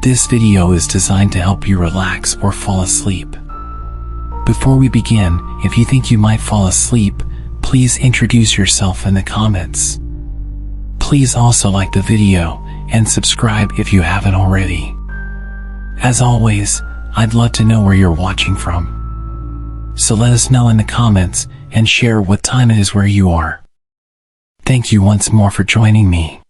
This video is designed to help you relax or fall asleep. Before we begin, if you think you might fall asleep, please introduce yourself in the comments. Please also like the video and subscribe if you haven't already. As always, I'd love to know where you're watching from. So let us know in the comments and share what time it is where you are. Thank you once more for joining me.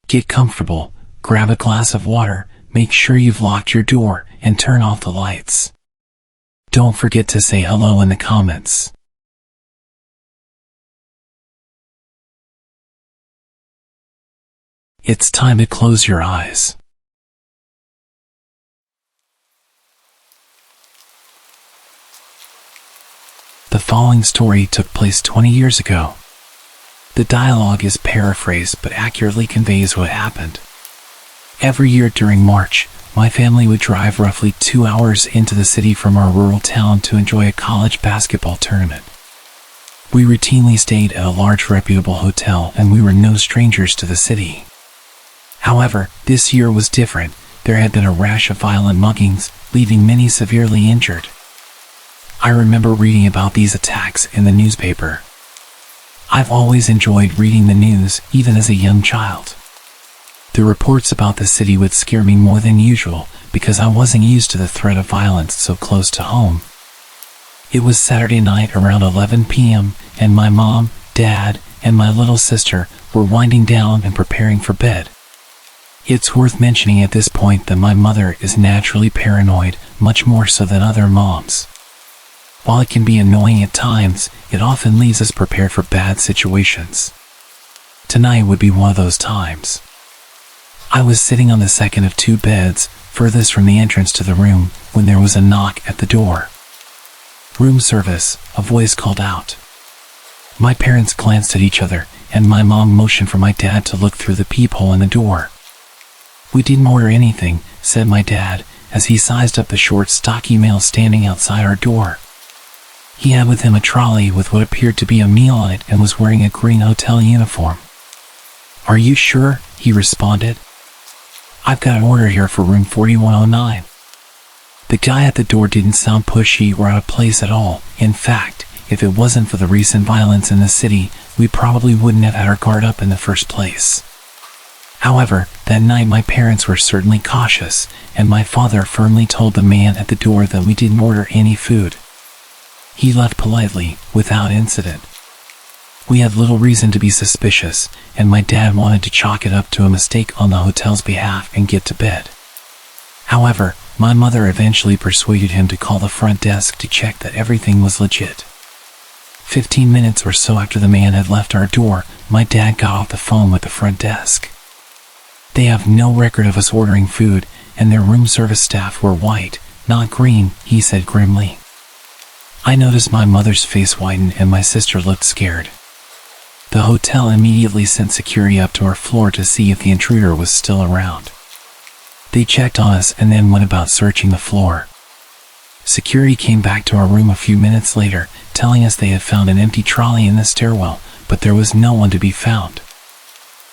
Get comfortable, grab a glass of water, make sure you've locked your door, and turn off the lights. Don't forget to say hello in the comments. It's time to close your eyes. The following story took place 20 years ago. The dialogue is paraphrased but accurately conveys what happened. Every year during March, my family would drive roughly 2 hours into the city from our rural town to enjoy a college basketball tournament. We routinely stayed at a large reputable hotel and we were no strangers to the city. However, this year was different. There had been a rash of violent muggings, leaving many severely injured. I remember reading about these attacks in the newspaper. I've always enjoyed reading the news, even as a young child. The reports about the city would scare me more than usual because I wasn't used to the threat of violence so close to home. It was Saturday night around 11 p.m. and my mom, dad, and my little sister were winding down and preparing for bed. It's worth mentioning at this point that my mother is naturally paranoid, much more so than other moms. While it can be annoying at times, it often leaves us prepared for bad situations. Tonight would be one of those times. I was sitting on the second of 2 beds, furthest from the entrance to the room, when there was a knock at the door. "Room service," a voice called out. My parents glanced at each other, and my mom motioned for my dad to look through the peephole in the door. "We didn't order anything," said my dad, as he sized up the short, stocky male standing outside our door. He had with him a trolley with what appeared to be a meal on it and was wearing a green hotel uniform. "Are you sure?" he responded. "I've got an order here for room 4109. The guy at the door didn't sound pushy or out of place at all. In fact, if it wasn't for the recent violence in the city, we probably wouldn't have had our guard up in the first place. However, that night my parents were certainly cautious, and my father firmly told the man at the door that we didn't order any food. He left politely, without incident. We had little reason to be suspicious, and my dad wanted to chalk it up to a mistake on the hotel's behalf and get to bed. However, my mother eventually persuaded him to call the front desk to check that everything was legit. 15 minutes or so after the man had left our door, my dad got off the phone with the front desk. They have no record of us ordering food, and their room service staff were white, not green, he said grimly. I noticed my mother's face whiten and my sister looked scared. The hotel immediately sent security up to our floor to see if the intruder was still around. They checked on us and then went about searching the floor. Security came back to our room a few minutes later, telling us they had found an empty trolley in the stairwell, but there was no one to be found.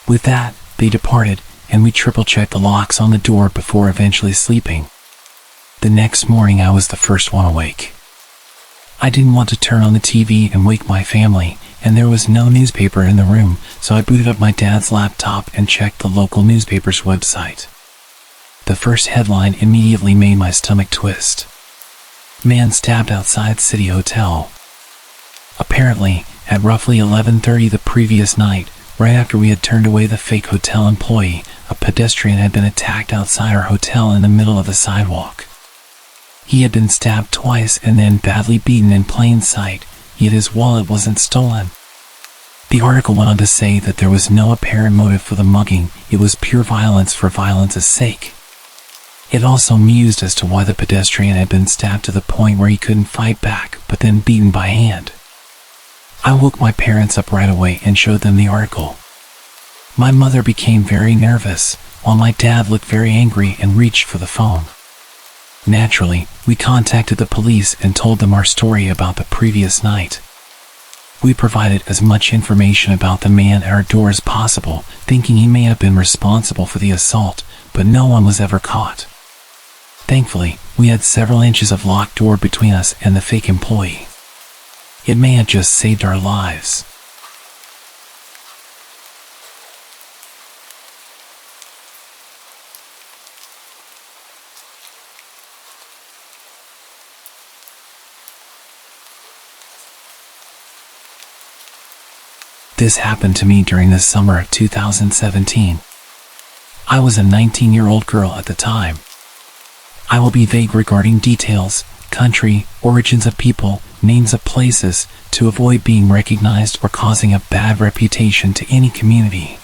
With that, they departed, and we triple-checked the locks on the door before eventually sleeping. The next morning I was the first one awake. I didn't want to turn on the TV and wake my family, and there was no newspaper in the room, so I booted up my dad's laptop and checked the local newspaper's website. The first headline immediately made my stomach twist. "Man stabbed outside City Hotel." Apparently, at roughly 11:30 the previous night, right after we had turned away the fake hotel employee, a pedestrian had been attacked outside our hotel in the middle of the sidewalk. He had been stabbed twice and then badly beaten in plain sight, yet his wallet wasn't stolen. The article went on to say that there was no apparent motive for the mugging, it was pure violence for violence's sake. It also mused as to why the pedestrian had been stabbed to the point where he couldn't fight back, but then beaten by hand. I woke my parents up right away and showed them the article. My mother became very nervous, while my dad looked very angry and reached for the phone. Naturally, we contacted the police and told them our story about the previous night. We provided as much information about the man at our door as possible, thinking he may have been responsible for the assault, but no one was ever caught. Thankfully, we had several inches of locked door between us and the fake employee. It may have just saved our lives. This happened to me during the summer of 2017. I was a 19-year-old girl at the time. I will be vague regarding details, country, origins of people, names of places, to avoid being recognized or causing a bad reputation to any community.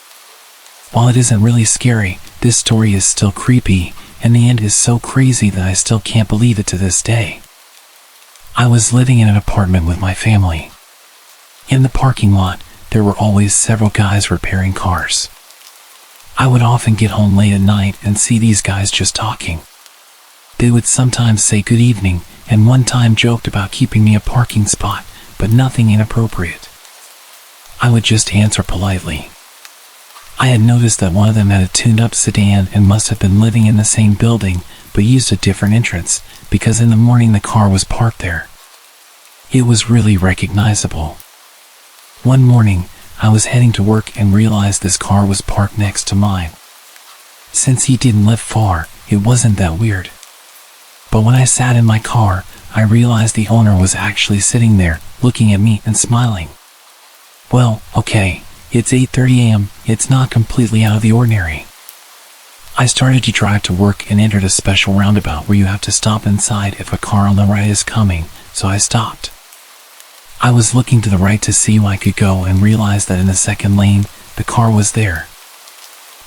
While it isn't really scary, this story is still creepy, and the end is so crazy that I still can't believe it to this day. I was living in an apartment with my family. In the parking lot, there were always several guys repairing cars. I would often get home late at night and see these guys just talking. They would sometimes say good evening, and one time joked about keeping me a parking spot, but nothing inappropriate. I would just answer politely. I had noticed that one of them had a tuned-up sedan and must have been living in the same building, but used a different entrance, because in the morning the car was parked there. It was really recognizable. One morning, I was heading to work and realized this car was parked next to mine. Since he didn't live far, it wasn't that weird. But when I sat in my car, I realized the owner was actually sitting there, looking at me and smiling. Well, okay, it's 8:30 a.m., it's not completely out of the ordinary. I started to drive to work and entered a special roundabout where you have to stop inside if a car on the right is coming, so I stopped. I was looking to the right to see where I could go and realized that in the second lane, the car was there.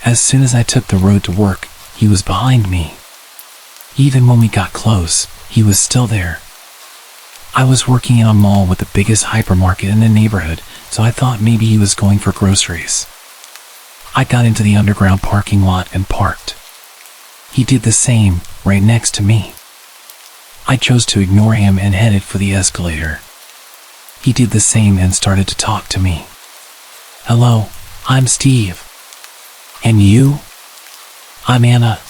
As soon as I took the road to work, he was behind me. Even when we got close, he was still there. I was working in a mall with the biggest hypermarket in the neighborhood, so I thought maybe he was going for groceries. I got into the underground parking lot and parked. He did the same, right next to me. I chose to ignore him and headed for the escalator. He did the same and started to talk to me. Hello, I'm Steve. And you? I'm Anna.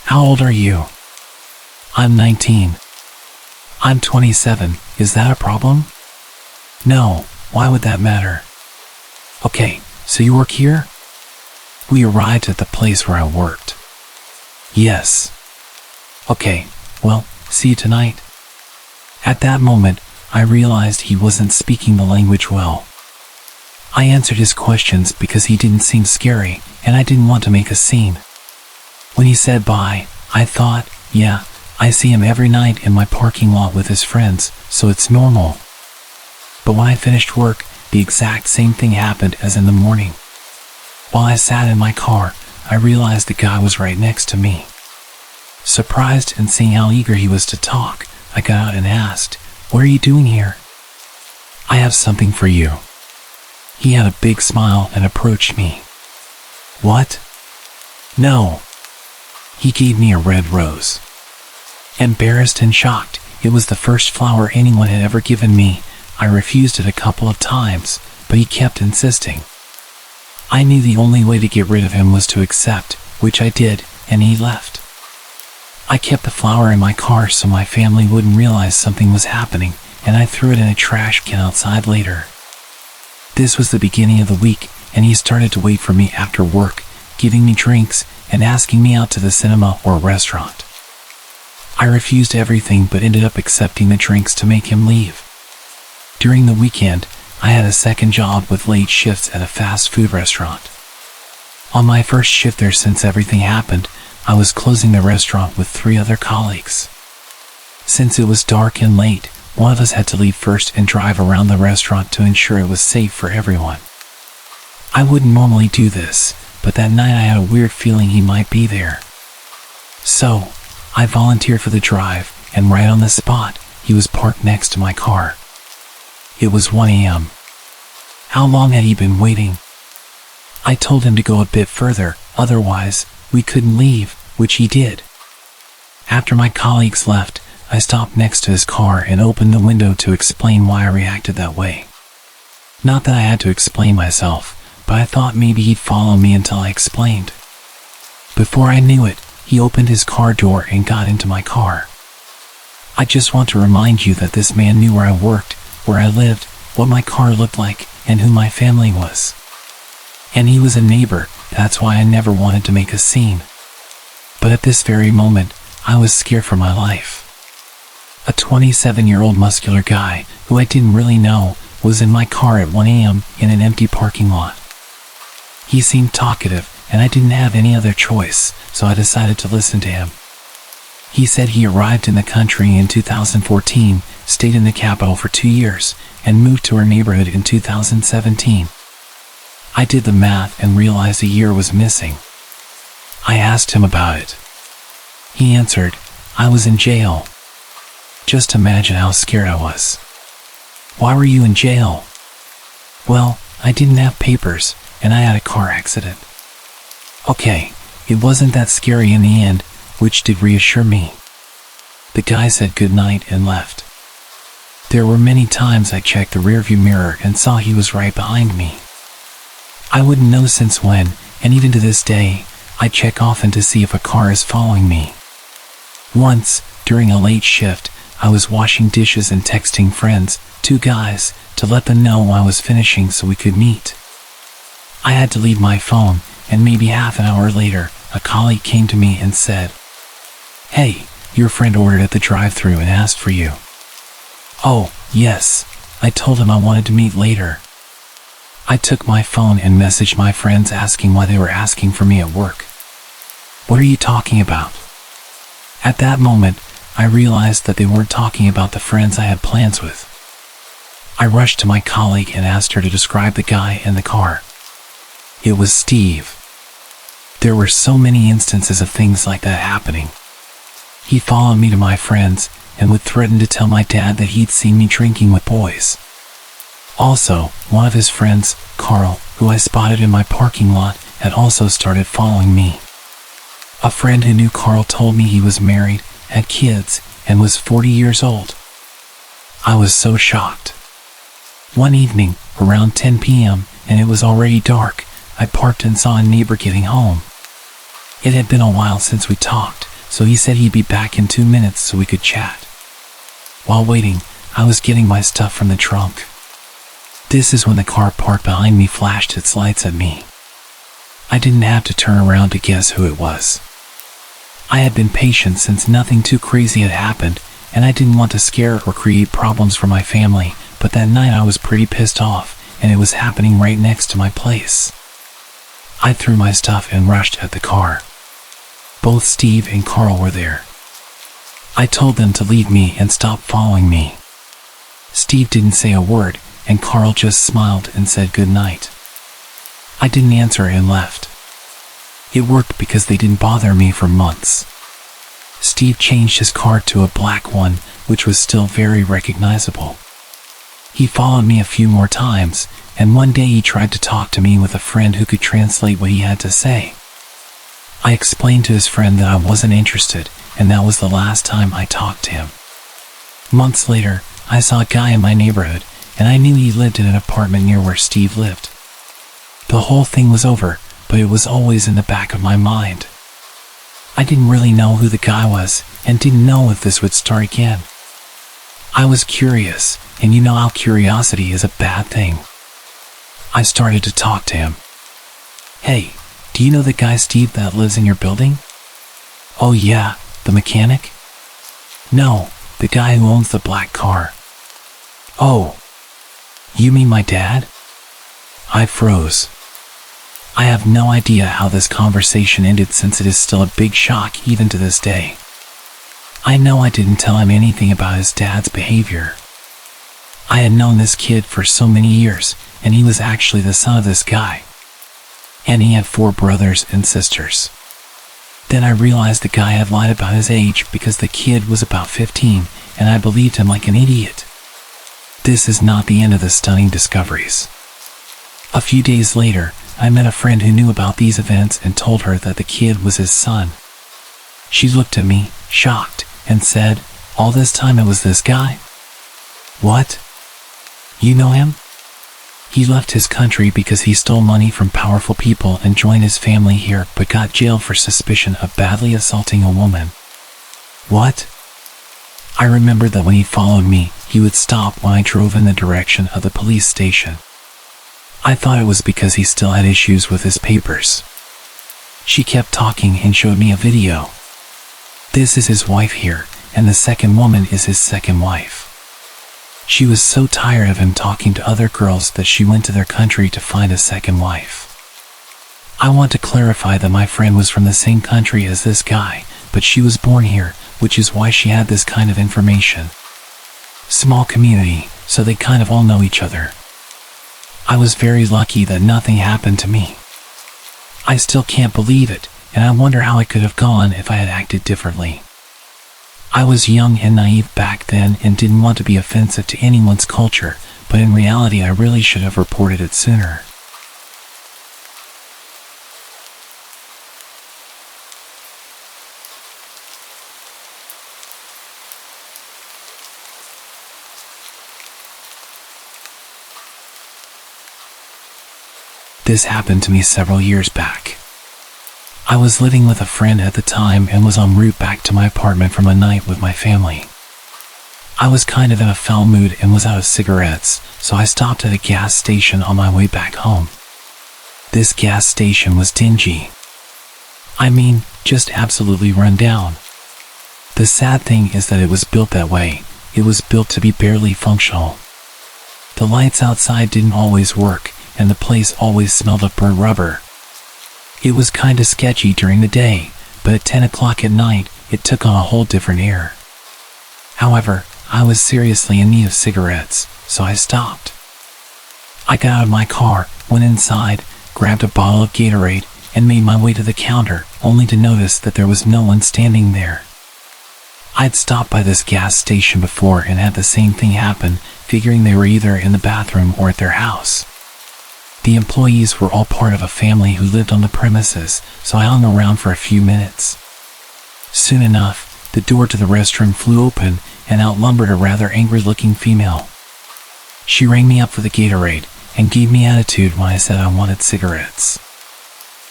How old are you? I'm 19. I'm 27. Is that a problem? No, why would that matter? Okay, so you work here? We arrived at the place where I worked. Yes. Okay, well, see you tonight. At that moment, I realized he wasn't speaking the language well. I answered his questions because he didn't seem scary, and I didn't want to make a scene. When he said bye, I thought, yeah, I see him every night in my parking lot with his friends, so it's normal. But when I finished work, the exact same thing happened as in the morning. While I sat in my car, I realized the guy was right next to me. Surprised and seeing how eager he was to talk, I got out and asked, "What are you doing here?" "I have something for you." He had a big smile and approached me. "What?" "No." He gave me a red rose. Embarrassed and shocked, it was the first flower anyone had ever given me. I refused it a couple of times, but he kept insisting. I knew the only way to get rid of him was to accept, which I did, and he left. I kept the flower in my car so my family wouldn't realize something was happening, and I threw it in a trash can outside later. This was the beginning of the week, and he started to wait for me after work, giving me drinks and asking me out to the cinema or restaurant. I refused everything but ended up accepting the drinks to make him leave. During the weekend, I had a second job with late shifts at a fast food restaurant. On my first shift there, since everything happened, I was closing the restaurant with 3 other colleagues. Since it was dark and late, one of us had to leave first and drive around the restaurant to ensure it was safe for everyone. I wouldn't normally do this, but that night I had a weird feeling he might be there. So, I volunteered for the drive, and right on the spot, he was parked next to my car. It was 1 a.m. How long had he been waiting? I told him to go a bit further, otherwise, we couldn't leave, which he did. After my colleagues left, I stopped next to his car and opened the window to explain why I reacted that way. Not that I had to explain myself, but I thought maybe he'd follow me until I explained. Before I knew it, he opened his car door and got into my car. I just want to remind you that this man knew where I worked, where I lived, what my car looked like, and who my family was. And he was a neighbor, that's why I never wanted to make a scene. But at this very moment, I was scared for my life. A 27-year-old muscular guy, who I didn't really know, was in my car at 1 a.m. in an empty parking lot. He seemed talkative, and I didn't have any other choice, so I decided to listen to him. He said he arrived in the country in 2014, stayed in the capital for 2 years, and moved to our neighborhood in 2017. I did the math and realized a year was missing. I asked him about it. He answered, "I was in jail." Just imagine how scared I was. "Why were you in jail?" "Well, I didn't have papers, and I had a car accident." Okay, it wasn't that scary in the end, which did reassure me. The guy said goodnight and left. There were many times I checked the rearview mirror and saw he was right behind me. I wouldn't know since when, and even to this day, I check often to see if a car is following me. Once, during a late shift, I was washing dishes and texting friends, 2 guys, to let them know I was finishing so we could meet. I had to leave my phone, and maybe half an hour later, a colleague came to me and said, "Hey, your friend ordered at the drive-thru and asked for you." "Oh, yes," I told him I wanted to meet later. I took my phone and messaged my friends asking why they were asking for me at work. "What are you talking about?" At that moment, I realized that they weren't talking about the friends I had plans with. I rushed to my colleague and asked her to describe the guy in the car. It was Steve. There were so many instances of things like that happening. He followed me to my friends and would threaten to tell my dad that he'd seen me drinking with boys. Also, one of his friends, Carl, who I spotted in my parking lot, had also started following me. A friend who knew Carl told me he was married, had kids, and was 40 years old. I was so shocked. One evening, around 10 p.m., and it was already dark, I parked and saw a neighbor getting home. It had been a while since we talked, so he said he'd be back in 2 minutes so we could chat. While waiting, I was getting my stuff from the trunk. This is when the car parked behind me flashed its lights at me. I didn't have to turn around to guess who it was. I had been patient since nothing too crazy had happened, and I didn't want to scare or create problems for my family, but that night I was pretty pissed off, and it was happening right next to my place. I threw my stuff and rushed at the car. Both Steve and Carl were there. I told them to leave me and stop following me. Steve didn't say a word, and Carl just smiled and said good night. I didn't answer and left. It worked because they didn't bother me for months. Steve changed his car to a black one, which was still very recognizable. He followed me a few more times, and one day he tried to talk to me with a friend who could translate what he had to say. I explained to his friend that I wasn't interested, and that was the last time I talked to him. Months later, I saw a guy in my neighborhood, and I knew he lived in an apartment near where Steve lived. The whole thing was over, but it was always in the back of my mind. I didn't really know who the guy was, and didn't know if this would start again. I was curious, and you know how curiosity is a bad thing. I started to talk to him. "Hey, do you know the guy Steve that lives in your building?" "Oh yeah, the mechanic?" "No, the guy who owns the black car." "Oh, you mean my dad?" I froze. I have no idea how this conversation ended since it is still a big shock even to this day. I know I didn't tell him anything about his dad's behavior. I had known this kid for so many years, and he was actually the son of this guy. And he had 4 brothers and sisters. Then I realized the guy had lied about his age because the kid was about 15, and I believed him like an idiot. This is not the end of the stunning discoveries. A few days later, I met a friend who knew about these events and told her that the kid was his son. She looked at me, shocked, and said, "All this time it was this guy?" "What? You know him?" He left his country because he stole money from powerful people and joined his family here, but got jailed for suspicion of badly assaulting a woman. What? I remember that when he followed me, he would stop when I drove in the direction of the police station. I thought it was because he still had issues with his papers. She kept talking and showed me a video. This is his wife here, and the second woman is his second wife. She was so tired of him talking to other girls that she went to their country to find a second wife. I want to clarify that my friend was from the same country as this guy, but she was born here, which is why she had this kind of information. Small community, so they kind of all know each other. I was very lucky that nothing happened to me. I still can't believe it, and I wonder how it could have gone if I had acted differently. I was young and naive back then and didn't want to be offensive to anyone's culture, but in reality I really should have reported it sooner. This happened to me several years back. I was living with a friend at the time and was en route back to my apartment from a night with my family. I was kind of in a foul mood and was out of cigarettes, so I stopped at a gas station on my way back home. This gas station was dingy. I mean, just absolutely run down. The sad thing is that it was built that way. It was built to be barely functional. The lights outside didn't always work, and the place always smelled of burnt rubber. It was kinda sketchy during the day, but at 10 o'clock at night, it took on a whole different air. However, I was seriously in need of cigarettes, so I stopped. I got out of my car, went inside, grabbed a bottle of Gatorade, and made my way to the counter, only to notice that there was no one standing there. I'd stopped by this gas station before and had the same thing happen, figuring they were either in the bathroom or at their house. The employees were all part of a family who lived on the premises, so I hung around for a few minutes. Soon enough, the door to the restroom flew open, and out lumbered a rather angry-looking female. She rang me up for the Gatorade, and gave me attitude when I said I wanted cigarettes.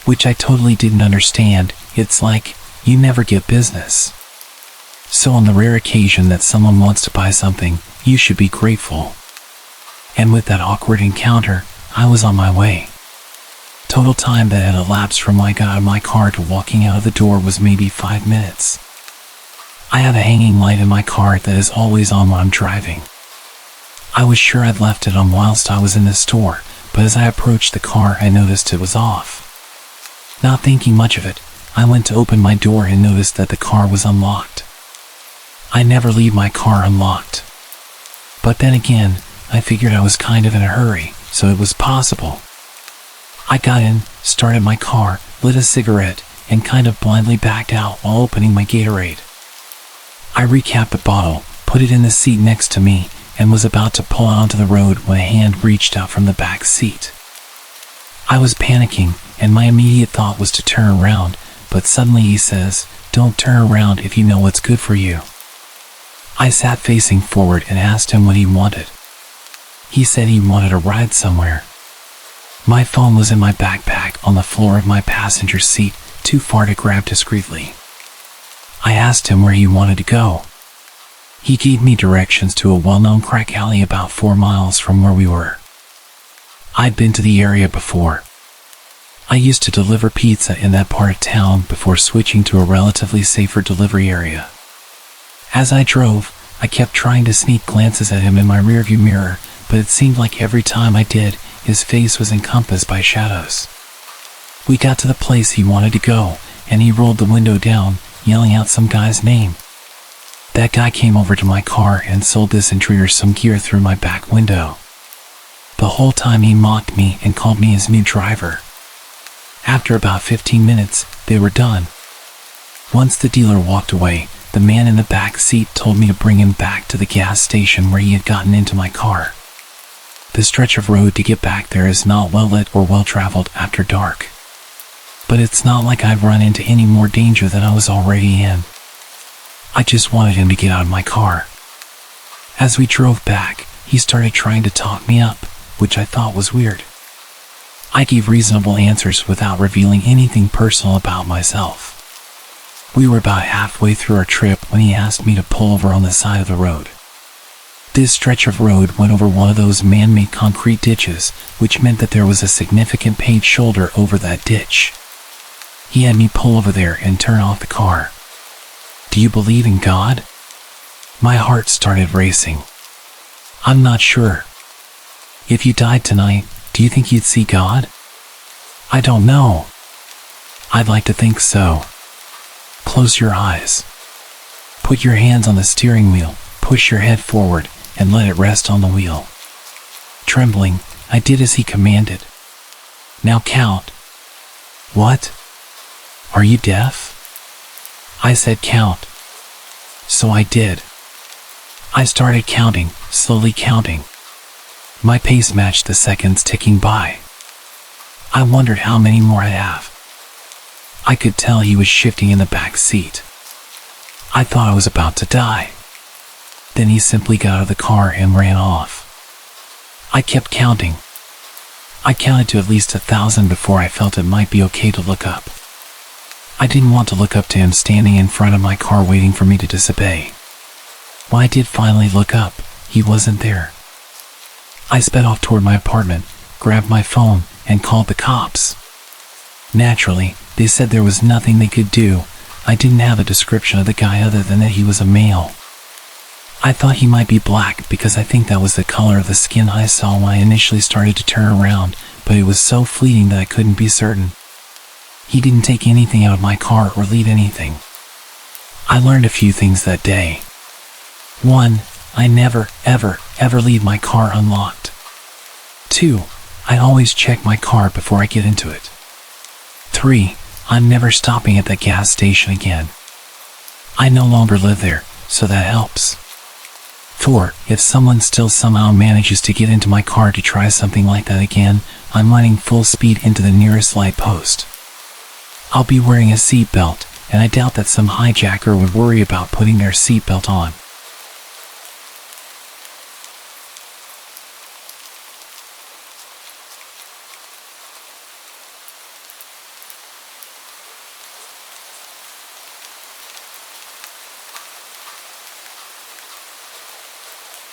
Which I totally didn't understand. It's like, you never get business. So on the rare occasion that someone wants to buy something, you should be grateful. And with that awkward encounter, I was on my way. Total time that had elapsed from when I got out of my car to walking out of the door was maybe 5 minutes. I had a hanging light in my car that is always on when I'm driving. I was sure I'd left it on whilst I was in the store, but as I approached the car I noticed it was off. Not thinking much of it, I went to open my door and noticed that the car was unlocked. I never leave my car unlocked. But then again, I figured I was kind of in a hurry, so it was possible. I got in, started my car, lit a cigarette, and kind of blindly backed out while opening my Gatorade. I recapped the bottle, put it in the seat next to me, and was about to pull out onto the road when a hand reached out from the back seat. I was panicking, and my immediate thought was to turn around, but suddenly he says, "Don't turn around if you know what's good for you." I sat facing forward and asked him what he wanted. He said he wanted a ride somewhere. My phone was in my backpack on the floor of my passenger seat, too far to grab discreetly. I asked him where he wanted to go. He gave me directions to a well-known crack alley about 4 miles from where we were. I'd been to the area before. I used to deliver pizza in that part of town before switching to a relatively safer delivery area. As I drove, I kept trying to sneak glances at him in my rearview mirror, but it seemed like every time I did, his face was encompassed by shadows. We got to the place he wanted to go, and he rolled the window down, yelling out some guy's name. That guy came over to my car and sold this intruder some gear through my back window. The whole time he mocked me and called me his new driver. After about 15 minutes, they were done. Once the dealer walked away, the man in the back seat told me to bring him back to the gas station where he had gotten into my car. The stretch of road to get back there is not well lit or well traveled after dark. But it's not like I've run into any more danger than I was already in. I just wanted him to get out of my car. As we drove back, he started trying to talk me up, which I thought was weird. I gave reasonable answers without revealing anything personal about myself. We were about halfway through our trip when he asked me to pull over on the side of the road. This stretch of road went over one of those man-made concrete ditches, which meant that there was a significant paved shoulder over that ditch. He had me pull over there and turn off the car. "Do you believe in God?" My heart started racing. "I'm not sure." "If you died tonight, do you think you'd see God?" "I don't know." "I'd like to think so." "Close your eyes. Put your hands on the steering wheel, push your head forward, and let it rest on the wheel." Trembling, I did as he commanded. "Now count." "What? Are you deaf?" I said count. So I did. I started counting, slowly counting. My pace matched the seconds ticking by. I wondered how many more I'd have. I could tell he was shifting in the back seat. I thought I was about to die. Then he simply got out of the car and ran off. I kept counting. I counted to at least 1,000 before I felt it might be okay to look up. I didn't want to look up to him standing in front of my car waiting for me to disobey. When I did finally look up, he wasn't there. I sped off toward my apartment, grabbed my phone, and called the cops. Naturally, they said there was nothing they could do. I didn't have a description of the guy other than that he was a male. I thought he might be black because I think that was the color of the skin I saw when I initially started to turn around, but it was so fleeting that I couldn't be certain. He didn't take anything out of my car or leave anything. I learned a few things that day. 1. I never, ever leave my car unlocked. 2. I always check my car before I get into it. 3. I'm never stopping at that gas station again. I no longer live there, so that helps. 4. If someone still somehow manages to get into my car to try something like that again, I'm running full speed into the nearest light post. I'll be wearing a seatbelt, and I doubt that some hijacker would worry about putting their seatbelt on.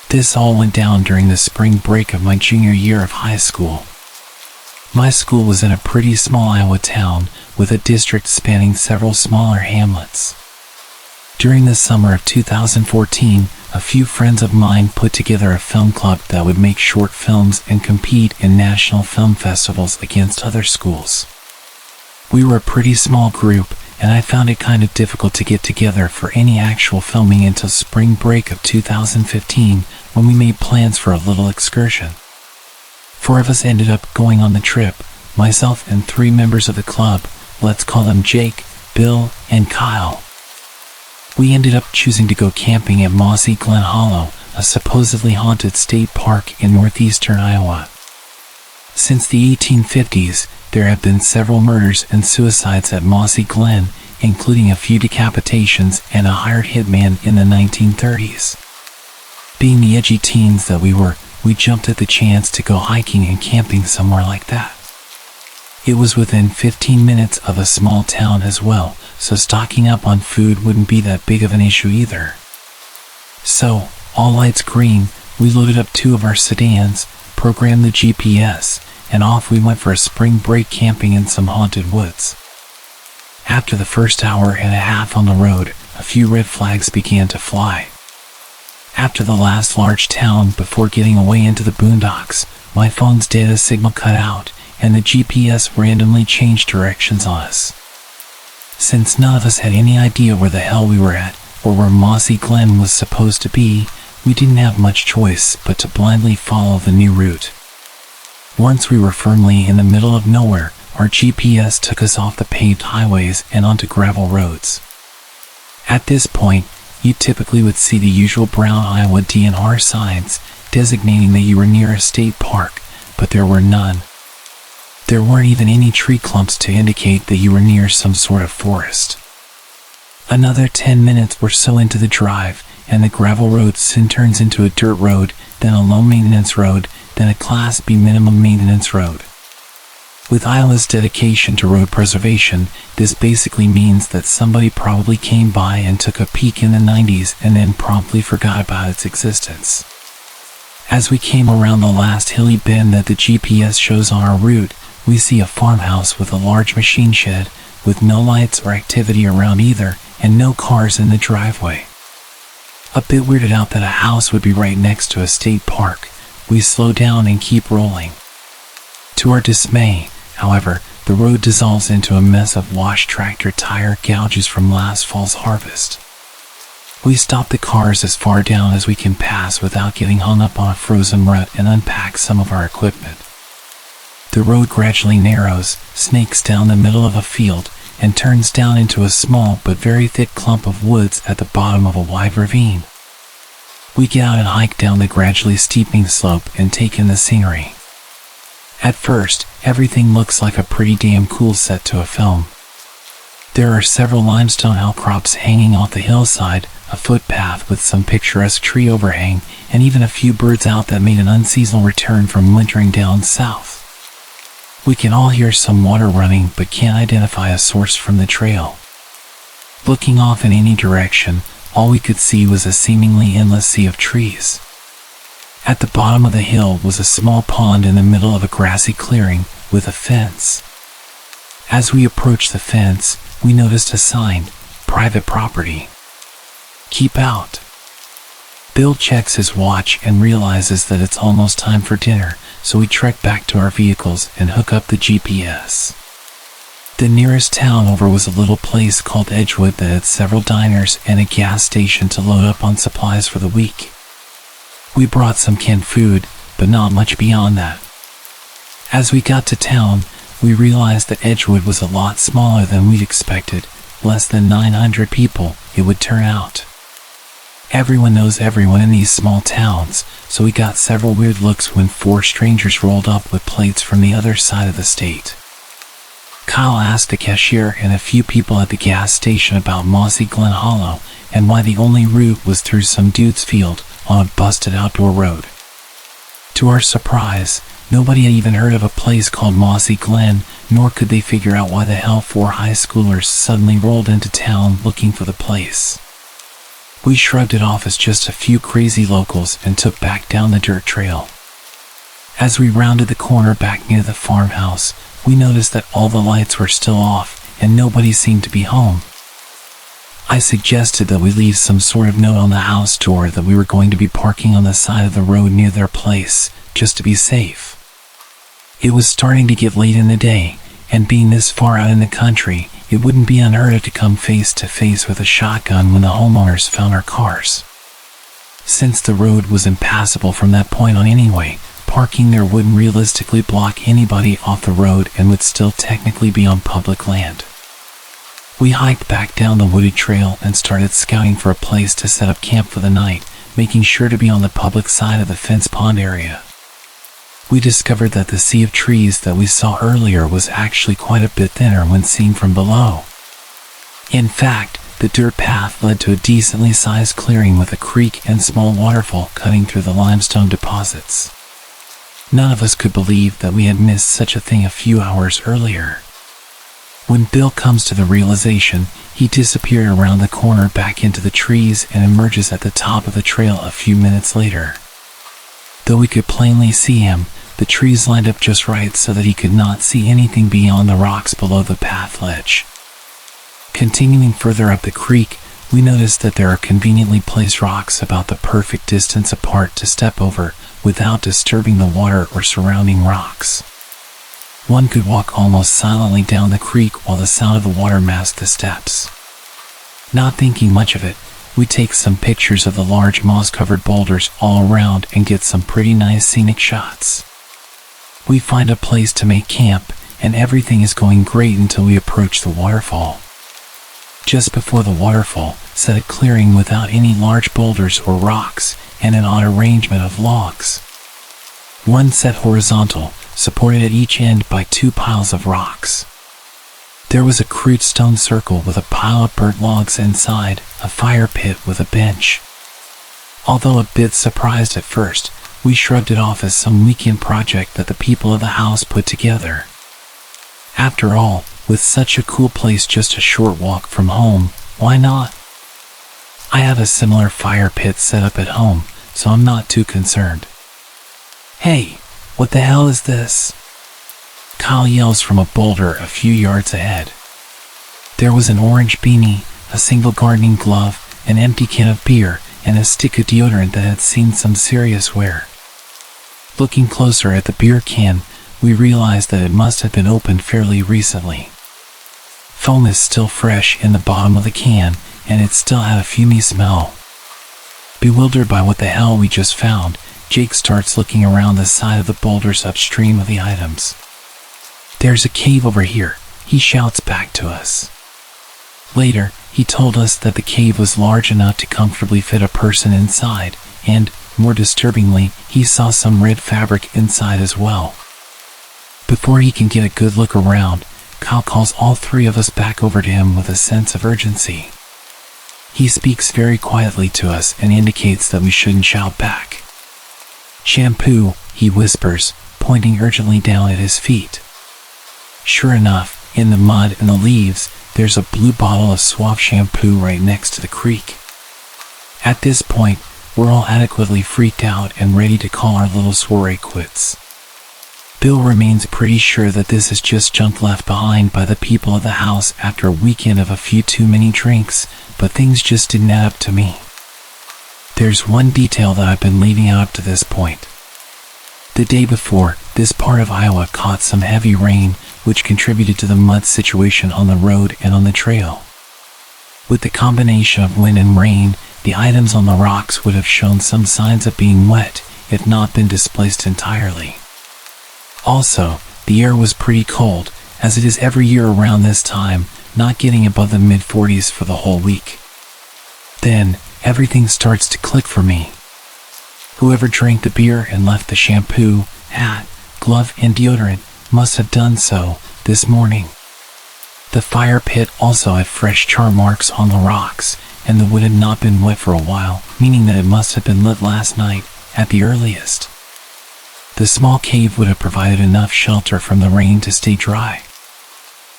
This all went down during the spring break of my junior year of high school. My school was in a pretty small Iowa town with a district spanning several smaller hamlets. During the summer of 2014, a few friends of mine put together a film club that would make short films and compete in national film festivals against other schools. We were a pretty small group, and I found it kind of difficult to get together for any actual filming until spring break of 2015, when we made plans for a little excursion. 4 of us ended up going on the trip, myself and 3 members of the club, let's call them Jake, Bill, and Kyle. We ended up choosing to go camping at Mossy Glen Hollow, a supposedly haunted state park in northeastern Iowa. Since the 1850s, there have been several murders and suicides at Mossy Glen, including a few decapitations and a hired hitman in the 1930s. Being the edgy teens that we were, we jumped at the chance to go hiking and camping somewhere like that. It was within 15 minutes of a small town as well, so stocking up on food wouldn't be that big of an issue either. So, all lights green, we loaded up 2 of our sedans, programmed the GPS, and off we went for a spring break camping in some haunted woods. After the first hour and a half on the road, a few red flags began to fly. After the last large town before getting away into the boondocks, my phone's data signal cut out, and the GPS randomly changed directions on us. Since none of us had any idea where the hell we were at, or where Mossy Glen was supposed to be, we didn't have much choice but to blindly follow the new route. Once we were firmly in the middle of nowhere, our GPS took us off the paved highways and onto gravel roads. At this point, you typically would see the usual brown Iowa DNR signs designating that you were near a state park, but there were none. There weren't even any tree clumps to indicate that you were near some sort of forest. Another 10 minutes or so into the drive, and the gravel road soon turns into a dirt road, then a low-maintenance road, than a Class B minimum maintenance road. With Iowa's dedication to road preservation, this basically means that somebody probably came by and took a peek in the 90s and then promptly forgot about its existence. As we came around the last hilly bend that the GPS shows on our route, we see a farmhouse with a large machine shed, with no lights or activity around either, and no cars in the driveway. A bit weirded out that a house would be right next to a state park, we slow down and keep rolling. To our dismay, however, the road dissolves into a mess of washed tractor tire gouges from last fall's harvest. We stop the cars as far down as we can pass without getting hung up on a frozen rut and unpack some of our equipment. The road gradually narrows, snakes down the middle of a field, and turns down into a small but very thick clump of woods at the bottom of a wide ravine. We get out and hike down the gradually steepening slope and take in the scenery. At first, everything looks like a pretty damn cool set to a film. There are several limestone outcrops hanging off the hillside, a footpath with some picturesque tree overhang, and even a few birds out that made an unseasonal return from wintering down south. We can all hear some water running but can't identify a source from the trail. Looking off in any direction, all we could see was a seemingly endless sea of trees. At the bottom of the hill was a small pond in the middle of a grassy clearing with a fence. As we approached the fence, we noticed a sign, "Private property. Keep out." Bill checks his watch and realizes that it's almost time for dinner, so we trek back to our vehicles and hook up the GPS. The nearest town over was a little place called Edgewood that had several diners and a gas station to load up on supplies for the week. We brought some canned food, but not much beyond that. As we got to town, we realized that Edgewood was a lot smaller than we'd expected, less than 900 people, it would turn out. Everyone knows everyone in these small towns, so we got several weird looks when 4 strangers rolled up with plates from the other side of the state. Kyle asked the cashier and a few people at the gas station about Mossy Glen Hollow and why the only route was through some dude's field on a busted outdoor road. To our surprise, nobody had even heard of a place called Mossy Glen, nor could they figure out why the hell 4 high schoolers suddenly rolled into town looking for the place. We shrugged it off as just a few crazy locals and took back down the dirt trail. As we rounded the corner back near the farmhouse, we noticed that all the lights were still off and nobody seemed to be home. I suggested that we leave some sort of note on the house door that we were going to be parking on the side of the road near their place, just to be safe. It was starting to get late in the day, and being this far out in the country, it wouldn't be unheard of to come face to face with a shotgun when the homeowners found our cars. Since the road was impassable from that point on anyway, parking there wouldn't realistically block anybody off the road and would still technically be on public land. We hiked back down the wooded trail and started scouting for a place to set up camp for the night, making sure to be on the public side of the fence pond area. We discovered that the sea of trees that we saw earlier was actually quite a bit thinner when seen from below. In fact, the dirt path led to a decently sized clearing with a creek and small waterfall cutting through the limestone deposits. None of us could believe that we had missed such a thing a few hours earlier. When Bill comes to the realization, he disappeared around the corner back into the trees and emerges at the top of the trail a few minutes later. Though we could plainly see him, the trees lined up just right so that he could not see anything beyond the rocks below the path ledge. Continuing further up the creek, we noticed that there are conveniently placed rocks about the perfect distance apart to step over without disturbing the water or surrounding rocks. One could walk almost silently down the creek while the sound of the water masked the steps. Not thinking much of it, we take some pictures of the large moss-covered boulders all around and get some pretty nice scenic shots. We find a place to make camp, and everything is going great until we approach the waterfall. Just before the waterfall sat a clearing without any large boulders or rocks, and an odd arrangement of logs. One set horizontal, supported at each end by 2 piles of rocks. There was a crude stone circle with a pile of burnt logs inside, a fire pit with a bench. Although a bit surprised at first, We shrugged it off as some weekend project that the people of the house put together. After all, with such a cool place just a short walk from home, why not? I have a similar fire pit set up at home, so I'm not too concerned. "Hey, what the hell is this?" Kyle yells from a boulder a few yards ahead. There was an orange beanie, a single gardening glove, an empty can of beer, and a stick of deodorant that had seen some serious wear. Looking closer at the beer can, we realized that it must have been opened fairly recently. Foam is still fresh in the bottom of the can, and it still had a fumey smell. Bewildered by what the hell we just found, Jake starts looking around the side of the boulders upstream of the items. "There's a cave over here," he shouts back to us. Later, he told us that the cave was large enough to comfortably fit a person inside, and, more disturbingly, he saw some red fabric inside as well. Before he can get a good look around, Kyle calls all three of us back over to him with a sense of urgency. He speaks very quietly to us and indicates that we shouldn't shout back. "Shampoo," he whispers, pointing urgently down at his feet. Sure enough, in the mud and the leaves, there's a blue bottle of Suave shampoo right next to the creek. At this point, we're all adequately freaked out and ready to call our little soiree quits. Bill remains pretty sure that this is just junk left behind by the people of the house after a weekend of a few too many drinks, but things just didn't add up to me. There's one detail that I've been leaving out up to this point. The day before, this part of Iowa caught some heavy rain, which contributed to the mud situation on the road and on the trail. With the combination of wind and rain, the items on the rocks would have shown some signs of being wet, if not been displaced entirely. Also, the air was pretty cold, as it is every year around this time, not getting above the mid-40s for the whole week. Then, everything starts to click for me. Whoever drank the beer and left the shampoo, hat, glove, and deodorant must have done so this morning. The fire pit also had fresh char marks on the rocks, and the wood had not been wet for a while, meaning that it must have been lit last night at the earliest. The small cave would have provided enough shelter from the rain to stay dry.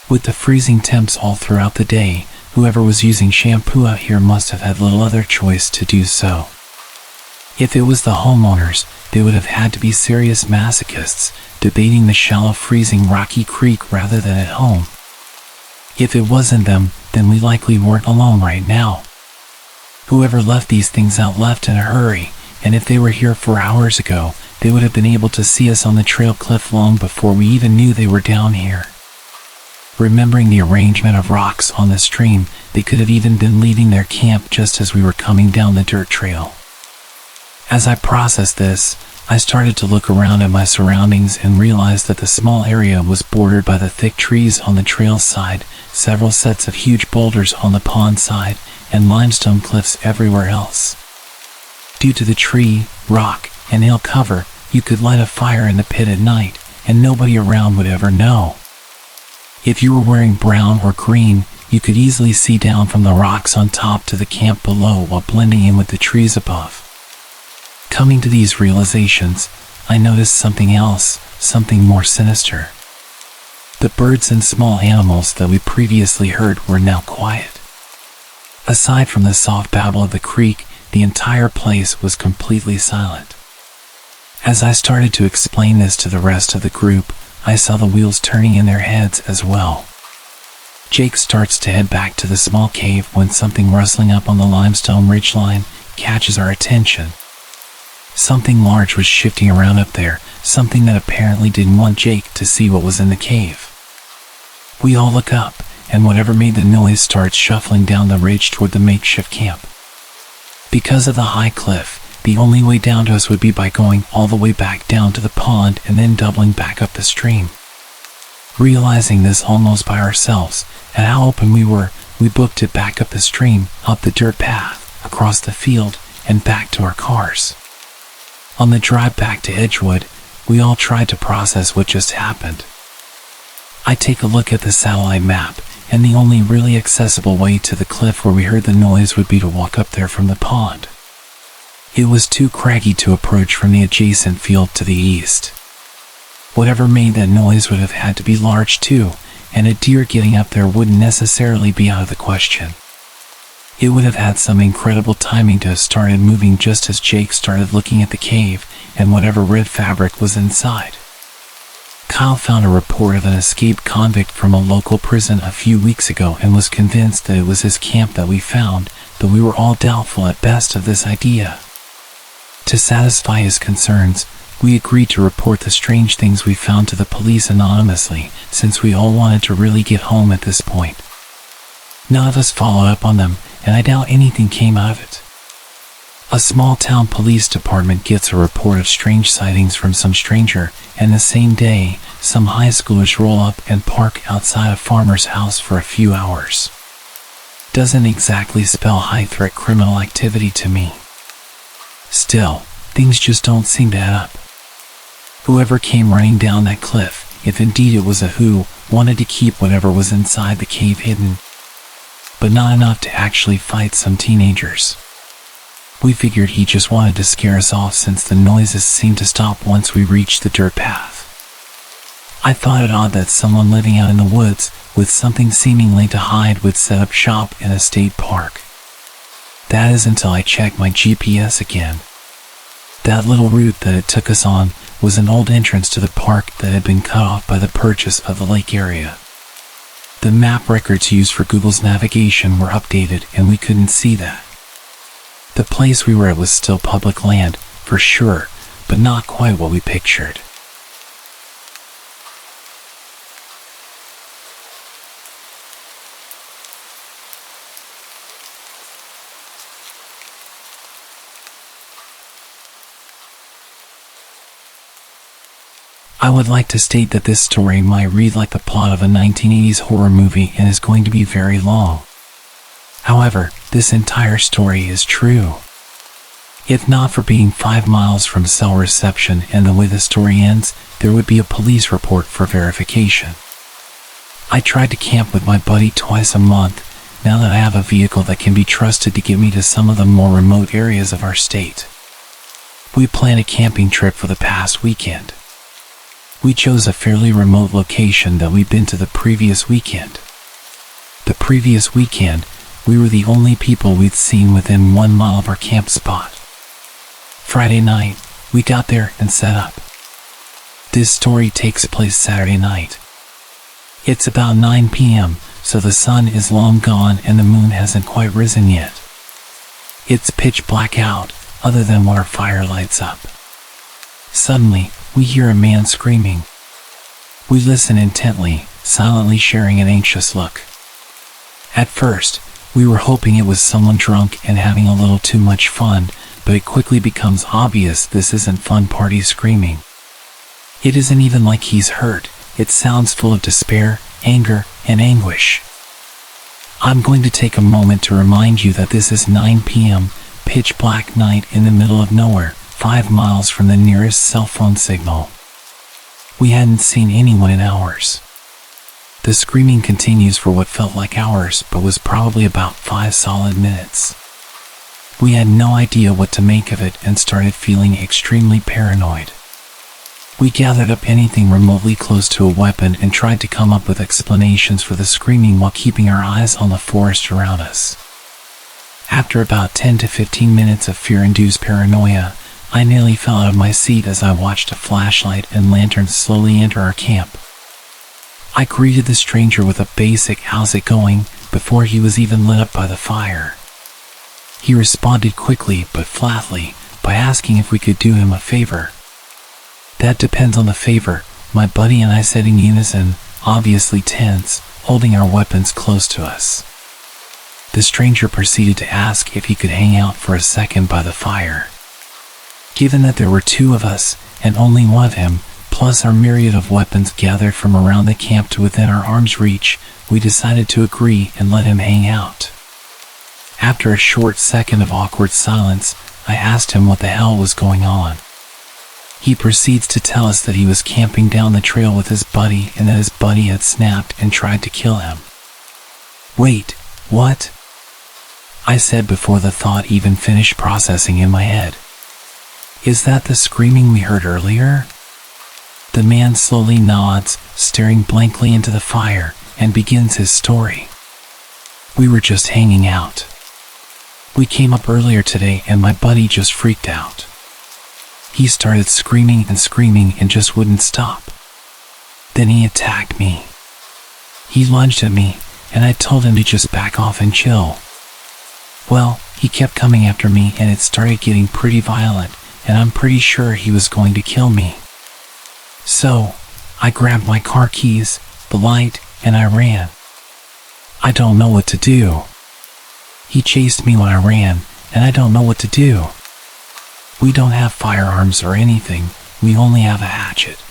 With the freezing temps all throughout the day, whoever was using shampoo out here must have had little other choice to do so. If it was the homeowners, they would have had to be serious masochists, debating the shallow freezing rocky creek rather than at home. If it wasn't them, then we likely weren't alone right now. Whoever left these things out left in a hurry, and if they were here 4 hours ago, they would have been able to see us on the trail cliff long before we even knew they were down here. Remembering the arrangement of rocks on the stream, they could have even been leaving their camp just as we were coming down the dirt trail. As I processed this, I started to look around at my surroundings and realized that the small area was bordered by the thick trees on the trail side, several sets of huge boulders on the pond side, and limestone cliffs everywhere else. Due to the tree, rock, and hill cover, you could light a fire in the pit at night, and nobody around would ever know. If you were wearing brown or green, you could easily see down from the rocks on top to the camp below while blending in with the trees above. Coming to these realizations, I noticed something else, something more sinister. The birds and small animals that we previously heard were now quiet. Aside from the soft babble of the creek, the entire place was completely silent. As I started to explain this to the rest of the group, I saw the wheels turning in their heads as well. Jake starts to head back to the small cave when something rustling up on the limestone ridgeline catches our attention. Something large was shifting around up there, something that apparently didn't want Jake to see what was in the cave. We all look up, and whatever made the noise starts shuffling down the ridge toward the makeshift camp. Because of the high cliff, the only way down to us would be by going all the way back down to the pond and then doubling back up the stream. Realizing this almost by ourselves, and how open we were, we booked it back up the stream, up the dirt path, across the field, and back to our cars. On the drive back to Edgewood, we all tried to process what just happened. I take a look at the satellite map, and the only really accessible way to the cliff where we heard the noise would be to walk up there from the pond. It was too craggy to approach from the adjacent field to the east. Whatever made that noise would have had to be large too, and a deer getting up there wouldn't necessarily be out of the question. It would have had some incredible timing to have started moving just as Jake started looking at the cave and whatever red fabric was inside. Kyle found a report of an escaped convict from a local prison a few weeks ago and was convinced that it was his camp that we found, though we were all doubtful at best of this idea. To satisfy his concerns, we agreed to report the strange things we found to the police anonymously, since we all wanted to really get home at this point. None of us followed up on them, and I doubt anything came out of it. A small town police department gets a report of strange sightings from some stranger, and the same day, some high schoolers roll up and park outside a farmer's house for a few hours. Doesn't exactly spell high-threat criminal activity to me. Still, things just don't seem to add up. Whoever came running down that cliff, if indeed it was a who, wanted to keep whatever was inside the cave hidden, but not enough to actually fight some teenagers. We figured he just wanted to scare us off since the noises seemed to stop once we reached the dirt path. I thought it odd that someone living out in the woods with something seemingly to hide would set up shop in a state park. That is until I checked my GPS again. That little route that it took us on was an old entrance to the park that had been cut off by the purchase of the lake area. The map records used for Google's navigation were updated and we couldn't see that. The place we were at was still public land, for sure, but not quite what we pictured. I would like to state that this story might read like the plot of a 1980s horror movie and is going to be very long. However, this entire story is true. If not for being 5 miles from cell reception and the way the story ends, there would be a police report for verification. I tried to camp with my buddy twice a month, now that I have a vehicle that can be trusted to get me to some of the more remote areas of our state. We planned a camping trip for the past weekend. We chose a fairly remote location that we'd been to the previous weekend. The previous weekend, we were the only people we'd seen within 1 mile of our camp spot. Friday night, we got there and set up. This story takes place Saturday night. It's about 9 p.m., so the sun is long gone and the moon hasn't quite risen yet. It's pitch black out, other than what our fire lights up. Suddenly, we hear a man screaming. We listen intently, silently sharing an anxious look. At first, we were hoping it was someone drunk and having a little too much fun, but it quickly becomes obvious this isn't fun party screaming. It isn't even like he's hurt, it sounds full of despair, anger, and anguish. I'm going to take a moment to remind you that this is 9 p.m., pitch black night in the middle of nowhere, 5 miles from the nearest cell phone signal. We hadn't seen anyone in hours. The screaming continues for what felt like hours, but was probably about 5 solid minutes. We had no idea what to make of it and started feeling extremely paranoid. We gathered up anything remotely close to a weapon and tried to come up with explanations for the screaming while keeping our eyes on the forest around us. After about 10 to 15 minutes of fear-induced paranoia, I nearly fell out of my seat as I watched a flashlight and lantern slowly enter our camp. I greeted the stranger with a basic "how's it going?" before he was even lit up by the fire. He responded quickly but flatly by asking if we could do him a favor. "That depends on the favor," my buddy and I said in unison, obviously tense, holding our weapons close to us. The stranger proceeded to ask if he could hang out for a second by the fire. Given that there were 2 of us, and only one of him, plus our myriad of weapons gathered from around the camp to within our arm's reach, we decided to agree and let him hang out. After a short second of awkward silence, I asked him what the hell was going on. He proceeds to tell us that he was camping down the trail with his buddy and that his buddy had snapped and tried to kill him. "Wait, what?" I said before the thought even finished processing in my head. Is that the screaming we heard earlier? The man slowly nods, staring blankly into the fire, and begins his story. We were just hanging out. We came up earlier today and my buddy just freaked out. He started screaming and just wouldn't stop. Then he attacked me. He lunged at me, and I told him to just back off and chill. Well, he kept coming after me and it started getting pretty violent, and I'm pretty sure he was going to kill me. So, I grabbed my car keys, the light, and I ran. I don't know what to do. He chased me when I ran, and I don't know what to do. We don't have firearms or anything, we only have a hatchet.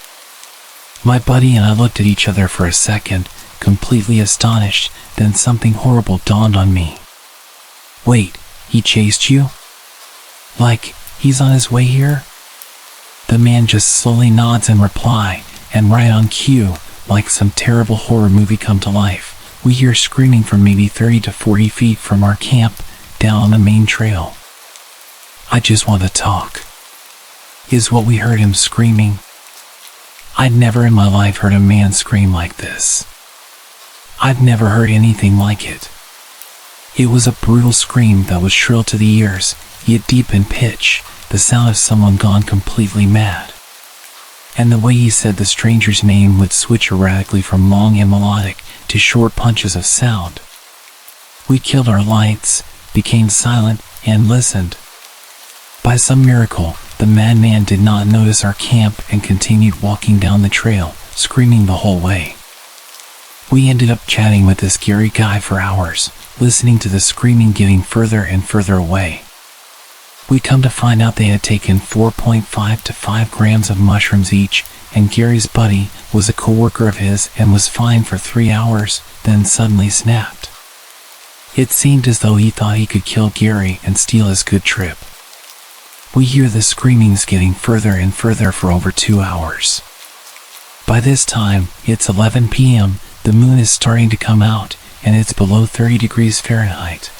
My buddy and I looked at each other for a second, completely astonished, then something horrible dawned on me. Wait, he chased you? Like, he's on his way here? The man just slowly nods in reply, and right on cue, like some terrible horror movie come to life, we hear screaming from maybe 30 to 40 feet from our camp, down on the main trail. I just want to talk. Is what we heard him screaming? I'd never in my life heard a man scream like this. I've never heard anything like it. It was a brutal scream that was shrill to the ears, yet deep in pitch, the sound of someone gone completely mad. And the way he said the stranger's name would switch erratically from long and melodic to short punches of sound. We killed our lights, became silent, and listened. By some miracle, the madman did not notice our camp and continued walking down the trail, screaming the whole way. We ended up chatting with this scary guy for hours, listening to the screaming getting further and further away. We come to find out they had taken 4.5 to 5 grams of mushrooms each, and Gary's buddy was a coworker of his and was fine for 3 hours, then suddenly snapped. It seemed as though he thought he could kill Gary and steal his good trip. We hear the screamings getting further and further for over 2 hours. By this time, it's 11 p.m., the moon is starting to come out, and it's below 30 degrees Fahrenheit.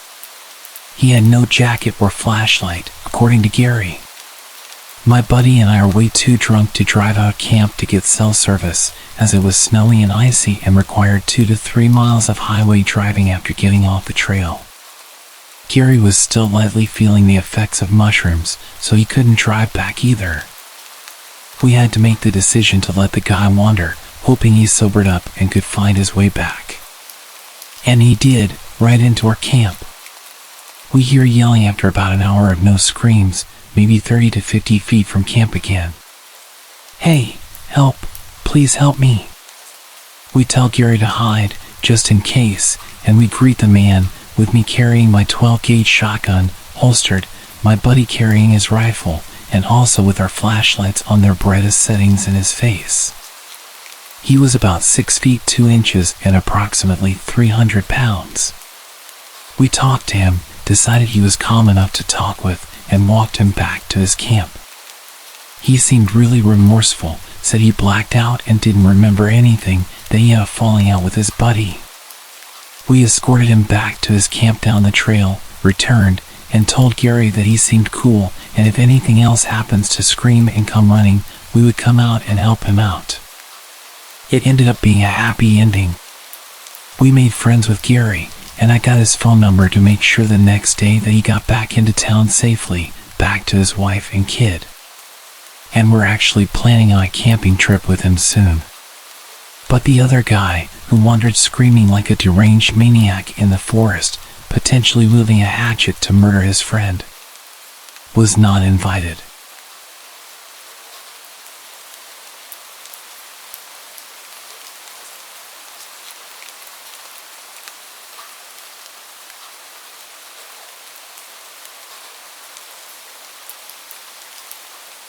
He had no jacket or flashlight, according to Gary. My buddy and I are way too drunk to drive out camp to get cell service, as it was snowy and icy and required 2 to 3 miles of highway driving after getting off the trail. Gary was still lightly feeling the effects of mushrooms, so he couldn't drive back either. We had to make the decision to let the guy wander, hoping he sobered up and could find his way back. And he did, right into our camp. We hear yelling after about an hour of no screams, maybe 30 to 50 feet from camp again. Hey, help, please help me. We tell Gary to hide, just in case, and we greet the man, with me carrying my 12-gauge shotgun, holstered, my buddy carrying his rifle, and also with our flashlights on their brightest settings in his face. He was about 6 feet 2 inches and approximately 300 pounds. We talked to him, decided he was calm enough to talk with, and walked him back to his camp. He seemed really remorseful, said he blacked out and didn't remember anything, that he had a falling out with his buddy. We escorted him back to his camp down the trail, returned, and told Gary that he seemed cool, and if anything else happens to scream and come running, we would come out and help him out. It ended up being a happy ending. We made friends with Gary, and I got his phone number to make sure the next day that he got back into town safely, back to his wife and kid. And we're actually planning on a camping trip with him soon. But the other guy, who wandered screaming like a deranged maniac in the forest, potentially wielding a hatchet to murder his friend, was not invited.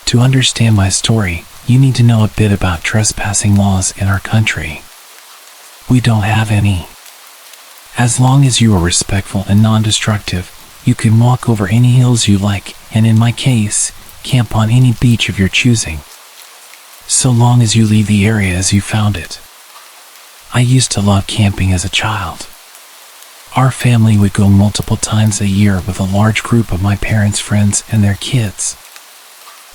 To understand my story, you need to know a bit about trespassing laws in our country. We don't have any. As long as you are respectful and non-destructive, you can walk over any hills you like, and in my case, camp on any beach of your choosing. So long as you leave the area as you found it. I used to love camping as a child. Our family would go multiple times a year with a large group of my parents' friends and their kids.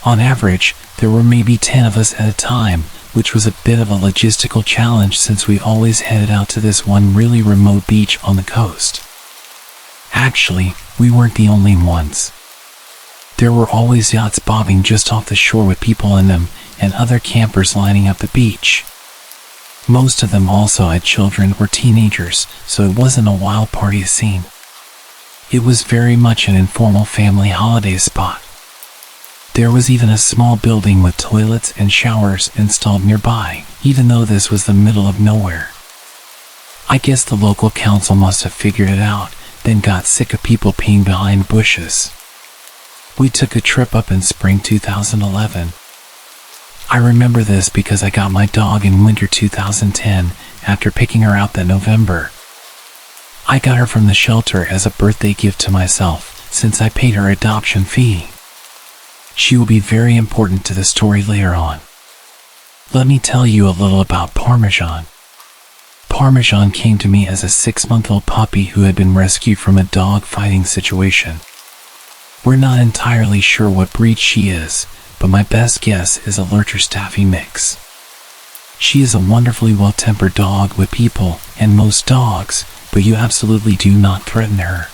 On average, there were maybe 10 of us at a time, which was a bit of a logistical challenge since we always headed out to this one really remote beach on the coast. Actually, we weren't the only ones. There were always yachts bobbing just off the shore with people in them, and other campers lining up the beach. Most of them also had children or teenagers, so it wasn't a wild party scene. It was very much an informal family holiday spot. There was even a small building with toilets and showers installed nearby, even though this was the middle of nowhere. I guess the local council must have figured it out, then got sick of people peeing behind bushes. We took a trip up in spring 2011. I remember this because I got my dog in winter 2010 after picking her out that November. I got her from the shelter as a birthday gift to myself, since I paid her adoption fee. She will be very important to the story later on. Let me tell you a little about Parmesan. Parmesan came to me as a 6-month-old puppy who had been rescued from a dog fighting situation. We're not entirely sure what breed she is, but my best guess is a Lurcher Staffy mix. She is a wonderfully well-tempered dog with people and most dogs, but you absolutely do not threaten her.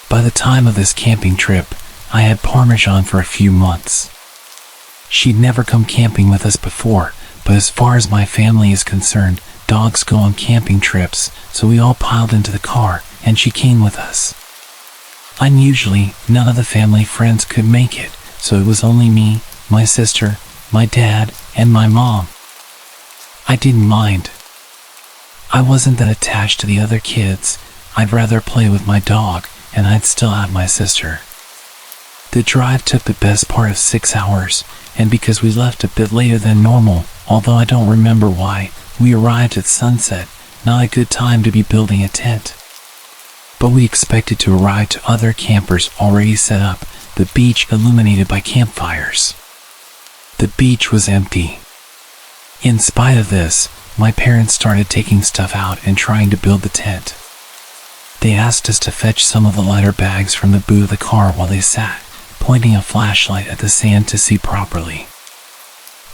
By the time of this camping trip, I had Parmesan for a few months. She'd never come camping with us before, but as far as my family is concerned, dogs go on camping trips, so we all piled into the car, and she came with us. Unusually, none of the family friends could make it, so it was only me, my sister, my dad, and my mom. I didn't mind. I wasn't that attached to the other kids. I'd rather play with my dog, and I'd still have my sister. The drive took the best part of 6 hours, and because we left a bit later than normal, although I don't remember why, we arrived at sunset, not a good time to be building a tent. But we expected to arrive to other campers already set up, the beach illuminated by campfires. The beach was empty. In spite of this, my parents started taking stuff out and trying to build the tent. They asked us to fetch some of the lighter bags from the boot of the car while they sat, pointing a flashlight at the sand to see properly.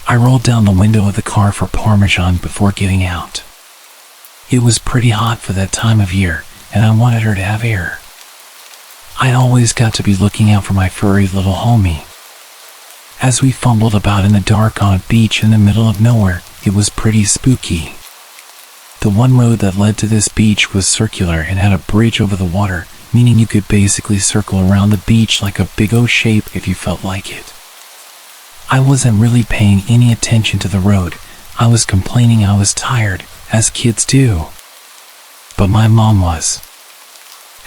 I rolled down the window of the car for Parmesan before getting out. It was pretty hot for that time of year, and I wanted her to have air. I always got to be looking out for my furry little homie. As we fumbled about in the dark on a beach in the middle of nowhere, it was pretty spooky. The one road that led to this beach was circular and had a bridge over the water, meaning you could basically circle around the beach like a big O shape if you felt like it. I wasn't really paying any attention to the road. I was complaining I was tired, as kids do. But my mom was.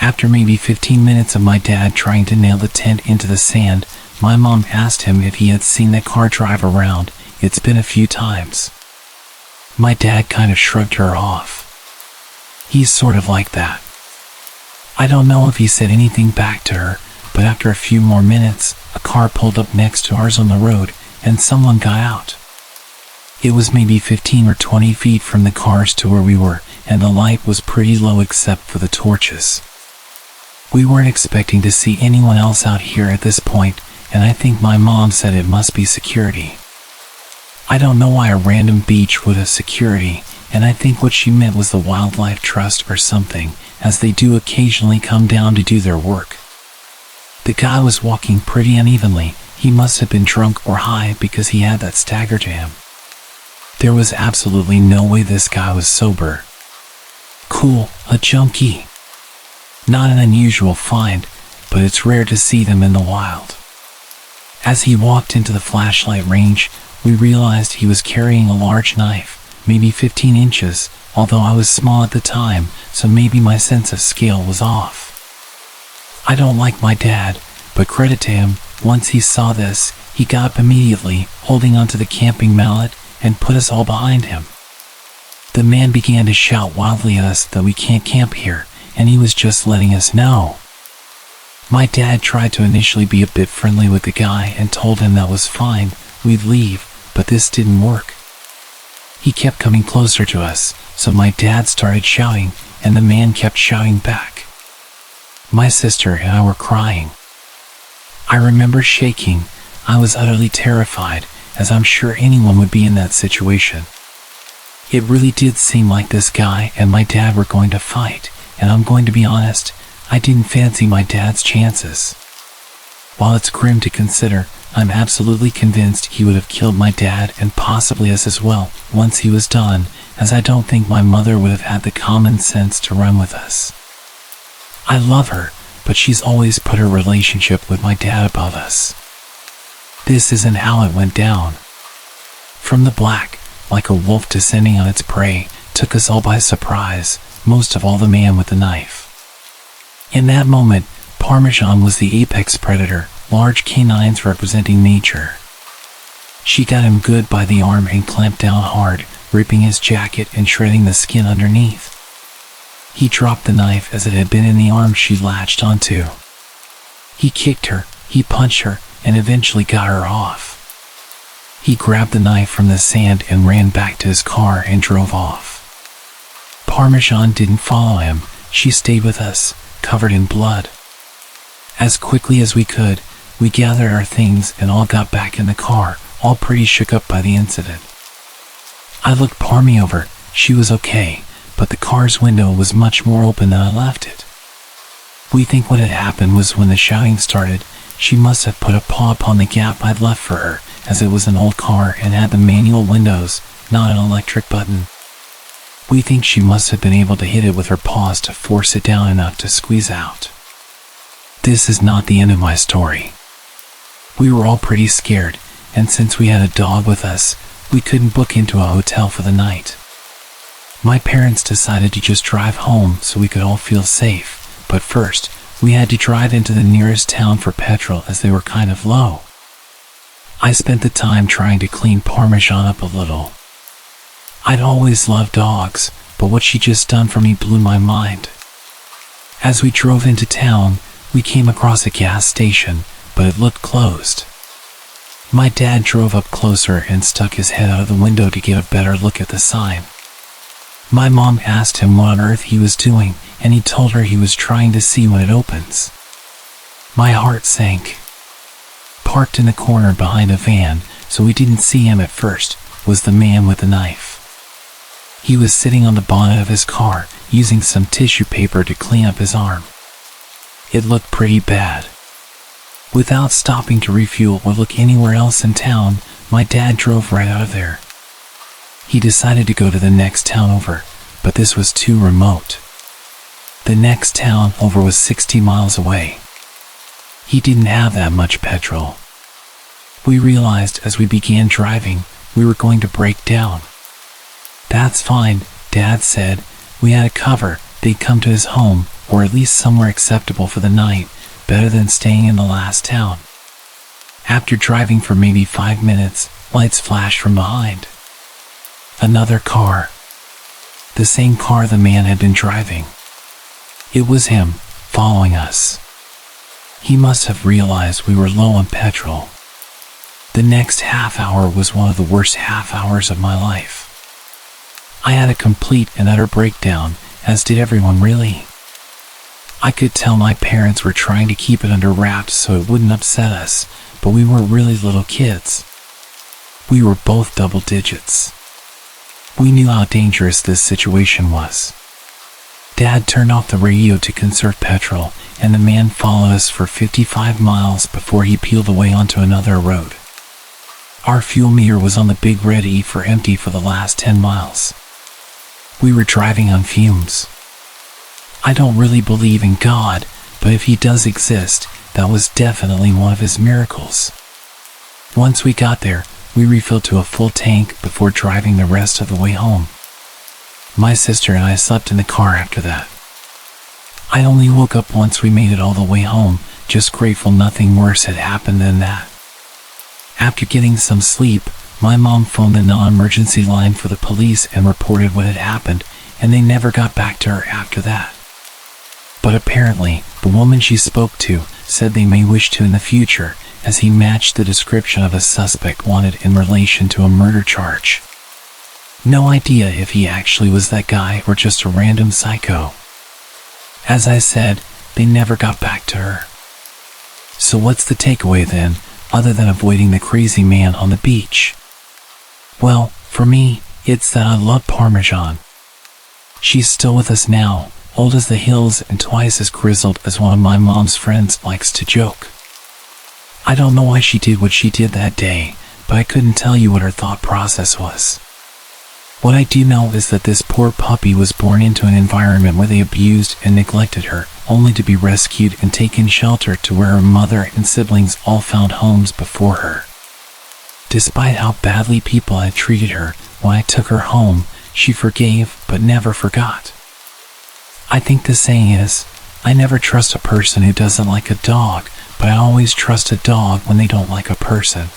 After maybe 15 minutes of my dad trying to nail the tent into the sand, my mom asked him if he had seen that car drive around. It's been a few times. My dad kind of shrugged her off. He's sort of like that. I don't know if he said anything back to her, but after a few more minutes, a car pulled up next to ours on the road, and someone got out. It was maybe 15 or 20 feet from the cars to where we were, and the light was pretty low except for the torches. We weren't expecting to see anyone else out here at this point, and I think my mom said it must be security. I don't know why a random beach would have security, and I think what she meant was the Wildlife Trust or something, as they do occasionally come down to do their work. The guy was walking pretty unevenly. He must have been drunk or high because he had that stagger to him. There was absolutely no way this guy was sober. Cool, a junkie. Not an unusual find, but it's rare to see them in the wild. As he walked into the flashlight range, we realized he was carrying a large knife, maybe 15 inches, although I was small at the time, so maybe my sense of scale was off. I don't like my dad, but credit to him, once he saw this, he got up immediately, holding onto the camping mallet, and put us all behind him. The man began to shout wildly at us that we can't camp here, and he was just letting us know. My dad tried to initially be a bit friendly with the guy and told him that was fine, we'd leave, but this didn't work. He kept coming closer to us, so my dad started shouting, and the man kept shouting back. My sister and I were crying. I remember shaking, I was utterly terrified, as I'm sure anyone would be in that situation. It really did seem like this guy and my dad were going to fight, and I'm going to be honest, I didn't fancy my dad's chances. While it's grim to consider, I'm absolutely convinced he would have killed my dad and possibly us as well once he was done, as I don't think my mother would have had the common sense to run with us. I love her, but she's always put her relationship with my dad above us. This isn't how it went down. From the black, like a wolf descending on its prey, took us all by surprise, most of all the man with the knife. In that moment, Parmesan was the apex predator, large canines representing nature. She got him good by the arm and clamped down hard, ripping his jacket and shredding the skin underneath. He dropped the knife as it had been in the arm she latched onto. He kicked her, he punched her, and eventually got her off. He grabbed the knife from the sand and ran back to his car and drove off. Parmesan didn't follow him, she stayed with us, covered in blood. As quickly as we could, we gathered our things and all got back in the car, all pretty shook up by the incident. I looked Parmy over, she was okay, but the car's window was much more open than I left it. We think what had happened was when the shouting started, she must have put a paw upon the gap I'd left for her, as it was an old car and had the manual windows, not an electric button. We think she must have been able to hit it with her paws to force it down enough to squeeze out. This is not the end of my story. We were all pretty scared, and since we had a dog with us, we couldn't book into a hotel for the night. My parents decided to just drive home so we could all feel safe, but first, we had to drive into the nearest town for petrol as they were kind of low. I spent the time trying to clean Parmesan up a little. I'd always loved dogs, but what she just done for me blew my mind. As we drove into town, we came across a gas station, but it looked closed. My dad drove up closer and stuck his head out of the window to get a better look at the sign. My mom asked him what on earth he was doing, and he told her he was trying to see when it opens. My heart sank. Parked in the corner behind a van, so we didn't see him at first, was the man with the knife. He was sitting on the bonnet of his car, using some tissue paper to clean up his arm. It looked pretty bad. Without stopping to refuel or look anywhere else in town, my dad drove right out of there. He decided to go to the next town over, but this was too remote. The next town over was 60 miles away. He didn't have that much petrol. We realized as we began driving, we were going to break down. That's fine, Dad said. We had a cover, they'd come to his home, or at least somewhere acceptable for the night, better than staying in the last town. After driving for maybe 5 minutes, lights flashed from behind. Another car. The same car the man had been driving. It was him, following us. He must have realized we were low on petrol. The next half hour was one of the worst half hours of my life. I had a complete and utter breakdown, as did everyone really. I could tell my parents were trying to keep it under wraps so it wouldn't upset us, but we were really little kids. We were both double digits. We knew how dangerous this situation was. Dad turned off the radio to conserve petrol, and the man followed us for 55 miles before he peeled away onto another road. Our fuel meter was on the big red E for empty for the last 10 miles. We were driving on fumes. I don't really believe in God, but if he does exist, that was definitely one of his miracles. Once we got there, we refilled to a full tank before driving the rest of the way home. My sister and I slept in the car after that. I only woke up once we made it all the way home, just grateful nothing worse had happened than that. After getting some sleep, my mom phoned the non-emergency line for the police and reported what had happened, and they never got back to her after that. But apparently, the woman she spoke to said they may wish to in the future, as he matched the description of a suspect wanted in relation to a murder charge. No idea if he actually was that guy or just a random psycho. As I said, they never got back to her. So what's the takeaway then? other than avoiding the crazy man on the beach? Well, for me, it's that I love Parmesan. She's still with us now, old as the hills and twice as grizzled as one of my mom's friends likes to joke. I don't know why she did what she did that day, but I couldn't tell you what her thought process was. What I do know is that this poor puppy was born into an environment where they abused and neglected her, only to be rescued and taken shelter to where her mother and siblings all found homes before her. Despite how badly people had treated her, when I took her home, she forgave but never forgot. I think the saying is, I never trust a person who doesn't like a dog, but I always trust a dog when they don't like a person.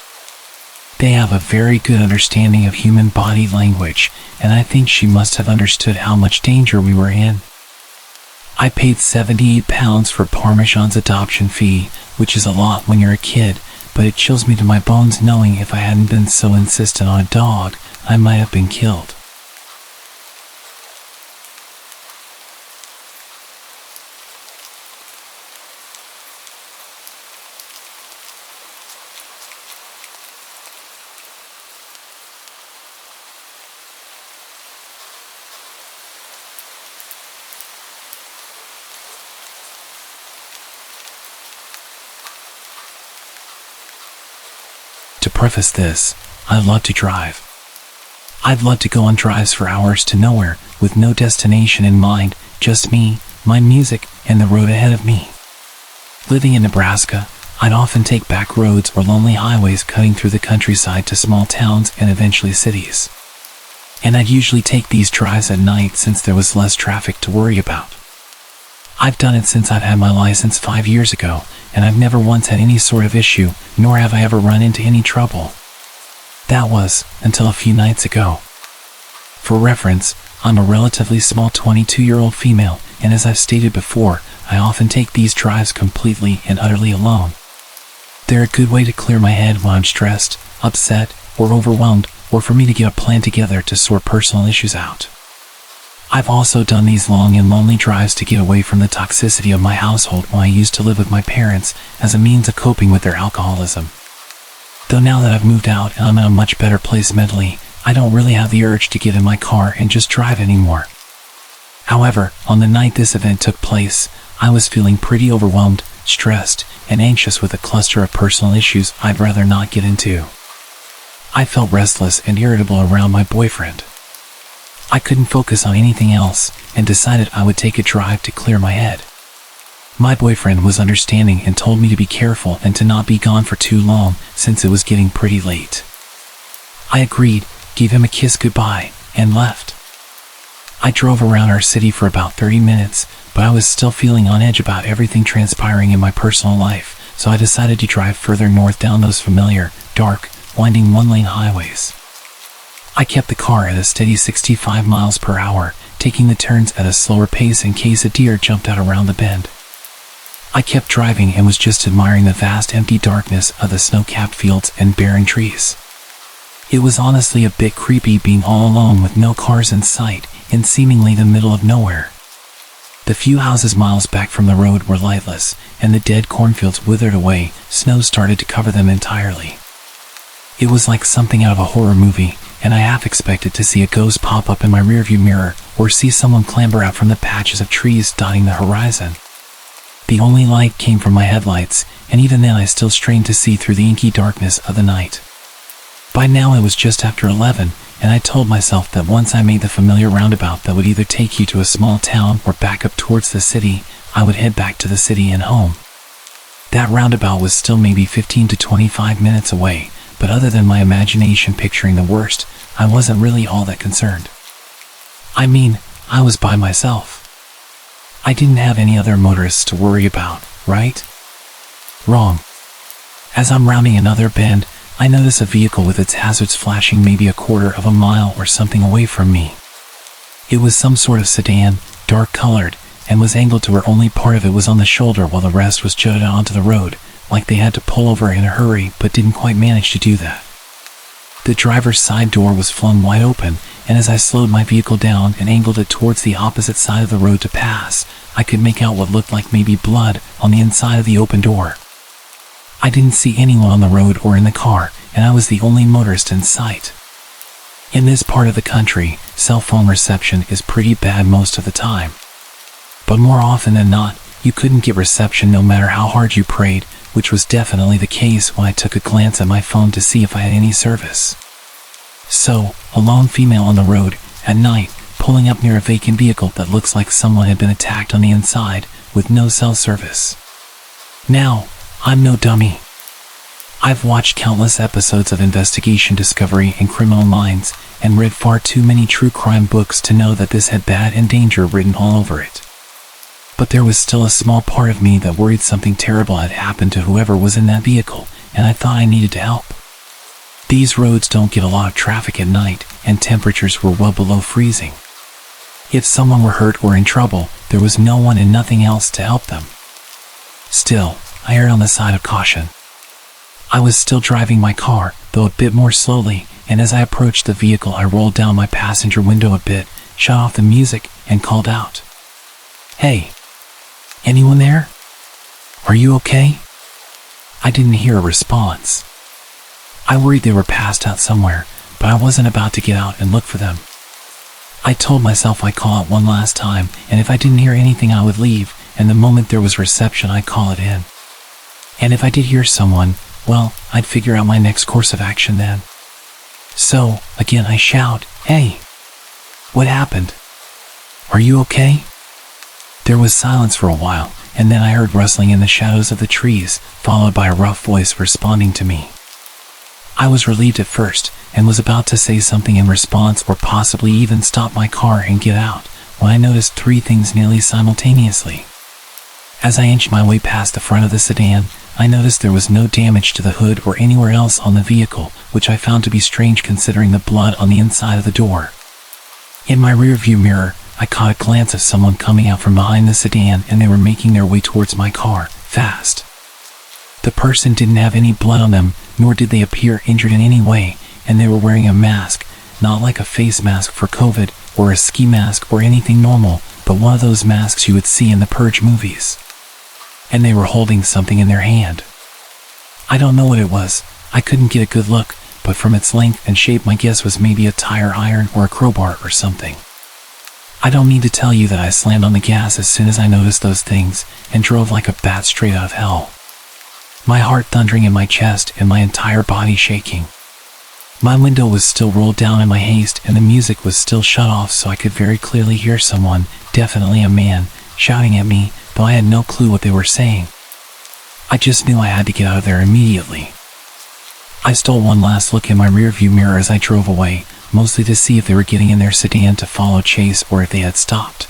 They have a very good understanding of human body language, and I think she must have understood how much danger we were in. I paid £78 for Parmesan's adoption fee, which is a lot when you're a kid, but it chills me to my bones knowing if I hadn't been so insistent on a dog, I might have been killed. To preface this, I love to drive. I'd love to go on drives for hours to nowhere, with no destination in mind, just me, my music, and the road ahead of me. Living in Nebraska, I'd often take back roads or lonely highways cutting through the countryside to small towns and eventually cities. And I'd usually take these drives at night since there was less traffic to worry about. I've done it since I've had my license 5 years ago, and I've never once had any sort of issue, nor have I ever run into any trouble. That was, until a few nights ago. For reference, I'm a relatively small 22-year-old female, and as I've stated before, I often take these drives completely and utterly alone. They're a good way to clear my head when I'm stressed, upset, or overwhelmed, or for me to get a plan together to sort personal issues out. I've also done these long and lonely drives to get away from the toxicity of my household when I used to live with my parents as a means of coping with their alcoholism. Though now that I've moved out and I'm in a much better place mentally, I don't really have the urge to get in my car and just drive anymore. However, on the night this event took place, I was feeling pretty overwhelmed, stressed, and anxious with a cluster of personal issues I'd rather not get into. I felt restless and irritable around my boyfriend. I couldn't focus on anything else and decided I would take a drive to clear my head. My boyfriend was understanding and told me to be careful and to not be gone for too long since it was getting pretty late. I agreed, gave him a kiss goodbye, and left. I drove around our city for about 30 minutes, but I was still feeling on edge about everything transpiring in my personal life, so I decided to drive further north down those familiar, dark, winding one-lane highways. I kept the car at a steady 65 miles per hour, taking the turns at a slower pace in case a deer jumped out around the bend. I kept driving and was just admiring the vast empty darkness of the snow-capped fields and barren trees. It was honestly a bit creepy being all alone with no cars in sight in seemingly the middle of nowhere. The few houses miles back from the road were lightless, and the dead cornfields withered away, snow started to cover them entirely. It was like something out of a horror movie, and I half expected to see a ghost pop up in my rearview mirror or see someone clamber out from the patches of trees dotting the horizon. The only light came from my headlights, and even then I still strained to see through the inky darkness of the night. By now it was just after 11, and I told myself that once I made the familiar roundabout that would either take you to a small town or back up towards the city, I would head back to the city and home. That roundabout was still maybe 15 to 25 minutes away, but other than my imagination picturing the worst, I wasn't really all that concerned. I mean, I was by myself. I didn't have any other motorists to worry about, right? Wrong. As I'm rounding another bend, I notice a vehicle with its hazards flashing maybe a quarter of a mile or something away from me. It was some sort of sedan, dark colored, and was angled to where only part of it was on the shoulder while the rest was jutted onto the road, like they had to pull over in a hurry but didn't quite manage to do that. The driver's side door was flung wide open, and as I slowed my vehicle down and angled it towards the opposite side of the road to pass, I could make out what looked like maybe blood on the inside of the open door. I didn't see anyone on the road or in the car, and I was the only motorist in sight. In this part of the country, cell phone reception is pretty bad most of the time. But more often than not, you couldn't get reception no matter how hard you prayed, which was definitely the case when I took a glance at my phone to see if I had any service. So, a lone female on the road, at night, pulling up near a vacant vehicle that looks like someone had been attacked on the inside, with no cell service. Now, I'm no dummy. I've watched countless episodes of investigation, discovery, and criminal minds, and read far too many true crime books to know that this had bad and danger written all over it. But there was still a small part of me that worried something terrible had happened to whoever was in that vehicle, and I thought I needed to help. These roads don't get a lot of traffic at night, and temperatures were well below freezing. If someone were hurt or in trouble, there was no one and nothing else to help them. Still, I erred on the side of caution. I was still driving my car, though a bit more slowly, and as I approached the vehicle I rolled down my passenger window a bit, shut off the music, and called out, "Hey, anyone there? Are you okay?" I didn't hear a response. I worried they were passed out somewhere, but I wasn't about to get out and look for them. I told myself I'd call out one last time, and if I didn't hear anything I would leave, and the moment there was reception I'd call it in. And if I did hear someone, well, I'd figure out my next course of action then. So, again I shout, "Hey! What happened? Are you okay?" There was silence for a while, and then I heard rustling in the shadows of the trees, followed by a rough voice responding to me. I was relieved at first, and was about to say something in response or possibly even stop my car and get out, when I noticed three things nearly simultaneously. As I inched my way past the front of the sedan, I noticed there was no damage to the hood or anywhere else on the vehicle, which I found to be strange considering the blood on the inside of the door. In my rearview mirror, I caught a glance of someone coming out from behind the sedan, and they were making their way towards my car, fast. The person didn't have any blood on them, nor did they appear injured in any way, and they were wearing a mask, not like a face mask for COVID, or a ski mask or anything normal, but one of those masks you would see in the Purge movies. And they were holding something in their hand. I don't know what it was, I couldn't get a good look, but from its length and shape my guess was maybe a tire iron or a crowbar or something. I don't need to tell you that I slammed on the gas as soon as I noticed those things, and drove like a bat straight out of hell. My heart thundering in my chest and my entire body shaking. My window was still rolled down in my haste, and the music was still shut off, so I could very clearly hear someone, definitely a man, shouting at me, though I had no clue what they were saying. I just knew I had to get out of there immediately. I stole one last look in my rearview mirror as I drove away, mostly to see if they were getting in their sedan to follow chase or if they had stopped.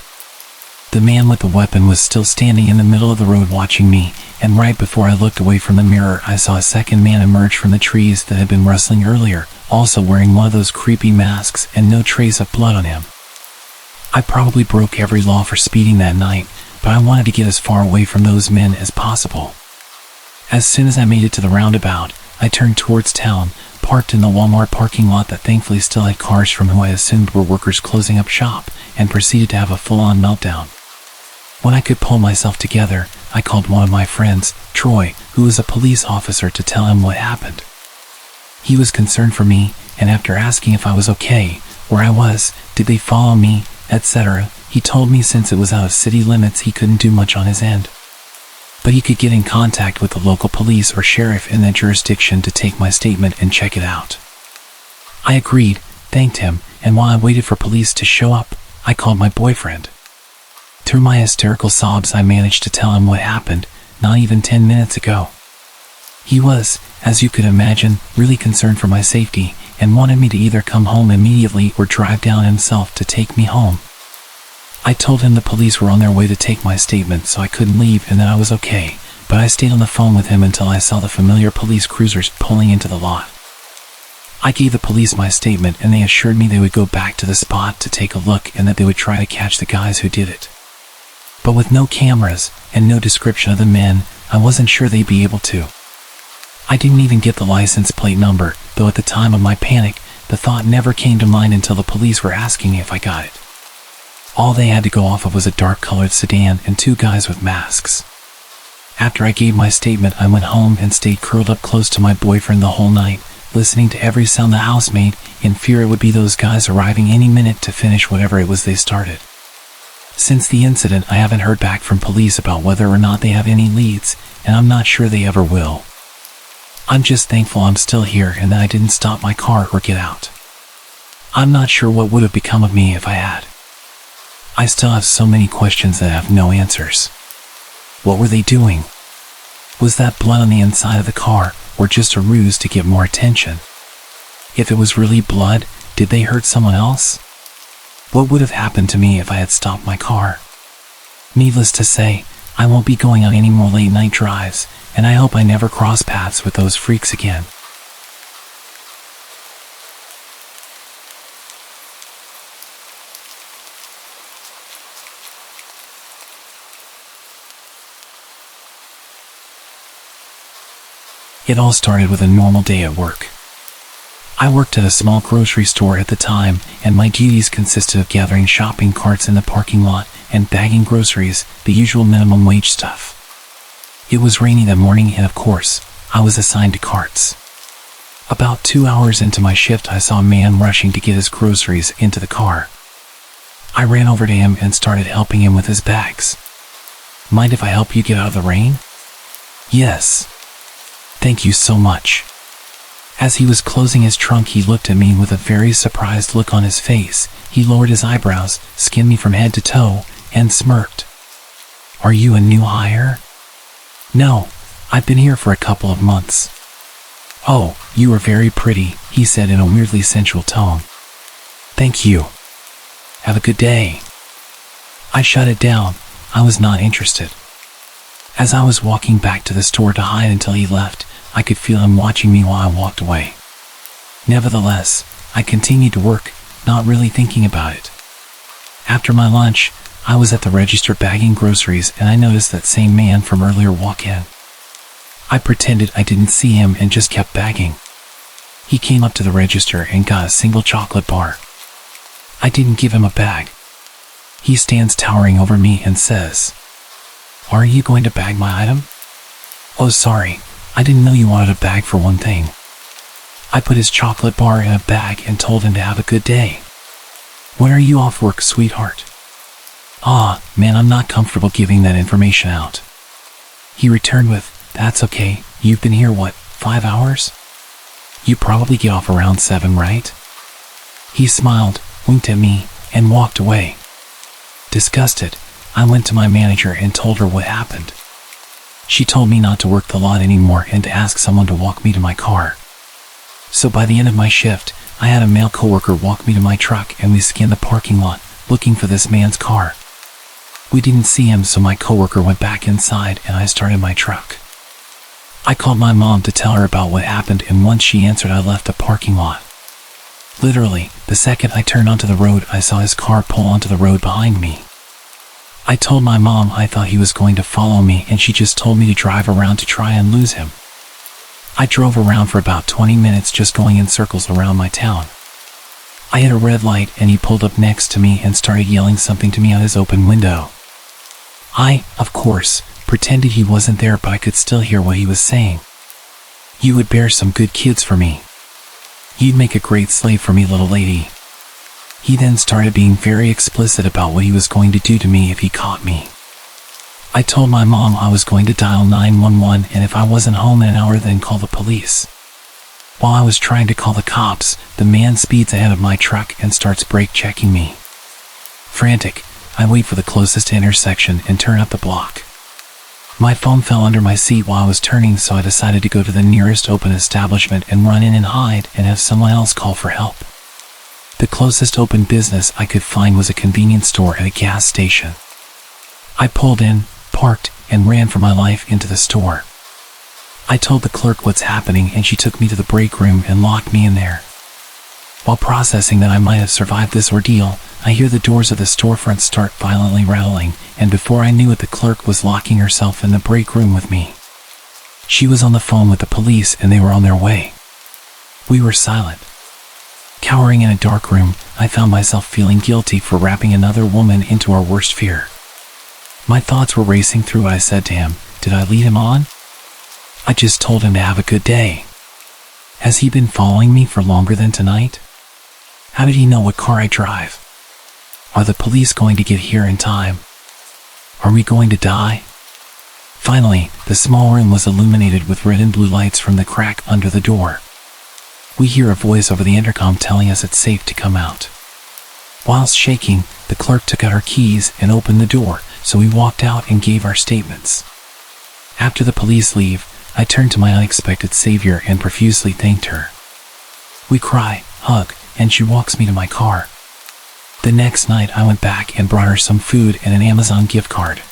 The man with the weapon was still standing in the middle of the road watching me, and right before I looked away from the mirror I saw a second man emerge from the trees that had been rustling earlier, also wearing one of those creepy masks and no trace of blood on him. I probably broke every law for speeding that night, but I wanted to get as far away from those men as possible. As soon as I made it to the roundabout, I turned towards town, parked in the Walmart parking lot that thankfully still had cars from who I assumed were workers closing up shop, and proceeded to have a full-on meltdown. When I could pull myself together, I called one of my friends, Troy, who was a police officer, to tell him what happened. He was concerned for me, and after asking if I was okay, where I was, did they follow me, etc., he told me since it was out of city limits he couldn't do much on his end. But he could get in contact with the local police or sheriff in that jurisdiction to take my statement and check it out. I agreed, thanked him, and while I waited for police to show up, I called my boyfriend. Through my hysterical sobs I managed to tell him what happened, not even 10 minutes ago. He was, as you could imagine, really concerned for my safety, and wanted me to either come home immediately or drive down himself to take me home. I told him the police were on their way to take my statement, so I couldn't leave and that I was okay, but I stayed on the phone with him until I saw the familiar police cruisers pulling into the lot. I gave the police my statement, and they assured me they would go back to the spot to take a look and that they would try to catch the guys who did it. But with no cameras and no description of the men, I wasn't sure they'd be able to. I didn't even get the license plate number, though at the time of my panic, the thought never came to mind until the police were asking me if I got it. All they had to go off of was a dark-colored sedan and two guys with masks. After I gave my statement, I went home and stayed curled up close to my boyfriend the whole night, listening to every sound the house made, in fear it would be those guys arriving any minute to finish whatever it was they started. Since the incident, I haven't heard back from police about whether or not they have any leads, and I'm not sure they ever will. I'm just thankful I'm still here and that I didn't stop my car or get out. I'm not sure what would have become of me if I had. I still have so many questions that have no answers. What were they doing? Was that blood on the inside of the car, or just a ruse to get more attention? If it was really blood, did they hurt someone else? What would have happened to me if I had stopped my car? Needless to say, I won't be going on any more late night drives, and I hope I never cross paths with those freaks again. It all started with a normal day at work. I worked at a small grocery store at the time, and my duties consisted of gathering shopping carts in the parking lot and bagging groceries, the usual minimum wage stuff. It was rainy that morning, and of course, I was assigned to carts. About 2 hours into my shift, I saw a man rushing to get his groceries into the car. I ran over to him and started helping him with his bags. "Mind if I help you get out of the rain?" "Yes. Thank you so much." As he was closing his trunk, he looked at me with a very surprised look on his face. He lowered his eyebrows, skinned me from head to toe, and smirked. "Are you a new hire?" "No, I've been here for a couple of months." "Oh, you are very pretty," he said in a weirdly sensual tone. "Thank you. Have a good day." I shut it down. I was not interested. As I was walking back to the store to hide until he left, I could feel him watching me while I walked away. Nevertheless, I continued to work, not really thinking about it. After my lunch, I was at the register bagging groceries, and I noticed that same man from earlier walk in. I pretended I didn't see him and just kept bagging. He came up to the register and got a single chocolate bar. I didn't give him a bag. He stands towering over me and says, "Are you going to bag my item?" "Oh, sorry. I didn't know you wanted a bag for one thing." I put his chocolate bar in a bag and told him to have a good day. "When are you off work, sweetheart?" "Ah, man, I'm not comfortable giving that information out." He returned with, "That's okay. You've been here, what, 5 hours? You probably get off around 7, right?" He smiled, winked at me, and walked away. Disgusted, I went to my manager and told her what happened. She told me not to work the lot anymore and to ask someone to walk me to my car. So by the end of my shift, I had a male coworker walk me to my truck, and we scanned the parking lot, looking for this man's car. We didn't see him, so my coworker went back inside and I started my truck. I called my mom to tell her about what happened, and once she answered, I left the parking lot. Literally, the second I turned onto the road, I saw his car pull onto the road behind me. I told my mom I thought he was going to follow me, and she just told me to drive around to try and lose him. I drove around for about 20 minutes, just going in circles around my town. I hit a red light and he pulled up next to me and started yelling something to me out his open window. I, of course, pretended he wasn't there, but I could still hear what he was saying. "You would bear some good kids for me. You'd make a great slave for me, little lady." He then started being very explicit about what he was going to do to me if he caught me. I told my mom I was going to dial 911, and if I wasn't home in an hour, then call the police. While I was trying to call the cops, the man speeds ahead of my truck and starts brake checking me. Frantic, I wait for the closest intersection and turn up the block. My phone fell under my seat while I was turning, so I decided to go to the nearest open establishment and run in and hide and have someone else call for help. The closest open business I could find was a convenience store at a gas station. I pulled in, parked, and ran for my life into the store. I told the clerk what's happening, and she took me to the break room and locked me in there. While processing that I might have survived this ordeal, I hear the doors of the storefront start violently rattling, and before I knew it, the clerk was locking herself in the break room with me. She was on the phone with the police, and they were on their way. We were silent. Cowering in a dark room, I found myself feeling guilty for wrapping another woman into our worst fear. My thoughts were racing through what I said to him, Did I lead him on? I just told him to have a good day. Has he been following me for longer than tonight? How did he know what car I drive? Are the police going to get here in time? Are we going to die? Finally, the small room was illuminated with red and blue lights from the crack under the door. We hear a voice over the intercom telling us it's safe to come out. Whilst shaking, the clerk took out her keys and opened the door, so we walked out and gave our statements. After the police leave, I turned to my unexpected savior and profusely thanked her. We cry, hug, and she walks me to my car. The next night I went back and brought her some food and an Amazon gift card.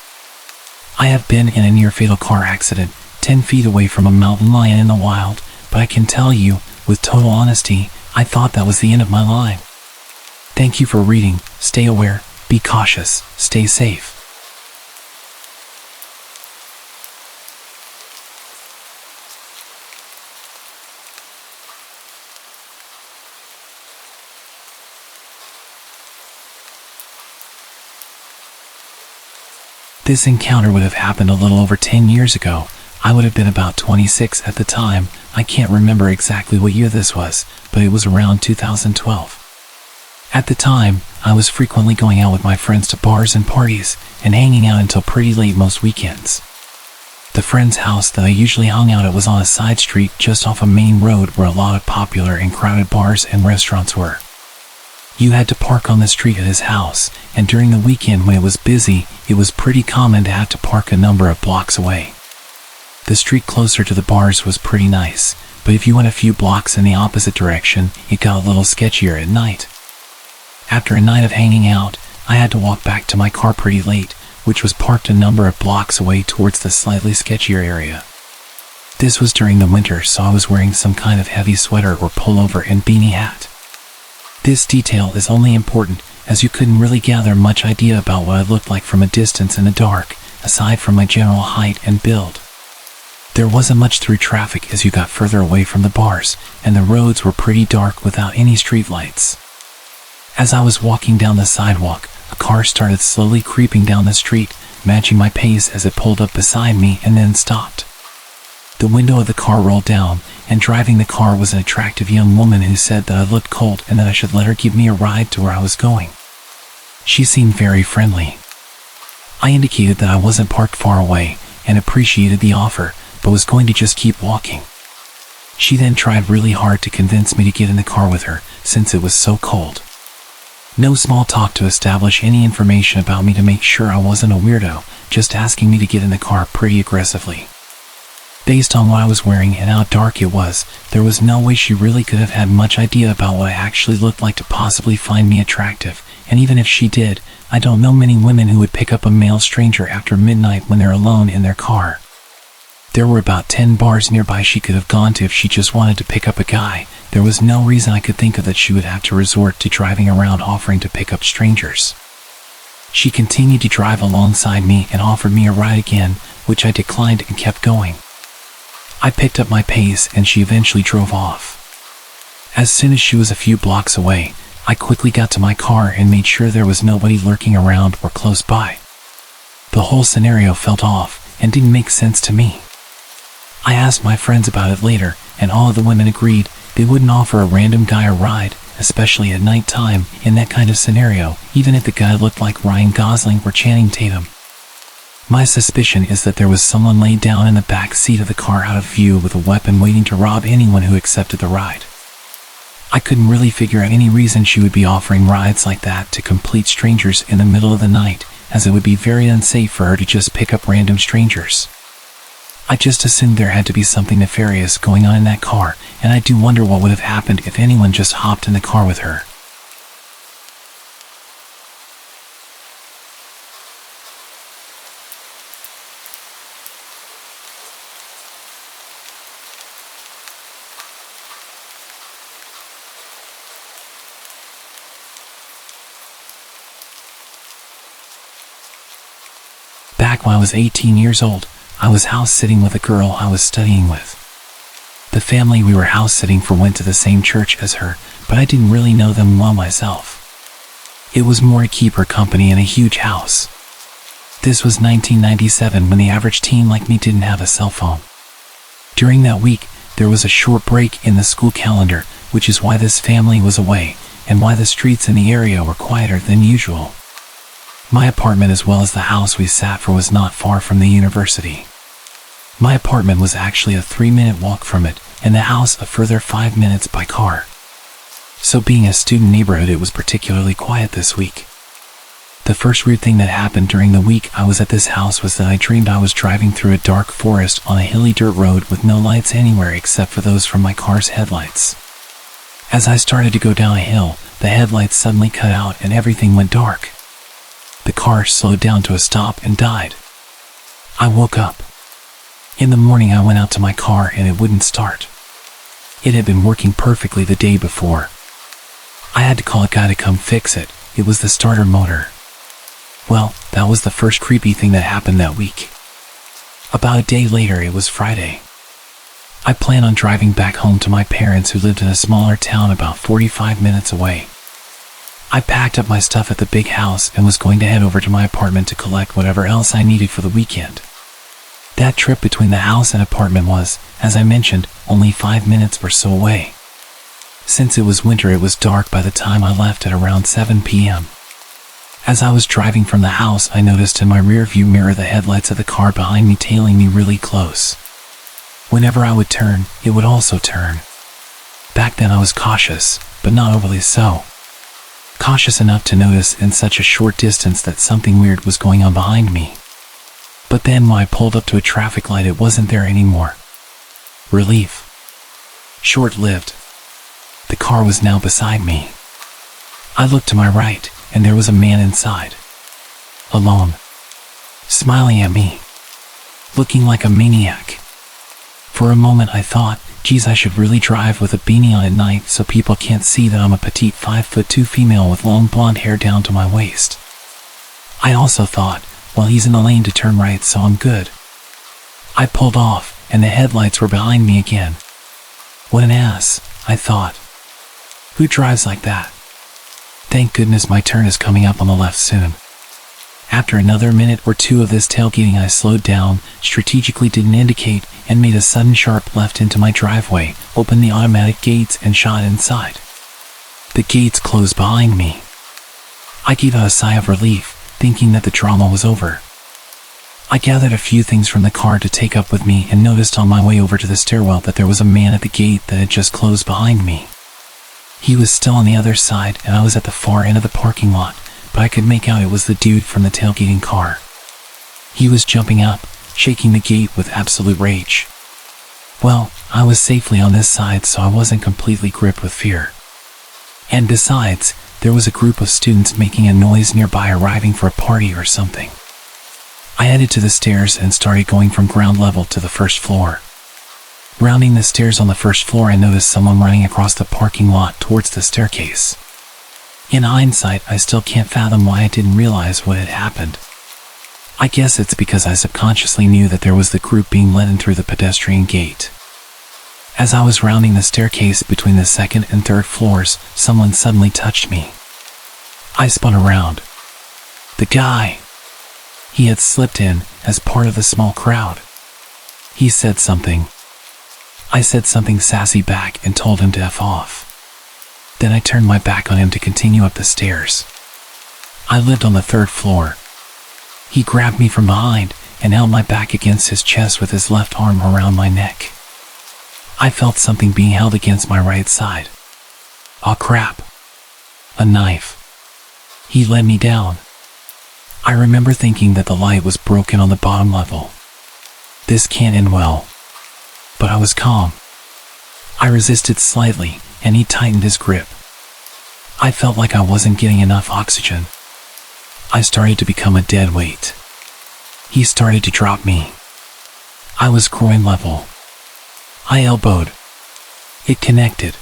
I have been in a near-fatal car accident 10 feet away from a mountain lion in the wild, but I can tell you, with total honesty, I thought that was the end of my line. Thank you for reading. Stay aware, be cautious, stay safe. This encounter would have happened a little over 10 years ago. I would have been about 26 at the time. I can't remember exactly what year this was, but it was around 2012. At the time, I was frequently going out with my friends to bars and parties, and hanging out until pretty late most weekends. The friend's house that I usually hung out at was on a side street just off a main road where a lot of popular and crowded bars and restaurants were. You had to park on the street at his house, and during the weekend when it was busy, it was pretty common to have to park a number of blocks away. The street closer to the bars was pretty nice, but if you went a few blocks in the opposite direction, it got a little sketchier at night. After a night of hanging out, I had to walk back to my car pretty late, which was parked a number of blocks away towards the slightly sketchier area. This was during the winter, so I was wearing some kind of heavy sweater or pullover and beanie hat. This detail is only important as you couldn't really gather much idea about what I looked like from a distance in the dark, aside from my general height and build. There wasn't much through traffic as you got further away from the bars, and the roads were pretty dark without any street lights. As I was walking down the sidewalk, a car started slowly creeping down the street, matching my pace as it pulled up beside me and then stopped. The window of the car rolled down, and driving the car was an attractive young woman who said that I looked cold and that I should let her give me a ride to where I was going. She seemed very friendly. I indicated that I wasn't parked far away and appreciated the offer, but was going to just keep walking. She then tried really hard to convince me to get in the car with her, since it was so cold. No small talk to establish any information about me to make sure I wasn't a weirdo, just asking me to get in the car pretty aggressively. Based on what I was wearing and how dark it was, there was no way she really could have had much idea about what I actually looked like to possibly find me attractive, and even if she did, I don't know many women who would pick up a male stranger after midnight when they're alone in their car. There were about 10 bars nearby she could have gone to if she just wanted to pick up a guy. There was no reason I could think of that she would have to resort to driving around offering to pick up strangers. She continued to drive alongside me and offered me a ride again, which I declined and kept going. I picked up my pace and she eventually drove off. As soon as she was a few blocks away, I quickly got to my car and made sure there was nobody lurking around or close by. The whole scenario felt off and didn't make sense to me. I asked my friends about it later, and all of the women agreed they wouldn't offer a random guy a ride, especially at night time, in that kind of scenario, even if the guy looked like Ryan Gosling or Channing Tatum. My suspicion is that there was someone laid down in the back seat of the car out of view with a weapon waiting to rob anyone who accepted the ride. I couldn't really figure out any reason she would be offering rides like that to complete strangers in the middle of the night, as it would be very unsafe for her to just pick up random strangers. I just assumed there had to be something nefarious going on in that car, and I do wonder what would have happened if anyone just hopped in the car with her. Back when I was 18 years old, I was house-sitting with a girl I was studying with. The family we were house-sitting for went to the same church as her, but I didn't really know them well myself. It was more to keep her company in a huge house. This was 1997, when the average teen like me didn't have a cell phone. During that week, there was a short break in the school calendar, which is why this family was away, and why the streets in the area were quieter than usual. My apartment, as well as the house we sat for, was not far from the university. My apartment was actually a 3-minute walk from it, and the house a further 5 minutes by car. So being a student neighborhood, it was particularly quiet this week. The first weird thing that happened during the week I was at this house was that I dreamed I was driving through a dark forest on a hilly dirt road with no lights anywhere except for those from my car's headlights. As I started to go down a hill, the headlights suddenly cut out and everything went dark. The car slowed down to a stop and died. I woke up. In the morning, I went out to my car and it wouldn't start. It had been working perfectly the day before. I had to call a guy to come fix it. It was the starter motor. Well, that was the first creepy thing that happened that week. About a day later, it was Friday. I planned on driving back home to my parents, who lived in a smaller town about 45 minutes away. I packed up my stuff at the big house and was going to head over to my apartment to collect whatever else I needed for the weekend. That trip between the house and apartment was, as I mentioned, only 5 minutes or so away. Since it was winter, it was dark by the time I left at around 7 p.m. As I was driving from the house, I noticed in my rear view mirror the headlights of the car behind me tailing me really close. Whenever I would turn, it would also turn. Back then I was cautious, but not overly so. Cautious enough to notice in such a short distance that something weird was going on behind me. But then when I pulled up to a traffic light, it wasn't there anymore. Relief. Short-lived. The car was now beside me. I looked to my right, and there was a man inside. Alone. Smiling at me. Looking like a maniac. For a moment I thought, geez, I should really drive with a beanie on at night so people can't see that I'm a petite 5'2" female with long blonde hair down to my waist. I also thought, well, he's in the lane to turn right, so I'm good. I pulled off, and the headlights were behind me again. What an ass, I thought. Who drives like that? Thank goodness my turn is coming up on the left soon. After another minute or two of this tailgating, I slowed down, strategically didn't indicate, and made a sudden sharp left into my driveway, opened the automatic gates and shot inside. The gates closed behind me. I gave out a sigh of relief, thinking that the drama was over. I gathered a few things from the car to take up with me and noticed on my way over to the stairwell that there was a man at the gate that had just closed behind me. He was still on the other side, and I was at the far end of the parking lot, but I could make out it was the dude from the tailgating car. He was jumping up, shaking the gate with absolute rage. Well, I was safely on this side, so I wasn't completely gripped with fear. And besides, there was a group of students making a noise nearby, arriving for a party or something. I headed to the stairs and started going from ground level to the first floor. Rounding the stairs on the first floor, I noticed someone running across the parking lot towards the staircase. In hindsight, I still can't fathom why I didn't realize what had happened. I guess it's because I subconsciously knew that there was the group being let in through the pedestrian gate. As I was rounding the staircase between the second and third floors, someone suddenly touched me. I spun around. The guy. He had slipped in as part of the small crowd. He said something. I said something sassy back and told him to F off. Then I turned my back on him to continue up the stairs. I lived on the third floor. He grabbed me from behind and held my back against his chest with his left arm around my neck. I felt something being held against my right side. Aw, crap. A knife. He led me down. I remember thinking that the light was broken on the bottom level. This can't end well. But I was calm. I resisted slightly, and he tightened his grip. I felt like I wasn't getting enough oxygen. I started to become a dead weight. He started to drop me. I was groin level. I elbowed. It connected.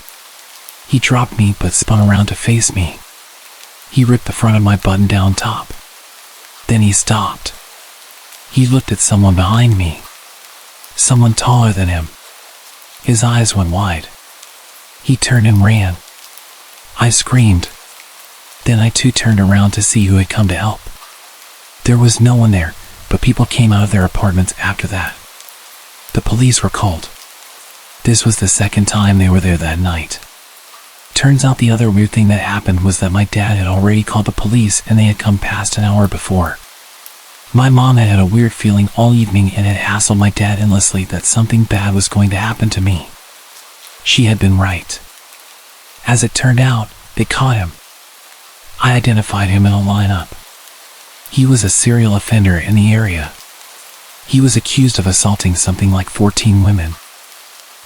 He dropped me but spun around to face me. He ripped the front of my button-down top. Then he stopped. He looked at someone behind me. Someone taller than him. His eyes went wide. He turned and ran. I screamed. Then I too turned around to see who had come to help. There was no one there, but people came out of their apartments after that. The police were called. This was the second time they were there that night. Turns out the other weird thing that happened was that my dad had already called the police and they had come past an hour before. My mom had had a weird feeling all evening and had hassled my dad endlessly that something bad was going to happen to me. She had been right. As it turned out, they caught him. I identified him in a lineup. He was a serial offender in the area. He was accused of assaulting something like 14 women.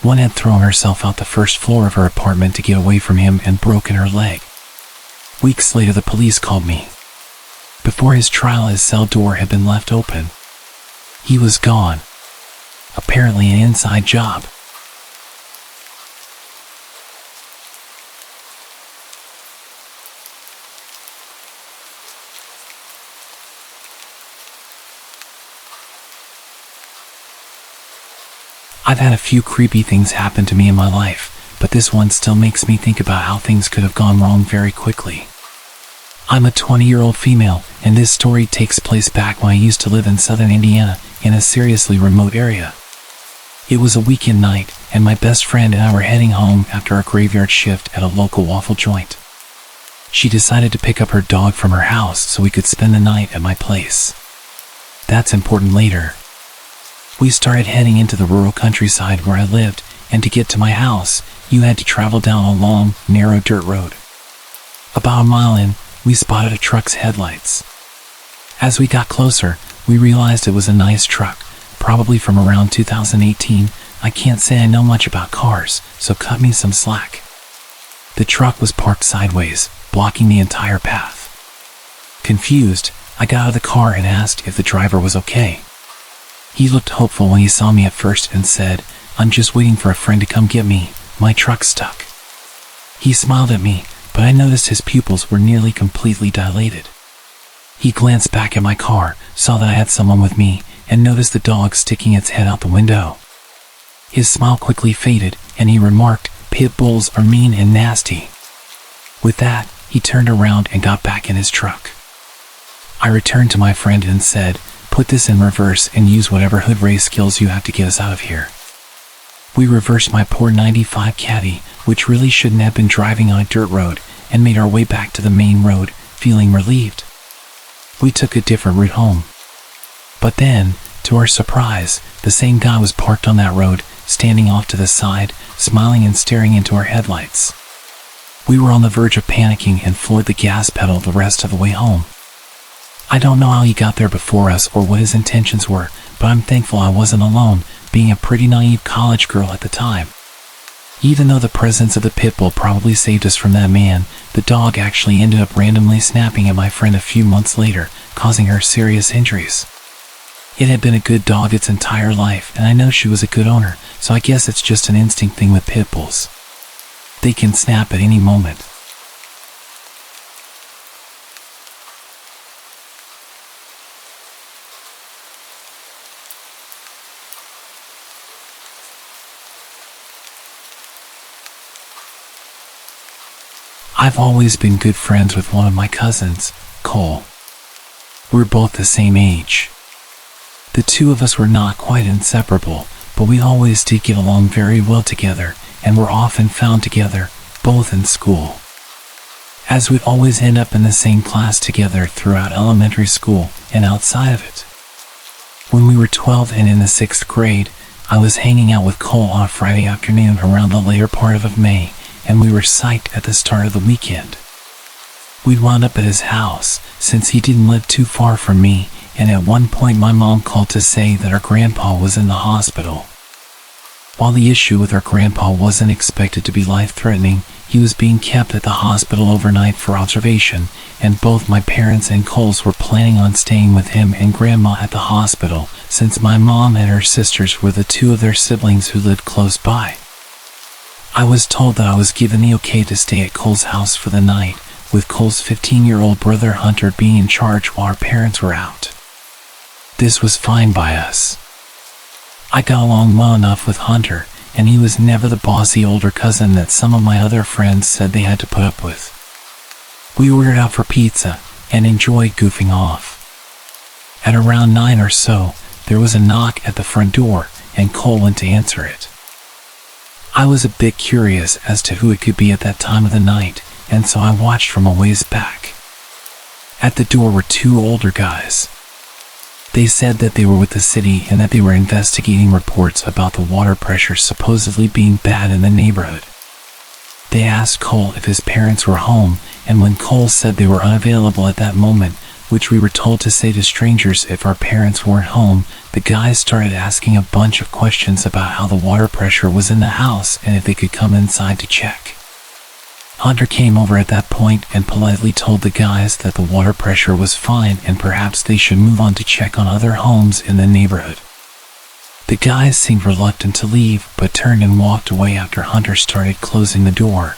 One had thrown herself out the first floor of her apartment to get away from him and broken her leg. Weeks later, the police called me. Before his trial, his cell door had been left open. He was gone. Apparently an inside job. I've had a few creepy things happen to me in my life, but this one still makes me think about how things could have gone wrong very quickly. I'm a 20-year-old female, and this story takes place back when I used to live in southern Indiana, in a seriously remote area. It was a weekend night, and my best friend and I were heading home after a graveyard shift at a local waffle joint. She decided to pick up her dog from her house so we could spend the night at my place. That's important later. We started heading into the rural countryside where I lived, and to get to my house, you had to travel down a long, narrow dirt road. About a mile in, we spotted a truck's headlights. As we got closer, we realized it was a nice truck, probably from around 2018. I can't say I know much about cars, so cut me some slack. The truck was parked sideways, blocking the entire path. Confused, I got out of the car and asked if the driver was okay. He looked hopeful when he saw me at first and said, "I'm just waiting for a friend to come get me, my truck's stuck." He smiled at me, but I noticed his pupils were nearly completely dilated. He glanced back at my car, saw that I had someone with me, and noticed the dog sticking its head out the window. His smile quickly faded, and he remarked, "Pit bulls are mean and nasty." With that, he turned around and got back in his truck. I returned to my friend and said, "Put this in reverse and use whatever hood race skills you have to get us out of here." We reversed my poor 95 Caddy, which really shouldn't have been driving on a dirt road, and made our way back to the main road, feeling relieved. We took a different route home. But then, to our surprise, the same guy was parked on that road, standing off to the side, smiling and staring into our headlights. We were on the verge of panicking and floored the gas pedal the rest of the way home. I don't know how he got there before us or what his intentions were, but I'm thankful I wasn't alone, being a pretty naive college girl at the time. Even though the presence of the pit bull probably saved us from that man, the dog actually ended up randomly snapping at my friend a few months later, causing her serious injuries. It had been a good dog its entire life, and I know she was a good owner, so I guess it's just an instinct thing with pit bulls. They can snap at any moment. I've always been good friends with one of my cousins, Cole. We're both the same age. The two of us were not quite inseparable, but we always did get along very well together, and were often found together, both in school. As we'd always end up in the same class together throughout elementary school and outside of it. When we were 12 and in the 6th grade, I was hanging out with Cole on a Friday afternoon around the later part of May, and we were psyched at the start of the weekend. We'd wound up at his house, since he didn't live too far from me, and at one point my mom called to say that our grandpa was in the hospital. While the issue with our grandpa wasn't expected to be life-threatening, he was being kept at the hospital overnight for observation, and both my parents and Cole's were planning on staying with him and grandma at the hospital, since my mom and her sisters were the two of their siblings who lived close by. I was told that I was given the okay to stay at Cole's house for the night, with Cole's 15-year-old brother Hunter being in charge while our parents were out. This was fine by us. I got along well enough with Hunter, and he was never the bossy older cousin that some of my other friends said they had to put up with. We ordered out for pizza, and enjoyed goofing off. At around 9 or so, there was a knock at the front door, and Cole went to answer it. I was a bit curious as to who it could be at that time of the night, and so I watched from a ways back. At the door were two older guys. They said that they were with the city and that they were investigating reports about the water pressure supposedly being bad in the neighborhood. They asked Cole if his parents were home, and when Cole said they were unavailable at that moment, which we were told to say to strangers if our parents weren't home, the guys started asking a bunch of questions about how the water pressure was in the house and if they could come inside to check. Hunter came over at that point and politely told the guys that the water pressure was fine and perhaps they should move on to check on other homes in the neighborhood. The guys seemed reluctant to leave, but turned and walked away after Hunter started closing the door.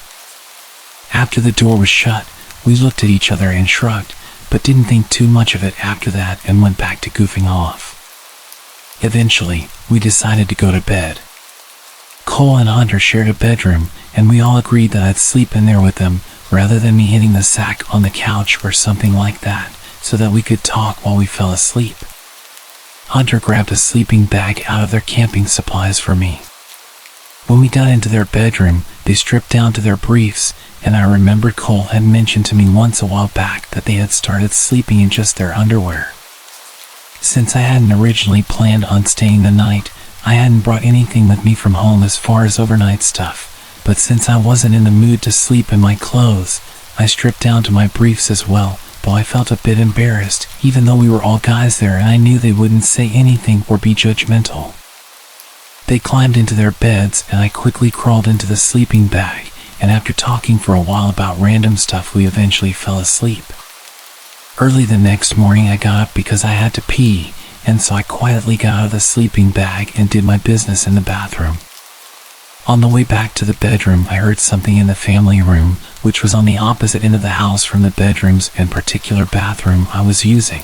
After the door was shut, we looked at each other and shrugged, but didn't think too much of it after that and went back to goofing off. Eventually, we decided to go to bed. Cole and Hunter shared a bedroom, and we all agreed that I'd sleep in there with them, rather than me hitting the sack on the couch or something like that, so that we could talk while we fell asleep. Hunter grabbed a sleeping bag out of their camping supplies for me. When we got into their bedroom, they stripped down to their briefs, and I remembered Cole had mentioned to me once a while back that they had started sleeping in just their underwear. Since I hadn't originally planned on staying the night, I hadn't brought anything with me from home as far as overnight stuff, but since I wasn't in the mood to sleep in my clothes, I stripped down to my briefs as well, though I felt a bit embarrassed, even though we were all guys there and I knew they wouldn't say anything or be judgmental. They climbed into their beds and I quickly crawled into the sleeping bag, and after talking for a while about random stuff we eventually fell asleep. Early the next morning I got up because I had to pee, and so I quietly got out of the sleeping bag and did my business in the bathroom. On the way back to the bedroom I heard something in the family room, which was on the opposite end of the house from the bedrooms and particular bathroom I was using.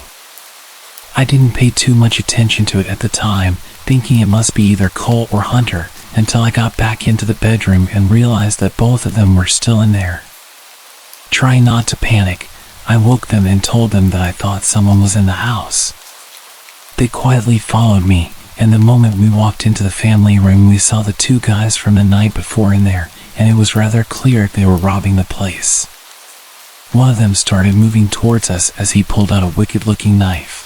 I didn't pay too much attention to it at the time, thinking it must be either Cole or Hunter, until I got back into the bedroom and realized that both of them were still in there. Trying not to panic, I woke them and told them that I thought someone was in the house. They quietly followed me, and the moment we walked into the family room we saw the two guys from the night before in there, and it was rather clear they were robbing the place. One of them started moving towards us as he pulled out a wicked-looking knife.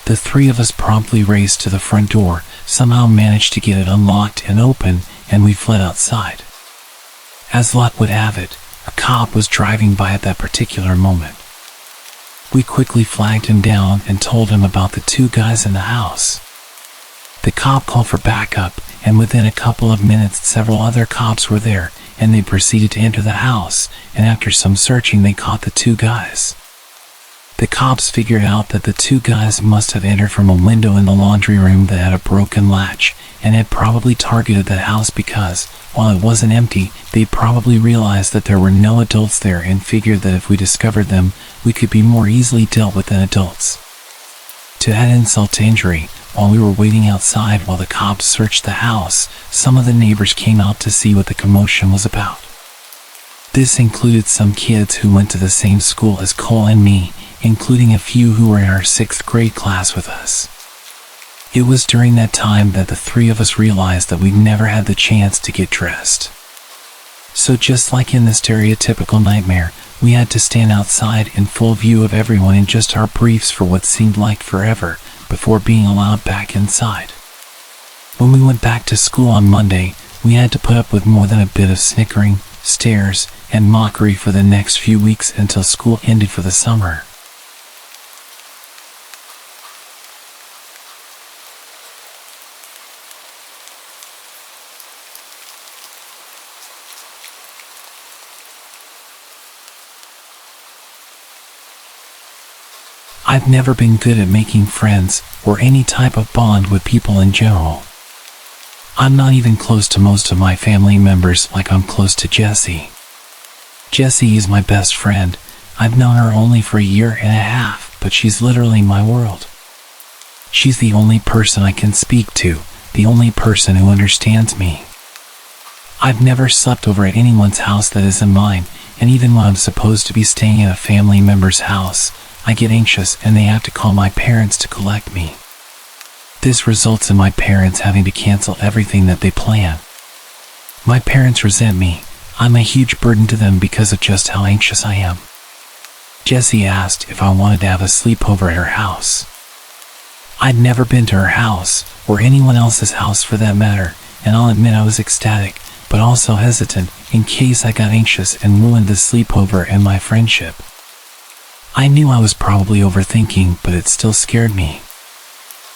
The three of us promptly raced to the front door, somehow managed to get it unlocked and open, and we fled outside. As luck would have it, a cop was driving by at that particular moment. We quickly flagged him down and told him about the two guys in the house. The cop called for backup, and within a couple of minutes several other cops were there, and they proceeded to enter the house, and after some searching they caught the two guys. The cops figured out that the two guys must have entered from a window in the laundry room that had a broken latch, and had probably targeted that house because, while it wasn't empty, they probably realized that there were no adults there and figured that if we discovered them, we could be more easily dealt with than adults. To add insult to injury, while we were waiting outside while the cops searched the house, some of the neighbors came out to see what the commotion was about. This included some kids who went to the same school as Cole and me, including a few who were in our 6th grade class with us. It was during that time that the three of us realized that we'd never had the chance to get dressed. So just like in the stereotypical nightmare, we had to stand outside in full view of everyone in just our briefs for what seemed like forever, before being allowed back inside. When we went back to school on Monday, we had to put up with more than a bit of snickering, stares, and mockery for the next few weeks until school ended for the summer. I've never been good at making friends or any type of bond with people in general. I'm not even close to most of my family members like I'm close to Jessie. Jessie is my best friend. I've known her only for a year and a half, but she's literally my world. She's the only person I can speak to, the only person who understands me. I've never slept over at anyone's house that isn't mine, and even when I'm supposed to be staying at a family member's house, I get anxious and they have to call my parents to collect me. This results in my parents having to cancel everything that they plan. My parents resent me. I'm a huge burden to them because of just how anxious I am. Jessie asked if I wanted to have a sleepover at her house. I'd never been to her house, or anyone else's house for that matter, and I'll admit I was ecstatic, but also hesitant in case I got anxious and ruined the sleepover and my friendship. I knew I was probably overthinking, but it still scared me.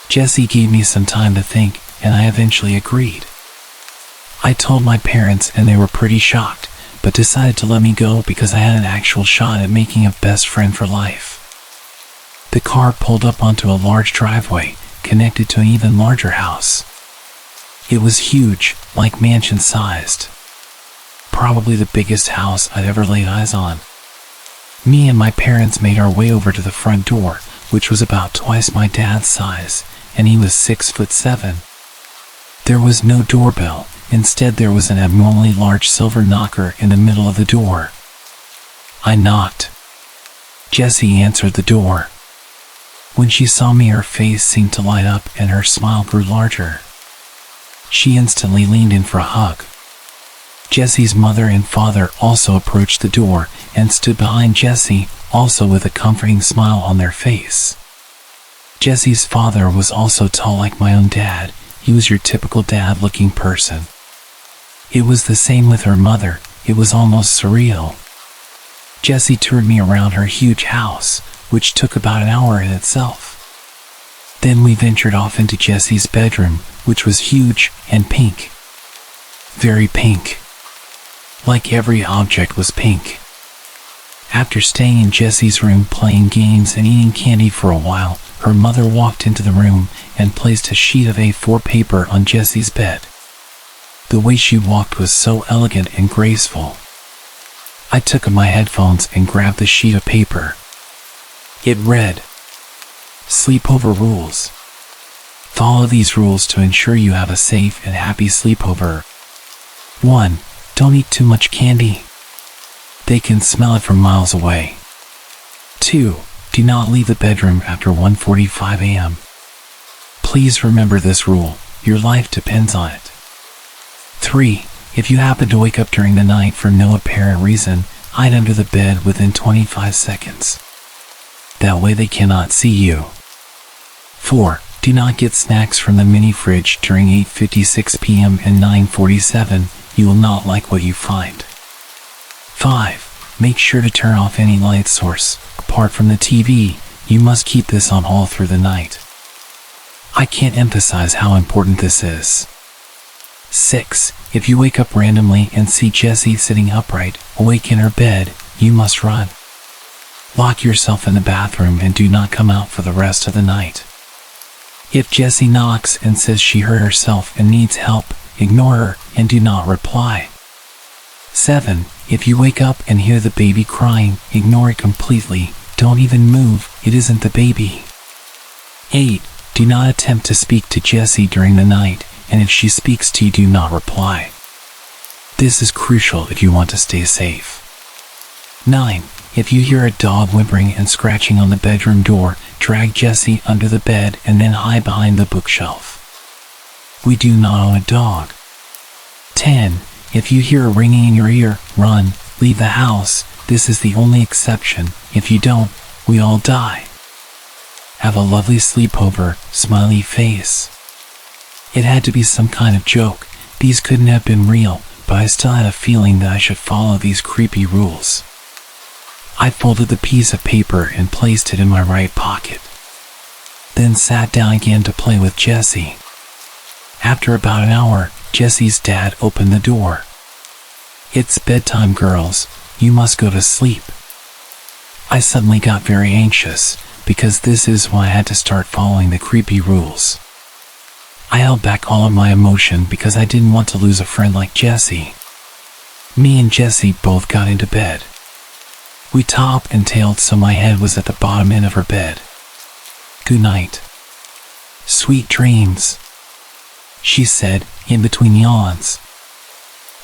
Jessie gave me some time to think, and I eventually agreed. I told my parents and they were pretty shocked, but decided to let me go because I had an actual shot at making a best friend for life. The car pulled up onto a large driveway, connected to an even larger house. It was huge, like mansion-sized. Probably the biggest house I'd ever laid eyes on. Me and my parents made our way over to the front door, which was about twice my dad's size, and he was 6'7". There was no doorbell. Instead, there was an abnormally large silver knocker in the middle of the door. I knocked. Jessie answered the door. When she saw me, her face seemed to light up and her smile grew larger. She instantly leaned in for a hug. Jessie's mother and father also approached the door and stood behind Jessie, also with a comforting smile on their face. Jessie's father was also tall like my own dad. He was your typical dad-looking person. It was the same with her mother. It was almost surreal. Jessie toured me around her huge house, which took about an hour in itself. Then we ventured off into Jessie's bedroom, which was huge and pink. Very pink. Like every object was pink. After staying in Jessie's room playing games and eating candy for a while, her mother walked into the room and placed a sheet of A4 paper on Jessie's bed. The way she walked was so elegant and graceful. I took my headphones and grabbed the sheet of paper. It read, "Sleepover rules. Follow these rules to ensure you have a safe and happy sleepover. 1. Don't eat too much candy. They can smell it from miles away. 2. Do not leave the bedroom after 1:45 a.m. Please remember this rule. Your life depends on it. 3. If you happen to wake up during the night for no apparent reason, hide under the bed within 25 seconds. That way they cannot see you. 4. Do not get snacks from the mini fridge during 8:56 p.m. and 9:47. You will not like what you find. 5. Make sure to turn off any light source. Apart from the TV, you must keep this on all through the night. I can't emphasize how important this is. 6. If you wake up randomly and see Jessie sitting upright, awake in her bed, you must run. Lock yourself in the bathroom and do not come out for the rest of the night. If Jessie knocks and says she hurt herself and needs help, ignore her and do not reply. 7. If you wake up and hear the baby crying, ignore it completely. Don't even move, it isn't the baby. 8. Do not attempt to speak to Jessie during the night, and if she speaks to you, do not reply. This is crucial if you want to stay safe. 9. If you hear a dog whimpering and scratching on the bedroom door, drag Jessie under the bed and then hide behind the bookshelf. We do not own a dog. 10. If you hear a ringing in your ear, run, leave the house. This is the only exception. If you don't, we all die. Have a lovely sleepover, smiley face. It had to be some kind of joke. These couldn't have been real, but I still had a feeling that I should follow these creepy rules. I folded the piece of paper and placed it in my right pocket. Then sat down again to play with Jessie. After about an hour, Jessie's dad opened the door. "It's bedtime, girls. You must go to sleep." I suddenly got very anxious, because this is when I had to start following the creepy rules. I held back all of my emotion because I didn't want to lose a friend like Jessie. Me and Jessie both got into bed. We top and tailed so my head was at the bottom end of her bed. "Good night. Sweet dreams," she said, in between yawns.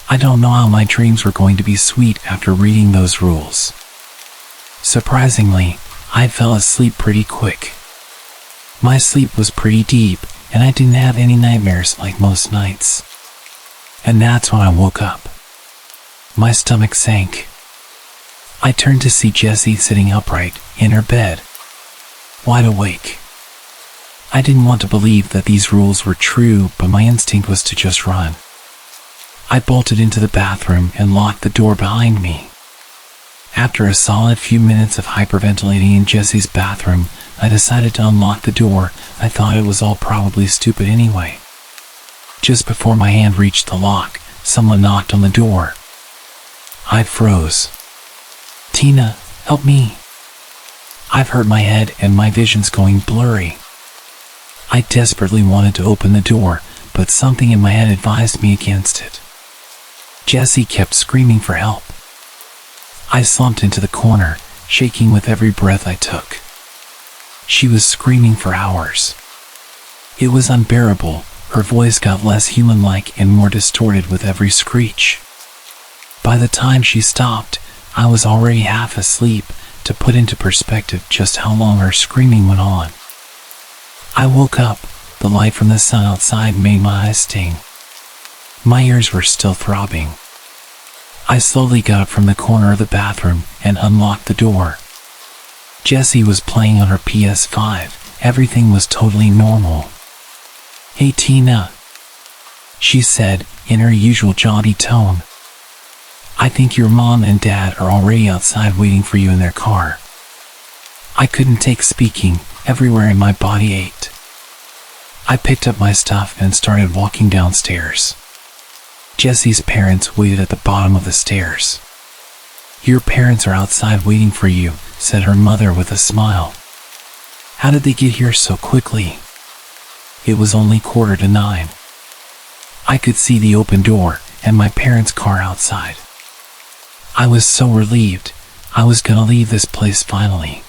I don't know how my dreams were going to be sweet after reading those rules. Surprisingly, I fell asleep pretty quick. My sleep was pretty deep, and I didn't have any nightmares like most nights. And that's when I woke up. My stomach sank. I turned to see Jessie sitting upright in her bed, wide awake. I didn't want to believe that these rules were true, but my instinct was to just run. I bolted into the bathroom and locked the door behind me. After a solid few minutes of hyperventilating in Jessie's bathroom, I decided to unlock the door. I thought it was all probably stupid anyway. Just before my hand reached the lock, someone knocked on the door. I froze. "Tina, help me. I've hurt my head and my vision's going blurry." I desperately wanted to open the door, but something in my head advised me against it. Jessie kept screaming for help. I slumped into the corner, shaking with every breath I took. She was screaming for hours. It was unbearable. Her voice got less human-like and more distorted with every screech. By the time she stopped, I was already half asleep, to put into perspective just how long her screaming went on. I woke up. The light from the sun outside made my eyes sting. My ears were still throbbing. I slowly got up from the corner of the bathroom and unlocked the door. Jessie was playing on her PS5. Everything was totally normal. "Hey Tina," she said in her usual jaunty tone. "I think your mom and dad are already outside waiting for you in their car." I couldn't take speaking. Everywhere in my body ached. I picked up my stuff and started walking downstairs. Jessie's parents waited at the bottom of the stairs. "Your parents are outside waiting for you," said her mother with a smile. "How did they get here so quickly?" It was only 8:45. I could see the open door and my parents' car outside. I was so relieved. I was gonna leave this place finally.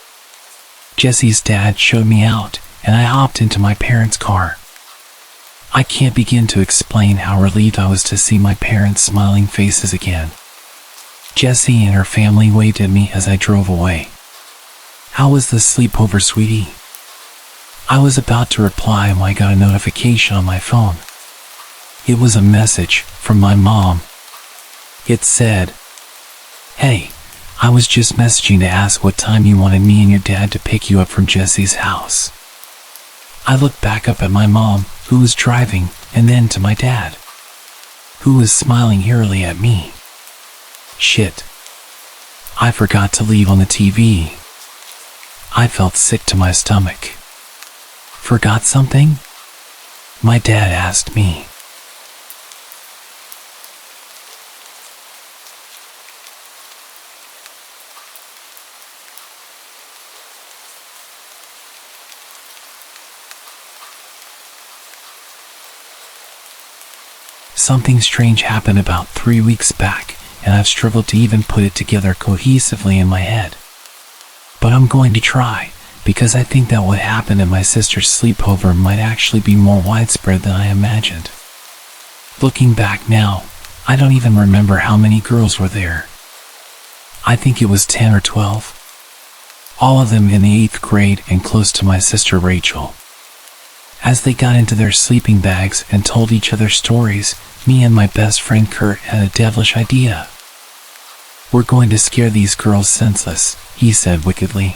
Jessie's dad showed me out, and I hopped into my parents' car. I can't begin to explain how relieved I was to see my parents' smiling faces again. Jessie and her family waved at me as I drove away. "How was the sleepover, sweetie?" I was about to reply when I got a notification on my phone. It was a message from my mom. It said, "Hey, I was just messaging to ask what time you wanted me and your dad to pick you up from Jessie's house." I looked back up at my mom, who was driving, and then to my dad, who was smiling eerily at me. Shit. I forgot to leave on the TV. I felt sick to my stomach. "Forgot something?" my dad asked me. Something strange happened about 3 weeks back, and I've struggled to even put it together cohesively in my head. But I'm going to try, because I think that what happened at my sister's sleepover might actually be more widespread than I imagined. Looking back now, I don't even remember how many girls were there. I think it was 10 or 12. All of them in the 8th grade and close to my sister Rachel. As they got into their sleeping bags and told each other stories, me and my best friend Kurt had a devilish idea. "We're going to scare these girls senseless," he said wickedly.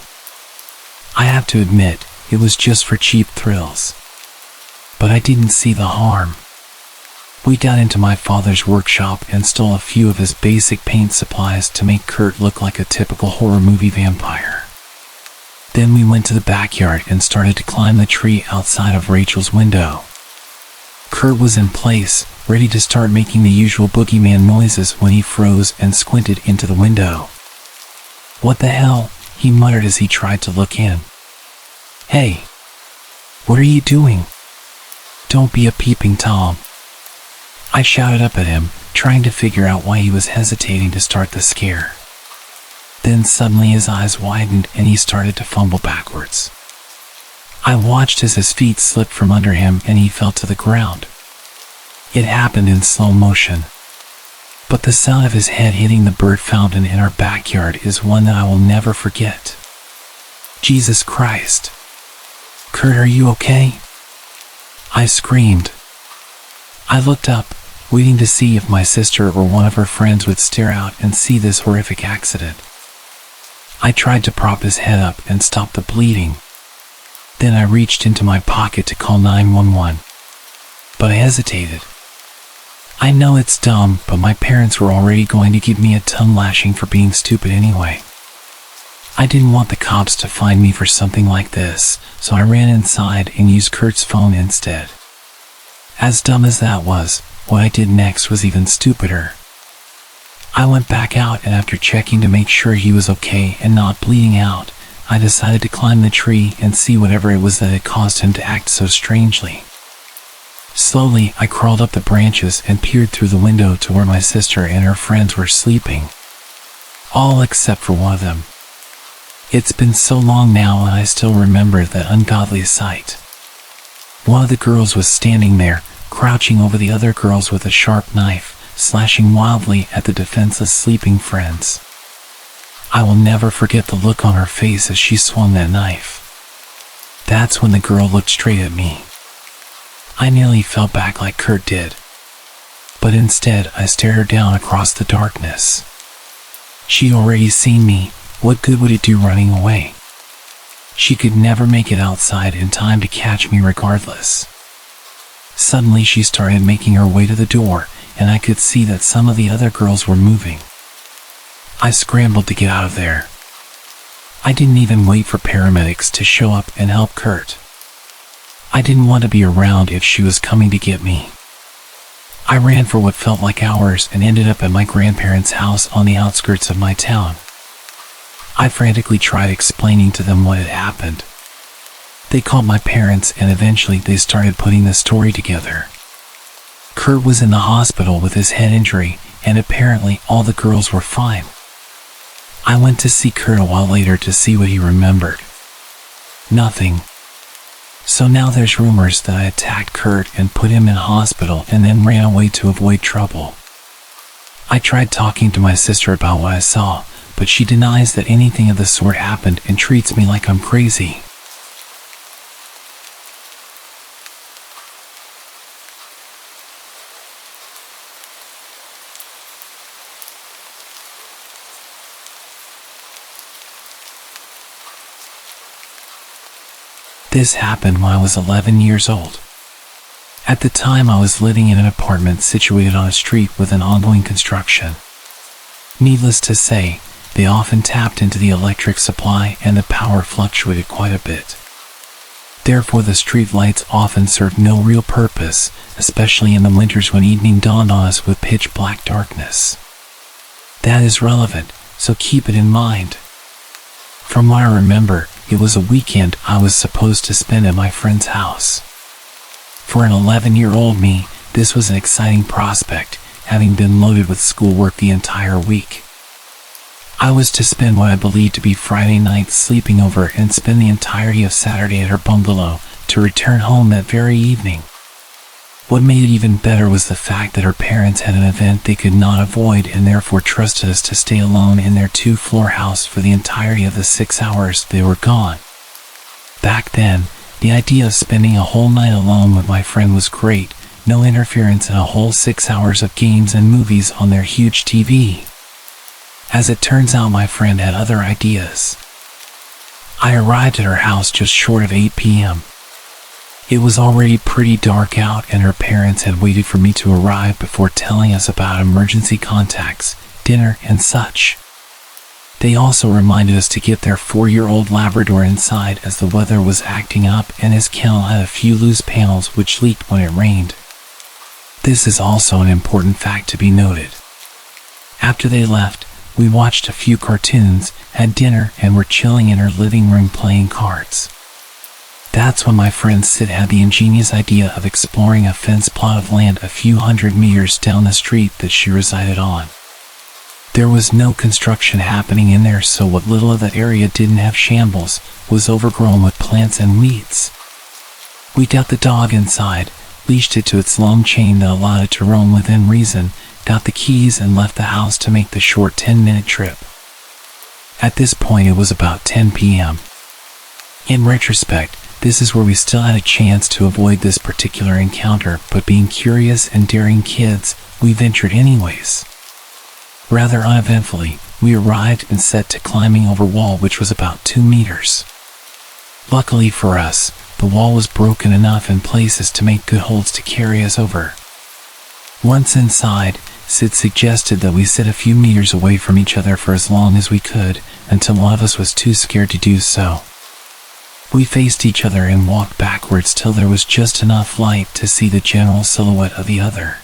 I have to admit, it was just for cheap thrills. But I didn't see the harm. We got into my father's workshop and stole a few of his basic paint supplies to make Kurt look like a typical horror movie vampire. Then we went to the backyard and started to climb the tree outside of Rachel's window. Kurt was in place, ready to start making the usual boogeyman noises when he froze and squinted into the window. "What the hell?" he muttered as he tried to look in. "Hey, what are you doing? Don't be a peeping Tom." I shouted up at him, trying to figure out why he was hesitating to start the scare. Then suddenly his eyes widened and he started to fumble backwards. I watched as his feet slipped from under him and he fell to the ground. It happened in slow motion. But the sound of his head hitting the bird fountain in our backyard is one that I will never forget. Jesus Christ. Kurt, are you okay? I screamed. I looked up, waiting to see if my sister or one of her friends would stare out and see this horrific accident. I tried to prop his head up and stop the bleeding. Then I reached into my pocket to call 911. But I hesitated. I know it's dumb, but my parents were already going to give me a tongue lashing for being stupid anyway. I didn't want the cops to find me for something like this, so I ran inside and used Kurt's phone instead. As dumb as that was, what I did next was even stupider. I went back out, and after checking to make sure he was okay and not bleeding out, I decided to climb the tree and see whatever it was that had caused him to act so strangely. Slowly, I crawled up the branches and peered through the window to where my sister and her friends were sleeping. All except for one of them. It's been so long now, and I still remember that ungodly sight. One of the girls was standing there, crouching over the other girls with a sharp knife, slashing wildly at the defenseless sleeping friends. I will never forget the look on her face as she swung that knife. That's when the girl looked straight at me. I nearly fell back like Kurt did. But instead, I stared her down across the darkness. She'd already seen me. What good would it do running away? She could never make it outside in time to catch me regardless. Suddenly she started making her way to the door, and I could see that some of the other girls were moving. I scrambled to get out of there. I didn't even wait for paramedics to show up and help Kurt. I didn't want to be around if she was coming to get me. I ran for what felt like hours and ended up at my grandparents' house on the outskirts of my town. I frantically tried explaining to them what had happened. They called my parents, and eventually they started putting the story together. Kurt was in the hospital with his head injury, and apparently all the girls were fine. I went to see Kurt a while later to see what he remembered. Nothing. So now there's rumors that I attacked Kurt and put him in hospital and then ran away to avoid trouble. I tried talking to my sister about what I saw, but she denies that anything of the sort happened and treats me like I'm crazy. This happened when I was 11 years old. At the time, I was living in an apartment situated on a street with an ongoing construction. Needless to say, they often tapped into the electric supply and the power fluctuated quite a bit. Therefore, the street lights often served no real purpose, especially in the winters when evening dawned on us with pitch black darkness. That is relevant, so keep it in mind. From what I remember, it was a weekend I was supposed to spend at my friend's house. For an 11-year-old me, this was an exciting prospect, having been loaded with schoolwork the entire week. I was to spend what I believed to be Friday night sleeping over and spend the entirety of Saturday at her bungalow, to return home that very evening. What made it even better was the fact that her parents had an event they could not avoid and therefore trusted us to stay alone in their 2-floor house for the entirety of the 6 hours they were gone. Back then, the idea of spending a whole night alone with my friend was great, no interference and a whole 6 hours of games and movies on their huge TV. As it turns out, my friend had other ideas. I arrived at her house just short of 8 p.m. It was already pretty dark out, and her parents had waited for me to arrive before telling us about emergency contacts, dinner, and such. They also reminded us to get their 4-year-old Labrador inside as the weather was acting up and his kennel had a few loose panels which leaked when it rained. This is also an important fact to be noted. After they left, we watched a few cartoons, had dinner, and were chilling in her living room playing cards. That's when my friend Sid had the ingenious idea of exploring a fenced plot of land a few hundred meters down the street that she resided on. There was no construction happening in there, so what little of that area didn't have shambles was overgrown with plants and weeds. We got the dog inside, leashed it to its long chain that allowed it to roam within reason, got the keys and left the house to make the short 10-minute trip. At this point it was about 10 p.m. In retrospect, this is where we still had a chance to avoid this particular encounter, but being curious and daring kids, we ventured anyways. Rather uneventfully, we arrived and set to climbing over a wall which was about 2 meters. Luckily for us, the wall was broken enough in places to make good holds to carry us over. Once inside, Sid suggested that we sit a few meters away from each other for as long as we could, until one of us was too scared to do so. We faced each other and walked backwards till there was just enough light to see the general silhouette of the other.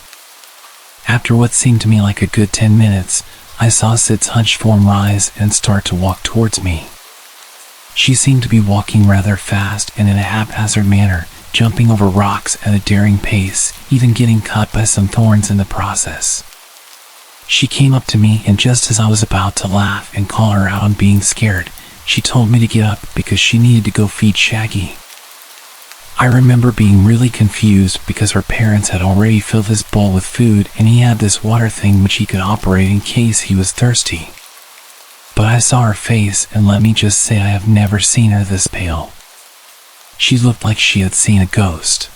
After what seemed to me like a good 10 minutes, I saw Sid's hunched form rise and start to walk towards me. She seemed to be walking rather fast and in a haphazard manner, jumping over rocks at a daring pace, even getting caught by some thorns in the process. She came up to me, and just as I was about to laugh and call her out on being scared, she told me to get up because she needed to go feed Shaggy. I remember being really confused because her parents had already filled his bowl with food and he had this water thing which he could operate in case he was thirsty. But I saw her face, and let me just say I have never seen her this pale. She looked like she had seen a ghost.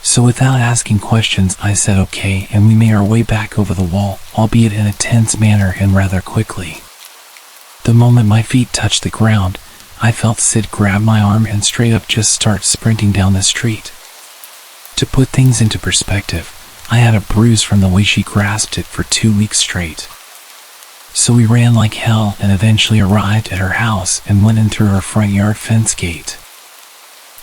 So without asking questions, I said okay, and we made our way back over the wall, albeit in a tense manner and rather quickly. The moment my feet touched the ground, I felt Sid grab my arm and straight up just start sprinting down the street. To put things into perspective, I had a bruise from the way she grasped it for 2 weeks straight. So we ran like hell and eventually arrived at her house and went in through her front yard fence gate.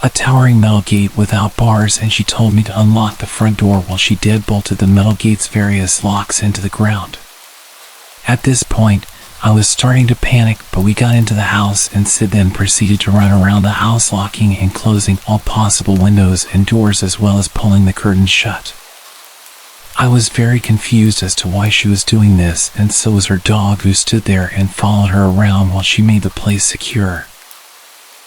A towering metal gate without bars, and she told me to unlock the front door while she deadbolted the metal gate's various locks into the ground. At this point, I was starting to panic, but we got into the house and Sid then proceeded to run around the house locking and closing all possible windows and doors as well as pulling the curtains shut. I was very confused as to why she was doing this, and so was her dog, who stood there and followed her around while she made the place secure.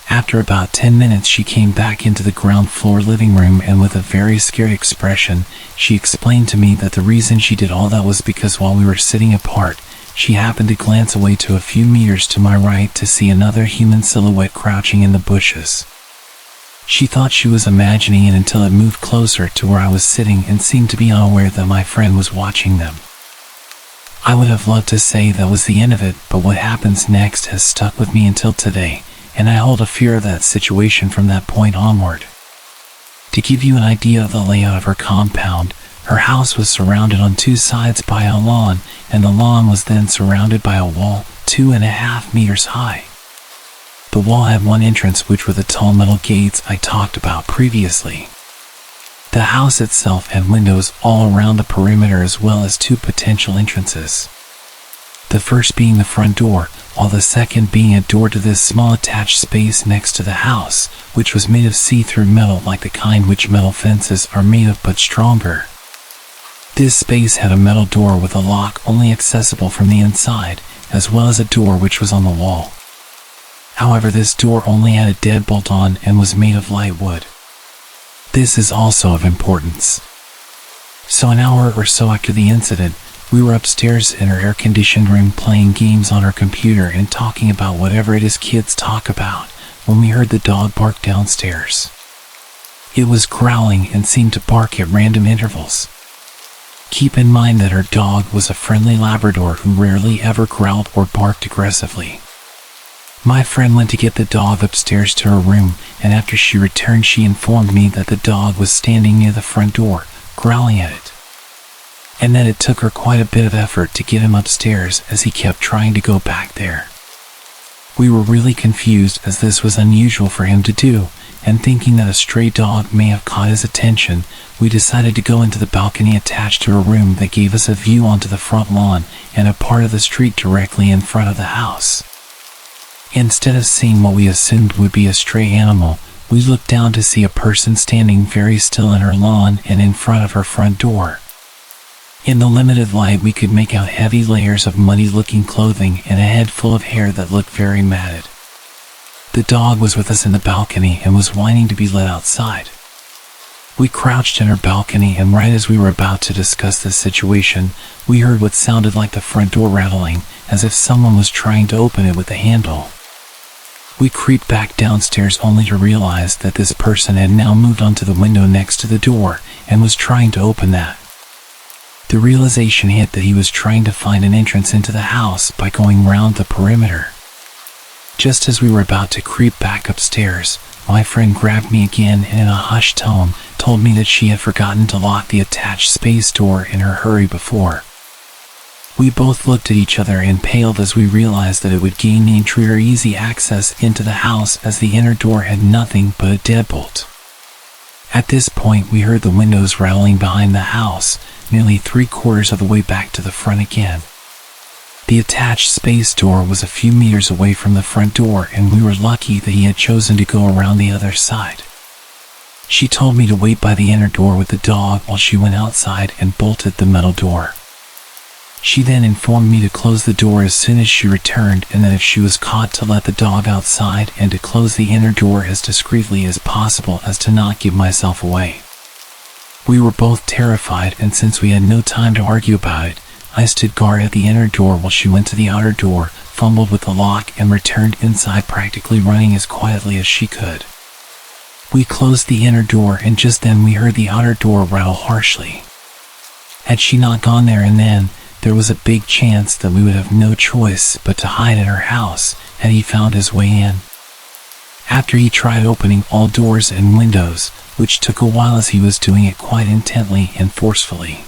After about 10 minutes, she came back into the ground floor living room, and with a very scared expression, she explained to me that the reason she did all that was because while we were sitting apart, she happened to glance away to a few meters to my right to see another human silhouette crouching in the bushes. She thought she was imagining it until it moved closer to where I was sitting and seemed to be unaware that my friend was watching them. I would have loved to say that was the end of it, but what happens next has stuck with me until today, and I hold a fear of that situation from that point onward. To give you an idea of the layout of her compound, her house was surrounded on 2 sides by a lawn, and the lawn was then surrounded by a wall 2.5 meters high. The wall had one entrance, which were the tall metal gates I talked about previously. The house itself had windows all around the perimeter as well as 2 potential entrances. The first being the front door, while the second being a door to this small attached space next to the house, which was made of see-through metal like the kind which metal fences are made of but stronger. This space had a metal door with a lock only accessible from the inside, as well as a door which was on the wall. However, this door only had a deadbolt on and was made of light wood. This is also of importance. So an hour or so after the incident, we were upstairs in her air-conditioned room playing games on her computer and talking about whatever it is kids talk about when we heard the dog bark downstairs. It was growling and seemed to bark at random intervals. Keep in mind that her dog was a friendly Labrador who rarely ever growled or barked aggressively. My friend went to get the dog upstairs to her room, and after she returned she informed me that the dog was standing near the front door, growling at it. And that it took her quite a bit of effort to get him upstairs as he kept trying to go back there. We were really confused as this was unusual for him to do, and thinking that a stray dog may have caught his attention, we decided to go into the balcony attached to her room that gave us a view onto the front lawn and a part of the street directly in front of the house. Instead of seeing what we assumed would be a stray animal, we looked down to see a person standing very still in her lawn and in front of her front door. In the limited light, we could make out heavy layers of muddy-looking clothing and a head full of hair that looked very matted. The dog was with us in the balcony and was whining to be let outside. We crouched in her balcony, and right as we were about to discuss the situation, we heard what sounded like the front door rattling, as if someone was trying to open it with a handle. We creeped back downstairs only to realize that this person had now moved onto the window next to the door and was trying to open that. The realization hit that he was trying to find an entrance into the house by going round the perimeter. Just as we were about to creep back upstairs, my friend grabbed me again and in a hushed tone told me that she had forgotten to lock the attached space door in her hurry before. We both looked at each other and paled as we realized that it would gain the intruder easy access into the house as the inner door had nothing but a deadbolt. At this point we heard the windows rattling behind the house, nearly 3/4 of the way back to the front again. The attached space door was a few meters away from the front door and we were lucky that he had chosen to go around the other side. She told me to wait by the inner door with the dog while she went outside and bolted the metal door. She then informed me to close the door as soon as she returned and that if she was caught to let the dog outside and to close the inner door as discreetly as possible as to not give myself away. We were both terrified and since we had no time to argue about it, I stood guard at the inner door while she went to the outer door, fumbled with the lock and returned inside practically running as quietly as she could. We closed the inner door and just then we heard the outer door rattle harshly. Had she not gone there and then, there was a big chance that we would have no choice but to hide in her house had he found his way in. After he tried opening all doors and windows, which took a while as he was doing it quite intently and forcefully.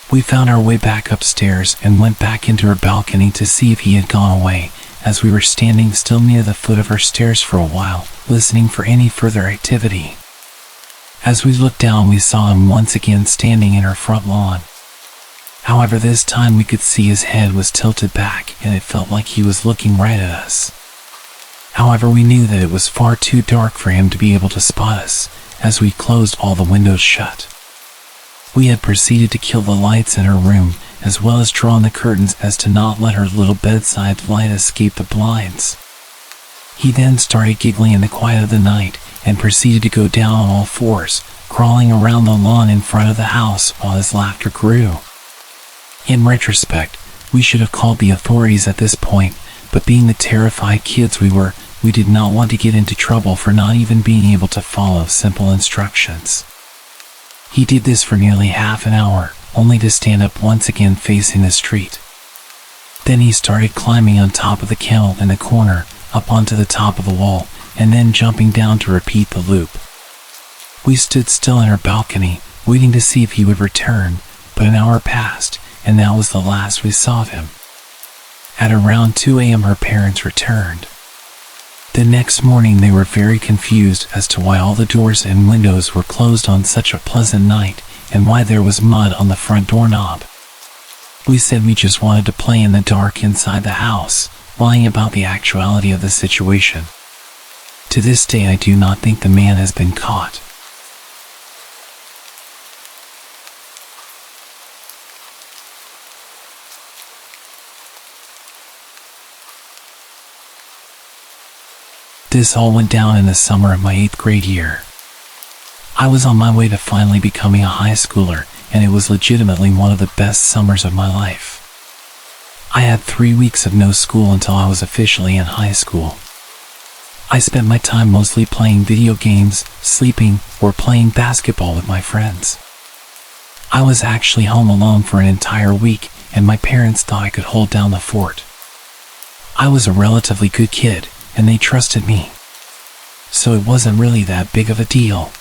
We found our way back upstairs and went back into her balcony to see if he had gone away, as we were standing still near the foot of her stairs for a while, listening for any further activity. As we looked down we saw him once again standing in her front lawn. However, this time we could see his head was tilted back and it felt like he was looking right at us. However, we knew that it was far too dark for him to be able to spot us, as we closed all the windows shut. We had proceeded to kill the lights in her room, as well as drawn the curtains as to not let her little bedside light escape the blinds. He then started giggling in the quiet of the night and proceeded to go down on all fours, crawling around the lawn in front of the house while his laughter grew. In retrospect, we should have called the authorities at this point, but being the terrified kids we were, we did not want to get into trouble for not even being able to follow simple instructions. He did this for nearly half an hour, only to stand up once again facing the street. Then he started climbing on top of the kennel in the corner, up onto the top of the wall, and then jumping down to repeat the loop. We stood still in our balcony, waiting to see if he would return, but an hour passed, and that was the last we saw of him. At around 2 a.m. her parents returned. The next morning they were very confused as to why all the doors and windows were closed on such a pleasant night, and why there was mud on the front doorknob. We said we just wanted to play in the dark inside the house, lying about the actuality of the situation. To this day I do not think the man has been caught. This all went down in the summer of my 8th grade year. I was on my way to finally becoming a high schooler, and it was legitimately one of the best summers of my life. I had 3 weeks of no school until I was officially in high school. I spent my time mostly playing video games, sleeping, or playing basketball with my friends. I was actually home alone for an entire week, and my parents thought I could hold down the fort. I was a relatively good kid, and they trusted me. So it wasn't really that big of a deal.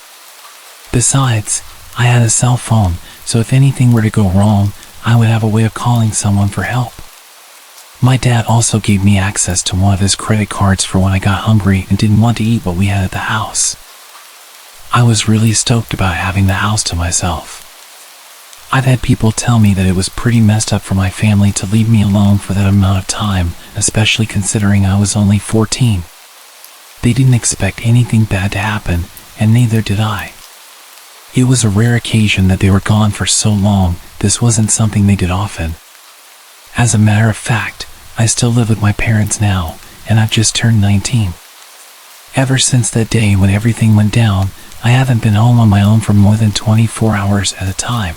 Besides, I had a cell phone, so if anything were to go wrong, I would have a way of calling someone for help. My dad also gave me access to one of his credit cards for when I got hungry and didn't want to eat what we had at the house. I was really stoked about having the house to myself. I've had people tell me that it was pretty messed up for my family to leave me alone for that amount of time, especially considering I was only 14. They didn't expect anything bad to happen, and neither did I. It was a rare occasion that they were gone for so long. This wasn't something they did often. As a matter of fact, I still live with my parents now, and I've just turned 19. Ever since that day when everything went down, I haven't been home on my own for more than 24 hours at a time.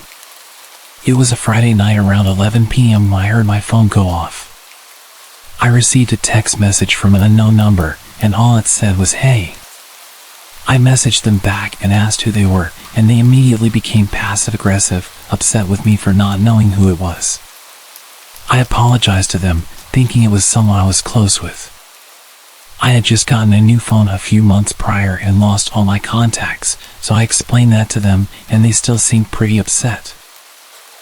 It was a Friday night around 11 p.m. when I heard my phone go off. I received a text message from an unknown number, and all it said was, "Hey." I messaged them back and asked who they were, and they immediately became passive-aggressive, upset with me for not knowing who it was. I apologized to them, thinking it was someone I was close with. I had just gotten a new phone a few months prior and lost all my contacts, so I explained that to them, and they still seemed pretty upset.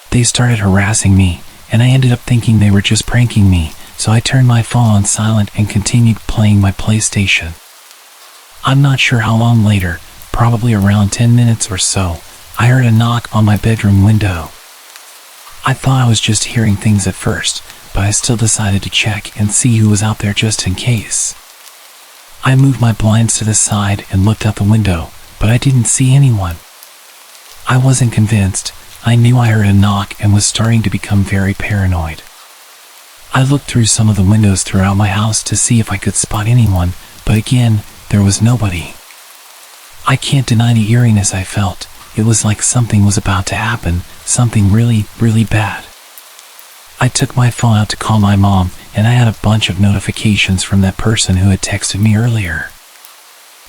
They started harassing me, and I ended up thinking they were just pranking me, so I turned my phone on silent and continued playing my PlayStation. I'm not sure how long later, probably around 10 minutes or so, I heard a knock on my bedroom window. I thought I was just hearing things at first, but I still decided to check and see who was out there just in case. I moved my blinds to the side and looked out the window, but I didn't see anyone. I wasn't convinced. I knew I heard a knock and was starting to become very paranoid. I looked through some of the windows throughout my house to see if I could spot anyone, but again, there was nobody. I can't deny the eeriness I felt. It was like something was about to happen, something really, really bad. I took my phone out to call my mom, and I had a bunch of notifications from that person who had texted me earlier.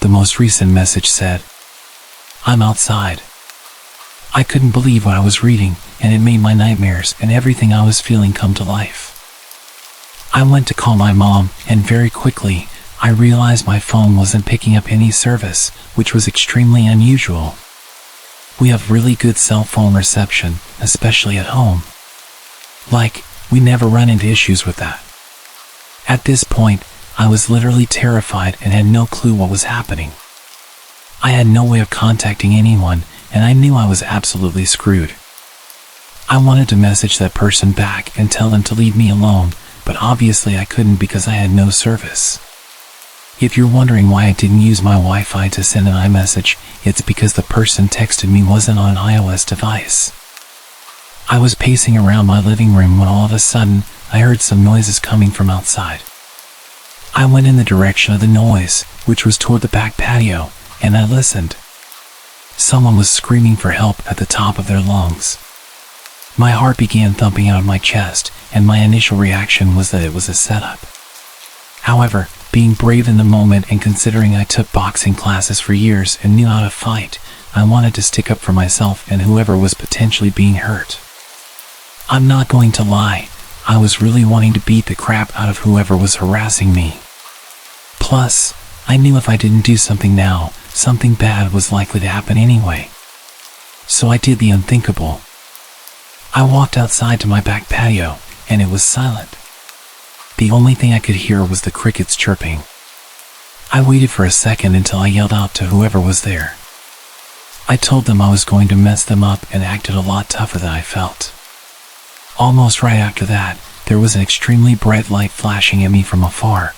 The most recent message said, "I'm outside." I couldn't believe what I was reading, and it made my nightmares and everything I was feeling come to life. I went to call my mom, and very quickly, I realized my phone wasn't picking up any service, which was extremely unusual. We have really good cell phone reception, especially at home. We never run into issues with that. At this point, I was literally terrified and had no clue what was happening. I had no way of contacting anyone, and I knew I was absolutely screwed. I wanted to message that person back and tell them to leave me alone, but obviously I couldn't because I had no service. If you're wondering why I didn't use my Wi-Fi to send an iMessage, it's because the person texted me wasn't on an iOS device. I was pacing around my living room when all of a sudden, I heard some noises coming from outside. I went in the direction of the noise, which was toward the back patio, and I listened. Someone was screaming for help at the top of their lungs. My heart began thumping out of my chest, and my initial reaction was that it was a setup. However, being brave in the moment and considering I took boxing classes for years and knew how to fight, I wanted to stick up for myself and whoever was potentially being hurt. I'm not going to lie, I was really wanting to beat the crap out of whoever was harassing me. Plus, I knew if I didn't do something now, something bad was likely to happen anyway. So I did the unthinkable. I walked outside to my back patio, and it was silent. The only thing I could hear was the crickets chirping. I waited for a second until I yelled out to whoever was there. I told them I was going to mess them up and acted a lot tougher than I felt. Almost right after that, there was an extremely bright light flashing at me from afar.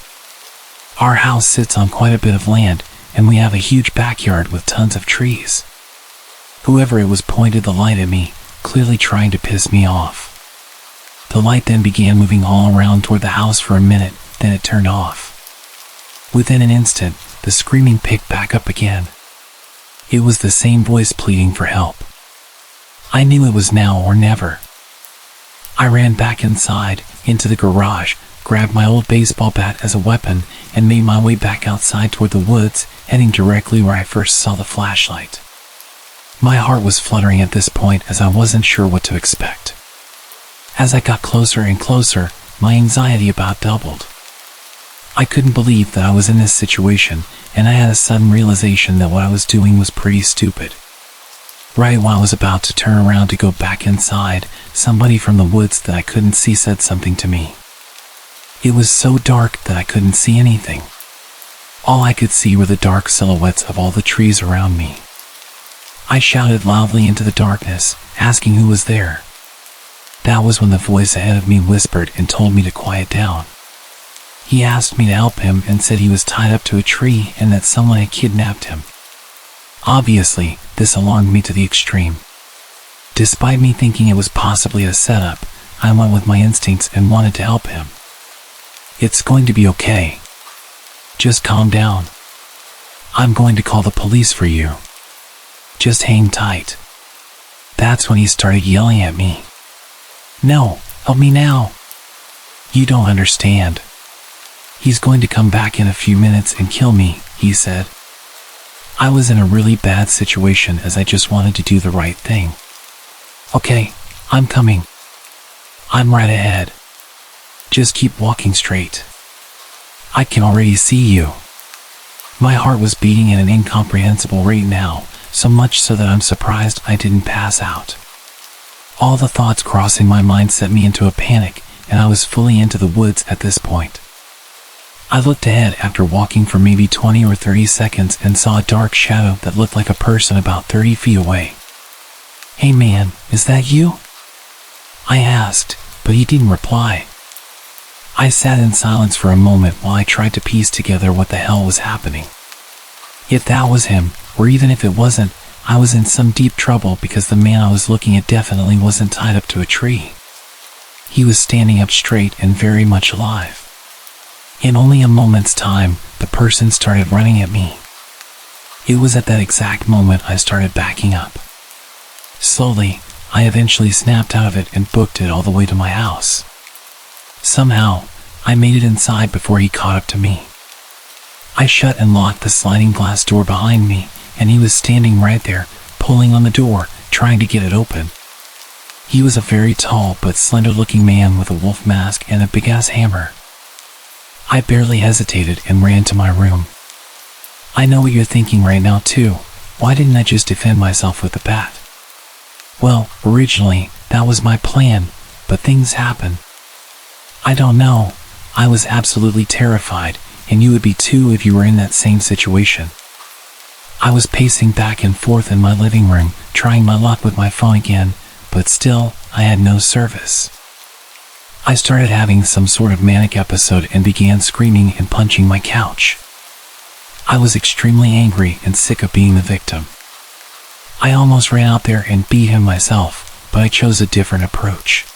Our house sits on quite a bit of land, and we have a huge backyard with tons of trees. Whoever it was pointed the light at me, clearly trying to piss me off. The light then began moving all around toward the house for a minute, then it turned off. Within an instant, the screaming picked back up again. It was the same voice pleading for help. I knew it was now or never. I ran back inside, into the garage, grabbed my old baseball bat as a weapon, and made my way back outside toward the woods, heading directly where I first saw the flashlight. My heart was fluttering at this point as I wasn't sure what to expect. As I got closer and closer, my anxiety about doubled. I couldn't believe that I was in this situation, and I had a sudden realization that what I was doing was pretty stupid. Right while I was about to turn around to go back inside, somebody from the woods that I couldn't see said something to me. It was so dark that I couldn't see anything. All I could see were the dark silhouettes of all the trees around me. I shouted loudly into the darkness, asking who was there. That was when the voice ahead of me whispered and told me to quiet down. He asked me to help him and said he was tied up to a tree and that someone had kidnapped him. Obviously, this alarmed me to the extreme. Despite me thinking it was possibly a setup, I went with my instincts and wanted to help him. It's going to be okay. Just calm down. I'm going to call the police for you. Just hang tight. That's when he started yelling at me. No, help me now. You don't understand. "He's going to come back in a few minutes and kill me," he said. I was in a really bad situation as I just wanted to do the right thing. "Okay, I'm coming. I'm right ahead. Just keep walking straight. I can already see you." My heart was beating at an incomprehensible rate now, so much so that I'm surprised I didn't pass out. All the thoughts crossing my mind set me into a panic, and I was fully into the woods at this point. I looked ahead after walking for maybe 20 or 30 seconds and saw a dark shadow that looked like a person about 30 feet away. "Hey man, is that you?" I asked, but he didn't reply. I sat in silence for a moment while I tried to piece together what the hell was happening. If that was him, or even if it wasn't, I was in some deep trouble because the man I was looking at definitely wasn't tied up to a tree. He was standing up straight and very much alive. In only a moment's time, the person started running at me. It was at that exact moment I started backing up. Slowly, I eventually snapped out of it and booked it all the way to my house. Somehow, I made it inside before he caught up to me. I shut and locked the sliding glass door behind me, and he was standing right there, pulling on the door, trying to get it open. He was a very tall but slender-looking man with a wolf mask and a big-ass hammer. I barely hesitated and ran to my room. I know what you're thinking right now too. Why didn't I just defend myself with the bat? Well, originally, that was my plan, but things happen. I don't know. I was absolutely terrified, and you would be too if you were in that same situation. I was pacing back and forth in my living room, trying my luck with my phone again, but still, I had no service. I started having some sort of manic episode and began screaming and punching my couch. I was extremely angry and sick of being the victim. I almost ran out there and beat him myself, but I chose a different approach.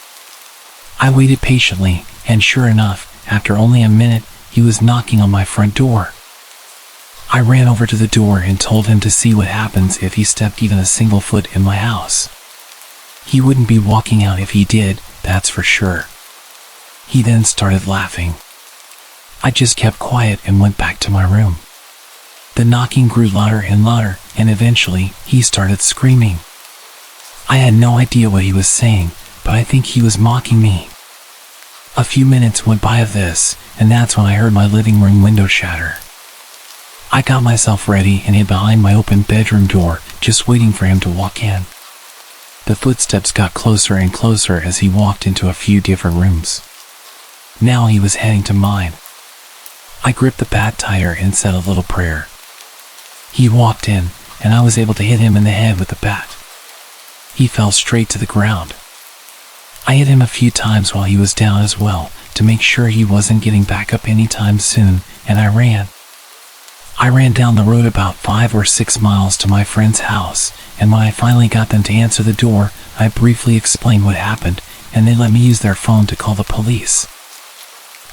I waited patiently, and sure enough, after only a minute, he was knocking on my front door. I ran over to the door and told him to see what happens if he stepped even a single foot in my house. He wouldn't be walking out if he did, that's for sure. He then started laughing. I just kept quiet and went back to my room. The knocking grew louder and louder, and eventually, he started screaming. I had no idea what he was saying, but I think he was mocking me. A few minutes went by of this, and that's when I heard my living room window shatter. I got myself ready and hid behind my open bedroom door, just waiting for him to walk in. The footsteps got closer and closer as he walked into a few different rooms. Now he was heading to mine. I gripped the bat tighter and said a little prayer. He walked in, and I was able to hit him in the head with the bat. He fell straight to the ground. I hit him a few times while he was down as well, to make sure he wasn't getting back up anytime soon, and I ran. I ran down the road about 5 or 6 miles to my friend's house, and when I finally got them to answer the door, I briefly explained what happened, and they let me use their phone to call the police.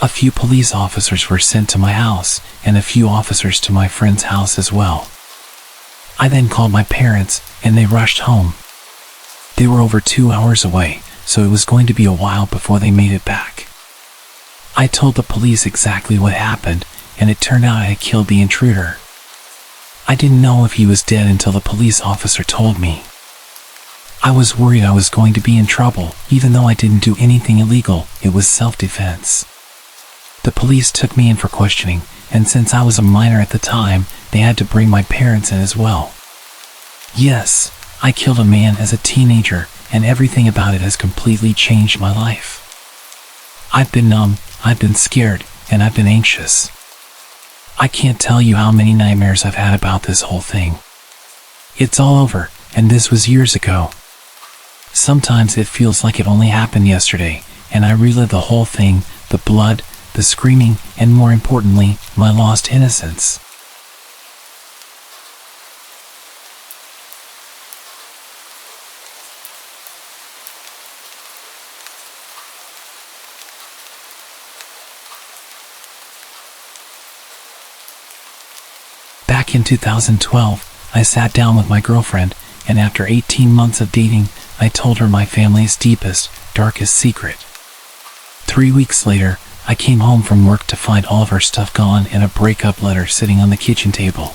A few police officers were sent to my house, and a few officers to my friend's house as well. I then called my parents, and they rushed home. They were over 2 hours away, so it was going to be a while before they made it back. I told the police exactly what happened, and it turned out I had killed the intruder. I didn't know if he was dead until the police officer told me. I was worried I was going to be in trouble, even though I didn't do anything illegal. It was self-defense. The police took me in for questioning, and since I was a minor at the time, they had to bring my parents in as well. Yes, I killed a man as a teenager, and everything about it has completely changed my life. I've been numb, I've been scared, and I've been anxious. I can't tell you how many nightmares I've had about this whole thing. It's all over, and this was years ago. Sometimes it feels like it only happened yesterday, and I relive the whole thing, the blood, the screaming, and more importantly, my lost innocence. Back in 2012, I sat down with my girlfriend, and after 18 months of dating, I told her my family's deepest, darkest secret. 3 weeks later, I came home from work to find all of her stuff gone and a breakup letter sitting on the kitchen table.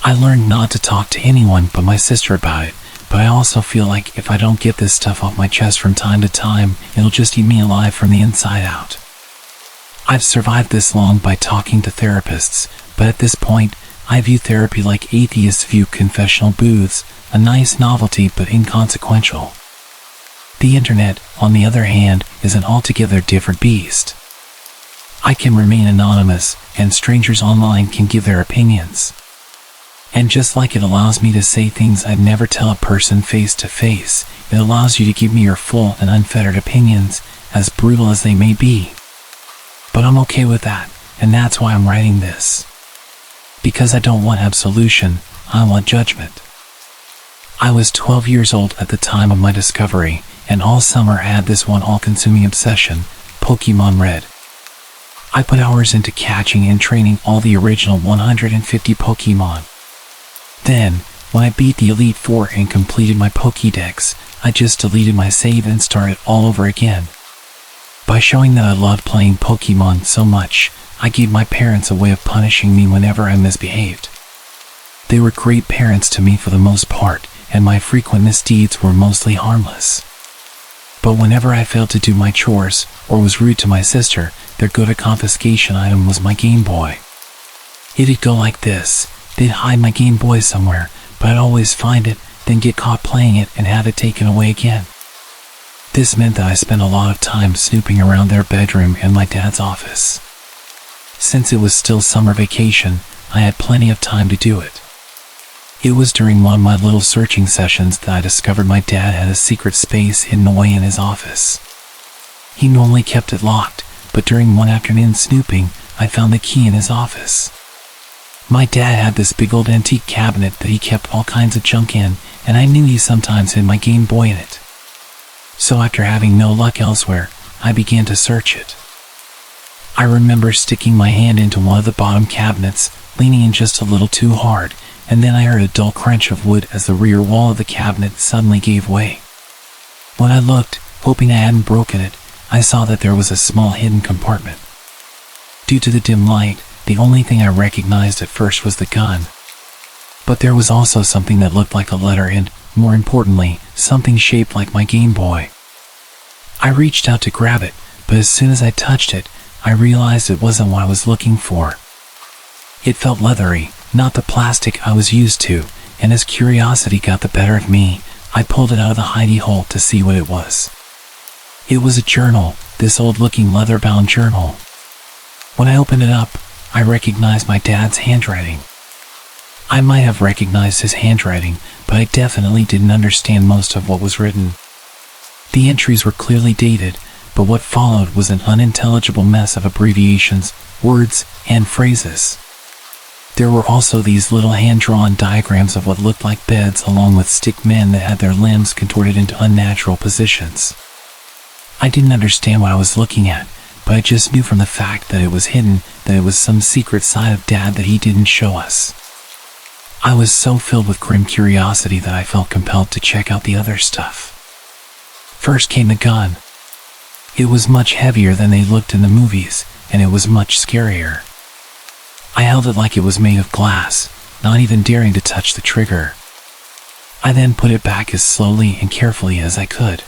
I learned not to talk to anyone but my sister about it, but I also feel like if I don't get this stuff off my chest from time to time, it'll just eat me alive from the inside out. I've survived this long by talking to therapists, but at this point, I view therapy like atheists view confessional booths, a nice novelty but inconsequential. The internet, on the other hand, is an altogether different beast. I can remain anonymous, and strangers online can give their opinions. And just like it allows me to say things I'd never tell a person face to face, it allows you to give me your full and unfettered opinions, as brutal as they may be. But I'm okay with that, and that's why I'm writing this. Because I don't want absolution, I want judgment. I was 12 years old at the time of my discovery, and all summer I had this one all-consuming obsession, Pokemon Red. I put hours into catching and training all the original 150 Pokemon. Then, when I beat the Elite Four and completed my Pokédex, I just deleted my save and started all over again. By showing that I loved playing Pokemon so much, I gave my parents a way of punishing me whenever I misbehaved. They were great parents to me for the most part, and my frequent misdeeds were mostly harmless. But whenever I failed to do my chores, or was rude to my sister, their go-to confiscation item was my Game Boy. It'd go like this: they'd hide my Game Boy somewhere, but I'd always find it, then get caught playing it and have it taken away again. This meant that I spent a lot of time snooping around their bedroom and my dad's office. Since it was still summer vacation, I had plenty of time to do it. It was during one of my little searching sessions that I discovered my dad had a secret space hidden away in his office. He normally kept it locked, but during one afternoon snooping, I found the key in his office. My dad had this big old antique cabinet that he kept all kinds of junk in, and I knew he sometimes hid my Game Boy in it. So after having no luck elsewhere, I began to search it. I remember sticking my hand into one of the bottom cabinets, leaning in just a little too hard, and then I heard a dull crunch of wood as the rear wall of the cabinet suddenly gave way. When I looked, hoping I hadn't broken it, I saw that there was a small hidden compartment. Due to the dim light, the only thing I recognized at first was the gun. But there was also something that looked like a letter and, more importantly, something shaped like my Game Boy. I reached out to grab it, but as soon as I touched it, I realized it wasn't what I was looking for. It felt leathery, not the plastic I was used to, and as curiosity got the better of me, I pulled it out of the hidey hole to see what it was. It was a journal, this old-looking leather-bound journal. When I opened it up, I recognized my dad's handwriting. I might have recognized his handwriting, but I definitely didn't understand most of what was written. The entries were clearly dated, but what followed was an unintelligible mess of abbreviations, words, and phrases. There were also these little hand-drawn diagrams of what looked like beds along with stick men that had their limbs contorted into unnatural positions. I didn't understand what I was looking at, but I just knew from the fact that it was hidden that it was some secret side of Dad that he didn't show us. I was so filled with grim curiosity that I felt compelled to check out the other stuff. First came the gun. It was much heavier than they looked in the movies, and it was much scarier. I held it like it was made of glass, not even daring to touch the trigger. I then put it back as slowly and carefully as I could.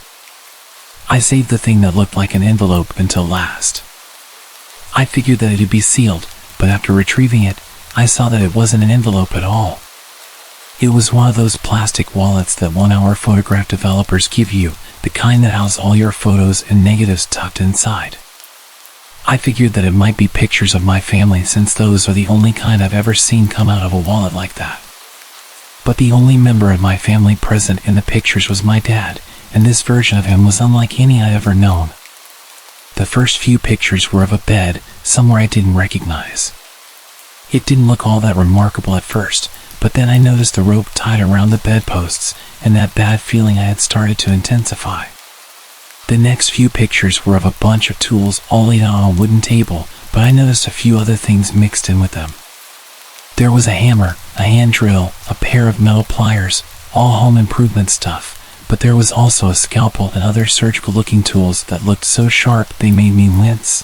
I saved the thing that looked like an envelope until last. I figured that it'd be sealed, but after retrieving it, I saw that it wasn't an envelope at all. It was one of those plastic wallets that 1-hour photograph developers give you, the kind that house all your photos and negatives tucked inside. I figured that it might be pictures of my family since those are the only kind I've ever seen come out of a wallet like that. But the only member of my family present in the pictures was my dad, and this version of him was unlike any I'd ever known. The first few pictures were of a bed, somewhere I didn't recognize. It didn't look all that remarkable at first, but then I noticed the rope tied around the bedposts, and that bad feeling I had started to intensify. The next few pictures were of a bunch of tools all laid out on a wooden table, but I noticed a few other things mixed in with them. There was a hammer, a hand drill, a pair of metal pliers, all home improvement stuff, but there was also a scalpel and other surgical-looking tools that looked so sharp they made me wince.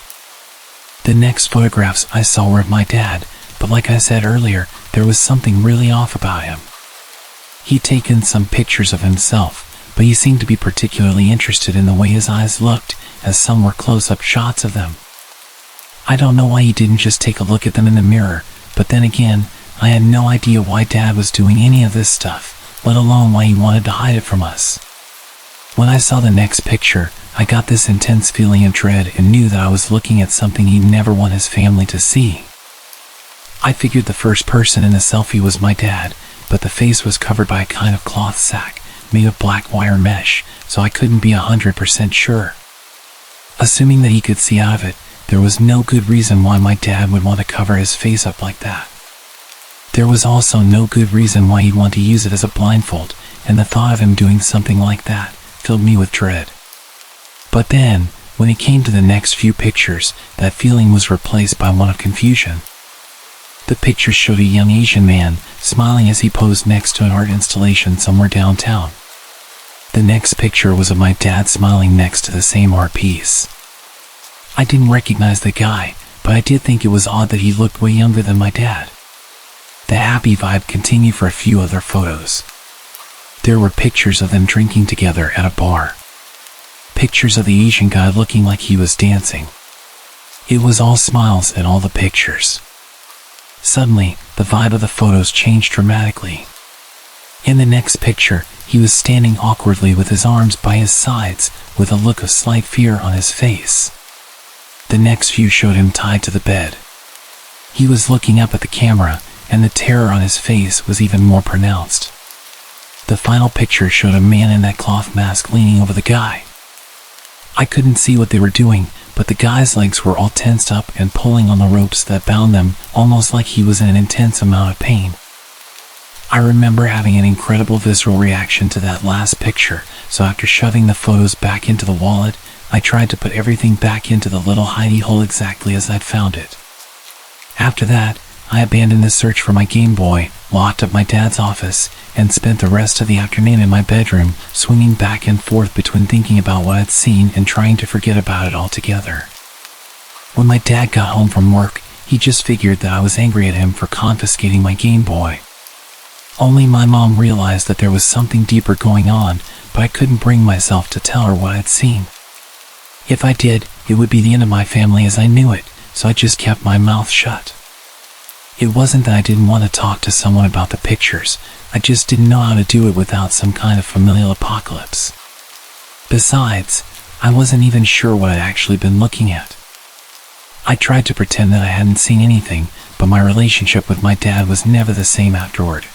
The next photographs I saw were of my dad, but like I said earlier, there was something really off about him. He'd taken some pictures of himself, but he seemed to be particularly interested in the way his eyes looked, as some were close-up shots of them. I don't know why he didn't just take a look at them in the mirror, but then again, I had no idea why Dad was doing any of this stuff, let alone why he wanted to hide it from us. When I saw the next picture, I got this intense feeling of dread and knew that I was looking at something he'd never want his family to see. I figured the first person in the selfie was my dad, but the face was covered by a kind of cloth sack made of black wire mesh, so I couldn't be 100% sure. Assuming that he could see out of it, there was no good reason why my dad would want to cover his face up like that. There was also no good reason why he'd want to use it as a blindfold, and the thought of him doing something like that filled me with dread. But then, when it came to the next few pictures, that feeling was replaced by one of confusion. The pictures showed a young Asian man smiling as he posed next to an art installation somewhere downtown. The next picture was of my dad smiling next to the same art piece. I didn't recognize the guy, but I did think it was odd that he looked way younger than my dad. The happy vibe continued for a few other photos. There were pictures of them drinking together at a bar. Pictures of the Asian guy looking like he was dancing. It was all smiles in all the pictures. Suddenly, the vibe of the photos changed dramatically. In the next picture, he was standing awkwardly with his arms by his sides, with a look of slight fear on his face. The next few showed him tied to the bed. He was looking up at the camera, and the terror on his face was even more pronounced. The final picture showed a man in that cloth mask leaning over the guy. I couldn't see what they were doing, but the guy's legs were all tensed up and pulling on the ropes that bound them, almost like he was in an intense amount of pain. I remember having an incredible visceral reaction to that last picture, so after shoving the photos back into the wallet, I tried to put everything back into the little hidey hole exactly as I'd found it. After that, I abandoned the search for my Game Boy, locked up my dad's office, and spent the rest of the afternoon in my bedroom, swinging back and forth between thinking about what I'd seen and trying to forget about it altogether. When my dad got home from work, he just figured that I was angry at him for confiscating my Game Boy. Only my mom realized that there was something deeper going on, but I couldn't bring myself to tell her what I'd seen. If I did, it would be the end of my family as I knew it, so I just kept my mouth shut. It wasn't that I didn't want to talk to someone about the pictures, I just didn't know how to do it without some kind of familial apocalypse. Besides, I wasn't even sure what I'd actually been looking at. I tried to pretend that I hadn't seen anything, but my relationship with my dad was never the same afterward.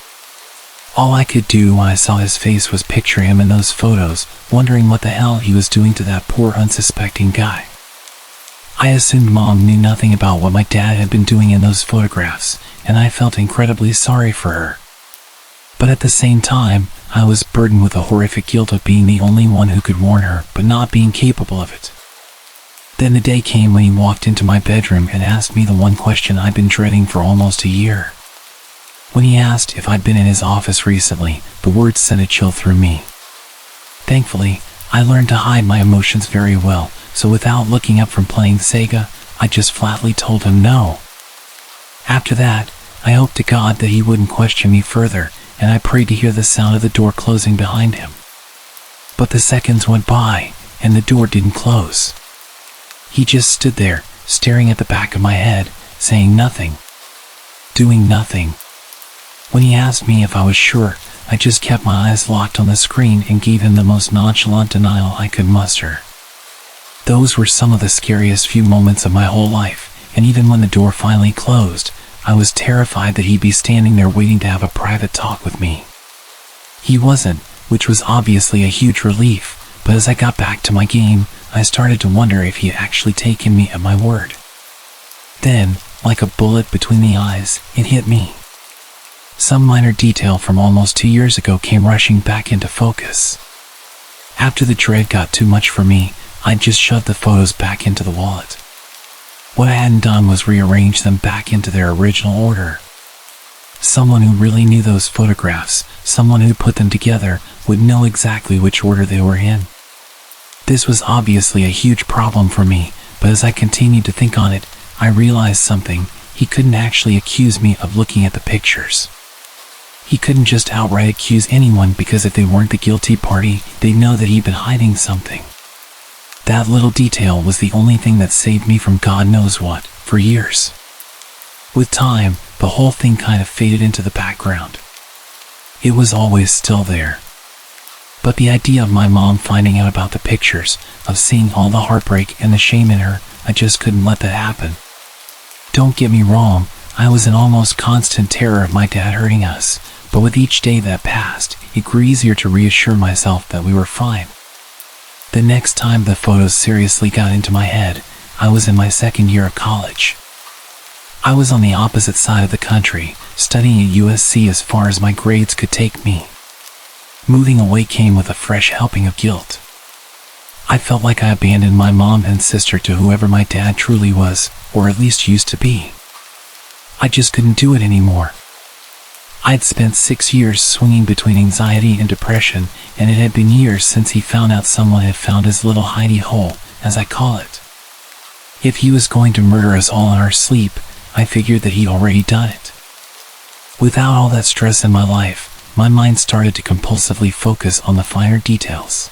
All I could do when I saw his face was picture him in those photos, wondering what the hell he was doing to that poor unsuspecting guy. I assumed Mom knew nothing about what my dad had been doing in those photographs, and I felt incredibly sorry for her. But at the same time, I was burdened with the horrific guilt of being the only one who could warn her, but not being capable of it. Then the day came when he walked into my bedroom and asked me the one question I'd been dreading for almost a year. When he asked if I'd been in his office recently, the words sent a chill through me. Thankfully, I learned to hide my emotions very well, so without looking up from playing Sega, I just flatly told him no. After that, I hoped to God that he wouldn't question me further, and I prayed to hear the sound of the door closing behind him. But the seconds went by, and the door didn't close. He just stood there, staring at the back of my head, saying nothing. Doing nothing. When he asked me if I was sure, I just kept my eyes locked on the screen and gave him the most nonchalant denial I could muster. Those were some of the scariest few moments of my whole life, and even when the door finally closed, I was terrified that he'd be standing there waiting to have a private talk with me. He wasn't, which was obviously a huge relief, but as I got back to my game, I started to wonder if he had actually taken me at my word. Then, like a bullet between the eyes, it hit me. Some minor detail from almost 2 years ago came rushing back into focus. After the dread got too much for me, I just shoved the photos back into the wallet. What I hadn't done was rearrange them back into their original order. Someone who really knew those photographs, someone who put them together, would know exactly which order they were in. This was obviously a huge problem for me, but as I continued to think on it, I realized something. He couldn't actually accuse me of looking at the pictures. He couldn't just outright accuse anyone because if they weren't the guilty party, they'd know that he'd been hiding something. That little detail was the only thing that saved me from God knows what, for years. With time, the whole thing kind of faded into the background. It was always still there. But the idea of my mom finding out about the pictures, of seeing all the heartbreak and the shame in her, I just couldn't let that happen. Don't get me wrong, I was in almost constant terror of my dad hurting us, but with each day that passed, it grew easier to reassure myself that we were fine. The next time the photos seriously got into my head, I was in my second year of college. I was on the opposite side of the country, studying at USC as far as my grades could take me. Moving away came with a fresh helping of guilt. I felt like I abandoned my mom and sister to whoever my dad truly was, or at least used to be. I just couldn't do it anymore. I'd spent 6 years swinging between anxiety and depression, and it had been years since he found out someone had found his little hidey hole, as I call it. If he was going to murder us all in our sleep, I figured that he'd already done it. Without all that stress in my life, my mind started to compulsively focus on the finer details.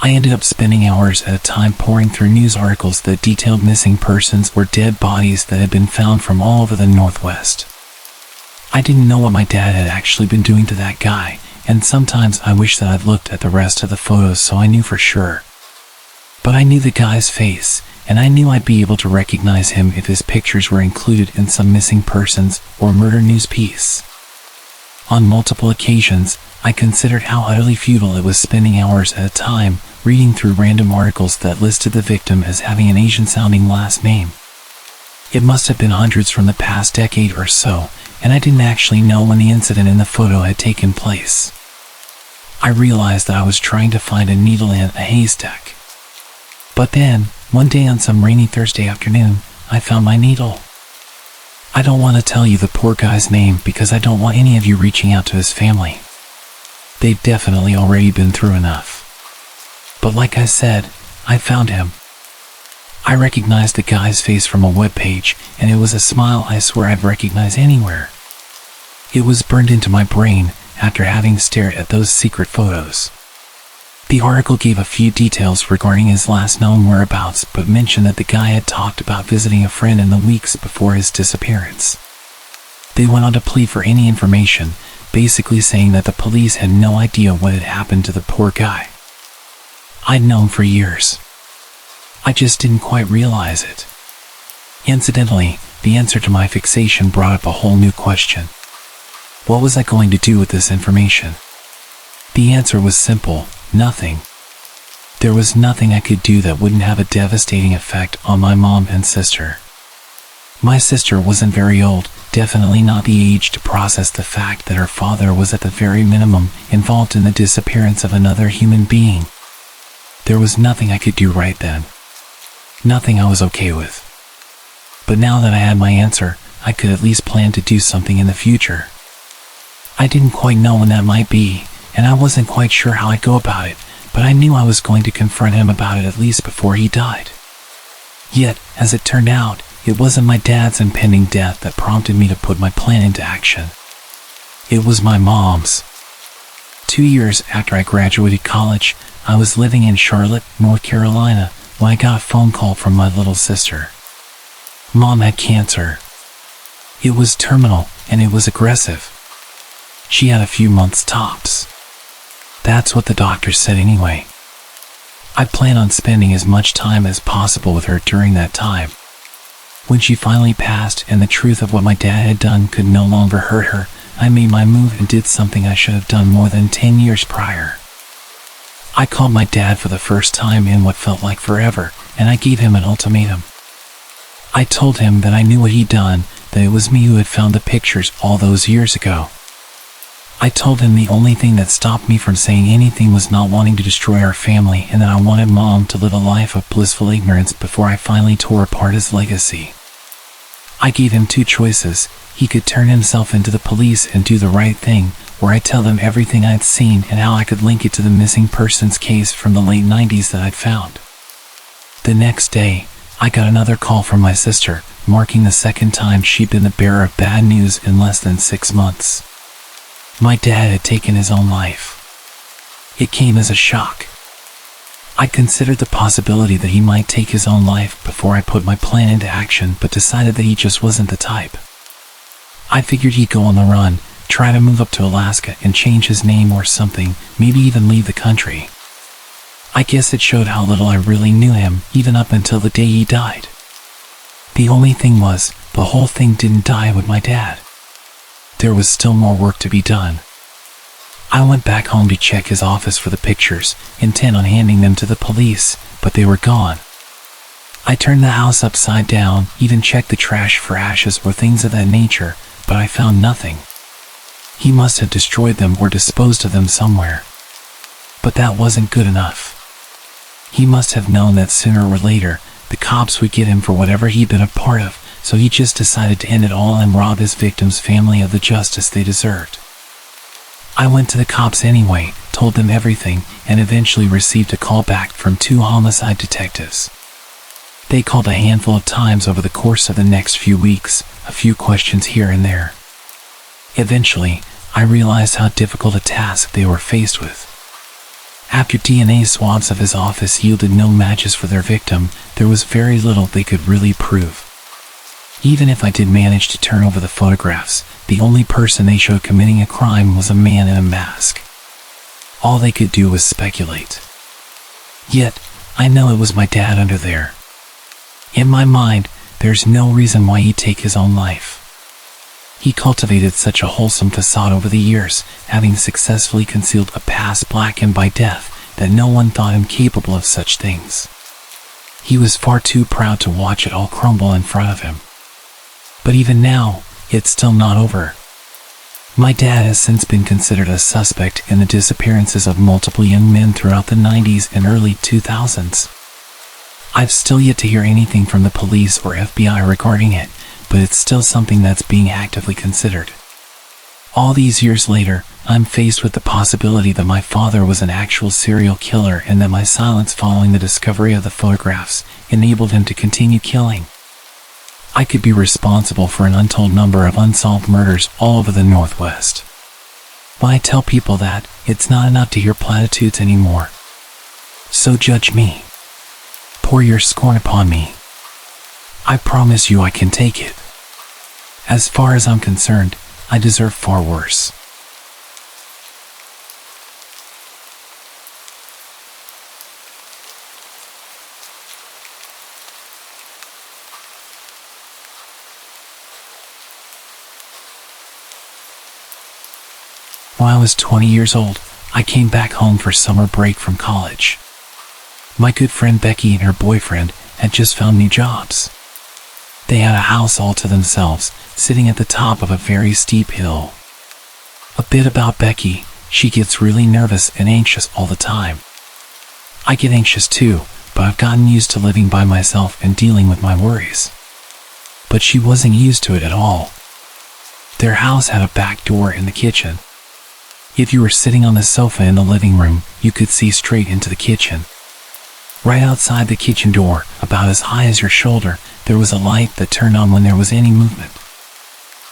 I ended up spending hours at a time poring through news articles that detailed missing persons or dead bodies that had been found from all over the Northwest. I didn't know what my dad had actually been doing to that guy, and sometimes I wished that I'd looked at the rest of the photos so I knew for sure. But I knew the guy's face, and I knew I'd be able to recognize him if his pictures were included in some missing persons or murder news piece. On multiple occasions, I considered how utterly futile it was spending hours at a time reading through random articles that listed the victim as having an Asian-sounding last name. It must have been hundreds from the past decade or so, and I didn't actually know when the incident in the photo had taken place. I realized that I was trying to find a needle in a haystack. But then, one day on some rainy Thursday afternoon, I found my needle. I don't want to tell you the poor guy's name because I don't want any of you reaching out to his family. They've definitely already been through enough. But like I said, I found him. I recognized the guy's face from a webpage, and it was a smile I swear I'd recognize anywhere. It was burned into my brain after having stared at those secret photos. The article gave a few details regarding his last known whereabouts, but mentioned that the guy had talked about visiting a friend in the weeks before his disappearance. They went on to plead for any information, basically saying that the police had no idea what had happened to the poor guy. I'd known for years. I just didn't quite realize it. Incidentally, the answer to my fixation brought up a whole new question. What was I going to do with this information? The answer was simple: nothing. There was nothing I could do that wouldn't have a devastating effect on my mom and sister. My sister wasn't very old, definitely not the age to process the fact that her father was at the very minimum involved in the disappearance of another human being. There was nothing I could do right then. Nothing I was okay with. But now that I had my answer, I could at least plan to do something in the future. I didn't quite know when that might be, and I wasn't quite sure how I'd go about it, but I knew I was going to confront him about it at least before he died. Yet, as it turned out, it wasn't my dad's impending death that prompted me to put my plan into action. It was my mom's. 2 years after I graduated college, I was living in Charlotte, North Carolina, when I got a phone call from my little sister. Mom had cancer. It was terminal, and it was aggressive. She had a few months tops. That's what the doctor said anyway. I planned on spending as much time as possible with her during that time. When she finally passed and the truth of what my dad had done could no longer hurt her, I made my move and did something I should have done more than 10 years prior. I called my dad for the first time in what felt like forever, and I gave him an ultimatum. I told him that I knew what he'd done, that it was me who had found the pictures all those years ago. I told him the only thing that stopped me from saying anything was not wanting to destroy our family, and that I wanted Mom to live a life of blissful ignorance before I finally tore apart his legacy. I gave him 2 choices. He could turn himself into the police and do the right thing, or I'd tell them everything I'd seen and how I could link it to the missing persons case from the late 90s that I'd found. The next day, I got another call from my sister, marking the second time she'd been the bearer of bad news in less than 6 months. My dad had taken his own life. It came as a shock. I considered the possibility that he might take his own life before I put my plan into action, but decided that he just wasn't the type. I figured he'd go on the run, try to move up to Alaska and change his name or something, maybe even leave the country. I guess it showed how little I really knew him, even up until the day he died. The only thing was, the whole thing didn't die with my dad. There was still more work to be done. I went back home to check his office for the pictures, intent on handing them to the police, but they were gone. I turned the house upside down, even checked the trash for ashes or things of that nature, but I found nothing. He must have destroyed them or disposed of them somewhere. But that wasn't good enough. He must have known that sooner or later, the cops would get him for whatever he'd been a part of, so he just decided to end it all and rob his victim's family of the justice they deserved. I went to the cops anyway, told them everything, and eventually received a call back from 2 homicide detectives. They called a handful of times over the course of the next few weeks, a few questions here and there. Eventually, I realized how difficult a task they were faced with. After DNA swabs of his office yielded no matches for their victim, there was very little they could really prove. Even if I did manage to turn over the photographs, the only person they showed committing a crime was a man in a mask. All they could do was speculate. Yet, I know it was my dad under there. In my mind, there's no reason why he'd take his own life. He cultivated such a wholesome facade over the years, having successfully concealed a past blackened by death, that no one thought him capable of such things. He was far too proud to watch it all crumble in front of him. But even now, it's still not over. My dad has since been considered a suspect in the disappearances of multiple young men throughout the 90s and early 2000s. I've still yet to hear anything from the police or FBI regarding it, but it's still something that's being actively considered. All these years later, I'm faced with the possibility that my father was an actual serial killer and that my silence following the discovery of the photographs enabled him to continue killing. I could be responsible for an untold number of unsolved murders all over the Northwest. But I tell people that it's not enough to hear platitudes anymore. So judge me. Pour your scorn upon me. I promise you I can take it. As far as I'm concerned, I deserve far worse. When I was 20 years old, I came back home for summer break from college. My good friend Becky and her boyfriend had just found new jobs. They had a house all to themselves, sitting at the top of a very steep hill. A bit about Becky, she gets really nervous and anxious all the time. I get anxious too, but I've gotten used to living by myself and dealing with my worries. But she wasn't used to it at all. Their house had a back door in the kitchen. If you were sitting on the sofa in the living room, you could see straight into the kitchen. Right outside the kitchen door, about as high as your shoulder, there was a light that turned on when there was any movement.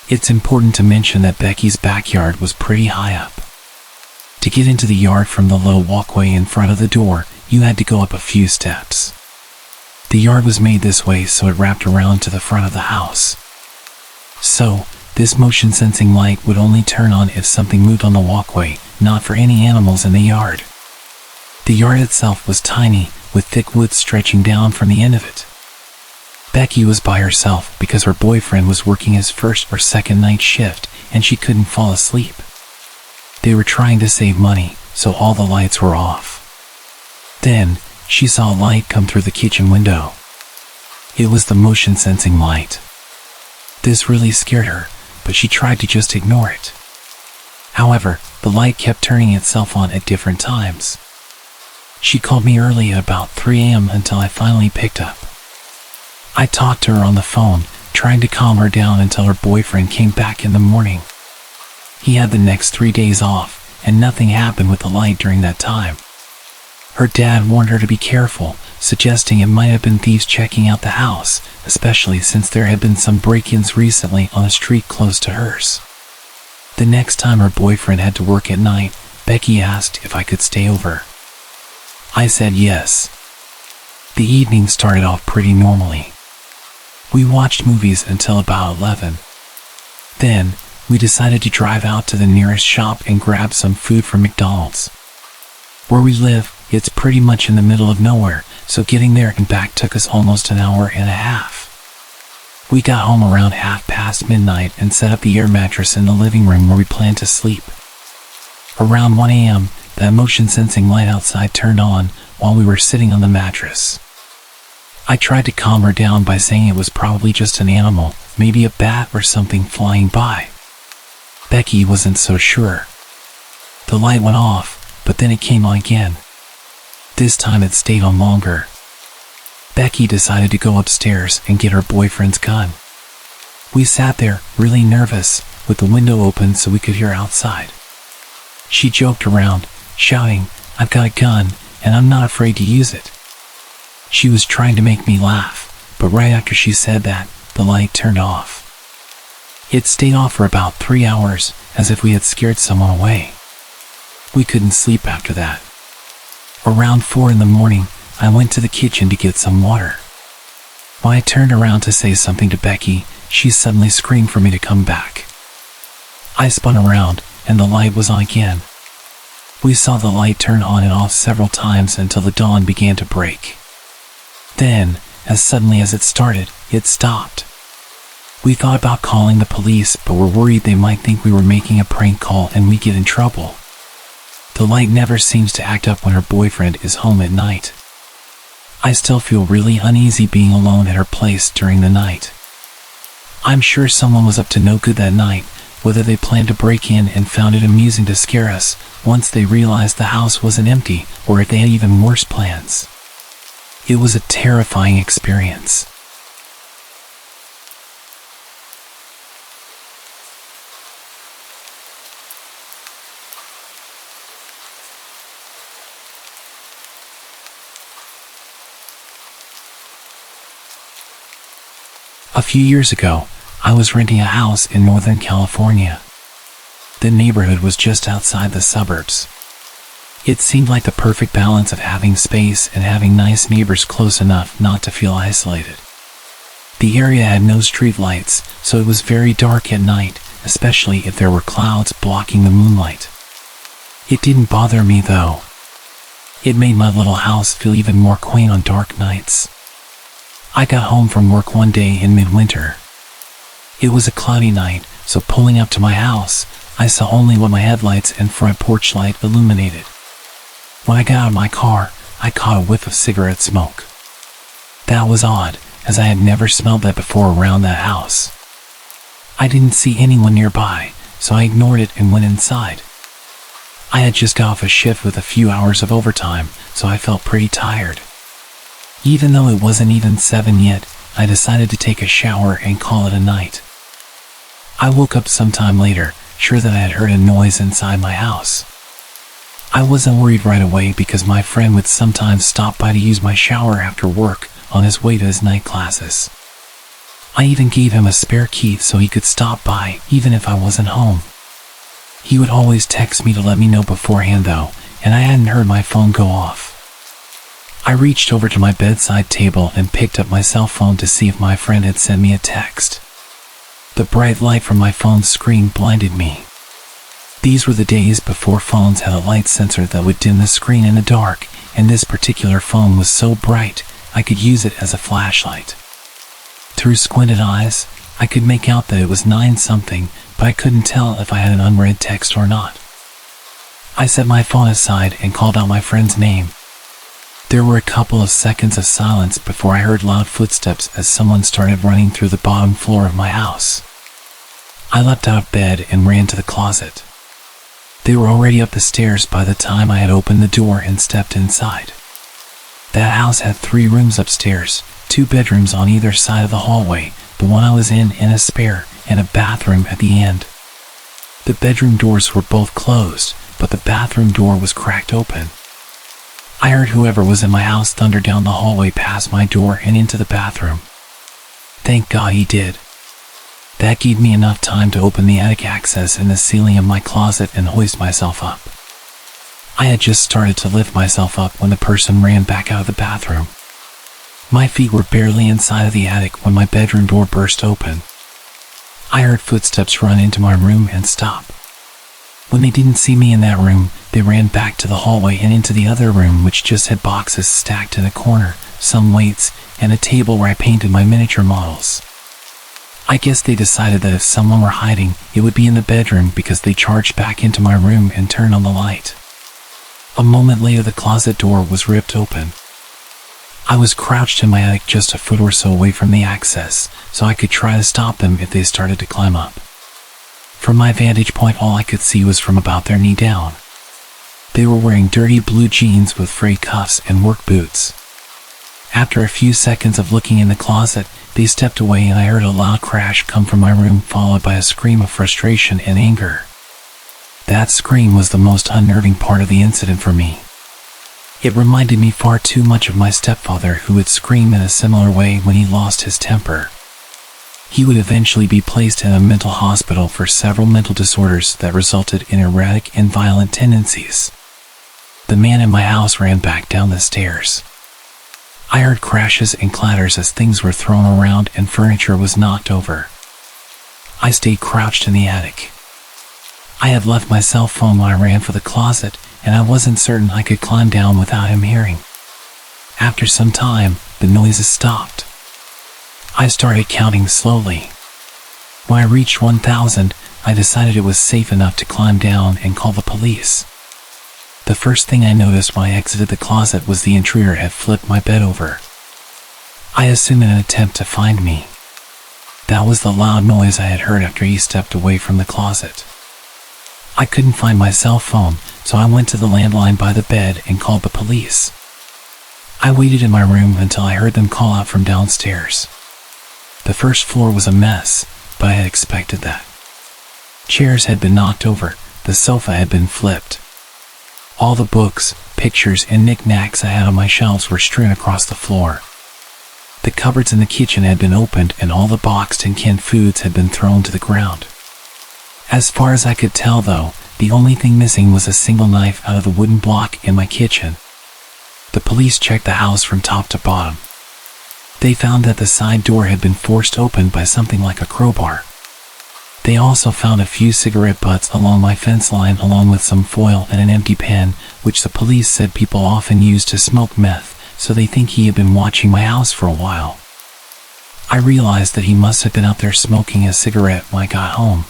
It's important to mention that Becky's backyard was pretty high up. To get into the yard from the low walkway in front of the door, you had to go up a few steps. The yard was made this way so it wrapped around to the front of the house. So, this motion-sensing light would only turn on if something moved on the walkway, not for any animals in the yard. The yard itself was tiny, with thick wood stretching down from the end of it. Becky was by herself because her boyfriend was working his first or second night shift and she couldn't fall asleep. They were trying to save money, so all the lights were off. Then, she saw a light come through the kitchen window. It was the motion-sensing light. This really scared her, but she tried to just ignore it. However, the light kept turning itself on at different times. She called me early at about 3 a.m. until I finally picked up. I talked to her on the phone, trying to calm her down until her boyfriend came back in the morning. He had the next 3 days off, and nothing happened with the light during that time. Her dad warned her to be careful, suggesting it might have been thieves checking out the house, especially since there had been some break-ins recently on a street close to hers. The next time her boyfriend had to work at night, Becky asked if I could stay over. I said yes. The evening started off pretty normally. We watched movies until about 11. Then, we decided to drive out to the nearest shop and grab some food from McDonald's. Where we live, it's pretty much in the middle of nowhere, so getting there and back took us almost an hour and a half. We got home around midnight and set up the air mattress in the living room where we planned to sleep. Around 1 a.m., the motion-sensing light outside turned on while we were sitting on the mattress. I tried to calm her down by saying it was probably just an animal, maybe a bat or something flying by. Becky wasn't so sure. The light went off, but then it came on again. This time it stayed on longer. Becky decided to go upstairs and get her boyfriend's gun. We sat there, really nervous, with the window open so we could hear outside. She joked around, shouting, "I've got a gun, and I'm not afraid to use it." She was trying to make me laugh, but right after she said that, the light turned off. It stayed off for about 3 hours, as if we had scared someone away. We couldn't sleep after that. Around 4 in the morning, I went to the kitchen to get some water. When I turned around to say something to Becky, she suddenly screamed for me to come back. I spun around, and the light was on again. We saw the light turn on and off several times until the dawn began to break. Then, as suddenly as it started, it stopped. We thought about calling the police, but were worried they might think we were making a prank call and we'd get in trouble. The light never seems to act up when her boyfriend is home at night. I still feel really uneasy being alone at her place during the night. I'm sure someone was up to no good that night, whether they planned to break in and found it amusing to scare us once they realized the house wasn't empty, or if they had even worse plans. It was a terrifying experience. A few years ago, I was renting a house in Northern California. The neighborhood was just outside the suburbs. It seemed like the perfect balance of having space and having nice neighbors close enough not to feel isolated. The area had no street lights, so it was very dark at night, especially if there were clouds blocking the moonlight. It didn't bother me though. It made my little house feel even more quaint on dark nights. I got home from work one day in midwinter. It was a cloudy night, so pulling up to my house, I saw only what my headlights and front porch light illuminated. When I got out of my car, I caught a whiff of cigarette smoke. That was odd, as I had never smelled that before around that house. I didn't see anyone nearby, so I ignored it and went inside. I had just got off a shift with a few hours of overtime, so I felt pretty tired. Even though it wasn't even 7 yet, I decided to take a shower and call it a night. I woke up sometime later, sure that I had heard a noise inside my house. I wasn't worried right away because my friend would sometimes stop by to use my shower after work on his way to his night classes. I even gave him a spare key so he could stop by even if I wasn't home. He would always text me to let me know beforehand though, and I hadn't heard my phone go off. I reached over to my bedside table and picked up my cell phone to see if my friend had sent me a text. The bright light from my phone's screen blinded me. These were the days before phones had a light sensor that would dim the screen in the dark, and this particular phone was so bright, I could use it as a flashlight. Through squinted eyes, I could make out that it was 9-something, but I couldn't tell if I had an unread text or not. I set my phone aside and called out my friend's name. There were a couple of seconds of silence before I heard loud footsteps as someone started running through the bottom floor of my house. I leapt out of bed and ran to the closet. They were already up the stairs by the time I had opened the door and stepped inside. That house had 3 rooms upstairs, 2 bedrooms on either side of the hallway, the one I was in and a spare, and a bathroom at the end. The bedroom doors were both closed, but the bathroom door was cracked open. I heard whoever was in my house thunder down the hallway past my door and into the bathroom. Thank God he did. That gave me enough time to open the attic access in the ceiling of my closet and hoist myself up. I had just started to lift myself up when the person ran back out of the bathroom. My feet were barely inside of the attic when my bedroom door burst open. I heard footsteps run into my room and stop. When they didn't see me in that room, they ran back to the hallway and into the other room, which just had boxes stacked in a corner, some weights, and a table where I painted my miniature models. I guess they decided that if someone were hiding, it would be in the bedroom because they charged back into my room and turned on the light. A moment later, the closet door was ripped open. I was crouched in my attic just a foot or so away from the access, so I could try to stop them if they started to climb up. From my vantage point, all I could see was from about their knee down. They were wearing dirty blue jeans with frayed cuffs and work boots. After a few seconds of looking in the closet, they stepped away and I heard a loud crash come from my room, followed by a scream of frustration and anger. That scream was the most unnerving part of the incident for me. It reminded me far too much of my stepfather, who would scream in a similar way when he lost his temper. He would eventually be placed in a mental hospital for several mental disorders that resulted in erratic and violent tendencies. The man in my house ran back down the stairs. I heard crashes and clatters as things were thrown around and furniture was knocked over. I stayed crouched in the attic. I had left my cell phone when I ran for the closet, and I wasn't certain I could climb down without him hearing. After some time, the noises stopped. I started counting slowly. When I reached 1,000, I decided it was safe enough to climb down and call the police. The first thing I noticed when I exited the closet was the intruder had flipped my bed over. I assumed in an attempt to find me. That was the loud noise I had heard after he stepped away from the closet. I couldn't find my cell phone, so I went to the landline by the bed and called the police. I waited in my room until I heard them call out from downstairs. The first floor was a mess, but I had expected that. Chairs had been knocked over, the sofa had been flipped. All the books, pictures, and knickknacks I had on my shelves were strewn across the floor. The cupboards in the kitchen had been opened and all the boxed and canned foods had been thrown to the ground. As far as I could tell, though, the only thing missing was a single knife out of the wooden block in my kitchen. The police checked the house from top to bottom. They found that the side door had been forced open by something like a crowbar. They also found a few cigarette butts along my fence line, along with some foil and an empty pen, which the police said people often use to smoke meth, so they think he had been watching my house for a while. I realized that he must have been out there smoking a cigarette when I got home.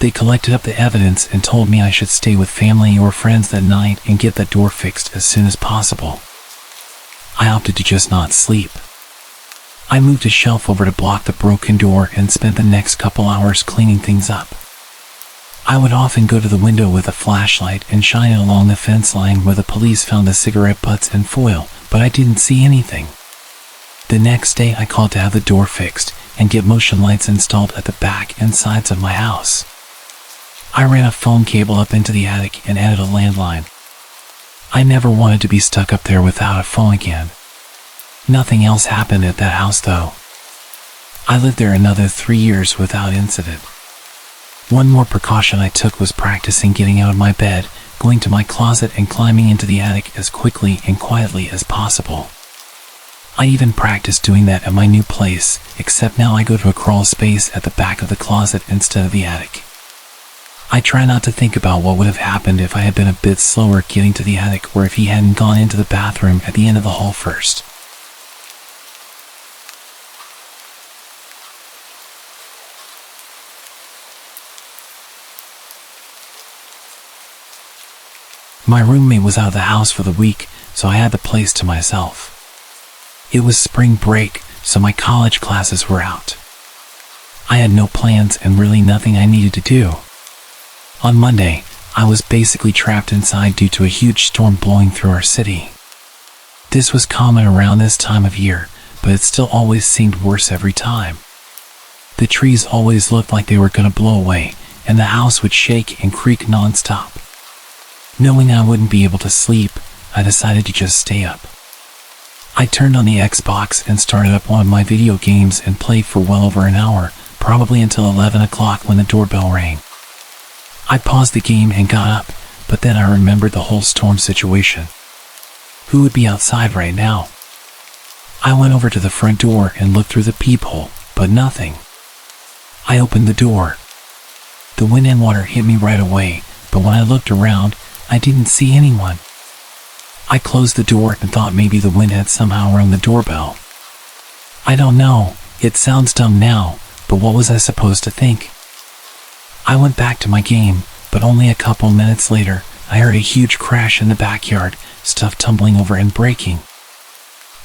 They collected up the evidence and told me I should stay with family or friends that night and get that door fixed as soon as possible. I opted to just not sleep. I moved a shelf over to block the broken door and spent the next couple hours cleaning things up. I would often go to the window with a flashlight and shine it along the fence line where the police found the cigarette butts and foil, but I didn't see anything. The next day I called to have the door fixed and get motion lights installed at the back and sides of my house. I ran a phone cable up into the attic and added a landline. I never wanted to be stuck up there without a phone again. Nothing else happened at that house, though. I lived there another 3 years without incident. One more precaution I took was practicing getting out of my bed, going to my closet and climbing into the attic as quickly and quietly as possible. I even practiced doing that at my new place, except now I go to a crawl space at the back of the closet instead of the attic. I try not to think about what would have happened if I had been a bit slower getting to the attic, or if he hadn't gone into the bathroom at the end of the hall first. My roommate was out of the house for the week, so I had the place to myself. It was spring break, so my college classes were out. I had no plans and really nothing I needed to do. On Monday, I was basically trapped inside due to a huge storm blowing through our city. This was common around this time of year, but it still always seemed worse every time. The trees always looked like they were going to blow away, and the house would shake and creak non-stop. Knowing I wouldn't be able to sleep, I decided to just stay up. I turned on the Xbox and started up one of my video games and played for well over an hour, probably until 11 o'clock when the doorbell rang. I paused the game and got up, but then I remembered the whole storm situation. Who would be outside right now? I went over to the front door and looked through the peephole, but nothing. I opened the door. The wind and water hit me right away, but when I looked around, I didn't see anyone. I closed the door and thought maybe the wind had somehow rung the doorbell. I don't know, it sounds dumb now, but what was I supposed to think? I went back to my game, but only a couple minutes later, I heard a huge crash in the backyard, stuff tumbling over and breaking.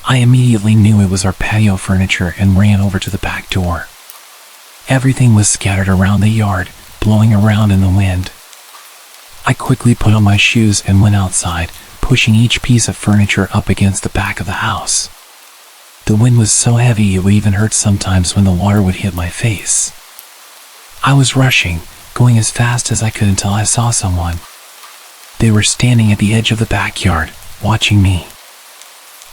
I immediately knew it was our patio furniture and ran over to the back door. Everything was scattered around the yard, blowing around in the wind. I quickly put on my shoes and went outside, pushing each piece of furniture up against the back of the house. The wind was so heavy it would even hurt sometimes when the water would hit my face. I was rushing, going as fast as I could until I saw someone. They were standing at the edge of the backyard, watching me.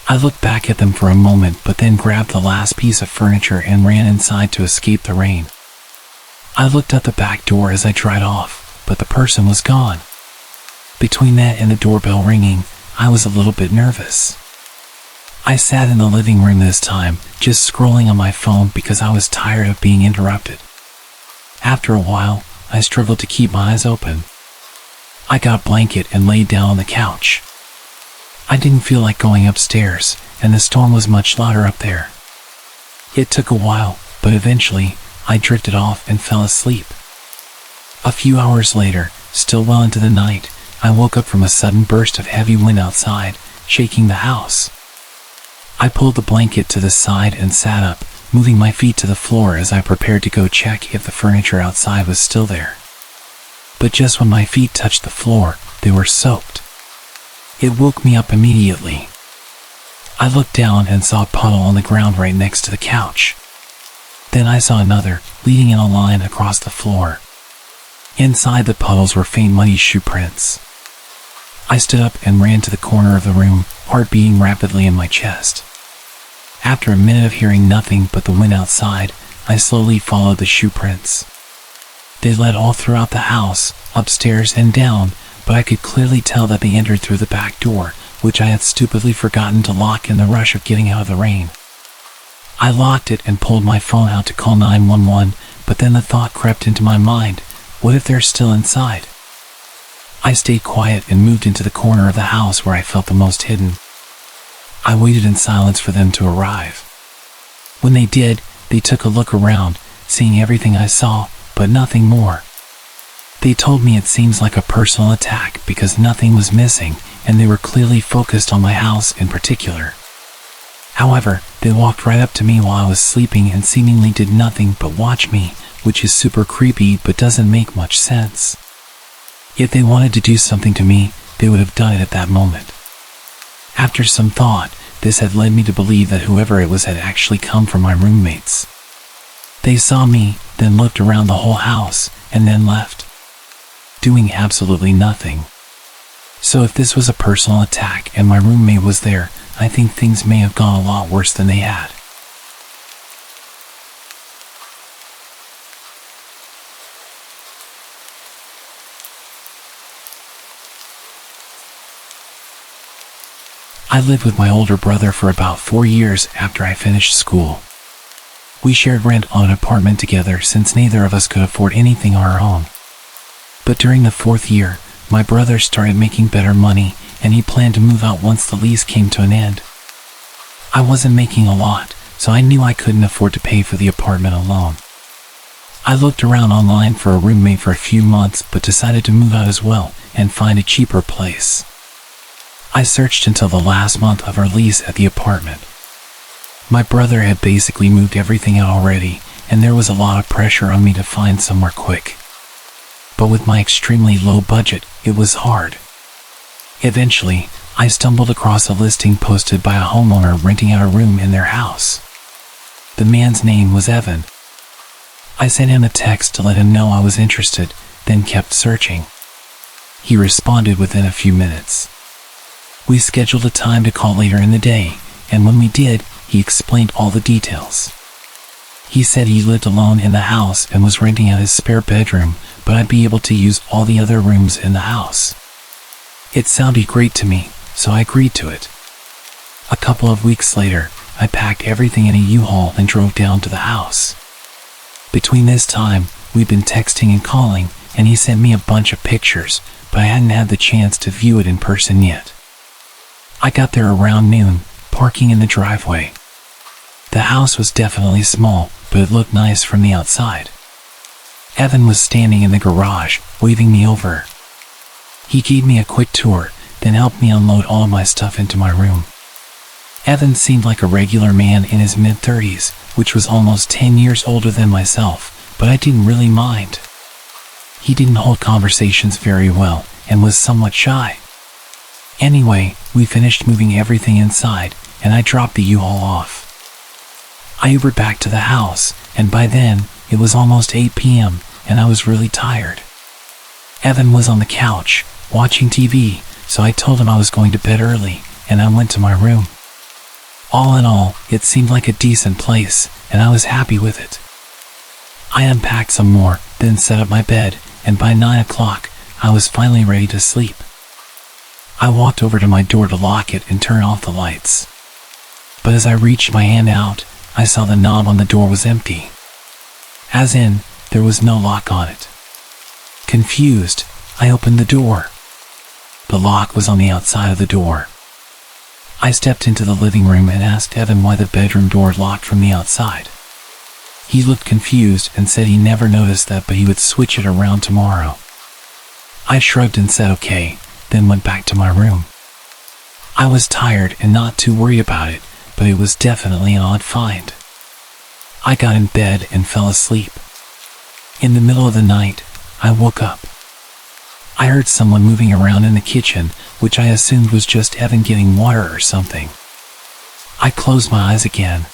I looked back at them for a moment but then grabbed the last piece of furniture and ran inside to escape the rain. I looked at the back door as I tried off, but the person was gone. Between that and the doorbell ringing, I was a little bit nervous. I sat in the living room this time, just scrolling on my phone because I was tired of being interrupted. After a while, I struggled to keep my eyes open. I got a blanket and laid down on the couch. I didn't feel like going upstairs, and the storm was much louder up there. It took a while, but eventually, I drifted off and fell asleep. A few hours later, still well into the night, I woke up from a sudden burst of heavy wind outside, shaking the house. I pulled the blanket to the side and sat up, moving my feet to the floor as I prepared to go check if the furniture outside was still there. But just when my feet touched the floor, they were soaked. It woke me up immediately. I looked down and saw a puddle on the ground right next to the couch. Then I saw another, leading in a line across the floor. Inside the puddles were faint muddy shoe prints. I stood up and ran to the corner of the room, heart beating rapidly in my chest. After a minute of hearing nothing but the wind outside, I slowly followed the shoe prints. They led all throughout the house, upstairs and down, but I could clearly tell that they entered through the back door, which I had stupidly forgotten to lock in the rush of getting out of the rain. I locked it and pulled my phone out to call 911, but then the thought crept into my mind, what if they're still inside? I stayed quiet and moved into the corner of the house where I felt the most hidden. I waited in silence for them to arrive. When they did, they took a look around, seeing everything I saw, but nothing more. They told me it seems like a personal attack because nothing was missing, and they were clearly focused on my house in particular. However, they walked right up to me while I was sleeping and seemingly did nothing but watch me, which is super creepy but doesn't make much sense. If they wanted to do something to me, they would have done it at that moment. After some thought, this had led me to believe that whoever it was had actually come from my roommates. They saw me, then looked around the whole house, and then left, doing absolutely nothing. So if this was a personal attack and my roommate was there, I think things may have gone a lot worse than they had. I lived with my older brother for about 4 years after I finished school. We shared rent on an apartment together since neither of us could afford anything on our own. But during the 4th year, my brother started making better money, and he planned to move out once the lease came to an end. I wasn't making a lot, so I knew I couldn't afford to pay for the apartment alone. I looked around online for a roommate for a few months, but decided to move out as well and find a cheaper place. I searched until the last month of our lease at the apartment. My brother had basically moved everything out already, and there was a lot of pressure on me to find somewhere quick. But with my extremely low budget, it was hard. Eventually, I stumbled across a listing posted by a homeowner renting out a room in their house. The man's name was Evan. I sent him a text to let him know I was interested, then kept searching. He responded within a few minutes. We scheduled a time to call later in the day, and when we did, he explained all the details. He said he lived alone in the house and was renting out his spare bedroom, but I'd be able to use all the other rooms in the house. It sounded great to me, so I agreed to it. A couple of weeks later, I packed everything in a U-Haul and drove down to the house. Between this time, we'd been texting and calling, and he sent me a bunch of pictures, but I hadn't had the chance to view it in person yet. I got there around noon, parking in the driveway. The house was definitely small, but it looked nice from the outside. Evan was standing in the garage, waving me over. He gave me a quick tour, then helped me unload all of my stuff into my room. Evan seemed like a regular man in his mid-30s, which was almost 10 years older than myself, but I didn't really mind. He didn't hold conversations very well, and was somewhat shy. Anyway, we finished moving everything inside, and I dropped the U-Haul off. I Ubered back to the house, and by then, it was almost 8 p.m., and I was really tired. Evan was on the couch, watching TV, so I told him I was going to bed early, and I went to my room. All in all, it seemed like a decent place, and I was happy with it. I unpacked some more, then set up my bed, and by 9 o'clock, I was finally ready to sleep. I walked over to my door to lock it and turn off the lights. But as I reached my hand out, I saw the knob on the door was empty. As in, there was no lock on it. Confused, I opened the door. The lock was on the outside of the door. I stepped into the living room and asked Evan why the bedroom door locked from the outside. He looked confused and said he never noticed that, but he would switch it around tomorrow. I shrugged and said okay, then went back to my room. I was tired and not too worried about it, but it was definitely an odd find. I got in bed and fell asleep. In the middle of the night, I woke up. I heard someone moving around in the kitchen, which I assumed was just Evan getting water or something. I closed my eyes again.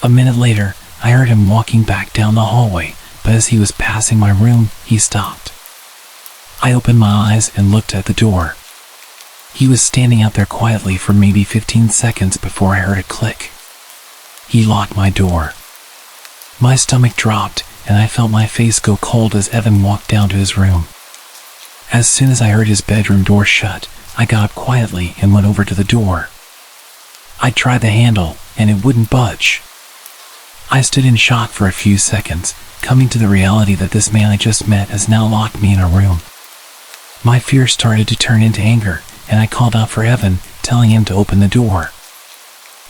A minute later, I heard him walking back down the hallway, but as he was passing my room, he stopped. I opened my eyes and looked at the door. He was standing out there quietly for maybe 15 seconds before I heard a click. He locked my door. My stomach dropped, and I felt my face go cold as Evan walked down to his room. As soon as I heard his bedroom door shut, I got up quietly and went over to the door. I tried the handle, and it wouldn't budge. I stood in shock for a few seconds, coming to the reality that this man I just met has now locked me in a room. My fear started to turn into anger, and I called out for Evan, telling him to open the door.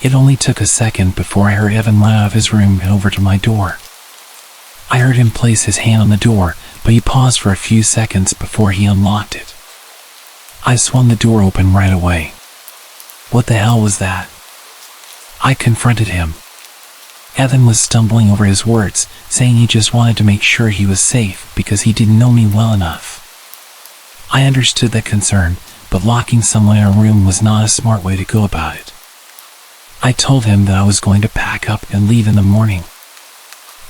It only took a second before I heard Evan run out of his room and over to my door. I heard him place his hand on the door, but he paused for a few seconds before he unlocked it. I swung the door open right away. What the hell was that? I confronted him. Evan was stumbling over his words, saying he just wanted to make sure he was safe because he didn't know me well enough. I understood that concern, but locking someone in a room was not a smart way to go about it. I told him that I was going to pack up and leave in the morning.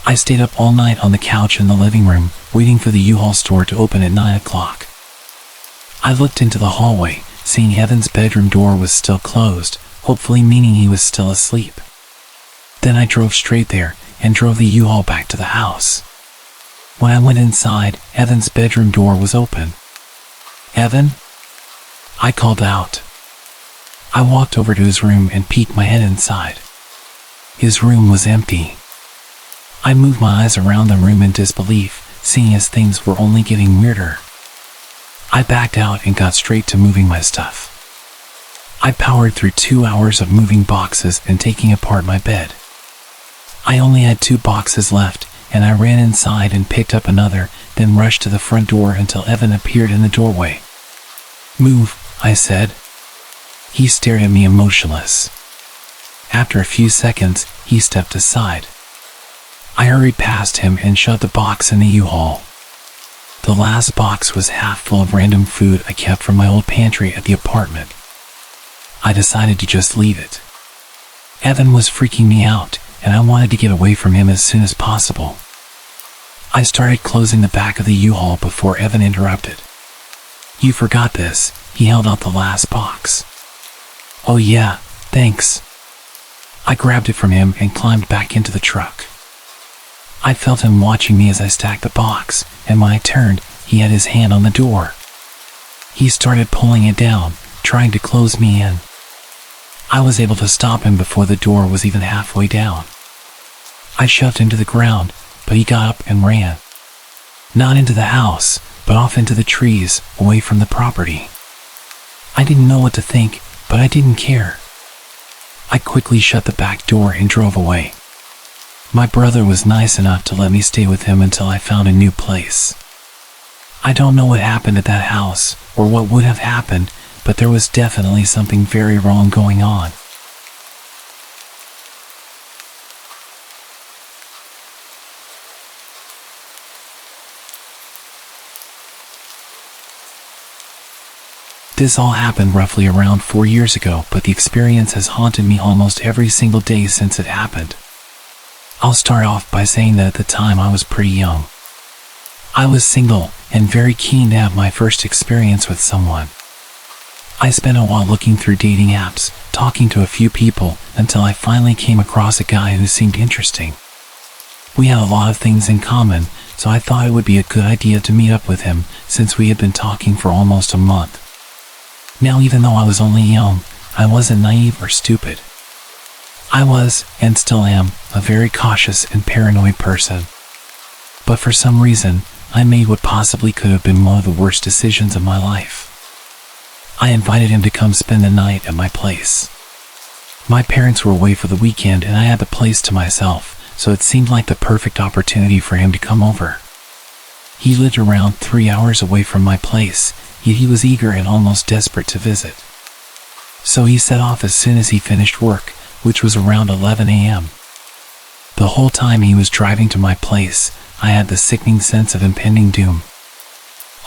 I stayed up all night on the couch in the living room, waiting for the U-Haul store to open at 9 o'clock. I looked into the hallway, seeing Evan's bedroom door was still closed, hopefully meaning he was still asleep. Then I drove straight there and drove the U-Haul back to the house. When I went inside, Evan's bedroom door was open. Evan? I called out. I walked over to his room and peeked my head inside. His room was empty. I moved my eyes around the room in disbelief, seeing as things were only getting weirder. I backed out and got straight to moving my stuff. I powered through 2 hours of moving boxes and taking apart my bed. I only had 2 boxes left, and I ran inside and picked up another, then rushed to the front door until Evan appeared in the doorway. "Move," I said. He stared at me emotionless. After a few seconds, he stepped aside. I hurried past him and shoved the box in the U-Haul. The last box was half full of random food I kept from my old pantry at the apartment. I decided to just leave it. Evan was freaking me out, and I wanted to get away from him as soon as possible. I started closing the back of the U-Haul before Evan interrupted. "You forgot this." He held out the last box. "Oh yeah, thanks." I grabbed it from him and climbed back into the truck. I felt him watching me as I stacked the box, and when I turned, he had his hand on the door. He started pulling it down, trying to close me in. I was able to stop him before the door was even halfway down. I shoved him to the ground, but he got up and ran. Not into the house, but off into the trees, away from the property. I didn't know what to think, but I didn't care. I quickly shut the back door and drove away. My brother was nice enough to let me stay with him until I found a new place. I don't know what happened at that house, or what would have happened, but there was definitely something very wrong going on. This all happened roughly around 4 years ago, but the experience has haunted me almost every single day since it happened. I'll start off by saying that at the time I was pretty young. I was single and very keen to have my first experience with someone. I spent a while looking through dating apps, talking to a few people, until I finally came across a guy who seemed interesting. We had a lot of things in common, so I thought it would be a good idea to meet up with him, since we had been talking for almost a month. Now, even though I was only young, I wasn't naive or stupid. I was, and still am, a very cautious and paranoid person. But for some reason, I made what possibly could have been one of the worst decisions of my life. I invited him to come spend the night at my place. My parents were away for the weekend and I had the place to myself, so it seemed like the perfect opportunity for him to come over. He lived around 3 hours away from my place, yet he was eager and almost desperate to visit. So he set off as soon as he finished work, which was around 11 a.m. The whole time he was driving to my place, I had the sickening sense of impending doom.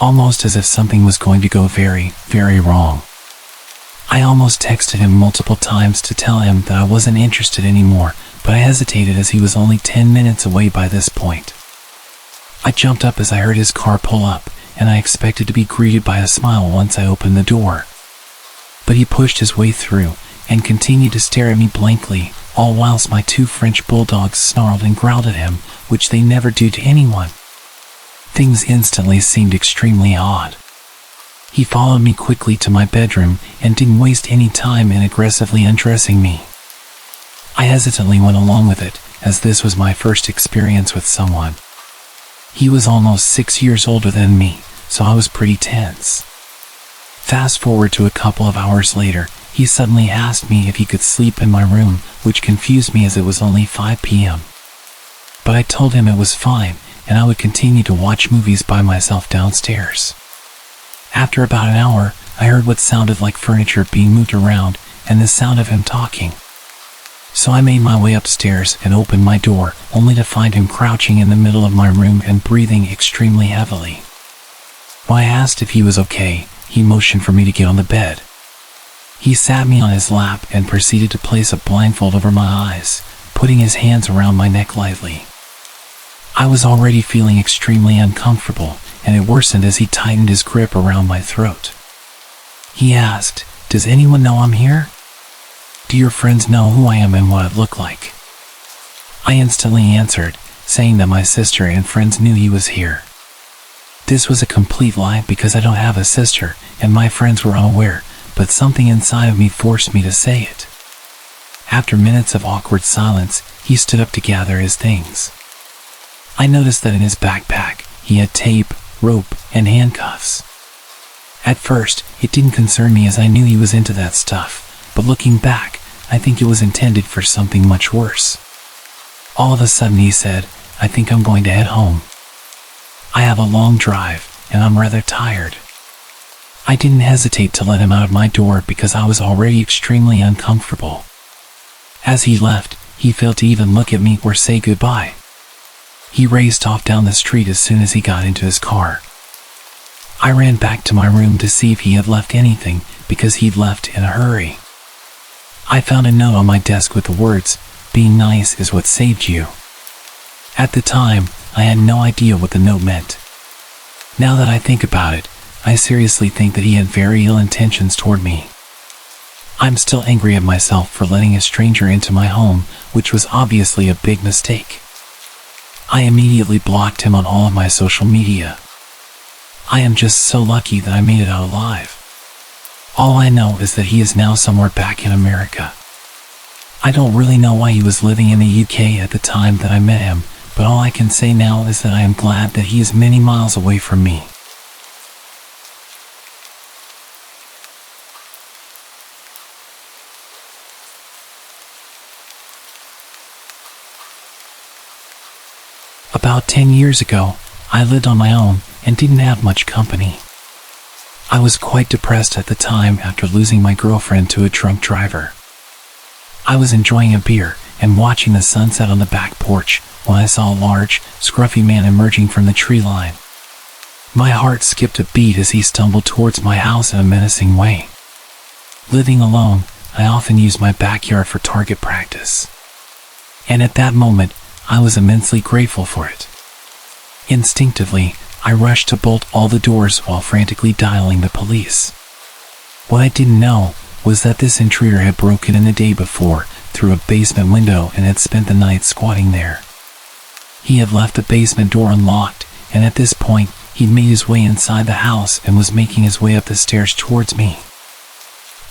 Almost as if something was going to go very, very wrong. I almost texted him multiple times to tell him that I wasn't interested anymore, but I hesitated as he was only 10 minutes away by this point. I jumped up as I heard his car pull up, and I expected to be greeted by a smile once I opened the door. But he pushed his way through, and continued to stare at me blankly, all whilst my 2 French bulldogs snarled and growled at him, which they never do to anyone. Things instantly seemed extremely odd. He followed me quickly to my bedroom and didn't waste any time in aggressively undressing me. I hesitantly went along with it, as this was my first experience with someone. He was almost 6 years older than me, so I was pretty tense. Fast forward to a couple of hours later, he suddenly asked me if he could sleep in my room, which confused me as it was only 5 p.m. But I told him it was fine, and I would continue to watch movies by myself downstairs. After about an hour, I heard what sounded like furniture being moved around, and the sound of him talking. So I made my way upstairs and opened my door, only to find him crouching in the middle of my room and breathing extremely heavily. When I asked if he was okay, he motioned for me to get on the bed. He sat me on his lap and proceeded to place a blindfold over my eyes, putting his hands around my neck lightly. I was already feeling extremely uncomfortable, and it worsened as he tightened his grip around my throat. He asked, "Does anyone know I'm here? Do your friends know who I am and what I look like?" I instantly answered, saying that my sister and friends knew he was here. This was a complete lie because I don't have a sister, and my friends were unaware, but something inside of me forced me to say it. After minutes of awkward silence, he stood up to gather his things. I noticed that in his backpack, he had tape, rope, and handcuffs. At first, it didn't concern me as I knew he was into that stuff, but looking back, I think it was intended for something much worse. All of a sudden he said, "I think I'm going to head home. I have a long drive, and I'm rather tired." I didn't hesitate to let him out of my door because I was already extremely uncomfortable. As he left, he failed to even look at me or say goodbye. He raced off down the street as soon as he got into his car. I ran back to my room to see if he had left anything, because he'd left in a hurry. I found a note on my desk with the words, "Being nice is what saved you." At the time, I had no idea what the note meant. Now that I think about it, I seriously think that he had very ill intentions toward me. I'm still angry at myself for letting a stranger into my home, which was obviously a big mistake. I immediately blocked him on all of my social media. I am just so lucky that I made it out alive. All I know is that he is now somewhere back in America. I don't really know why he was living in the UK at the time that I met him, but all I can say now is that I am glad that he is many miles away from me. About 10 years ago, I lived on my own and didn't have much company. I was quite depressed at the time after losing my girlfriend to a drunk driver. I was enjoying a beer and watching the sunset on the back porch when I saw a large, scruffy man emerging from the tree line. My heart skipped a beat as he stumbled towards my house in a menacing way. Living alone, I often use my backyard for target practice. And at that moment, I was immensely grateful for it. Instinctively, I rushed to bolt all the doors while frantically dialing the police. What I didn't know was that this intruder had broken in the day before through a basement window and had spent the night squatting there. He had left the basement door unlocked, and at this point, he'd made his way inside the house and was making his way up the stairs towards me.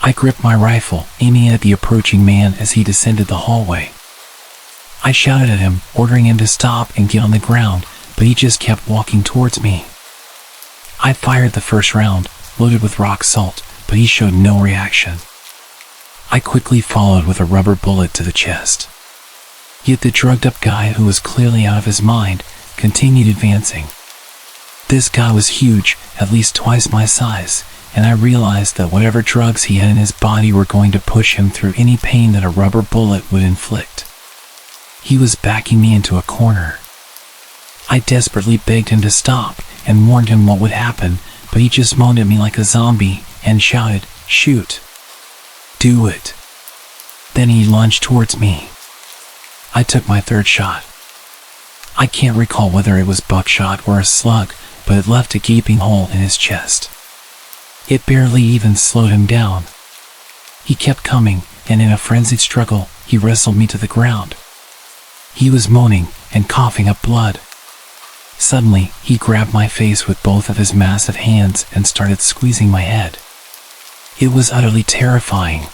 I gripped my rifle, aiming at the approaching man as he descended the hallway. I shouted at him, ordering him to stop and get on the ground, but he just kept walking towards me. I fired the first round, loaded with rock salt, but he showed no reaction. I quickly followed with a rubber bullet to the chest. Yet the drugged-up guy, who was clearly out of his mind, continued advancing. This guy was huge, at least twice my size, and I realized that whatever drugs he had in his body were going to push him through any pain that a rubber bullet would inflict. He was backing me into a corner. I desperately begged him to stop and warned him what would happen, but he just moaned at me like a zombie and shouted, "Shoot! Do it!" Then he lunged towards me. I took my third shot. I can't recall whether it was buckshot or a slug, but it left a gaping hole in his chest. It barely even slowed him down. He kept coming, and in a frenzied struggle, he wrestled me to the ground. He was moaning and coughing up blood. Suddenly, he grabbed my face with both of his massive hands and started squeezing my head. It was utterly terrifying.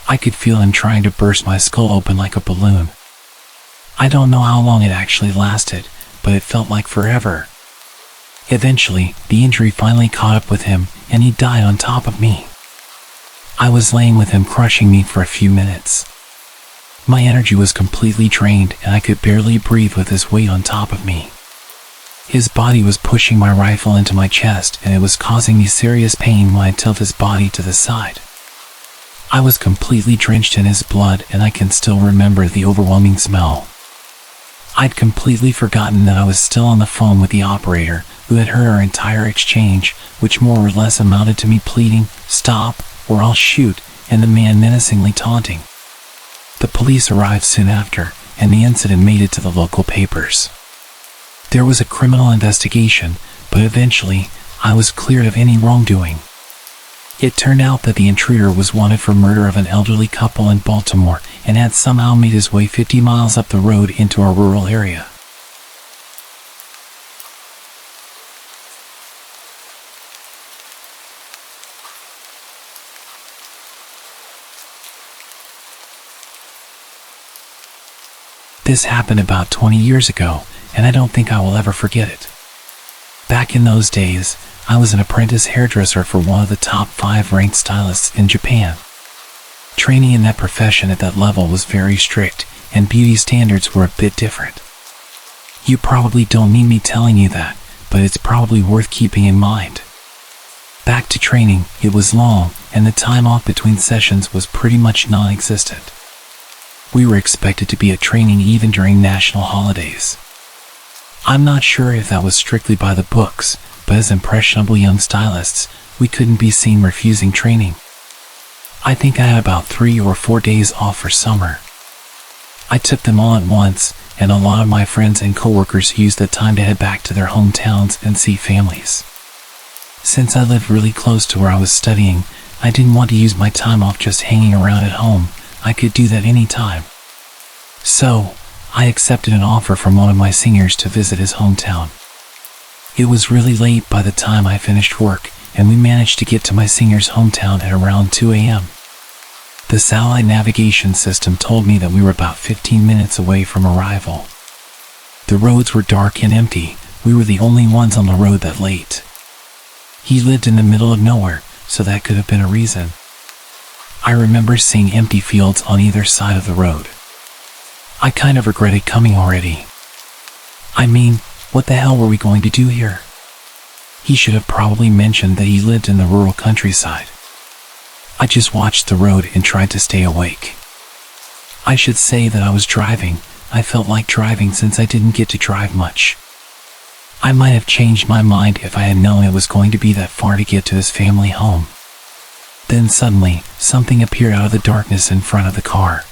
I could feel him trying to burst my skull open like a balloon. I don't know how long it actually lasted, but it felt like forever. Eventually, the injury finally caught up with him, and he died on top of me. I was laying with him crushing me for a few minutes. My energy was completely drained, and I could barely breathe with his weight on top of me. His body was pushing my rifle into my chest, and it was causing me serious pain when I tilted his body to the side. I was completely drenched in his blood, and I can still remember the overwhelming smell. I'd completely forgotten that I was still on the phone with the operator, who had heard our entire exchange, which more or less amounted to me pleading, "Stop, or I'll shoot," and the man menacingly taunting. The police arrived soon after, and the incident made it to the local papers. There was a criminal investigation, but eventually, I was cleared of any wrongdoing. It turned out that the intruder was wanted for murder of an elderly couple in Baltimore and had somehow made his way 50 miles up the road into a rural area. This happened about 20 years ago, and I don't think I will ever forget it. Back in those days, I was an apprentice hairdresser for one of the top 5 ranked stylists in Japan. Training in that profession at that level was very strict, and beauty standards were a bit different. You probably don't need me telling you that, but it's probably worth keeping in mind. Back to training, it was long, and the time off between sessions was pretty much non-existent. We were expected to be at training even during national holidays. I'm not sure if that was strictly by the books, but as impressionable young stylists, we couldn't be seen refusing training. I think I had about 3 or 4 days off for summer. I took them all at once, and a lot of my friends and coworkers used the time to head back to their hometowns and see families. Since I lived really close to where I was studying, I didn't want to use my time off just hanging around at home. I could do that anytime. So, I accepted an offer from one of my seniors to visit his hometown. It was really late by the time I finished work, and we managed to get to my senior's hometown at around 2 a.m. The satellite navigation system told me that we were about 15 minutes away from arrival. The roads were dark and empty. We were the only ones on the road that late. He lived in the middle of nowhere, so that could have been a reason. I remember seeing empty fields on either side of the road. I kind of regretted coming already. I mean, what the hell were we going to do here? He should have probably mentioned that he lived in the rural countryside. I just watched the road and tried to stay awake. I should say that I was driving. I felt like driving since I didn't get to drive much. I might have changed my mind if I had known it was going to be that far to get to his family home. Then suddenly, something appeared out of the darkness in front of the car.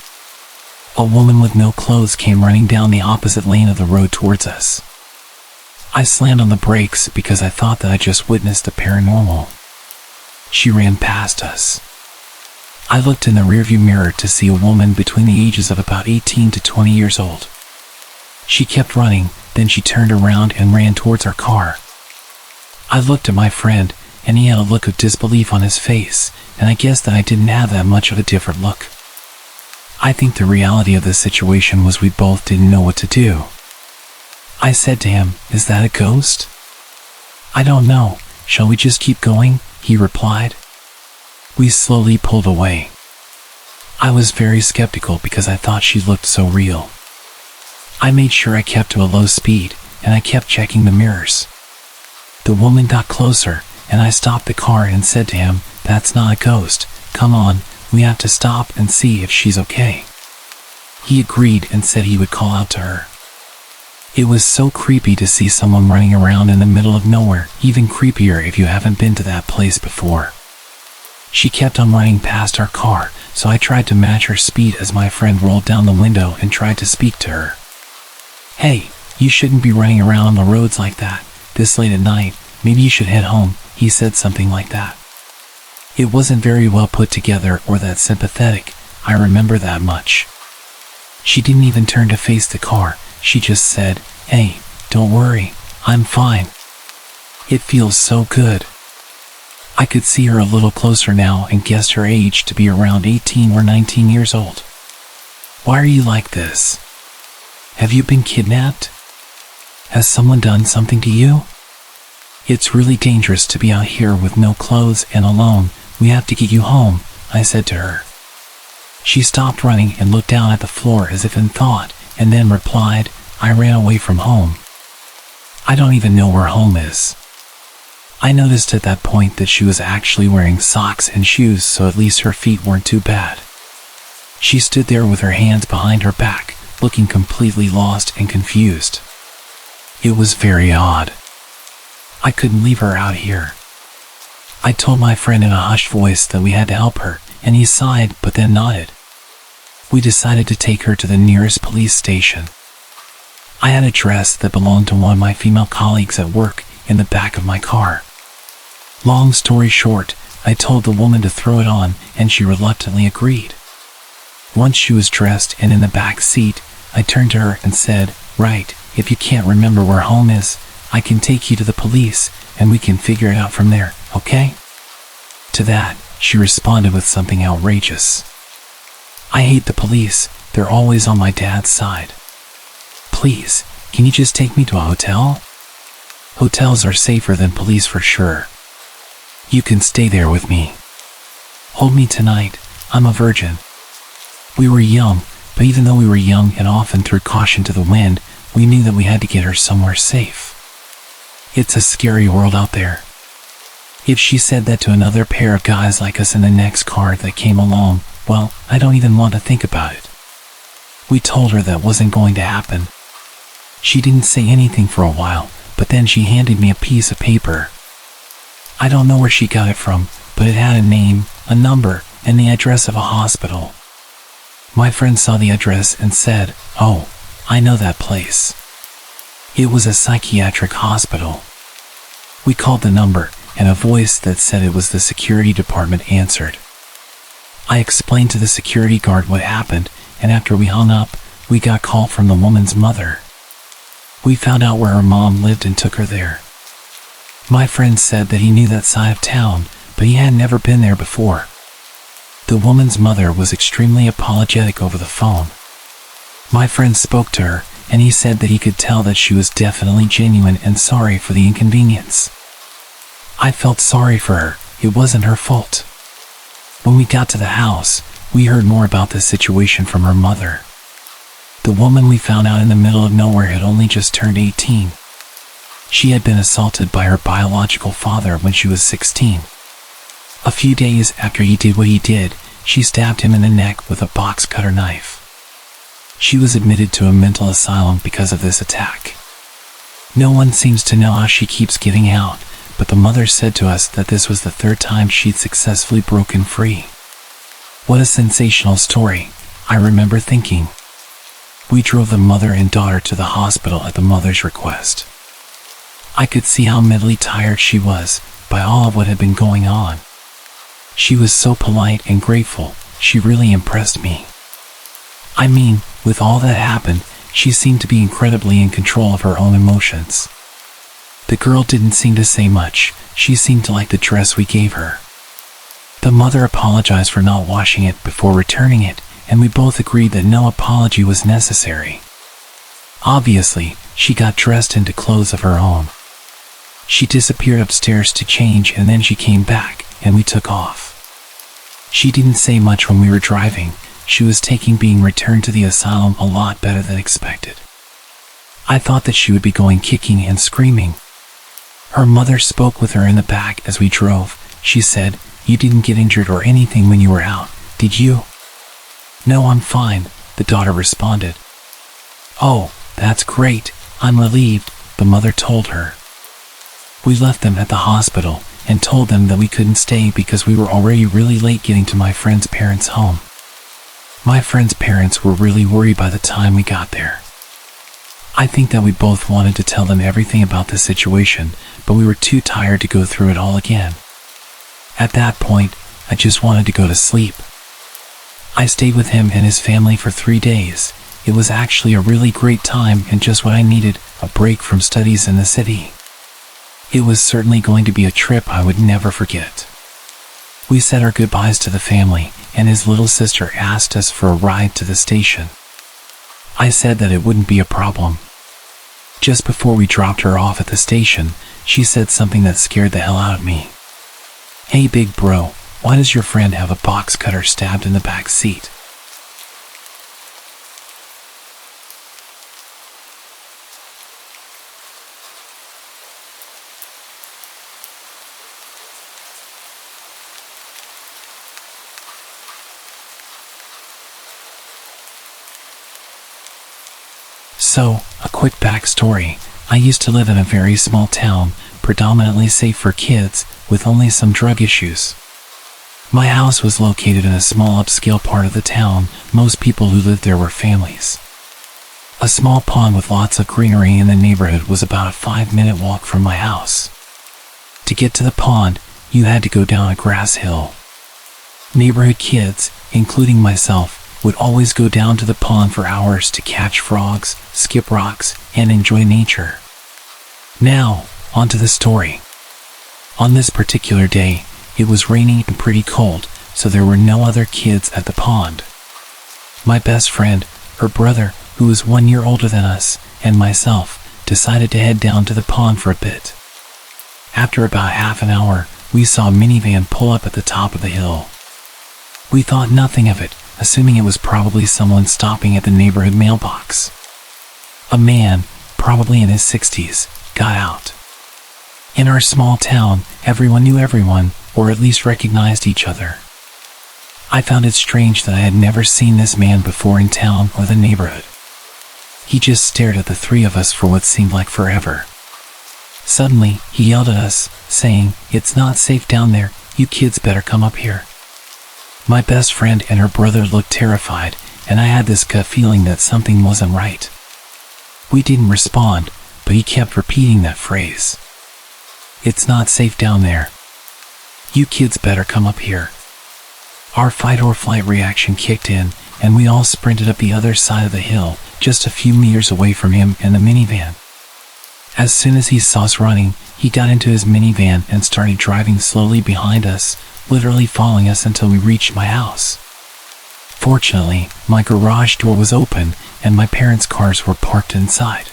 A woman with no clothes came running down the opposite lane of the road towards us. I slammed on the brakes because I thought that I just witnessed the paranormal. She ran past us. I looked in the rearview mirror to see a woman between the ages of about 18 to 20 years old. She kept running, then she turned around and ran towards our car. I looked at my friend, and he had a look of disbelief on his face, and I guessed that I didn't have that much of a different look. I think the reality of the situation was we both didn't know what to do. I said to him, "Is that a ghost?" "I don't know. Shall we just keep going?" he replied. We slowly pulled away. I was very skeptical because I thought she looked so real. I made sure I kept to a low speed, and I kept checking the mirrors. The woman got closer, and I stopped the car and said to him, "That's not a ghost. Come on, we have to stop and see if she's okay." He agreed and said he would call out to her. It was so creepy to see someone running around in the middle of nowhere, even creepier if you haven't been to that place before. She kept on running past our car, so I tried to match her speed as my friend rolled down the window and tried to speak to her. "Hey, you shouldn't be running around on the roads like that, this late at night. Maybe you should head home," he said something like that. It wasn't very well put together or that sympathetic, I remember that much. She didn't even turn to face the car, she just said, "Hey, don't worry, I'm fine." It feels so good. I could see her a little closer now and guessed her age to be around 18 or 19 years old. "Why are you like this? Have you been kidnapped? Has someone done something to you? It's really dangerous to be out here with no clothes and alone. We have to get you home," I said to her. She stopped running and looked down at the floor as if in thought, and then replied, "I ran away from home. I don't even know where home is." I noticed at that point that she was actually wearing socks and shoes, so at least her feet weren't too bad. She stood there with her hands behind her back, looking completely lost and confused. It was very odd. I couldn't leave her out here. I told my friend in a hushed voice that we had to help her, and he sighed but then nodded. We decided to take her to the nearest police station. I had a dress that belonged to one of my female colleagues at work in the back of my car. Long story short, I told the woman to throw it on, and she reluctantly agreed. Once she was dressed and in the back seat, I turned to her and said, "Right, if you can't remember where home is, I can take you to the police, and we can figure it out from there, okay?" To that, she responded with something outrageous. "I hate the police. They're always on my dad's side. Please, can you just take me to a hotel? Hotels are safer than police for sure. You can stay there with me. Hold me tonight. I'm a virgin." We were young, but even though we were young and often threw caution to the wind, we knew that we had to get her somewhere safe. It's a scary world out there. If she said that to another pair of guys like us in the next car that came along, well, I don't even want to think about it. We told her that wasn't going to happen. She didn't say anything for a while, but then she handed me a piece of paper. I don't know where she got it from, but it had a name, a number, and the address of a hospital. My friend saw the address and said, "Oh, I know that place." It was a psychiatric hospital. We called the number, and a voice that said it was the security department answered. I explained to the security guard what happened, and after we hung up, we got a call from the woman's mother. We found out where her mom lived and took her there. My friend said that he knew that side of town, but he had never been there before. The woman's mother was extremely apologetic over the phone. My friend spoke to her, and he said that he could tell that she was definitely genuine and sorry for the inconvenience. I felt sorry for her. It wasn't her fault. When we got to the house, we heard more about this situation from her mother. The woman we found out in the middle of nowhere had only just turned 18. She had been assaulted by her biological father when she was 16. A few days after he did what he did, she stabbed him in the neck with a box cutter knife. She was admitted to a mental asylum because of this attack. No one seems to know how she keeps getting out, but the mother said to us that this was the third time she'd successfully broken free. What a sensational story, I remember thinking. We drove the mother and daughter to the hospital at the mother's request. I could see how mentally tired she was by all of what had been going on. She was so polite and grateful. She really impressed me. I mean, with all that happened, she seemed to be incredibly in control of her own emotions. The girl didn't seem to say much. She seemed to like the dress we gave her. The mother apologized for not washing it before returning it, and we both agreed that no apology was necessary. Obviously, she got dressed into clothes of her own. She disappeared upstairs to change, and then she came back, and we took off. She didn't say much when we were driving. She was taking being returned to the asylum a lot better than expected. I thought that she would be going kicking and screaming. Her mother spoke with her in the back as we drove. She said, "You didn't get injured or anything when you were out, did you?" "No, I'm fine," the daughter responded. "Oh, that's great. I'm relieved," the mother told her. We left them at the hospital and told them that we couldn't stay because we were already really late getting to my friend's parents' home. My friend's parents were really worried by the time we got there. I think that we both wanted to tell them everything about the situation, but we were too tired to go through it all again. At that point, I just wanted to go to sleep. I stayed with him and his family for 3 days. It was actually a really great time and just what I needed, a break from studies in the city. It was certainly going to be a trip I would never forget. We said our goodbyes to the family, and his little sister asked us for a ride to the station. I said that it wouldn't be a problem. Just before we dropped her off at the station, she said something that scared the hell out of me. "Hey big bro, why does your friend have a box cutter stabbed in the back seat?" So, a quick backstory. I used to live in a very small town, predominantly safe for kids, with only some drug issues. My house was located in a small upscale part of the town. Most people who lived there were families. A small pond with lots of greenery in the neighborhood was about a 5-minute walk from my house. To get to the pond, you had to go down a grass hill. Neighborhood kids, including myself, would always go down to the pond for hours to catch frogs, skip rocks, and enjoy nature. Now, on to the story. On this particular day, it was rainy and pretty cold, so there were no other kids at the pond. My best friend, her brother, who was 1 year older than us, and myself, decided to head down to the pond for a bit. After about half an hour, we saw a minivan pull up at the top of the hill. We thought nothing of it, assuming it was probably someone stopping at the neighborhood mailbox. A man, probably in his 60s, got out. In our small town, everyone knew everyone, or at least recognized each other. I found it strange that I had never seen this man before in town or the neighborhood. He just stared at the three of us for what seemed like forever. Suddenly, he yelled at us, saying, "It's not safe down there, you kids better come up here." My best friend and her brother looked terrified, and I had this gut feeling that something wasn't right. We didn't respond, but he kept repeating that phrase. It's not safe down there. You kids better come up here." Our fight or flight reaction kicked in, and we all sprinted up the other side of the hill, just a few meters away from him and the minivan. As soon as he saw us running, he got into his minivan and started driving slowly behind us, literally following us until we reached my house. Fortunately, my garage door was open and my parents' cars were parked inside.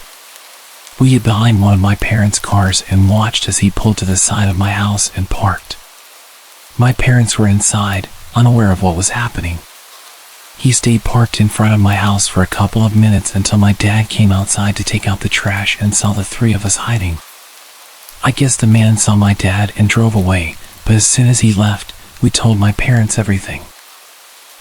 We hid behind one of my parents' cars and watched as he pulled to the side of my house and parked. My parents were inside, unaware of what was happening. He stayed parked in front of my house for a couple of minutes until my dad came outside to take out the trash and saw the three of us hiding. I guess the man saw my dad and drove away, but as soon as he left, we told my parents everything.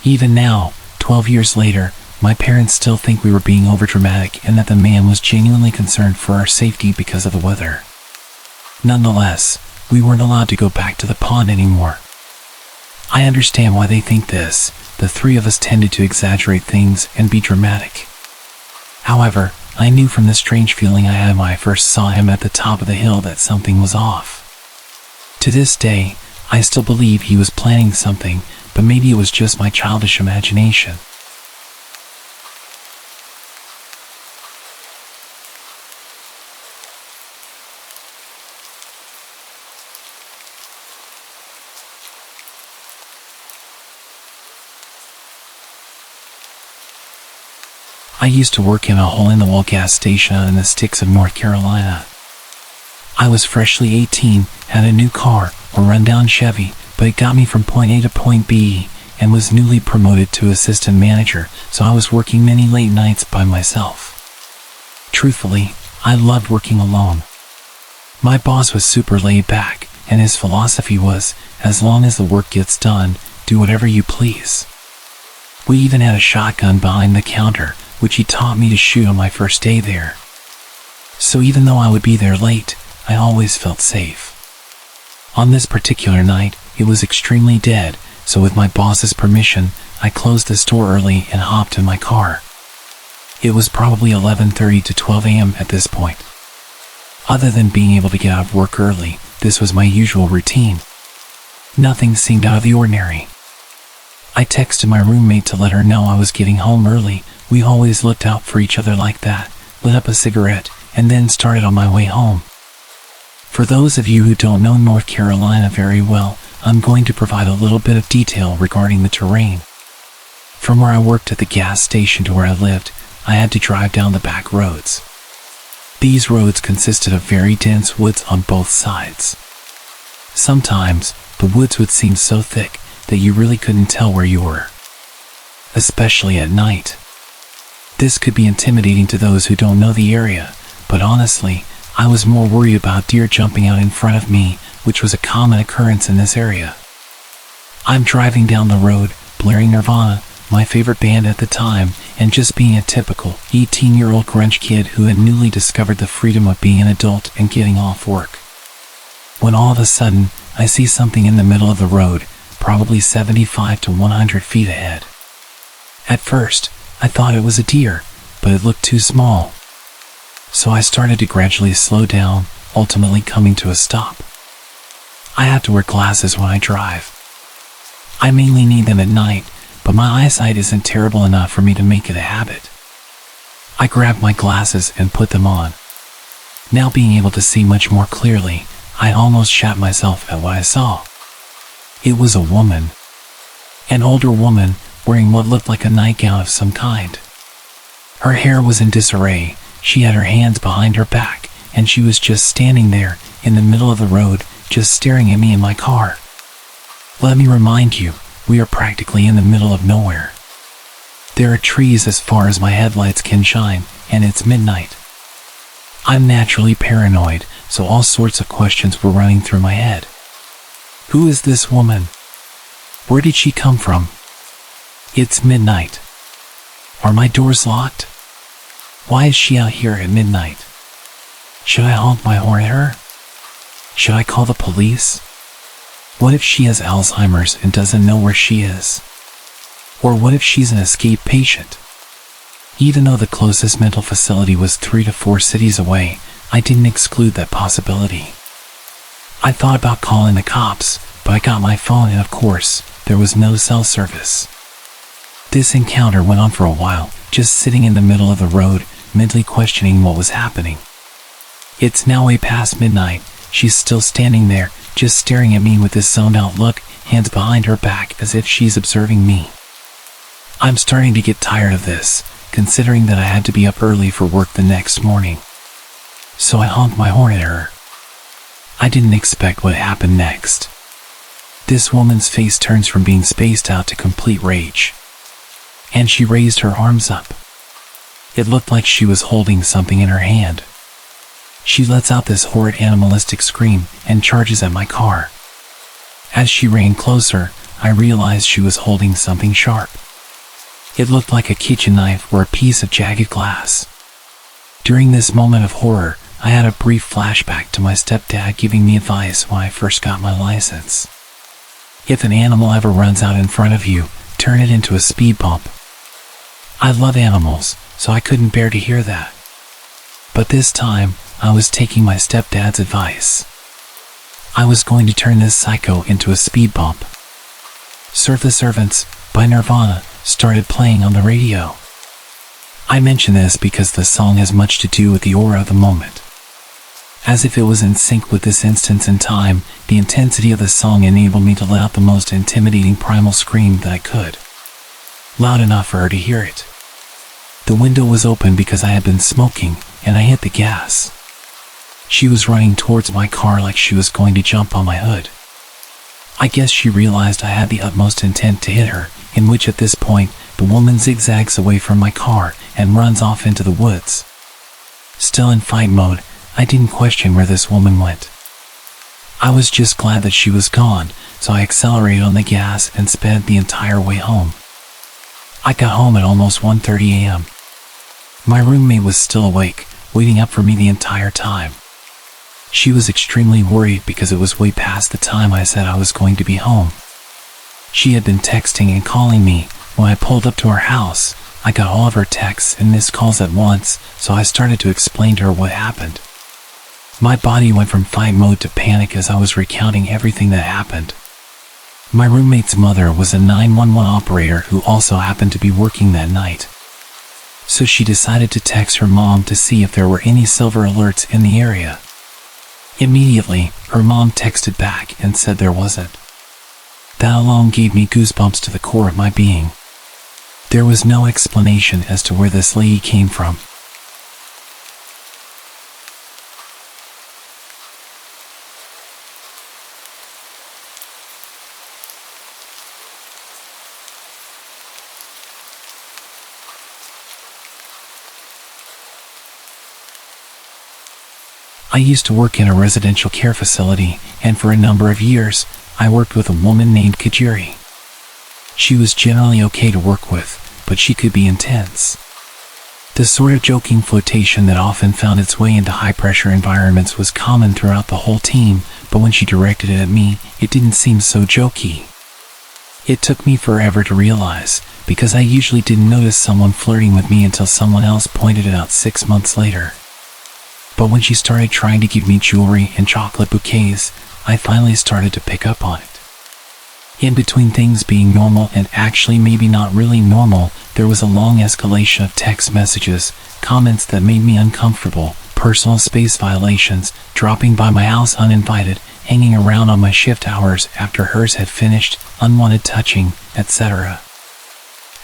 Even now, 12 years later, my parents still think we were being overdramatic and that the man was genuinely concerned for our safety because of the weather. Nonetheless, we weren't allowed to go back to the pond anymore. I understand why they think this. The three of us tended to exaggerate things and be dramatic. However, I knew from the strange feeling I had when I first saw him at the top of the hill that something was off. To this day, I still believe he was planning something, but maybe it was just my childish imagination. I used to work in a hole-in-the-wall gas station out in the sticks of North Carolina. I was freshly 18, had a new car, a rundown Chevy, but it got me from point A to point B, and was newly promoted to assistant manager, so I was working many late nights by myself. Truthfully, I loved working alone. My boss was super laid back, and his philosophy was, as long as the work gets done, do whatever you please. We even had a shotgun behind the counter, which he taught me to shoot on my first day there. So even though I would be there late, I always felt safe. On this particular night, it was extremely dead, so with my boss's permission, I closed the store early and hopped in my car. It was probably 11:30 to 12 a.m. at this point. Other than being able to get out of work early, this was my usual routine. Nothing seemed out of the ordinary. I texted my roommate to let her know I was getting home early. We always looked out for each other like that, lit up a cigarette, and then started on my way home. For those of you who don't know North Carolina very well, I'm going to provide a little bit of detail regarding the terrain. From where I worked at the gas station to where I lived, I had to drive down the back roads. These roads consisted of very dense woods on both sides. Sometimes, the woods would seem so thick that you really couldn't tell where you were, especially at night. This could be intimidating to those who don't know the area, but honestly, I was more worried about deer jumping out in front of me, which was a common occurrence in this area. I'm driving down the road, blaring Nirvana, my favorite band at the time, and just being a typical 18-year-old grunge kid who had newly discovered the freedom of being an adult and getting off work. When all of a sudden, I see something in the middle of the road, probably 75 to 100 feet ahead. At first, I thought it was a deer, but it looked too small. So I started to gradually slow down, ultimately coming to a stop. I have to wear glasses when I drive. I mainly need them at night, but my eyesight isn't terrible enough for me to make it a habit. I grabbed my glasses and put them on. Now being able to see much more clearly, I almost shat myself at what I saw. It was a woman. An older woman, wearing what looked like a nightgown of some kind. Her hair was in disarray, she had her hands behind her back, and she was just standing there, in the middle of the road, just staring at me in my car. Let me remind you, we are practically in the middle of nowhere. There are trees as far as my headlights can shine, and it's midnight. I'm naturally paranoid, so all sorts of questions were running through my head. Who is this woman? Where did she come from? It's midnight. Are my doors locked? Why is she out here at midnight? Should I honk my horn at her? Should I call the police? What if she has Alzheimer's and doesn't know where she is? Or what if she's an escaped patient? Even though the closest mental facility was 3 to 4 cities away, I didn't exclude that possibility. I thought about calling the cops, but I got my phone and of course, there was no cell service. This encounter went on for a while, just sitting in the middle of the road, mentally questioning what was happening. It's now way past midnight. She's still standing there, just staring at me with this zoned out look, hands behind her back as if she's observing me. I'm starting to get tired of this, considering that I had to be up early for work the next morning. So I honked my horn at her. I didn't expect what happened next. This woman's face turns from being spaced out to complete rage. And she raised her arms up. It looked like she was holding something in her hand. She lets out this horrid animalistic scream and charges at my car. As she ran closer, I realized she was holding something sharp. It looked like a kitchen knife or a piece of jagged glass. During this moment of horror, I had a brief flashback to my stepdad giving me advice when I first got my license. If an animal ever runs out in front of you, turn it into a speed bump. I love animals, so I couldn't bear to hear that. But this time, I was taking my stepdad's advice. I was going to turn this psycho into a speed bump. Serve the Servants by Nirvana started playing on the radio. I mention this because the song has much to do with the aura of the moment. As if it was in sync with this instance in time, the intensity of the song enabled me to let out the most intimidating primal scream that I could. Loud enough for her to hear it. The window was open because I had been smoking, and I hit the gas. She was running towards my car like she was going to jump on my hood. I guess she realized I had the utmost intent to hit her, in which at this point, the woman zigzags away from my car and runs off into the woods. Still in fight mode, I didn't question where this woman went. I was just glad that she was gone, so I accelerated on the gas and sped the entire way home. I got home at almost 1:30 a.m. My roommate was still awake, waiting up for me the entire time. She was extremely worried because it was way past the time I said I was going to be home. She had been texting and calling me. When I pulled up to her house, I got all of her texts and missed calls at once, so I started to explain to her what happened. My body went from fight mode to panic as I was recounting everything that happened. My roommate's mother was a 911 operator who also happened to be working that night. So she decided to text her mom to see if there were any silver alerts in the area. Immediately, her mom texted back and said there wasn't. That alone gave me goosebumps to the core of my being. There was no explanation as to where this lady came from. I used to work in a residential care facility, and for a number of years, I worked with a woman named Kajiri. She was generally okay to work with, but she could be intense. The sort of joking flirtation that often found its way into high-pressure environments was common throughout the whole team, but when she directed it at me, it didn't seem so jokey. It took me forever to realize, because I usually didn't notice someone flirting with me until someone else pointed it out 6 months later. But when she started trying to give me jewelry and chocolate bouquets, I finally started to pick up on it. In between things being normal and actually maybe not really normal, there was a long escalation of text messages, comments that made me uncomfortable, personal space violations, dropping by my house uninvited, hanging around on my shift hours after hers had finished, unwanted touching, etc.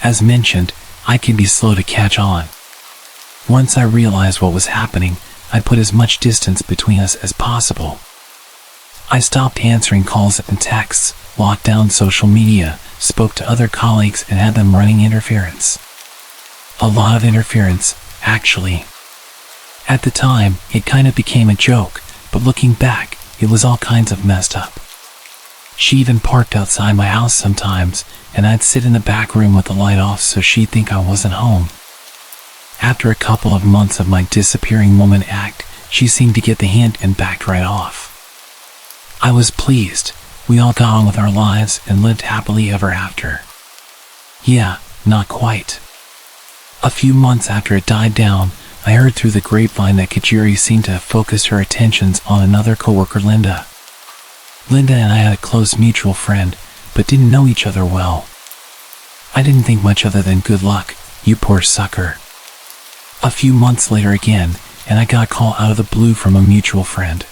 As mentioned, I can be slow to catch on. Once I realized what was happening, I put as much distance between us as possible. I stopped answering calls and texts, locked down social media, spoke to other colleagues and had them running interference. A lot of interference, actually. At the time, it kind of became a joke, but looking back, it was all kinds of messed up. She even parked outside my house sometimes, and I'd sit in the back room with the light off so she'd think I wasn't home. After a couple of months of my disappearing woman act, she seemed to get the hint and backed right off. I was pleased. We all got on with our lives and lived happily ever after. Yeah, not quite. A few months after it died down, I heard through the grapevine that Kajiri seemed to have focused her attentions on another coworker, Linda. Linda and I had a close mutual friend, but didn't know each other well. I didn't think much other than good luck, you poor sucker. A few months later again, and I got a call out of the blue from a mutual friend.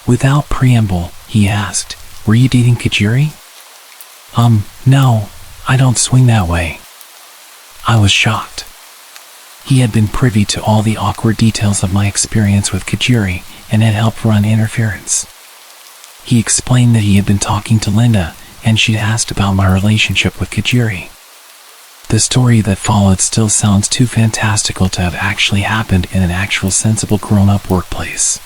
Without preamble, he asked, "Were you dating Kajiri?" No, I don't swing that way. I was shocked. He had been privy to all the awkward details of my experience with Kajiri and had helped run interference. He explained that he had been talking to Linda and she'd asked about my relationship with Kajiri. The story that followed still sounds too fantastical to have actually happened in an actual sensible grown-up workplace.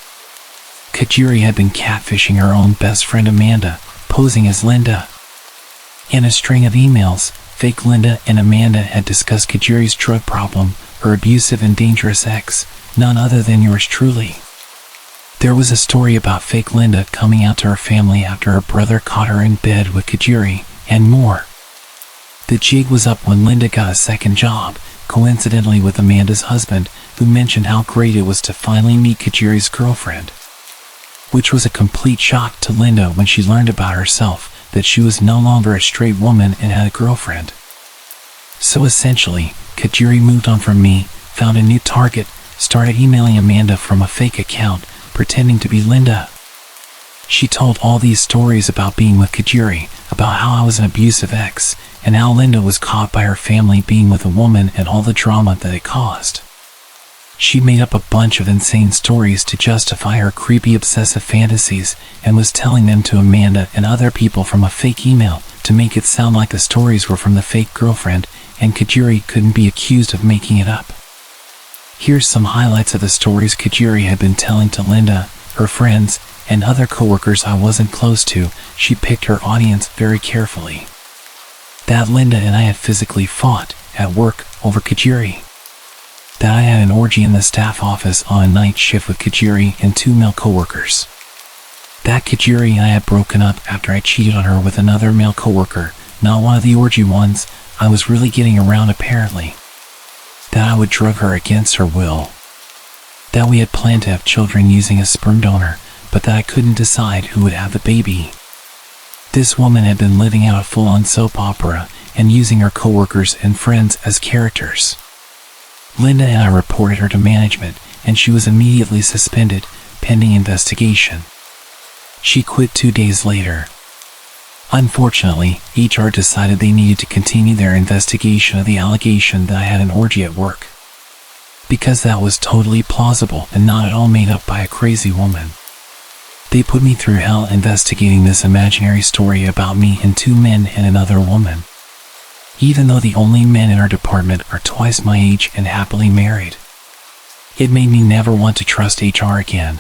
Kajiri had been catfishing her own best friend Amanda, posing as Linda. In a string of emails, fake Linda and Amanda had discussed Kajiri's drug problem, her abusive and dangerous ex, none other than yours truly. There was a story about fake Linda coming out to her family after her brother caught her in bed with Kajiri, and more. The jig was up when Linda got a second job, coincidentally with Amanda's husband, who mentioned how great it was to finally meet Kajiri's girlfriend. Which was a complete shock to Linda when she learned about herself, that she was no longer a straight woman and had a girlfriend. So essentially, Kajiri moved on from me, found a new target, started emailing Amanda from a fake account, pretending to be Linda. She told all these stories about being with Kajiri, about how I was an abusive ex, and how Linda was caught by her family being with a woman and all the drama that it caused. She made up a bunch of insane stories to justify her creepy obsessive fantasies and was telling them to Amanda and other people from a fake email to make it sound like the stories were from the fake girlfriend and Kajiri couldn't be accused of making it up. Here's some highlights of the stories Kajiri had been telling to Linda, her friends, and other coworkers I wasn't close to. She picked her audience very carefully. That Linda and I had physically fought at work over Kajiri. That I had an orgy in the staff office on a night shift with Kajiri and 2 male coworkers. That Kajiri and I had broken up after I cheated on her with another male coworker, not one of the orgy ones. I was really getting around apparently. That I would drug her against her will. That we had planned to have children using a sperm donor, but that I couldn't decide who would have the baby. This woman had been living out a full-on soap opera and using her coworkers and friends as characters. Linda and I reported her to management, and she was immediately suspended, pending investigation. She quit 2 days later. Unfortunately, HR decided they needed to continue their investigation of the allegation that I had an orgy at work. Because that was totally plausible and not at all made up by a crazy woman. They put me through hell investigating this imaginary story about me and 2 men and another woman. Even though the only men in our department are twice my age and happily married. It made me never want to trust HR again.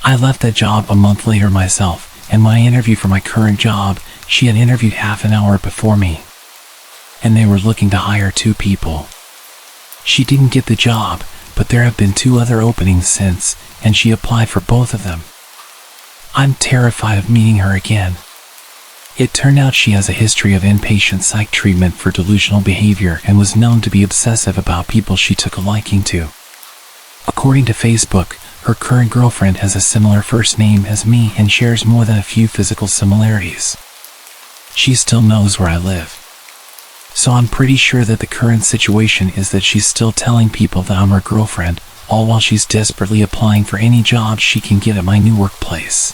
I left that job a month later myself, and when I interviewed for my current job, she had interviewed half an hour before me. And they were looking to hire 2 people. She didn't get the job, but there have been 2 other openings since, and she applied for both of them. I'm terrified of meeting her again. It turned out she has a history of inpatient psych treatment for delusional behavior and was known to be obsessive about people she took a liking to. According to Facebook, her current girlfriend has a similar first name as me and shares more than a few physical similarities. She still knows where I live. So I'm pretty sure that the current situation is that she's still telling people that I'm her girlfriend, all while she's desperately applying for any job she can get at my new workplace.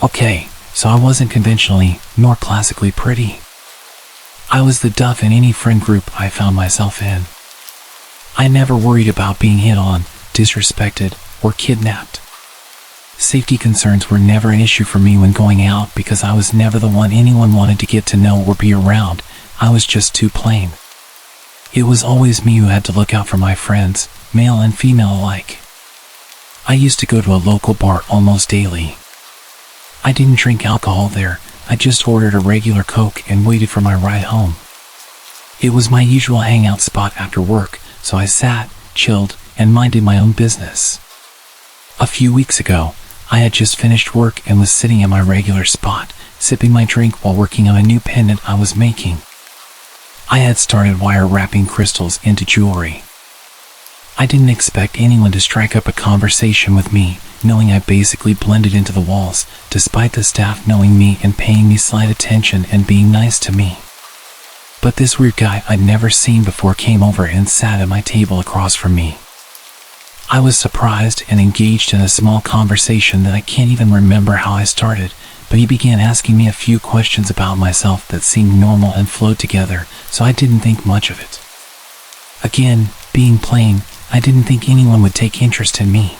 Okay, so I wasn't conventionally, nor classically pretty. I was the duff in any friend group I found myself in. I never worried about being hit on, disrespected, or kidnapped. Safety concerns were never an issue for me when going out because I was never the one anyone wanted to get to know or be around. I was just too plain. It was always me who had to look out for my friends, male and female alike. I used to go to a local bar almost daily. I didn't drink alcohol there, I just ordered a regular Coke and waited for my ride home. It was my usual hangout spot after work, so I sat, chilled, and minded my own business. A few weeks ago, I had just finished work and was sitting at my regular spot, sipping my drink while working on a new pendant I was making. I had started wire wrapping crystals into jewelry. I didn't expect anyone to strike up a conversation with me, knowing I basically blended into the walls, despite the staff knowing me and paying me slight attention and being nice to me. But this weird guy I'd never seen before came over and sat at my table across from me. I was surprised and engaged in a small conversation that I can't even remember how I started, but he began asking me a few questions about myself that seemed normal and flowed together, so I didn't think much of it. Again, being plain, I didn't think anyone would take interest in me.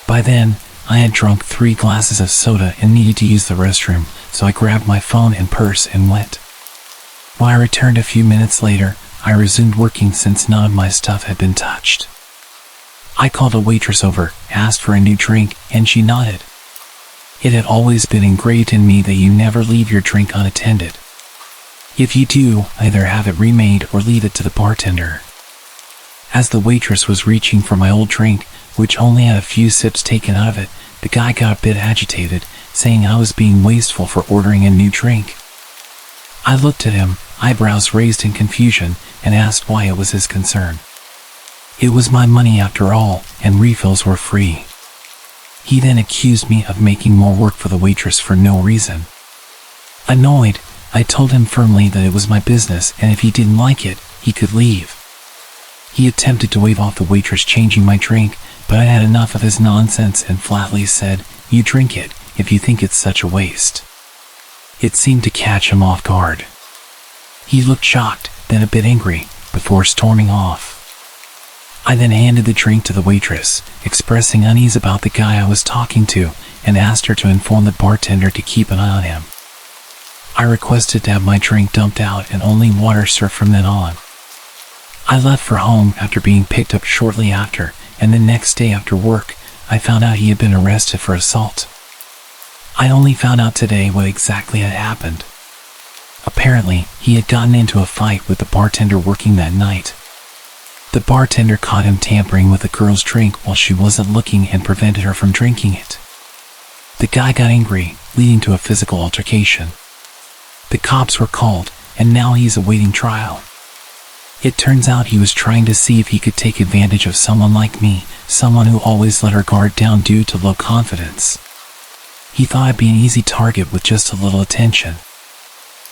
By then, I had drunk 3 glasses of soda and needed to use the restroom, so I grabbed my phone and purse and went. When I returned a few minutes later, I resumed working since none of my stuff had been touched. I called a waitress over, asked for a new drink, and she nodded. It had always been engraved in me that you never leave your drink unattended. If you do, either have it remade or leave it to the bartender. As the waitress was reaching for my old drink, which only had a few sips taken out of it, the guy got a bit agitated, saying I was being wasteful for ordering a new drink. I looked at him, eyebrows raised in confusion, and asked why it was his concern. It was my money after all, and refills were free. He then accused me of making more work for the waitress for no reason. Annoyed, I told him firmly that it was my business and if he didn't like it, he could leave. He attempted to wave off the waitress changing my drink, but I had enough of his nonsense and flatly said, "You drink it, if you think it's such a waste." It seemed to catch him off guard. He looked shocked, then a bit angry, before storming off. I then handed the drink to the waitress, expressing unease about the guy I was talking to, and asked her to inform the bartender to keep an eye on him. I requested to have my drink dumped out and only water served from then on. I left for home after being picked up shortly after, and the next day after work, I found out he had been arrested for assault. I only found out today what exactly had happened. Apparently, he had gotten into a fight with the bartender working that night. The bartender caught him tampering with the girl's drink while she wasn't looking and prevented her from drinking it. The guy got angry, leading to a physical altercation. The cops were called, and now he's awaiting trial. It turns out he was trying to see if he could take advantage of someone like me, someone who always let her guard down due to low confidence. He thought I'd be an easy target with just a little attention.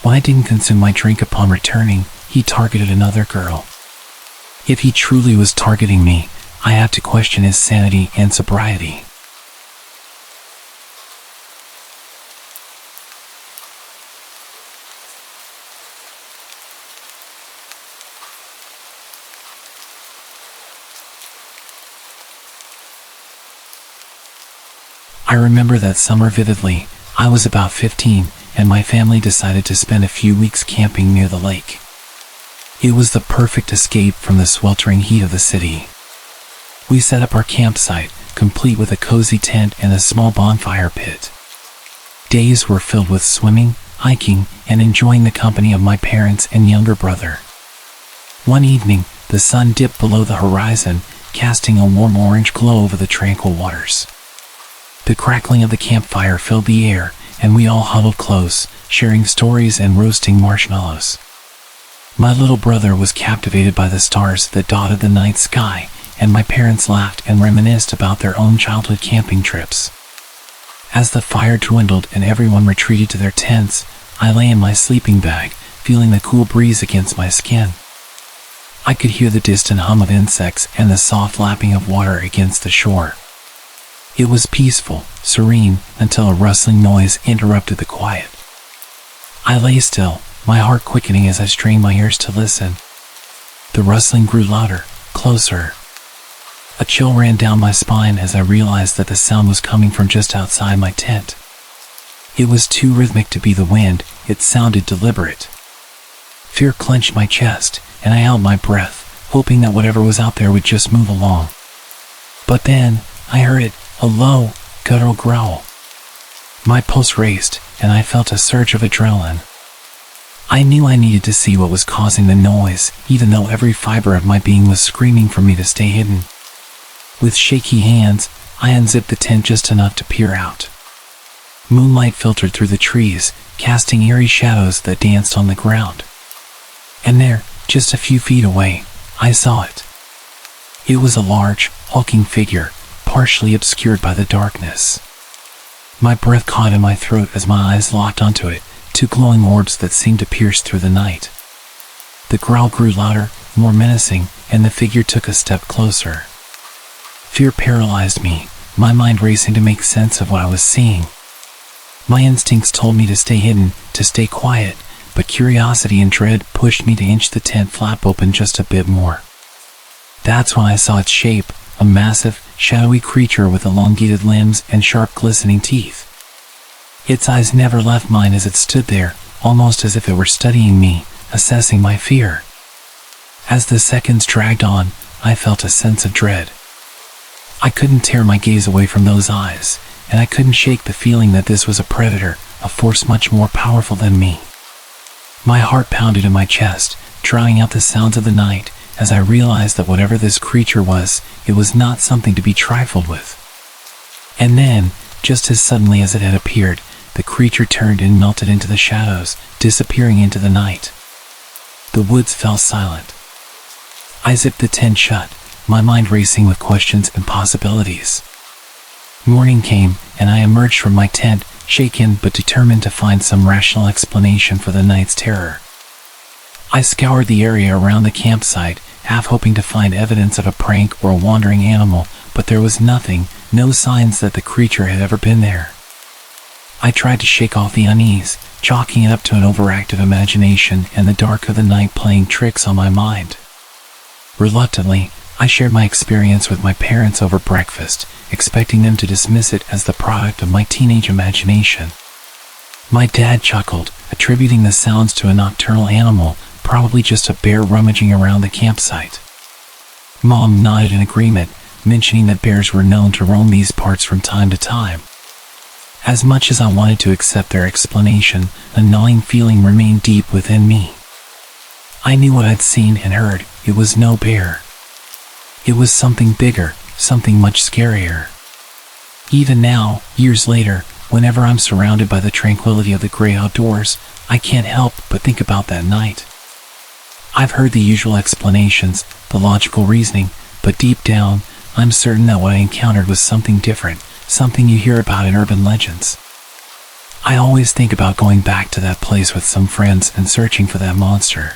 When I didn't consume my drink upon returning, he targeted another girl. If he truly was targeting me, I have to question his sanity and sobriety. I remember that summer vividly. I was about 15, and my family decided to spend a few weeks camping near the lake. It was the perfect escape from the sweltering heat of the city. We set up our campsite, complete with a cozy tent and a small bonfire pit. Days were filled with swimming, hiking, and enjoying the company of my parents and younger brother. One evening, the sun dipped below the horizon, casting a warm orange glow over the tranquil waters. The crackling of the campfire filled the air, and we all huddled close, sharing stories and roasting marshmallows. My little brother was captivated by the stars that dotted the night sky, and my parents laughed and reminisced about their own childhood camping trips. As the fire dwindled and everyone retreated to their tents, I lay in my sleeping bag, feeling the cool breeze against my skin. I could hear the distant hum of insects and the soft lapping of water against the shore. It was peaceful, serene, until a rustling noise interrupted the quiet. I lay still, my heart quickening as I strained my ears to listen. The rustling grew louder, closer. A chill ran down my spine as I realized that the sound was coming from just outside my tent. It was too rhythmic to be the wind, it sounded deliberate. Fear clenched my chest, and I held my breath, hoping that whatever was out there would just move along. But then, I heard it, a low, guttural growl. My pulse raced, and I felt a surge of adrenaline. I knew I needed to see what was causing the noise, even though every fiber of my being was screaming for me to stay hidden. With shaky hands, I unzipped the tent just enough to peer out. Moonlight filtered through the trees, casting eerie shadows that danced on the ground. And there, just a few feet away, I saw it. It was a large, hulking figure, partially obscured by the darkness. My breath caught in my throat as my eyes locked onto it, two glowing orbs that seemed to pierce through the night. The growl grew louder, more menacing, and the figure took a step closer. Fear paralyzed me, my mind racing to make sense of what I was seeing. My instincts told me to stay hidden, to stay quiet, but curiosity and dread pushed me to inch the tent flap open just a bit more. That's when I saw its shape, a massive, shadowy creature with elongated limbs and sharp glistening teeth. Its eyes never left mine as it stood there, almost as if it were studying me, assessing my fear. As the seconds dragged on, I felt a sense of dread. I couldn't tear my gaze away from those eyes, and I couldn't shake the feeling that this was a predator, a force much more powerful than me. My heart pounded in my chest, drowning out the sounds of the night, as I realized that whatever this creature was, it was not something to be trifled with. And then, just as suddenly as it had appeared, the creature turned and melted into the shadows, disappearing into the night. The woods fell silent. I zipped the tent shut, my mind racing with questions and possibilities. Morning came, and I emerged from my tent, shaken but determined to find some rational explanation for the night's terror. I scoured the area around the campsite, half hoping to find evidence of a prank or a wandering animal, but there was nothing, no signs that the creature had ever been there. I tried to shake off the unease, chalking it up to an overactive imagination and the dark of the night playing tricks on my mind. Reluctantly, I shared my experience with my parents over breakfast, expecting them to dismiss it as the product of my teenage imagination. My dad chuckled, attributing the sounds to a nocturnal animal, probably just a bear rummaging around the campsite. Mom nodded in agreement, mentioning that bears were known to roam these parts from time to time. As much as I wanted to accept their explanation, a gnawing feeling remained deep within me. I knew what I'd seen and heard. It was no bear. It was something bigger, something much scarier. Even now, years later, whenever I'm surrounded by the tranquility of the great outdoors, I can't help but think about that night. I've heard the usual explanations, the logical reasoning, but deep down, I'm certain that what I encountered was something different, something you hear about in urban legends. I always think about going back to that place with some friends and searching for that monster.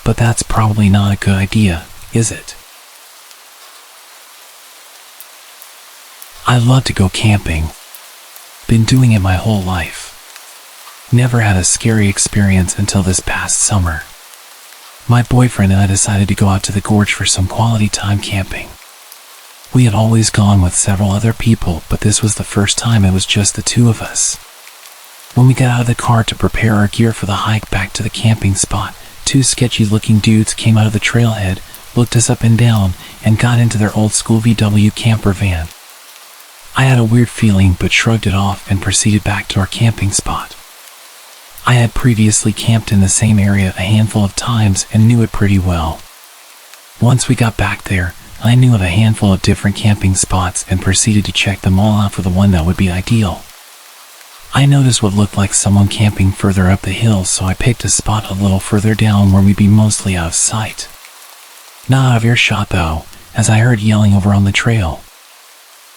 But that's probably not a good idea, is it? I love to go camping. Been doing it my whole life. Never had a scary experience until this past summer. My boyfriend and I decided to go out to the gorge for some quality time camping. We had always gone with several other people, but this was the first time it was just the two of us. When we got out of the car to prepare our gear for the hike back to the camping spot, two sketchy-looking dudes came out of the trailhead, looked us up and down, and got into their old-school VW camper van. I had a weird feeling but shrugged it off and proceeded back to our camping spot. I had previously camped in the same area a handful of times and knew it pretty well. Once we got back there, I knew of a handful of different camping spots and proceeded to check them all out for the one that would be ideal. I noticed what looked like someone camping further up the hill, so I picked a spot a little further down where we'd be mostly out of sight. Not out of earshot though, as I heard yelling over on the trail.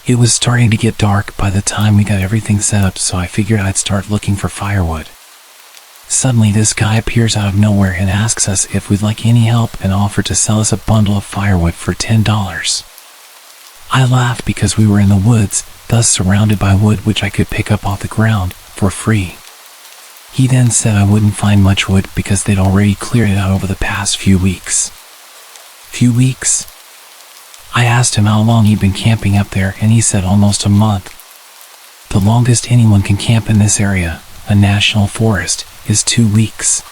It was starting to get dark by the time we got everything set up, so I figured I'd start looking for firewood. Suddenly this guy appears out of nowhere and asks us if we'd like any help and offered to sell us a bundle of firewood for $10. I laughed because we were in the woods, thus surrounded by wood which I could pick up off the ground, for free. He then said I wouldn't find much wood because they'd already cleared it out over the past few weeks. Few weeks? I asked him how long he'd been camping up there, and he said almost a month. The longest anyone can camp in this area, a national forest, is 2 weeks.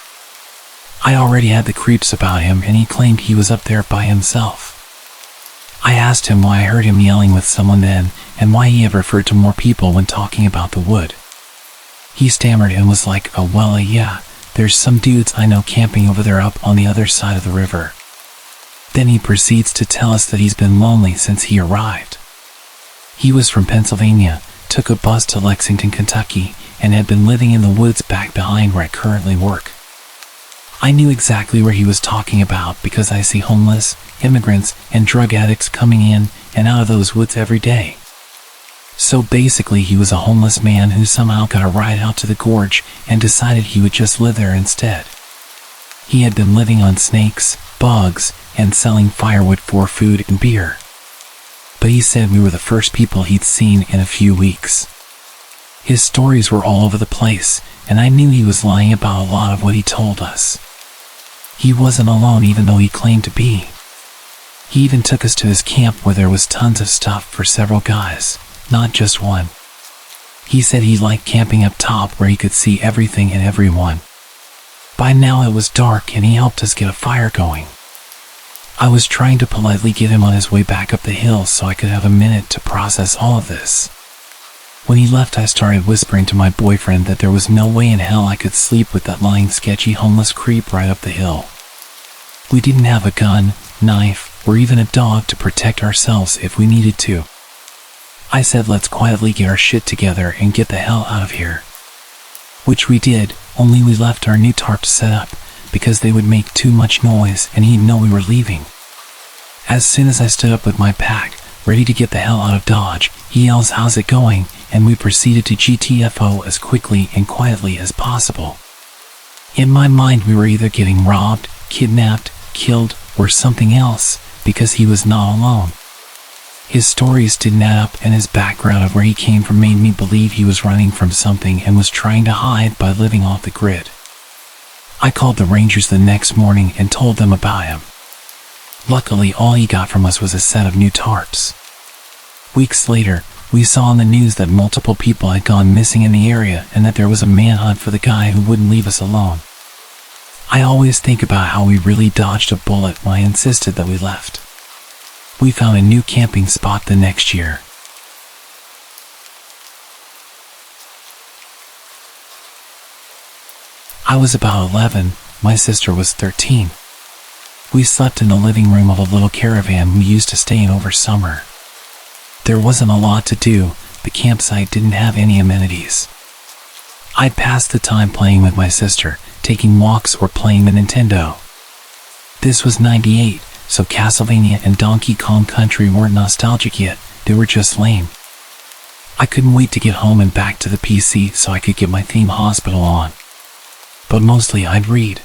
I already had the creeps about him, and he claimed he was up there by himself. I asked him why I heard him yelling with someone then, and why he had referred to more people when talking about the wood. He stammered and was like, "Oh well, yeah, there's some dudes I know camping over there up on the other side of the river." Then he proceeds to tell us that he's been lonely since he arrived. He was from Pennsylvania, took a bus to Lexington, Kentucky, and had been living in the woods back behind where I currently work. I knew exactly where he was talking about because I see homeless, immigrants, and drug addicts coming in and out of those woods every day. So basically he was a homeless man who somehow got a ride out to the gorge and decided he would just live there instead. He had been living on snakes, bugs, and selling firewood for food and beer. But he said we were the first people he'd seen in a few weeks. His stories were all over the place, and I knew he was lying about a lot of what he told us. He wasn't alone even though he claimed to be. He even took us to his camp where there was tons of stuff for several guys, not just one. He said he liked camping up top where he could see everything and everyone. By now it was dark and he helped us get a fire going. I was trying to politely get him on his way back up the hill so I could have a minute to process all of this. When he left, I started whispering to my boyfriend that there was no way in hell I could sleep with that lying sketchy homeless creep right up the hill. We didn't have a gun, knife, or even a dog to protect ourselves if we needed to. I said let's quietly get our shit together and get the hell out of here. Which we did, only we left our new tarps set up because they would make too much noise and he'd know we were leaving. As soon as I stood up with my pack, ready to get the hell out of Dodge, he yells, "How's it going?" and we proceeded to GTFO as quickly and quietly as possible. In my mind we were either getting robbed, kidnapped, killed, or something else, because he was not alone. His stories didn't add up and his background of where he came from made me believe he was running from something and was trying to hide by living off the grid. I called the Rangers the next morning and told them about him. Luckily, all he got from us was a set of new tarps. Weeks later, we saw on the news that multiple people had gone missing in the area and that there was a manhunt for the guy who wouldn't leave us alone. I always think about how we really dodged a bullet when I insisted that we left. We found a new camping spot the next year. I was about 11, my sister was 13. We slept in the living room of a little caravan we used to stay in over summer. There wasn't a lot to do, the campsite didn't have any amenities. I'd pass the time playing with my sister, taking walks or playing the Nintendo. This was '98, so Castlevania and Donkey Kong Country weren't nostalgic yet, they were just lame. I couldn't wait to get home and back to the PC so I could get my theme Hospital on. But mostly I'd read.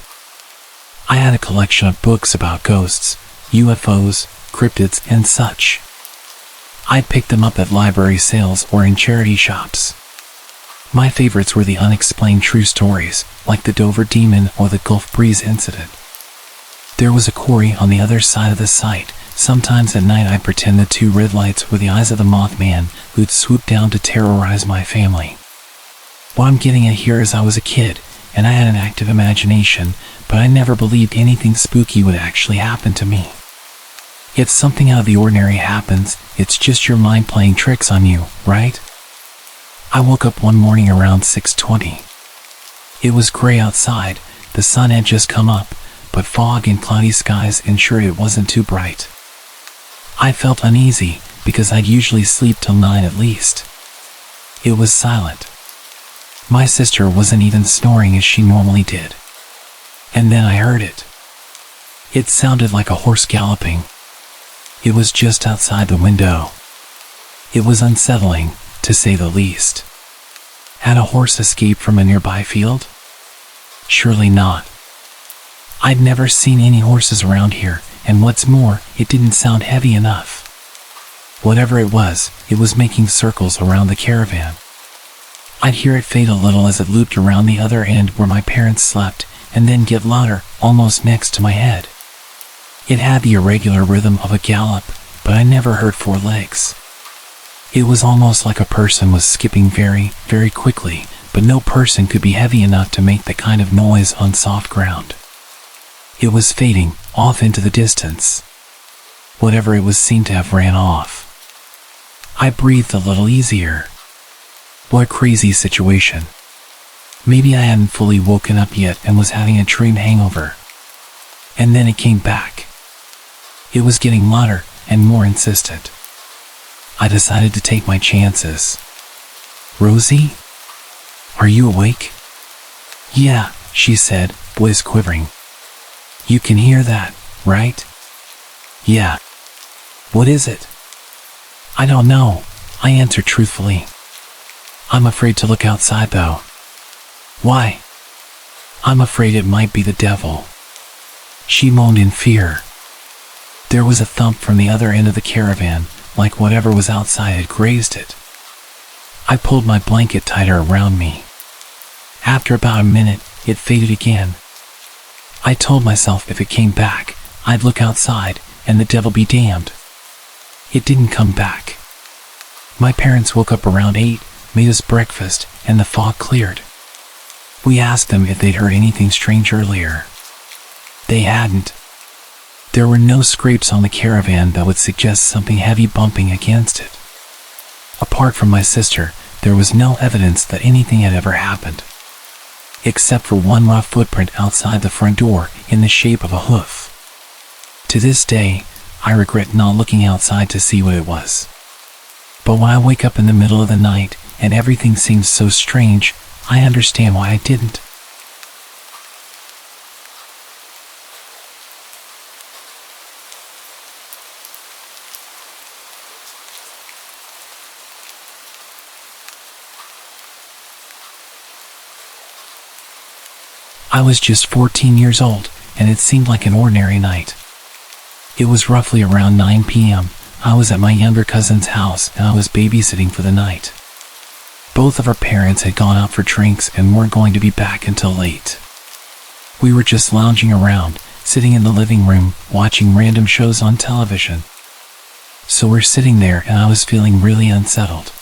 I had a collection of books about ghosts, UFOs, cryptids, and such. I'd pick them up at library sales or in charity shops. My favorites were the unexplained true stories, like the Dover Demon or the Gulf Breeze incident. There was a quarry on the other side of the site. Sometimes at night I'd pretend the two red lights were the eyes of the Mothman who'd swoop down to terrorize my family. What I'm getting at here is I was a kid, and I had an active imagination, but I never believed anything spooky would actually happen to me. If something out of the ordinary happens, it's just your mind playing tricks on you, right? I woke up one morning around 6:20. It was gray outside, the sun had just come up, but fog and cloudy skies ensured it wasn't too bright. I felt uneasy, because I'd usually sleep till 9 at least. It was silent. My sister wasn't even snoring as she normally did. And then I heard it. It sounded like a horse galloping. It was just outside the window. It was unsettling, to say the least. Had a horse escaped from a nearby field? Surely not. I'd never seen any horses around here, and what's more, it didn't sound heavy enough. Whatever it was making circles around the caravan. I'd hear it fade a little as it looped around the other end where my parents slept, and then get louder, almost next to my head. It had the irregular rhythm of a gallop, but I never heard 4 legs. It was almost like a person was skipping very, very quickly, but no person could be heavy enough to make the kind of noise on soft ground. It was fading, off into the distance. Whatever it was seemed to have ran off. I breathed a little easier. What a crazy situation. Maybe I hadn't fully woken up yet and was having a dream hangover. And then it came back. It was getting louder and more insistent. I decided to take my chances. "Rosie? Are you awake?" "Yeah," she said, voice quivering. "You can hear that, right?" "Yeah." "What is it?" "I don't know," I answered truthfully. "I'm afraid to look outside though." "Why?" "I'm afraid it might be the devil." She moaned in fear. There was a thump from the other end of the caravan, like whatever was outside had grazed it. I pulled my blanket tighter around me. After about a minute, it faded again. I told myself if it came back, I'd look outside, and the devil be damned. It didn't come back. My parents woke up around 8, made us breakfast, and the fog cleared. We asked them if they'd heard anything strange earlier. They hadn't. There were no scrapes on the caravan that would suggest something heavy bumping against it. Apart from my sister, there was no evidence that anything had ever happened, except for one rough footprint outside the front door in the shape of a hoof. To this day, I regret not looking outside to see what it was. But when I wake up in the middle of the night and everything seems so strange, I understand why I didn't. I was just 14 years old, and it seemed like an ordinary night. It was roughly around 9 p.m. I was at my younger cousin's house, and I was babysitting for the night. Both of our parents had gone out for drinks and weren't going to be back until late. We were just lounging around, sitting in the living room, watching random shows on television. So we're sitting there, and I was feeling really unsettled.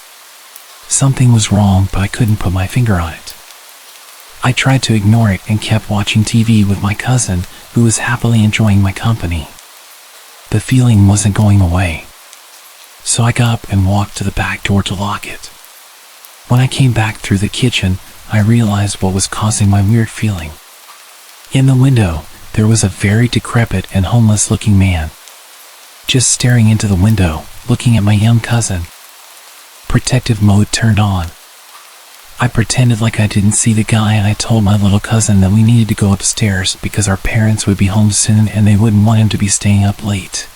Something was wrong, but I couldn't put my finger on it. I tried to ignore it and kept watching TV with my cousin, who was happily enjoying my company. The feeling wasn't going away. So I got up and walked to the back door to lock it. When I came back through the kitchen, I realized what was causing my weird feeling. In the window, there was a very decrepit and homeless-looking man, just staring into the window, looking at my young cousin. Protective mode turned on. I pretended like I didn't see the guy, and I told my little cousin that we needed to go upstairs because our parents would be home soon and they wouldn't want him to be staying up late.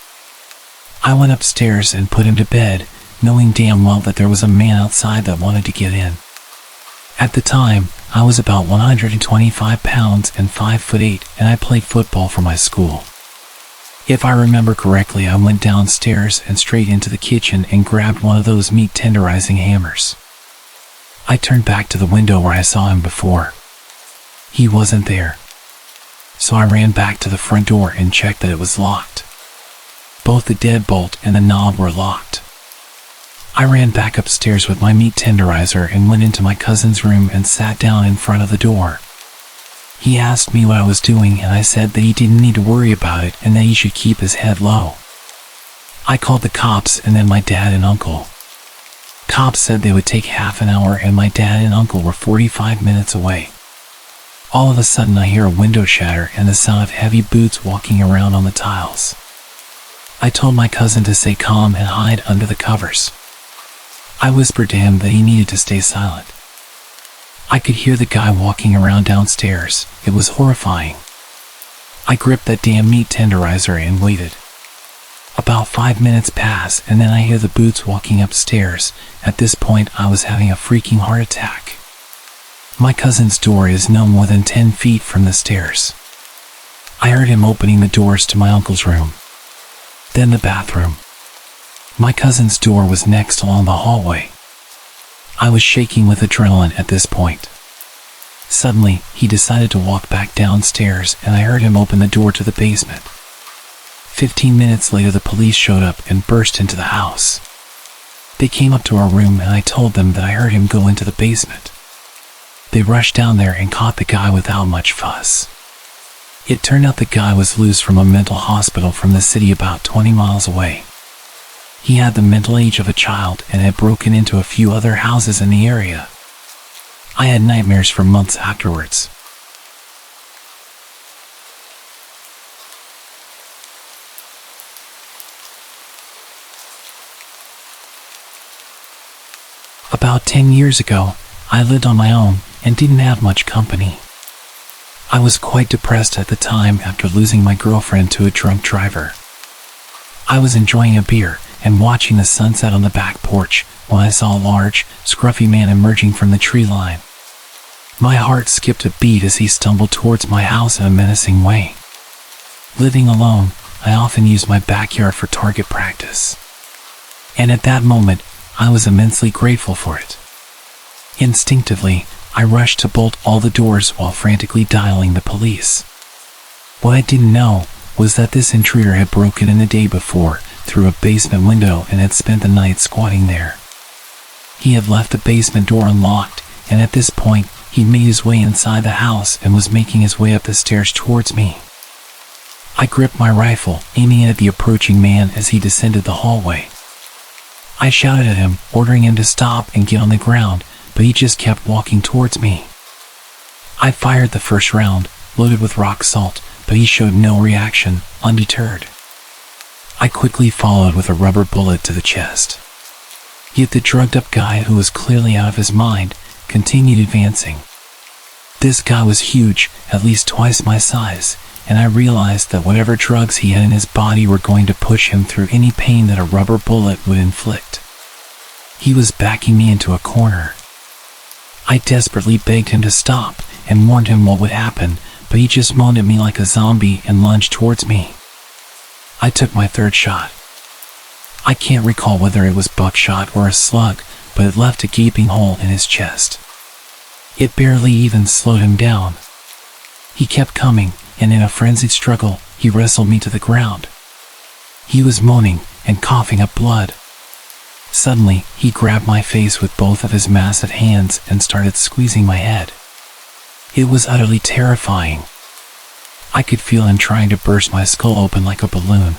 I went upstairs and put him to bed, knowing damn well that there was a man outside that wanted to get in. At the time, I was about 125 pounds and 5'8", and I played football for my school. If I remember correctly, I went downstairs and straight into the kitchen and grabbed one of those meat tenderizing hammers. I turned back to the window where I saw him before. He wasn't there. So I ran back to the front door and checked that it was locked. Both the deadbolt and the knob were locked. I ran back upstairs with my meat tenderizer and went into my cousin's room and sat down in front of the door. He asked me what I was doing, and I said that he didn't need to worry about it and that he should keep his head low. I called the cops and then my dad and uncle. Cops said they would take half an hour, and my dad and uncle were 45 minutes away. All of a sudden I hear a window shatter and the sound of heavy boots walking around on the tiles. I told my cousin to stay calm and hide under the covers. I whispered to him that he needed to stay silent. I could hear the guy walking around downstairs. It was horrifying. I gripped that damn meat tenderizer and waited. About 5 minutes pass, and then I hear the boots walking upstairs. At this point, I was having a freaking heart attack. My cousin's door is no more than 10 feet from the stairs. I heard him opening the doors to my uncle's room, then the bathroom. My cousin's door was next along the hallway. I was shaking with adrenaline at this point. Suddenly, he decided to walk back downstairs, and I heard him open the door to the basement. 15 minutes later, the police showed up and burst into the house. They came up to our room, and I told them that I heard him go into the basement. They rushed down there and caught the guy without much fuss. It turned out the guy was loose from a mental hospital from the city about 20 miles away. He had the mental age of a child and had broken into a few other houses in the area. I had nightmares for months afterwards. About 10 years ago, I lived on my own and didn't have much company. I was quite depressed at the time after losing my girlfriend to a drunk driver. I was enjoying a beer and watching the sunset on the back porch when I saw a large, scruffy man emerging from the tree line. My heart skipped a beat as he stumbled towards my house in a menacing way. Living alone, I often used my backyard for target practice. And at that moment, I was immensely grateful for it. Instinctively, I rushed to bolt all the doors while frantically dialing the police. What I didn't know was that this intruder had broken in the day before through a basement window and had spent the night squatting there. He had left the basement door unlocked, and at this point, he made his way inside the house and was making his way up the stairs towards me. I gripped my rifle, aiming it at the approaching man as he descended the hallway. I shouted at him, ordering him to stop and get on the ground, but he just kept walking towards me. I fired the first round, loaded with rock salt, but he showed no reaction, undeterred. I quickly followed with a rubber bullet to the chest. Yet the drugged-up guy, who was clearly out of his mind, continued advancing. This guy was huge, at least twice my size, and I realized that whatever drugs he had in his body were going to push him through any pain that a rubber bullet would inflict. He was backing me into a corner. I desperately begged him to stop and warned him what would happen, but he just moaned at me like a zombie and lunged towards me. I took my third shot. I can't recall whether it was buckshot or a slug, but it left a gaping hole in his chest. It barely even slowed him down. He kept coming, and in a frenzied struggle, he wrestled me to the ground. He was moaning and coughing up blood. Suddenly, he grabbed my face with both of his massive hands and started squeezing my head. It was utterly terrifying. I could feel him trying to burst my skull open like a balloon.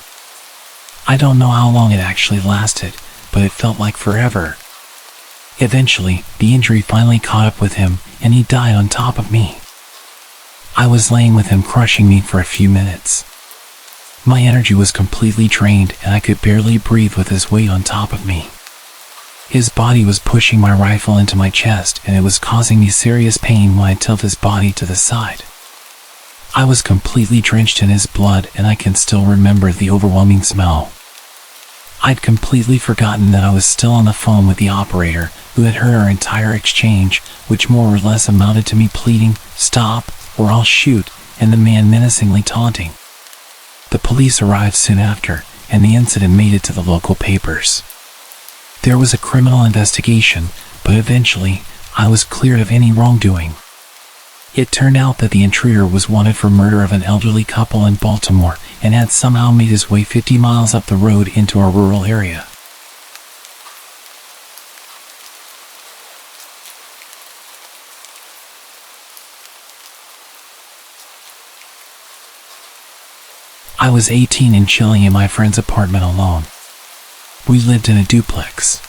I don't know how long it actually lasted, but it felt like forever. Eventually, the injury finally caught up with him, and he died on top of me. I was laying with him crushing me for a few minutes. My energy was completely drained, and I could barely breathe with his weight on top of me. His body was pushing my rifle into my chest, and it was causing me serious pain when I tilted his body to the side. I was completely drenched in his blood, and I can still remember the overwhelming smell. I'd completely forgotten that I was still on the phone with the operator, who had heard our entire exchange, which more or less amounted to me pleading, "Stop, or I'll shoot," and the man menacingly taunting. The police arrived soon after, and the incident made it to the local papers. There was a criminal investigation, but eventually, I was cleared of any wrongdoing. It turned out that the intruder was wanted for murder of an elderly couple in Baltimore and had somehow made his way 50 miles up the road into a rural area. I was 18 and chilling in my friend's apartment alone. We lived in a duplex.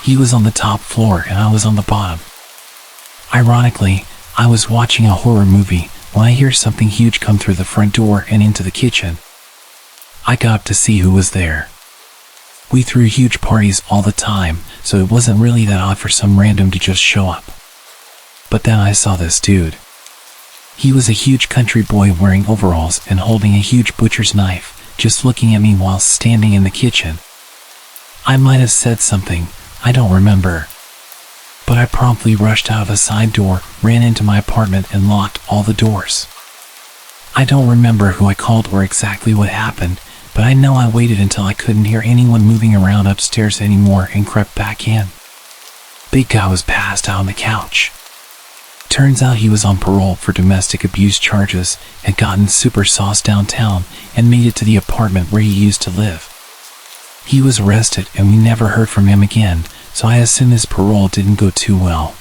He was on the top floor and I was on the bottom. Ironically, I was watching a horror movie when I hear something huge come through the front door and into the kitchen. I got up to see who was there. We threw huge parties all the time, so it wasn't really that odd for some random to just show up. But then I saw this dude. He was a huge country boy wearing overalls and holding a huge butcher's knife, just looking at me while standing in the kitchen. I might have said something, I don't remember. But I promptly rushed out of a side door, ran into my apartment and locked all the doors. I don't remember who I called or exactly what happened, but I know I waited until I couldn't hear anyone moving around upstairs anymore and crept back in. Big guy was passed out on the couch. Turns out he was on parole for domestic abuse charges, had gotten super sauced downtown, and made it to the apartment where he used to live. He was arrested and we never heard from him again, so I assume his parole didn't go too well.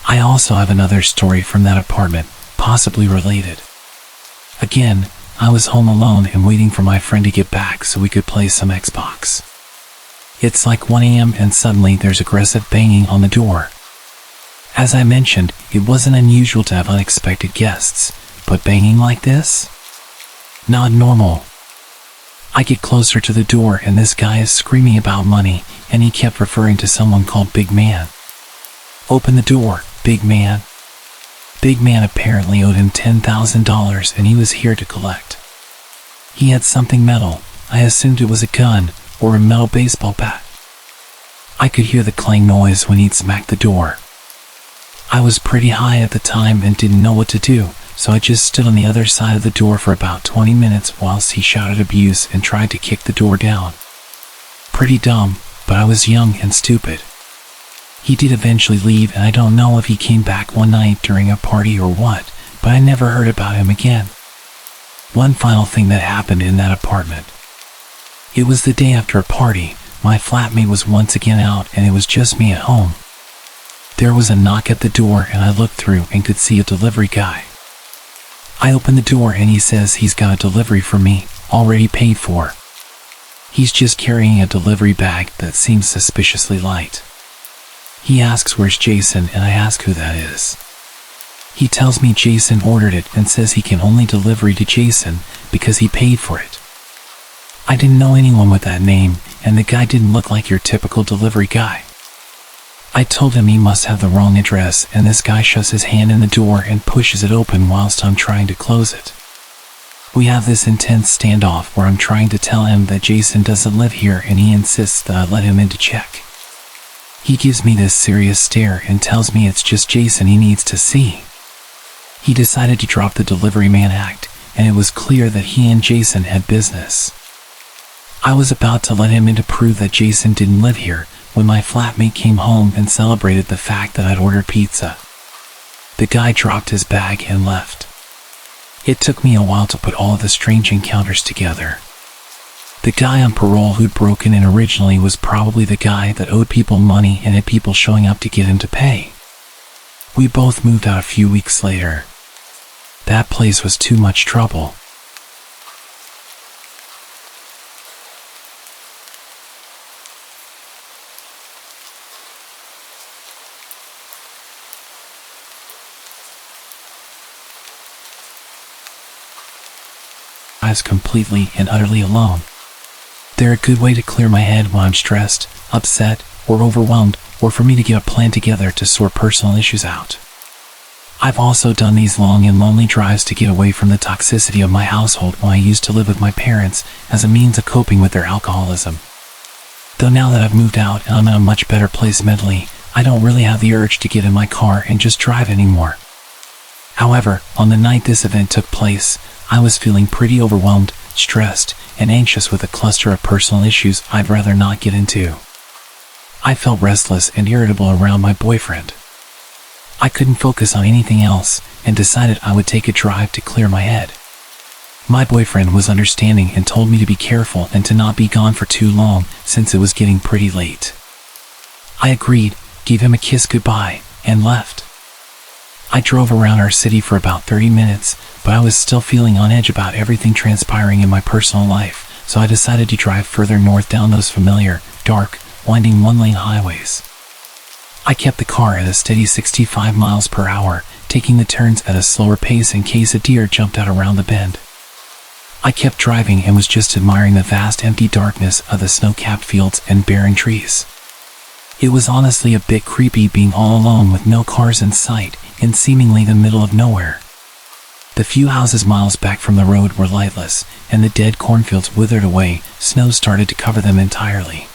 I also have another story from that apartment, possibly related. Again, I was home alone and waiting for my friend to get back so we could play some Xbox. It's like 1 a.m. and suddenly there's aggressive banging on the door. As I mentioned, it wasn't unusual to have unexpected guests, but banging like this? Not normal. I get closer to the door and this guy is screaming about money, and he kept referring to someone called Big Man. Open the door, Big Man. Big Man apparently owed him $10,000 and he was here to collect. He had something metal. I assumed it was a gun or a metal baseball bat. I could hear the clang noise when he'd smacked the door. I was pretty high at the time and didn't know what to do, so I just stood on the other side of the door for about 20 minutes whilst he shouted abuse and tried to kick the door down. Pretty dumb, but I was young and stupid. He did eventually leave, and I don't know if he came back one night during a party or what, but I never heard about him again. One final thing that happened in that apartment. It was the day after a party. My flatmate was once again out and it was just me at home. There was a knock at the door and I looked through and could see a delivery guy. I opened the door and he says he's got a delivery for me, already paid for. He's just carrying a delivery bag that seems suspiciously light. He asks where's Jason and I ask who that is. He tells me Jason ordered it and says he can only deliver to Jason because he paid for it. I didn't know anyone with that name, and the guy didn't look like your typical delivery guy. I told him he must have the wrong address, and this guy shoves his hand in the door and pushes it open whilst I'm trying to close it. We have this intense standoff where I'm trying to tell him that Jason doesn't live here and he insists that I let him in to check. He gives me this serious stare and tells me it's just Jason he needs to see. He decided to drop the delivery man act, and it was clear that he and Jason had business. I was about to let him in to prove that Jason didn't live here when my flatmate came home and celebrated the fact that I'd ordered pizza. The guy dropped his bag and left. It took me a while to put all of the strange encounters together. The guy on parole who'd broken in originally was probably the guy that owed people money and had people showing up to get him to pay. We both moved out a few weeks later. That place was too much trouble. I was completely and utterly alone. They're a good way to clear my head when I'm stressed, upset, or overwhelmed, or for me to get a plan together to sort personal issues out. I've also done these long and lonely drives to get away from the toxicity of my household when I used to live with my parents as a means of coping with their alcoholism. Though now that I've moved out and I'm in a much better place mentally, I don't really have the urge to get in my car and just drive anymore. However, on the night this event took place, I was feeling pretty overwhelmed, stressed, and anxious with a cluster of personal issues I'd rather not get into. I felt restless and irritable around my boyfriend. I couldn't focus on anything else and decided I would take a drive to clear my head. My boyfriend was understanding and told me to be careful and to not be gone for too long since it was getting pretty late. I agreed, gave him a kiss goodbye, and left. I drove around our city for about 30 minutes, but I was still feeling on edge about everything transpiring in my personal life, so I decided to drive further north down those familiar, dark, winding one-lane highways. I kept the car at a steady 65 miles per hour, taking the turns at a slower pace in case a deer jumped out around the bend. I kept driving and was just admiring the vast empty darkness of the snow-capped fields and barren trees. It was honestly a bit creepy being all alone with no cars in sight in seemingly the middle of nowhere. The few houses miles back from the road were lightless, and the dead cornfields withered away. Snow started to cover them entirely.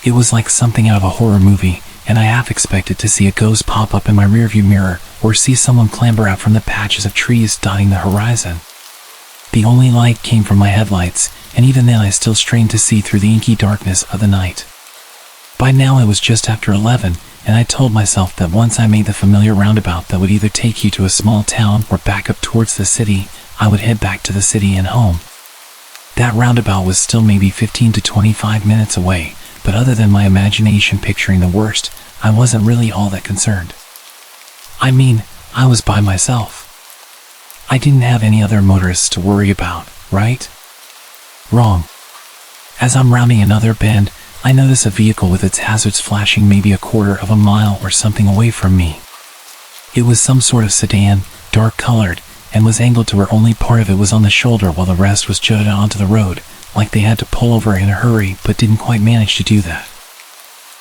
It was like something out of a horror movie, and I half expected to see a ghost pop up in my rearview mirror or see someone clamber out from the patches of trees dotting the horizon. The only light came from my headlights, and even then I still strained to see through the inky darkness of the night. By now it was just after 11, and I told myself that once I made the familiar roundabout that would either take you to a small town or back up towards the city, I would head back to the city and home. That roundabout was still maybe 15 to 25 minutes away, but other than my imagination picturing the worst, I wasn't really all that concerned. I mean, I was by myself. I didn't have any other motorists to worry about, right? Wrong. As I'm rounding another bend, I notice a vehicle with its hazards flashing maybe a quarter of a mile or something away from me. It was some sort of sedan, dark colored, and was angled to where only part of it was on the shoulder while the rest was jutted onto the road, like they had to pull over in a hurry but didn't quite manage to do that.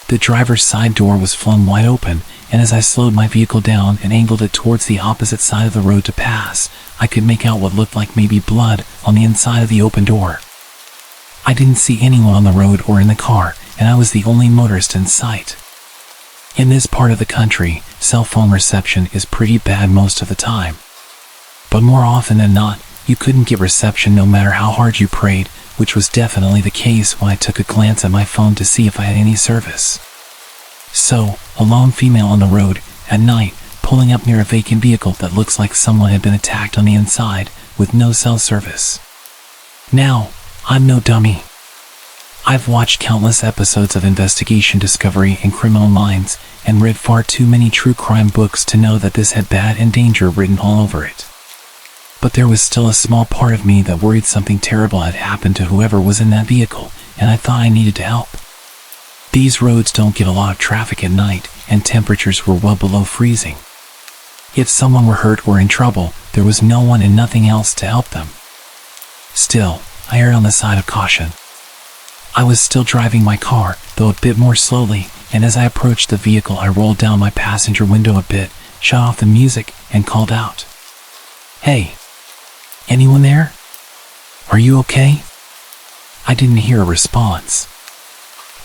The driver's side door was flung wide open, and as I slowed my vehicle down and angled it towards the opposite side of the road to pass, I could make out what looked like maybe blood on the inside of the open door. I didn't see anyone on the road or in the car, and I was the only motorist in sight. In this part of the country, cell phone reception is pretty bad most of the time. But more often than not, you couldn't get reception no matter how hard you prayed, which was definitely the case when I took a glance at my phone to see if I had any service. So, a lone female on the road, at night, pulling up near a vacant vehicle that looks like someone had been attacked on the inside, with no cell service. Now, I'm no dummy. I've watched countless episodes of Investigation Discovery and Criminal Minds, and read far too many true crime books to know that this had bad and danger written all over it. But there was still a small part of me that worried something terrible had happened to whoever was in that vehicle, and I thought I needed to help. These roads don't get a lot of traffic at night, and temperatures were well below freezing. If someone were hurt or in trouble, there was no one and nothing else to help them. Still, I erred on the side of caution. I was still driving my car, though a bit more slowly, and as I approached the vehicle I rolled down my passenger window a bit, shut off the music, and called out, "Hey! Anyone there? Are you okay?" I didn't hear a response.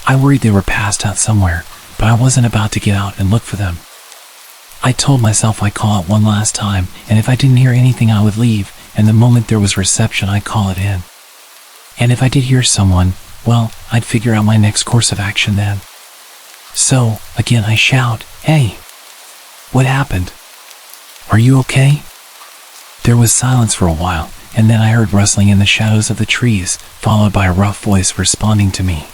I worried they were passed out somewhere, but I wasn't about to get out and look for them. I told myself I'd call out one last time, and if I didn't hear anything I would leave, and the moment there was reception I'd call it in. And if I did hear someone, well, I'd figure out my next course of action then. So, again I shout, "Hey! What happened? Are you okay?" There was silence for a while, and then I heard rustling in the shadows of the trees, followed by a rough voice responding to me.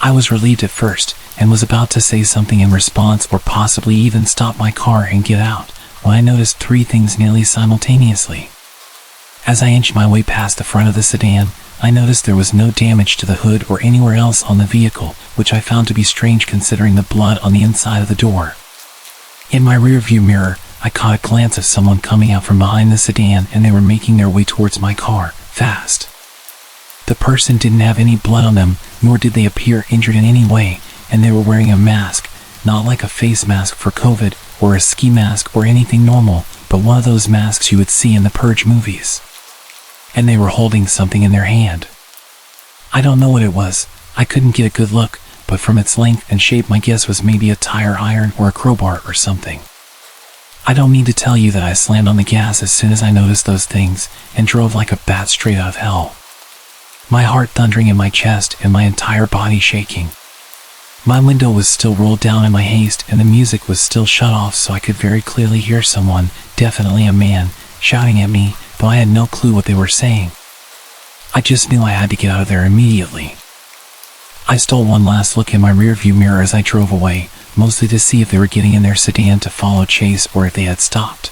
I was relieved at first, and was about to say something in response or possibly even stop my car and get out, when I noticed three things nearly simultaneously. As I inched my way past the front of the sedan, I noticed there was no damage to the hood or anywhere else on the vehicle, which I found to be strange considering the blood on the inside of the door. In my rearview mirror, I caught a glance of someone coming out from behind the sedan, and they were making their way towards my car, fast. The person didn't have any blood on them, nor did they appear injured in any way, and they were wearing a mask, not like a face mask for COVID, or a ski mask or anything normal, but one of those masks you would see in the Purge movies. And they were holding something in their hand. I don't know what it was, I couldn't get a good look, but from its length and shape my guess was maybe a tire iron or a crowbar or something. I don't need to tell you that I slammed on the gas as soon as I noticed those things, and drove like a bat straight out of hell. My heart thundering in my chest and my entire body shaking. My window was still rolled down in my haste, and the music was still shut off, so I could very clearly hear someone, definitely a man, shouting at me, though I had no clue what they were saying. I just knew I had to get out of there immediately. I stole one last look in my rearview mirror as I drove away, mostly to see if they were getting in their sedan to follow chase or if they had stopped.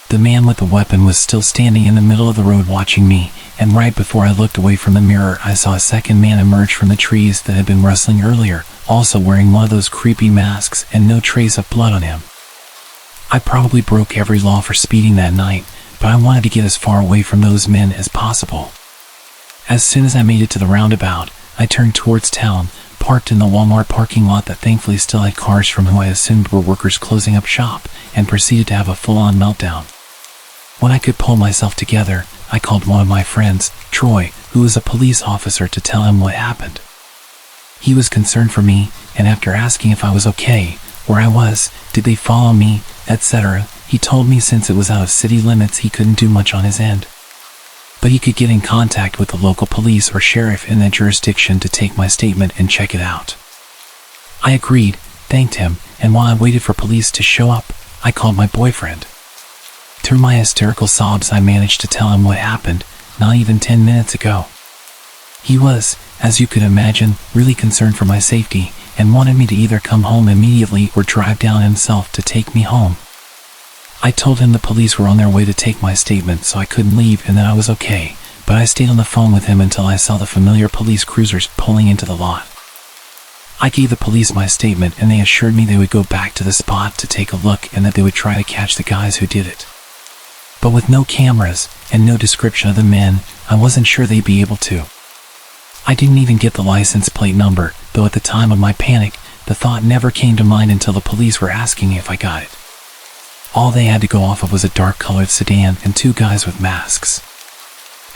The man with the weapon was still standing in the middle of the road watching me, and right before I looked away from the mirror I saw a second man emerge from the trees that had been rustling earlier, also wearing one of those creepy masks and no trace of blood on him. I probably broke every law for speeding that night, but I wanted to get as far away from those men as possible. As soon as I made it to the roundabout, I turned towards town, parked in the Walmart parking lot that thankfully still had cars from who I assumed were workers closing up shop, and proceeded to have a full-on meltdown. When I could pull myself together, I called one of my friends, Troy, who was a police officer, to tell him what happened. He was concerned for me, and after asking if I was okay, where I was, did they follow me, etc., he told me since it was out of city limits he couldn't do much on his end. But he could get in contact with the local police or sheriff in that jurisdiction to take my statement and check it out. I agreed, thanked him, and while I waited for police to show up, I called my boyfriend. Through my hysterical sobs I managed to tell him what happened, not even 10 minutes ago. He was, as you could imagine, really concerned for my safety, and wanted me to either come home immediately or drive down himself to take me home. I told him the police were on their way to take my statement, so I couldn't leave and that I was okay, but I stayed on the phone with him until I saw the familiar police cruisers pulling into the lot. I gave the police my statement, and they assured me they would go back to the spot to take a look and that they would try to catch the guys who did it. But with no cameras and no description of the men, I wasn't sure they'd be able to. I didn't even get the license plate number, though at the time of my panic, the thought never came to mind until the police were asking if I got it. All they had to go off of was a dark-colored sedan and 2 guys with masks.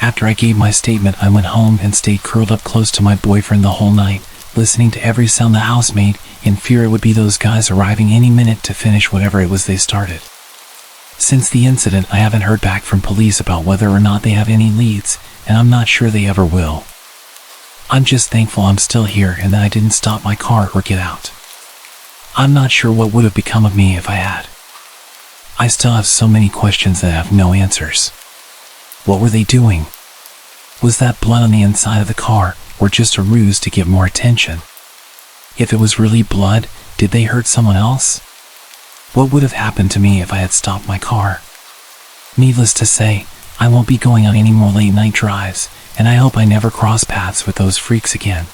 After I gave my statement, I went home and stayed curled up close to my boyfriend the whole night, listening to every sound the house made, in fear it would be those guys arriving any minute to finish whatever it was they started. Since the incident, I haven't heard back from police about whether or not they have any leads, and I'm not sure they ever will. I'm just thankful I'm still here and that I didn't stop my car or get out. I'm not sure what would have become of me if I had. I still have so many questions that have no answers. What were they doing? Was that blood on the inside of the car, or just a ruse to get more attention? If it was really blood, did they hurt someone else? What would have happened to me if I had stopped my car? Needless to say, I won't be going on any more late night drives, and I hope I never cross paths with those freaks again.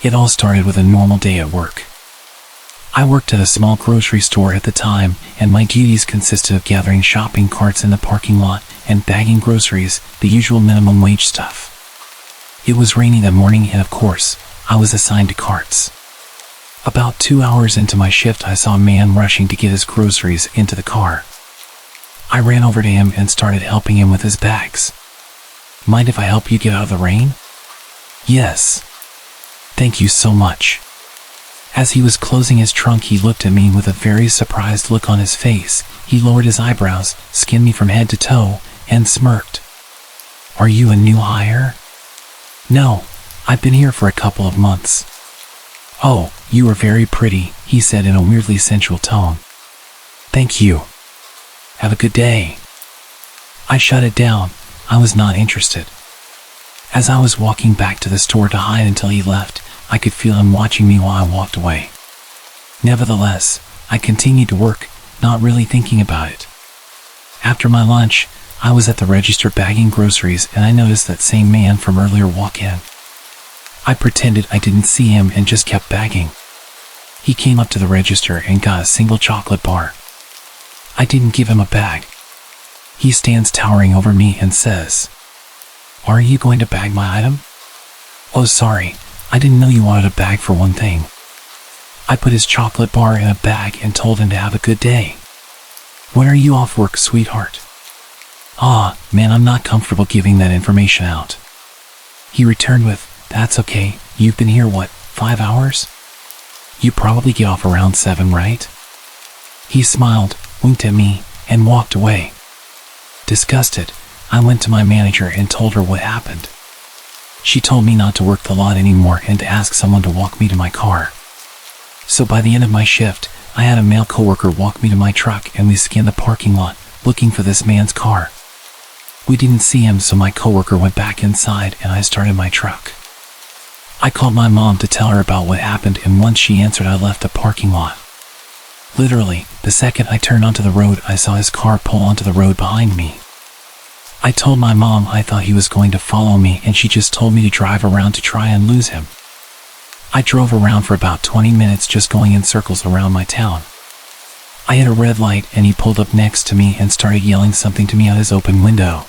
It all started with a normal day at work. I worked at a small grocery store at the time, and my duties consisted of gathering shopping carts in the parking lot and bagging groceries, the usual minimum wage stuff. It was rainy that morning, and of course, I was assigned to carts. About 2 hours into my shift, I saw a man rushing to get his groceries into the car. I ran over to him and started helping him with his bags. Mind if I help you get out of the rain? Yes. Thank you so much. As he was closing his trunk, he looked at me with a very surprised look on his face. He lowered his eyebrows, skinned me from head to toe, and smirked. Are you a new hire? No, I've been here for a couple of months. Oh, you are very pretty, he said in a weirdly sensual tone. Thank you. Have a good day. I shut it down. I was not interested. As I was walking back to the store to hide until he left, I could feel him watching me while I walked away. Nevertheless, I continued to work, not really thinking about it. After my lunch, I was at the register bagging groceries, and I noticed that same man from earlier walk in. I pretended I didn't see him and just kept bagging. He came up to the register and got a single chocolate bar. I didn't give him a bag. He stands towering over me and says, Are you going to bag my item? Oh, sorry, I didn't know you wanted a bag for one thing. I put his chocolate bar in a bag and told him to have a good day. When are you off work, sweetheart? Ah, man, I'm not comfortable giving that information out. He returned with, That's okay, you've been here what, 5 hours? You probably get off around 7, right? He smiled, winked at me, and walked away. Disgusted, I went to my manager and told her what happened. She told me not to work the lot anymore and to ask someone to walk me to my car. So by the end of my shift, I had a male coworker walk me to my truck, and we scanned the parking lot, looking for this man's car. We didn't see him, so my coworker went back inside and I started my truck. I called my mom to tell her about what happened, and once she answered, I left the parking lot. Literally, the second I turned onto the road, I saw his car pull onto the road behind me. I told my mom I thought he was going to follow me, and she just told me to drive around to try and lose him. I drove around for about 20 minutes just going in circles around my town. I hit a red light and he pulled up next to me and started yelling something to me out his open window.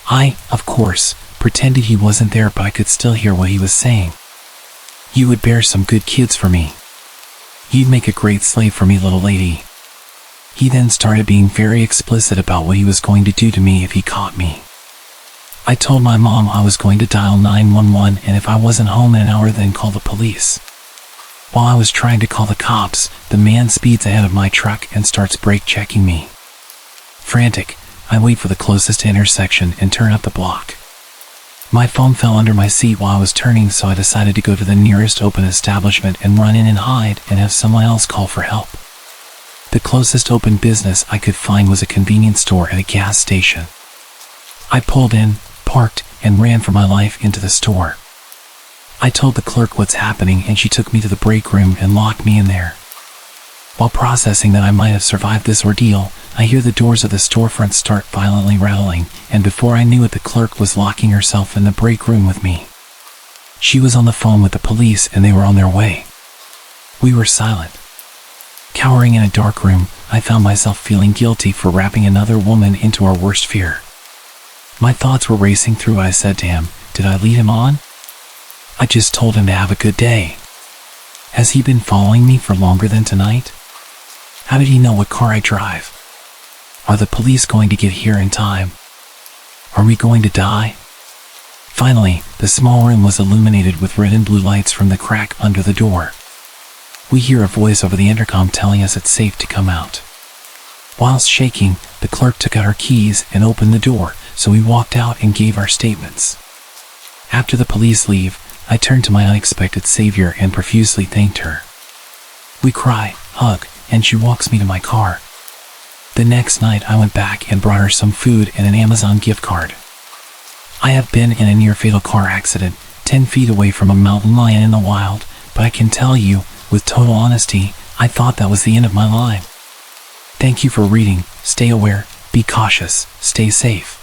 I, of course, pretended he wasn't there, but I could still hear what he was saying. You would bear some good kids for me. You'd make a great slave for me, little lady. He then started being very explicit about what he was going to do to me if he caught me. I told my mom I was going to dial 911, and if I wasn't home in an hour, then call the police. While I was trying to call the cops, the man speeds ahead of my truck and starts brake checking me. Frantic, I wait for the closest intersection and turn up the block. My phone fell under my seat while I was turning, so I decided to go to the nearest open establishment and run in and hide and have someone else call for help. The closest open business I could find was a convenience store at a gas station. I pulled in, parked, and ran for my life into the store. I told the clerk what's happening, and she took me to the break room and locked me in there. While processing that I might have survived this ordeal, I hear the doors of the storefront start violently rattling, and before I knew it, the clerk was locking herself in the break room with me. She was on the phone with the police and they were on their way. We were silent. Cowering in a dark room, I found myself feeling guilty for wrapping another woman into our worst fear. My thoughts were racing through. I said to him, did I lead him on? I just told him to have a good day. Has he been following me for longer than tonight? How did he know what car I drive? Are the police going to get here in time? Are we going to die? Finally, the small room was illuminated with red and blue lights from the crack under the door. We hear a voice over the intercom telling us it's safe to come out. Whilst shaking, the clerk took out her keys and opened the door, so we walked out and gave our statements. After the police leave, I turned to my unexpected savior and profusely thanked her. We cry, hug, and she walks me to my car. The next night I went back and brought her some food and an Amazon gift card. I have been in a near-fatal car accident, 10 feet away from a mountain lion in the wild, but I can tell you, with total honesty, I thought that was the end of my line. Thank you for reading. Stay aware, be cautious, stay safe.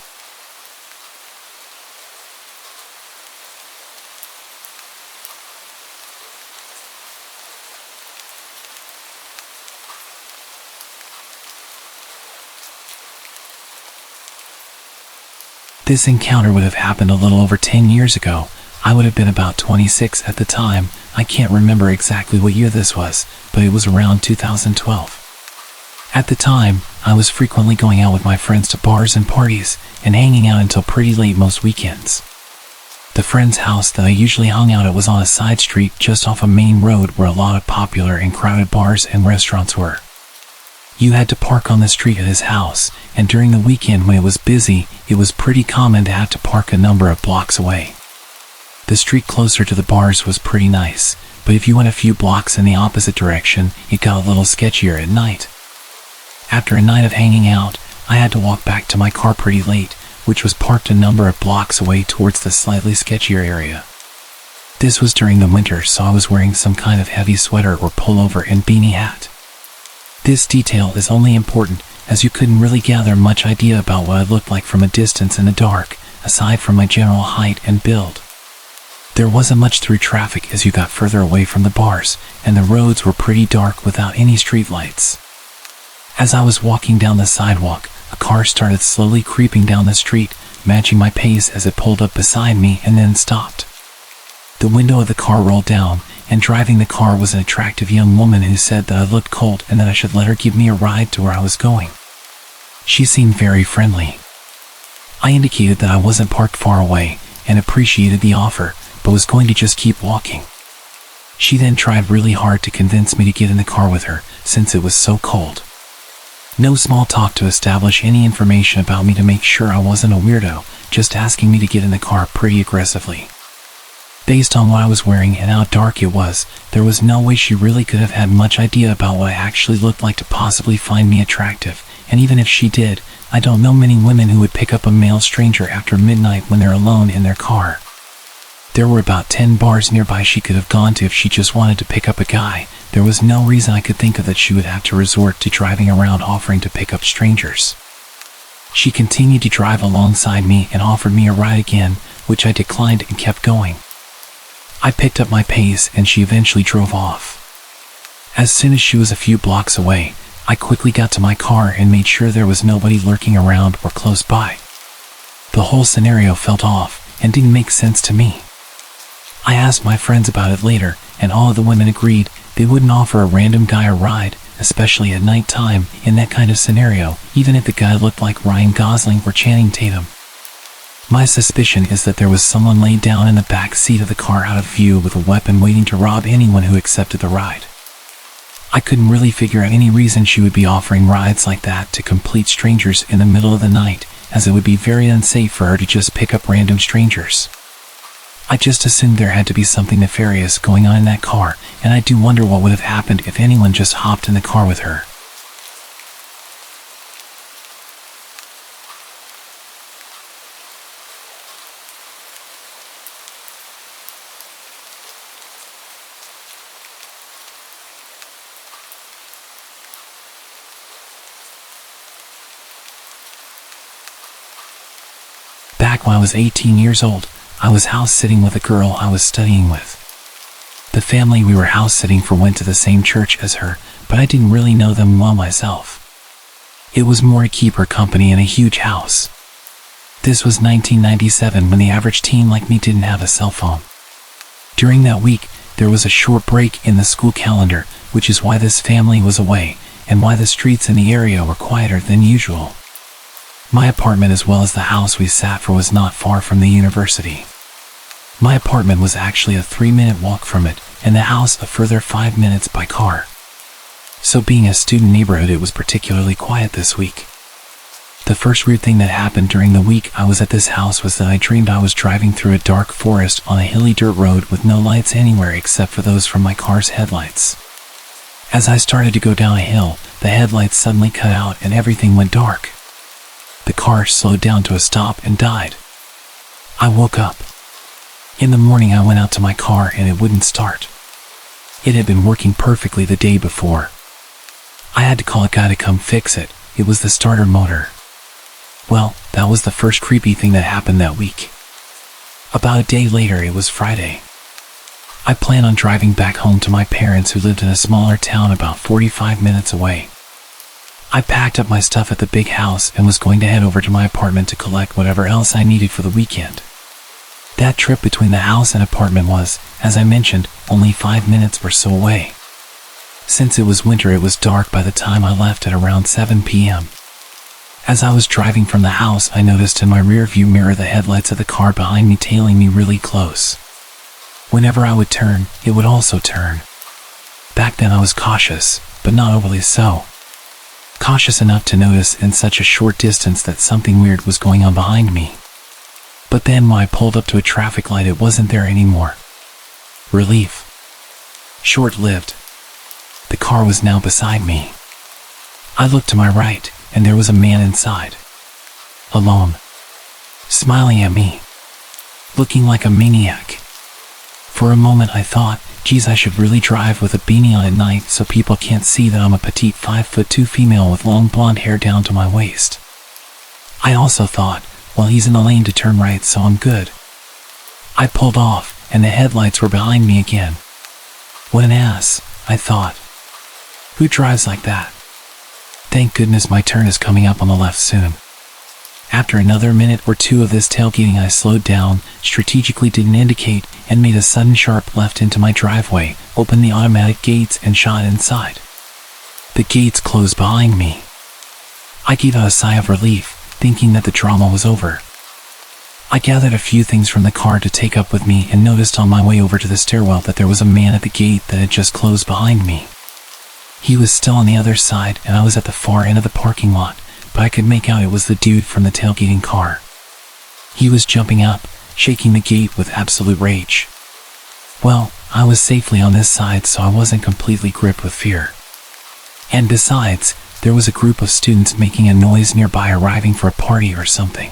This encounter would have happened a little over 10 years ago. I would have been about 26 at the time. I can't remember exactly what year this was, but it was around 2012. At the time, I was frequently going out with my friends to bars and parties, and hanging out until pretty late most weekends. The friend's house that I usually hung out at was on a side street just off a main road where a lot of popular and crowded bars and restaurants were. You had to park on the street at his house, and during the weekend when it was busy, it was pretty common to have to park a number of blocks away. The street closer to the bars was pretty nice, but if you went a few blocks in the opposite direction, it got a little sketchier at night. After a night of hanging out, I had to walk back to my car pretty late, which was parked a number of blocks away towards the slightly sketchier area. This was during the winter, so I was wearing some kind of heavy sweater or pullover and beanie hat. This detail is only important as you couldn't really gather much idea about what I looked like from a distance in the dark, aside from my general height and build. There wasn't much through traffic as you got further away from the bars, and the roads were pretty dark without any street lights. As I was walking down the sidewalk, a car started slowly creeping down the street, matching my pace as it pulled up beside me and then stopped. The window of the car rolled down, and driving the car was an attractive young woman who said that I looked cold and that I should let her give me a ride to where I was going. She seemed very friendly. I indicated that I wasn't parked far away and appreciated the offer, but was going to just keep walking. She then tried really hard to convince me to get in the car with her, since it was so cold. No small talk to establish any information about me to make sure I wasn't a weirdo, just asking me to get in the car pretty aggressively. Based on what I was wearing and how dark it was, there was no way she really could have had much idea about what I actually looked like to possibly find me attractive, and even if she did, I don't know many women who would pick up a male stranger after midnight when they're alone in their car. There were about 10 bars nearby she could have gone to if she just wanted to pick up a guy. There was no reason I could think of that she would have to resort to driving around offering to pick up strangers. She continued to drive alongside me and offered me a ride again, which I declined and kept going. I picked up my pace and she eventually drove off. As soon as she was a few blocks away, I quickly got to my car and made sure there was nobody lurking around or close by. The whole scenario felt off and didn't make sense to me. I asked my friends about it later, and all of the women agreed they wouldn't offer a random guy a ride, especially at night time, in that kind of scenario, even if the guy looked like Ryan Gosling or Channing Tatum. My suspicion is that there was someone laid down in the back seat of the car out of view with a weapon waiting to rob anyone who accepted the ride. I couldn't really figure out any reason she would be offering rides like that to complete strangers in the middle of the night, as it would be very unsafe for her to just pick up random strangers. I just assumed there had to be something nefarious going on in that car, and I do wonder what would have happened if anyone just hopped in the car with her. back when I was 18 years old, I was house sitting with a girl I was studying with. The family we were house sitting for went to the same church as her, but I didn't really know them well myself. It was more to keep her company in a huge house. This was 1997 when the average teen like me didn't have a cell phone. During that week, there was a short break in the school calendar, which is why this family was away, and why the streets in the area were quieter than usual. My apartment as well as the house we sat for was not far from the university. My apartment was actually a 3-minute walk from it, and the house a further 5 minutes by car. So being a student neighborhood, it was particularly quiet this week. The first weird thing that happened during the week I was at this house was that I dreamed I was driving through a dark forest on a hilly dirt road with no lights anywhere except for those from my car's headlights. As I started to go down a hill, the headlights suddenly cut out and everything went dark. The car slowed down to a stop and died. I woke up. In the morning I went out to my car and it wouldn't start. It had been working perfectly the day before. I had to call a guy to come fix it. It was the starter motor. Well, that was the first creepy thing that happened that week. About a day later, it was Friday. I planned on driving back home to my parents who lived in a smaller town about 45 minutes away. I packed up my stuff at the big house and was going to head over to my apartment to collect whatever else I needed for the weekend. That trip between the house and apartment was, as I mentioned, only 5 minutes or so away. Since it was winter, it was dark by the time I left at around 7 p.m. As I was driving from the house, I noticed in my rear view mirror the headlights of the car behind me tailing me really close. Whenever I would turn, it would also turn. Back then I was cautious, but not overly so. Cautious enough to notice in such a short distance that something weird was going on behind me. But then when I pulled up to a traffic light, it wasn't there anymore. Relief. Short-lived. The car was now beside me. I looked to my right, and there was a man inside. Alone. Smiling at me. Looking like a maniac. For a moment I thought, geez, I should really drive with a beanie on at night so people can't see that I'm a petite 5'2" female with long blonde hair down to my waist. I also thought, well, he's in the lane to turn right, so I'm good. I pulled off, and the headlights were behind me again. What an ass, I thought. Who drives like that? Thank goodness my turn is coming up on the left soon. After another minute or two of this tailgating, I slowed down, strategically didn't indicate, and made a sudden sharp left into my driveway, opened the automatic gates and shot inside. The gates closed behind me. I gave out a sigh of relief, thinking that the drama was over. I gathered a few things from the car to take up with me and noticed on my way over to the stairwell that there was a man at the gate that had just closed behind me. He was still on the other side and I was at the far end of the parking lot, but I could make out it was the dude from the tailgating car. He was jumping up, shaking the gate with absolute rage. Well, I was safely on this side, so I wasn't completely gripped with fear. And besides, there was a group of students making a noise nearby, arriving for a party or something.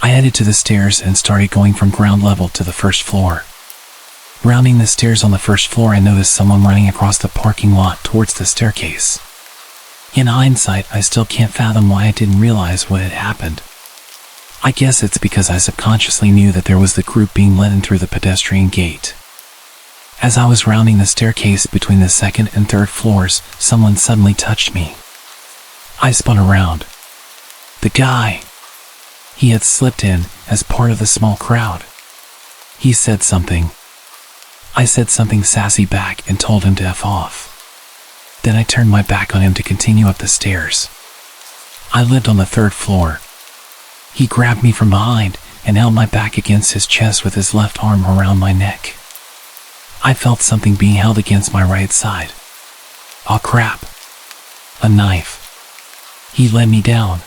I headed to the stairs and started going from ground level to the first floor. Rounding the stairs on the first floor, I noticed someone running across the parking lot towards the staircase. In hindsight, I still can't fathom why I didn't realize what had happened. I guess it's because I subconsciously knew that there was the group being let in through the pedestrian gate. As I was rounding the staircase between the second and third floors, someone suddenly touched me. I spun around. The guy. He had slipped in as part of the small crowd. He said something. I said something sassy back and told him to F off. Then I turned my back on him to continue up the stairs. I lived on the third floor. He grabbed me from behind and held my back against his chest with his left arm around my neck. I felt something being held against my right side. Aw crap. A knife. He led me down.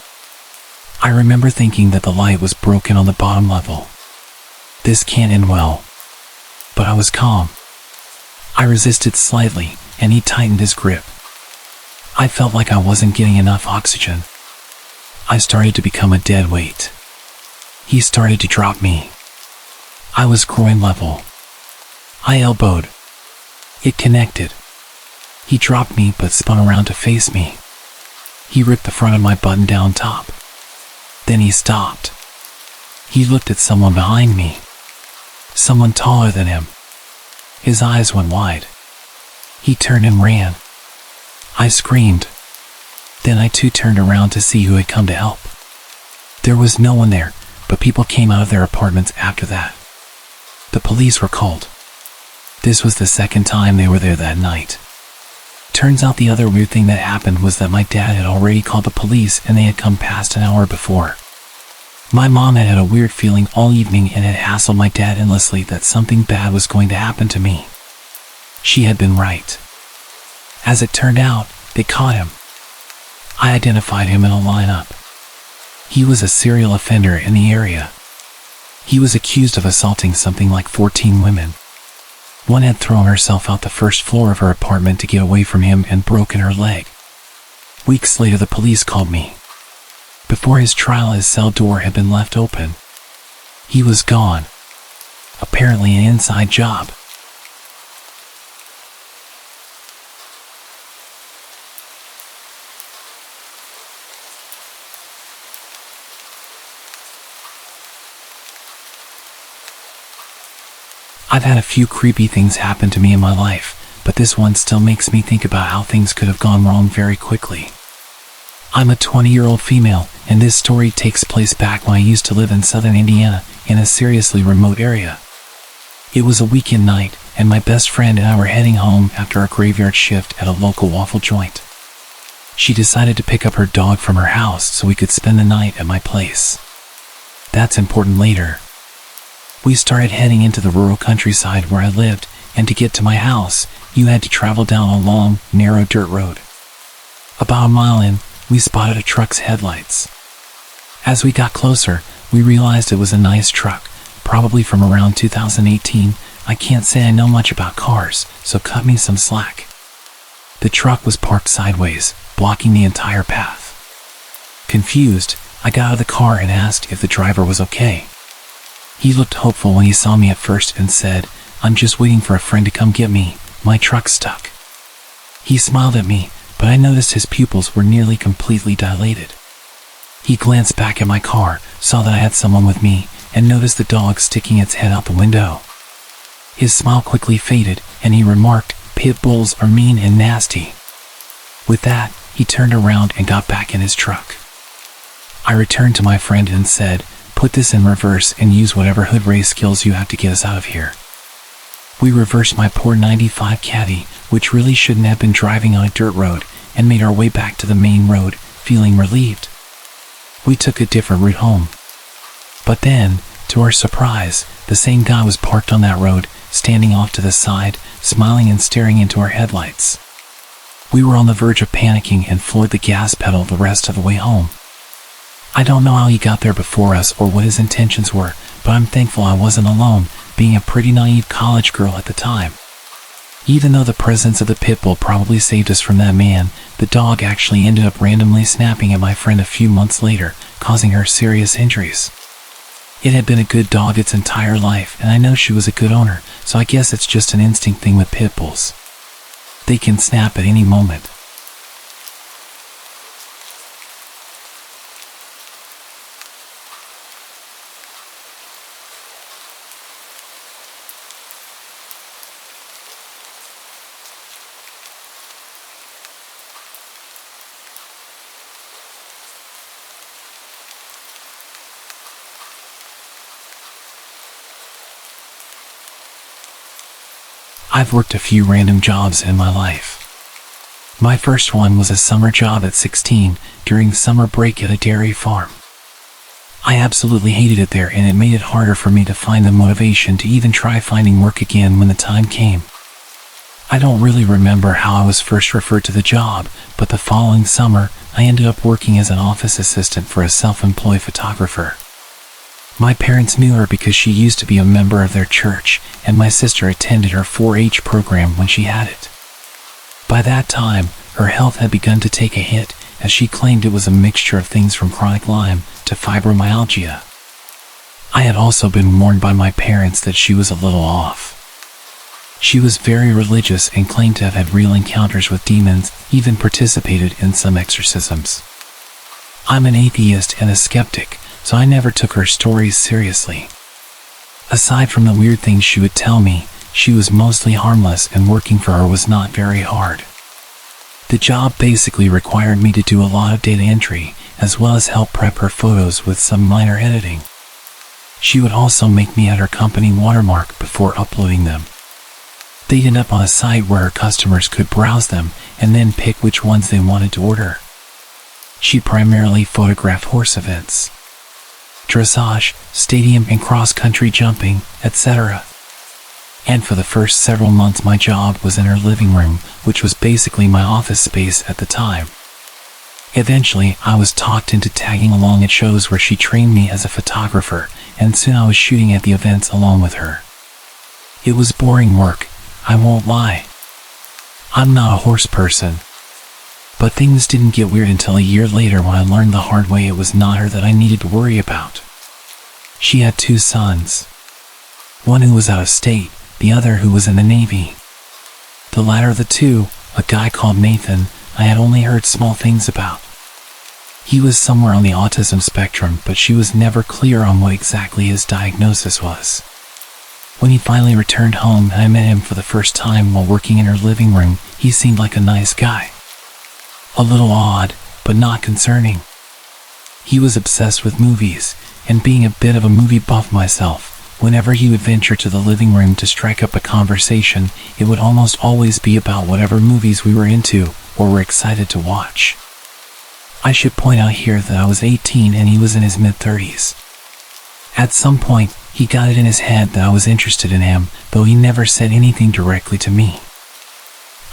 I remember thinking that the light was broken on the bottom level. This can't end well. But I was calm. I resisted slightly, and he tightened his grip. I felt like I wasn't getting enough oxygen. I started to become a dead weight. He started to drop me. I was groin level. I elbowed. It connected. He dropped me but spun around to face me. He ripped the front of my button-down top. Then he stopped. He looked at someone behind me, someone taller than him. His eyes went wide. He turned and ran. I screamed. Then I too turned around to see who had come to help. There was no one there, but people came out of their apartments after that. The police were called. This was the second time they were there that night. Turns out the other weird thing that happened was that my dad had already called the police and they had come past an hour before. My mom had had a weird feeling all evening and had hassled my dad endlessly that something bad was going to happen to me. She had been right. As it turned out, they caught him. I identified him in a lineup. He was a serial offender in the area. He was accused of assaulting something like 14 women. One had thrown herself out the first floor of her apartment to get away from him and broken her leg. Weeks later, the police called me. Before his trial, his cell door had been left open. He was gone. Apparently an inside job. I've had a few creepy things happen to me in my life, but this one still makes me think about how things could have gone wrong very quickly. I'm a 20-year-old female, and this story takes place back when I used to live in southern Indiana, in a seriously remote area. It was a weekend night, and my best friend and I were heading home after our graveyard shift at a local waffle joint. She decided to pick up her dog from her house so we could spend the night at my place. That's important later. We started heading into the rural countryside where I lived, and to get to my house, you had to travel down a long, narrow dirt road. About a mile in, we spotted a truck's headlights. As we got closer, we realized it was a nice truck, probably from around 2018. I can't say I know much about cars, so cut me some slack. The truck was parked sideways, blocking the entire path. Confused, I got out of the car and asked if the driver was okay. He looked hopeful when he saw me at first and said, "I'm just waiting for a friend to come get me, my truck's stuck." He smiled at me, but I noticed his pupils were nearly completely dilated. He glanced back at my car, saw that I had someone with me, and noticed the dog sticking its head out the window. His smile quickly faded, and he remarked, "Pit bulls are mean and nasty." With that, he turned around and got back in his truck. I returned to my friend and said, "Put this in reverse and use whatever hood race skills you have to get us out of here." We reversed my poor 95 Caddy, which really shouldn't have been driving on a dirt road, and made our way back to the main road, feeling relieved. We took a different route home. But then, to our surprise, the same guy was parked on that road, standing off to the side, smiling and staring into our headlights. We were on the verge of panicking and floored the gas pedal the rest of the way home. I don't know how he got there before us or what his intentions were, but I'm thankful I wasn't alone, being a pretty naive college girl at the time. Even though the presence of the pit bull probably saved us from that man, the dog actually ended up randomly snapping at my friend a few months later, causing her serious injuries. It had been a good dog its entire life, and I know she was a good owner, so I guess it's just an instinct thing with pit bulls. They can snap at any moment. I've worked a few random jobs in my life. My first one was a summer job at 16 during summer break at a dairy farm. I absolutely hated it there, and it made it harder for me to find the motivation to even try finding work again when the time came. I don't really remember how I was first referred to the job, but the following summer, I ended up working as an office assistant for a self-employed photographer. My parents knew her because she used to be a member of their church, and my sister attended her 4-H program when she had it. By that time, her health had begun to take a hit, as she claimed it was a mixture of things from chronic Lyme to fibromyalgia. I had also been warned by my parents that she was a little off. She was very religious and claimed to have had real encounters with demons, even participated in some exorcisms. I'm an atheist and a skeptic, so I never took her stories seriously. Aside from the weird things she would tell me, she was mostly harmless, and working for her was not very hard. The job basically required me to do a lot of data entry, as well as help prep her photos with some minor editing. She would also make me add her company watermark before uploading them. They'd end up on a site where her customers could browse them and then pick which ones they wanted to order. She primarily photographed horse events, dressage, stadium and cross-country jumping, etc. And for the first several months my job was in her living room, which was basically my office space at the time. Eventually, I was talked into tagging along at shows where she trained me as a photographer, and soon I was shooting at the events along with her. It was boring work, I won't lie. I'm not a horse person. But things didn't get weird until a year later when I learned the hard way it was not her that I needed to worry about. She had 2 sons. One who was out of state, the other who was in the Navy. The latter of the two, a guy called Nathan, I had only heard small things about. He was somewhere on the autism spectrum, but she was never clear on what exactly his diagnosis was. When he finally returned home and I met him for the first time while working in her living room, he seemed like a nice guy. A little odd, but not concerning. He was obsessed with movies, and being a bit of a movie buff myself, whenever he would venture to the living room to strike up a conversation, it would almost always be about whatever movies we were into or were excited to watch. I should point out here that I was 18 and he was in his mid-30s. At some point, he got it in his head that I was interested in him, though he never said anything directly to me.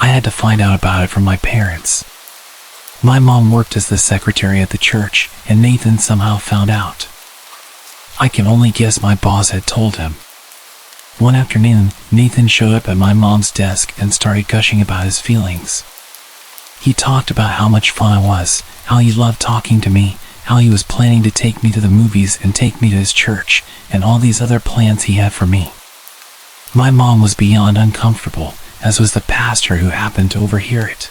I had to find out about it from my parents. My mom worked as the secretary at the church, and Nathan somehow found out. I can only guess my boss had told him. One afternoon, Nathan showed up at my mom's desk and started gushing about his feelings. He talked about how much fun I was, how he loved talking to me, how he was planning to take me to the movies and take me to his church, and all these other plans he had for me. My mom was beyond uncomfortable, as was the pastor who happened to overhear it.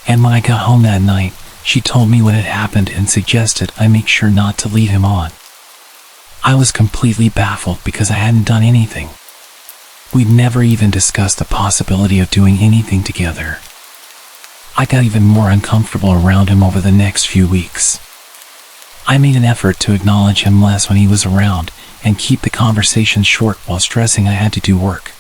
And when I got home that night, she told me what had happened and suggested I make sure not to lead him on. I was completely baffled because I hadn't done anything. We'd never even discussed the possibility of doing anything together. I got even more uncomfortable around him over the next few weeks. I made an effort to acknowledge him less when he was around and keep the conversation short while stressing I had to do work.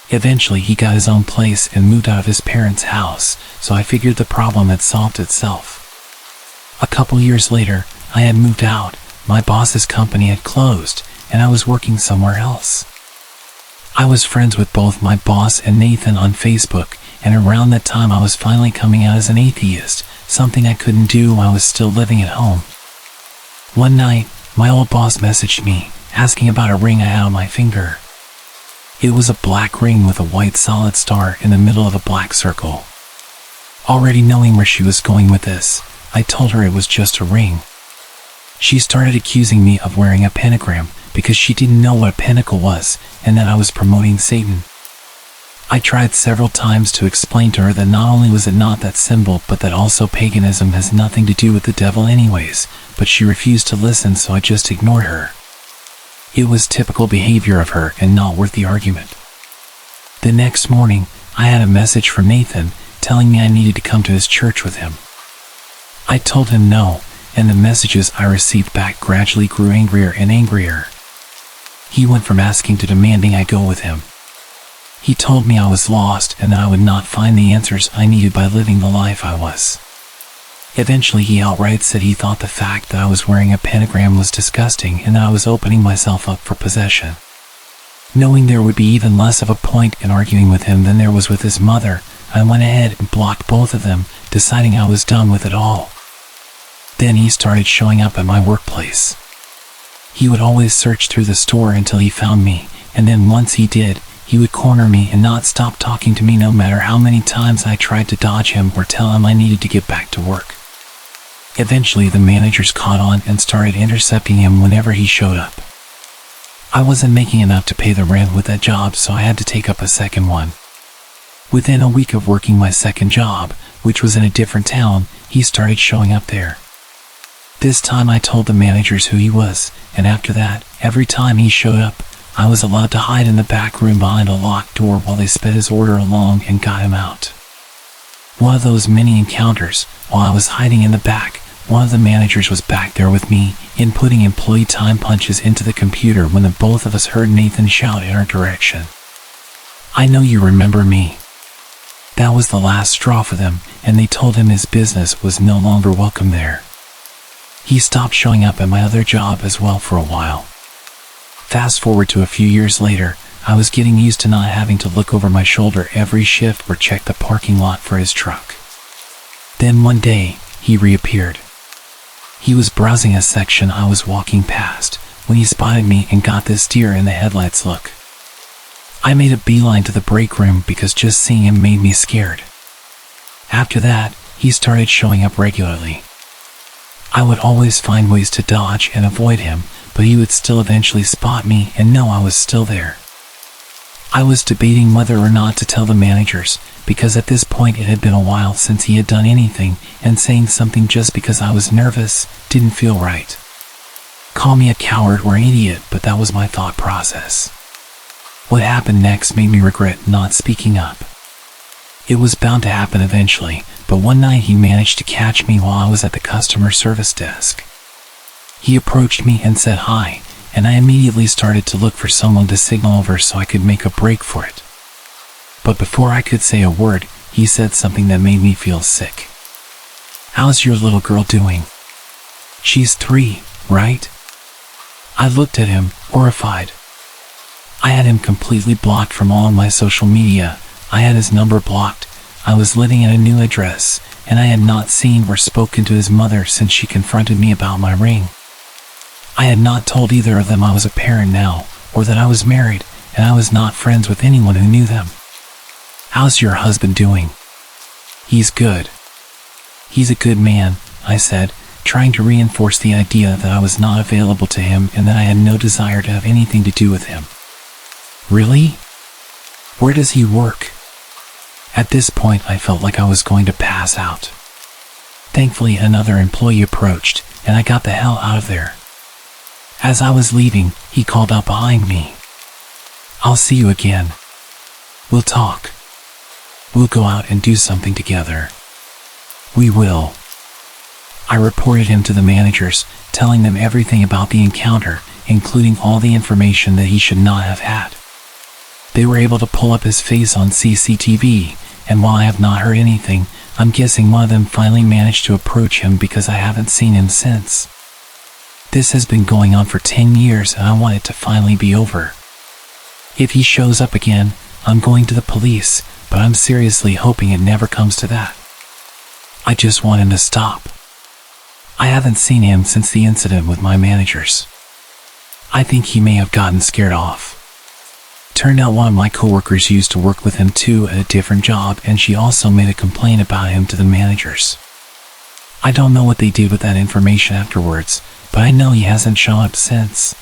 Eventually he got his own place and moved out of his parents' house, so I figured the problem had solved itself. A couple years later, I had moved out, my boss's company had closed, and I was working somewhere else. I was friends with both my boss and Nathan on Facebook, and around that time I was finally coming out as an atheist, something I couldn't do while I was still living at home. One night, my old boss messaged me, asking about a ring I had on my finger. It was a black ring with a white solid star in the middle of a black circle. Already knowing where she was going with this, I told her it was just a ring. She started accusing me of wearing a pentagram because she didn't know what a pentacle was and that I was promoting Satan. I tried several times to explain to her that not only was it not that symbol, but that also paganism has nothing to do with the devil anyways, but she refused to listen, so I just ignored her. It was typical behavior of her and not worth the argument. The next morning, I had a message from Nathan telling me I needed to come to his church with him. I told him no, and the messages I received back gradually grew angrier and angrier. He went from asking to demanding I go with him. He told me I was lost and that I would not find the answers I needed by living the life I was. Eventually he outright said he thought the fact that I was wearing a pentagram was disgusting and that I was opening myself up for possession. Knowing there would be even less of a point in arguing with him than there was with his mother, I went ahead and blocked both of them, deciding I was done with it all. Then he started showing up at my workplace. He would always search through the store until he found me, and then once he did, he would corner me and not stop talking to me no matter how many times I tried to dodge him or tell him I needed to get back to work. Eventually the managers caught on and started intercepting him whenever he showed up. I wasn't making enough to pay the rent with that job, so I had to take up a second one. Within a week of working my second job, which was in a different town, he started showing up there. This time I told the managers who he was, and after that, every time he showed up, I was allowed to hide in the back room behind a locked door while they sped his order along and got him out. One of those many encounters, while I was hiding in the back, one of the managers was back there with me, inputting employee time punches into the computer when the both of us heard Nathan shout in our direction. "I know you remember me." That was the last straw for them, and they told him his business was no longer welcome there. He stopped showing up at my other job as well for a while. Fast forward to a few years later, I was getting used to not having to look over my shoulder every shift or check the parking lot for his truck. Then one day, he reappeared. He was browsing a section I was walking past when he spotted me and got this deer in the headlights look. I made a beeline to the break room because just seeing him made me scared. After that, he started showing up regularly. I would always find ways to dodge and avoid him, but he would still eventually spot me and know I was still there. I was debating whether or not to tell the managers, because at this point it had been a while since he had done anything, and saying something just because I was nervous didn't feel right. Call me a coward or an idiot, but that was my thought process. What happened next made me regret not speaking up. It was bound to happen eventually, but one night he managed to catch me while I was at the customer service desk. He approached me and said hi, and I immediately started to look for someone to signal over so I could make a break for it. But before I could say a word, he said something that made me feel sick. "How's your little girl doing?" "She's 3, right?" I looked at him, horrified. I had him completely blocked from all of my social media. I had his number blocked. I was living at a new address, and I had not seen or spoken to his mother since she confronted me about my ring. I had not told either of them I was a parent now, or that I was married, and I was not friends with anyone who knew them. "How's your husband doing?" "He's good." "He's a good man," I said, trying to reinforce the idea that I was not available to him and that I had no desire to have anything to do with him. "Really? Where does he work?" At this point, I felt like I was going to pass out. Thankfully, another employee approached, and I got the hell out of there. As I was leaving, he called out behind me. "I'll see you again. We'll talk. We'll go out and do something together." "We will." I reported him to the managers, telling them everything about the encounter, including all the information that he should not have had. They were able to pull up his face on CCTV, and while I have not heard anything, I'm guessing one of them finally managed to approach him because I haven't seen him since. This has been going on for 10 years and I want it to finally be over. If he shows up again, I'm going to the police, but I'm seriously hoping it never comes to that. I just want him to stop. I haven't seen him since the incident with my managers. I think he may have gotten scared off. Turned out one of my coworkers used to work with him too at a different job, and she also made a complaint about him to the managers. I don't know what they did with that information afterwards, but I know he hasn't shown up since.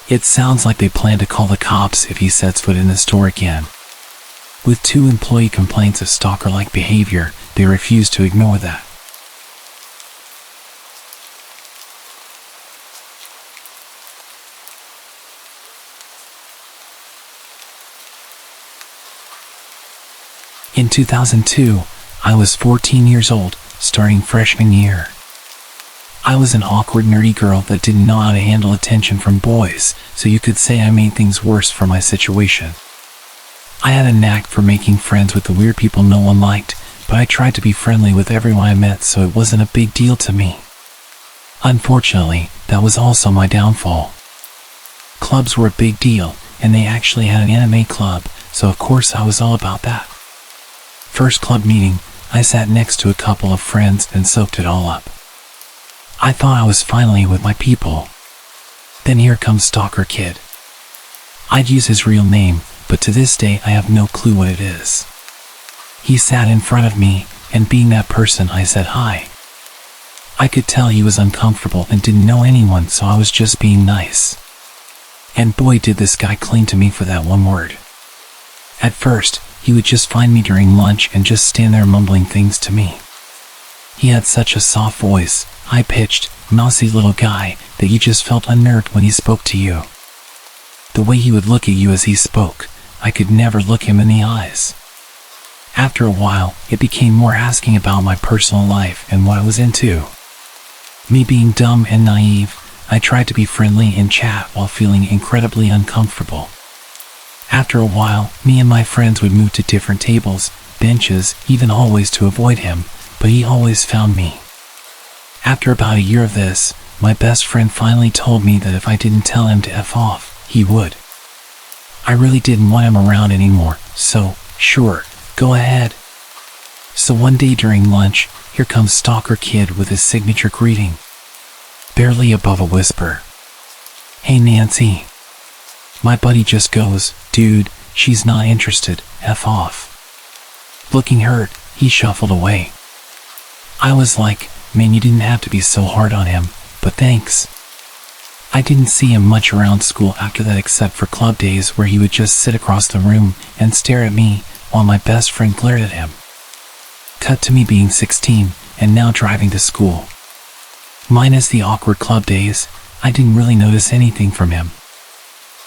It sounds like they plan to call the cops if he sets foot in the store again. With 2 employee complaints of stalker-like behavior, they refuse to ignore that. In 2002, I was 14 years old, starting freshman year. I was an awkward, nerdy girl that didn't know how to handle attention from boys, so you could say I made things worse for my situation. I had a knack for making friends with the weird people no one liked, but I tried to be friendly with everyone I met, so it wasn't a big deal to me. Unfortunately, that was also my downfall. Clubs were a big deal, and they actually had an anime club, so of course I was all about that. First club meeting, I sat next to a couple of friends and soaked it all up. I thought I was finally with my people. Then here comes Stalker Kid. I'd use his real name, but to this day I have no clue what it is. He sat in front of me, and being that person, I said hi. I could tell he was uncomfortable and didn't know anyone, so I was just being nice. And boy, did this guy cling to me for that one word. At first, he would just find me during lunch and just stand there mumbling things to me. He had such a soft voice, high-pitched, mousy little guy that you just felt unnerved when he spoke to you. The way he would look at you as he spoke, I could never look him in the eyes. After a while, it became more asking about my personal life and what I was into. Me being dumb and naive, I tried to be friendly and chat while feeling incredibly uncomfortable. After a while, me and my friends would move to different tables, benches, even hallways to avoid him, but he always found me. After about a year of this, my best friend finally told me that if I didn't tell him to F off, he would. I really didn't want him around anymore, so, sure, go ahead. So one day during lunch, here comes Stalker Kid with his signature greeting. Barely above a whisper. Hey Nancy. My buddy just goes, dude, she's not interested, F off. Looking hurt, he shuffled away. I was like, man, you didn't have to be so hard on him, but thanks. I didn't see him much around school after that except for club days where he would just sit across the room and stare at me while my best friend glared at him. Cut to me being 16 and now driving to school. Minus the awkward club days, I didn't really notice anything from him.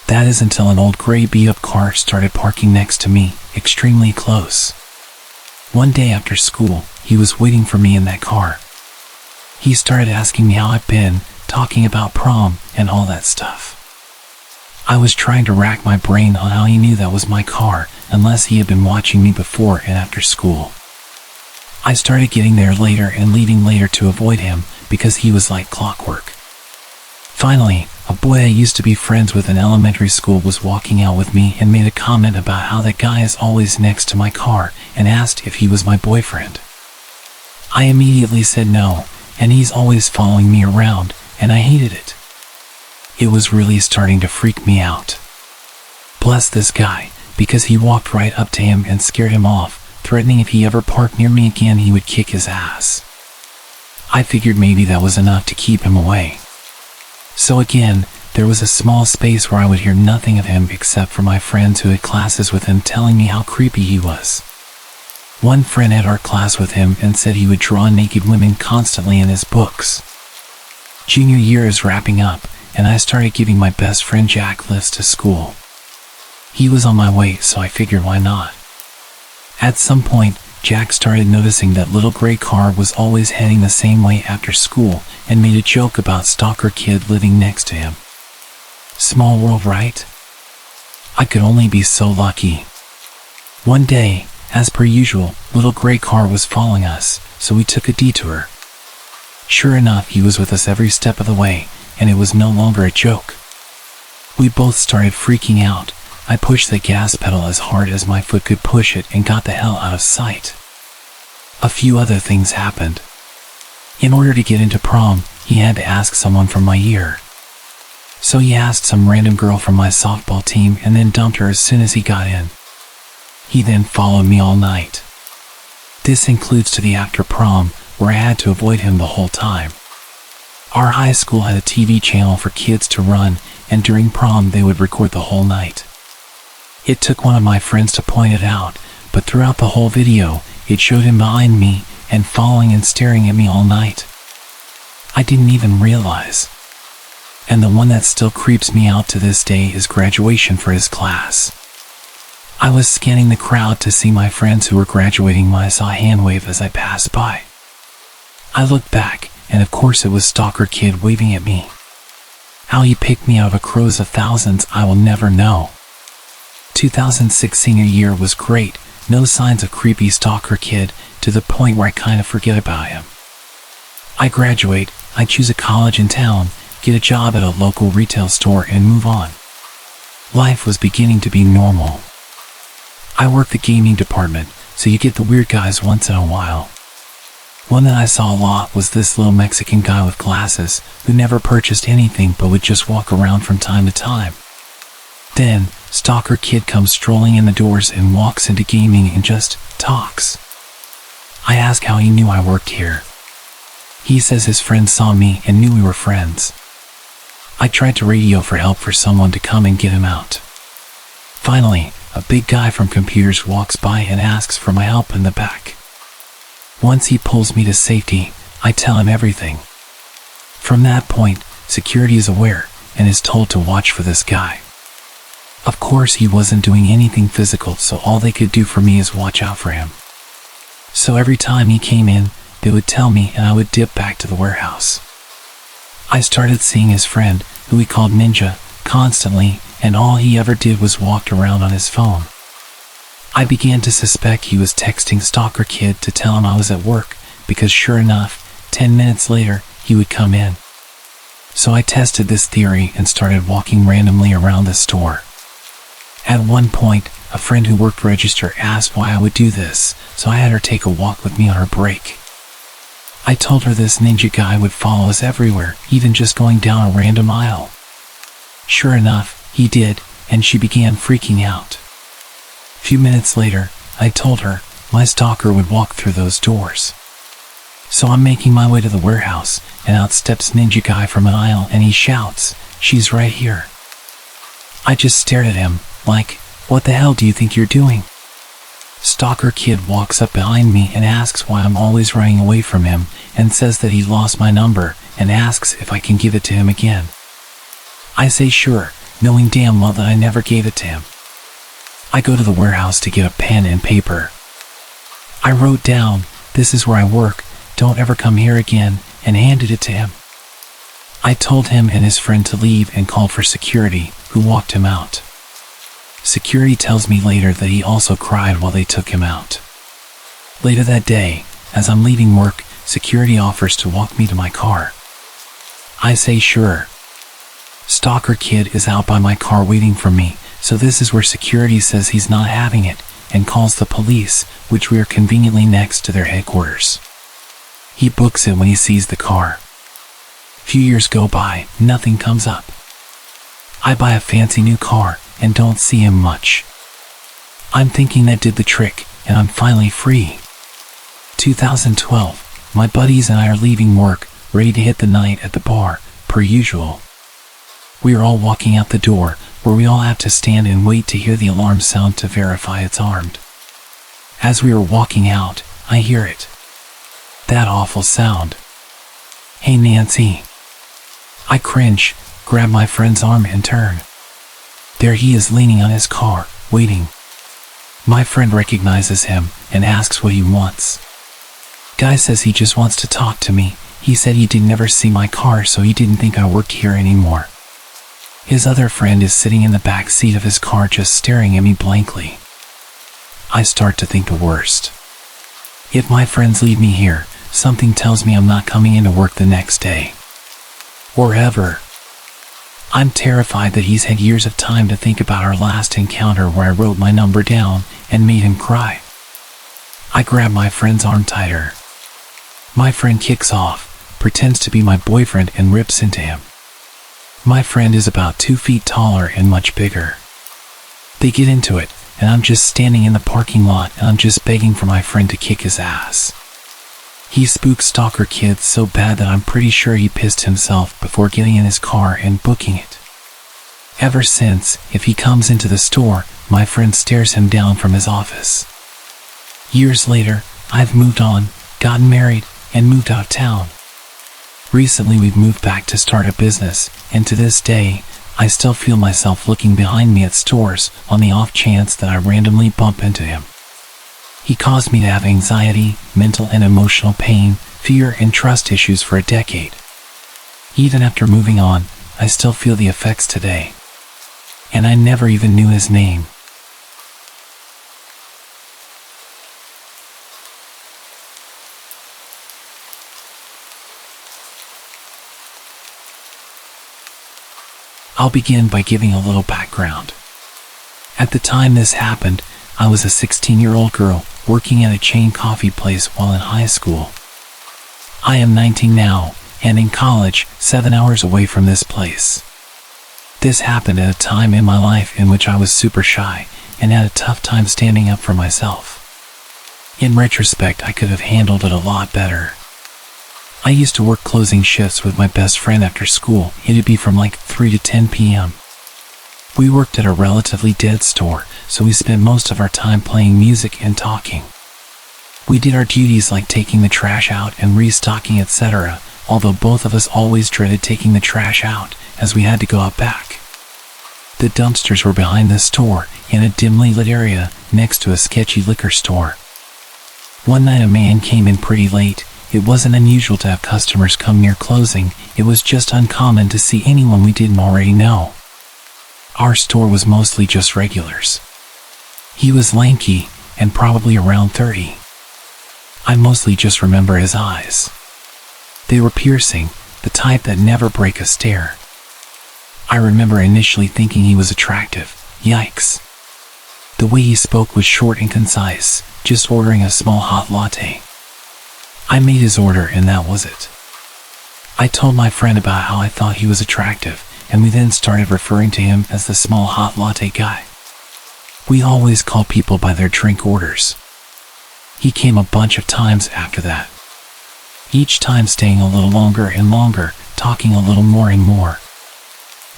That is until an old gray beat-up car started parking next to me, extremely close. One day after school, he was waiting for me in that car. He started asking me how I've been, talking about prom and all that stuff. I was trying to rack my brain on how he knew that was my car, unless he had been watching me before and after school. I started getting there later and leaving later to avoid him because he was like clockwork. Finally, a boy I used to be friends with in elementary school was walking out with me and made a comment about how that guy is always next to my car and asked if he was my boyfriend. I immediately said no, and he's always following me around, and I hated it. It was really starting to freak me out. Bless this guy, because he walked right up to him and scared him off, threatening if he ever parked near me again he would kick his ass. I figured maybe that was enough to keep him away. So again, there was a small space where I would hear nothing of him except for my friends who had classes with him telling me how creepy he was. One friend had art class with him and said he would draw naked women constantly in his books. Junior year is wrapping up, and I started giving my best friend Jack lifts to school. He was on my way, so I figured why not. At some point, Jack started noticing that little gray car was always heading the same way after school and made a joke about Stalker Kid living next to him. Small world, right? I could only be so lucky. One day, as per usual, little gray car was following us, so we took a detour. Sure enough, he was with us every step of the way, and it was no longer a joke. We both started freaking out. I pushed the gas pedal as hard as my foot could push it and got the hell out of sight. A few other things happened. In order to get into prom, he had to ask someone from my year. So he asked some random girl from my softball team and then dumped her as soon as he got in. He then followed me all night. This includes to the after prom, where I had to avoid him the whole time. Our high school had a TV channel for kids to run, and during prom they would record the whole night. It took one of my friends to point it out, but throughout the whole video, it showed him behind me and following and staring at me all night. I didn't even realize. And the one that still creeps me out to this day is graduation for his class. I was scanning the crowd to see my friends who were graduating when I saw a hand wave as I passed by. I looked back, and of course it was Stalker Kid waving at me. How he picked me out of a crowd of thousands I will never know. 2006 senior year was great, no signs of creepy Stalker Kid, to the point where I kind of forget about him. I graduate, I choose a college in town, get a job at a local retail store and move on. Life was beginning to be normal. I work the gaming department, so you get the weird guys once in a while. One that I saw a lot was this little Mexican guy with glasses who never purchased anything but would just walk around from time to time. Then, Stalker Kid comes strolling in the doors and walks into gaming and just talks. I ask how he knew I worked here. He says his friends saw me and knew we were friends. I tried to radio for help for someone to come and get him out. Finally, a big guy from computers walks by and asks for my help in the back. Once he pulls me to safety, I tell him everything. From that point, security is aware and is told to watch for this guy. Of course, he wasn't doing anything physical, so all they could do for me is watch out for him. So every time he came in, they would tell me and I would dip back to the warehouse. I started seeing his friend, who he called Ninja, constantly, and all he ever did was walked around on his phone. I began to suspect he was texting Stalker Kid to tell him I was at work, because sure enough, 10 minutes later, he would come in. So I tested this theory and started walking randomly around the store. At one point, a friend who worked register asked why I would do this, so I had her take a walk with me on her break. I told her this ninja guy would follow us everywhere, even just going down a random aisle. Sure enough, he did, and she began freaking out. A few minutes later, I told her my stalker would walk through those doors. So I'm making my way to the warehouse, and out steps Ninja Guy from an aisle and he shouts, "She's right here." I just stared at him, like, what the hell do you think you're doing? Stalker Kid walks up behind me and asks why I'm always running away from him, and says that he lost my number, and asks if I can give it to him again. I say sure, knowing damn well that I never gave it to him. I go to the warehouse to get a pen and paper. I wrote down, "This is where I work, don't ever come here again," and handed it to him. I told him and his friend to leave and called for security, who walked him out. Security tells me later that he also cried while they took him out. Later that day, as I'm leaving work, security offers to walk me to my car. I say sure. Stalker Kid is out by my car waiting for me, so this is where security says he's not having it, and calls the police, which we are conveniently next to their headquarters. He books it when he sees the car. Few years go by, nothing comes up. I buy a fancy new car, and don't see him much. I'm thinking that did the trick, and I'm finally free. 2012, my buddies and I are leaving work, ready to hit the night at the bar, per usual. We are all walking out the door, where we all have to stand and wait to hear the alarm sound to verify it's armed. As we are walking out, I hear it. That awful sound. "Hey Nancy." I cringe, grab my friend's arm and turn. There he is leaning on his car, waiting. My friend recognizes him and asks what he wants. Guy says he just wants to talk to me. He said he didn't ever see my car, so he didn't think I worked here anymore. His other friend is sitting in the back seat of his car just staring at me blankly. I start to think the worst. If my friends leave me here, something tells me I'm not coming into work the next day. Or ever. I'm terrified that he's had years of time to think about our last encounter where I wrote my number down and made him cry. I grab my friend's arm tighter. My friend kicks off, pretends to be my boyfriend and rips into him. My friend is about 2 feet taller and much bigger. They get into it, and I'm just standing in the parking lot and I'm just begging for my friend to kick his ass. He spooked Stalker Kid so bad that I'm pretty sure he pissed himself before getting in his car and booking it. Ever since, if he comes into the store, my friend stares him down from his office. Years later, I've moved on, gotten married, and moved out of town. Recently we've moved back to start a business, and to this day, I still feel myself looking behind me at stores on the off chance that I randomly bump into him. He caused me to have anxiety, mental and emotional pain, fear and trust issues for a decade. Even after moving on, I still feel the effects today. And I never even knew his name. I'll begin by giving a little background. At the time this happened, I was a 16-year-old girl working at a chain coffee place while in high school. I am 19 now, and in college, 7 hours away from this place. This happened at a time in my life in which I was super shy and had a tough time standing up for myself. In retrospect, I could have handled it a lot better. I used to work closing shifts with my best friend after school. It'd be from like 3 to 10 p.m. We worked at a relatively dead store, so we spent most of our time playing music and talking. We did our duties like taking the trash out and restocking, etc., although both of us always dreaded taking the trash out, as we had to go out back. The dumpsters were behind the store, in a dimly lit area, next to a sketchy liquor store. One night a man came in pretty late. It wasn't unusual to have customers come near closing. It was just uncommon to see anyone we didn't already know. Our store was mostly just regulars. He was lanky, and probably around 30. I mostly just remember his eyes. They were piercing, the type that never break a stare. I remember initially thinking he was attractive. Yikes. The way he spoke was short and concise, just ordering a small hot latte. I made his order and that was it. I told my friend about how I thought he was attractive, and we then started referring to him as the small hot latte guy. We always call people by their drink orders. He came a bunch of times after that. Each time staying a little longer and longer, talking a little more and more.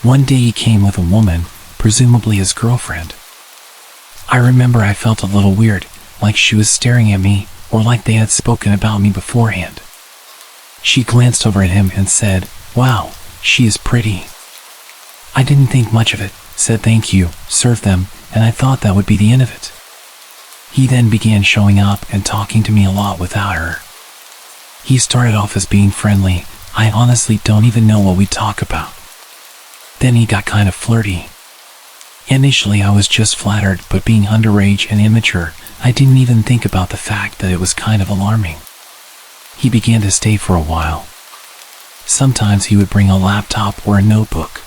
One day he came with a woman, presumably his girlfriend. I remember I felt a little weird, like she was staring at me, or like they had spoken about me beforehand. She glanced over at him and said, "Wow, she is pretty." I didn't think much of it, said thank you, served them, and I thought that would be the end of it. He then began showing up and talking to me a lot without her. He started off as being friendly. I honestly don't even know what we talk about. Then he got kind of flirty. Initially I was just flattered, but being underage and immature, I didn't even think about the fact that it was kind of alarming. He began to stay for a while. Sometimes he would bring a laptop or a notebook.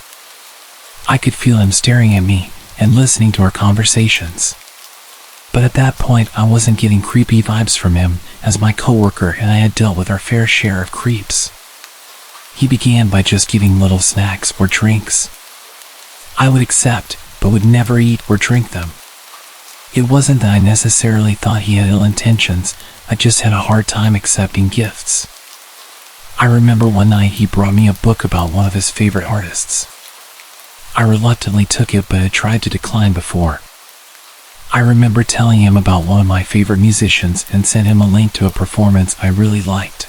I could feel him staring at me and listening to our conversations. But at that point I wasn't getting creepy vibes from him, as my coworker and I had dealt with our fair share of creeps. He began by just giving little snacks or drinks. I would accept, but would never eat or drink them. It wasn't that I necessarily thought he had ill intentions, I just had a hard time accepting gifts. I remember one night he brought me a book about one of his favorite artists. I reluctantly took it but had tried to decline before. I remember telling him about one of my favorite musicians and sent him a link to a performance I really liked.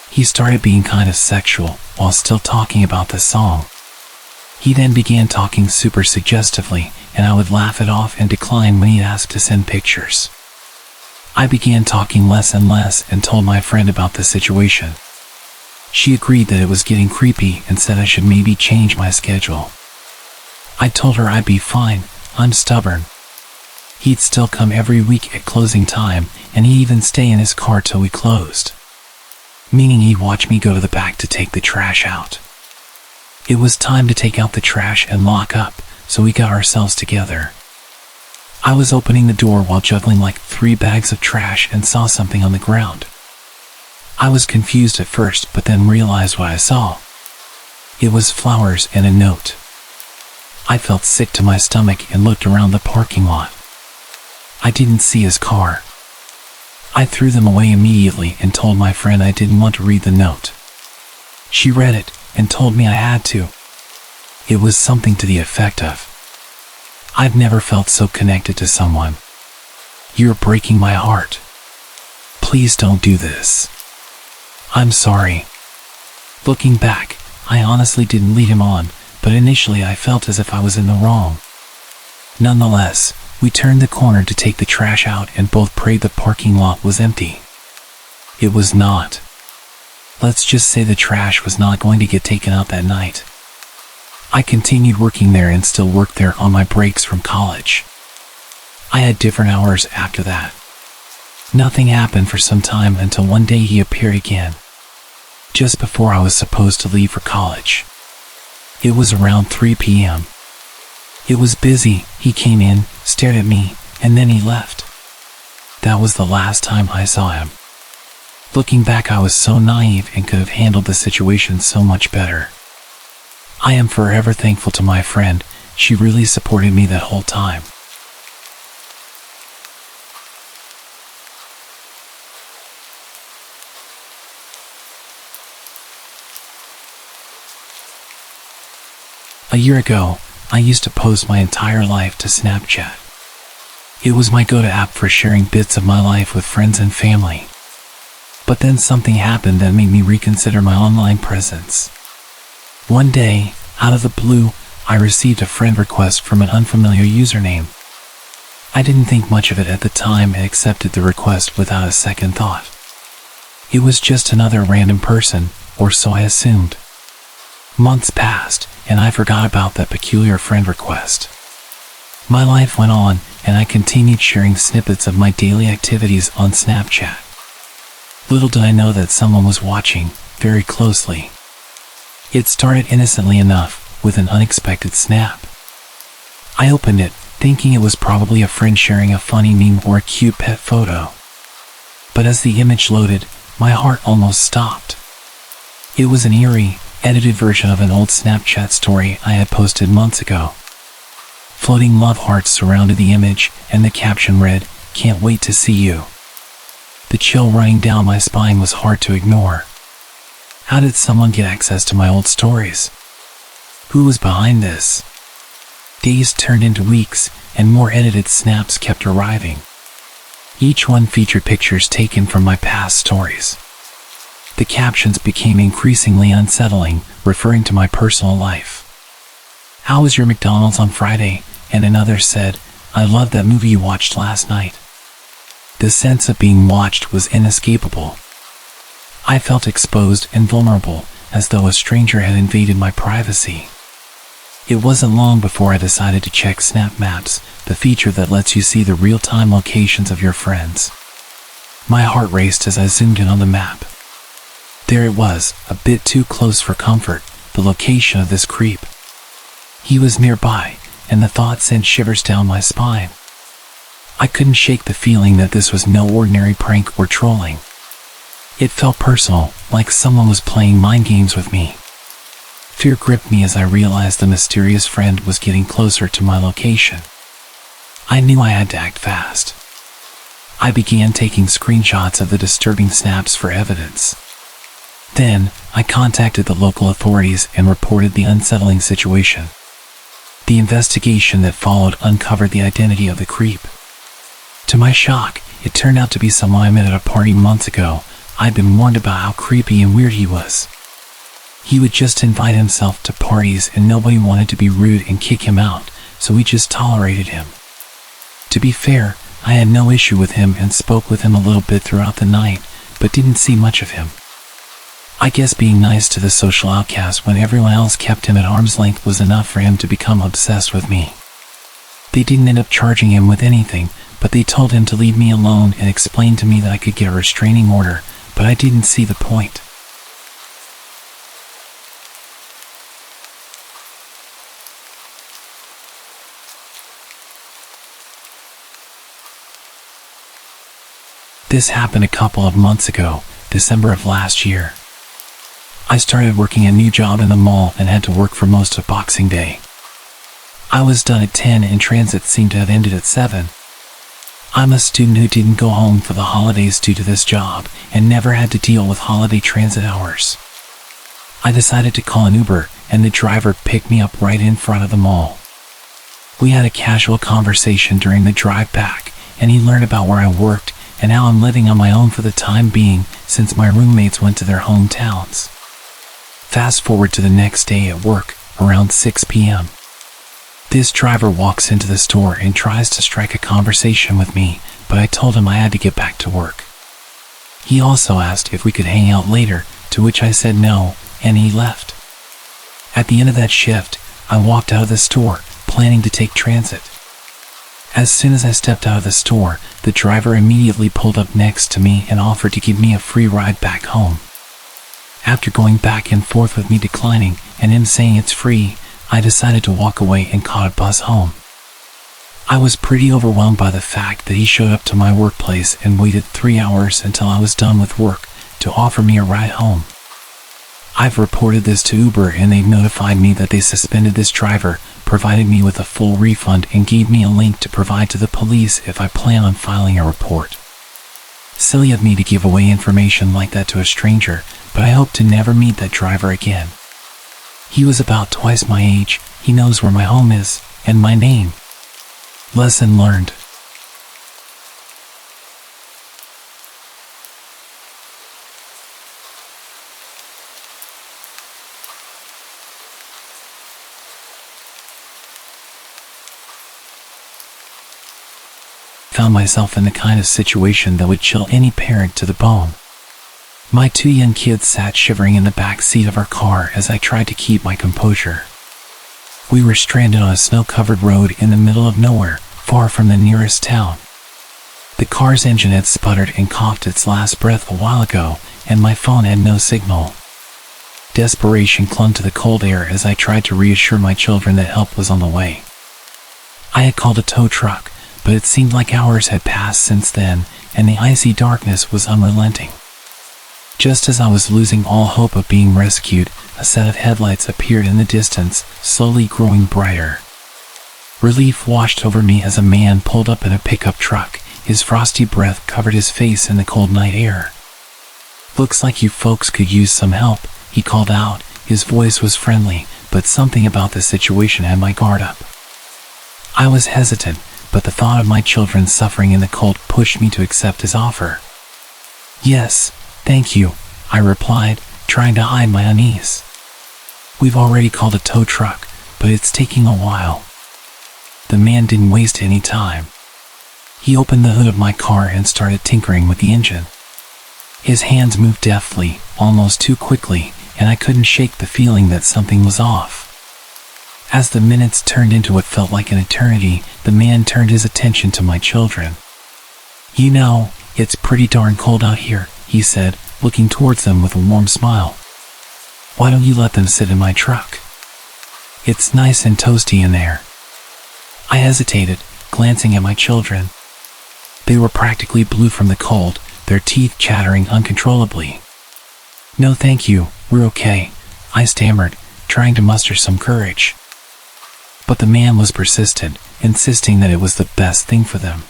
He started being kind of sexual while still talking about the song. He then began talking super suggestively, and I would laugh it off and decline when he asked to send pictures. I began talking less and less and told my friend about the situation. She agreed that it was getting creepy and said I should maybe change my schedule. I told her I'd be fine, I'm stubborn. He'd still come every week at closing time, and he'd even stay in his car till we closed. Meaning he'd watch me go to the back to take the trash out. It was time to take out the trash and lock up, so we got ourselves together. I was opening the door while juggling like 3 bags of trash and saw something on the ground. I was confused at first, but then realized what I saw. It was flowers and a note. I felt sick to my stomach and looked around the parking lot. I didn't see his car. I threw them away immediately and told my friend I didn't want to read the note. She read it and told me I had to. It was something to the effect of, "I've never felt so connected to someone. You're breaking my heart. Please don't do this. I'm sorry." Looking back, I honestly didn't lead him on, but initially I felt as if I was in the wrong. Nonetheless, we turned the corner to take the trash out and both prayed the parking lot was empty. It was not. Let's just say the trash was not going to get taken out that night. I continued working there and still worked there on my breaks from college. I had different hours after that. Nothing happened for some time until one day he appeared again, just before I was supposed to leave for college. It was around 3 p.m. It was busy. He came in, stared at me, and then he left. That was the last time I saw him. Looking back, I was so naive and could have handled the situation so much better. I am forever thankful to my friend. She really supported me that whole time. A year ago, I used to post my entire life to Snapchat. It was my go-to app for sharing bits of my life with friends and family. But then something happened that made me reconsider my online presence. One day, out of the blue, I received a friend request from an unfamiliar username. I didn't think much of it at the time and accepted the request without a second thought. It was just another random person, or so I assumed. Months passed, and I forgot about that peculiar friend request. My life went on, and I continued sharing snippets of my daily activities on Snapchat. Little did I know that someone was watching, very closely. It started innocently enough, with an unexpected snap. I opened it, thinking it was probably a friend sharing a funny meme or a cute pet photo. But as the image loaded, my heart almost stopped. It was an eerie, edited version of an old Snapchat story I had posted months ago. Floating love hearts surrounded the image, and the caption read, "Can't wait to see you." The chill running down my spine was hard to ignore. How did someone get access to my old stories? Who was behind this? Days turned into weeks, and more edited snaps kept arriving. Each one featured pictures taken from my past stories. The captions became increasingly unsettling, referring to my personal life. "How was your McDonald's on Friday?" And another said, "I loved that movie you watched last night." The sense of being watched was inescapable. I felt exposed and vulnerable, as though a stranger had invaded my privacy. It wasn't long before I decided to check Snap Maps, the feature that lets you see the real-time locations of your friends. My heart raced as I zoomed in on the map. There it was, a bit too close for comfort, the location of this creep. He was nearby, and the thought sent shivers down my spine. I couldn't shake the feeling that this was no ordinary prank or trolling. It felt personal, like someone was playing mind games with me. Fear gripped me as I realized the mysterious friend was getting closer to my location. I knew I had to act fast. I began taking screenshots of the disturbing snaps for evidence. Then, I contacted the local authorities and reported the unsettling situation. The investigation that followed uncovered the identity of the creep. To my shock, it turned out to be someone I met at a party months ago. I'd been warned about how creepy and weird he was. He would just invite himself to parties and nobody wanted to be rude and kick him out, so we just tolerated him. To be fair, I had no issue with him and spoke with him a little bit throughout the night, but didn't see much of him. I guess being nice to the social outcast when everyone else kept him at arm's length was enough for him to become obsessed with me. They didn't end up charging him with anything, but they told him to leave me alone and explained to me that I could get a restraining order, but I didn't see the point. This happened a couple of months ago, December of last year. I started working a new job in the mall and had to work for most of Boxing Day. I was done at 10 and transit seemed to have ended at 7. I'm a student who didn't go home for the holidays due to this job and never had to deal with holiday transit hours. I decided to call an Uber and the driver picked me up right in front of the mall. We had a casual conversation during the drive back and he learned about where I worked and how I'm living on my own for the time being since my roommates went to their hometowns. Fast forward to the next day at work, around 6 p.m. This driver walks into the store and tries to strike a conversation with me, but I told him I had to get back to work. He also asked if we could hang out later, to which I said no, and he left. At the end of that shift, I walked out of the store, planning to take transit. As soon as I stepped out of the store, the driver immediately pulled up next to me and offered to give me a free ride back home. After going back and forth with me declining and him saying it's free, I decided to walk away and caught a bus home. I was pretty overwhelmed by the fact that he showed up to my workplace and waited 3 hours until I was done with work to offer me a ride home. I've reported this to Uber and they've notified me that they suspended this driver, provided me with a full refund and gave me a link to provide to the police if I plan on filing a report. Silly of me to give away information like that to a stranger, but I hope to never meet that driver again. He was about twice my age, he knows where my home is, and my name. Lesson learned. found myself in the kind of situation that would chill any parent to the bone. My 2 young kids sat shivering in the back seat of our car as I tried to keep my composure. We were stranded on a snow-covered road in the middle of nowhere, far from the nearest town. The car's engine had sputtered and coughed its last breath a while ago, and my phone had no signal. Desperation clung to the cold air as I tried to reassure my children that help was on the way. I had called a tow truck, but it seemed like hours had passed since then, and the icy darkness was unrelenting. Just as I was losing all hope of being rescued, a set of headlights appeared in the distance, slowly growing brighter. Relief washed over me as a man pulled up in a pickup truck. His frosty breath covered his face in the cold night air. "Looks like you folks could use some help," he called out. His voice was friendly, but something about the situation had my guard up. I was hesitant, but the thought of my children suffering in the cold pushed me to accept his offer. "Yes, thank you," I replied, trying to hide my unease. "We've already called a tow truck, but it's taking a while." The man didn't waste any time. He opened the hood of my car and started tinkering with the engine. His hands moved deftly, almost too quickly, and I couldn't shake the feeling that something was off. As the minutes turned into what felt like an eternity, the man turned his attention to my children. "You know, it's pretty darn cold out here," he said, looking towards them with a warm smile. "Why don't you let them sit in my truck? It's nice and toasty in there." I hesitated, glancing at my children. They were practically blue from the cold, their teeth chattering uncontrollably. "No thank you, we're okay," I stammered, trying to muster some courage. But the man was persistent, insisting that it was the best thing for them.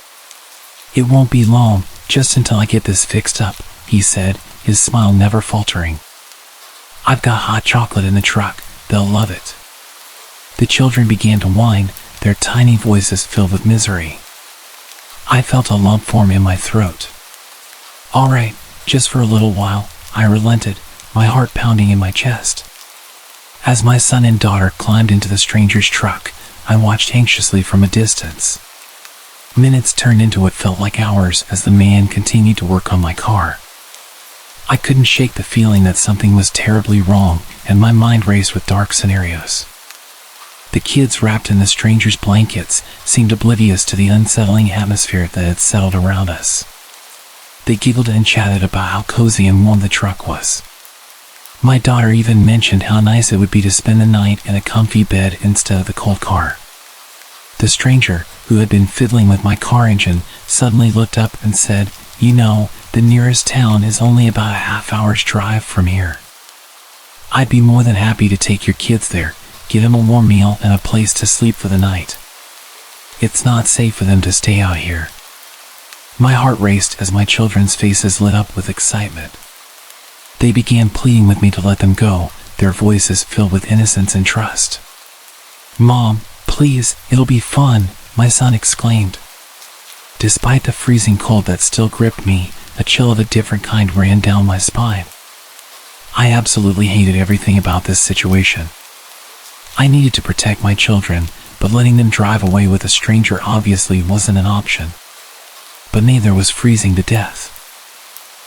"It won't be long, just until I get this fixed up," he said, his smile never faltering. "I've got hot chocolate in the truck, they'll love it." The children began to whine, their tiny voices filled with misery. I felt a lump form in my throat. "All right, just for a little while," I relented, my heart pounding in my chest. As my son and daughter climbed into the stranger's truck, I watched anxiously from a distance. Minutes turned into what felt like hours as the man continued to work on my car. I couldn't shake the feeling that something was terribly wrong, and my mind raced with dark scenarios. The kids wrapped in the stranger's blankets seemed oblivious to the unsettling atmosphere that had settled around us. They giggled and chatted about how cozy and warm the truck was. My daughter even mentioned how nice it would be to spend the night in a comfy bed instead of the cold car. The stranger, who had been fiddling with my car engine, suddenly looked up and said, "You know, the nearest town is only about a half-hour's drive from here. I'd be more than happy to take your kids there, give them a warm meal and a place to sleep for the night. It's not safe for them to stay out here." My heart raced as my children's faces lit up with excitement. They began pleading with me to let them go, their voices filled with innocence and trust. "Mom, please, it'll be fun," my son exclaimed. Despite the freezing cold that still gripped me, a chill of a different kind ran down my spine. I absolutely hated everything about this situation. I needed to protect my children, but letting them drive away with a stranger obviously wasn't an option. But neither was freezing to death.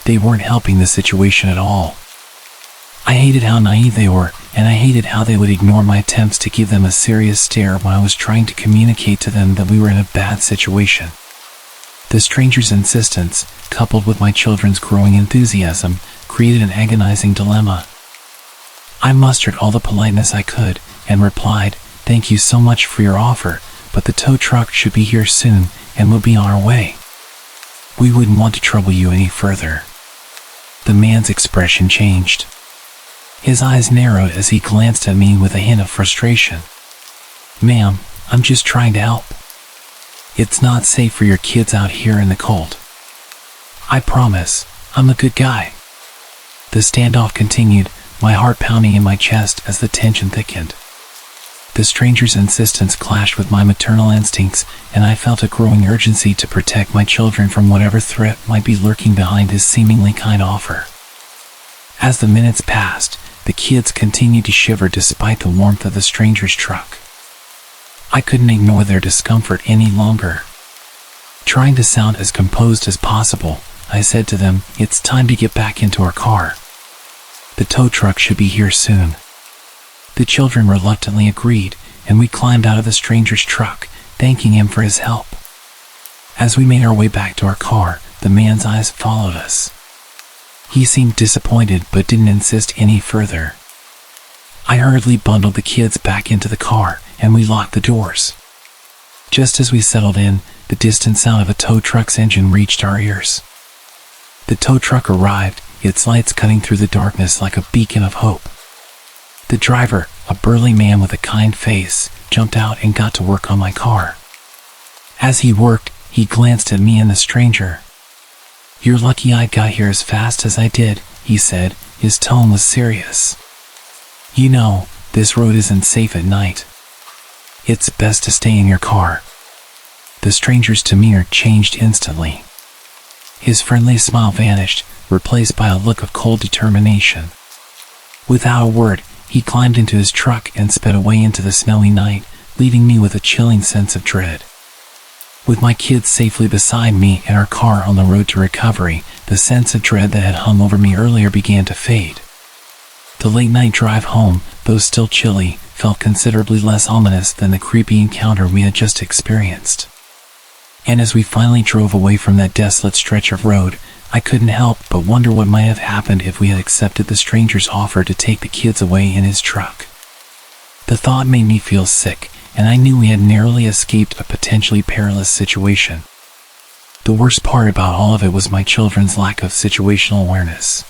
They weren't helping the situation at all. I hated how naive they were, and I hated how they would ignore my attempts to give them a serious stare when I was trying to communicate to them that we were in a bad situation. The stranger's insistence, coupled with my children's growing enthusiasm, created an agonizing dilemma. I mustered all the politeness I could, and replied, "Thank you so much for your offer, but the tow truck should be here soon, and we'll be on our way. We wouldn't want to trouble you any further." The man's expression changed. His eyes narrowed as he glanced at me with a hint of frustration. "Ma'am, I'm just trying to help. It's not safe for your kids out here in the cold. I promise, I'm a good guy." The standoff continued, my heart pounding in my chest as the tension thickened. The stranger's insistence clashed with my maternal instincts, and I felt a growing urgency to protect my children from whatever threat might be lurking behind his seemingly kind offer. As the minutes passed, the kids continued to shiver despite the warmth of the stranger's truck. I couldn't ignore their discomfort any longer. Trying to sound as composed as possible, I said to them, "It's time to get back into our car. The tow truck should be here soon." The children reluctantly agreed, and we climbed out of the stranger's truck, thanking him for his help. As we made our way back to our car, the man's eyes followed us. He seemed disappointed but didn't insist any further. I hurriedly bundled the kids back into the car, and we locked the doors. Just as we settled in, the distant sound of a tow truck's engine reached our ears. The tow truck arrived, its lights cutting through the darkness like a beacon of hope. The driver, a burly man with a kind face, jumped out and got to work on my car. As he worked, he glanced at me and the stranger. "You're lucky I got here as fast as I did," he said. His tone was serious. "You know, this road isn't safe at night. It's best to stay in your car." The stranger's demeanor changed instantly. His friendly smile vanished, replaced by a look of cold determination. Without a word, he climbed into his truck and sped away into the snowy night, leaving me with a chilling sense of dread. With my kids safely beside me and our car on the road to recovery, the sense of dread that had hung over me earlier began to fade. The late-night drive home, though still chilly, felt considerably less ominous than the creepy encounter we had just experienced. And as we finally drove away from that desolate stretch of road, I couldn't help but wonder what might have happened if we had accepted the stranger's offer to take the kids away in his truck. The thought made me feel sick, and I knew we had narrowly escaped a potentially perilous situation. The worst part about all of it was my children's lack of situational awareness.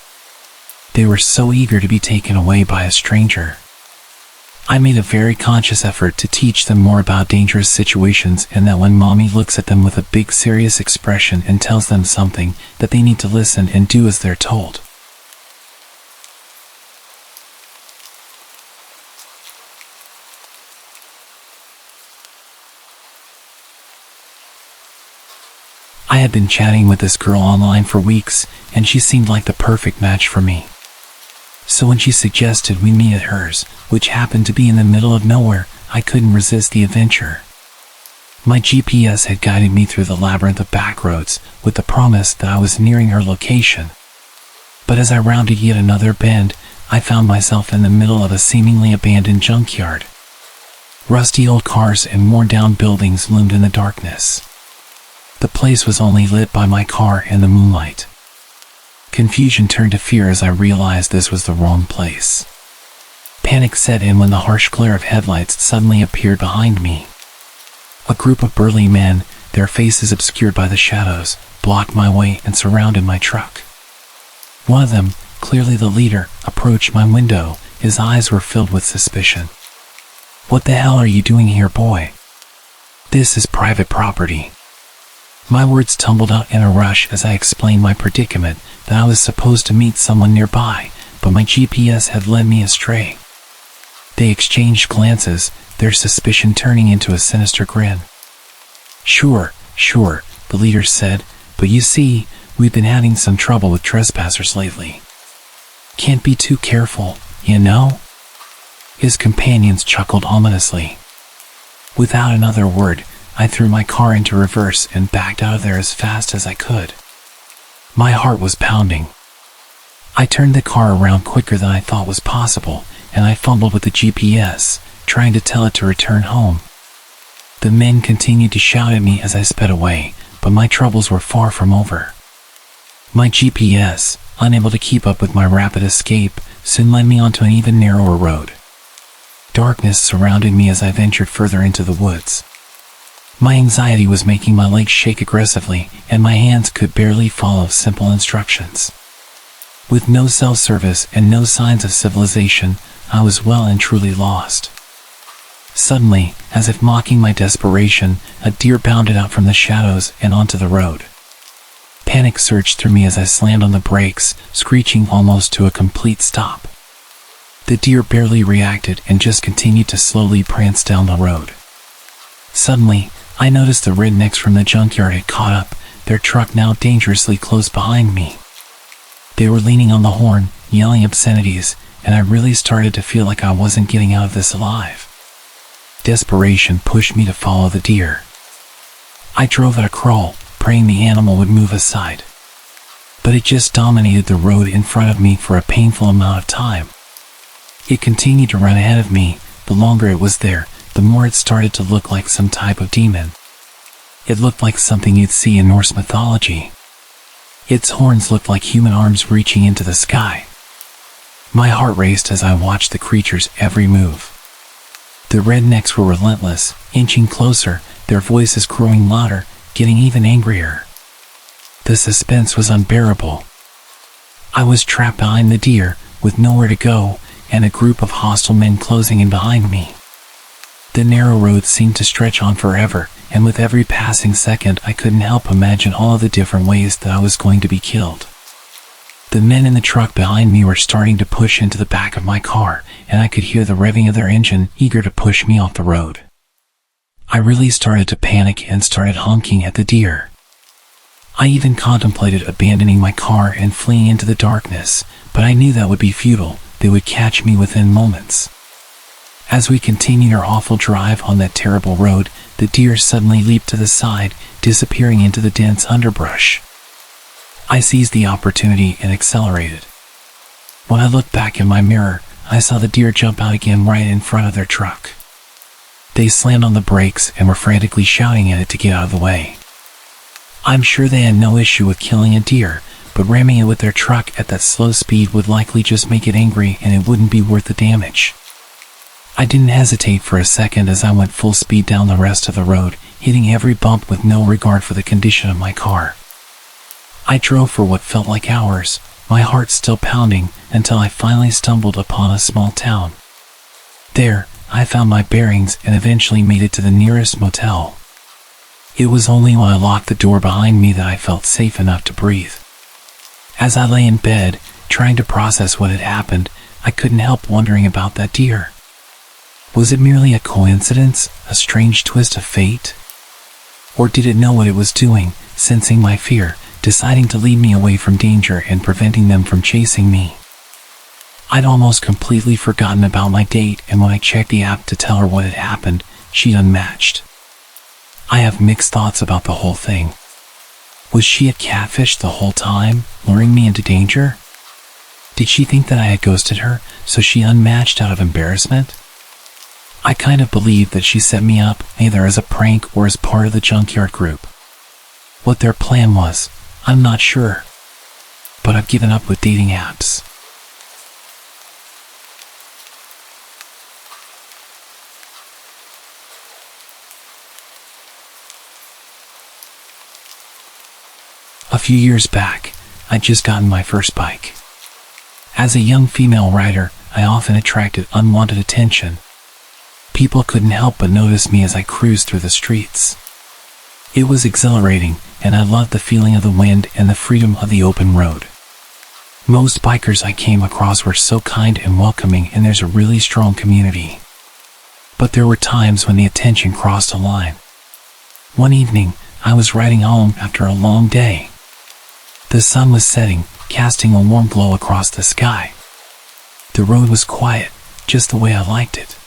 They were so eager to be taken away by a stranger. I made a very conscious effort to teach them more about dangerous situations, and that when mommy looks at them with a big serious expression and tells them something, that they need to listen and do as they're told. I had been chatting with this girl online for weeks, and she seemed like the perfect match for me. So when she suggested we meet at hers, which happened to be in the middle of nowhere, I couldn't resist the adventure. My GPS had guided me through the labyrinth of back roads, with the promise that I was nearing her location. But as I rounded yet another bend, I found myself in the middle of a seemingly abandoned junkyard. Rusty old cars and worn-down buildings loomed in the darkness. The place was only lit by my car and the moonlight. Confusion turned to fear as I realized this was the wrong place. Panic set in when the harsh glare of headlights suddenly appeared behind me. A group of burly men, their faces obscured by the shadows, blocked my way and surrounded my truck. One of them, clearly the leader, approached my window. His eyes were filled with suspicion. "What the hell are you doing here, boy? This is private property." My words tumbled out in a rush as I explained my predicament, that I was supposed to meet someone nearby, but my GPS had led me astray. They exchanged glances, their suspicion turning into a sinister grin. Sure, the leader said, "but you see, we've been having some trouble with trespassers lately. Can't be too careful, you know?" His companions chuckled ominously. Without another word, I threw my car into reverse and backed out of there as fast as I could. My heart was pounding. I turned the car around quicker than I thought was possible, and I fumbled with the GPS, trying to tell it to return home. The men continued to shout at me as I sped away, but my troubles were far from over. My GPS, unable to keep up with my rapid escape, soon led me onto an even narrower road. Darkness surrounded me as I ventured further into the woods. My anxiety was making my legs shake aggressively, and my hands could barely follow simple instructions. With no cell service and no signs of civilization, I was well and truly lost. Suddenly, as if mocking my desperation, a deer bounded out from the shadows and onto the road. Panic surged through me as I slammed on the brakes, screeching almost to a complete stop. The deer barely reacted and just continued to slowly prance down the road. Suddenly, I noticed the rednecks from the junkyard had caught up, their truck now dangerously close behind me. They were leaning on the horn, yelling obscenities, and I really started to feel like I wasn't getting out of this alive. Desperation pushed me to follow the deer. I drove at a crawl, praying the animal would move aside. But it just dominated the road in front of me for a painful amount of time. It continued to run ahead of me. The longer it was there, the more it started to look like some type of demon. It looked like something you'd see in Norse mythology. Its horns looked like human arms reaching into the sky. My heart raced as I watched the creature's every move. The rednecks were relentless, inching closer, their voices growing louder, getting even angrier. The suspense was unbearable. I was trapped behind the deer, with nowhere to go, and a group of hostile men closing in behind me. The narrow road seemed to stretch on forever, and with every passing second I couldn't help imagine all of the different ways that I was going to be killed. The men in the truck behind me were starting to push into the back of my car, and I could hear the revving of their engine, eager to push me off the road. I really started to panic and started honking at the deer. I even contemplated abandoning my car and fleeing into the darkness, but I knew that would be futile. They would catch me within moments. As we continued our awful drive on that terrible road, the deer suddenly leaped to the side, disappearing into the dense underbrush. I seized the opportunity and accelerated. When I looked back in my mirror, I saw the deer jump out again right in front of their truck. They slammed on the brakes and were frantically shouting at it to get out of the way. I'm sure they had no issue with killing a deer, but ramming it with their truck at that slow speed would likely just make it angry, and it wouldn't be worth the damage. I didn't hesitate for a second as I went full speed down the rest of the road, hitting every bump with no regard for the condition of my car. I drove for what felt like hours, my heart still pounding, until I finally stumbled upon a small town. There, I found my bearings and eventually made it to the nearest motel. It was only when I locked the door behind me that I felt safe enough to breathe. As I lay in bed, trying to process what had happened, I couldn't help wondering about that deer. Was it merely a coincidence, a strange twist of fate? Or did it know what it was doing, sensing my fear, deciding to lead me away from danger and preventing them from chasing me? I'd almost completely forgotten about my date, and when I checked the app to tell her what had happened, she'd unmatched. I have mixed thoughts about the whole thing. Was she a catfish the whole time, luring me into danger? Did she think that I had ghosted her, so she unmatched out of embarrassment? I kind of believe that she set me up, either as a prank or as part of the junkyard group. What their plan was, I'm not sure. But I've given up with dating apps. A few years back, I'd just gotten my first bike. As a young female rider, I often attracted unwanted attention. People couldn't help but notice me as I cruised through the streets. It was exhilarating, and I loved the feeling of the wind and the freedom of the open road. Most bikers I came across were so kind and welcoming, and there's a really strong community. But there were times when the attention crossed a line. One evening, I was riding home after a long day. The sun was setting, casting a warm glow across the sky. The road was quiet, just the way I liked it.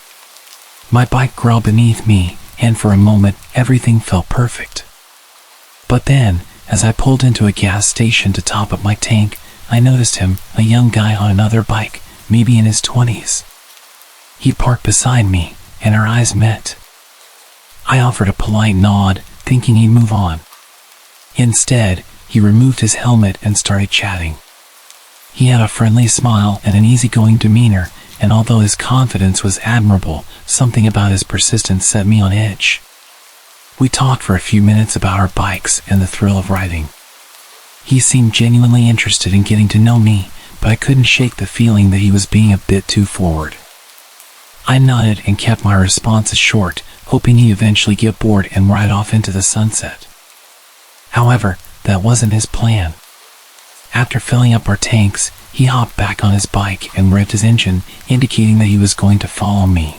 My bike growled beneath me, and for a moment, everything felt perfect. But then, as I pulled into a gas station to top up my tank, I noticed him, a young guy on another bike, maybe in his 20s. He parked beside me, and our eyes met. I offered a polite nod, thinking he'd move on. Instead, he removed his helmet and started chatting. He had a friendly smile and an easygoing demeanor, and although his confidence was admirable, something about his persistence set me on edge. We talked for a few minutes about our bikes and the thrill of riding. He seemed genuinely interested in getting to know me, but I couldn't shake the feeling that he was being a bit too forward. I nodded and kept my responses short, hoping he'd eventually get bored and ride off into the sunset. However, that wasn't his plan. After filling up our tanks, he hopped back on his bike and revved his engine, indicating that he was going to follow me.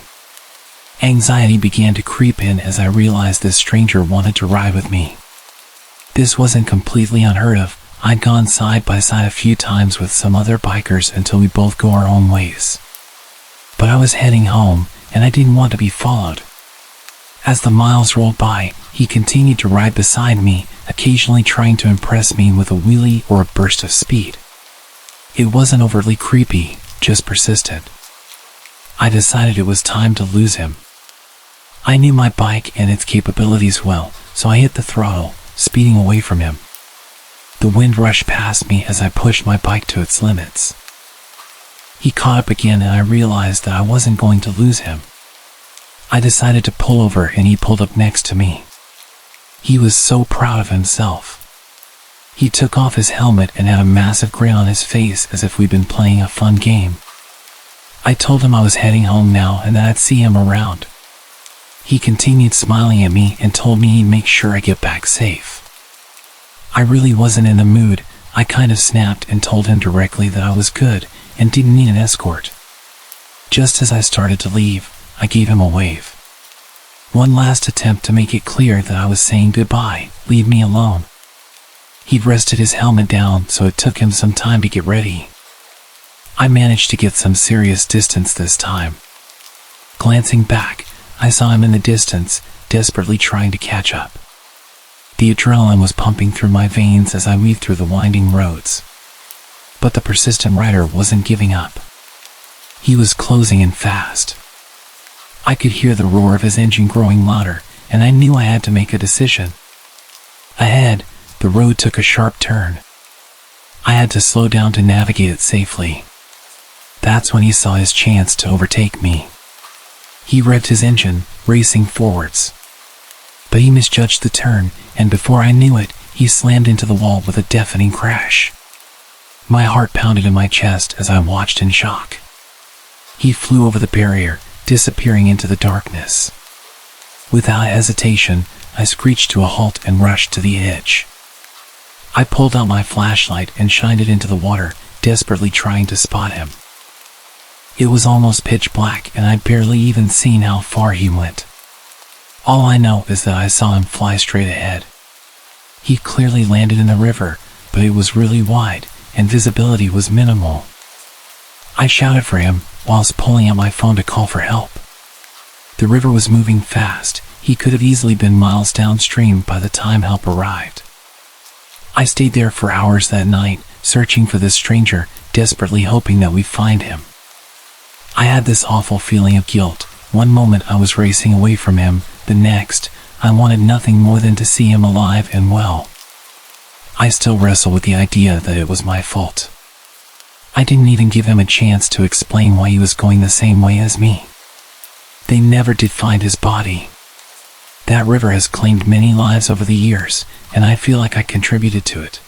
Anxiety began to creep in as I realized this stranger wanted to ride with me. This wasn't completely unheard of. I'd gone side by side a few times with some other bikers until we both go our own ways. But I was heading home, and I didn't want to be followed. As the miles rolled by, he continued to ride beside me occasionally trying to impress me with a wheelie or a burst of speed. It wasn't overtly creepy, just persistent. I decided it was time to lose him. I knew my bike and its capabilities well, so I hit the throttle, speeding away from him. The wind rushed past me as I pushed my bike to its limits. He caught up again and I realized that I wasn't going to lose him. I decided to pull over and he pulled up next to me. He was so proud of himself. He took off his helmet and had a massive grin on his face as if we'd been playing a fun game. I told him I was heading home now and that I'd see him around. He continued smiling at me and told me he'd make sure I get back safe. I really wasn't in the mood. I kind of snapped and told him directly that I was good and didn't need an escort. Just as I started to leave, I gave him a wave. One last attempt to make it clear that I was saying goodbye, leave me alone. He'd rested his helmet down, so it took him some time to get ready. I managed to get some serious distance this time. Glancing back, I saw him in the distance, desperately trying to catch up. The adrenaline was pumping through my veins as I weaved through the winding roads. But the persistent rider wasn't giving up. He was closing in fast. I could hear the roar of his engine growing louder, and I knew I had to make a decision. Ahead, the road took a sharp turn. I had to slow down to navigate it safely. That's when he saw his chance to overtake me. He revved his engine, racing forwards. But he misjudged the turn, and before I knew it, he slammed into the wall with a deafening crash. My heart pounded in my chest as I watched in shock. He flew over the barrier, disappearing into the darkness. Without hesitation, I screeched to a halt and rushed to the edge. I pulled out my flashlight and shined it into the water, desperately trying to spot him. It was almost pitch black and I'd barely even seen how far he went. All I know is that I saw him fly straight ahead. He clearly landed in the river, but it was really wide, and visibility was minimal. I shouted for him, whilst pulling out my phone to call for help. The river was moving fast. He could have easily been miles downstream by the time help arrived. I stayed there for hours that night, searching for this stranger, desperately hoping that we'd find him. I had this awful feeling of guilt. One moment I was racing away from him, the next, I wanted nothing more than to see him alive and well. I still wrestle with the idea that it was my fault. I didn't even give him a chance to explain why he was going the same way as me. They never did find his body. That river has claimed many lives over the years, and I feel like I contributed to it.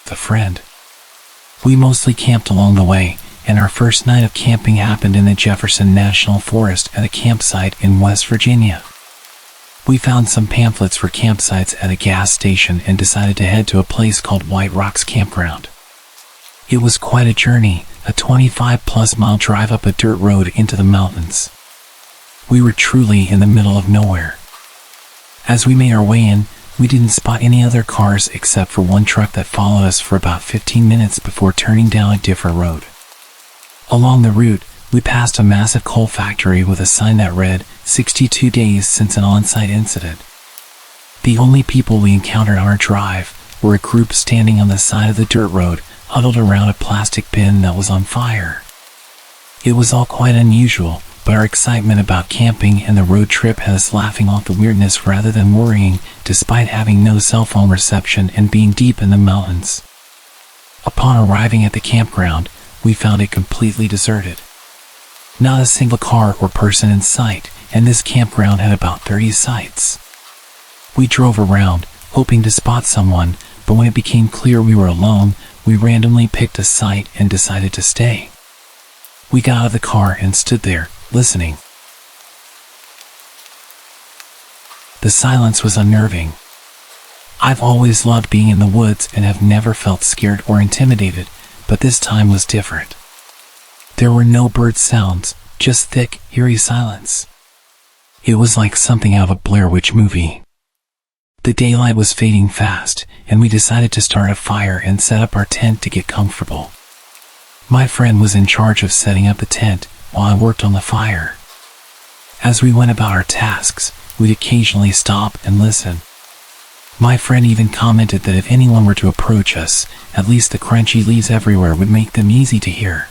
The friend. We mostly camped along the way, and our first night of camping happened in the Jefferson National Forest at a campsite in West Virginia. We found some pamphlets for campsites at a gas station and decided to head to a place called White Rocks Campground. It was quite a journey, a 25-plus mile drive up a dirt road into the mountains. We were truly in the middle of nowhere. As we made our way in, we didn't spot any other cars except for one truck that followed us for about 15 minutes before turning down a different road. Along the route, we passed a massive coal factory with a sign that read, 62 days since an on-site incident. The only people we encountered on our drive were a group standing on the side of the dirt road, huddled around a plastic bin that was on fire. It was all quite unusual, but our excitement about camping and the road trip had us laughing off the weirdness rather than worrying, despite having no cell phone reception and being deep in the mountains. Upon arriving at the campground, we found it completely deserted. Not a single car or person in sight, and this campground had about 30 sites. We drove around, hoping to spot someone, but when it became clear we were alone, we randomly picked a site and decided to stay. We got out of the car and stood there, listening. The silence was unnerving. I've always loved being in the woods and have never felt scared or intimidated, but this time was different. There were no bird sounds, just thick, eerie silence. It was like something out of a Blair Witch movie. The daylight was fading fast, and we decided to start a fire and set up our tent to get comfortable. My friend was in charge of setting up the tent while I worked on the fire. As we went about our tasks, we'd occasionally stop and listen. My friend even commented that if anyone were to approach us, at least the crunchy leaves everywhere would make them easy to hear.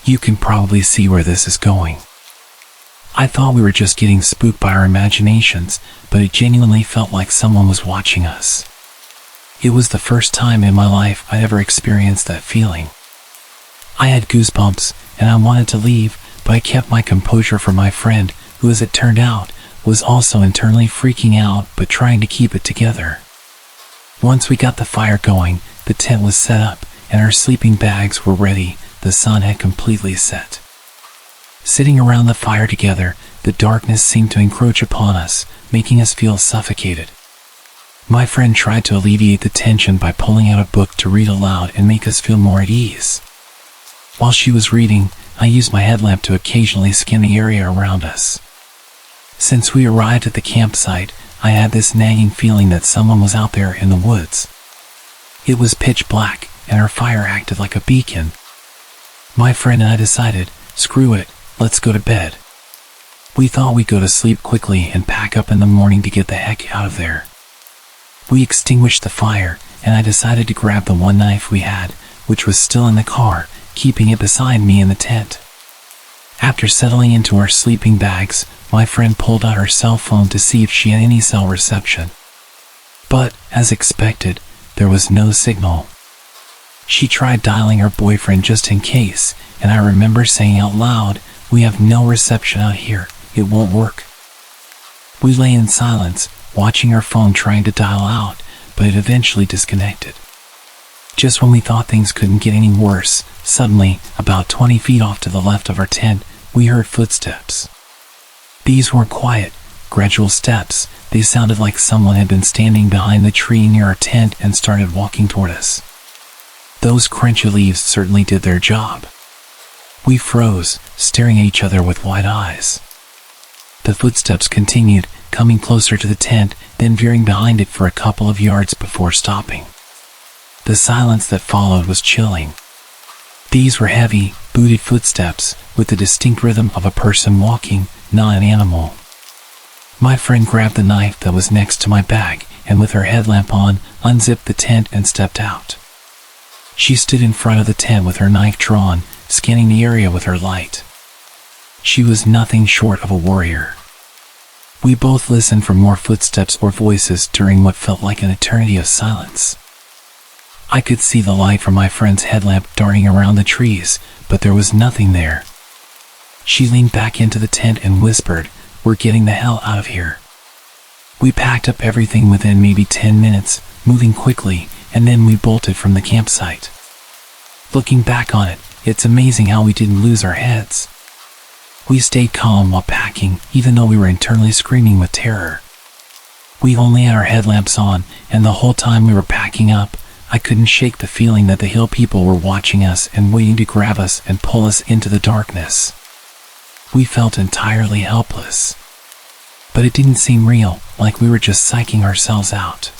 You can probably see where this is going. I thought we were just getting spooked by our imaginations, but it genuinely felt like someone was watching us. It was the first time in my life I'd ever experienced that feeling. I had goosebumps, and I wanted to leave, but I kept my composure for my friend, who, as it turned out, was also internally freaking out but trying to keep it together. Once we got the fire going, the tent was set up, and our sleeping bags were ready. The sun had completely set. Sitting around the fire together, the darkness seemed to encroach upon us, making us feel suffocated. My friend tried to alleviate the tension by pulling out a book to read aloud and make us feel more at ease. While she was reading, I used my headlamp to occasionally scan the area around us. Since we arrived at the campsite, I had this nagging feeling that someone was out there in the woods. It was pitch black, and our fire acted like a beacon. My friend and I decided, screw it, let's go to bed. We thought we'd go to sleep quickly and pack up in the morning to get the heck out of there. We extinguished the fire, and I decided to grab the one knife we had, which was still in the car, keeping it beside me in the tent. After settling into our sleeping bags, my friend pulled out her cell phone to see if she had any cell reception. But, as expected, there was no signal. She tried dialing her boyfriend just in case, and I remember saying out loud, "We have no reception out here, it won't work." We lay in silence, watching our phone trying to dial out, but it eventually disconnected. Just when we thought things couldn't get any worse, suddenly, about 20 feet off to the left of our tent, we heard footsteps. These weren't quiet, gradual steps. They sounded like someone had been standing behind the tree near our tent and started walking toward us. Those crunchy leaves certainly did their job. We froze, staring at each other with wide eyes. The footsteps continued, coming closer to the tent, then veering behind it for a couple of yards before stopping. The silence that followed was chilling. These were heavy, booted footsteps, with the distinct rhythm of a person walking, not an animal. My friend grabbed the knife that was next to my bag, and with her headlamp on, unzipped the tent and stepped out. She stood in front of the tent with her knife drawn, scanning the area with her light. She was nothing short of a warrior. We both listened for more footsteps or voices during what felt like an eternity of silence. I could see the light from my friend's headlamp darting around the trees, but there was nothing there. She leaned back into the tent and whispered, "We're getting the hell out of here." We packed up everything within maybe 10 minutes, moving quickly, and then we bolted from the campsite. Looking back on it, it's amazing how we didn't lose our heads. We stayed calm while packing, even though we were internally screaming with terror. We only had our headlamps on, and the whole time we were packing up, I couldn't shake the feeling that the hill people were watching us and waiting to grab us and pull us into the darkness. We felt entirely helpless. But it didn't seem real, like we were just psyching ourselves out.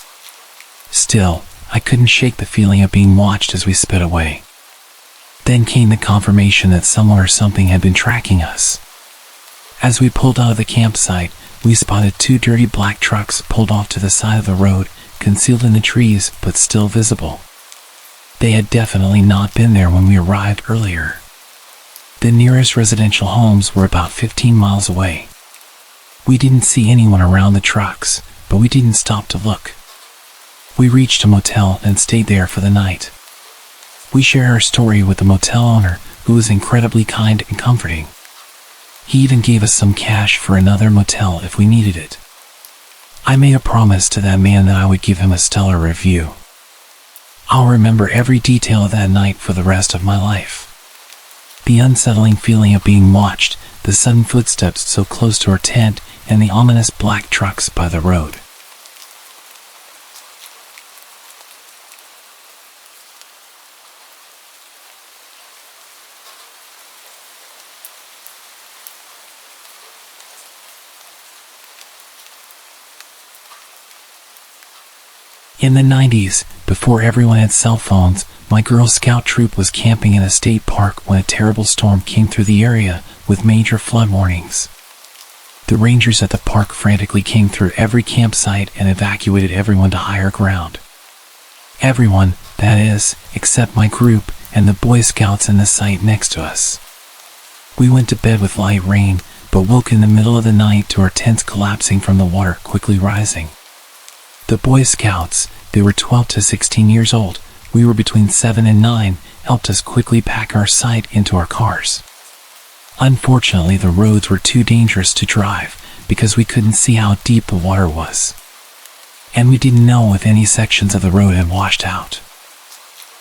Still, I couldn't shake the feeling of being watched as we sped away. Then came the confirmation that someone or something had been tracking us. As we pulled out of the campsite, we spotted two dirty black trucks pulled off to the side of the road, concealed in the trees but still visible. They had definitely not been there when we arrived earlier. The nearest residential homes were about 15 miles away. We didn't see anyone around the trucks, but we didn't stop to look. We reached a motel and stayed there for the night. We shared our story with the motel owner, who was incredibly kind and comforting. He even gave us some cash for another motel if we needed it. I made a promise to that man that I would give him a stellar review. I'll remember every detail of that night for the rest of my life. The unsettling feeling of being watched, the sudden footsteps so close to our tent, and the ominous black trucks by the road. In the 90s, before everyone had cell phones, my Girl Scout troop was camping in a state park when a terrible storm came through the area with major flood warnings. The rangers at the park frantically came through every campsite and evacuated everyone to higher ground. Everyone, that is, except my group and the Boy Scouts in the site next to us. We went to bed with light rain, but woke in the middle of the night to our tents collapsing from the water quickly rising. The Boy Scouts, they were 12 to 16 years old, we were between 7 and 9, helped us quickly pack our site into our cars. Unfortunately, the roads were too dangerous to drive because we couldn't see how deep the water was. And we didn't know if any sections of the road had washed out.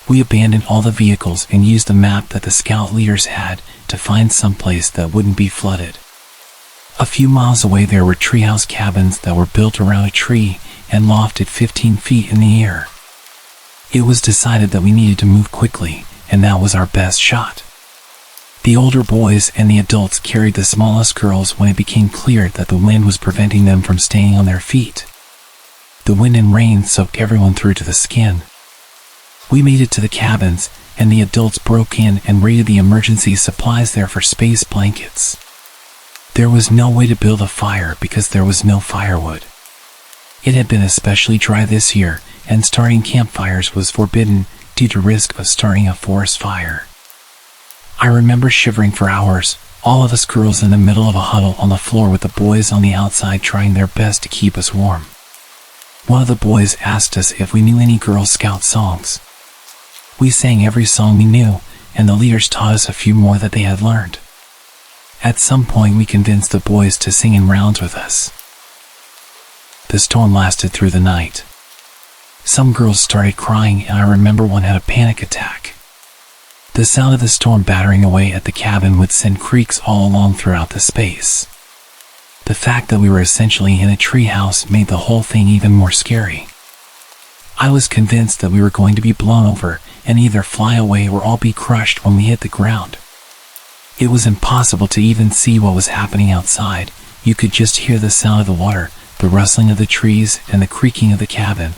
We abandoned all the vehicles and used the map that the scout leaders had to find some place that wouldn't be flooded. A few miles away there were treehouse cabins that were built around a tree and lofted 15 feet in the air. It was decided that we needed to move quickly, and that was our best shot. The older boys and the adults carried the smallest girls when it became clear that the wind was preventing them from staying on their feet. The wind and rain soaked everyone through to the skin. We made it to the cabins, and the adults broke in and raided the emergency supplies there for space blankets. There was no way to build a fire because there was no firewood. It had been especially dry this year, and starting campfires was forbidden due to risk of starting a forest fire. I remember shivering for hours, all of us girls in the middle of a huddle on the floor with the boys on the outside trying their best to keep us warm. One of the boys asked us if we knew any Girl Scout songs. We sang every song we knew, and the leaders taught us a few more that they had learned. At some point we convinced the boys to sing in rounds with us. The storm lasted through the night. Some girls started crying, and I remember one had a panic attack. The sound of the storm battering away at the cabin would send creaks all along throughout the space. The fact that we were essentially in a treehouse made the whole thing even more scary. I was convinced that we were going to be blown over and either fly away or all be crushed when we hit the ground. It was impossible to even see what was happening outside. You could just hear the sound of the water, the rustling of the trees, and the creaking of the cabin.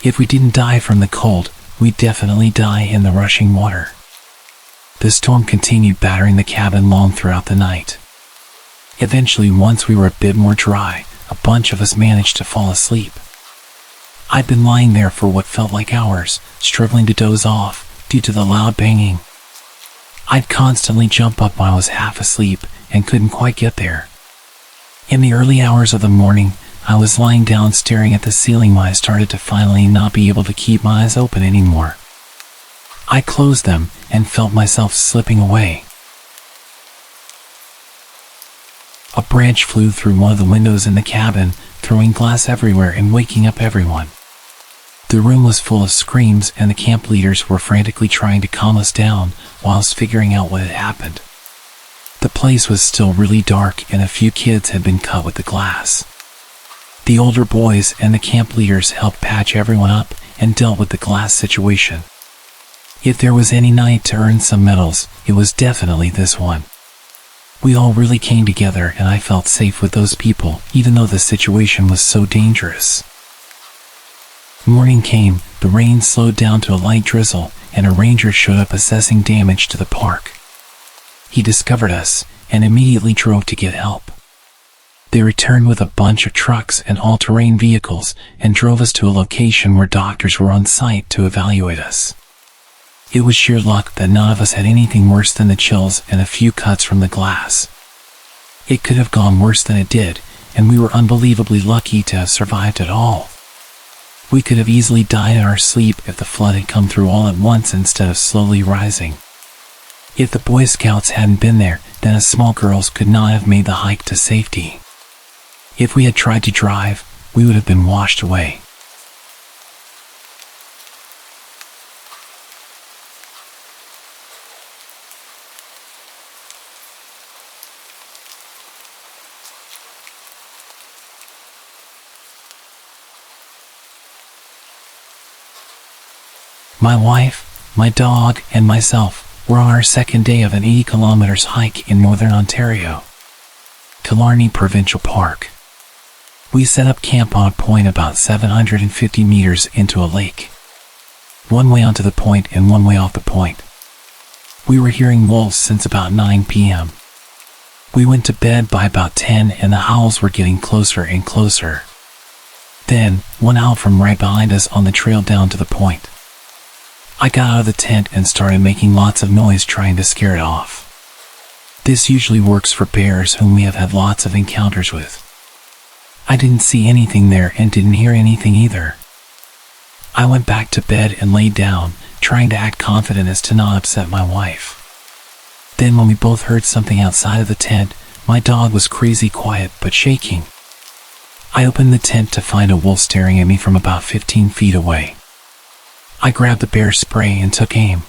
If we didn't die from the cold, we'd definitely die in the rushing water. The storm continued battering the cabin long throughout the night. Eventually, once we were a bit more dry, a bunch of us managed to fall asleep. I'd been lying there for what felt like hours, struggling to doze off due to the loud banging. I'd constantly jump up when I was half asleep and couldn't quite get there. In the early hours of the morning, I was lying down staring at the ceiling when I started to finally not be able to keep my eyes open anymore. I closed them and felt myself slipping away. A branch flew through one of the windows in the cabin, throwing glass everywhere and waking up everyone. The room was full of screams, and the camp leaders were frantically trying to calm us down whilst figuring out what had happened. The place was still really dark, and a few kids had been cut with the glass. The older boys and the camp leaders helped patch everyone up and dealt with the glass situation. If there was any night to earn some medals, it was definitely this one. We all really came together, and I felt safe with those people, even though the situation was so dangerous. Morning came, the rain slowed down to a light drizzle, and a ranger showed up assessing damage to the park. He discovered us, and immediately drove to get help. They returned with a bunch of trucks and all-terrain vehicles, and drove us to a location where doctors were on site to evaluate us. It was sheer luck that none of us had anything worse than the chills and a few cuts from the glass. It could have gone worse than it did, and we were unbelievably lucky to have survived at all. We could have easily died in our sleep if the flood had come through all at once instead of slowly rising. If the Boy Scouts hadn't been there, then us small girls could not have made the hike to safety. If we had tried to drive, we would have been washed away. My wife, my dog, and myself were on our second day of an 80 kilometers hike in northern Ontario, Killarney Provincial Park. We set up camp on a point about 750 meters into a lake. One way onto the point and one way off the point. We were hearing wolves since about 9 p.m. We went to bed by about 10 and the howls were getting closer and closer. Then, one owl from right behind us on the trail down to the point. I got out of the tent and started making lots of noise trying to scare it off. This usually works for bears whom we have had lots of encounters with. I didn't see anything there and didn't hear anything either. I went back to bed and laid down, trying to act confident as to not upset my wife. Then when we both heard something outside of the tent, my dog was crazy quiet but shaking. I opened the tent to find a wolf staring at me from about 15 feet away. I grabbed the bear spray and took aim.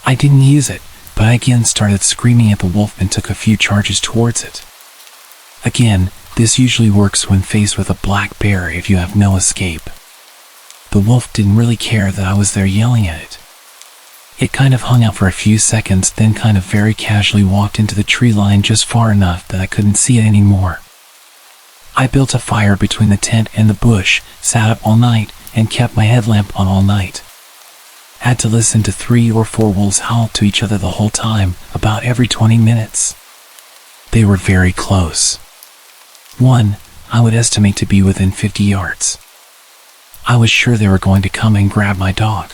I didn't use it, but I again started screaming at the wolf and took a few charges towards it. Again, this usually works when faced with a black bear if you have no escape. The wolf didn't really care that I was there yelling at it. It kind of hung out for a few seconds, then kind of very casually walked into the tree line just far enough that I couldn't see it anymore. I built a fire between the tent and the bush, sat up all night, and kept my headlamp on all night. Had to listen to 3 or 4 wolves howl to each other the whole time, about every 20 minutes. They were very close. One, I would estimate to be within 50 yards. I was sure they were going to come and grab my dog.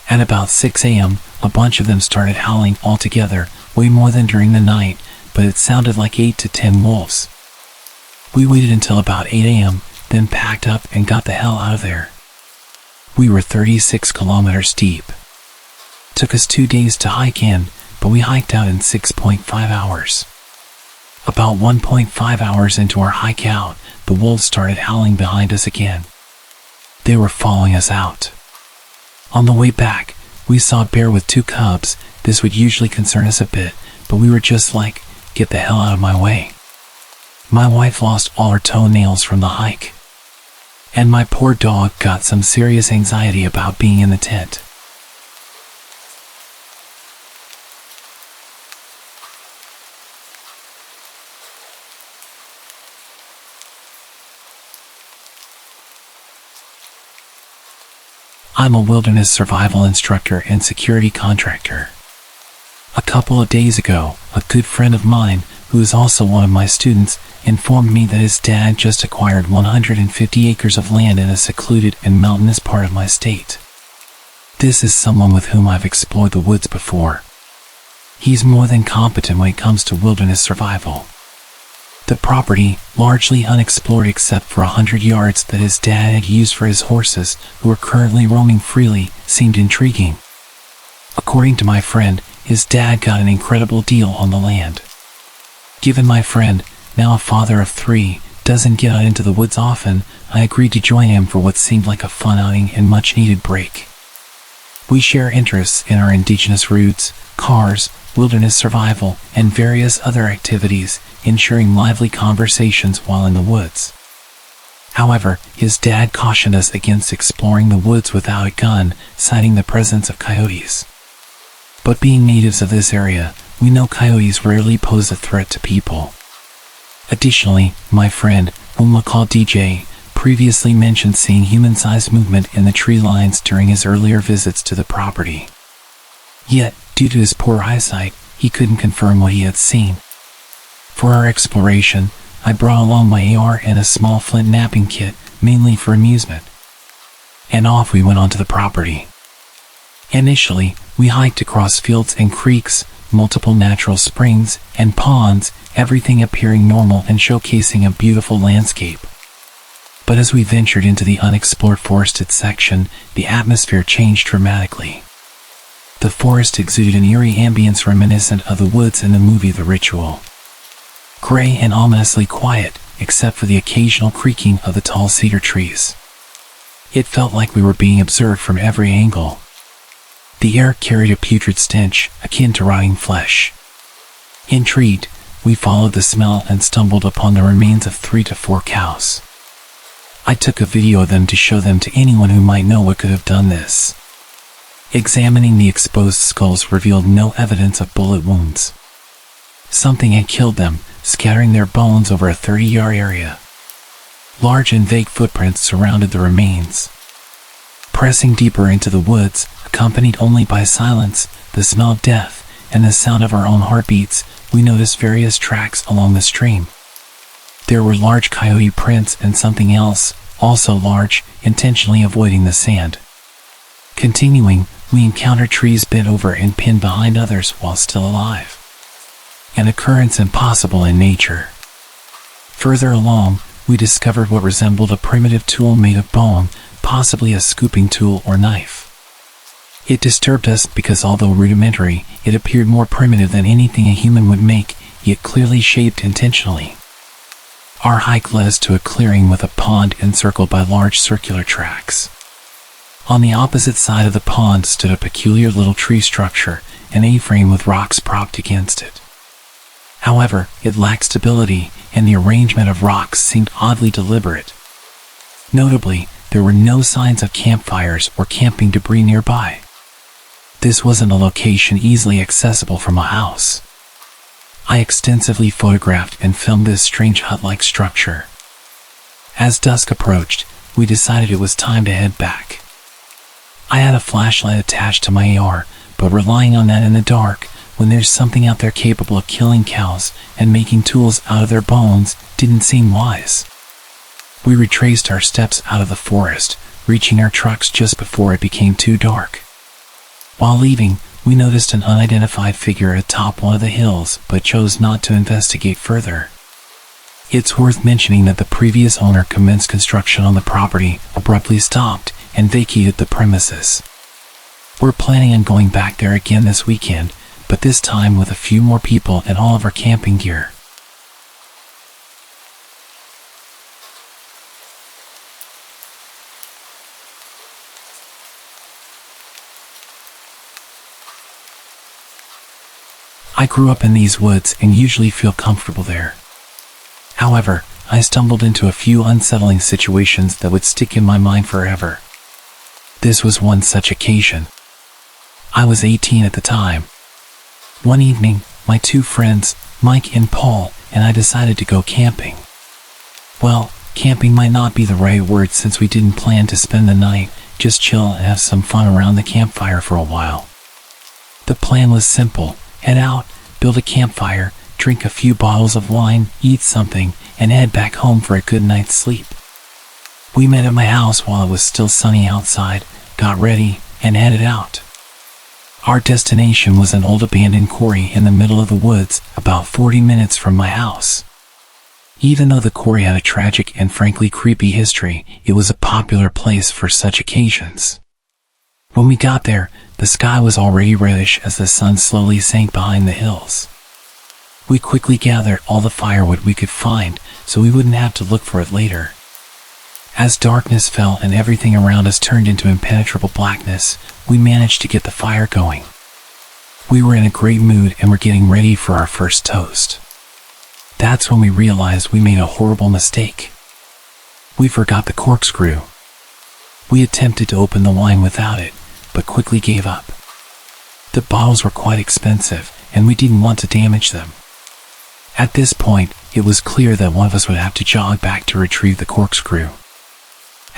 At about 6 a.m., a bunch of them started howling all together, way more than during the night, but it sounded like 8 to 10 wolves. We waited until about 8 a.m., then packed up and got the hell out of there. We were 36 kilometers deep. Took us 2 days to hike in, but we hiked out in 6.5 hours. About 1.5 hours into our hike out, the wolves started howling behind us again. They were following us out. On the way back, we saw a bear with 2 cubs. This would usually concern us a bit, but we were just like, get the hell out of my way. My wife lost all her toenails from the hike. And my poor dog got some serious anxiety about being in the tent. I'm a wilderness survival instructor and security contractor. A couple of days ago, a good friend of mine, who is also one of my students, informed me that his dad just acquired 150 acres of land in a secluded and mountainous part of my state. This is someone with whom I've explored the woods before. He's more than competent when it comes to wilderness survival. The property, largely unexplored except for 100 yards that his dad had used for his horses, who are currently roaming freely, seemed intriguing. According to my friend, his dad got an incredible deal on the land. Given my friend, now a father of 3, doesn't get out into the woods often, I agreed to join him for what seemed like a fun outing and much-needed break. We share interests in our indigenous roots, cars, wilderness survival, and various other activities, ensuring lively conversations while in the woods. However, his dad cautioned us against exploring the woods without a gun, citing the presence of coyotes. But being natives of this area, we know coyotes rarely pose a threat to people. Additionally, my friend, whom we'll call DJ, previously mentioned seeing human-sized movement in the tree lines during his earlier visits to the property. Yet, due to his poor eyesight, he couldn't confirm what he had seen. For our exploration, I brought along my AR and a small flint napping kit, mainly for amusement. And off we went onto the property. Initially, we hiked across fields and creeks, multiple natural springs, and ponds, everything appearing normal and showcasing a beautiful landscape. But as we ventured into the unexplored forested section, the atmosphere changed dramatically. The forest exuded an eerie ambience reminiscent of the woods in the movie The Ritual. Gray and ominously quiet, except for the occasional creaking of the tall cedar trees. It felt like we were being observed from every angle. The air carried a putrid stench, akin to rotting flesh. Intrigued, we followed the smell and stumbled upon the remains of 3 to 4 cows. I took a video of them to show them to anyone who might know what could have done this. Examining the exposed skulls revealed no evidence of bullet wounds. Something had killed them, scattering their bones over a 30-yard area. Large and vague footprints surrounded the remains. Pressing deeper into the woods, accompanied only by silence, the smell of death, and the sound of our own heartbeats, we noticed various tracks along the stream. There were large coyote prints and something else, also large, intentionally avoiding the sand. Continuing, we encountered trees bent over and pinned behind others while still alive. An occurrence impossible in nature. Further along, we discovered what resembled a primitive tool made of bone, possibly a scooping tool or knife. It disturbed us because although rudimentary, it appeared more primitive than anything a human would make, yet clearly shaped intentionally. Our hike led us to a clearing with a pond encircled by large circular tracks. On the opposite side of the pond stood a peculiar little tree structure, an A-frame with rocks propped against it. However, it lacked stability, and the arrangement of rocks seemed oddly deliberate. Notably, there were no signs of campfires or camping debris nearby. This wasn't a location easily accessible from a house. I extensively photographed and filmed this strange hut-like structure. As dusk approached, we decided it was time to head back. I had a flashlight attached to my AR, but relying on that in the dark, when there's something out there capable of killing cows and making tools out of their bones, didn't seem wise. We retraced our steps out of the forest, reaching our trucks just before it became too dark. While leaving, we noticed an unidentified figure atop one of the hills, but chose not to investigate further. It's worth mentioning that the previous owner commenced construction on the property, abruptly stopped, and vacated the premises. We're planning on going back there again this weekend, but this time with a few more people and all of our camping gear. I grew up in these woods and usually feel comfortable there. However, I stumbled into a few unsettling situations that would stick in my mind forever. This was one such occasion. I was 18 at the time. One evening, my two friends, Mike and Paul, and I decided to go camping. Well, camping might not be the right word since we didn't plan to spend the night, just chill and have some fun around the campfire for a while. The plan was simple: head out, build a campfire, drink a few bottles of wine, eat something, and head back home for a good night's sleep. We met at my house while it was still sunny outside, got ready, and headed out. Our destination was an old abandoned quarry in the middle of the woods, about 40 minutes from my house. Even though the quarry had a tragic and frankly creepy history, it was a popular place for such occasions. When we got there, the sky was already reddish as the sun slowly sank behind the hills. We quickly gathered all the firewood we could find so we wouldn't have to look for it later. As darkness fell and everything around us turned into impenetrable blackness, we managed to get the fire going. We were in a great mood and were getting ready for our first toast. That's when we realized we made a horrible mistake. We forgot the corkscrew. We attempted to open the wine without it, but quickly gave up. The bottles were quite expensive, and we didn't want to damage them. At this point, it was clear that one of us would have to jog back to retrieve the corkscrew.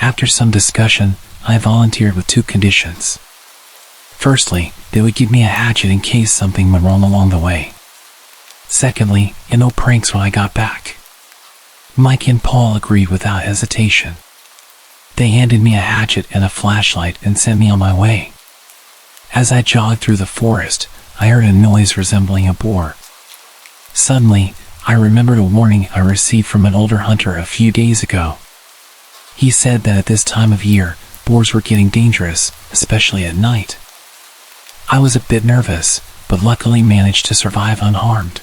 After some discussion, I volunteered with two conditions. Firstly, they would give me a hatchet in case something went wrong along the way. Secondly, no pranks when I got back. Mike and Paul agreed without hesitation. They handed me a hatchet and a flashlight and sent me on my way. As I jogged through the forest, I heard a noise resembling a boar. Suddenly, I remembered a warning I received from an older hunter a few days ago. He said that at this time of year, boars were getting dangerous, especially at night. I was a bit nervous, but luckily managed to survive unharmed.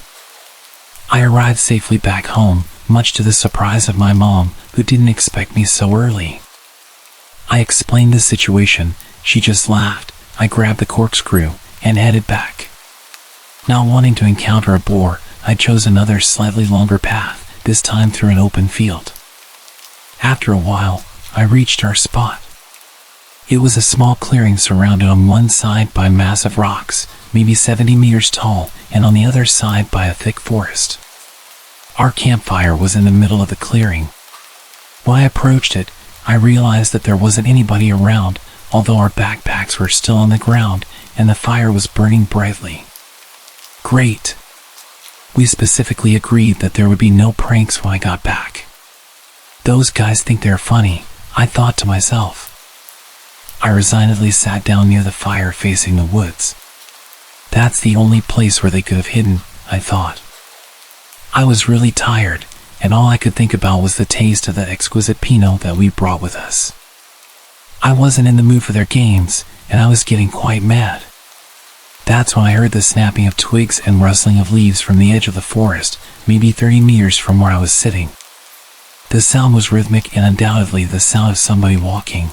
I arrived safely back home, much to the surprise of my mom, who didn't expect me so early. I explained the situation, she just laughed, I grabbed the corkscrew, and headed back. Not wanting to encounter a boar, I chose another slightly longer path, this time through an open field. After a while, I reached our spot. It was a small clearing surrounded on one side by massive rocks, maybe 70 meters tall, and on the other side by a thick forest. Our campfire was in the middle of the clearing. When I approached it, I realized that there wasn't anybody around, although our backpacks were still on the ground and the fire was burning brightly. Great. We specifically agreed that there would be no pranks when I got back. Those guys think they're funny, I thought to myself. I resignedly sat down near the fire facing the woods. That's the only place where they could have hidden, I thought. I was really tired, and all I could think about was the taste of that exquisite Pinot that we brought with us. I wasn't in the mood for their games, and I was getting quite mad. That's when I heard the snapping of twigs and rustling of leaves from the edge of the forest, maybe 30 meters from where I was sitting. The sound was rhythmic and undoubtedly the sound of somebody walking.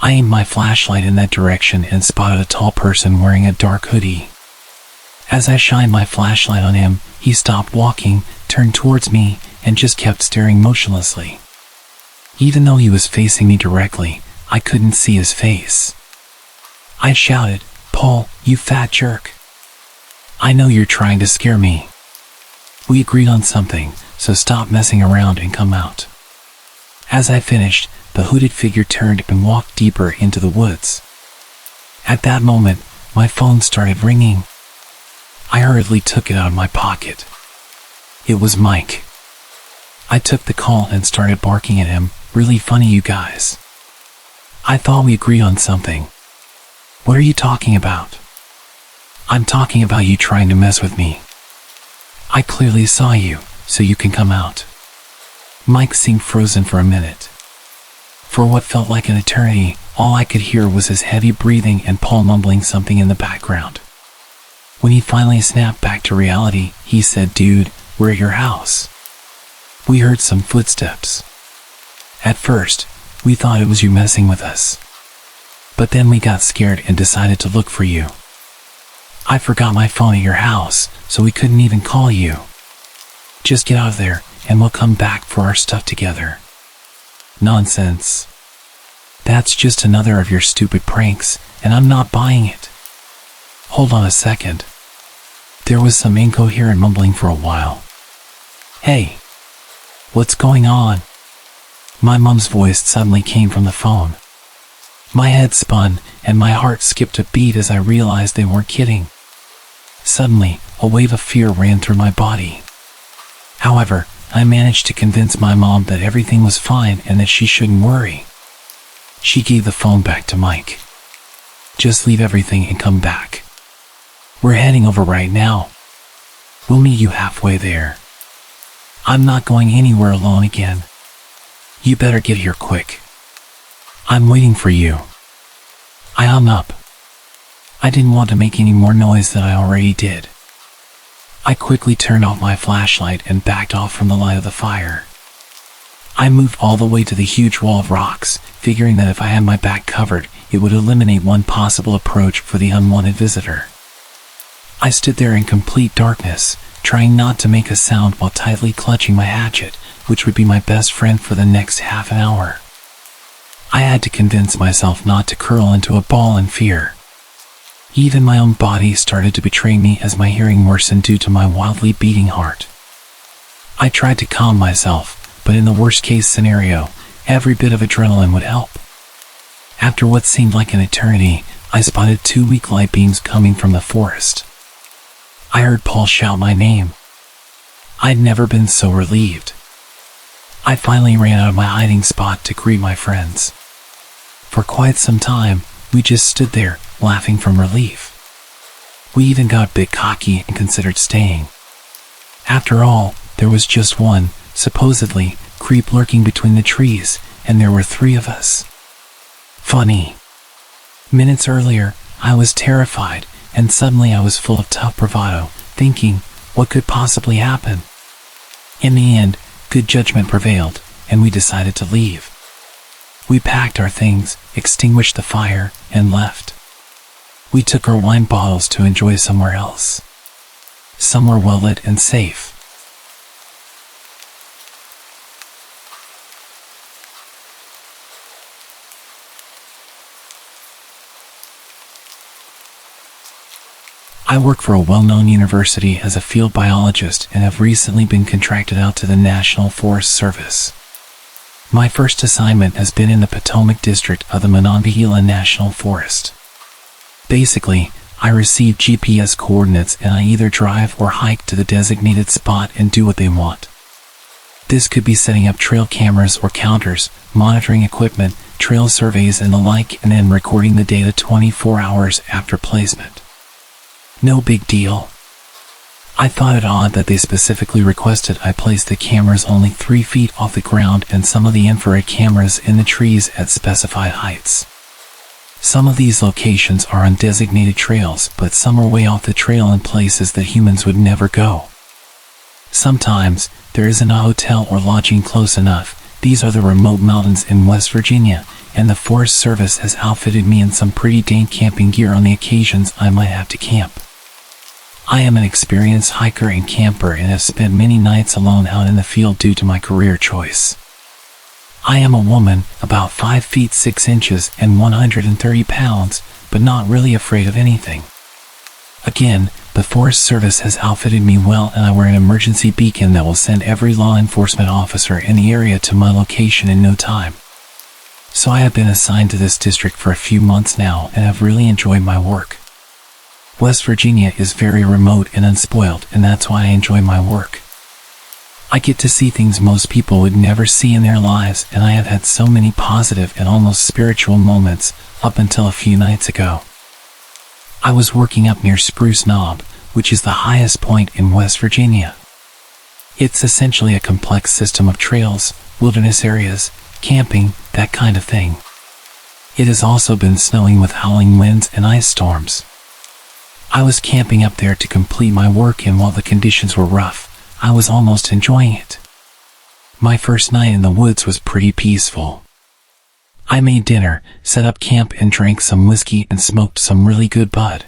I aimed my flashlight in that direction and spotted a tall person wearing a dark hoodie. As I shined my flashlight on him, he stopped walking, turned towards me, and just kept staring motionlessly. Even though he was facing me directly, I couldn't see his face. I shouted, "Paul, you fat jerk. I know you're trying to scare me. We agreed on something, so stop messing around and come out." As I finished, the hooded figure turned and walked deeper into the woods. At that moment, my phone started ringing. I hurriedly took it out of my pocket. It was Mike. I took the call and started barking at him, "Really funny, you guys. I thought we agreed on something. What are you talking about?" "I'm talking about you trying to mess with me. I clearly saw you, so you can come out." Mike seemed frozen for a minute. For what felt like an eternity, all I could hear was his heavy breathing and Paul mumbling something in the background. When he finally snapped back to reality, he said, "Dude, we're at your house. We heard some footsteps. At first, we thought it was you messing with us. But then we got scared and decided to look for you. I forgot my phone at your house, so we couldn't even call you. Just get out of there, and we'll come back for our stuff together." Nonsense. That's just another of your stupid pranks, and I'm not buying it. Hold on a second. There was some incoherent mumbling for a while. "Hey, what's going on?" My mom's voice suddenly came from the phone. My head spun, and my heart skipped a beat as I realized they weren't kidding. Suddenly, a wave of fear ran through my body. However, I managed to convince my mom that everything was fine and that she shouldn't worry. She gave the phone back to Mike. "Just leave everything and come back. We're heading over right now. We'll meet you halfway there. I'm not going anywhere alone again. You better get here quick. I'm waiting for you." I hung up. I didn't want to make any more noise than I already did. I quickly turned off my flashlight and backed off from the light of the fire. I moved all the way to the huge wall of rocks, figuring that if I had my back covered, it would eliminate one possible approach for the unwanted visitor. I stood there in complete darkness, trying not to make a sound while tightly clutching my hatchet, which would be my best friend for the next half an hour. I had to convince myself not to curl into a ball in fear. Even my own body started to betray me as my hearing worsened due to my wildly beating heart. I tried to calm myself, but in the worst-case scenario, every bit of adrenaline would help. After what seemed like an eternity, I spotted 2 weak light beams coming from the forest. I heard Paul shout my name. I'd never been so relieved. I finally ran out of my hiding spot to greet my friends. For quite some time, we just stood there, laughing from relief. We even got a bit cocky and considered staying. After all, there was just one, supposedly, creep lurking between the trees, and there were 3 of us. Funny. Minutes earlier, I was terrified, and suddenly I was full of tough bravado, thinking, what could possibly happen? In the end, good judgment prevailed, and we decided to leave. We packed our things, extinguished the fire, and left. We took our wine bottles to enjoy somewhere else. Somewhere well-lit and safe. I work for a well-known university as a field biologist and have recently been contracted out to the National Forest Service. My first assignment has been in the Potomac district of the Monongahela National Forest. Basically, I receive GPS coordinates and I either drive or hike to the designated spot and do what they want. This could be setting up trail cameras or counters, monitoring equipment, trail surveys and the like, and then recording the data 24 hours after placement. No big deal. I thought it odd that they specifically requested I place the cameras only 3 feet off the ground and some of the infrared cameras in the trees at specified heights. Some of these locations are on designated trails, but some are way off the trail in places that humans would never go. Sometimes, there isn't a hotel or lodging close enough. These are the remote mountains in West Virginia, and the Forest Service has outfitted me in some pretty dank camping gear on the occasions I might have to camp. I am an experienced hiker and camper and have spent many nights alone out in the field due to my career choice. I am a woman, about 5 feet 6 inches and 130 pounds, but not really afraid of anything. Again, the Forest Service has outfitted me well and I wear an emergency beacon that will send every law enforcement officer in the area to my location in no time. So I have been assigned to this district for a few months now and have really enjoyed my work. West Virginia is very remote and unspoiled, and that's why I enjoy my work. I get to see things most people would never see in their lives, and I have had so many positive and almost spiritual moments up until a few nights ago. I was working up near Spruce Knob, which is the highest point in West Virginia. It's essentially a complex system of trails, wilderness areas, camping, that kind of thing. It has also been snowing with howling winds and ice storms. I was camping up there to complete my work, and while the conditions were rough, I was almost enjoying it. My first night in the woods was pretty peaceful. I made dinner, set up camp and drank some whiskey and smoked some really good bud.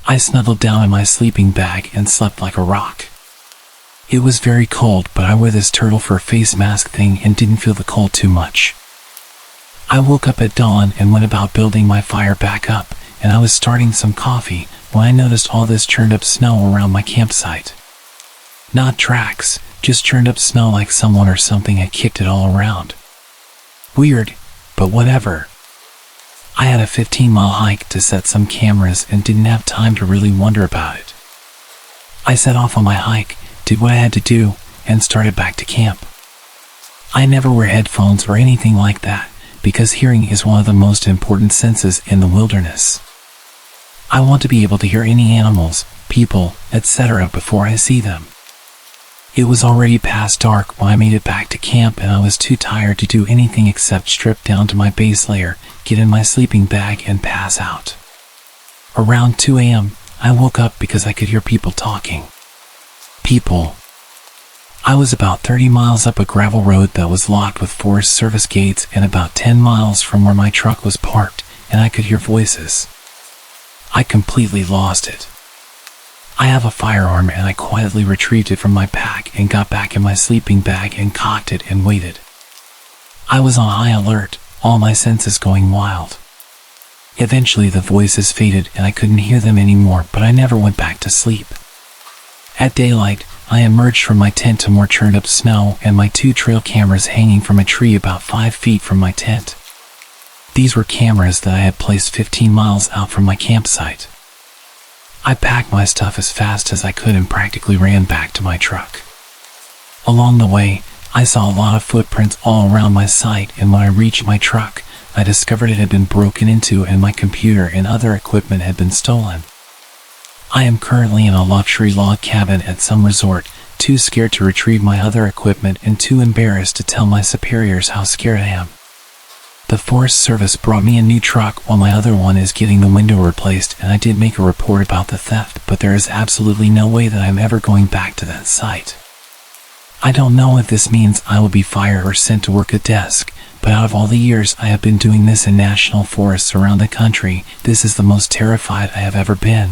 I snuggled down in my sleeping bag and slept like a rock. It was very cold, but I wear this turtle fur face mask thing and didn't feel the cold too much. I woke up at dawn and went about building my fire back up, and I was starting some coffee when I noticed all this churned up snow around my campsite. Not tracks, just churned up snow like someone or something had kicked it all around. Weird, but whatever. I had a 15-mile hike to set some cameras and didn't have time to really wonder about it. I set off on my hike, did what I had to do, and started back to camp. I never wear headphones or anything like that, because hearing is one of the most important senses in the wilderness. I want to be able to hear any animals, people, etc. before I see them. It was already past dark when I made it back to camp, and I was too tired to do anything except strip down to my base layer, get in my sleeping bag and pass out. Around 2 a.m., I woke up because I could hear people talking. People. I was about 30 miles up a gravel road that was locked with Forest Service gates and about 10 miles from where my truck was parked, and I could hear voices. I completely lost it. I have a firearm and I quietly retrieved it from my pack and got back in my sleeping bag and cocked it and waited. I was on high alert, all my senses going wild. Eventually the voices faded and I couldn't hear them anymore, but I never went back to sleep. At daylight, I emerged from my tent to more churned up snow and my 2 trail cameras hanging from a tree about 5 feet from my tent. These were cameras that I had placed 15 miles out from my campsite. I packed my stuff as fast as I could and practically ran back to my truck. Along the way, I saw a lot of footprints all around my site, and when I reached my truck, I discovered it had been broken into and my computer and other equipment had been stolen. I am currently in a luxury log cabin at some resort, too scared to retrieve my other equipment and too embarrassed to tell my superiors how scared I am. The Forest Service brought me a new truck while my other one is getting the window replaced, and I did make a report about the theft, but there is absolutely no way that I'm ever going back to that site. I don't know if this means I will be fired or sent to work a desk, but out of all the years I have been doing this in national forests around the country, this is the most terrified I have ever been.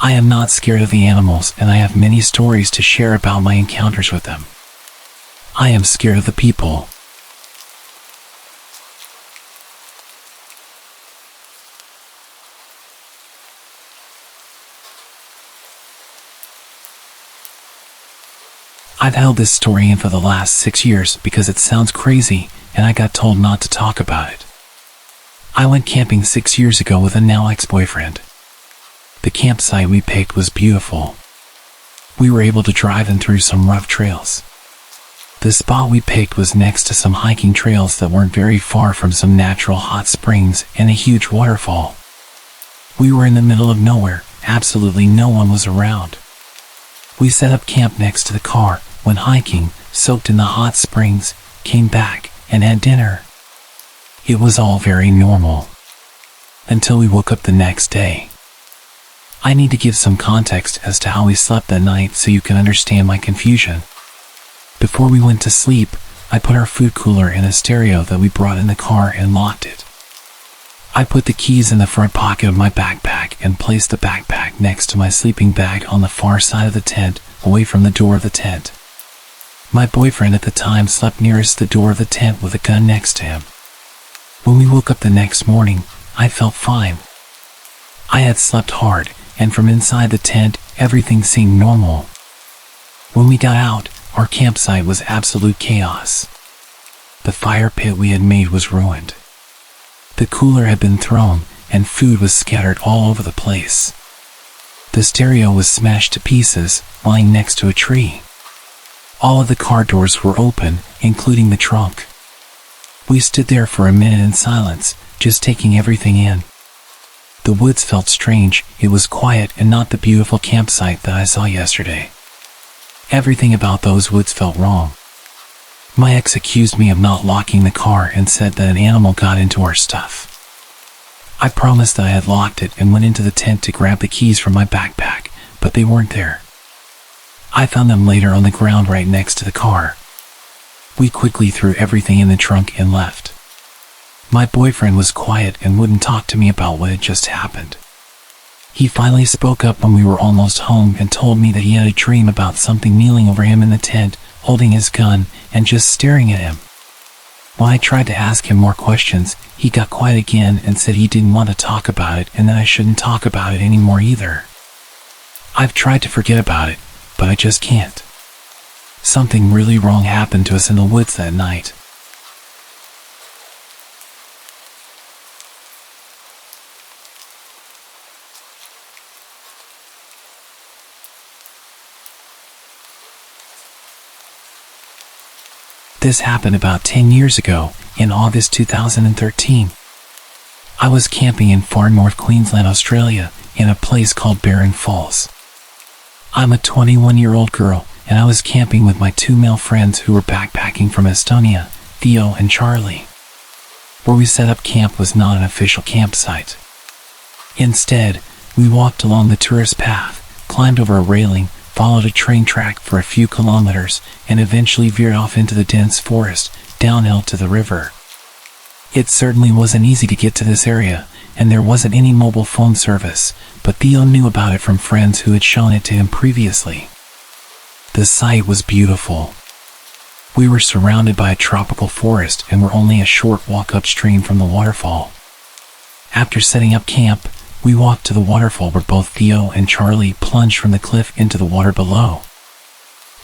I am not scared of the animals, and I have many stories to share about my encounters with them. I am scared of the people. I've held this story in for the last 6 years because it sounds crazy and I got told not to talk about it. I went camping 6 years ago with a now ex-boyfriend. The campsite we picked was beautiful. We were able to drive in through some rough trails. The spot we picked was next to some hiking trails that weren't very far from some natural hot springs and a huge waterfall. We were in the middle of nowhere, absolutely no one was around. We set up camp next to the car, went hiking, soaked in the hot springs, came back, and had dinner. It was all very normal. Until we woke up the next day. I need to give some context as to how we slept that night so you can understand my confusion. Before we went to sleep, I put our food cooler in a stereo that we brought in the car and locked it. I put the keys in the front pocket of my backpack and placed the backpack next to my sleeping bag on the far side of the tent, away from the door of the tent. My boyfriend at the time slept nearest the door of the tent with a gun next to him. When we woke up the next morning, I felt fine. I had slept hard, and from inside the tent, everything seemed normal. When we got out, our campsite was absolute chaos. The fire pit we had made was ruined. The cooler had been thrown, and food was scattered all over the place. The stereo was smashed to pieces, lying next to a tree. All of the car doors were open, including the trunk. We stood there for a minute in silence, just taking everything in. The woods felt strange, it was quiet and not the beautiful campsite that I saw yesterday. Everything about those woods felt wrong. My ex accused me of not locking the car and said that an animal got into our stuff. I promised that I had locked it and went into the tent to grab the keys from my backpack, but they weren't there. I found them later on the ground right next to the car. We quickly threw everything in the trunk and left. My boyfriend was quiet and wouldn't talk to me about what had just happened. He finally spoke up when we were almost home and told me that he had a dream about something kneeling over him in the tent, holding his gun, and just staring at him. When I tried to ask him more questions, he got quiet again and said he didn't want to talk about it and that I shouldn't talk about it anymore either. I've tried to forget about it, but I just can't. Something really wrong happened to us in the woods that night. This happened about 10 years ago, in August 2013. I was camping in far north Queensland, Australia, in a place called Barron Falls. I'm a 21-year-old girl, and I was camping with my 2 male friends who were backpacking from Estonia, Theo and Charlie. Where we set up camp was not an official campsite. Instead, we walked along the tourist path, climbed over a railing, followed a train track for a few kilometers, and eventually veered off into the dense forest, downhill to the river. It certainly wasn't easy to get to this area, and there wasn't any mobile phone service, but Theo knew about it from friends who had shown it to him previously. The sight was beautiful. We were surrounded by a tropical forest and were only a short walk upstream from the waterfall. After setting up camp, we walked to the waterfall where both Theo and Charlie plunged from the cliff into the water below.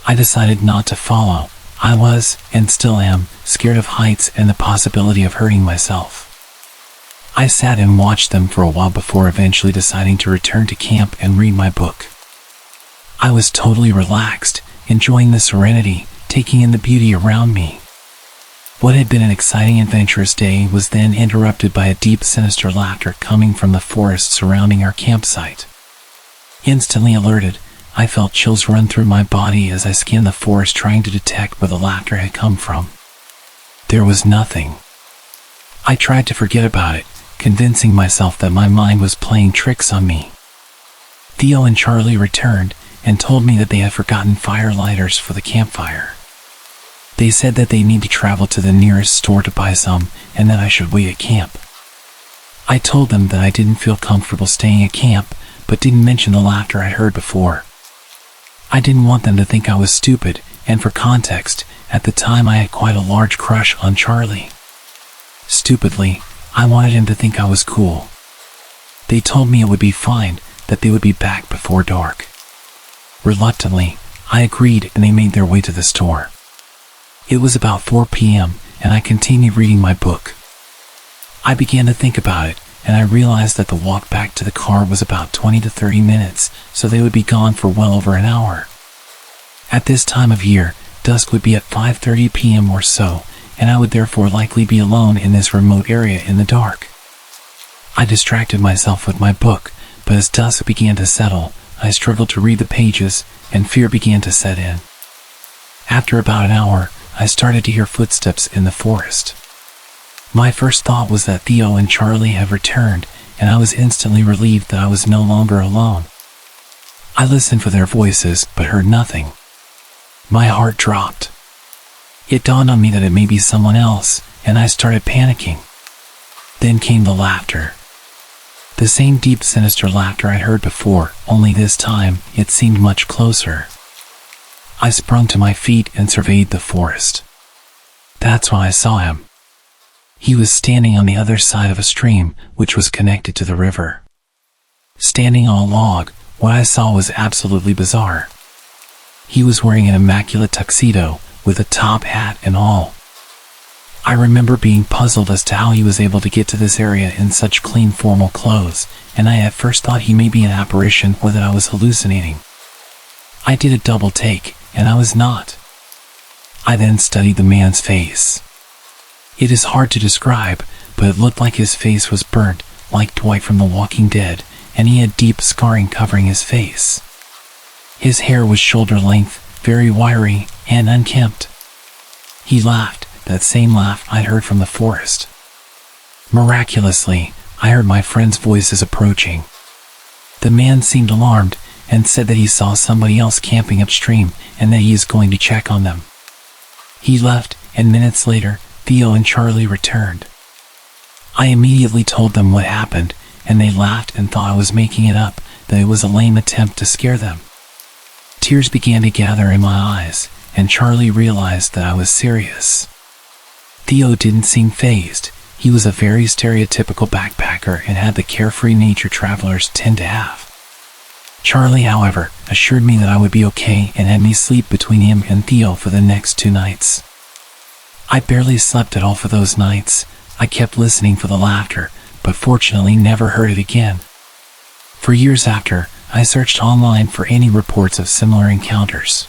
I decided not to follow. I was, and still am, scared of heights and the possibility of hurting myself. I sat and watched them for a while before eventually deciding to return to camp and read my book. I was totally relaxed, enjoying the serenity, taking in the beauty around me. What had been an exciting, adventurous day was then interrupted by a deep, sinister laughter coming from the forest surrounding our campsite. Instantly alerted, I felt chills run through my body as I scanned the forest trying to detect where the laughter had come from. There was nothing. I tried to forget about it, convincing myself that my mind was playing tricks on me. Theo and Charlie returned and told me that they had forgotten fire lighters for the campfire. They said that they need to travel to the nearest store to buy some and that I should wait at camp. I told them that I didn't feel comfortable staying at camp, but didn't mention the laughter I'd heard before. I didn't want them to think I was stupid, and for context, at the time I had quite a large crush on Charlie. Stupidly, I wanted him to think I was cool. They told me it would be fine, that they would be back before dark. Reluctantly, I agreed, and they made their way to the store. It was about 4 p.m., and I continued reading my book. I began to think about it, and I realized that the walk back to the car was about 20 to 30 minutes, so they would be gone for well over an hour. At this time of year, dusk would be at 5:30 p.m. or so, and I would therefore likely be alone in this remote area in the dark. I distracted myself with my book, but as dusk began to settle, I struggled to read the pages, and fear began to set in. After about an hour, I started to hear footsteps in the forest. My first thought was that Theo and Charlie had returned, and I was instantly relieved that I was no longer alone. I listened for their voices, but heard nothing. My heart dropped. It dawned on me that it may be someone else, and I started panicking. Then came the laughter. The same deep, sinister laughter I'd heard before, only this time it seemed much closer. I sprung to my feet and surveyed the forest. That's when I saw him. He was standing on the other side of a stream, which was connected to the river. Standing on a log, what I saw was absolutely bizarre. He was wearing an immaculate tuxedo, with a top hat and all. I remember being puzzled as to how he was able to get to this area in such clean, formal clothes, and I at first thought he may be an apparition or that I was hallucinating. I did a double take, and I was not. I then studied the man's face. It is hard to describe, but it looked like his face was burnt, like Dwight from The Walking Dead, and he had deep scarring covering his face. His hair was shoulder length, very wiry, and unkempt. He laughed, that same laugh I'd heard from the forest. Miraculously, I heard my friends' voices approaching. The man seemed alarmed, and said that he saw somebody else camping upstream, and that he is going to check on them. He left, and minutes later, Theo and Charlie returned. I immediately told them what happened, and they laughed and thought I was making it up, that it was a lame attempt to scare them. Tears began to gather in my eyes, and Charlie realized that I was serious. Theo didn't seem fazed. He was a very stereotypical backpacker and had the carefree nature travelers tend to have. Charlie, however, assured me that I would be okay and had me sleep between him and Theo for the next 2 nights. I barely slept at all for those nights. I kept listening for the laughter, but fortunately never heard it again. For years after, I searched online for any reports of similar encounters.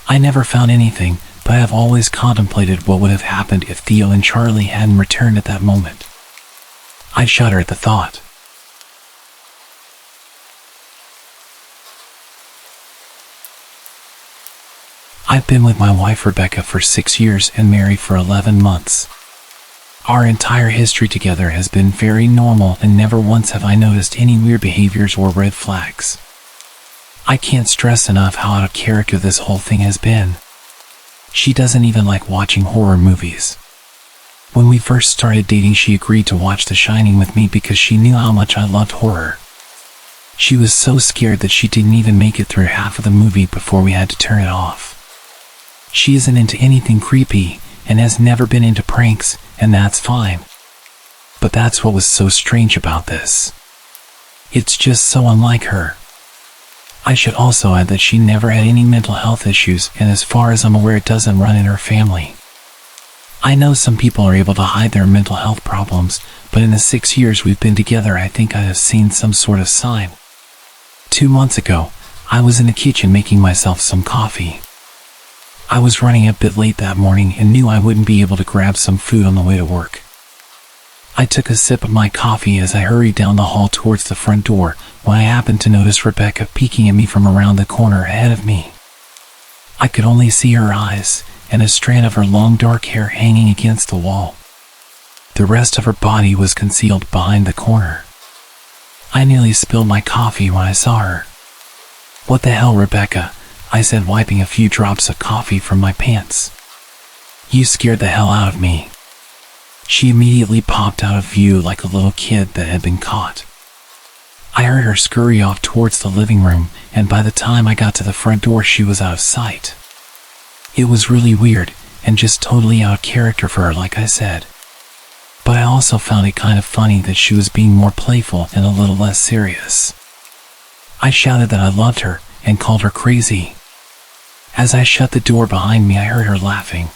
I never found anything, but I have always contemplated what would have happened if Theo and Charlie hadn't returned at that moment. I shudder at the thought. I've been with my wife Rebecca for 6 years and married for 11 months. Our entire history together has been very normal, and never once have I noticed any weird behaviors or red flags. I can't stress enough how out of character this whole thing has been. She doesn't even like watching horror movies. When we first started dating, she agreed to watch The Shining with me because she knew how much I loved horror. She was so scared that she didn't even make it through half of the movie before we had to turn it off. She isn't into anything creepy, and has never been into pranks, and that's fine. But that's what was so strange about this. It's just so unlike her. I should also add that she never had any mental health issues, and as far as I'm aware, it doesn't run in her family. I know some people are able to hide their mental health problems, but in the 6 years we've been together, I think I have seen some sort of sign. 2 months ago, I was in the kitchen making myself some coffee. I was running a bit late that morning and knew I wouldn't be able to grab some food on the way to work. I took a sip of my coffee as I hurried down the hall towards the front door, when I happened to notice Rebecca peeking at me from around the corner ahead of me. I could only see her eyes, and a strand of her long dark hair hanging against the wall. The rest of her body was concealed behind the corner. I nearly spilled my coffee when I saw her. "What the hell, Rebecca?" I said, wiping a few drops of coffee from my pants. "You scared the hell out of me." She immediately popped out of view like a little kid that had been caught. I heard her scurry off towards the living room, and by the time I got to the front door, she was out of sight. It was really weird, and just totally out of character for her, like I said. But I also found it kind of funny that she was being more playful and a little less serious. I shouted that I loved her, and called her crazy. As I shut the door behind me, I heard her laughing.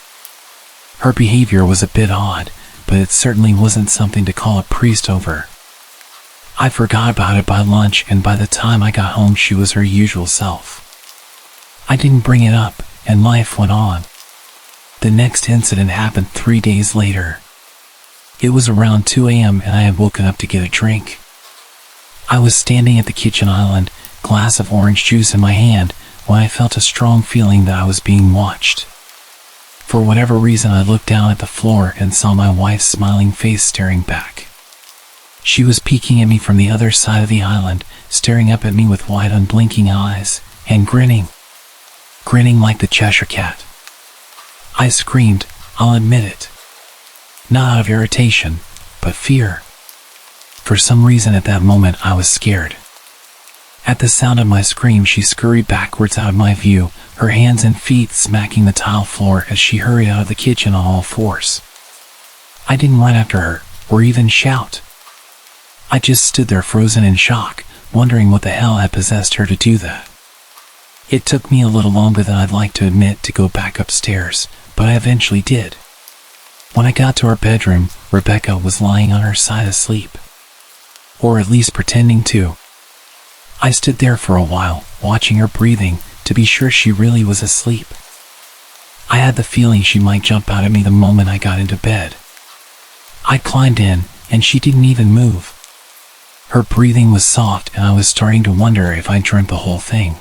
Her behavior was a bit odd, but it certainly wasn't something to call a priest over. I forgot about it by lunch, and by the time I got home she was her usual self. I didn't bring it up, and life went on. The next incident happened 3 days later. It was around 2 a.m. and I had woken up to get a drink. I was standing at the kitchen island, glass of orange juice in my hand, when I felt a strong feeling that I was being watched. For whatever reason, I looked down at the floor and saw my wife's smiling face staring back. She was peeking at me from the other side of the island, staring up at me with wide, unblinking eyes, and grinning like the Cheshire Cat. I screamed, I'll admit it. Not out of irritation, but fear. For some reason at that moment I was scared. At the sound of my scream, she scurried backwards out of my view, her hands and feet smacking the tile floor as she hurried out of the kitchen on all fours. I didn't run after her, or even shout. I just stood there frozen in shock, wondering what the hell had possessed her to do that. It took me a little longer than I'd like to admit to go back upstairs, but I eventually did. When I got to our bedroom, Rebecca was lying on her side asleep. Or at least pretending to. I stood there for a while, watching her breathing, to be sure she really was asleep. I had the feeling she might jump out at me the moment I got into bed. I climbed in, and she didn't even move. Her breathing was soft, and I was starting to wonder if I'd dreamt the whole thing.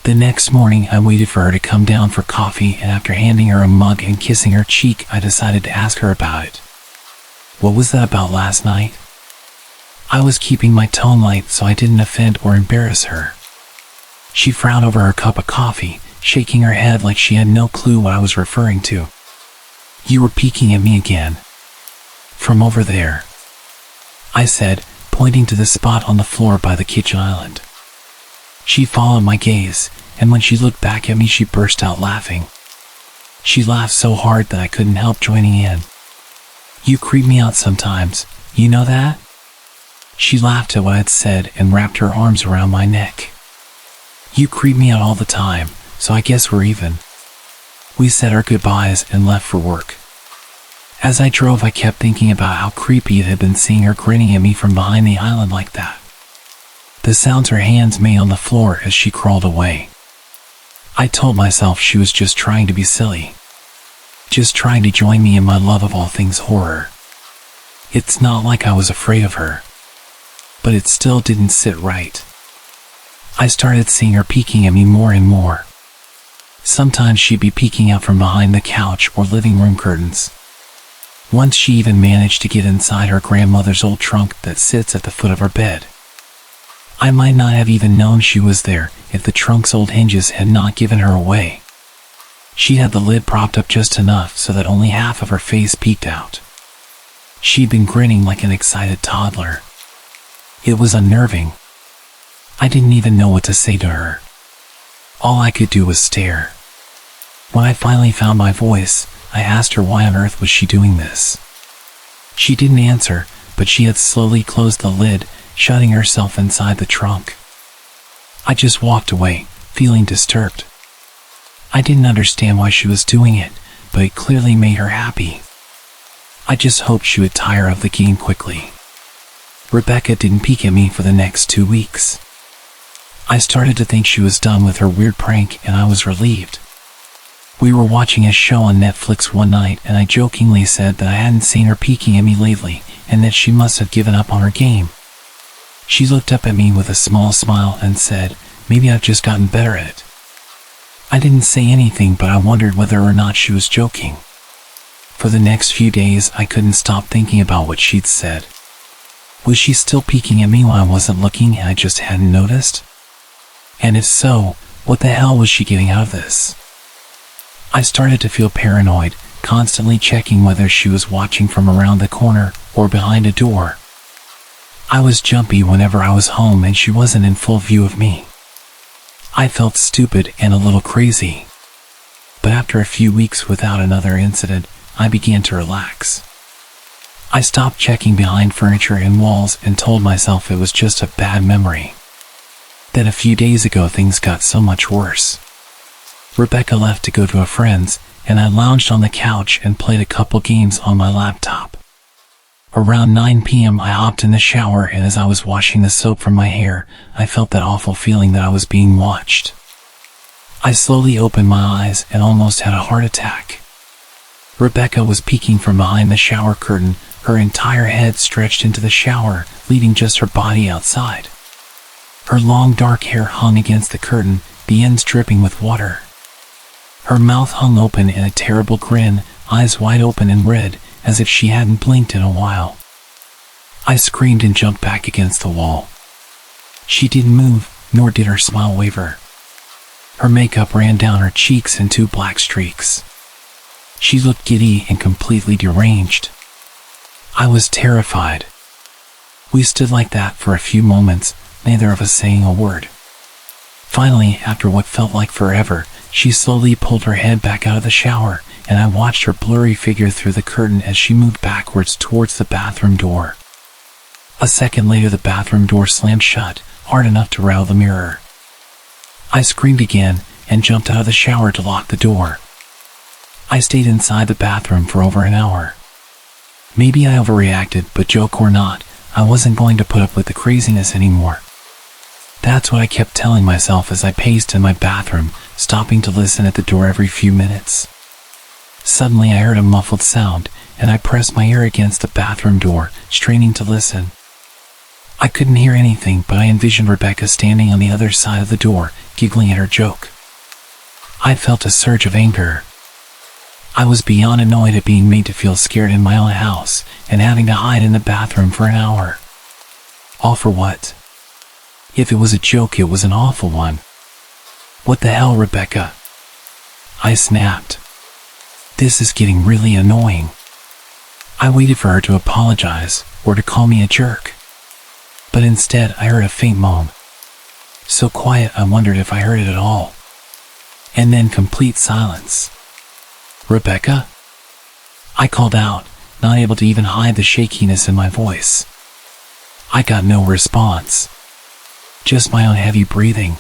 The next morning, I waited for her to come down for coffee, and after handing her a mug and kissing her cheek, I decided to ask her about it. What was that about last night? I was keeping my tone light so I didn't offend or embarrass her. She frowned over her cup of coffee, shaking her head like she had no clue what I was referring to. You were peeking at me again. From over there, I said, pointing to the spot on the floor by the kitchen island. She followed my gaze, and when she looked back at me, she burst out laughing. She laughed so hard that I couldn't help joining in. You creep me out sometimes, you know that? She laughed at what I'd said and wrapped her arms around my neck. You creep me out all the time, so I guess we're even. We said our goodbyes and left for work. As I drove, I kept thinking about how creepy it had been seeing her grinning at me from behind the island like that. The sounds her hands made on the floor as she crawled away. I told myself she was just trying to be silly. Just trying to join me in my love of all things horror. It's not like I was afraid of her. But it still didn't sit right. I started seeing her peeking at me more and more. Sometimes she'd be peeking out from behind the couch or living room curtains. Once she even managed to get inside her grandmother's old trunk that sits at the foot of her bed. I might not have even known she was there if the trunk's old hinges had not given her away. She had the lid propped up just enough so that only half of her face peeked out. She'd been grinning like an excited toddler. It was unnerving. I didn't even know what to say to her. All I could do was stare. When I finally found my voice, I asked her why on earth was she doing this. She didn't answer, but she had slowly closed the lid, shutting herself inside the trunk. I just walked away, feeling disturbed. I didn't understand why she was doing it, but it clearly made her happy. I just hoped she would tire of the game quickly. Rebecca didn't peek at me for the next 2 weeks. I started to think she was done with her weird prank, and I was relieved. We were watching a show on Netflix one night, and I jokingly said that I hadn't seen her peeking at me lately, and that she must have given up on her game. She looked up at me with a small smile and said, maybe I've just gotten better at it. I didn't say anything, but I wondered whether or not she was joking. For the next few days, I couldn't stop thinking about what she'd said. Was she still peeking at me when I wasn't looking and I just hadn't noticed? And if so, what the hell was she getting out of this? I started to feel paranoid, constantly checking whether she was watching from around the corner or behind a door. I was jumpy whenever I was home and she wasn't in full view of me. I felt stupid and a little crazy. But after a few weeks without another incident, I began to relax. I stopped checking behind furniture and walls and told myself it was just a bad memory. That a few days ago things got so much worse. Rebecca left to go to a friend's, and I lounged on the couch and played a couple games on my laptop. Around 9 p.m. I hopped in the shower, and as I was washing the soap from my hair, I felt that awful feeling that I was being watched. I slowly opened my eyes and almost had a heart attack. Rebecca was peeking from behind the shower curtain, her entire head stretched into the shower, leaving just her body outside. Her long dark hair hung against the curtain, the ends dripping with water. Her mouth hung open in a terrible grin, eyes wide open and red, as if she hadn't blinked in a while. I screamed and jumped back against the wall. She didn't move, nor did her smile waver. Her makeup ran down her cheeks in 2 black streaks. She looked giddy and completely deranged. I was terrified. We stood like that for a few moments, neither of us saying a word. Finally, after what felt like forever, she slowly pulled her head back out of the shower, and I watched her blurry figure through the curtain as she moved backwards towards the bathroom door. A second later, the bathroom door slammed shut, hard enough to rattle the mirror. I screamed again and jumped out of the shower to lock the door. I stayed inside the bathroom for over an hour. Maybe I overreacted, but joke or not, I wasn't going to put up with the craziness anymore. That's what I kept telling myself as I paced in my bathroom, stopping to listen at the door every few minutes. Suddenly I heard a muffled sound, and I pressed my ear against the bathroom door, straining to listen. I couldn't hear anything, but I envisioned Rebecca standing on the other side of the door, giggling at her joke. I felt a surge of anger. I was beyond annoyed at being made to feel scared in my own house, and having to hide in the bathroom for an hour. All for what? If it was a joke, it was an awful one. What the hell, Rebecca? I snapped. This is getting really annoying. I waited for her to apologize, or to call me a jerk. But instead, I heard a faint moan. So quiet, I wondered if I heard it at all. And then complete silence. Rebecca? I called out, not able to even hide the shakiness in my voice. I got no response. Just my own heavy breathing.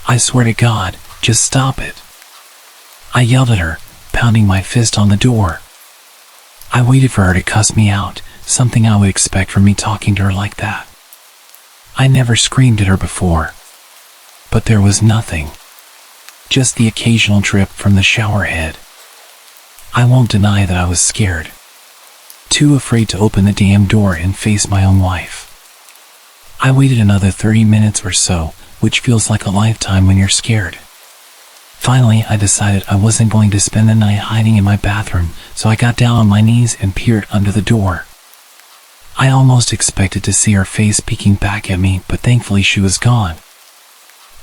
I swear to God, just stop it. I yelled at her, pounding my fist on the door. I waited for her to cuss me out, something I would expect from me talking to her like that. I never screamed at her before. But there was nothing. Just the occasional drip from the shower head. I won't deny that I was scared. Too afraid to open the damn door and face my own wife. I waited another 30 minutes or so, which feels like a lifetime when you're scared. Finally, I decided I wasn't going to spend the night hiding in my bathroom, so I got down on my knees and peered under the door. I almost expected to see her face peeking back at me, but thankfully she was gone.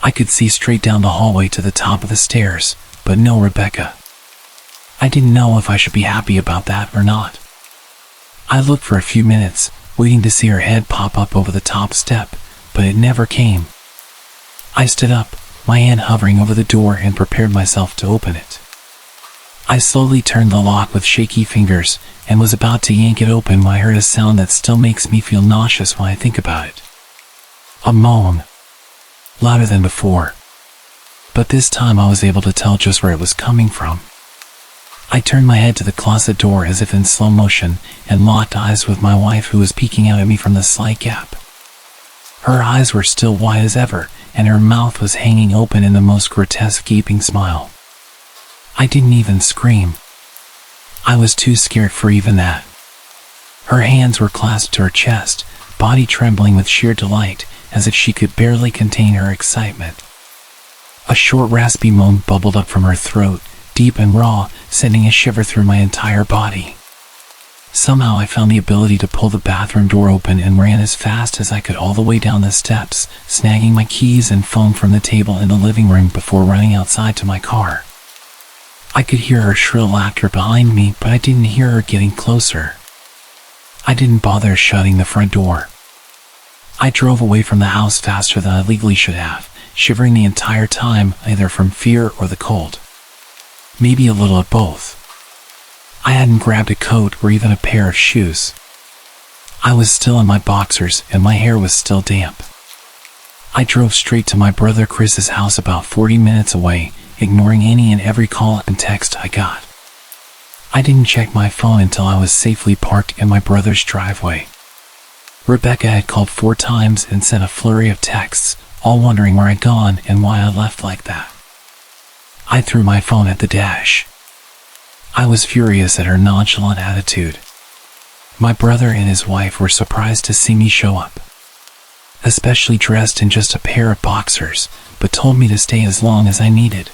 I could see straight down the hallway to the top of the stairs, but no Rebecca. I didn't know if I should be happy about that or not. I looked for a few minutes, waiting to see her head pop up over the top step, but it never came. I stood up, my hand hovering over the door, and prepared myself to open it. I slowly turned the lock with shaky fingers and was about to yank it open when I heard a sound that still makes me feel nauseous when I think about it. A moan. Louder than before. But this time I was able to tell just where it was coming from. I turned my head to the closet door as if in slow motion and locked eyes with my wife, who was peeking out at me from the slight gap. Her eyes were still wide as ever, and her mouth was hanging open in the most grotesque gaping smile. I didn't even scream. I was too scared for even that. Her hands were clasped to her chest, body trembling with sheer delight, as if she could barely contain her excitement. A short raspy moan bubbled up from her throat, deep and raw, sending a shiver through my entire body. Somehow I found the ability to pull the bathroom door open and ran as fast as I could all the way down the steps, snagging my keys and phone from the table in the living room before running outside to my car. I could hear her shrill laughter behind me, but I didn't hear her getting closer. I didn't bother shutting the front door. I drove away from the house faster than I legally should have, shivering the entire time, either from fear or the cold. Maybe a little of both. I hadn't grabbed a coat or even a pair of shoes. I was still in my boxers and my hair was still damp. I drove straight to my brother Chris's house about 40 minutes away ignoring any and every call and text I got. I didn't check my phone until I was safely parked in my brother's driveway. Rebecca had called 4 times and sent a flurry of texts, all wondering where I'd gone and why I left like that. I threw my phone at the dash. I was furious at her nonchalant attitude. My brother and his wife were surprised to see me show up, especially dressed in just a pair of boxers, but told me to stay as long as I needed.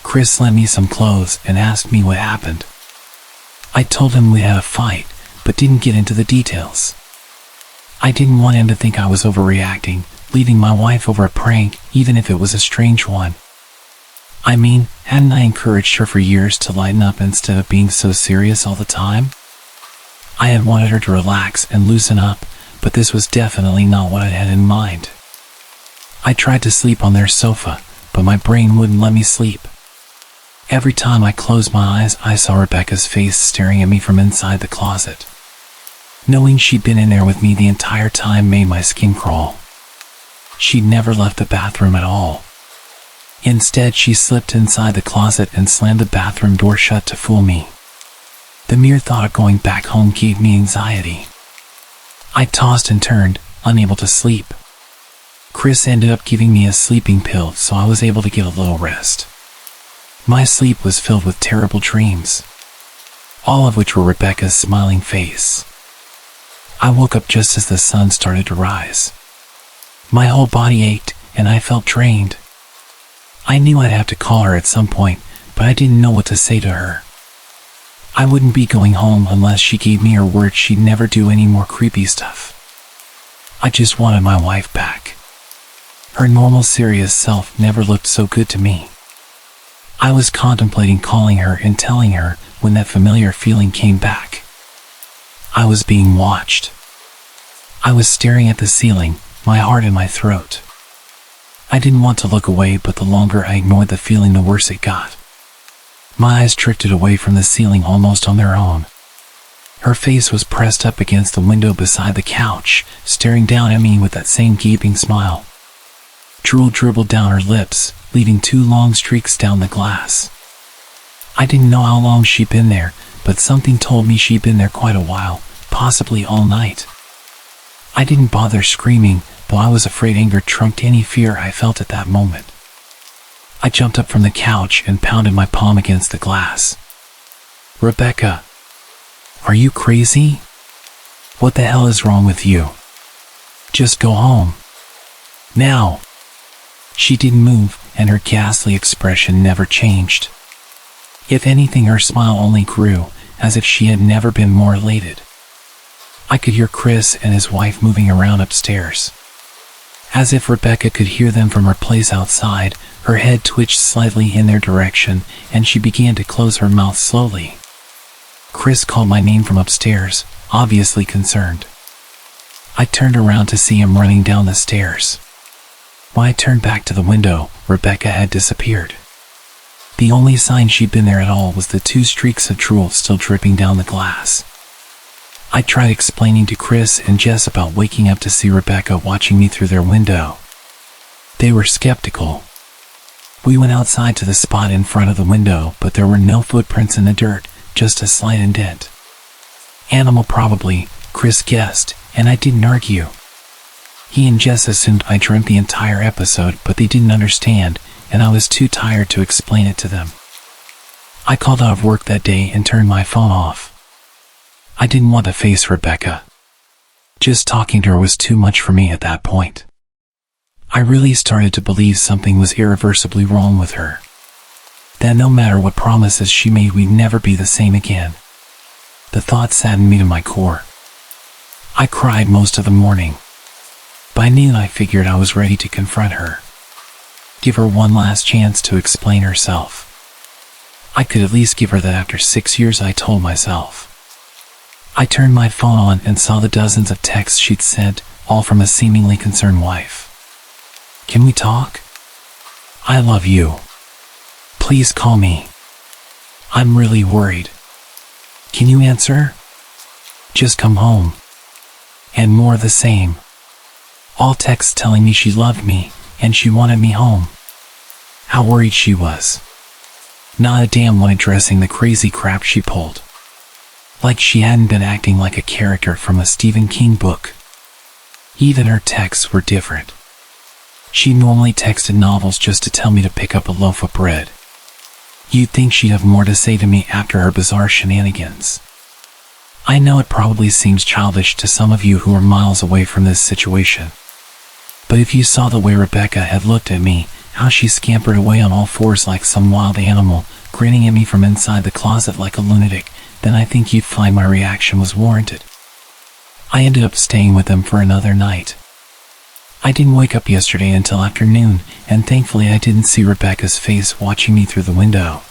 Chris lent me some clothes and asked me what happened. I told him we had a fight, but didn't get into the details. I didn't want him to think I was overreacting, leaving my wife over a prank, even if it was a strange one. I mean, hadn't I encouraged her for years to lighten up instead of being so serious all the time? I had wanted her to relax and loosen up, but this was definitely not what I had in mind. I tried to sleep on their sofa, but my brain wouldn't let me sleep. Every time I closed my eyes, I saw Rebecca's face staring at me from inside the closet. Knowing she'd been in there with me the entire time made my skin crawl. She'd never left the bathroom at all. Instead, she slipped inside the closet and slammed the bathroom door shut to fool me. The mere thought of going back home gave me anxiety. I tossed and turned, unable to sleep. Chris ended up giving me a sleeping pill, so I was able to get a little rest. My sleep was filled with terrible dreams, all of which were Rebecca's smiling face. I woke up just as the sun started to rise. My whole body ached, and I felt drained. I knew I'd have to call her at some point, but I didn't know what to say to her. I wouldn't be going home unless she gave me her word she'd never do any more creepy stuff. I just wanted my wife back. Her normal serious self never looked so good to me. I was contemplating calling her and telling her when that familiar feeling came back. I was being watched. I was staring at the ceiling, my heart in my throat. I didn't want to look away, but the longer I ignored the feeling, the worse it got. My eyes drifted away from the ceiling almost on their own. Her face was pressed up against the window beside the couch, staring down at me with that same gaping smile. Drool dribbled down her lips, leaving 2 long streaks down the glass. I didn't know how long she'd been there, but something told me she'd been there quite a while, possibly all night. I didn't bother screaming, though I was afraid anger trumped any fear I felt at that moment. I jumped up from the couch and pounded my palm against the glass. "Rebecca, are you crazy? What the hell is wrong with you? Just go home. Now." She didn't move, and her ghastly expression never changed. If anything, her smile only grew, as if she had never been more elated. I could hear Chris and his wife moving around upstairs. As if Rebecca could hear them from her place outside, her head twitched slightly in their direction, and she began to close her mouth slowly. Chris called my name from upstairs, obviously concerned. I turned around to see him running down the stairs. When I turned back to the window, Rebecca had disappeared. The only sign she'd been there at all was the 2 streaks of drool still dripping down the glass. I tried explaining to Chris and Jess about waking up to see Rebecca watching me through their window. They were skeptical. We went outside to the spot in front of the window, but there were no footprints in the dirt, just a slight indent. Animal probably, Chris guessed, and I didn't argue. He and Jess assumed I dreamt the entire episode, but they didn't understand, and I was too tired to explain it to them. I called out of work that day and turned my phone off. I didn't want to face Rebecca. Just talking to her was too much for me at that point. I really started to believe something was irreversibly wrong with her. That no matter what promises she made, we'd never be the same again. The thought saddened me to my core. I cried most of the morning. By noon, I figured I was ready to confront her. Give her one last chance to explain herself. I could at least give her that after 6 years, I told myself. I turned my phone on and saw the dozens of texts she'd sent, all from a seemingly concerned wife. "Can we talk? I love you. Please call me. I'm really worried. Can you answer? Just come home." And more of the same. All texts telling me she loved me, and she wanted me home. how worried she was. Not a damn one addressing the crazy crap she pulled. Like she hadn't been acting like a character from a Stephen King book. Even her texts were different. She normally texted novels just to tell me to pick up a loaf of bread. You'd think she'd have more to say to me after her bizarre shenanigans. I know it probably seems childish to some of you who are miles away from this situation. But if you saw the way Rebecca had looked at me, how she scampered away on all fours like some wild animal, grinning at me from inside the closet like a lunatic, then I think you'd find my reaction was warranted. I ended up staying with them for another night. I didn't wake up yesterday until afternoon, and thankfully I didn't see Rebecca's face watching me through the window.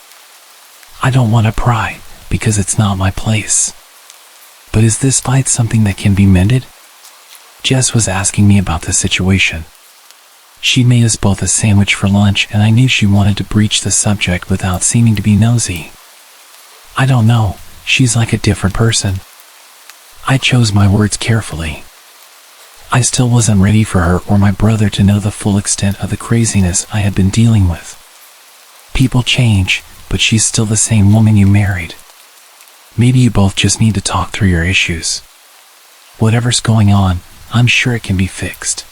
I don't want to pry, because it's not my place. But is this fight something that can be mended? Jess was asking me about the situation. She made us both a sandwich for lunch, and I knew she wanted to breach the subject without seeming to be nosy. I don't know, she's like a different person. I chose my words carefully. I still wasn't ready for her or my brother to know the full extent of the craziness I had been dealing with. People change, but she's still the same woman you married. Maybe you both just need to talk through your issues. Whatever's going on, I'm sure it can be fixed.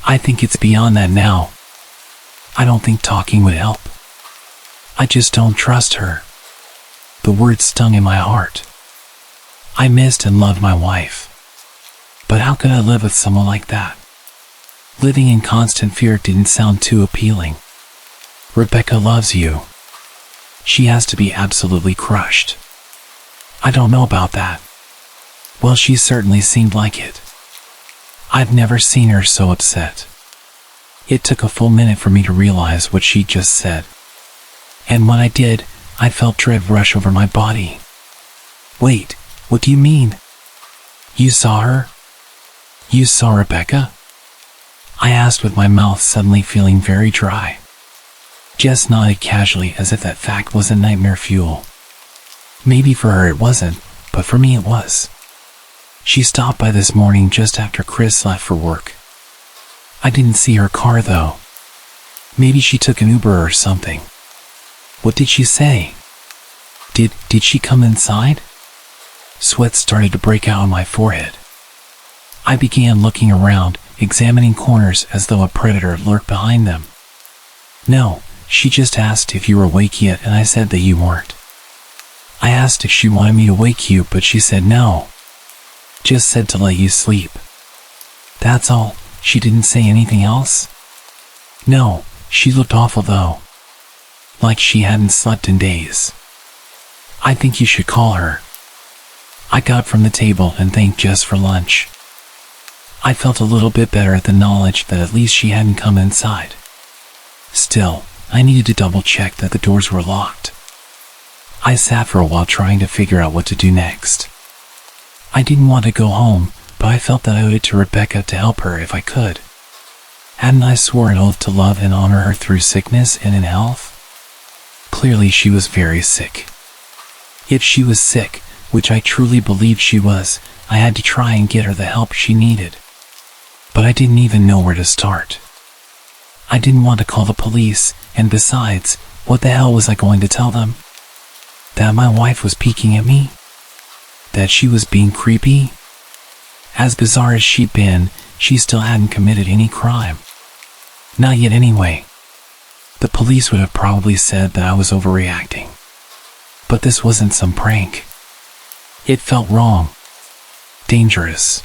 I think it's beyond that now. I don't think talking would help. I just don't trust her. The words stung in my heart. I missed and loved my wife. But how could I live with someone like that? Living in constant fear didn't sound too appealing. Rebecca loves you. She has to be absolutely crushed. I don't know about that. Well, she certainly seemed like it. I've never seen her so upset. It took a full minute for me to realize what she just said. And when I did, I felt dread rush over my body. Wait, what do you mean? You saw her? You saw Rebecca? I asked with my mouth suddenly feeling very dry. Jess nodded casually as if that fact wasn't nightmare fuel. Maybe for her it wasn't, but for me it was. She stopped by this morning just after Chris left for work. I didn't see her car though. Maybe she took an Uber or something. What did she say? Did she come inside? Sweat started to break out on my forehead. I began looking around, examining corners as though a predator lurked behind them. No, she just asked if you were awake yet, and I said that you weren't. I asked if she wanted me to wake you, but she said no. Just said to let you sleep. That's all. She didn't say anything else? No, she looked awful though. Like she hadn't slept in days. I think you should call her. I got from the table and thanked Jess for lunch. I felt a little bit better at the knowledge that at least she hadn't come inside. Still, I needed to double check that the doors were locked. I sat for a while trying to figure out what to do next. I didn't want to go home, but I felt that I owed it to Rebecca to help her if I could. Hadn't I sworn an oath to love and honor her through sickness and in health? Clearly she was very sick. If she was sick, which I truly believed she was, I had to try and get her the help she needed. But I didn't even know where to start. I didn't want to call the police, and besides, what the hell was I going to tell them? That my wife was peeking at me? That she was being creepy? As bizarre as she'd been, she still hadn't committed any crime. Not yet anyway. The police would have probably said that I was overreacting. But this wasn't some prank. It felt wrong. Dangerous.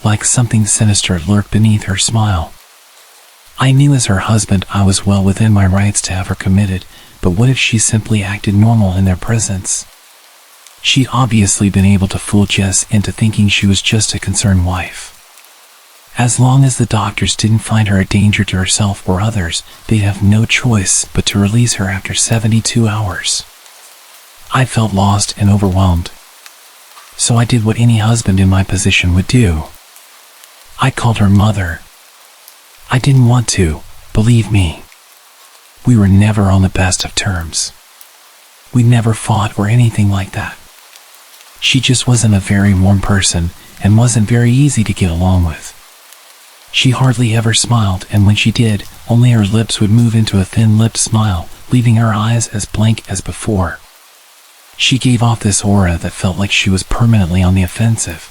Like something sinister lurked beneath her smile. I knew as her husband I was well within my rights to have her committed, but what if she simply acted normal in their presence? She'd obviously been able to fool Jess into thinking she was just a concerned wife. As long as the doctors didn't find her a danger to herself or others, they'd have no choice but to release her after 72 hours. I felt lost and overwhelmed. So I did what any husband in my position would do. I called her mother. I didn't want to, believe me. We were never on the best of terms. We never fought or anything like that. She just wasn't a very warm person and wasn't very easy to get along with. She hardly ever smiled, and when she did, only her lips would move into a thin-lipped smile, leaving her eyes as blank as before. She gave off this aura that felt like she was permanently on the offensive.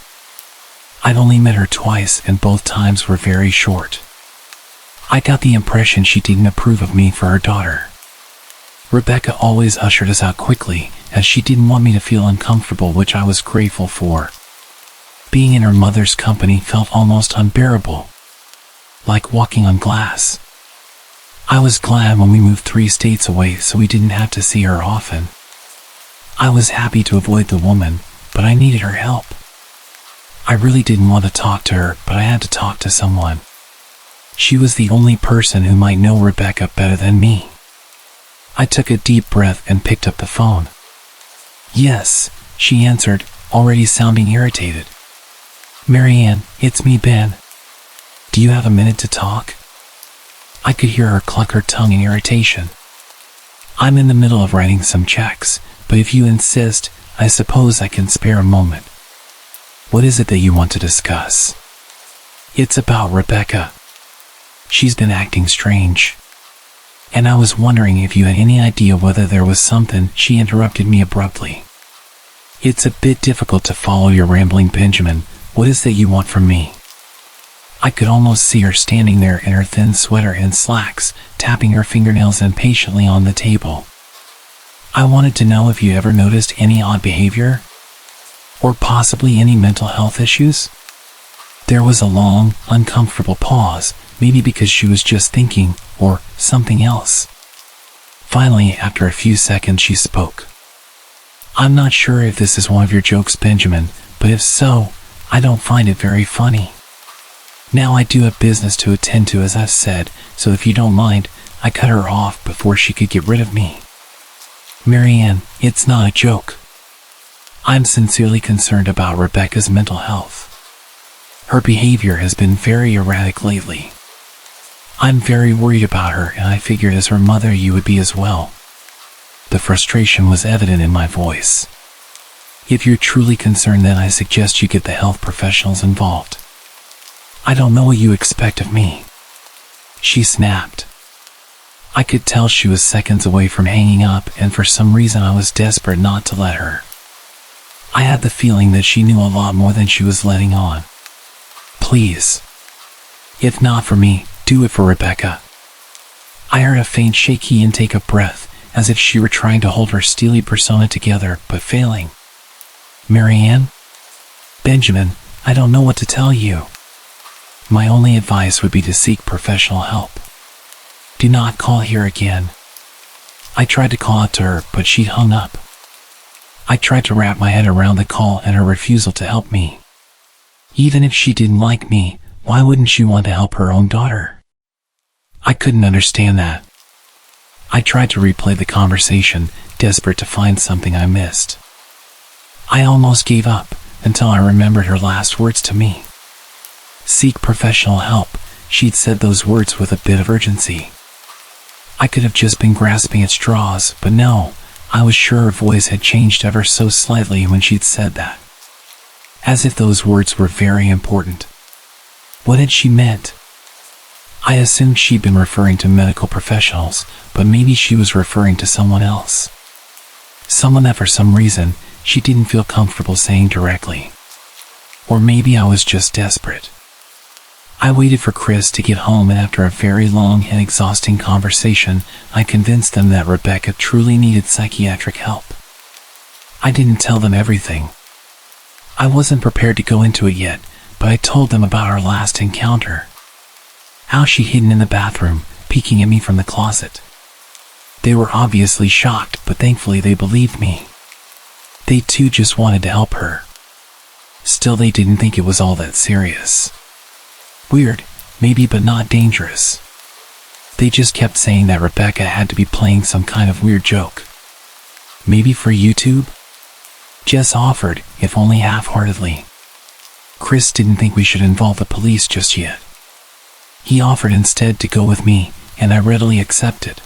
I'd only met her twice, and both times were very short. I got the impression she didn't approve of me for her daughter. Rebecca always ushered us out quickly, as she didn't want me to feel uncomfortable, which I was grateful for. Being in her mother's company felt almost unbearable, like walking on glass. I was glad when we moved 3 states away so we didn't have to see her often. I was happy to avoid the woman, but I needed her help. I really didn't want to talk to her, but I had to talk to someone. She was the only person who might know Rebecca better than me. I took a deep breath and picked up the phone. "Yes," she answered, already sounding irritated. "Marianne, it's me, Ben. Do you have a minute to talk?" I could hear her cluck her tongue in irritation. "I'm in the middle of writing some checks, but if you insist, I suppose I can spare a moment." "What is it that you want to discuss?" "It's about Rebecca. She's been acting strange. And I was wondering if you had any idea whether there was something." She interrupted me abruptly. "It's a bit difficult to follow your rambling, Benjamin. What is that you want from me?" I could almost see her standing there in her thin sweater and slacks, tapping her fingernails impatiently on the table. "I wanted to know if you ever noticed any odd behavior, or possibly any mental health issues." There was a long, uncomfortable pause, maybe because she was just thinking, or something else. Finally, after a few seconds, she spoke. "I'm not sure if this is one of your jokes, Benjamin, but if so, I don't find it very funny. Now I do have business to attend to, as I've said, so if you don't mind, I cut her off before she could get rid of me. Marianne, it's not a joke. I'm sincerely concerned about Rebecca's mental health. Her behavior has been very erratic lately. I'm very worried about her, and I figured as her mother you would be as well." The frustration was evident in my voice. "If you're truly concerned, then I suggest you get the health professionals involved. I don't know what you expect of me," she snapped. I could tell she was seconds away from hanging up, and for some reason I was desperate not to let her. I had the feeling that she knew a lot more than she was letting on. "Please. If not for me, do it for Rebecca." I heard a faint shaky intake of breath, as if she were trying to hold her steely persona together, but failing. "Marianne? Benjamin, I don't know what to tell you. My only advice would be to seek professional help. Do not call here again." I tried to call out to her, but she'd hung up. I tried to wrap my head around the call and her refusal to help me. Even if she didn't like me, why wouldn't she want to help her own daughter? I couldn't understand that. I tried to replay the conversation, desperate to find something I missed. I almost gave up, until I remembered her last words to me. Seek professional help. She'd said those words with a bit of urgency. I could have just been grasping at straws, but no, I was sure her voice had changed ever so slightly when she'd said that. As if those words were very important. What had she meant? I assumed she'd been referring to medical professionals, but maybe she was referring to someone else. Someone that for some reason she didn't feel comfortable saying directly. Or maybe I was just desperate. I waited for Chris to get home, and after a very long and exhausting conversation, I convinced them that Rebecca truly needed psychiatric help. I didn't tell them everything. I wasn't prepared to go into it yet, but I told them about our last encounter. How she'd hidden in the bathroom, peeking at me from the closet. They were obviously shocked, but thankfully they believed me. They too just wanted to help her. Still, they didn't think it was all that serious. Weird, maybe, but not dangerous. They just kept saying that Rebecca had to be playing some kind of weird joke. Maybe for YouTube? Jess offered, if only half-heartedly. Chris didn't think we should involve the police just yet. He offered instead to go with me, and I readily accepted.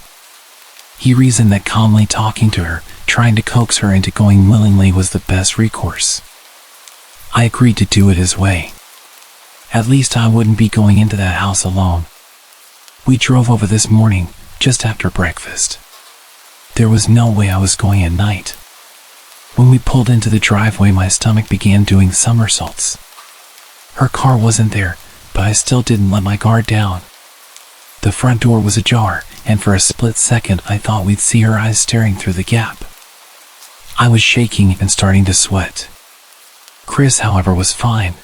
He reasoned that calmly talking to her, trying to coax her into going willingly, was the best recourse. I agreed to do it his way. At least I wouldn't be going into that house alone. We drove over this morning, just after breakfast. There was no way I was going at night. When we pulled into the driveway, my stomach began doing somersaults. Her car wasn't there, but I still didn't let my guard down. The front door was ajar, and for a split second I thought we'd see her eyes staring through the gap. I was shaking and starting to sweat. Chris, however, was fine.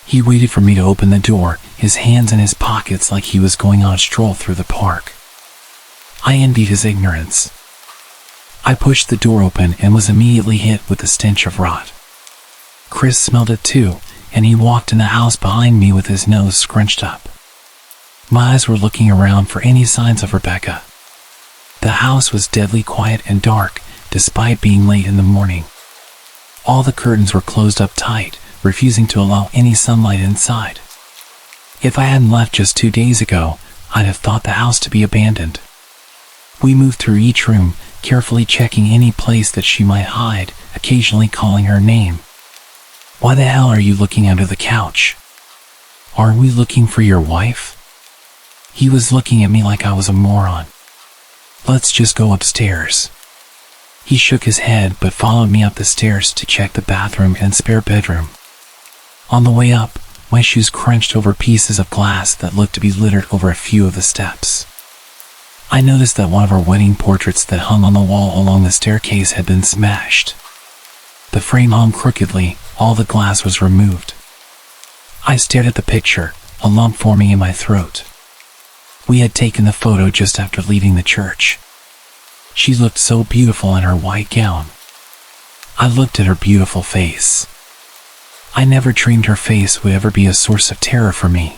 He waited for me to open the door, his hands in his pockets like he was going on a stroll through the park. I envied his ignorance. I pushed the door open and was immediately hit with the stench of rot. Chris smelled it too, and he walked in the house behind me with his nose scrunched up. My eyes were looking around for any signs of Rebecca. The house was deadly quiet and dark, despite being late in the morning. All the curtains were closed up tight, refusing to allow any sunlight inside. If I hadn't left just 2 days ago, I'd have thought the house to be abandoned. We moved through each room, carefully checking any place that she might hide, occasionally calling her name. "Why the hell are you looking under the couch? Aren't we looking for your wife?" He was looking at me like I was a moron. "Let's just go upstairs." He shook his head but followed me up the stairs to check the bathroom and spare bedroom. On the way up, my shoes crunched over pieces of glass that looked to be littered over a few of the steps. I noticed that one of our wedding portraits that hung on the wall along the staircase had been smashed. The frame hung crookedly, all the glass was removed. I stared at the picture, a lump forming in my throat. We had taken the photo just after leaving the church. She looked so beautiful in her white gown. I looked at her beautiful face. I never dreamed her face would ever be a source of terror for me.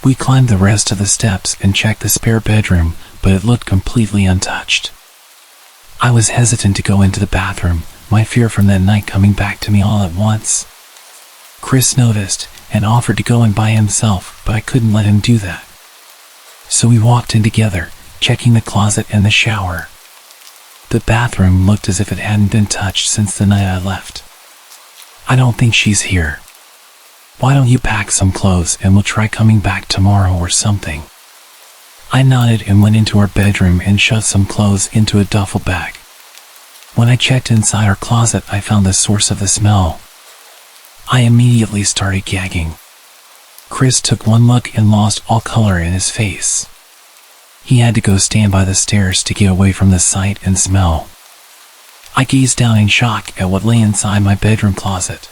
We climbed the rest of the steps and checked the spare bedroom, but it looked completely untouched. I was hesitant to go into the bathroom, my fear from that night coming back to me all at once. Chris noticed and offered to go in by himself, but I couldn't let him do that. So we walked in together, checking the closet and the shower. The bathroom looked as if it hadn't been touched since the night I left. "I don't think she's here. Why don't you pack some clothes and we'll try coming back tomorrow or something?" I nodded and went into our bedroom and shoved some clothes into a duffel bag. When I checked inside our closet, I found the source of the smell. I immediately started gagging. Chris took one look and lost all color in his face. He had to go stand by the stairs to get away from the sight and smell. I gazed down in shock at what lay inside my bedroom closet.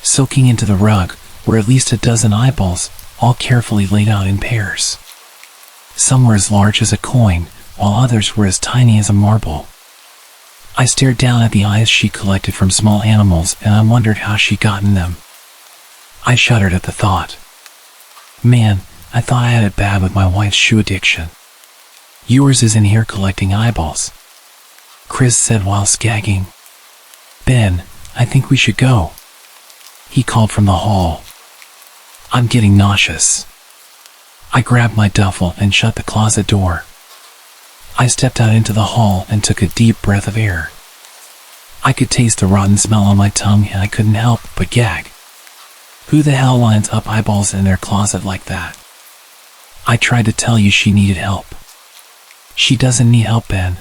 Soaking into the rug were at least a dozen eyeballs, all carefully laid out in pairs. Some were as large as a coin, while others were as tiny as a marble. I stared down at the eyes she collected from small animals, and I wondered how she'd gotten them. I shuddered at the thought. Man, I thought I had it bad with my wife's shoe addiction. "Yours is in here collecting eyeballs," Chris said while gagging. "Ben, I think we should go," he called from the hall. "I'm getting nauseous." I grabbed my duffel and shut the closet door. I stepped out into the hall and took a deep breath of air. I could taste the rotten smell on my tongue and I couldn't help but gag. Who the hell lines up eyeballs in their closet like that? I tried to tell you she needed help. She doesn't need help, Ben.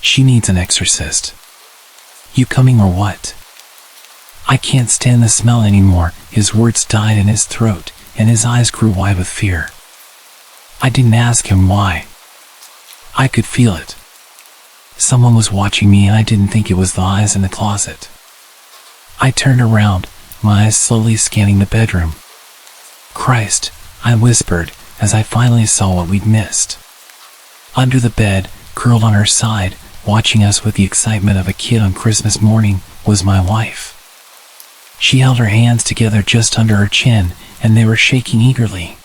She needs an exorcist. You coming or what? I can't stand the smell anymore. His words died in his throat, and his eyes grew wide with fear. I didn't ask him why. I could feel it. Someone was watching me, and I didn't think it was the eyes in the closet. I turned around, my eyes slowly scanning the bedroom. "Christ," I whispered, as I finally saw what we'd missed. Under the bed, curled on her side, watching us with the excitement of a kid on Christmas morning, was my wife. She held her hands together just under her chin, and they were shaking eagerly.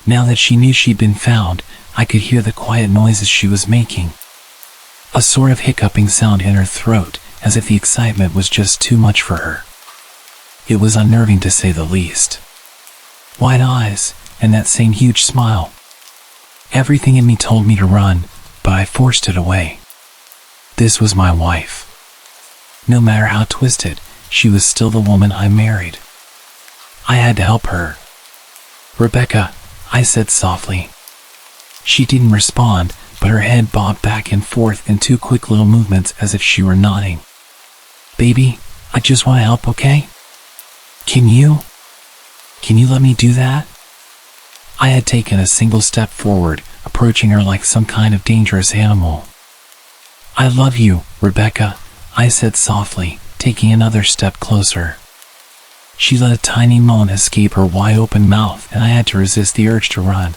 Now that she knew she'd been found, I could hear the quiet noises she was making. A sort of hiccuping sound in her throat, as if the excitement was just too much for her. It was unnerving to say the least. Wide eyes, and that same huge smile. Everything in me told me to run, but I forced it away. This was my wife. No matter how twisted, she was still the woman I married. I had to help her. "Rebecca," I said softly. She didn't respond, but her head bobbed back and forth in 2 quick little movements as if she were nodding. "Baby, I just want to help, okay? Can you let me do that?" I had taken a single step forward, approaching her like some kind of dangerous animal. "I love you, Rebecca," I said softly, taking another step closer. She let a tiny moan escape her wide-open mouth, and I had to resist the urge to run.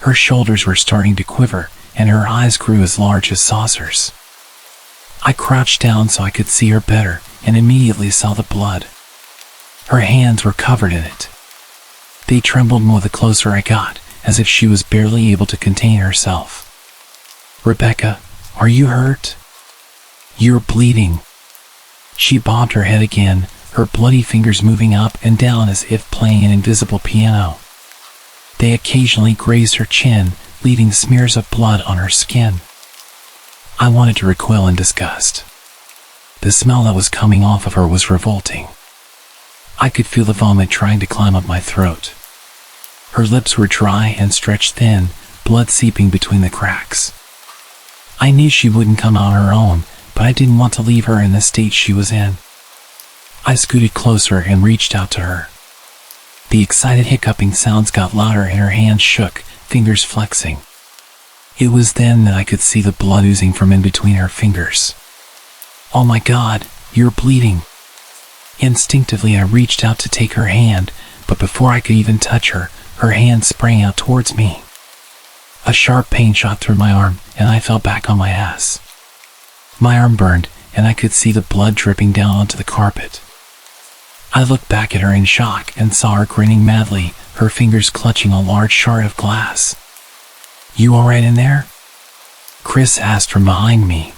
Her shoulders were starting to quiver, and her eyes grew as large as saucers. I crouched down so I could see her better, and immediately saw the blood. Her hands were covered in it. They trembled more the closer I got, as if she was barely able to contain herself. "Rebecca, are you hurt? You're bleeding." She bobbed her head again, her bloody fingers moving up and down as if playing an invisible piano. They occasionally grazed her chin, leaving smears of blood on her skin. I wanted to recoil in disgust. The smell that was coming off of her was revolting. I could feel the vomit trying to climb up my throat. Her lips were dry and stretched thin, blood seeping between the cracks. I knew she wouldn't come out on her own, but I didn't want to leave her in the state she was in. I scooted closer and reached out to her. The excited hiccuping sounds got louder and her hands shook, fingers flexing. It was then that I could see the blood oozing from in between her fingers. "Oh my God, you're bleeding." Instinctively, I reached out to take her hand, but before I could even touch her, her hand sprang out towards me. A sharp pain shot through my arm, and I fell back on my ass. My arm burned, and I could see the blood dripping down onto the carpet. I looked back at her in shock and saw her grinning madly, her fingers clutching a large shard of glass. "You all right in there?" Chris asked from behind me.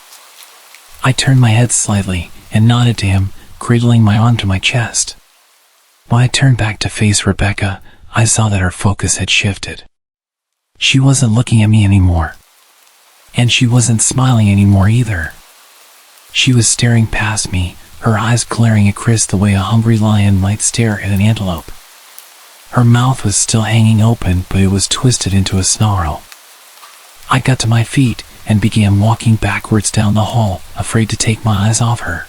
I turned my head slightly and nodded to him, cradling my arm to my chest. When I turned back to face Rebecca, I saw that her focus had shifted. She wasn't looking at me anymore. And she wasn't smiling anymore either. She was staring past me, her eyes glaring at Chris the way a hungry lion might stare at an antelope. Her mouth was still hanging open, but it was twisted into a snarl. I got to my feet and began walking backwards down the hall, afraid to take my eyes off her.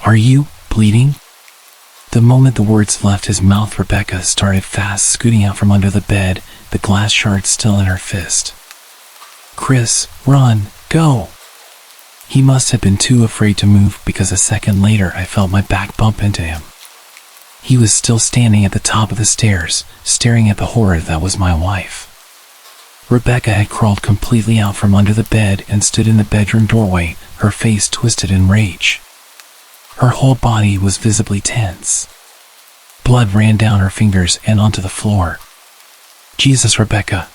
"Are you bleeding?" The moment the words left his mouth, Rebecca started fast scooting out from under the bed, the glass shard still in her fist. "Chris, run, go!" He must have been too afraid to move, because a second later I felt my back bump into him. He was still standing at the top of the stairs, staring at the horror that was my wife. Rebecca had crawled completely out from under the bed and stood in the bedroom doorway, her face twisted in rage. Her whole body was visibly tense. Blood ran down her fingers and onto the floor. "Jesus, Rebecca."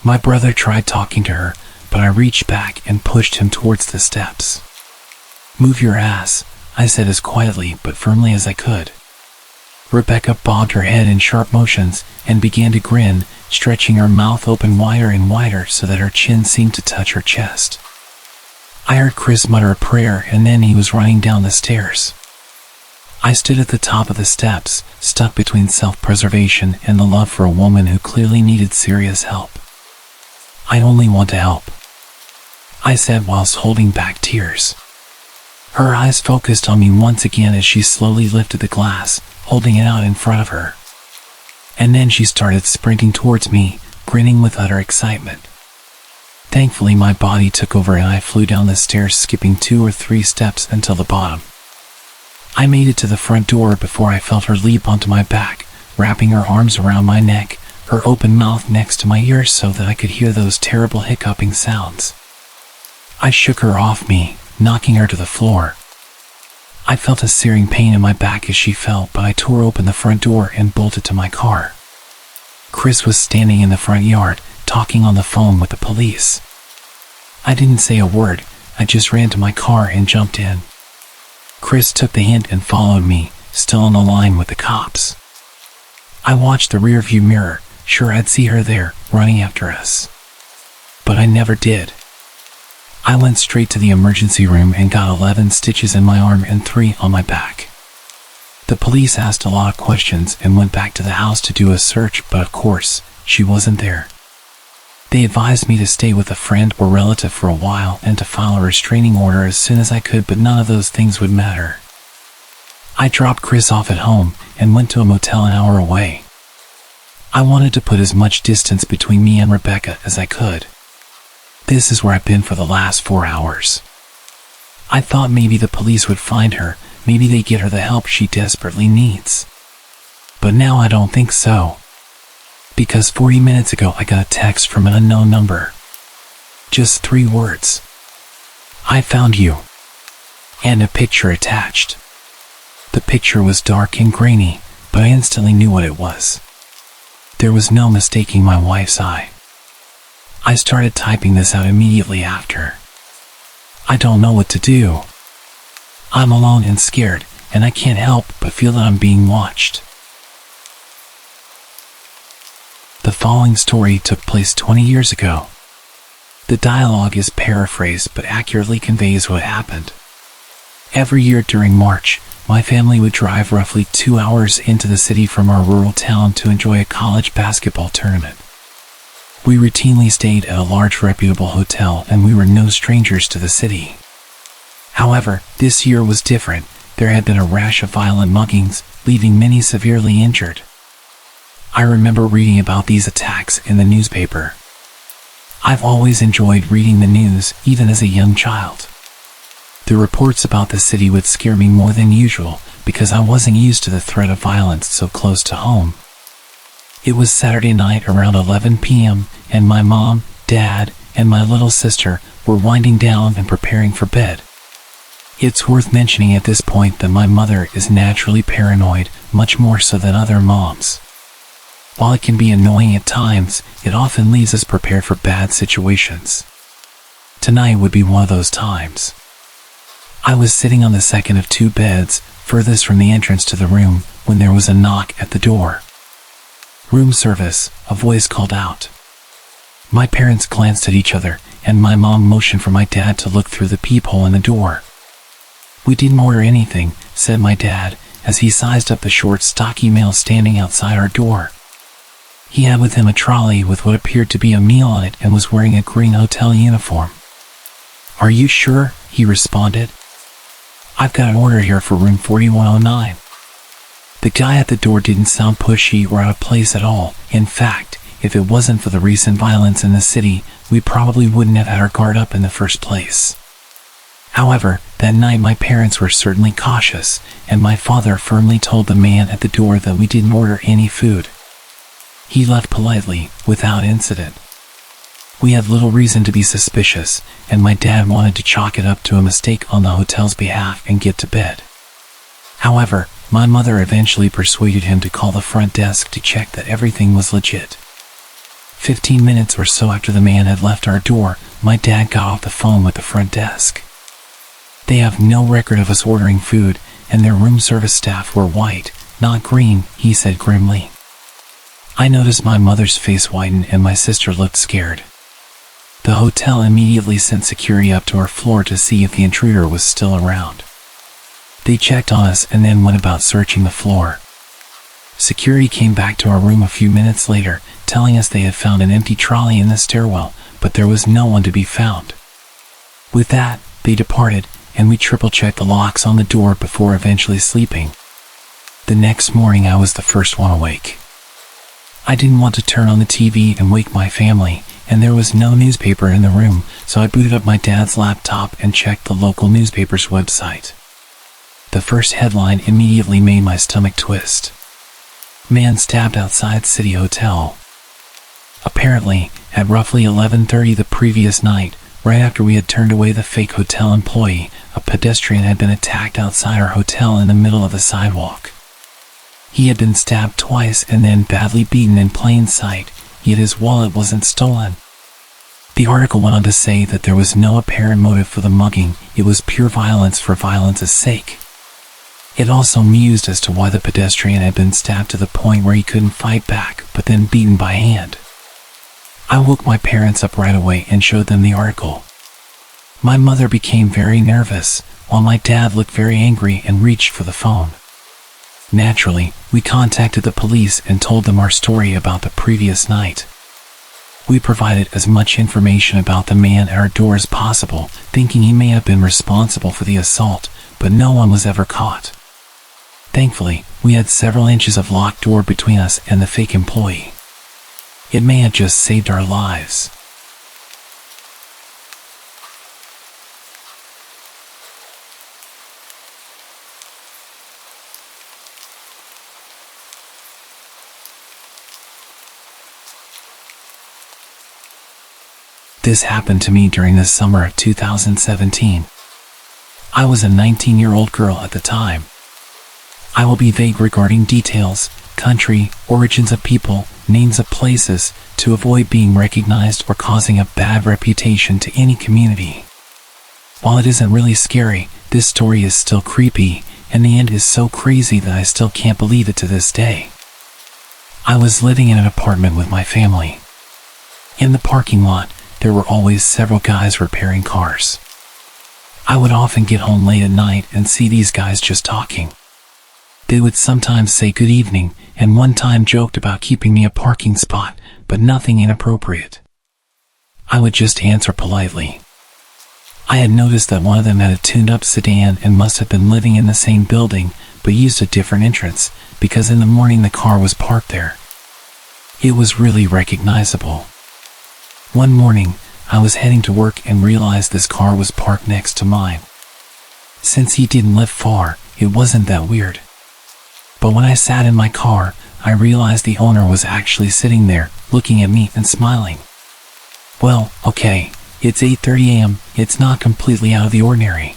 My brother tried talking to her, but I reached back and pushed him towards the steps. "Move your ass," I said as quietly but firmly as I could. Rebecca bobbed her head in sharp motions and began to grin, stretching her mouth open wider and wider so that her chin seemed to touch her chest. I heard Chris mutter a prayer, and then he was running down the stairs. I stood at the top of the steps, stuck between self-preservation and the love for a woman who clearly needed serious help. "I only want to help," I said whilst holding back tears. Her eyes focused on me once again as she slowly lifted the glass, holding it out in front of her. And then she started sprinting towards me, grinning with utter excitement. Thankfully, my body took over and I flew down the stairs, skipping 2 or 3 steps until the bottom. I made it to the front door before I felt her leap onto my back, wrapping her arms around my neck, her open mouth next to my ears so that I could hear those terrible hiccuping sounds. I shook her off me, knocking her to the floor. I felt a searing pain in my back as she fell, but I tore open the front door and bolted to my car. Chris was standing in the front yard, talking on the phone with the police. I didn't say a word, I just ran to my car and jumped in. Chris took the hint and followed me, still on the line with the cops. I watched the rearview mirror, sure I'd see her there, running after us. But I never did. I went straight to the emergency room and got 11 stitches in my arm and 3 on my back. The police asked a lot of questions and went back to the house to do a search, but of course, she wasn't there. They advised me to stay with a friend or relative for a while and to file a restraining order as soon as I could, but none of those things would matter. I dropped Chris off at home and went to a motel an hour away. I wanted to put as much distance between me and Rebecca as I could. This is where I've been for the last 4 hours. I thought maybe the police would find her, maybe they'd get her the help she desperately needs. But now I don't think so. Because 40 minutes ago I got a text from an unknown number. Just 3 words. I found you. And a picture attached. The picture was dark and grainy, but I instantly knew what it was. There was no mistaking my wife's eye. I started typing this out immediately after. I don't know what to do. I'm alone and scared, and I can't help but feel that I'm being watched. The following story took place 20 years ago. The dialogue is paraphrased but accurately conveys what happened. Every year during March, my family would drive roughly 2 hours into the city from our rural town to enjoy a college basketball tournament. We routinely stayed at a large reputable hotel, and we were no strangers to the city. However, this year was different. There had been a rash of violent muggings, leaving many severely injured. I remember reading about these attacks in the newspaper. I've always enjoyed reading the news, even as a young child. The reports about the city would scare me more than usual because I wasn't used to the threat of violence so close to home. It was Saturday night around 11 p.m., and my mom, dad, and my little sister were winding down and preparing for bed. It's worth mentioning at this point that my mother is naturally paranoid, much more so than other moms. While it can be annoying at times, it often leaves us prepared for bad situations. Tonight would be one of those times. I was sitting on the second of 2 beds, furthest from the entrance to the room, when there was a knock at the door. "Room service," a voice called out. My parents glanced at each other, and my mom motioned for my dad to look through the peephole in the door. "We didn't order anything," said my dad, as he sized up the short, stocky male standing outside our door. He had with him a trolley with what appeared to be a meal on it and was wearing a green hotel uniform. "Are you sure?" he responded. "I've got an order here for room 4109. The guy at the door didn't sound pushy or out of place at all. In fact, if it wasn't for the recent violence in the city, we probably wouldn't have had our guard up in the first place. However, that night my parents were certainly cautious, and my father firmly told the man at the door that we didn't order any food. He left politely, without incident. We had little reason to be suspicious, and my dad wanted to chalk it up to a mistake on the hotel's behalf and get to bed. However, my mother eventually persuaded him to call the front desk to check that everything was legit. 15 minutes or so after the man had left our door, my dad got off the phone with the front desk. They have no record of us ordering food, and their room service staff were white, not green, he said grimly. I noticed my mother's face whiten and my sister looked scared. The hotel immediately sent security up to our floor to see if the intruder was still around. They checked on us and then went about searching the floor. Security came back to our room a few minutes later, telling us they had found an empty trolley in the stairwell, but there was no one to be found. With that, they departed, and we triple-checked the locks on the door before eventually sleeping. The next morning I was the first one awake. I didn't want to turn on the TV and wake my family, and there was no newspaper in the room, so I booted up my dad's laptop and checked the local newspaper's website. The first headline immediately made my stomach twist. Man stabbed outside City Hotel. Apparently, at roughly 11:30 the previous night, right after we had turned away the fake hotel employee, a pedestrian had been attacked outside our hotel in the middle of the sidewalk. He had been stabbed twice and then badly beaten in plain sight, yet his wallet wasn't stolen. The article went on to say that there was no apparent motive for the mugging, it was pure violence for violence's sake. It also mused as to why the pedestrian had been stabbed to the point where he couldn't fight back, but then beaten by hand. I woke my parents up right away and showed them the article. My mother became very nervous, while my dad looked very angry and reached for the phone. Naturally, we contacted the police and told them our story about the previous night. We provided as much information about the man at our door as possible, thinking he may have been responsible for the assault, but no one was ever caught. Thankfully, we had several inches of locked door between us and the fake employee. It may have just saved our lives. This happened to me during the summer of 2017. I was a 19-year-old girl at the time. I will be vague regarding details, country, origins of people, names of places, to avoid being recognized or causing a bad reputation to any community. While it isn't really scary, this story is still creepy, and the end is so crazy that I still can't believe it to this day. I was living in an apartment with my family. In the parking lot, there were always several guys repairing cars. I would often get home late at night and see these guys just talking. They would sometimes say good evening, and one time joked about keeping me a parking spot, but nothing inappropriate. I would just answer politely. I had noticed that one of them had a tuned-up sedan and must have been living in the same building, but used a different entrance, because in the morning the car was parked there. It was really recognizable. One morning, I was heading to work and realized this car was parked next to mine. Since he didn't live far, it wasn't that weird. But when I sat in my car, I realized the owner was actually sitting there, looking at me and smiling. Well, okay, it's 8:30 a.m., it's not completely out of the ordinary.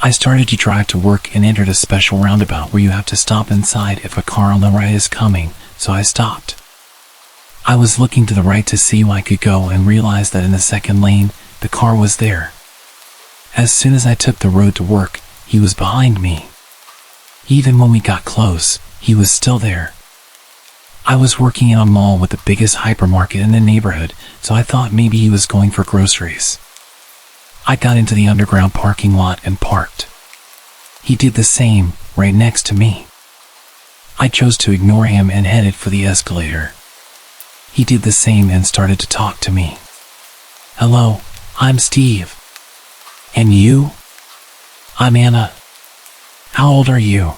I started to drive to work and entered a special roundabout where you have to stop inside if a car on the right is coming, so I stopped. I was looking to the right to see where I could go and realized that in the second lane, the car was there. As soon as I took the road to work, he was behind me. Even when we got close, he was still there. I was working in a mall with the biggest hypermarket in the neighborhood, so I thought maybe he was going for groceries. I got into the underground parking lot and parked. He did the same, right next to me. I chose to ignore him and headed for the escalator. He did the same and started to talk to me. Hello, I'm Steve. And you? I'm Anna. How old are you?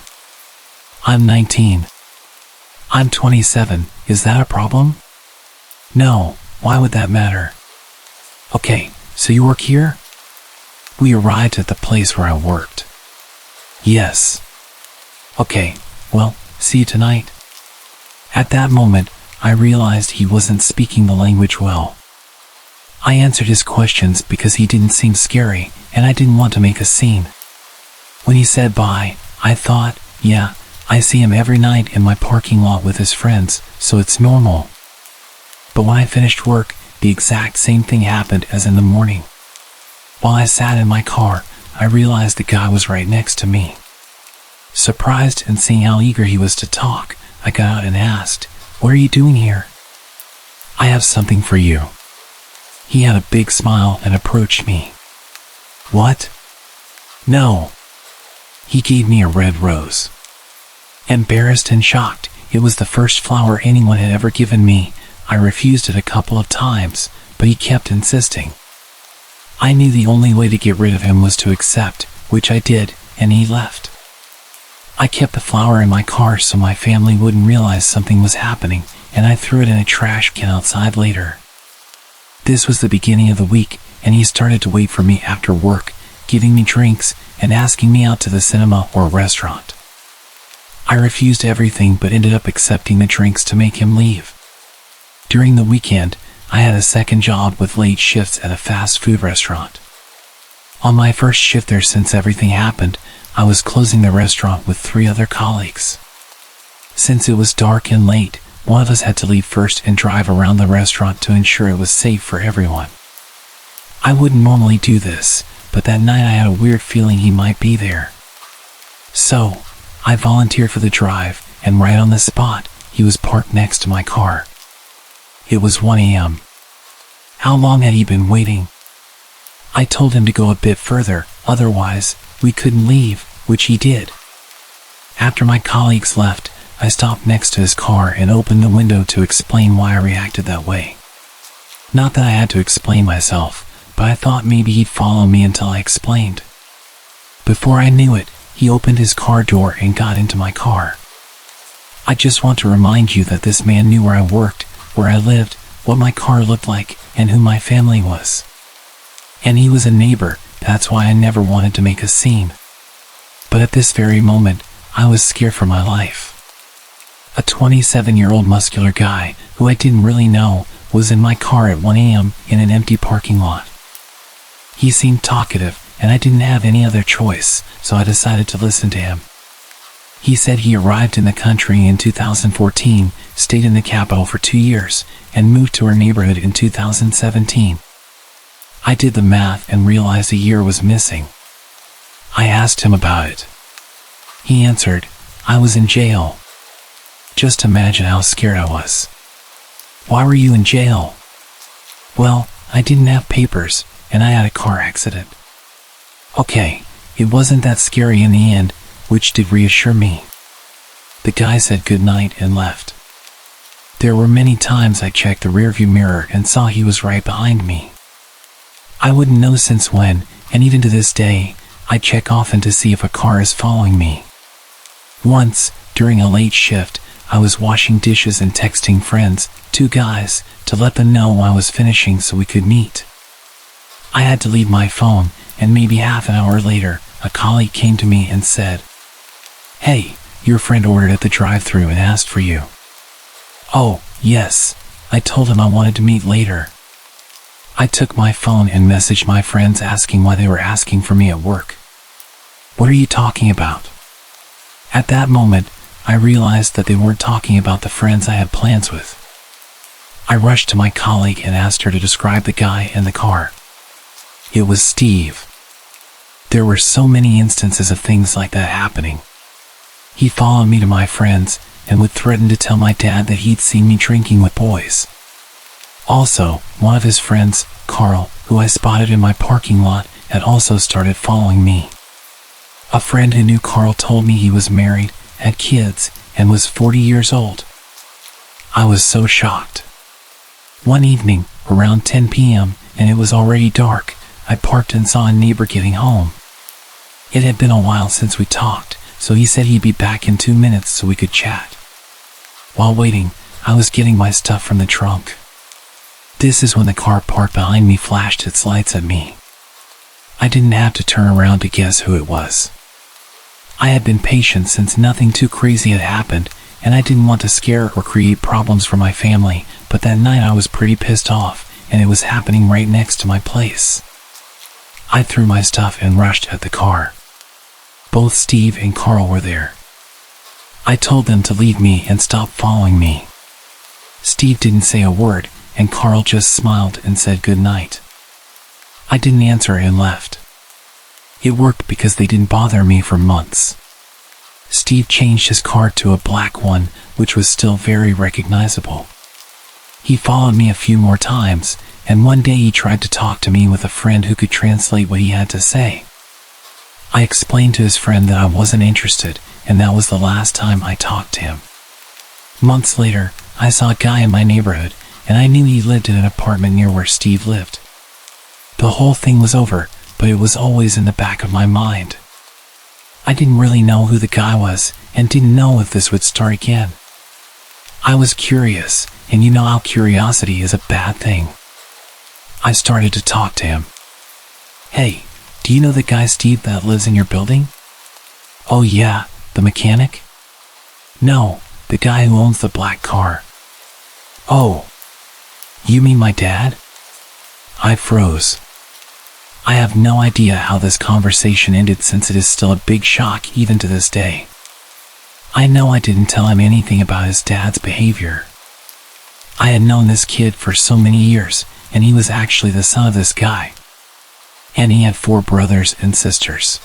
I'm 19. I'm 27. Is that a problem? No, why would that matter? Okay, so you work here? We arrived at the place where I worked. Yes. Okay, well, see you tonight. At that moment, I realized he wasn't speaking the language well. I answered his questions because he didn't seem scary, and I didn't want to make a scene. When he said bye, I thought, yeah, I see him every night in my parking lot with his friends, so it's normal. But when I finished work, the exact same thing happened as in the morning. While I sat in my car, I realized the guy was right next to me. Surprised and seeing how eager he was to talk, I got out and asked, "What are you doing here?" "I have something for you." He had a big smile and approached me. "What?" "No." He gave me a red rose. Embarrassed and shocked, it was the first flower anyone had ever given me. I refused it a couple of times, but he kept insisting. I knew the only way to get rid of him was to accept, which I did, and he left. I kept the flower in my car so my family wouldn't realize something was happening, and I threw it in a trash can outside later. This was the beginning of the week, and he started to wait for me after work, giving me drinks and asking me out to the cinema or restaurant. I refused everything but ended up accepting the drinks to make him leave. During the weekend, I had a second job with late shifts at a fast food restaurant. On my first shift there, since everything happened, I was closing the restaurant with 3 other colleagues. Since it was dark and late, one of us had to leave first and drive around the restaurant to ensure it was safe for everyone. I wouldn't normally do this, but that night I had a weird feeling he might be there. So, I volunteered for the drive, and right on the spot, he was parked next to my car. It was 1 a.m. How long had he been waiting? I told him to go a bit further, otherwise, we couldn't leave, which he did. After my colleagues left, I stopped next to his car and opened the window to explain why I reacted that way. Not that I had to explain myself, but I thought maybe he'd follow me until I explained. Before I knew it, he opened his car door and got into my car. I just want to remind you that this man knew where I worked, where I lived, what my car looked like, and who my family was. And he was a neighbor, that's why I never wanted to make a scene. But at this very moment, I was scared for my life. A 27-year-old muscular guy, who I didn't really know, was in my car at 1 a.m. in an empty parking lot. He seemed talkative, and I didn't have any other choice, so I decided to listen to him. He said he arrived in the country in 2014, stayed in the capital for 2 years, and moved to our neighborhood in 2017. I did the math and realized a year was missing. I asked him about it. He answered, "I was in jail." Just imagine how scared I was. "Why were you in jail?" "Well, I didn't have papers, and I had a car accident." Okay, it wasn't that scary in the end, which did reassure me. The guy said goodnight and left. There were many times I checked the rearview mirror and saw he was right behind me. I wouldn't know since when, and even to this day, I check often to see if a car is following me. Once, during a late shift, I was washing dishes and texting friends, 2 guys, to let them know I was finishing so we could meet. I had to leave my phone, and maybe half an hour later, a colleague came to me and said, "Hey, your friend ordered at the drive-thru and asked for you." "Oh, yes," I told him I wanted to meet later. I took my phone and messaged my friends asking why they were asking for me at work. "What are you talking about?" At that moment, I realized that they weren't talking about the friends I had plans with. I rushed to my colleague and asked her to describe the guy in the car. It was Steve. There were so many instances of things like that happening. He followed me to my friends and would threaten to tell my dad that he'd seen me drinking with boys. Also, one of his friends, Carl, who I spotted in my parking lot, had also started following me. A friend who knew Carl told me he was married, had kids, and was 40 years old. I was so shocked. One evening, around 10 p.m., and it was already dark, I parked and saw a neighbor getting home. It had been a while since we talked, so he said he'd be back in 2 minutes so we could chat. While waiting, I was getting my stuff from the trunk. This is when the car parked behind me flashed its lights at me. I didn't have to turn around to guess who it was. I had been patient since nothing too crazy had happened, and I didn't want to scare or create problems for my family, but that night I was pretty pissed off, and it was happening right next to my place. I threw my stuff and rushed at the car. Both Steve and Carl were there. I told them to leave me and stop following me. Steve didn't say a word, and Carl just smiled and said goodnight. I didn't answer and left. It worked because they didn't bother me for months. Steve changed his car to a black one, which was still very recognizable. He followed me a few more times, and one day he tried to talk to me with a friend who could translate what he had to say. I explained to his friend that I wasn't interested, and that was the last time I talked to him. Months later, I saw a guy in my neighborhood, and I knew he lived in an apartment near where Steve lived. The whole thing was over, but it was always in the back of my mind. I didn't really know who the guy was, and didn't know if this would start again. I was curious, and you know how curiosity is a bad thing. I started to talk to him. "Hey, do you know the guy Steve that lives in your building?" "Oh yeah, the mechanic?" "No, the guy who owns the black car." "Oh, you mean my dad?" I froze. I have no idea how this conversation ended since it is still a big shock even to this day. I know I didn't tell him anything about his dad's behavior. I had known this kid for so many years, and he was actually the son of this guy. And he had 4 brothers and sisters.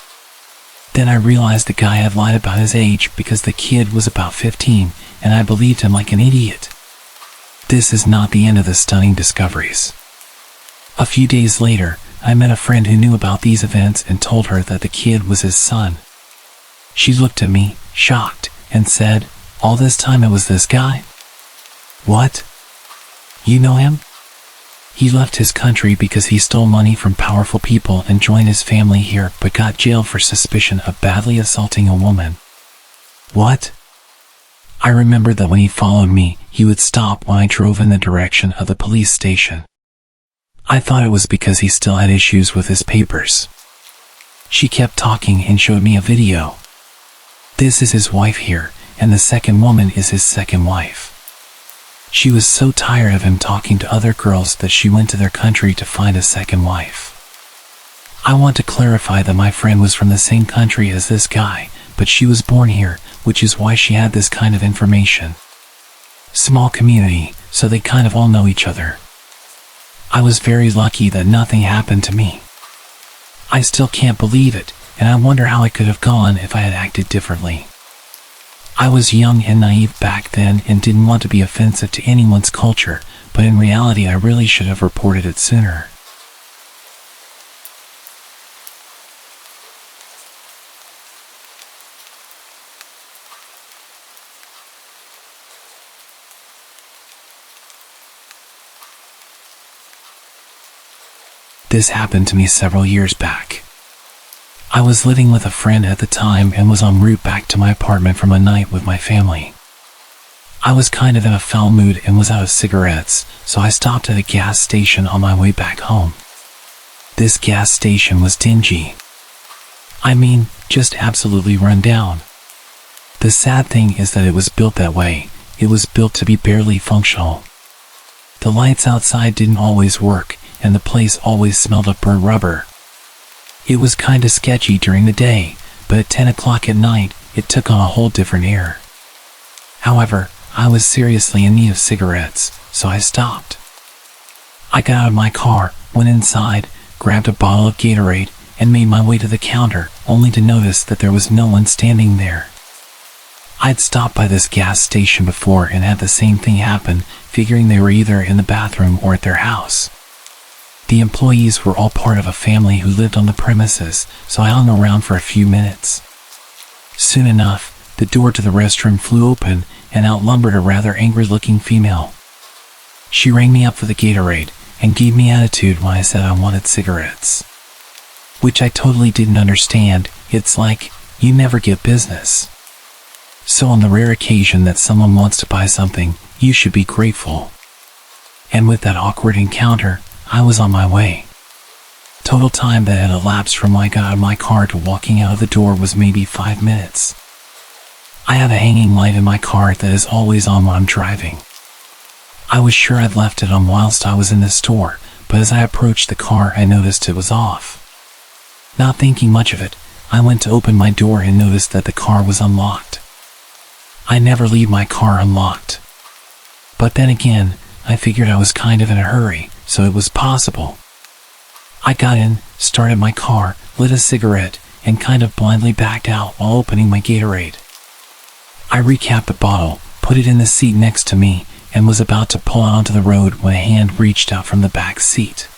Then I realized the guy had lied about his age because the kid was about 15, and I believed him like an idiot. This is not the end of the stunning discoveries. A few days later, I met a friend who knew about these events and told her that the kid was his son. She looked at me, shocked, and said, "All this time it was this guy? What? You know him? He left his country because he stole money from powerful people and joined his family here, but got jailed for suspicion of badly assaulting a woman." What? I remembered that when he followed me, he would stop when I drove in the direction of the police station. I thought it was because he still had issues with his papers. She kept talking and showed me a video. This is his wife here, and the second woman is his second wife. She was so tired of him talking to other girls that she went to their country to find a second wife. I want to clarify that my friend was from the same country as this guy, but she was born here, which is why she had this kind of information. Small community, so they kind of all know each other. I was very lucky that nothing happened to me. I still can't believe it, and I wonder how I could have gone if I had acted differently. I was young and naive back then and didn't want to be offensive to anyone's culture, but in reality I really should have reported it sooner. This happened to me several years back. I was living with a friend at the time and was en route back to my apartment from a night with my family. I was kind of in a foul mood and was out of cigarettes, so I stopped at a gas station on my way back home. This gas station was dingy. I mean, just absolutely run down. The sad thing is that it was built that way. It was built to be barely functional. The lights outside didn't always work, and the place always smelled of burnt rubber. It was kinda sketchy during the day, but at 10 o'clock at night, it took on a whole different air. However, I was seriously in need of cigarettes, so I stopped. I got out of my car, went inside, grabbed a bottle of Gatorade, and made my way to the counter, only to notice that there was no one standing there. I'd stopped by this gas station before and had the same thing happen, figuring they were either in the bathroom or at their house. The employees were all part of a family who lived on the premises, so I hung around for a few minutes. Soon enough, the door to the restroom flew open, and out lumbered a rather angry-looking female. She rang me up for the Gatorade, and gave me attitude when I said I wanted cigarettes. Which I totally didn't understand. It's like, you never get business. So on the rare occasion that someone wants to buy something, you should be grateful. And with that awkward encounter, I was on my way. Total time that had elapsed from when I got out of my car to walking out of the door was maybe 5 minutes. I have a hanging light in my car that is always on when I'm driving. I was sure I'd left it on whilst I was in the store, but as I approached the car I noticed it was off. Not thinking much of it, I went to open my door and noticed that the car was unlocked. I never leave my car unlocked. But then again, I figured I was kind of in a hurry, so it was possible. I got in, started my car, lit a cigarette, and kind of blindly backed out while opening my Gatorade. I recapped the bottle, put it in the seat next to me, and was about to pull out onto the road when a hand reached out from the back seat.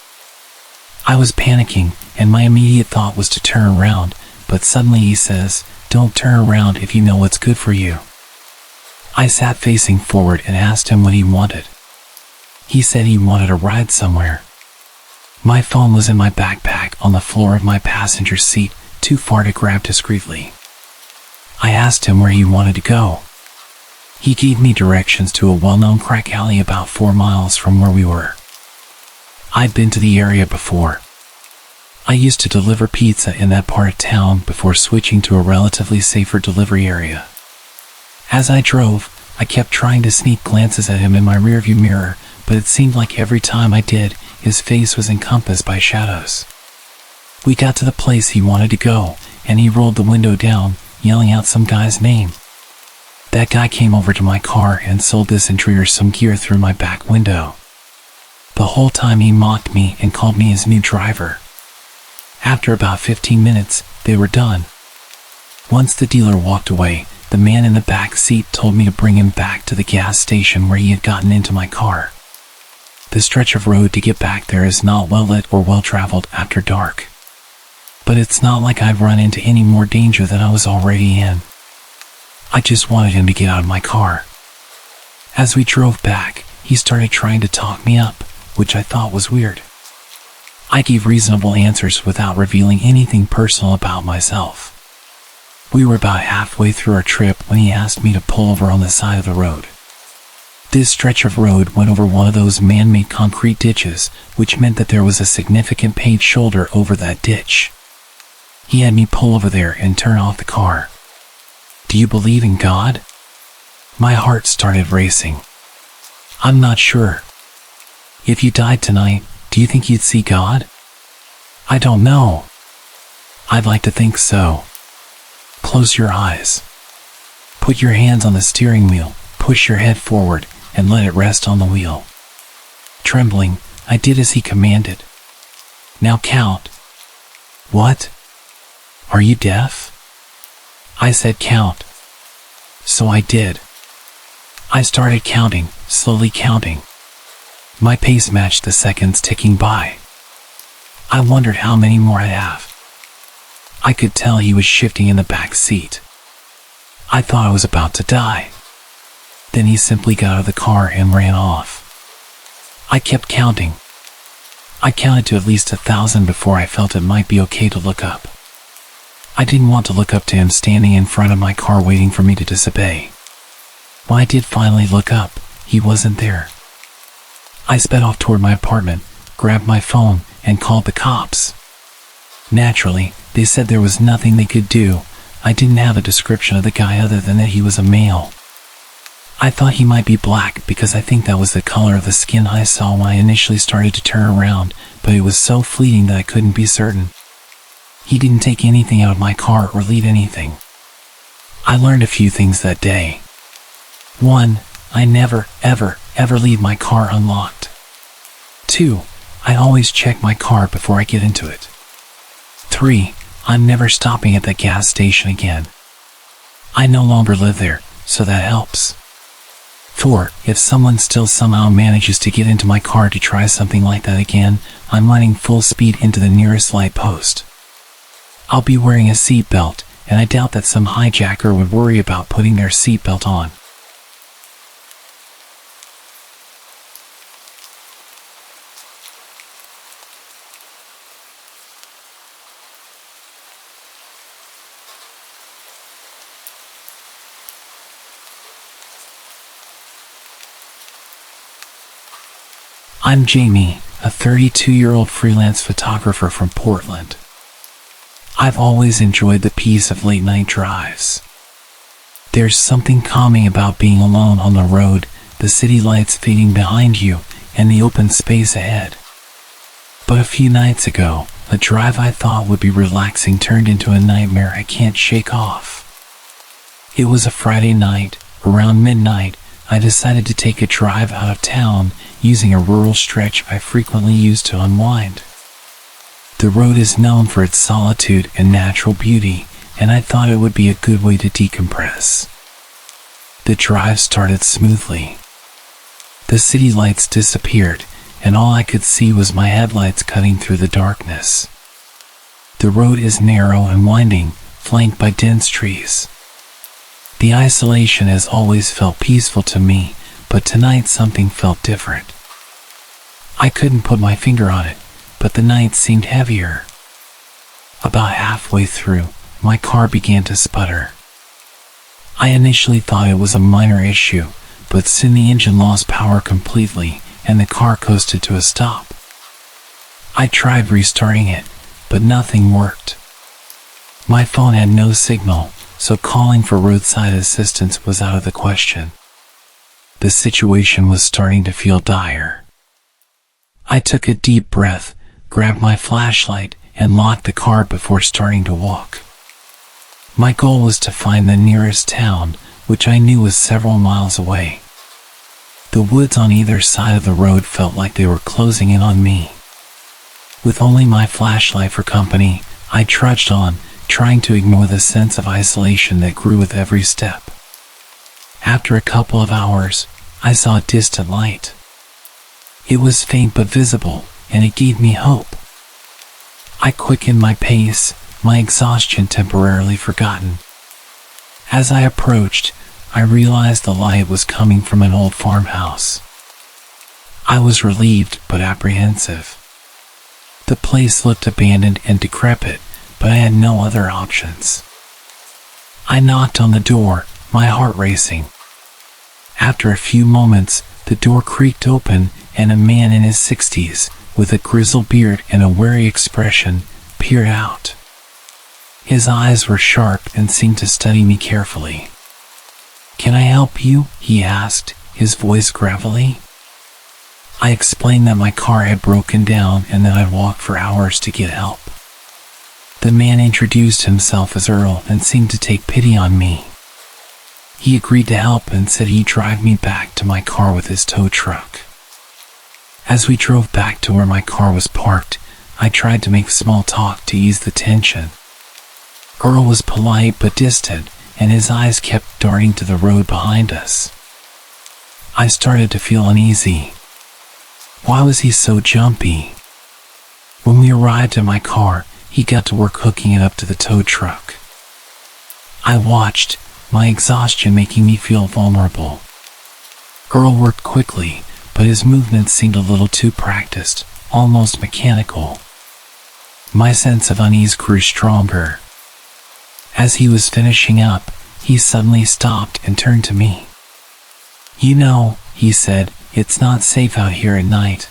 I was panicking, and my immediate thought was to turn around, but suddenly he says, "Don't turn around if you know what's good for you." I sat facing forward and asked him what he wanted. He said he wanted a ride somewhere. My phone was in my backpack on the floor of my passenger seat, too far to grab discreetly. I asked him where he wanted to go. He gave me directions to a well-known crack alley about 4 miles from where we were. I'd been to the area before. I used to deliver pizza in that part of town before switching to a relatively safer delivery area. As I drove, I kept trying to sneak glances at him in my rearview mirror, but it seemed like every time I did, his face was encompassed by shadows. We got to the place he wanted to go, and he rolled the window down, yelling out some guy's name. That guy came over to my car and sold this intruder some gear through my back window. The whole time he mocked me and called me his new driver. After about 15 minutes, they were done. Once the dealer walked away, the man in the back seat told me to bring him back to the gas station where he had gotten into my car. The stretch of road to get back there is not well lit or well traveled after dark. but it's not like I'd run into any more danger than I was already in. I just wanted him to get out of my car. As we drove back, he started trying to talk me up, which I thought was weird. I gave reasonable answers without revealing anything personal about myself. We were about halfway through our trip when he asked me to pull over on the side of the road. This stretch of road went over one of those man-made concrete ditches, which meant that there was a significant paved shoulder over that ditch. He had me pull over there and turn off the car. "Do you believe in God?" My heart started racing. "I'm not sure." "If you died tonight, do you think you'd see God?" "I don't know." "I'd like to think so." "Close your eyes. Put your hands on the steering wheel, push your head forward, and let it rest on the wheel." Trembling, I did as he commanded. "Now count." "What? Are you deaf?" I said count. So I did. I started counting, slowly counting. My pace matched the seconds ticking by. I wondered how many more I'd have. I could tell he was shifting in the back seat. I thought I was about to die. Then he simply got out of the car and ran off. I kept counting. I counted to at least 1,000 before I felt it might be okay to look up. I didn't want to look up to him standing in front of my car waiting for me to disobey. When I did finally look up, he wasn't there. I sped off toward my apartment, grabbed my phone, and called the cops. Naturally, they said there was nothing they could do. I didn't have a description of the guy other than that he was a male. I thought he might be black because I think that was the color of the skin I saw when I initially started to turn around, but it was so fleeting that I couldn't be certain. He didn't take anything out of my car or leave anything. I learned a few things that day. 1. I never, ever leave my car unlocked. 2. I always check my car before I get into it. 3. I'm never stopping at the gas station again. I no longer live there, so that helps. 4. If someone still somehow manages to get into my car to try something like that again, I'm running full speed into the nearest light post. I'll be wearing a seatbelt, and I doubt that some hijacker would worry about putting their seatbelt on. I'm Jamie, a 32-year-old freelance photographer from Portland. I've always enjoyed the peace of late-night drives. There's something calming about being alone on the road, the city lights fading behind you, and the open space ahead. But a few nights ago, a drive I thought would be relaxing turned into a nightmare I can't shake off. It was a Friday night. Around midnight, I decided to take a drive out of town using a rural stretch I frequently use to unwind. The road is known for its solitude and natural beauty, and I thought it would be a good way to decompress. The drive started smoothly. The city lights disappeared, and all I could see was my headlights cutting through the darkness. The road is narrow and winding, flanked by dense trees. The isolation has always felt peaceful to me, but tonight something felt different. I couldn't put my finger on it, but the night seemed heavier. About halfway through, my car began to sputter. I initially thought it was a minor issue, but soon the engine lost power completely, and the car coasted to a stop. I tried restarting it, but nothing worked. My phone had no signal, so calling for roadside assistance was out of the question. The situation was starting to feel dire. I took a deep breath, grabbed my flashlight, and locked the car before starting to walk. My goal was to find the nearest town, which I knew was several miles away. The woods on either side of the road felt like they were closing in on me. With only my flashlight for company, I trudged on, trying to ignore the sense of isolation that grew with every step. After a couple of hours, I saw a distant light. It was faint but visible, and it gave me hope. I quickened my pace, my exhaustion temporarily forgotten. As I approached, I realized the light was coming from an old farmhouse. I was relieved but apprehensive. The place looked abandoned and decrepit, but I had no other options. I knocked on the door, my heart racing. After a few moments, the door creaked open and a man in his 60s, with a grizzled beard and a wary expression, peered out. His eyes were sharp and seemed to study me carefully. "Can I help you?" he asked, his voice gravelly. I explained that my car had broken down and that I'd walked for hours to get help. The man introduced himself as Earl and seemed to take pity on me. He agreed to help and said he'd drive me back to my car with his tow truck. As we drove back to where my car was parked, I tried to make small talk to ease the tension. Earl was polite but distant, and his eyes kept darting to the road behind us. I started to feel uneasy. Why was he so jumpy? When we arrived at my car, he got to work hooking it up to the tow truck. I watched, my exhaustion making me feel vulnerable. Earl worked quickly, but his movements seemed a little too practiced, almost mechanical. My sense of unease grew stronger. As he was finishing up, he suddenly stopped and turned to me. "You know," he said, "it's not safe out here at night.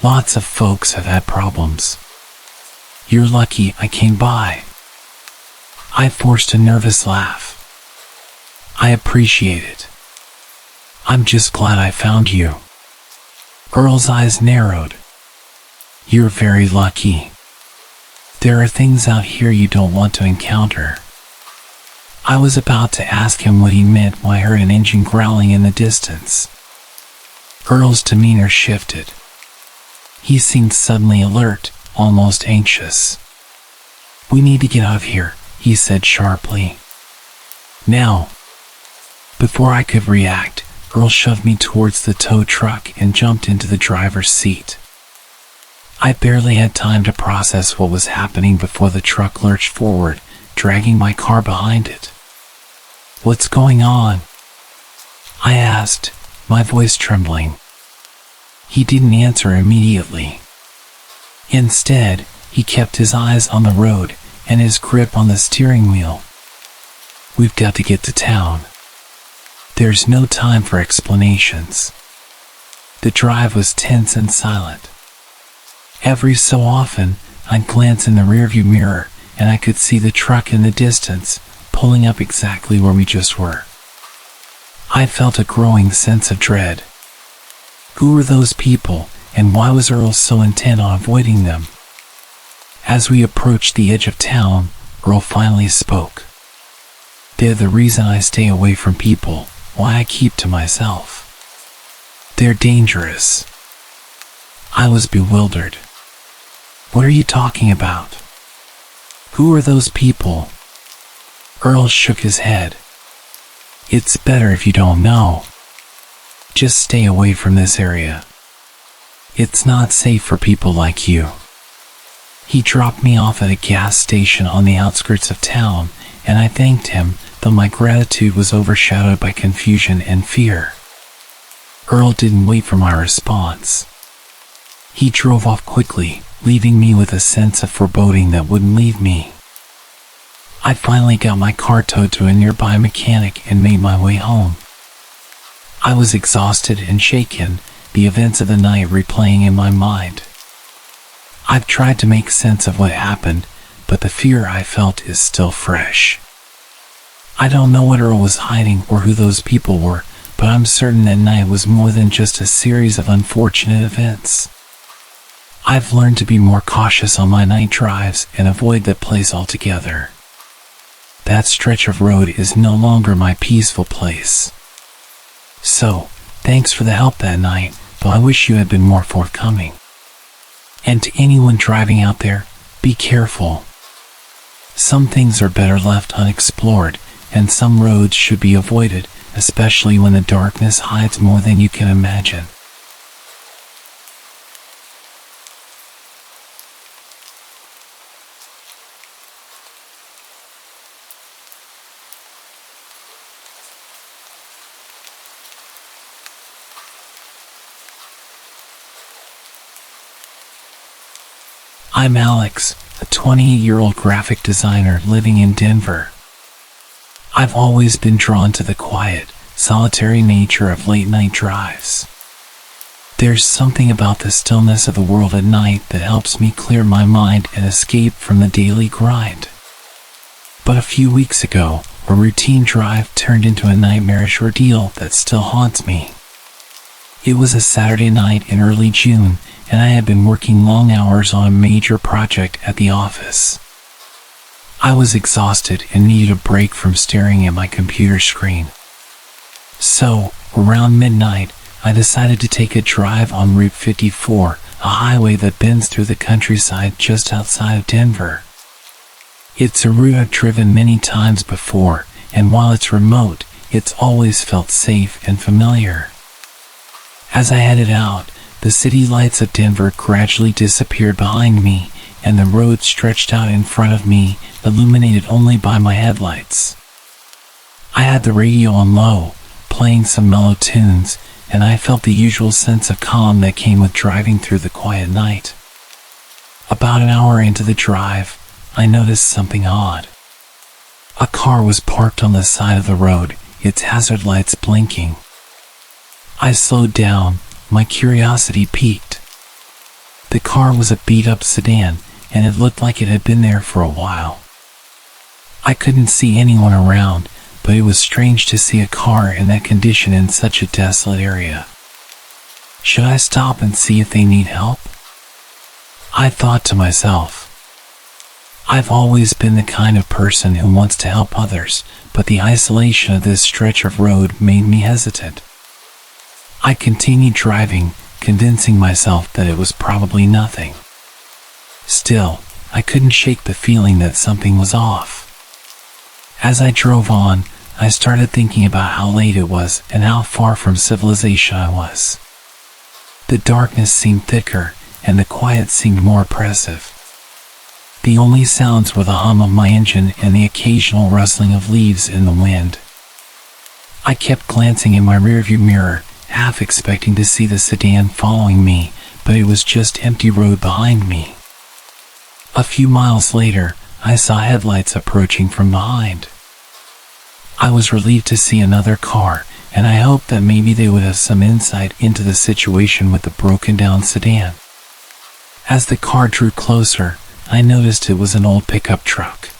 Lots of folks have had problems. You're lucky I came by." I forced a nervous laugh. "I appreciate it. I'm just glad I found you." Earl's eyes narrowed. "You're very lucky. There are things out here you don't want to encounter." I was about to ask him what he meant when I heard an engine growling in the distance. Earl's demeanor shifted. He seemed suddenly alert, almost anxious. "We need to get out of here," he said sharply. "Now." Before I could react, Earl shoved me towards the tow truck and jumped into the driver's seat. I barely had time to process what was happening before the truck lurched forward, dragging my car behind it. "What's going on?" I asked, my voice trembling. He didn't answer immediately. Instead, he kept his eyes on the road and his grip on the steering wheel. "We've got to get to town. There's no time for explanations." The drive was tense and silent. Every so often, I'd glance in the rearview mirror and I could see the truck in the distance, pulling up exactly where we just were. I felt a growing sense of dread. Who were those people, and why was Earl so intent on avoiding them? As we approached the edge of town, Earl finally spoke. "They're the reason I stay away from people, why I keep to myself. They're dangerous." I was bewildered. "What are you talking about? Who are those people?" Earl shook his head. "It's better if you don't know. Just stay away from this area. It's not safe for people like you." He dropped me off at a gas station on the outskirts of town, and I thanked him, though my gratitude was overshadowed by confusion and fear. Earl didn't wait for my response. He drove off quickly, leaving me with a sense of foreboding that wouldn't leave me. I finally got my car towed to a nearby mechanic and made my way home. I was exhausted and shaken, the events of the night replaying in my mind. I've tried to make sense of what happened, but the fear I felt is still fresh. I don't know what Earl was hiding or who those people were, but I'm certain that night was more than just a series of unfortunate events. I've learned to be more cautious on my night drives and avoid that place altogether. That stretch of road is no longer my peaceful place. So, thanks for the help that night, though I wish you had been more forthcoming. And to anyone driving out there, be careful. Some things are better left unexplored, and some roads should be avoided, especially when the darkness hides more than you can imagine. I'm Alex, a 28-year-old graphic designer living in Denver. I've always been drawn to the quiet, solitary nature of late-night drives. There's something about the stillness of the world at night that helps me clear my mind and escape from the daily grind. But a few weeks ago, a routine drive turned into a nightmarish ordeal that still haunts me. It was a Saturday night in early June, and I had been working long hours on a major project at the office. I was exhausted and needed a break from staring at my computer screen. So, around midnight, I decided to take a drive on Route 54, a highway that bends through the countryside just outside of Denver. It's a route I've driven many times before, and while it's remote, it's always felt safe and familiar. As I headed out, the city lights of Denver gradually disappeared behind me, and the road stretched out in front of me, illuminated only by my headlights. I had the radio on low, playing some mellow tunes, and I felt the usual sense of calm that came with driving through the quiet night. About an hour into the drive, I noticed something odd. A car was parked on the side of the road, its hazard lights blinking. I slowed down, my curiosity piqued. The car was a beat-up sedan, and it looked like it had been there for a while. I couldn't see anyone around, but it was strange to see a car in that condition in such a desolate area. Should I stop and see if they need help? I thought to myself. I've always been the kind of person who wants to help others, but the isolation of this stretch of road made me hesitant. I continued driving, convincing myself that it was probably nothing. Still, I couldn't shake the feeling that something was off. As I drove on, I started thinking about how late it was and how far from civilization I was. The darkness seemed thicker, and the quiet seemed more oppressive. The only sounds were the hum of my engine and the occasional rustling of leaves in the wind. I kept glancing in my rearview mirror, half expecting to see the sedan following me, but it was just empty road behind me. A few miles later, I saw headlights approaching from behind. I was relieved to see another car, and I hoped that maybe they would have some insight into the situation with the broken-down sedan. As the car drew closer, I noticed it was an old pickup truck.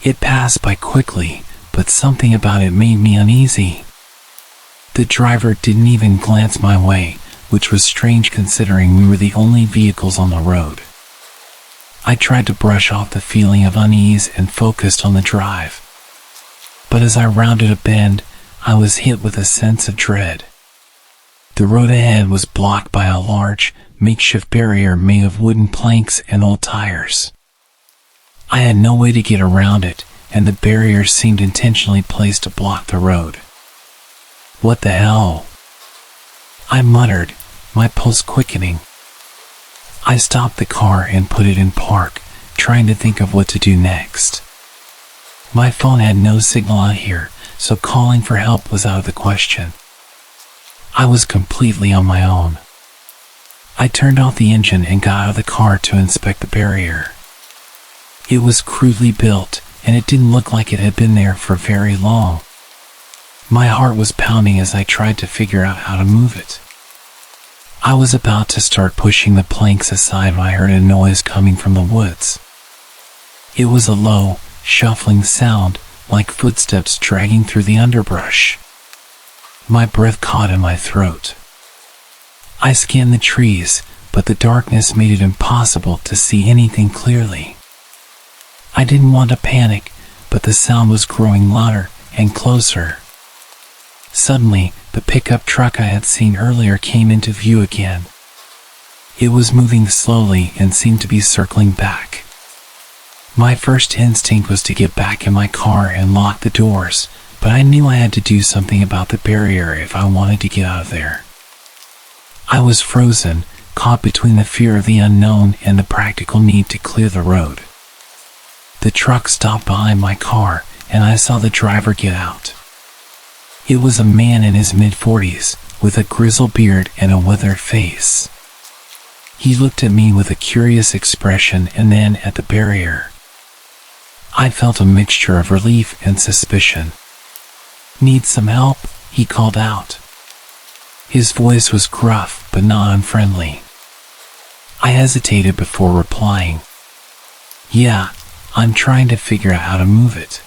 It passed by quickly, but something about it made me uneasy. The driver didn't even glance my way, which was strange considering we were the only vehicles on the road. I tried to brush off the feeling of unease and focused on the drive. But as I rounded a bend, I was hit with a sense of dread. The road ahead was blocked by a large, makeshift barrier made of wooden planks and old tires. I had no way to get around it, and the barrier seemed intentionally placed to block the road. What the hell? I muttered, my pulse quickening. I stopped the car and put it in park, trying to think of what to do next. My phone had no signal out here, so calling for help was out of the question. I was completely on my own. I turned off the engine and got out of the car to inspect the barrier. It was crudely built, and it didn't look like it had been there for very long. My heart was pounding as I tried to figure out how to move it. I was about to start pushing the planks aside when I heard a noise coming from the woods. It was a low, shuffling sound, like footsteps dragging through the underbrush. My breath caught in my throat. I scanned the trees, but the darkness made it impossible to see anything clearly. I didn't want to panic, but the sound was growing louder and closer. Suddenly, the pickup truck I had seen earlier came into view again. It was moving slowly and seemed to be circling back. My first instinct was to get back in my car and lock the doors, but I knew I had to do something about the barrier if I wanted to get out of there. I was frozen, caught between the fear of the unknown and the practical need to clear the road. The truck stopped behind my car, and I saw the driver get out. It was a man in his mid-40s, with a grizzled beard and a withered face. He looked at me with a curious expression and then at the barrier. I felt a mixture of relief and suspicion. "Need some help?" he called out. His voice was gruff but not unfriendly. I hesitated before replying. "Yeah, I'm trying to figure out how to move it."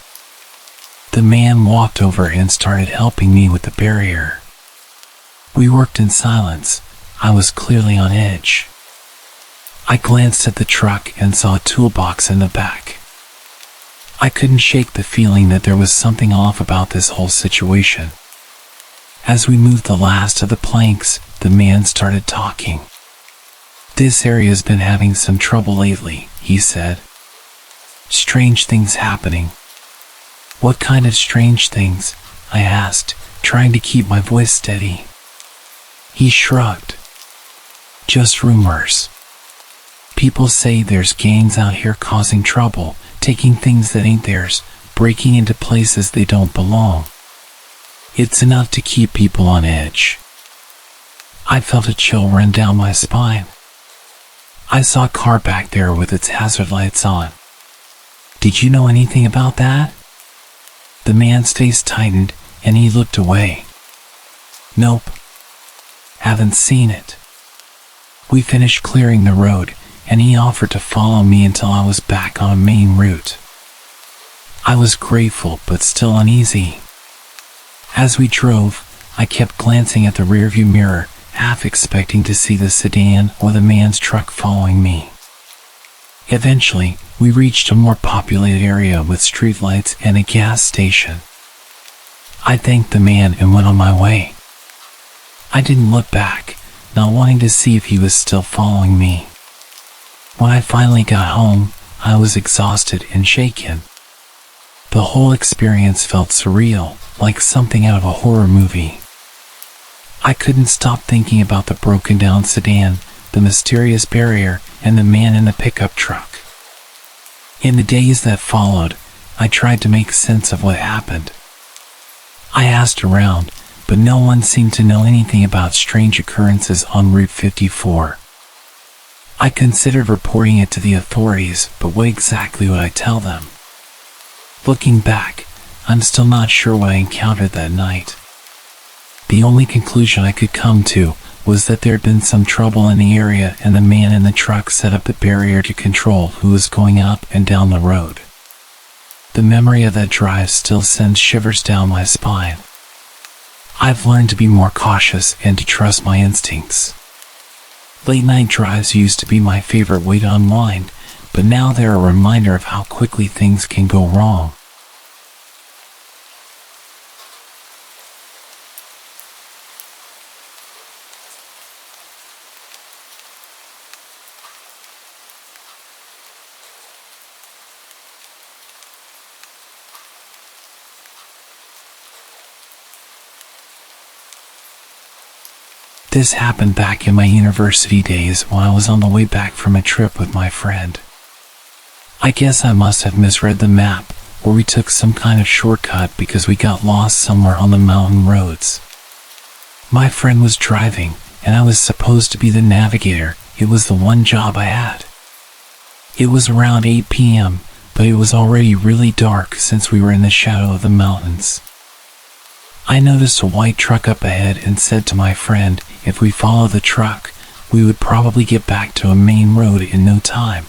The man walked over and started helping me with the barrier. We worked in silence. I was clearly on edge. I glanced at the truck and saw a toolbox in the back. I couldn't shake the feeling that there was something off about this whole situation. As we moved the last of the planks, the man started talking. "This area's been having some trouble lately," he said. "Strange things happening." "What kind of strange things?" I asked, trying to keep my voice steady. He shrugged. "Just rumors. People say there's gangs out here causing trouble, taking things that ain't theirs, breaking into places they don't belong. It's enough to keep people on edge." I felt a chill run down my spine. I saw a car back there with its hazard lights on. "Did you know anything about that?" The man's face tightened and he looked away. "Nope. Haven't seen it." We finished clearing the road and he offered to follow me until I was back on a main route. I was grateful but still uneasy. As we drove, I kept glancing at the rearview mirror, half expecting to see the sedan or the man's truck following me. Eventually, we reached a more populated area with streetlights and a gas station. I thanked the man and went on my way. I didn't look back, not wanting to see if he was still following me. When I finally got home, I was exhausted and shaken. The whole experience felt surreal, like something out of a horror movie. I couldn't stop thinking about the broken down sedan, the mysterious barrier, and the man in the pickup truck. In the days that followed, I tried to make sense of what happened. I asked around, but no one seemed to know anything about strange occurrences on Route 54. I considered reporting it to the authorities, but what exactly would I tell them? Looking back, I'm still not sure what I encountered that night. The only conclusion I could come to was that there had been some trouble in the area and the man in the truck set up the barrier to control who was going up and down the road. The memory of that drive still sends shivers down my spine. I've learned to be more cautious and to trust my instincts. Late night drives used to be my favorite way to unwind, but now they're a reminder of how quickly things can go wrong. This happened back in my university days when I was on the way back from a trip with my friend. I guess I must have misread the map, or we took some kind of shortcut because we got lost somewhere on the mountain roads. My friend was driving, and I was supposed to be the navigator. It was the one job I had. It was around 8 p.m., but it was already really dark since we were in the shadow of the mountains. I noticed a white truck up ahead and said to my friend, if we follow the truck, we would probably get back to a main road in no time.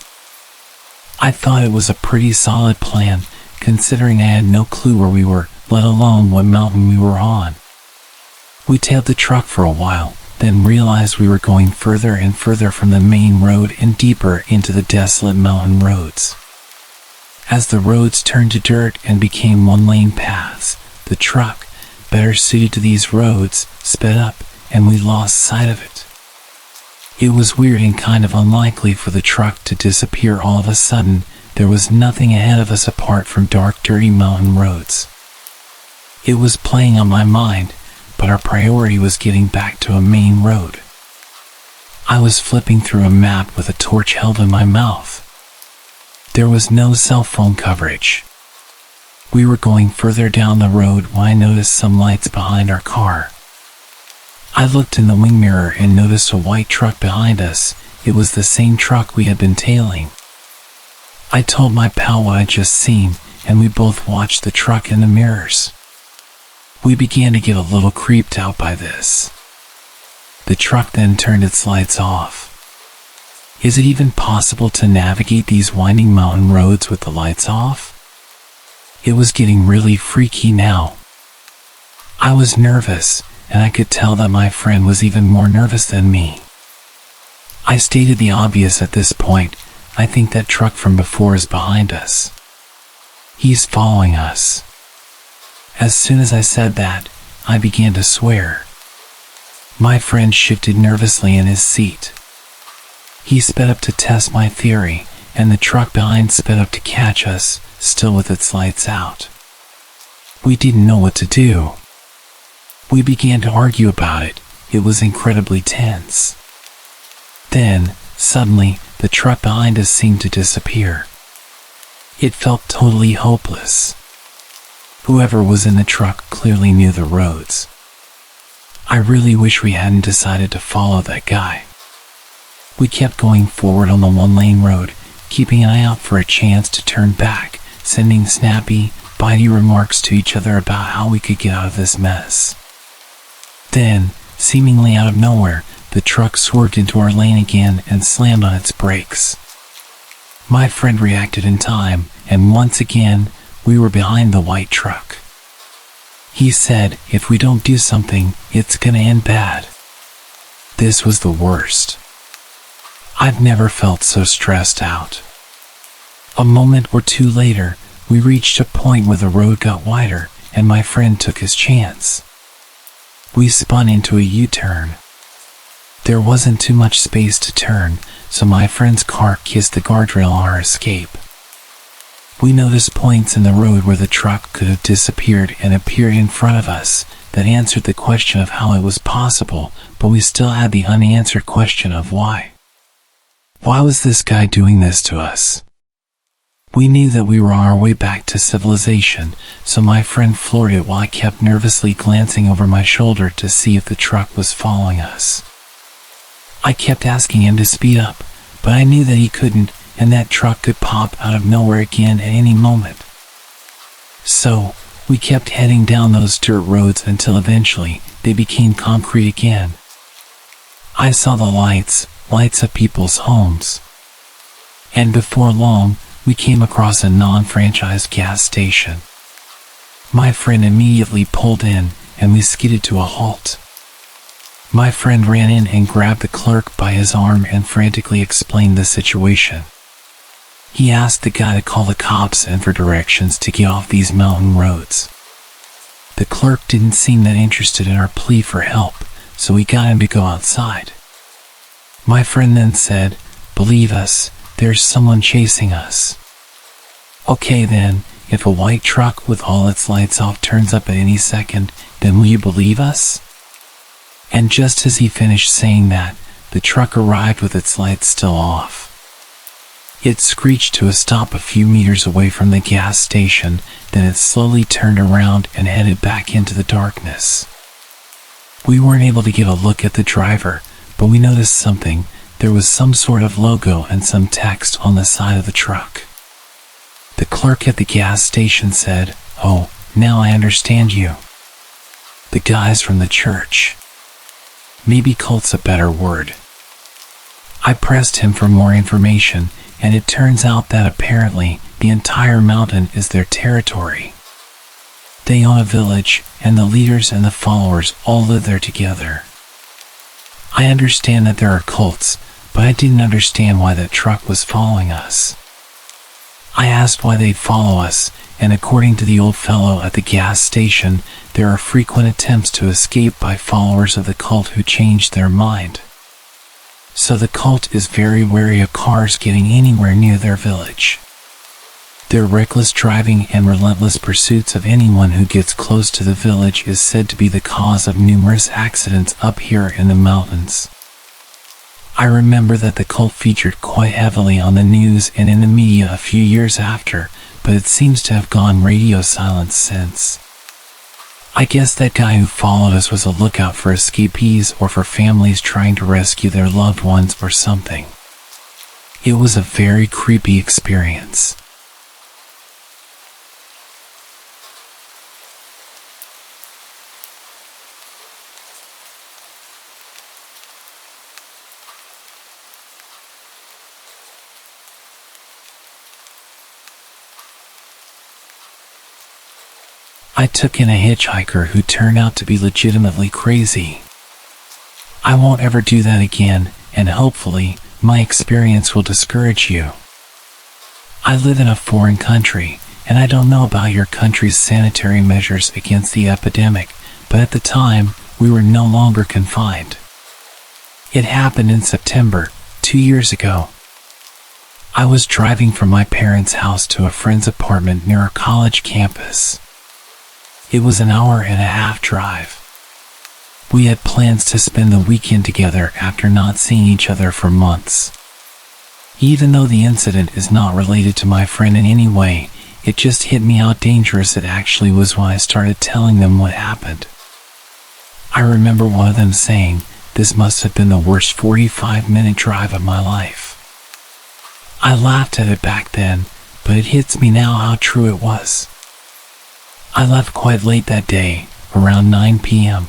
I thought it was a pretty solid plan, considering I had no clue where we were, let alone what mountain we were on. We tailed the truck for a while, then realized we were going further and further from the main road and deeper into the desolate mountain roads. As the roads turned to dirt and became one-lane paths, the truck, better suited to these roads, sped up, and we lost sight of it. It was weird and kind of unlikely for the truck to disappear all of a sudden. There was nothing ahead of us apart from dark, dirty mountain roads. It was playing on my mind, but our priority was getting back to a main road. I was flipping through a map with a torch held in my mouth. There was no cell phone coverage. We were going further down the road when I noticed some lights behind our car. I looked in the wing mirror and noticed a white truck behind us. it was the same truck we had been tailing. I told my pal what I'd just seen, and we both watched the truck in the mirrors. We began to get a little creeped out by this. The truck then turned its lights off. Is it even possible to navigate these winding mountain roads with the lights off? It was getting really freaky now. I was nervous, and I could tell that my friend was even more nervous than me. I stated the obvious at this point. I think that truck from before is behind us. He's following us. As soon as I said that, I began to swear. My friend shifted nervously in his seat. He sped up to test my theory, and the truck behind sped up to catch us, still with its lights out. We didn't know what to do. We began to argue about it. It was incredibly tense. Then, suddenly, the truck behind us seemed to disappear. It felt totally hopeless. Whoever was in the truck clearly knew the roads. I really wish we hadn't decided to follow that guy. We kept going forward on the one-lane road, keeping an eye out for a chance to turn back, sending snappy, bitey remarks to each other about how we could get out of this mess. Then, seemingly out of nowhere, the truck swerved into our lane again and slammed on its brakes. My friend reacted in time, and once again, we were behind the white truck. He said, if we don't do something, it's gonna end bad. This was the worst. I've never felt so stressed out. A moment or two later, we reached a point where the road got wider, and my friend took his chance. We spun into a U-turn. There wasn't too much space to turn, so my friend's car kissed the guardrail on our escape. We noticed points in the road where the truck could have disappeared and appeared in front of us that answered the question of how it was possible, but we still had the unanswered question of why. Why was this guy doing this to us? We knew that we were on our way back to civilization, so my friend floored it while I kept nervously glancing over my shoulder to see if the truck was following us. I kept asking him to speed up, but I knew that he couldn't, and that truck could pop out of nowhere again at any moment. So, we kept heading down those dirt roads until eventually they became concrete again. I saw the lights of people's homes. And before long, we came across a non-franchised gas station. My friend immediately pulled in, and we skidded to a halt. My friend ran in and grabbed the clerk by his arm and frantically explained the situation. He asked the guy to call the cops and for directions to get off these mountain roads. The clerk didn't seem that interested in our plea for help, so we got him to go outside. My friend then said, "Believe us, there's someone chasing us." Okay then, if a white truck with all its lights off turns up at any second, then will you believe us? And just as he finished saying that, the truck arrived with its lights still off. It screeched to a stop a few meters away from the gas station, then it slowly turned around and headed back into the darkness. We weren't able to get a look at the driver, but we noticed something. There was some sort of logo and some text on the side of the truck. The clerk at the gas station said, "Oh, now I understand you. The guys from the church." Maybe cult's a better word. I pressed him for more information, and it turns out that apparently the entire mountain is their territory. They own a village, and the leaders and the followers all live there together. I understand that there are cults, but I didn't understand why that truck was following us. I asked why they'd follow us, and according to the old fellow at the gas station, there are frequent attempts to escape by followers of the cult who change their mind. So the cult is very wary of cars getting anywhere near their village. Their reckless driving and relentless pursuits of anyone who gets close to the village is said to be the cause of numerous accidents up here in the mountains. I remember that the cult featured quite heavily on the news and in the media a few years after, but it seems to have gone radio silent since. I guess that guy who followed us was a lookout for escapees or for families trying to rescue their loved ones or something. It was a very creepy experience. I took in a hitchhiker who turned out to be legitimately crazy. I won't ever do that again, and hopefully, my experience will discourage you. I live in a foreign country, and I don't know about your country's sanitary measures against the epidemic, but at the time, we were no longer confined. It happened in September, 2 years ago. I was driving from my parents' house to a friend's apartment near our college campus. It was an 1.5-hour drive. We had plans to spend the weekend together after not seeing each other for months. Even though the incident is not related to my friend in any way, it just hit me how dangerous it actually was when I started telling them what happened. I remember one of them saying, "This must have been the worst 45-minute drive of my life." I laughed at it back then, but it hits me now how true it was. I left quite late that day, around 9 p.m.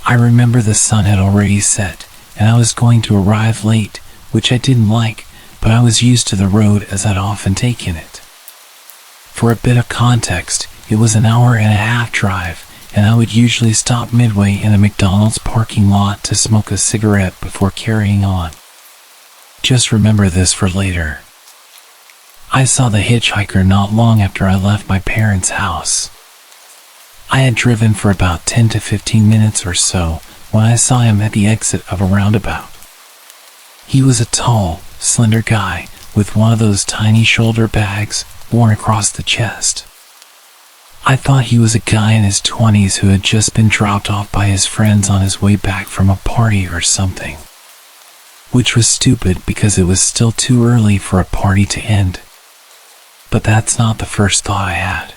I remember the sun had already set, and I was going to arrive late, which I didn't like, but I was used to the road as I'd often taken it. For a bit of context, it was an 1.5-hour drive, and I would usually stop midway in a McDonald's parking lot to smoke a cigarette before carrying on. Just remember this for later. I saw the hitchhiker not long after I left my parents' house. I had driven for about 10 to 15 minutes or so when I saw him at the exit of a roundabout. He was a tall, slender guy with one of those tiny shoulder bags worn across the chest. I thought he was a guy in his 20s who had just been dropped off by his friends on his way back from a party or something. Which was stupid because it was still too early for a party to end. But that's not the first thought I had.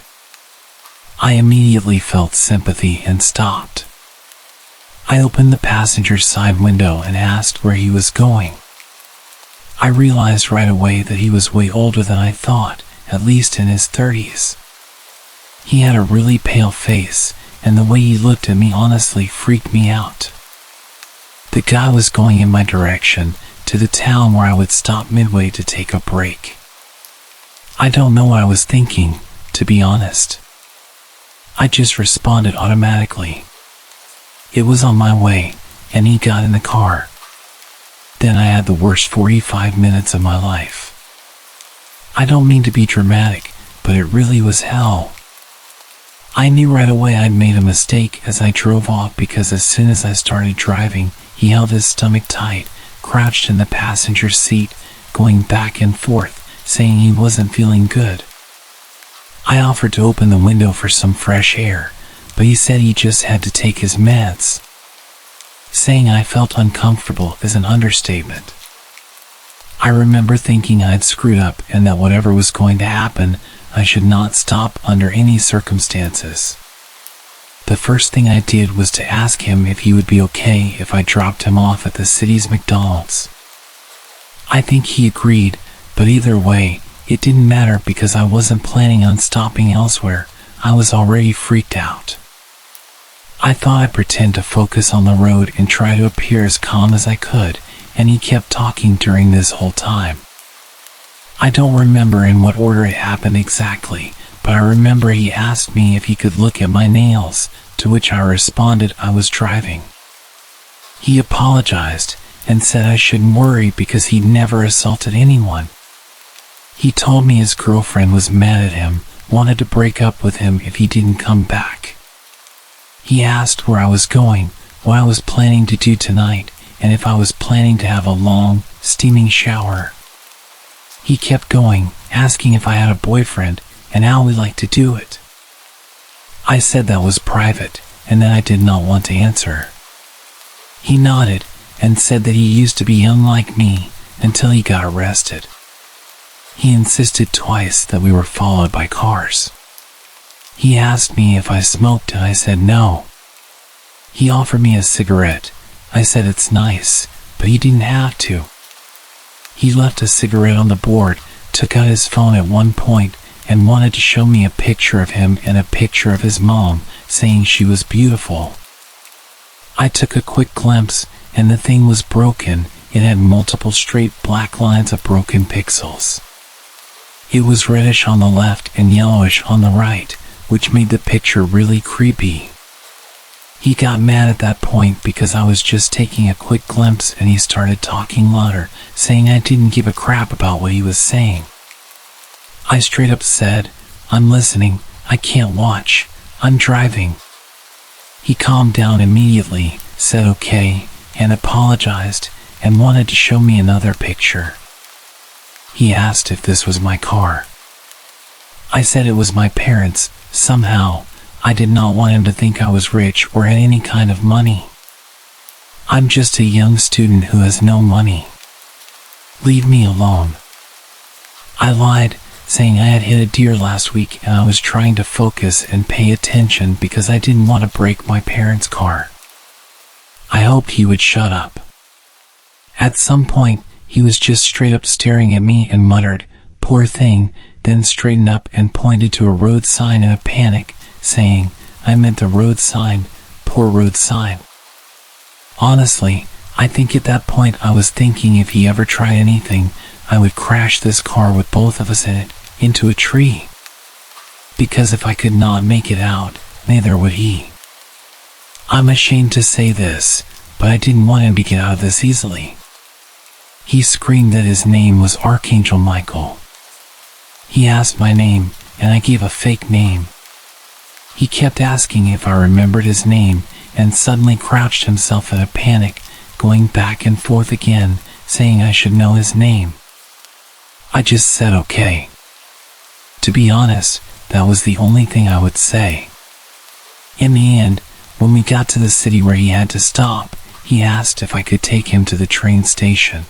I immediately felt sympathy and stopped. I opened the passenger side window and asked where he was going. I realized right away that he was way older than I thought, at least in his 30s. He had a really pale face, and the way he looked at me honestly freaked me out. The guy was going in my direction, to the town where I would stop midway to take a break. I don't know what I was thinking, to be honest. I just responded automatically. It was on my way, and he got in the car. Then I had the worst 45 minutes of my life. I don't mean to be dramatic, but it really was hell. I knew right away I'd made a mistake as I drove off because as soon as I started driving, he held his stomach tight, crouched in the passenger seat, going back and forth, saying he wasn't feeling good. I offered to open the window for some fresh air, but he said he just had to take his meds. Saying I felt uncomfortable is an understatement. I remember thinking I'd screwed up and that whatever was going to happen, I should not stop under any circumstances. The first thing I did was to ask him if he would be okay if I dropped him off at the city's McDonald's. I think he agreed, but either way, it didn't matter because I wasn't planning on stopping elsewhere. I was already freaked out. I thought I'd pretend to focus on the road and try to appear as calm as I could, and he kept talking during this whole time. I don't remember in what order it happened exactly, but I remember he asked me if he could look at my nails, to which I responded I was driving. He apologized and said I shouldn't worry because he'd never assaulted anyone. He told me his girlfriend was mad at him, wanted to break up with him if he didn't come back. He asked where I was going, what I was planning to do tonight, and if I was planning to have a long, steaming shower. He kept going, asking if I had a boyfriend and how we liked to do it. I said that was private and that I did not want to answer. He nodded and said that he used to be unlike me until he got arrested. He insisted twice that we were followed by cars. He asked me if I smoked and I said no. He offered me a cigarette. I said it's nice, but he didn't have to. He left a cigarette on the board, took out his phone at one point, and wanted to show me a picture of him and a picture of his mom, saying she was beautiful. I took a quick glimpse, and the thing was broken. It had multiple straight black lines of broken pixels. It was reddish on the left and yellowish on the right, which made the picture really creepy. He got mad at that point because I was just taking a quick glimpse, and he started talking louder, saying I didn't give a crap about what he was saying. I straight up said, "I'm listening, I can't watch, I'm driving." He calmed down immediately, said okay, and apologized, and wanted to show me another picture. He asked if this was my car. I said it was my parents'. Somehow, I did not want him to think I was rich or had any kind of money. I'm just a young student who has no money. Leave me alone. I lied, saying I had hit a deer last week and I was trying to focus and pay attention because I didn't want to break my parents' car. I hoped he would shut up. At some point, he was just straight up staring at me and muttered, "Poor thing," then straightened up and pointed to a road sign in a panic, saying, "I meant the road sign, poor road sign." Honestly, I think at that point I was thinking if he ever tried anything, I would crash this car with both of us in it, into a tree. Because if I could not make it out, neither would he. I'm ashamed to say this, but I didn't want him to get out of this easily. He screamed that his name was Archangel Michael. He asked my name, and I gave a fake name. He kept asking if I remembered his name, and suddenly crouched himself in a panic, going back and forth again, saying I should know his name. I just said okay. To be honest, that was the only thing I would say. In the end, when we got to the city where he had to stop, he asked if I could take him to the train station.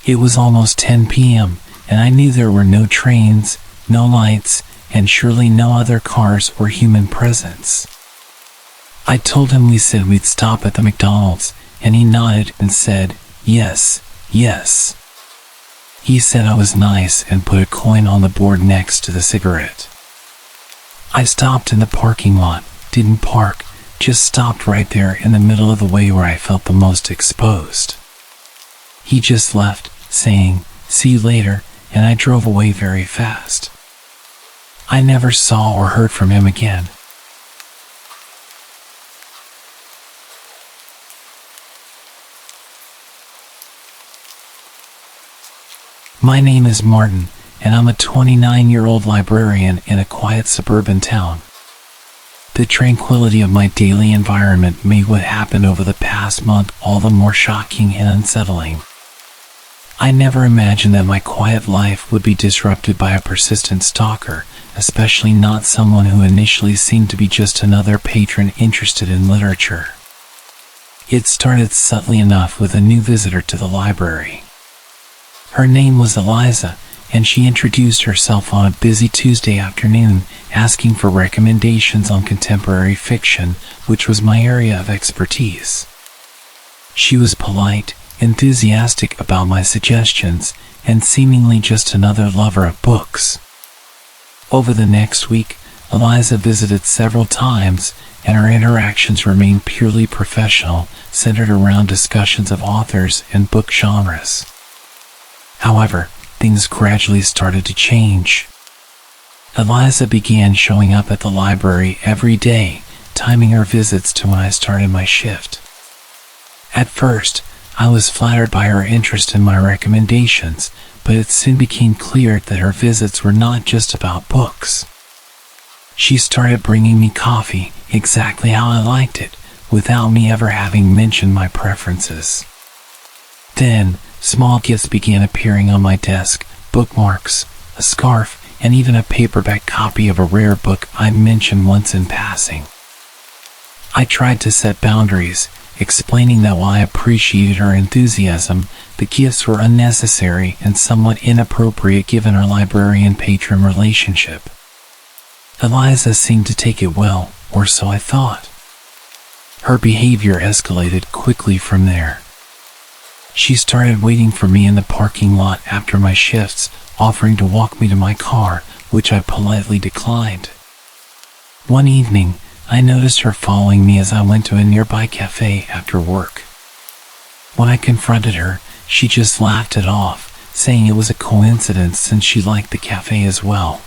It was almost 10 p.m., and I knew there were no trains, no lights, and surely no other cars or human presence. I told him we said we'd stop at the McDonald's, and he nodded and said, "Yes, yes." He said I was nice and put a coin on the board next to the cigarette. I stopped in the parking lot, didn't park, just stopped right there in the middle of the way where I felt the most exposed. He just left, saying, "See you later," and I drove away very fast. I never saw or heard from him again. My name is Martin, and I'm a 29-year-old librarian in a quiet suburban town. The tranquility of my daily environment made what happened over the past month all the more shocking and unsettling. I never imagined that my quiet life would be disrupted by a persistent stalker, especially not someone who initially seemed to be just another patron interested in literature. It started subtly enough with a new visitor to the library. Her name was Eliza, and she introduced herself on a busy Tuesday afternoon, asking for recommendations on contemporary fiction, which was my area of expertise. She was polite, enthusiastic about my suggestions, and seemingly just another lover of books. Over the next week, Eliza visited several times, and our interactions remained purely professional, centered around discussions of authors and book genres. However, things gradually started to change. Eliza began showing up at the library every day, timing her visits to when I started my shift. At first, I was flattered by her interest in my recommendations, but it soon became clear that her visits were not just about books. She started bringing me coffee, exactly how I liked it, without me ever having mentioned my preferences. Then, small gifts began appearing on my desk, bookmarks, a scarf, and even a paperback copy of a rare book I mentioned once in passing. I tried to set boundaries, explaining that while I appreciated her enthusiasm, the gifts were unnecessary and somewhat inappropriate given our librarian-patron relationship. Eliza seemed to take it well, or so I thought. Her behavior escalated quickly from there. She started waiting for me in the parking lot after my shifts, offering to walk me to my car, which I politely declined. One evening, I noticed her following me as I went to a nearby cafe after work. When I confronted her, she just laughed it off, saying it was a coincidence since she liked the cafe as well.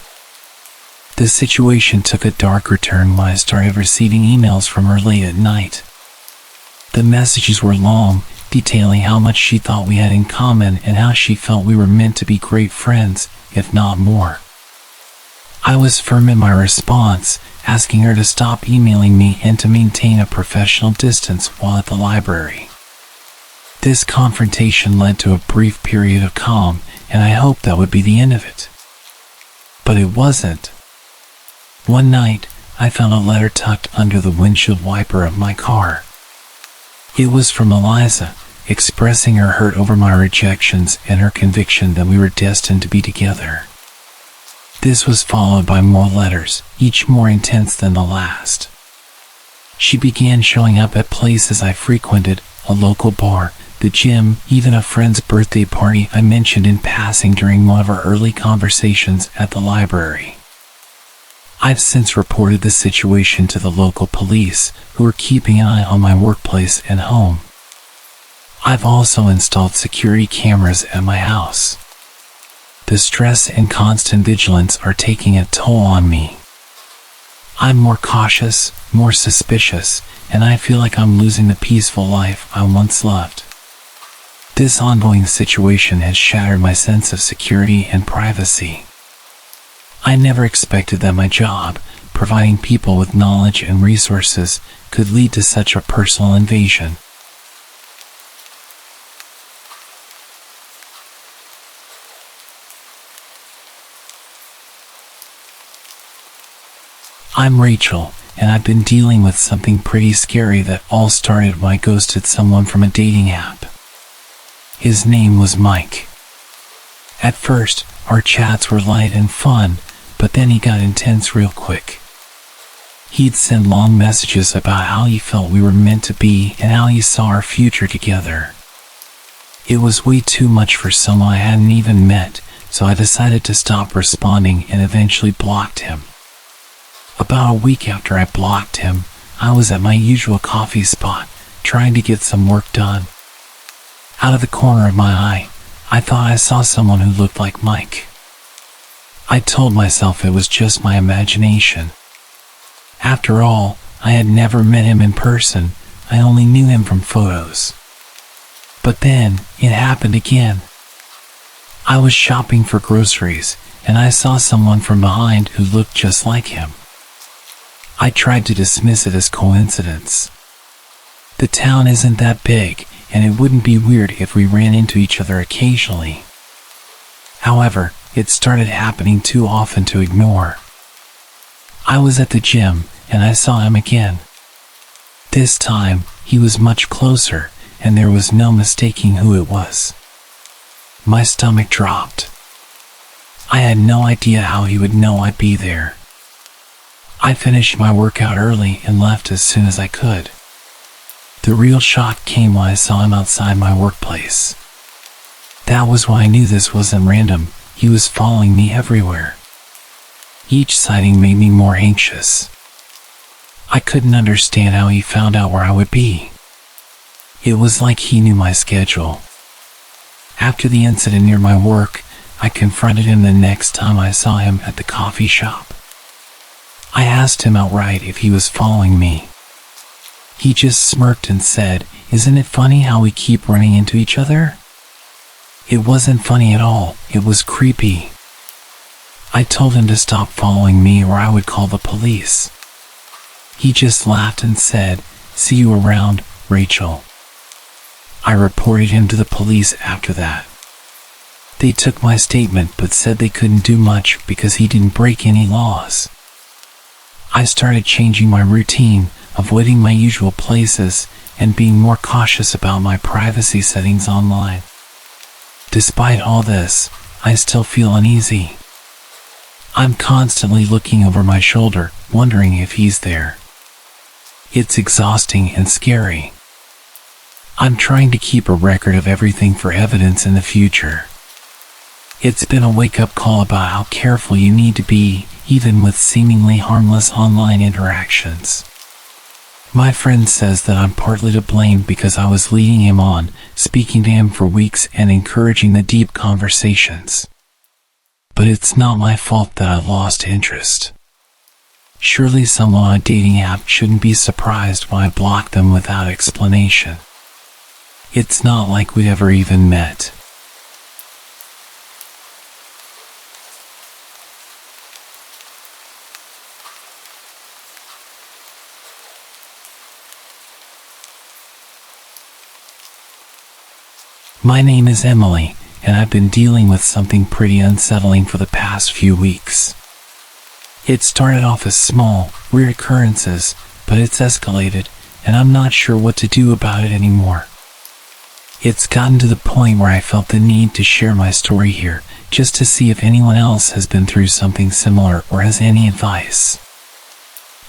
The situation took a darker turn when I started receiving emails from her late at night. The messages were long, detailing how much she thought we had in common and how she felt we were meant to be great friends, if not more. I was firm in my response, asking her to stop emailing me and to maintain a professional distance while at the library. This confrontation led to a brief period of calm, and I hoped that would be the end of it. But it wasn't. One night, I found a letter tucked under the windshield wiper of my car. It was from Eliza, expressing her hurt over my rejections and her conviction that we were destined to be together. This was followed by more letters, each more intense than the last. She began showing up at places I frequented, a local bar, the gym, even a friend's birthday party I mentioned in passing during one of our early conversations at the library. I've since reported the situation to the local police, who are keeping an eye on my workplace and home. I've also installed security cameras at my house. The stress and constant vigilance are taking a toll on me. I'm more cautious, more suspicious, and I feel like I'm losing the peaceful life I once loved. This ongoing situation has shattered my sense of security and privacy. I never expected that my job, providing people with knowledge and resources, could lead to such a personal invasion. I'm Rachel, and I've been dealing with something pretty scary that all started when I ghosted someone from a dating app. His name was Mike. At first, our chats were light and fun, but then he got intense real quick. He'd send long messages about how he felt we were meant to be and how he saw our future together. It was way too much for someone I hadn't even met, so I decided to stop responding and eventually blocked him. About a week after I blocked him, I was at my usual coffee spot, trying to get some work done. Out of the corner of my eye, I thought I saw someone who looked like Mike. I told myself it was just my imagination. After all, I had never met him in person, I only knew him from photos. But then, it happened again. I was shopping for groceries, and I saw someone from behind who looked just like him. I tried to dismiss it as coincidence. The town isn't that big, and it wouldn't be weird if we ran into each other occasionally. However, it started happening too often to ignore. I was at the gym, and I saw him again. This time, he was much closer, and there was no mistaking who it was. My stomach dropped. I had no idea how he would know I'd be there. I finished my workout early and left as soon as I could. The real shock came when I saw him outside my workplace. That was when I knew this wasn't random. He was following me everywhere. Each sighting made me more anxious. I couldn't understand how he found out where I would be. It was like he knew my schedule. After the incident near my work, I confronted him the next time I saw him at the coffee shop. I asked him outright if he was following me. He just smirked and said, "Isn't it funny how we keep running into each other?" It wasn't funny at all, it was creepy. I told him to stop following me or I would call the police. He just laughed and said, "See you around, Rachel." I reported him to the police after that. They took my statement but said they couldn't do much because he didn't break any laws. I started changing my routine, avoiding my usual places, and being more cautious about my privacy settings online. Despite all this, I still feel uneasy. I'm constantly looking over my shoulder, wondering if he's there. It's exhausting and scary. I'm trying to keep a record of everything for evidence in the future. It's been a wake-up call about how careful you need to be, even with seemingly harmless online interactions. My friend says that I'm partly to blame because I was leading him on, speaking to him for weeks and encouraging the deep conversations. But it's not my fault that I lost interest. Surely someone on a dating app shouldn't be surprised when I block them without explanation. It's not like we ever even met. My name is Emily, and I've been dealing with something pretty unsettling for the past few weeks. It started off as small, weird occurrences, but it's escalated, and I'm not sure what to do about it anymore. It's gotten to the point where I felt the need to share my story here, just to see if anyone else has been through something similar or has any advice.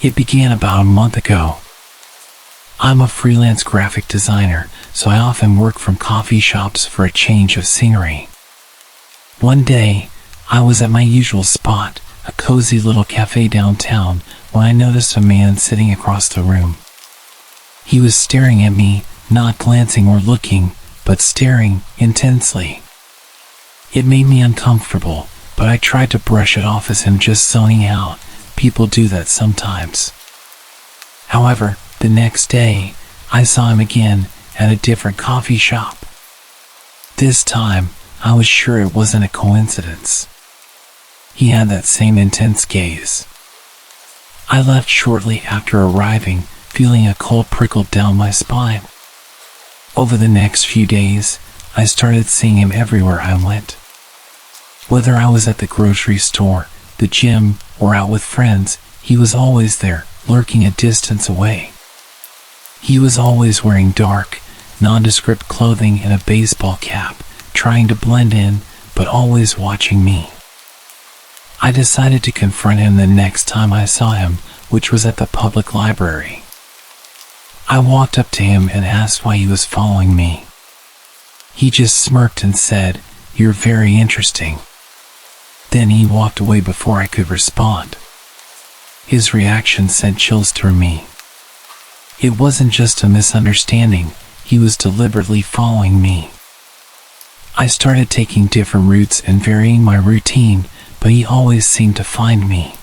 It began about a month ago. I'm a freelance graphic designer, so I often work from coffee shops for a change of scenery. One day, I was at my usual spot, a cozy little cafe downtown, when I noticed a man sitting across the room. He was staring at me, not glancing or looking, but staring intensely. It made me uncomfortable, but I tried to brush it off as him just zoning out. People do that sometimes. However, the next day, I saw him again at a different coffee shop. This time, I was sure it wasn't a coincidence. He had that same intense gaze. I left shortly after arriving, feeling a cold prickle down my spine. Over the next few days, I started seeing him everywhere I went. Whether I was at the grocery store, the gym, or out with friends, he was always there, lurking a distance away. He was always wearing dark, nondescript clothing and a baseball cap, trying to blend in, but always watching me. I decided to confront him the next time I saw him, which was at the public library. I walked up to him and asked why he was following me. He just smirked and said, "You're very interesting." Then he walked away before I could respond. His reaction sent chills through me. It wasn't just a misunderstanding, he was deliberately following me. I started taking different routes and varying my routine, but he always seemed to find me.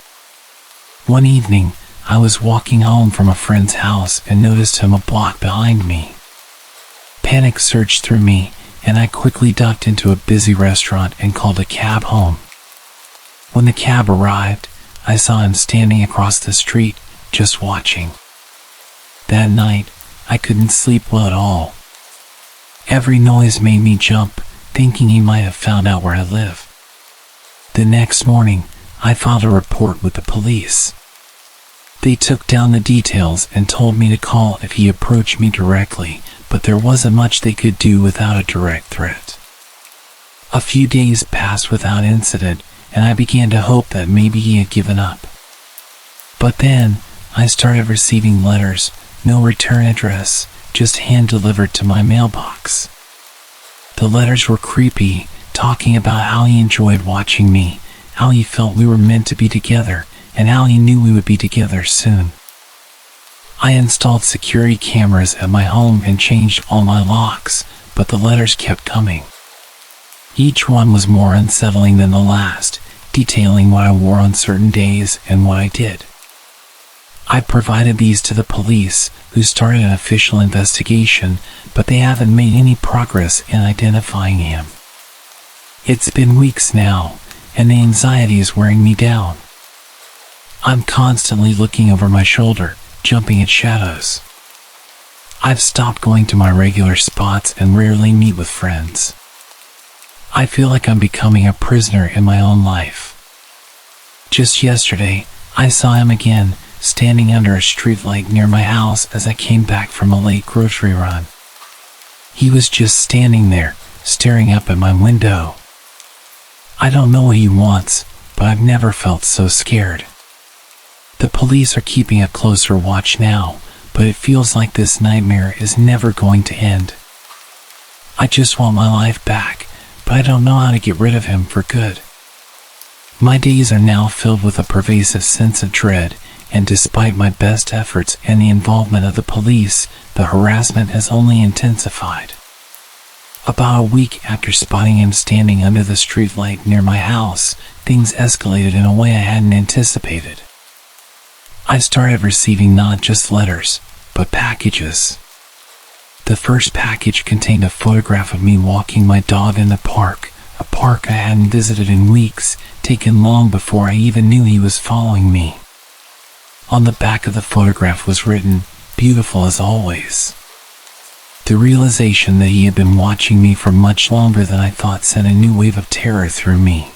One evening, I was walking home from a friend's house and noticed him a block behind me. Panic surged through me, and I quickly ducked into a busy restaurant and called a cab home. When the cab arrived, I saw him standing across the street, just watching. That night, I couldn't sleep well at all. Every noise made me jump, thinking he might have found out where I live. The next morning, I filed a report with the police. They took down the details and told me to call if he approached me directly, but there wasn't much they could do without a direct threat. A few days passed without incident, and I began to hope that maybe he had given up. But then, I started receiving letters, no return address, just hand-delivered to my mailbox. The letters were creepy, talking about how he enjoyed watching me, how he felt we were meant to be together, and how he knew we would be together soon. I installed security cameras at my home and changed all my locks, but the letters kept coming. Each one was more unsettling than the last, detailing what I wore on certain days and what I did. I provided these to the police, who started an official investigation, but they haven't made any progress in identifying him. It's been weeks now, and the anxiety is wearing me down. I'm constantly looking over my shoulder, jumping at shadows. I've stopped going to my regular spots and rarely meet with friends. I feel like I'm becoming a prisoner in my own life. Just yesterday, I saw him again, standing under a streetlight near my house as I came back from a late grocery run. He was just standing there, staring up at my window. I don't know what he wants, but I've never felt so scared. The police are keeping a closer watch now, but it feels like this nightmare is never going to end. I just want my life back, but I don't know how to get rid of him for good. My days are now filled with a pervasive sense of dread, and despite my best efforts and the involvement of the police, the harassment has only intensified. About a week after spotting him standing under the streetlight near my house, things escalated in a way I hadn't anticipated. I started receiving not just letters, but packages. The first package contained a photograph of me walking my dog in the park, a park I hadn't visited in weeks, taken long before I even knew he was following me. On the back of the photograph was written, "Beautiful as always." The realization that he had been watching me for much longer than I thought sent a new wave of terror through me.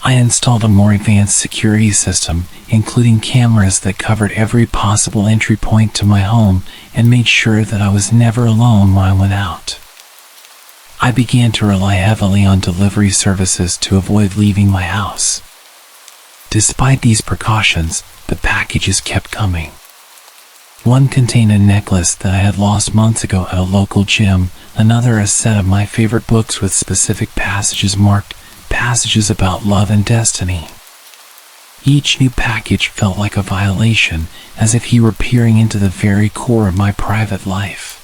I installed a more advanced security system, including cameras that covered every possible entry point to my home and made sure that I was never alone when I went out. I began to rely heavily on delivery services to avoid leaving my house. Despite these precautions, the packages kept coming. One contained a necklace that I had lost months ago at a local gym, another a set of my favorite books with specific passages marked "Passages about love and destiny." Each new package felt like a violation, as if he were peering into the very core of my private life.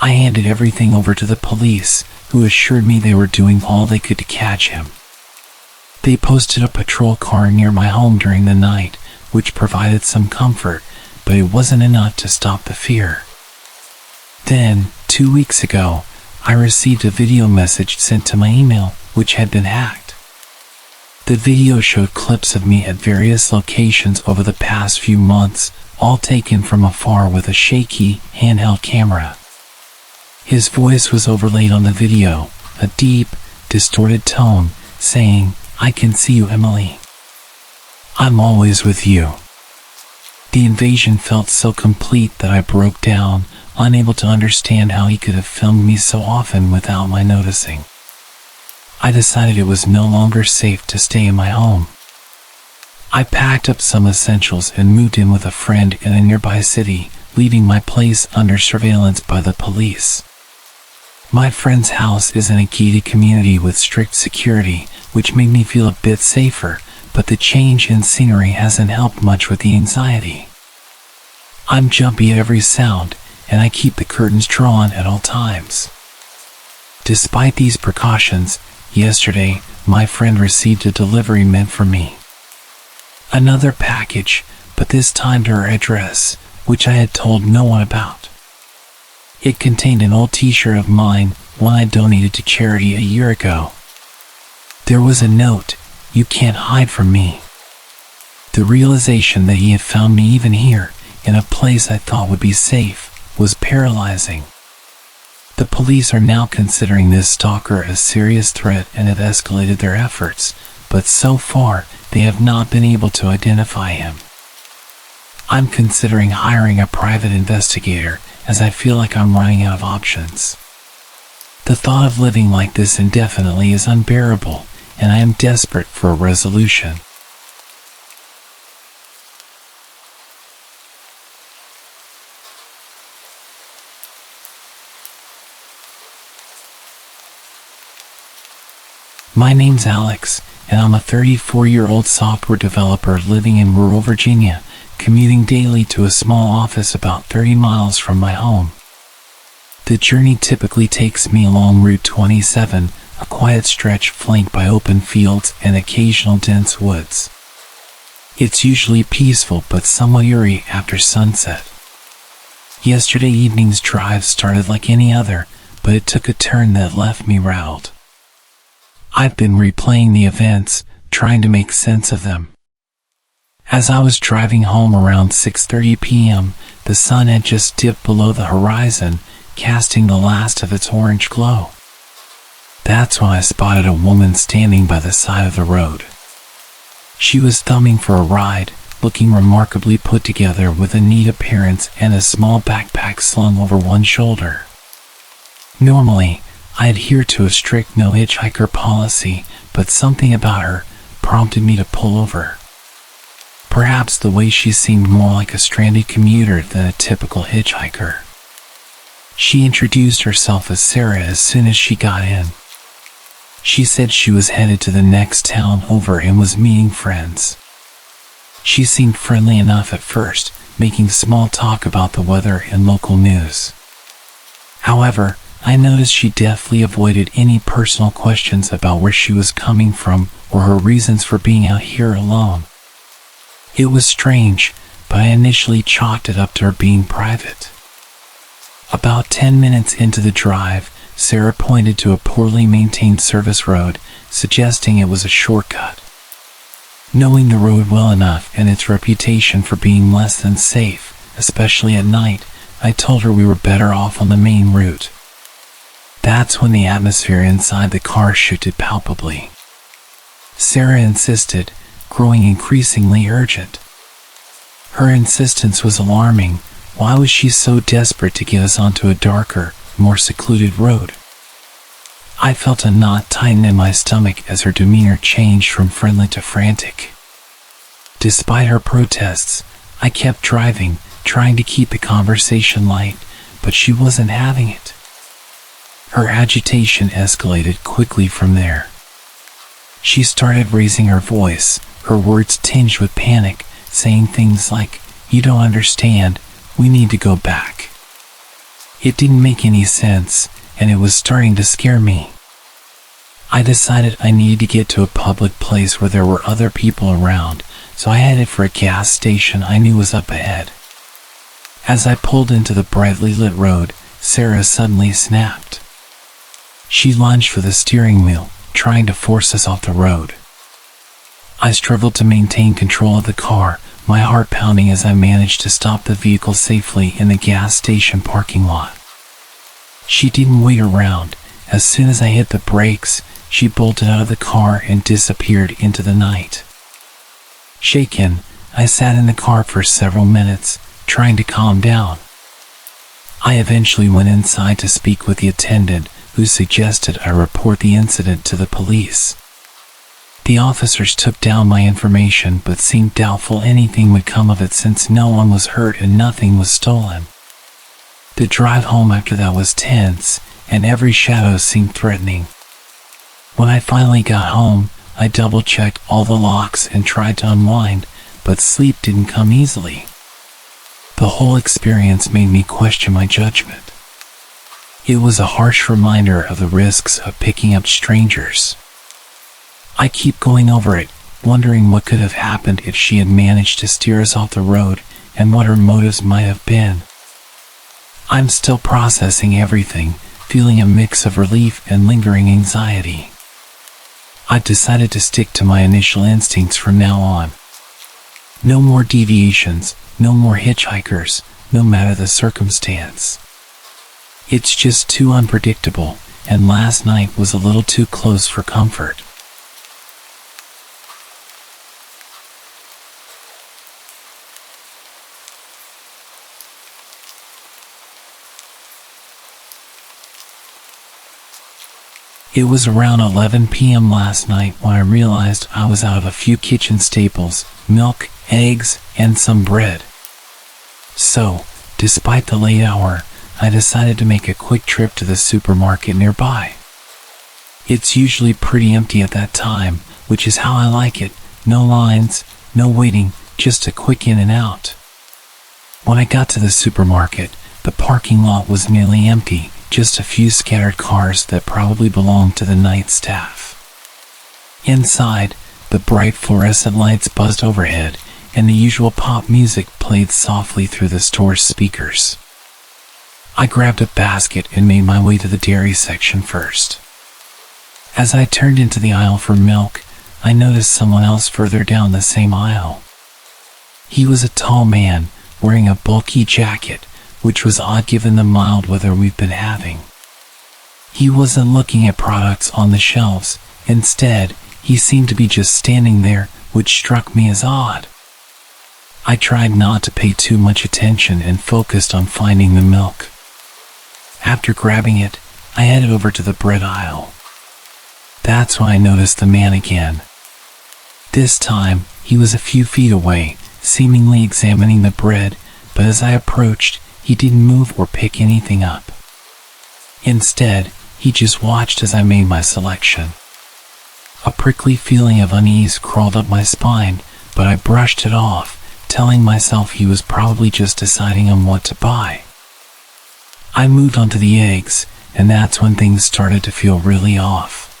I handed everything over to the police, who assured me they were doing all they could to catch him. They posted a patrol car near my home during the night, which provided some comfort, but it wasn't enough to stop the fear. Then, 2 weeks ago, I received a video message sent to my email, which had been hacked. The video showed clips of me at various locations over the past few months, all taken from afar with a shaky, handheld camera. His voice was overlaid on the video, a deep, distorted tone, saying, "I can see you, Emily. I'm always with you." The invasion felt so complete that I broke down, unable to understand how he could have filmed me so often without my noticing. I decided it was no longer safe to stay in my home. I packed up some essentials and moved in with a friend in a nearby city, leaving my place under surveillance by the police. My friend's house is in a gated community with strict security, which made me feel a bit safer, but the change in scenery hasn't helped much with the anxiety. I'm jumpy at every sound, and I keep the curtains drawn at all times. Despite these precautions, yesterday, my friend received a delivery meant for me. Another package, but this time to her address, which I had told no one about. It contained an old t-shirt of mine, one I donated to charity a year ago. There was a note, "You can't hide from me." The realization that he had found me even here, in a place I thought would be safe, was paralyzing. The police are now considering this stalker a serious threat and have escalated their efforts, but so far, they have not been able to identify him. I'm considering hiring a private investigator, as I feel like I'm running out of options. The thought of living like this indefinitely is unbearable, and I am desperate for a resolution. My name's Alex, and I'm a 34-year-old software developer living in rural Virginia, commuting daily to a small office about 30 miles from my home. The journey typically takes me along Route 27, a quiet stretch flanked by open fields and occasional dense woods. It's usually peaceful but somewhat eerie after sunset. Yesterday evening's drive started like any other, but it took a turn that left me rattled. I've been replaying the events, trying to make sense of them. As I was driving home around 6:30 p.m., the sun had just dipped below the horizon, casting the last of its orange glow. That's when I spotted a woman standing by the side of the road. She was thumbing for a ride, looking remarkably put together with a neat appearance and a small backpack slung over one shoulder. Normally, I adhere to a strict no hitchhiker policy, but something about her prompted me to pull over. Perhaps the way she seemed more like a stranded commuter than a typical hitchhiker. She introduced herself as Sarah as soon as she got in. She said she was headed to the next town over and was meeting friends. She seemed friendly enough at first, making small talk about the weather and local news. However, I noticed she deftly avoided any personal questions about where she was coming from or her reasons for being out here alone. It was strange, but I initially chalked it up to her being private. About 10 minutes into the drive, Sarah pointed to a poorly maintained service road, suggesting it was a shortcut. Knowing the road well enough and its reputation for being less than safe, especially at night, I told her we were better off on the main route. That's when the atmosphere inside the car shifted palpably. Sarah insisted, growing increasingly urgent. Her insistence was alarming. Why was she so desperate to get us onto a darker, more secluded road? I felt a knot tighten in my stomach as her demeanor changed from friendly to frantic. Despite her protests, I kept driving, trying to keep the conversation light, but she wasn't having it. Her agitation escalated quickly from there. She started raising her voice, her words tinged with panic, saying things like, "You don't understand, we need to go back." It didn't make any sense, and it was starting to scare me. I decided I needed to get to a public place where there were other people around, so I headed for a gas station I knew was up ahead. As I pulled into the brightly lit road, Sarah suddenly snapped. She lunged for the steering wheel, trying to force us off the road. I struggled to maintain control of the car, my heart pounding as I managed to stop the vehicle safely in the gas station parking lot. She didn't wait around. As soon as I hit the brakes, she bolted out of the car and disappeared into the night. Shaken, I sat in the car for several minutes, trying to calm down. I eventually went inside to speak with the attendant, who suggested I report the incident to the police. The officers took down my information but seemed doubtful anything would come of it since no one was hurt and nothing was stolen. The drive home after that was tense, and every shadow seemed threatening. When I finally got home, I double-checked all the locks and tried to unwind, but sleep didn't come easily. The whole experience made me question my judgment. It was a harsh reminder of the risks of picking up strangers. I keep going over it, wondering what could have happened if she had managed to steer us off the road and what her motives might have been. I'm still processing everything, feeling a mix of relief and lingering anxiety. I've decided to stick to my initial instincts from now on. No more deviations, no more hitchhikers, no matter the circumstance. It's just too unpredictable, and last night was a little too close for comfort. It was around 11 p.m. last night when I realized I was out of a few kitchen staples, milk, eggs, and some bread. So, despite the late hour, I decided to make a quick trip to the supermarket nearby. It's usually pretty empty at that time, which is how I like it. No lines, no waiting, just a quick in and out. When I got to the supermarket, the parking lot was nearly empty, just a few scattered cars that probably belonged to the night staff. Inside, the bright fluorescent lights buzzed overhead, and the usual pop music played softly through the store's speakers. I grabbed a basket and made my way to the dairy section first. As I turned into the aisle for milk, I noticed someone else further down the same aisle. He was a tall man, wearing a bulky jacket, which was odd given the mild weather we've been having. He wasn't looking at products on the shelves. Instead, he seemed to be just standing there, which struck me as odd. I tried not to pay too much attention and focused on finding the milk. After grabbing it, I headed over to the bread aisle. That's when I noticed the man again. This time, he was a few feet away, seemingly examining the bread, but as I approached, he didn't move or pick anything up. Instead, he just watched as I made my selection. A prickly feeling of unease crawled up my spine, but I brushed it off, telling myself he was probably just deciding on what to buy. I moved on to the eggs, and that's when things started to feel really off.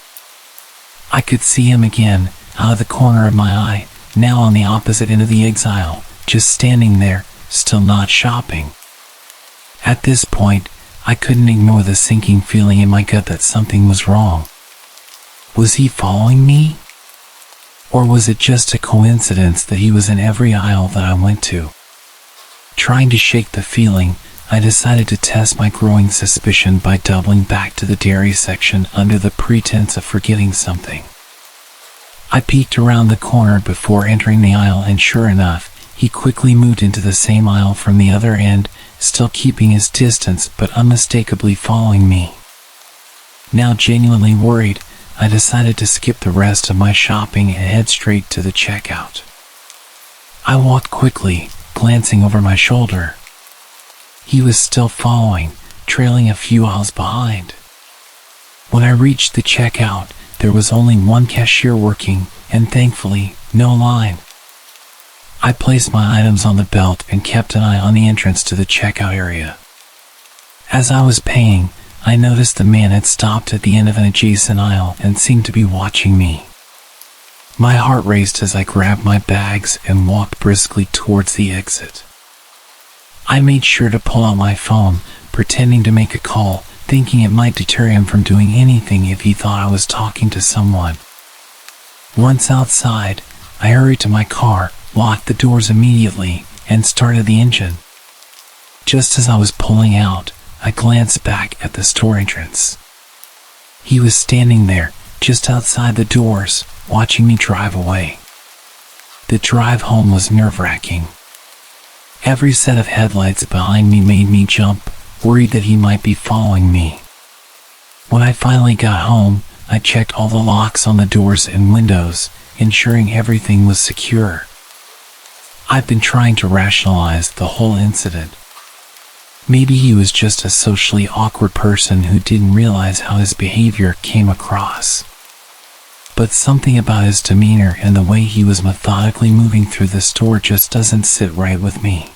I could see him again, out of the corner of my eye, now on the opposite end of the eggs aisle, just standing there, still not shopping. At this point, I couldn't ignore the sinking feeling in my gut that something was wrong. Was he following me? Or was it just a coincidence that he was in every aisle that I went to? Trying to shake the feeling, I decided to test my growing suspicion by doubling back to the dairy section under the pretense of forgetting something. I peeked around the corner before entering the aisle, and sure enough, he quickly moved into the same aisle from the other end, still keeping his distance but unmistakably following me. Now genuinely worried, I decided to skip the rest of my shopping and head straight to the checkout. I walked quickly, glancing over my shoulder. He was still following, trailing a few aisles behind. When I reached the checkout, there was only one cashier working, and thankfully, no line. I placed my items on the belt and kept an eye on the entrance to the checkout area. As I was paying, I noticed the man had stopped at the end of an adjacent aisle and seemed to be watching me. My heart raced as I grabbed my bags and walked briskly towards the exit. I made sure to pull out my phone, pretending to make a call, thinking it might deter him from doing anything if he thought I was talking to someone. Once outside, I hurried to my car, locked the doors immediately, and started the engine. Just as I was pulling out, I glanced back at the store entrance. He was standing there, just outside the doors, watching me drive away. The drive home was nerve-wracking. Every set of headlights behind me made me jump, worried that he might be following me. When I finally got home, I checked all the locks on the doors and windows, ensuring everything was secure. I've been trying to rationalize the whole incident. Maybe he was just a socially awkward person who didn't realize how his behavior came across. But something about his demeanor and the way he was methodically moving through the store just doesn't sit right with me.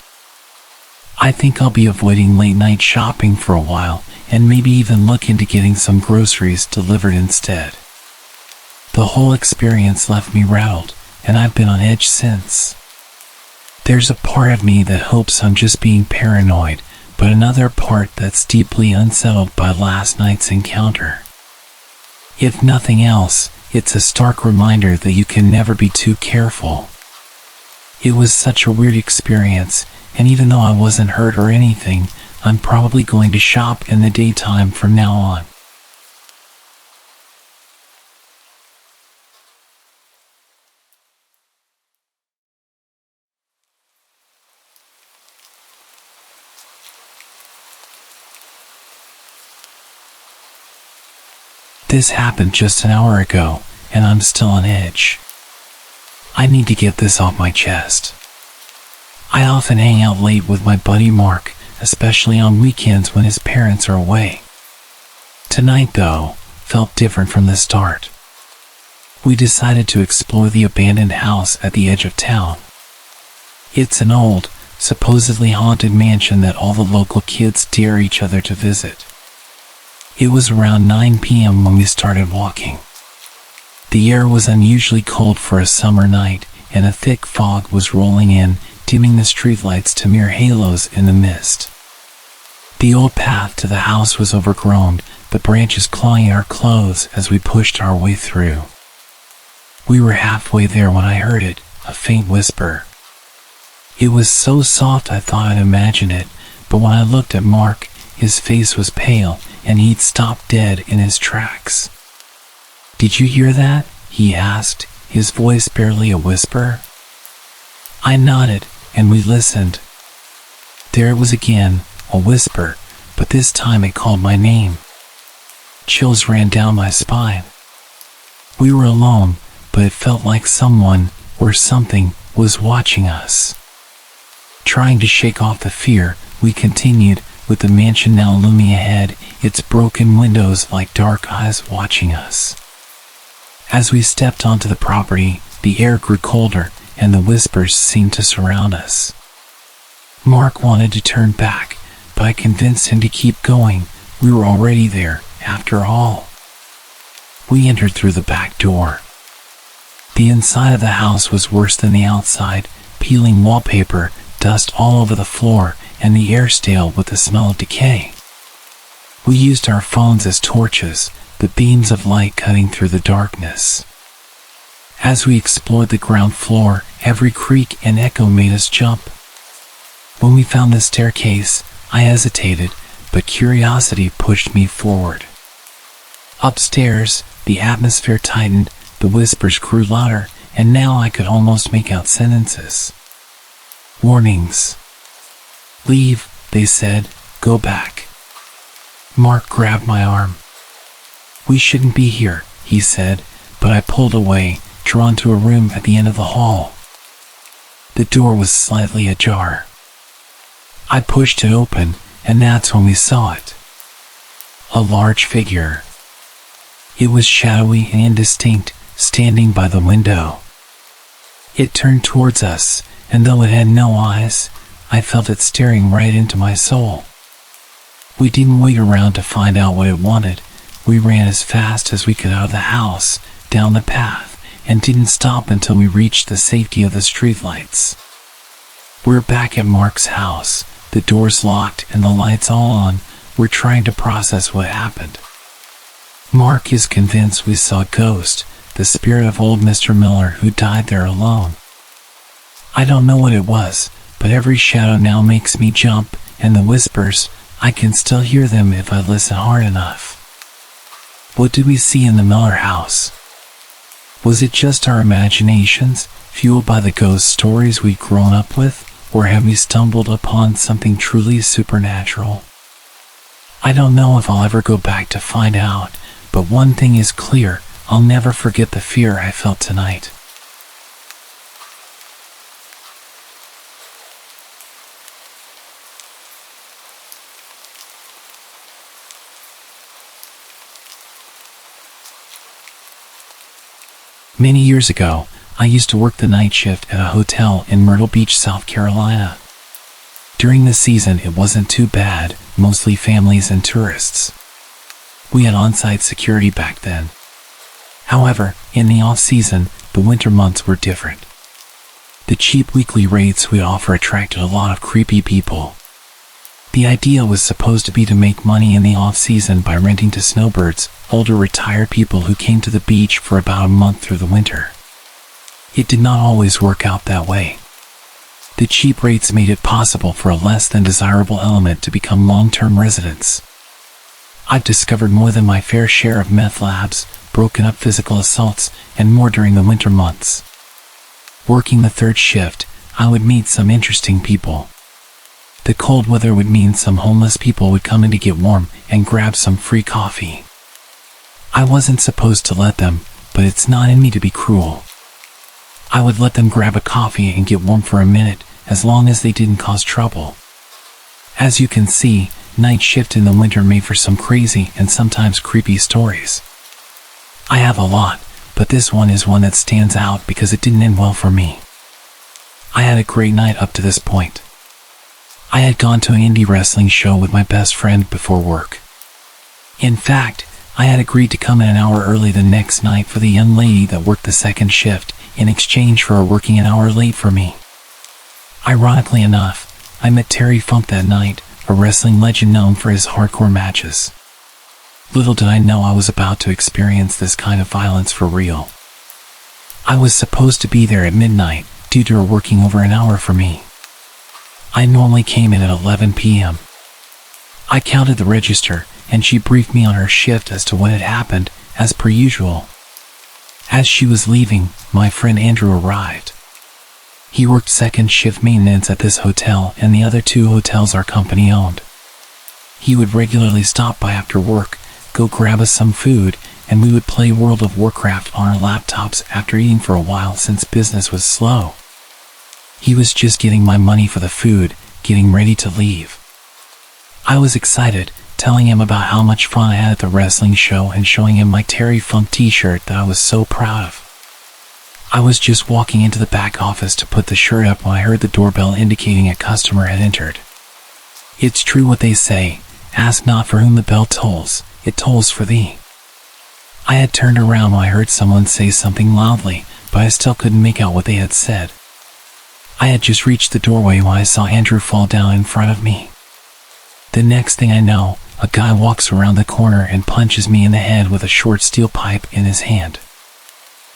I think I'll be avoiding late-night shopping for a while, and maybe even look into getting some groceries delivered instead. The whole experience left me rattled, and I've been on edge since. There's a part of me that hopes I'm just being paranoid, but another part that's deeply unsettled by last night's encounter. If nothing else, it's a stark reminder that you can never be too careful. It was such a weird experience, and even though I wasn't hurt or anything, I'm probably going to shop in the daytime from now on. This happened just an hour ago, and I'm still on edge. I need to get this off my chest. I often hang out late with my buddy Mark, especially on weekends when his parents are away. Tonight, though, felt different from the start. We decided to explore the abandoned house at the edge of town. It's an old, supposedly haunted mansion that all the local kids dare each other to visit. It was around 9 p.m. when we started walking. The air was unusually cold for a summer night, and a thick fog was rolling in, dimming the streetlights to mere halos in the mist. The old path to the house was overgrown, the branches clawing our clothes as we pushed our way through. We were halfway there when I heard it, a faint whisper. It was so soft I thought I'd imagine it, but when I looked at Mark, his face was pale, and he'd stopped dead in his tracks. "Did you hear that?" he asked, his voice barely a whisper. I nodded, and we listened. There it was again, a whisper, but this time it called my name. Chills ran down my spine. We were alone, but it felt like someone, or something, was watching us. Trying to shake off the fear, we continued, with the mansion now looming ahead, its broken windows like dark eyes watching us. As we stepped onto the property, the air grew colder, and the whispers seemed to surround us. Mark wanted to turn back, but I convinced him to keep going. We were already there, after all. We entered through the back door. The inside of the house was worse than the outside, peeling wallpaper, dust all over the floor, and the air stale with the smell of decay. We used our phones as torches, the beams of light cutting through the darkness. As we explored the ground floor, every creak and echo made us jump. When we found the staircase, I hesitated, but curiosity pushed me forward. Upstairs, the atmosphere tightened, the whispers grew louder, and now I could almost make out sentences. Warnings. Leave, they said, go back. Mark grabbed my arm. We shouldn't be here, he said, but I pulled away, drawn to a room at the end of the hall. The door was slightly ajar. I pushed it open, and that's when we saw it. A large figure. It was shadowy and indistinct, standing by the window. It turned towards us, and though it had no eyes, I felt it staring right into my soul. We didn't wait around to find out what it wanted. We ran as fast as we could out of the house, down the path, and didn't stop until we reached the safety of the streetlights. We're back at Mark's house, the doors locked and the lights all on. We're trying to process what happened. Mark is convinced we saw a ghost, the spirit of old Mr. Miller who died there alone. I don't know what it was, but every shadow now makes me jump, and the whispers, I can still hear them if I listen hard enough. What did we see in the Miller house? Was it just our imaginations, fueled by the ghost stories we'd grown up with, or have we stumbled upon something truly supernatural? I don't know if I'll ever go back to find out, but one thing is clear, I'll never forget the fear I felt tonight. Many years ago, I used to work the night shift at a hotel in Myrtle Beach, South Carolina. During the season, it wasn't too bad, mostly families and tourists. We had on-site security back then. However, in the off-season, the winter months were different. The cheap weekly rates we offer attracted a lot of creepy people. The idea was supposed to be to make money in the off-season by renting to snowbirds, older retired people who came to the beach for about a month through the winter. It did not always work out that way. The cheap rates made it possible for a less than desirable element to become long-term residents. I've discovered more than my fair share of meth labs, broken up physical assaults, and more during the winter months. Working the third shift, I would meet some interesting people. The cold weather would mean some homeless people would come in to get warm and grab some free coffee. I wasn't supposed to let them, but it's not in me to be cruel. I would let them grab a coffee and get warm for a minute, as long as they didn't cause trouble. As you can see, night shift in the winter made for some crazy and sometimes creepy stories. I have a lot, but this one is one that stands out because it didn't end well for me. I had a great night up to this point. I had gone to an indie wrestling show with my best friend before work. In fact, I had agreed to come in an hour early the next night for the young lady that worked the second shift in exchange for her working an hour late for me. Ironically enough, I met Terry Funk that night, a wrestling legend known for his hardcore matches. Little did I know I was about to experience this kind of violence for real. I was supposed to be there at midnight, due to her working over an hour for me. I normally came in at 11 p.m. I counted the register, and she briefed me on her shift as to what had happened, as per usual. As she was leaving, my friend Andrew arrived. He worked second shift maintenance at this hotel and the other two hotels our company owned. He would regularly stop by after work, go grab us some food, and we would play World of Warcraft on our laptops after eating for a while since business was slow. He was just getting my money for the food, getting ready to leave. I was excited, telling him about how much fun I had at the wrestling show and showing him my Terry Funk t-shirt that I was so proud of. I was just walking into the back office to put the shirt up when I heard the doorbell indicating a customer had entered. It's true what they say, ask not for whom the bell tolls, it tolls for thee. I had turned around when I heard someone say something loudly, but I still couldn't make out what they had said. I had just reached the doorway when I saw Andrew fall down in front of me. The next thing I know, a guy walks around the corner and punches me in the head with a short steel pipe in his hand.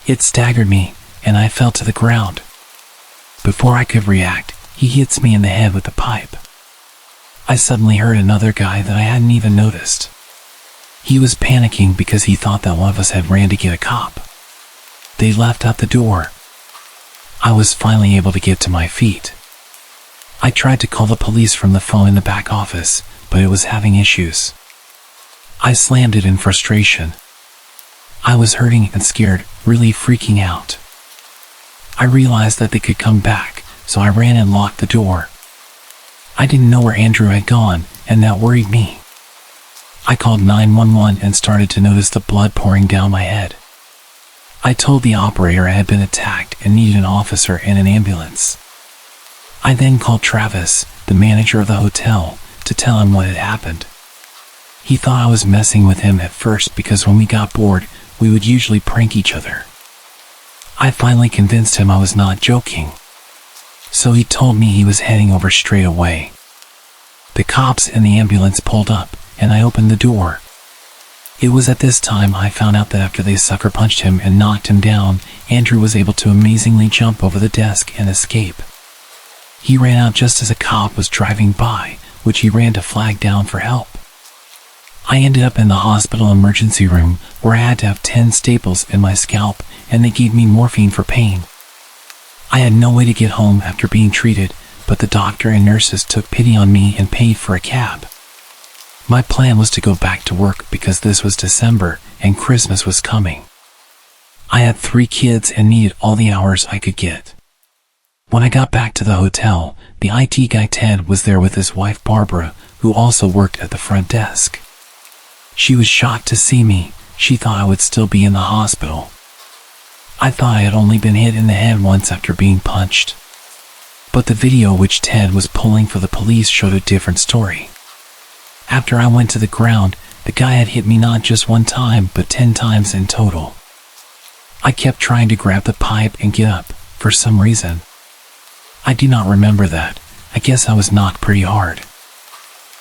It staggered me, and I fell to the ground. Before I could react, he hits me in the head with the pipe. I suddenly heard another guy that I hadn't even noticed. He was panicking because he thought that one of us had ran to get a cop. They left out the door. I was finally able to get to my feet. I tried to call the police from the phone in the back office, but it was having issues. I slammed it in frustration. I was hurting and scared, really freaking out. I realized that they could come back, so I ran and locked the door. I didn't know where Andrew had gone, and that worried me. I called 911 and started to notice the blood pouring down my head. I told the operator I had been attacked and needed an officer and an ambulance. I then called Travis, the manager of the hotel, to tell him what had happened. He thought I was messing with him at first because when we got bored, we would usually prank each other. I finally convinced him I was not joking. So he told me he was heading over straight away. The cops and the ambulance pulled up, and I opened the door. It was at this time I found out that after they sucker punched him and knocked him down, Andrew was able to amazingly jump over the desk and escape. He ran out just as a cop was driving by, which he ran to flag down for help. I ended up in the hospital emergency room where I had to have 10 staples in my scalp and they gave me morphine for pain. I had no way to get home after being treated, but the doctor and nurses took pity on me and paid for a cab. My plan was to go back to work because this was December and Christmas was coming. I had 3 kids and needed all the hours I could get. When I got back to the hotel, the IT guy Ted was there with his wife Barbara, who also worked at the front desk. She was shocked to see me. She thought I would still be in the hospital. I thought I had only been hit in the head once after being punched. But the video which Ted was pulling for the police showed a different story. After I went to the ground, the guy had hit me not just 1 time, but 10 times in total. I kept trying to grab the pipe and get up, for some reason. I do not remember that. I guess I was knocked pretty hard.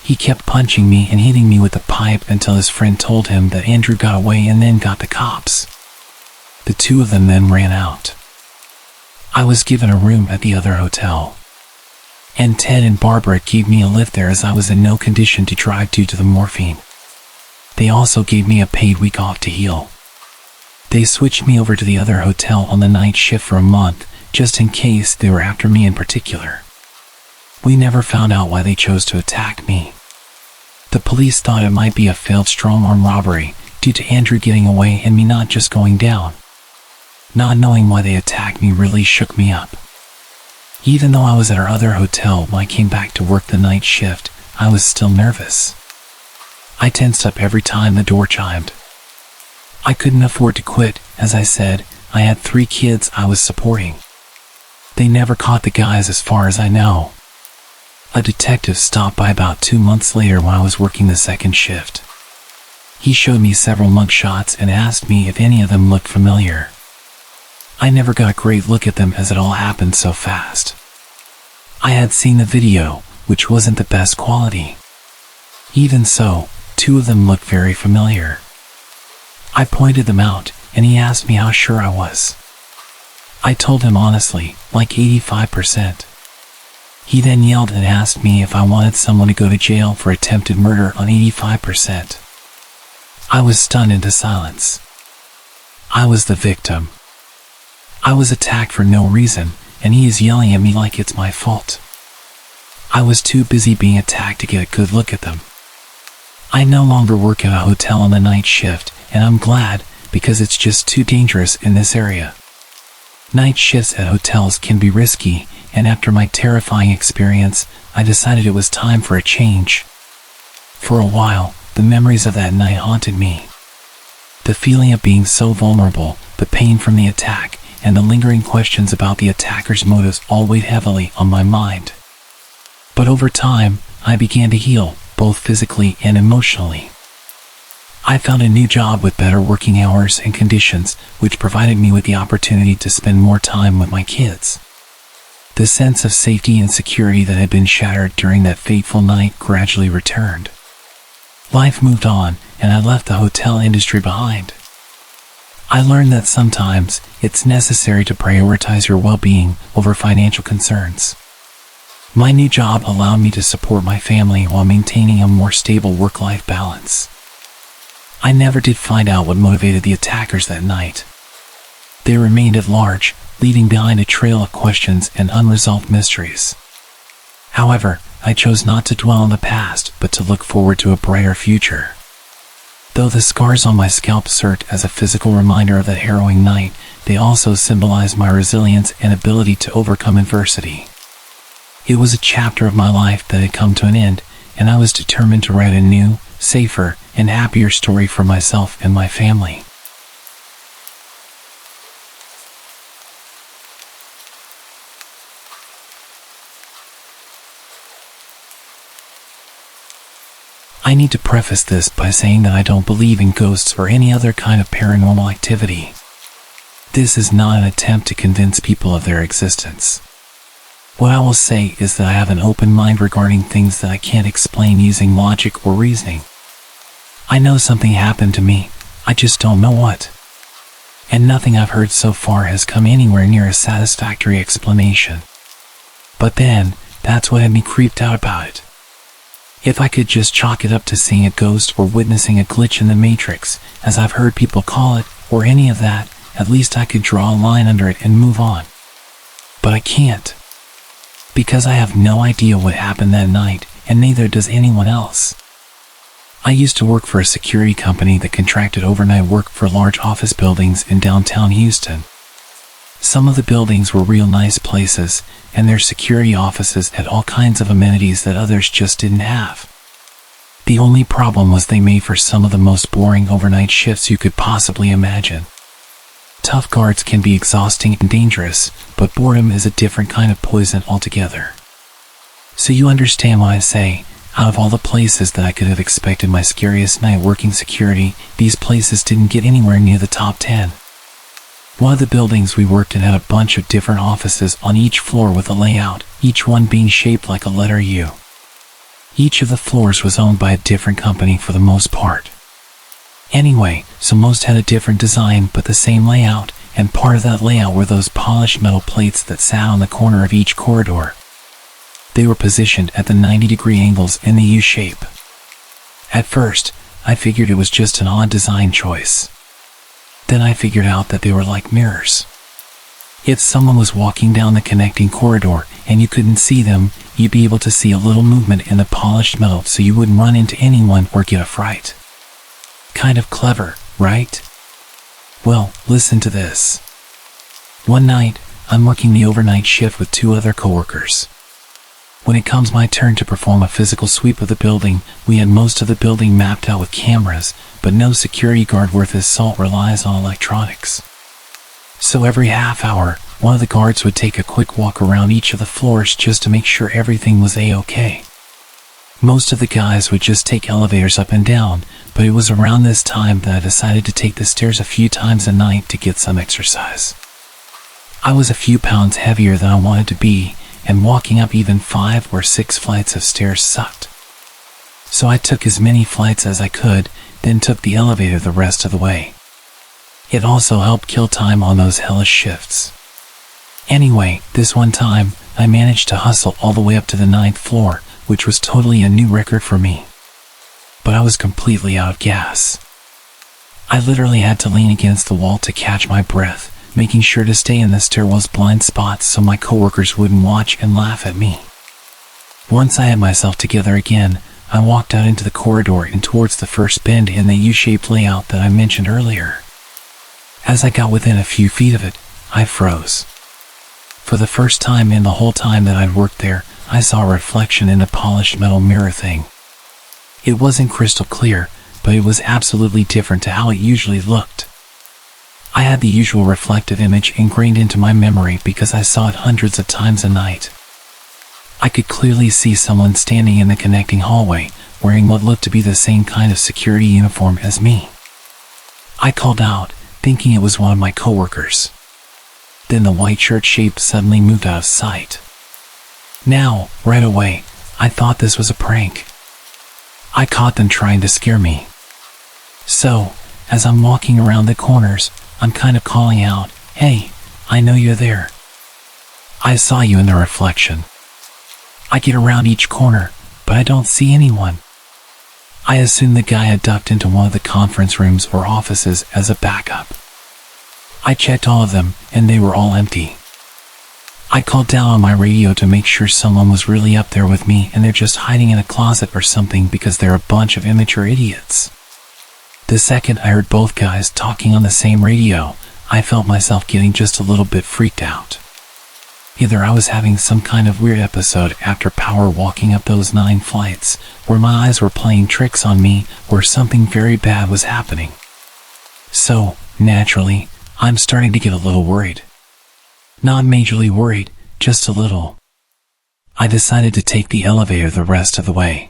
He kept punching me and hitting me with the pipe until his friend told him that Andrew got away and then got the cops. The 2 of them then ran out. I was given a room at the other hotel. And Ted and Barbara gave me a lift there as I was in no condition to drive due to the morphine. They also gave me a paid week off to heal. They switched me over to the other hotel on the night shift for a month, just in case they were after me in particular. We never found out why they chose to attack me. The police thought it might be a failed strong-arm robbery due to Andrew getting away and me not just going down. Not knowing why they attacked me really shook me up. Even though I was at our other hotel when I came back to work the night shift, I was still nervous. I tensed up every time the door chimed. I couldn't afford to quit. As I said, I had 3 kids I was supporting. They never caught the guys as far as I know. A detective stopped by about 2 months later when I was working the second shift. He showed me several mugshots and asked me if any of them looked familiar. I never got a great look at them as it all happened so fast. I had seen the video, which wasn't the best quality. Even so, 2 of them looked very familiar. I pointed them out, and he asked me how sure I was. I told him honestly, like 85%. He then yelled and asked me if I wanted someone to go to jail for attempted murder on 85%. I was stunned into silence. I was the victim. I was attacked for no reason, and he is yelling at me like it's my fault. I was too busy being attacked to get a good look at them. I no longer work at a hotel on the night shift, and I'm glad, because it's just too dangerous in this area. Night shifts at hotels can be risky, and after my terrifying experience, I decided it was time for a change. For a while, the memories of that night haunted me. The feeling of being so vulnerable, the pain from the attack, and the lingering questions about the attacker's motives all weighed heavily on my mind. But over time, I began to heal, both physically and emotionally. I found a new job with better working hours and conditions, which provided me with the opportunity to spend more time with my kids. The sense of safety and security that had been shattered during that fateful night gradually returned. Life moved on, and I left the hotel industry behind. I learned that sometimes it's necessary to prioritize your well-being over financial concerns. My new job allowed me to support my family while maintaining a more stable work-life balance. I never did find out what motivated the attackers that night. They remained at large, leaving behind a trail of questions and unresolved mysteries. However, I chose not to dwell on the past, but to look forward to a brighter future. Though the scars on my scalp served as a physical reminder of that harrowing night, they also symbolize my resilience and ability to overcome adversity. It was a chapter of my life that had come to an end, and I was determined to write a new, safer, and happier story for myself and my family. I need to preface this by saying that I don't believe in ghosts or any other kind of paranormal activity. This is not an attempt to convince people of their existence. What I will say is that I have an open mind regarding things that I can't explain using logic or reasoning. I know something happened to me, I just don't know what. And nothing I've heard so far has come anywhere near a satisfactory explanation. But then, that's what had me creeped out about it. If I could just chalk it up to seeing a ghost or witnessing a glitch in the matrix, as I've heard people call it, or any of that, at least I could draw a line under it and move on. But I can't. Because I have no idea what happened that night, and neither does anyone else. I used to work for a security company that contracted overnight work for large office buildings in downtown Houston. Some of the buildings were real nice places, and their security offices had all kinds of amenities that others just didn't have. The only problem was they made for some of the most boring overnight shifts you could possibly imagine. Tough guards can be exhausting and dangerous, but boredom is a different kind of poison altogether. So you understand why I say, out of all the places that I could have expected my scariest night working security, these places didn't get anywhere near the top 10. One of the buildings we worked in had a bunch of different offices on each floor with a layout, each one being shaped like a letter U. Each of the floors was owned by a different company for the most part. Anyway, so most had a different design but the same layout, and part of that layout were those polished metal plates that sat on the corner of each corridor. They were positioned at the 90-degree angles in the U shape. At first, I figured it was just an odd design choice. Then I figured out that they were like mirrors. If someone was walking down the connecting corridor and you couldn't see them, you'd be able to see a little movement in the polished metal so you wouldn't run into anyone or get a fright. Kind of clever, right? Well, listen to this. One night, I'm working the overnight shift with 2 other coworkers. When it comes my turn to perform a physical sweep of the building, we had most of the building mapped out with cameras, but no security guard worth his salt relies on electronics. So every half hour, one of the guards would take a quick walk around each of the floors just to make sure everything was A-okay. Most of the guys would just take elevators up and down, but it was around this time that I decided to take the stairs a few times a night to get some exercise. I was a few pounds heavier than I wanted to be, and walking up even 5 or 6 flights of stairs sucked. So I took as many flights as I could, then took the elevator the rest of the way. It also helped kill time on those hellish shifts. Anyway, this one time, I managed to hustle all the way up to the 9th floor, which was totally a new record for me. But I was completely out of gas. I literally had to lean against the wall to catch my breath, making sure to stay in the stairwell's blind spots so my coworkers wouldn't watch and laugh at me. Once I had myself together again, I walked out into the corridor and towards the first bend in the U-shaped layout that I mentioned earlier. As I got within a few feet of it, I froze. For the first time in the whole time that I'd worked there, I saw a reflection in a polished metal mirror thing. It wasn't crystal clear, but it was absolutely different to how it usually looked. I had the usual reflective image ingrained into my memory because I saw it hundreds of times a night. I could clearly see someone standing in the connecting hallway, wearing what looked to be the same kind of security uniform as me. I called out, thinking it was one of my coworkers. Then the white shirt shape suddenly moved out of sight. Now, right away, I thought this was a prank. I caught them trying to scare me. So, as I'm walking around the corners, I'm kind of calling out, "Hey, I know you're there. I saw you in the reflection." I get around each corner, but I don't see anyone. I assume the guy had ducked into one of the conference rooms or offices as a backup. I checked all of them, and they were all empty. I called down on my radio to make sure someone was really up there with me and they're just hiding in a closet or something because they're a bunch of immature idiots. The second I heard both guys talking on the same radio, I felt myself getting just a little bit freaked out. Either I was having some kind of weird episode after power walking up those 9 flights, where my eyes were playing tricks on me, or something very bad was happening. So, naturally, I'm starting to get a little worried. Not majorly worried, just a little. I decided to take the elevator the rest of the way.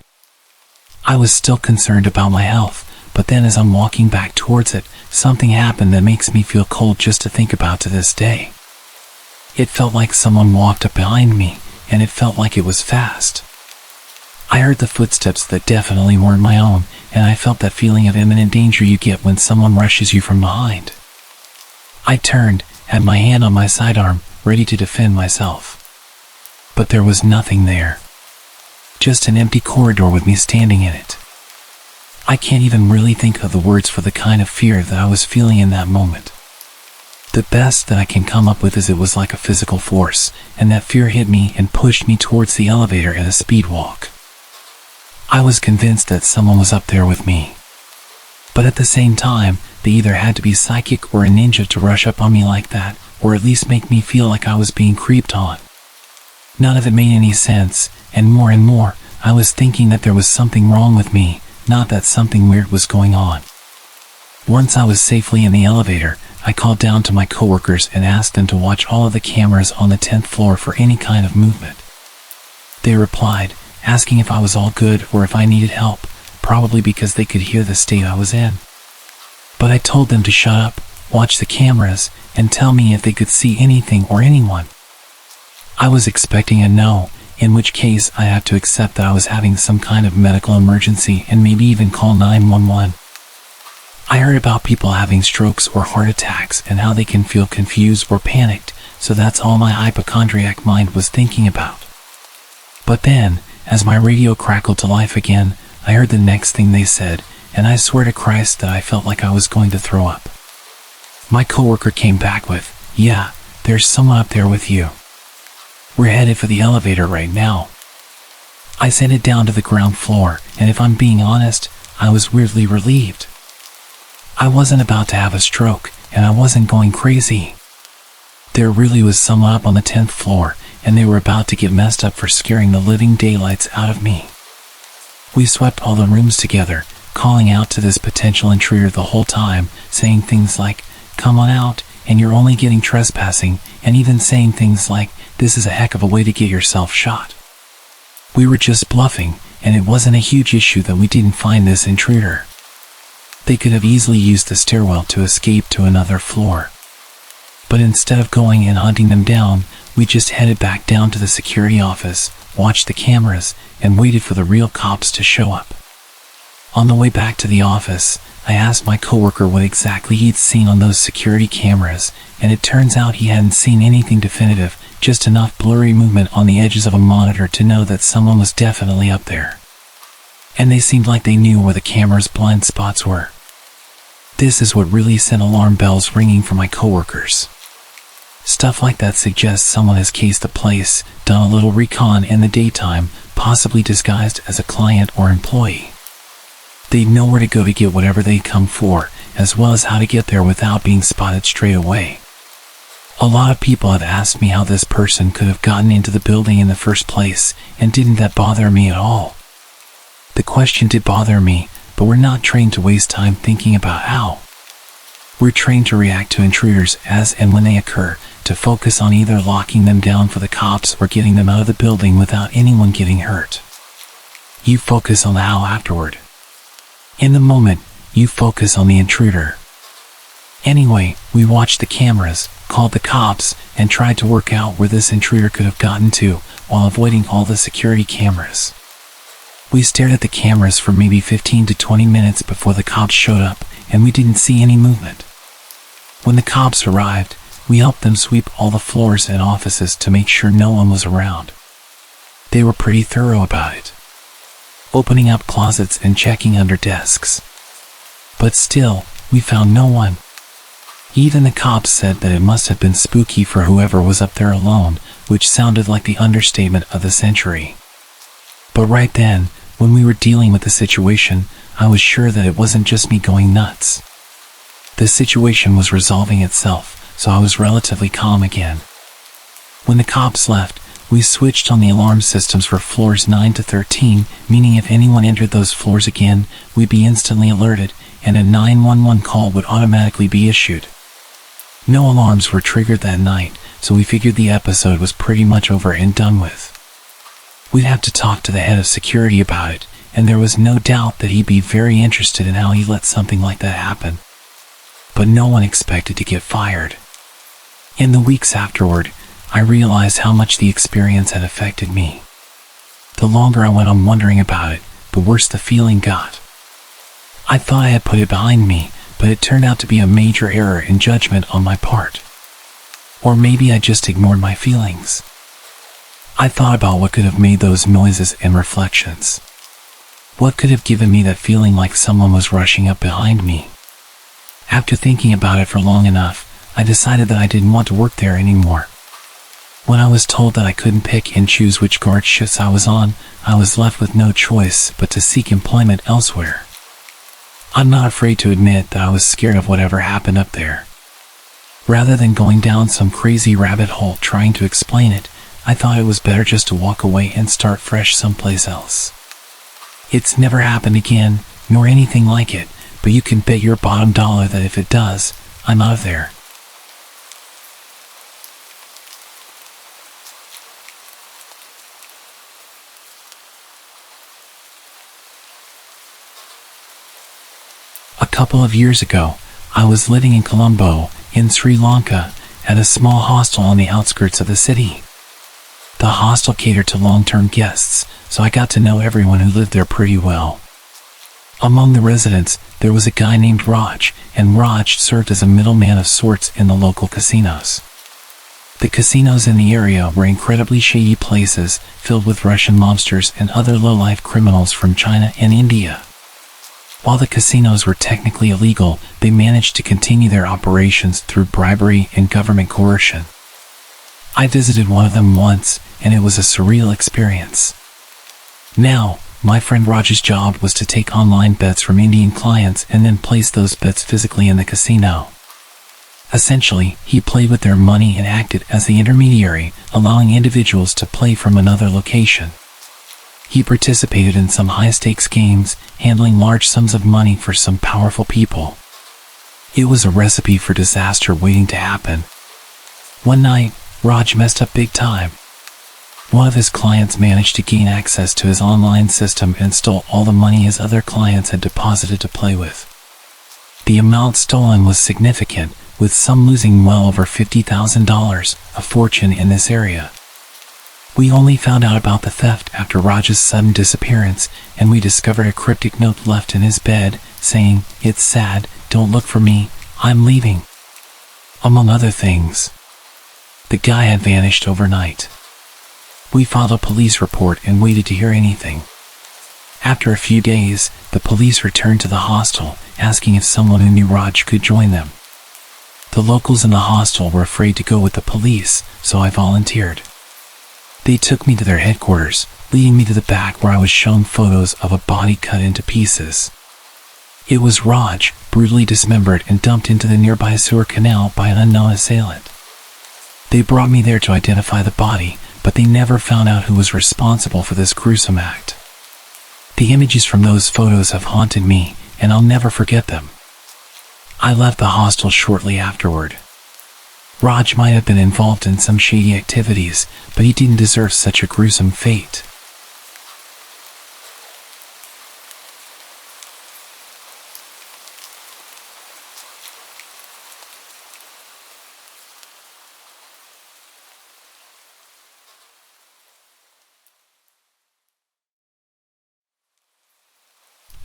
I was still concerned about my health, but then as I'm walking back towards it, something happened that makes me feel cold just to think about to this day. It felt like someone walked up behind me, and it felt like it was fast. I heard the footsteps that definitely weren't my own, and I felt that feeling of imminent danger you get when someone rushes you from behind. I turned, had my hand on my sidearm, ready to defend myself. But there was nothing there. Just an empty corridor with me standing in it. I can't even really think of the words for the kind of fear that I was feeling in that moment. The best that I can come up with is it was like a physical force, and that fear hit me and pushed me towards the elevator at a speed walk. I was convinced that someone was up there with me. But at the same time, they either had to be psychic or a ninja to rush up on me like that, or at least make me feel like I was being creeped on. None of it made any sense, and more, I was thinking that there was something wrong with me, not that something weird was going on. Once I was safely in the elevator, I called down to my coworkers and asked them to watch all of the cameras on the 10th floor for any kind of movement. They replied, asking if I was all good or if I needed help, probably because they could hear the state I was in. But I told them to shut up, watch the cameras, and tell me if they could see anything or anyone. I was expecting a no, in which case I had to accept that I was having some kind of medical emergency and maybe even call 911. I heard about people having strokes or heart attacks and how they can feel confused or panicked, so that's all my hypochondriac mind was thinking about. But then, as my radio crackled to life again, I heard the next thing they said, and I swear to Christ that I felt like I was going to throw up. My coworker came back with, "Yeah, there's someone up there with you. We're headed for the elevator right now." I sent it down to the ground floor, and if I'm being honest, I was weirdly relieved. I wasn't about to have a stroke, and I wasn't going crazy. There really was someone up on the 10th floor, and they were about to get messed up for scaring the living daylights out of me. We swept all the rooms together, calling out to this potential intruder the whole time, saying things like, "Come on out, and you're only getting trespassing," and even saying things like, "This is a heck of a way to get yourself shot." We were just bluffing, and it wasn't a huge issue that we didn't find this intruder. They could have easily used the stairwell to escape to another floor. But instead of going and hunting them down, we just headed back down to the security office, watched the cameras, and waited for the real cops to show up. On the way back to the office, I asked my coworker what exactly he'd seen on those security cameras, and it turns out he hadn't seen anything definitive, just enough blurry movement on the edges of a monitor to know that someone was definitely up there. And they seemed like they knew where the camera's blind spots were. This is what really sent alarm bells ringing for my coworkers. Stuff like that suggests someone has cased the place, done a little recon in the daytime, possibly disguised as a client or employee. They'd know where to go to get whatever they'd come for, as well as how to get there without being spotted straight away. A lot of people have asked me how this person could have gotten into the building in the first place, and didn't that bother me at all? The question did bother me, but we're not trained to waste time thinking about how. We're trained to react to intruders as and when they occur, to focus on either locking them down for the cops or getting them out of the building without anyone getting hurt. You focus on the how afterward. In the moment, you focus on the intruder. Anyway, we watched the cameras, called the cops, and tried to work out where this intruder could have gotten to, while avoiding all the security cameras. We stared at the cameras for maybe 15 to 20 minutes before the cops showed up, and we didn't see any movement. When the cops arrived, we helped them sweep all the floors and offices to make sure no one was around. They were pretty thorough about it, opening up closets and checking under desks. But still, we found no one. Even the cops said that it must have been spooky for whoever was up there alone, which sounded like the understatement of the century. But right then, when we were dealing with the situation, I was sure that it wasn't just me going nuts. The situation was resolving itself, so I was relatively calm again. When the cops left, we switched on the alarm systems for floors 9 to 13, meaning if anyone entered those floors again, we'd be instantly alerted, and a 911 call would automatically be issued. No alarms were triggered that night, so we figured the episode was pretty much over and done with. We'd have to talk to the head of security about it, and there was no doubt that he'd be very interested in how he let something like that happen. But no one expected to get fired. In the weeks afterward, I realized how much the experience had affected me. The longer I went on wondering about it, the worse the feeling got. I thought I had put it behind me, but it turned out to be a major error in judgment on my part. Or maybe I just ignored my feelings. I thought about what could have made those noises and reflections. What could have given me that feeling like someone was rushing up behind me? After thinking about it for long enough, I decided that I didn't want to work there anymore. When I was told that I couldn't pick and choose which guard shifts I was on, I was left with no choice but to seek employment elsewhere. I'm not afraid to admit that I was scared of whatever happened up there. Rather than going down some crazy rabbit hole trying to explain it, I thought it was better just to walk away and start fresh someplace else. It's never happened again, nor anything like it, but you can bet your bottom dollar that if it does, I'm out of there. A couple of years ago, I was living in Colombo, in Sri Lanka, at a small hostel on the outskirts of the city. The hostel catered to long-term guests, so I got to know everyone who lived there pretty well. Among the residents, there was a guy named Raj, and Raj served as a middleman of sorts in the local casinos. The casinos in the area were incredibly shady places, filled with Russian mobsters and other low-life criminals from China and India. While the casinos were technically illegal, they managed to continue their operations through bribery and government coercion. I visited one of them once, and it was a surreal experience. Now, my friend Raj's job was to take online bets from Indian clients and then place those bets physically in the casino. Essentially, he played with their money and acted as the intermediary, allowing individuals to play from another location. He participated in some high-stakes games, handling large sums of money for some powerful people. It was a recipe for disaster waiting to happen. One night, Raj messed up big time. One of his clients managed to gain access to his online system and stole all the money his other clients had deposited to play with. The amount stolen was significant, with some losing well over $50,000, a fortune in this area. We only found out about the theft after Raj's sudden disappearance, and we discovered a cryptic note left in his bed, saying, "It's sad, don't look for me, I'm leaving." Among other things. The guy had vanished overnight. We filed a police report and waited to hear anything. After a few days, the police returned to the hostel, asking if someone who knew Raj could join them. The locals in the hostel were afraid to go with the police, so I volunteered. They took me to their headquarters, leading me to the back where I was shown photos of a body cut into pieces. It was Raj, brutally dismembered and dumped into the nearby sewer canal by an unknown assailant. They brought me there to identify the body, but they never found out who was responsible for this gruesome act. The images from those photos have haunted me, and I'll never forget them. I left the hostel shortly afterward. Raj might have been involved in some shady activities, but he didn't deserve such a gruesome fate.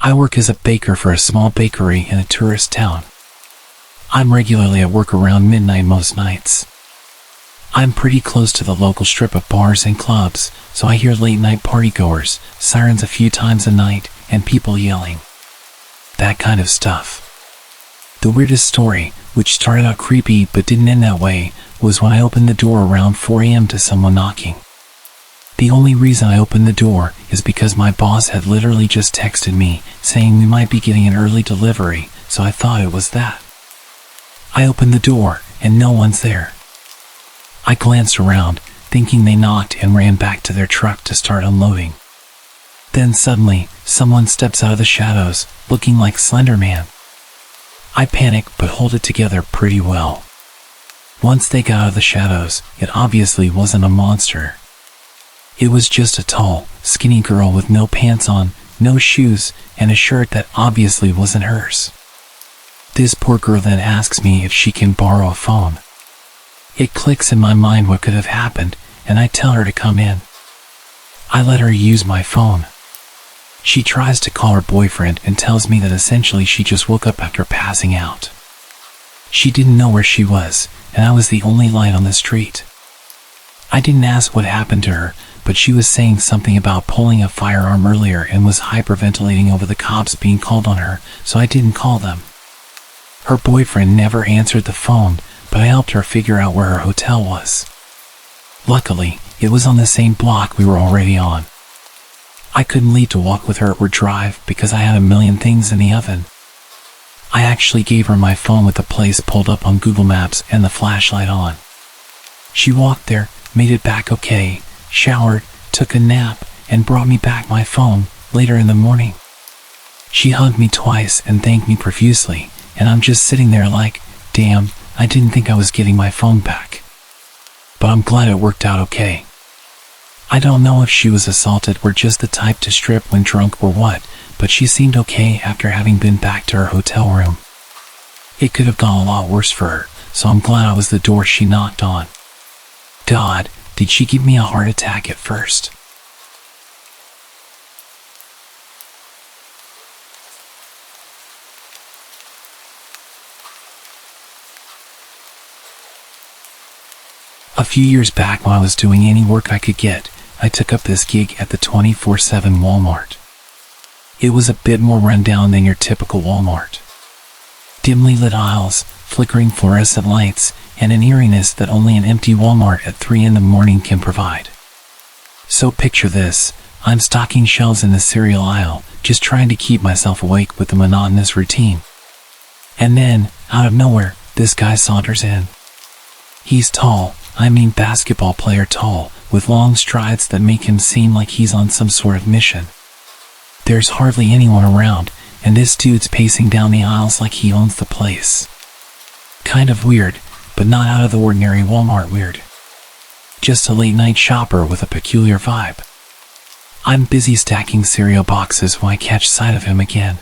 I work as a baker for a small bakery in a tourist town. I'm regularly at work around midnight most nights. I'm pretty close to the local strip of bars and clubs, so I hear late-night partygoers, sirens a few times a night, and people yelling. That kind of stuff. The weirdest story, which started out creepy but didn't end that way, was when I opened the door around 4 a.m. to someone knocking. The only reason I opened the door is because my boss had literally just texted me saying we might be getting an early delivery, so I thought it was that. I opened the door, and no one's there. I glanced around, thinking they knocked, and ran back to their truck to start unloading. Then suddenly, someone steps out of the shadows, looking like Slender Man. I panic but hold it together pretty well. Once they got out of the shadows, it obviously wasn't a monster. It was just a tall, skinny girl with no pants on, no shoes, and a shirt that obviously wasn't hers. This poor girl then asks me if she can borrow a phone. It clicks in my mind what could have happened, and I tell her to come in. I let her use my phone. She tries to call her boyfriend and tells me that essentially she just woke up after passing out. She didn't know where she was, and I was the only light on the street. I didn't ask what happened to her, but she was saying something about pulling a firearm earlier and was hyperventilating over the cops being called on her, so I didn't call them. Her boyfriend never answered the phone, but I helped her figure out where her hotel was. Luckily, it was on the same block we were already on. I couldn't leave to walk with her or drive because I had a million things in the oven. I actually gave her my phone with the place pulled up on Google Maps and the flashlight on. She walked there, made it back okay, showered, took a nap, and brought me back my phone later in the morning. She hugged me twice and thanked me profusely, and I'm just sitting there like, damn, I didn't think I was getting my phone back. But I'm glad it worked out okay. I don't know if she was assaulted or just the type to strip when drunk or what, but she seemed okay after having been back to her hotel room. It could have gone a lot worse for her, so I'm glad I was the door she knocked on. God, did she give me a heart attack at first? A few years back, when I was doing any work I could get, I took up this gig at the 24/7 Walmart. It was a bit more rundown than your typical Walmart. Dimly lit aisles, flickering fluorescent lights, and an eeriness that only an empty Walmart at 3 in the morning can provide. So picture this, I'm stocking shelves in the cereal aisle, just trying to keep myself awake with the monotonous routine. And then, out of nowhere, this guy saunters in. He's tall, I mean basketball player tall, with long strides that make him seem like he's on some sort of mission. There's hardly anyone around, and this dude's pacing down the aisles like he owns the place. Kind of weird, but not out of the ordinary Walmart weird. Just a late-night shopper with a peculiar vibe. I'm busy stacking cereal boxes when I catch sight of him again.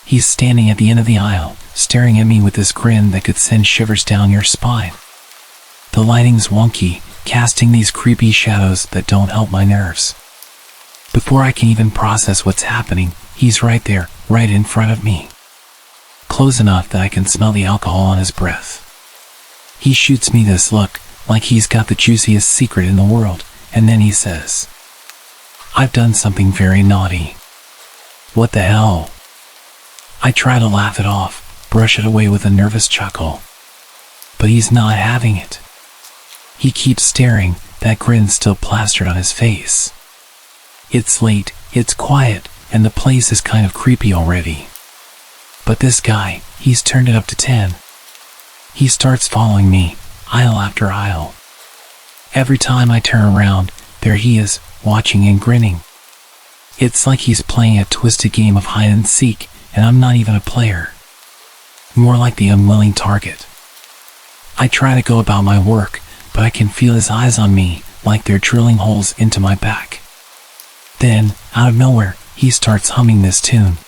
He's standing at the end of the aisle, staring at me with this grin that could send shivers down your spine. The lighting's wonky, casting these creepy shadows that don't help my nerves. Before I can even process what's happening, he's right there, right in front of me. Close enough that I can smell the alcohol on his breath. He shoots me this look, like he's got the juiciest secret in the world, and then he says, "I've done something very naughty." What the hell? I try to laugh it off, brush it away with a nervous chuckle. But he's not having it. He keeps staring, that grin still plastered on his face. It's late, it's quiet, and the place is kind of creepy already. But this guy, he's turned it up to 10. He starts following me, aisle after aisle. Every time I turn around, there he is, watching and grinning. It's like he's playing a twisted game of hide and seek, and I'm not even a player. More like the unwilling target. I try to go about my work, but I can feel his eyes on me, like they're drilling holes into my back. Then, out of nowhere, he starts humming this tune.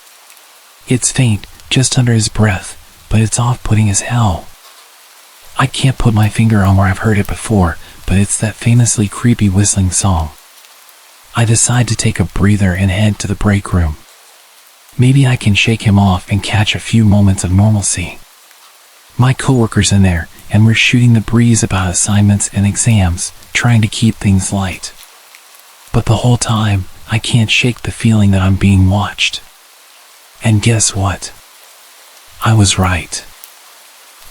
It's faint, just under his breath, but it's off-putting as hell. I can't put my finger on where I've heard it before, but it's that famously creepy whistling song. I decide to take a breather and head to the break room. Maybe I can shake him off and catch a few moments of normalcy. My coworker's in there, and we're shooting the breeze about assignments and exams, trying to keep things light. But the whole time, I can't shake the feeling that I'm being watched. And guess what? I was right.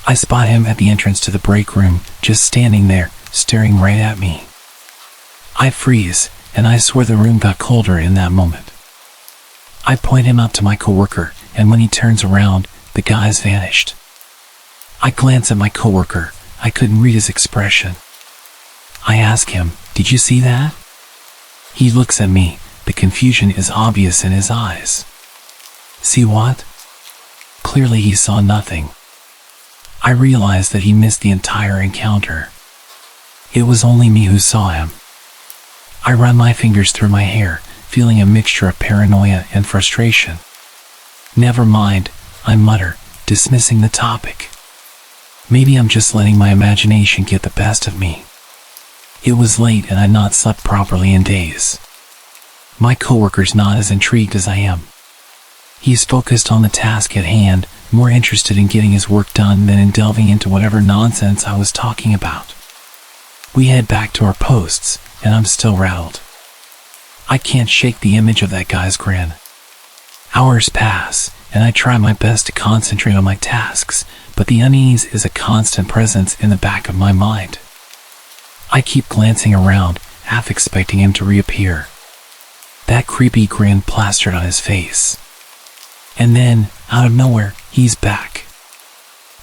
I spot him at the entrance to the break room, just standing there, staring right at me. I freeze, and I swear the room got colder in that moment. I point him out to my coworker, and when he turns around, the guy's vanished. I glance at my coworker. I couldn't read his expression. I ask him, "Did you see that?" He looks at me. The confusion is obvious in his eyes. See what? Clearly he saw nothing. I realize that he missed the entire encounter. It was only me who saw him. I run my fingers through my hair, feeling a mixture of paranoia and frustration. "Never mind," I mutter, dismissing the topic. Maybe I'm just letting my imagination get the best of me. It was late and I'd not slept properly in days. My coworker's not as intrigued as I am. He's focused on the task at hand, more interested in getting his work done than in delving into whatever nonsense I was talking about. We head back to our posts, and I'm still rattled. I can't shake the image of that guy's grin. Hours pass, and I try my best to concentrate on my tasks, but the unease is a constant presence in the back of my mind. I keep glancing around, half expecting him to reappear. That creepy grin plastered on his face. And then, out of nowhere, he's back.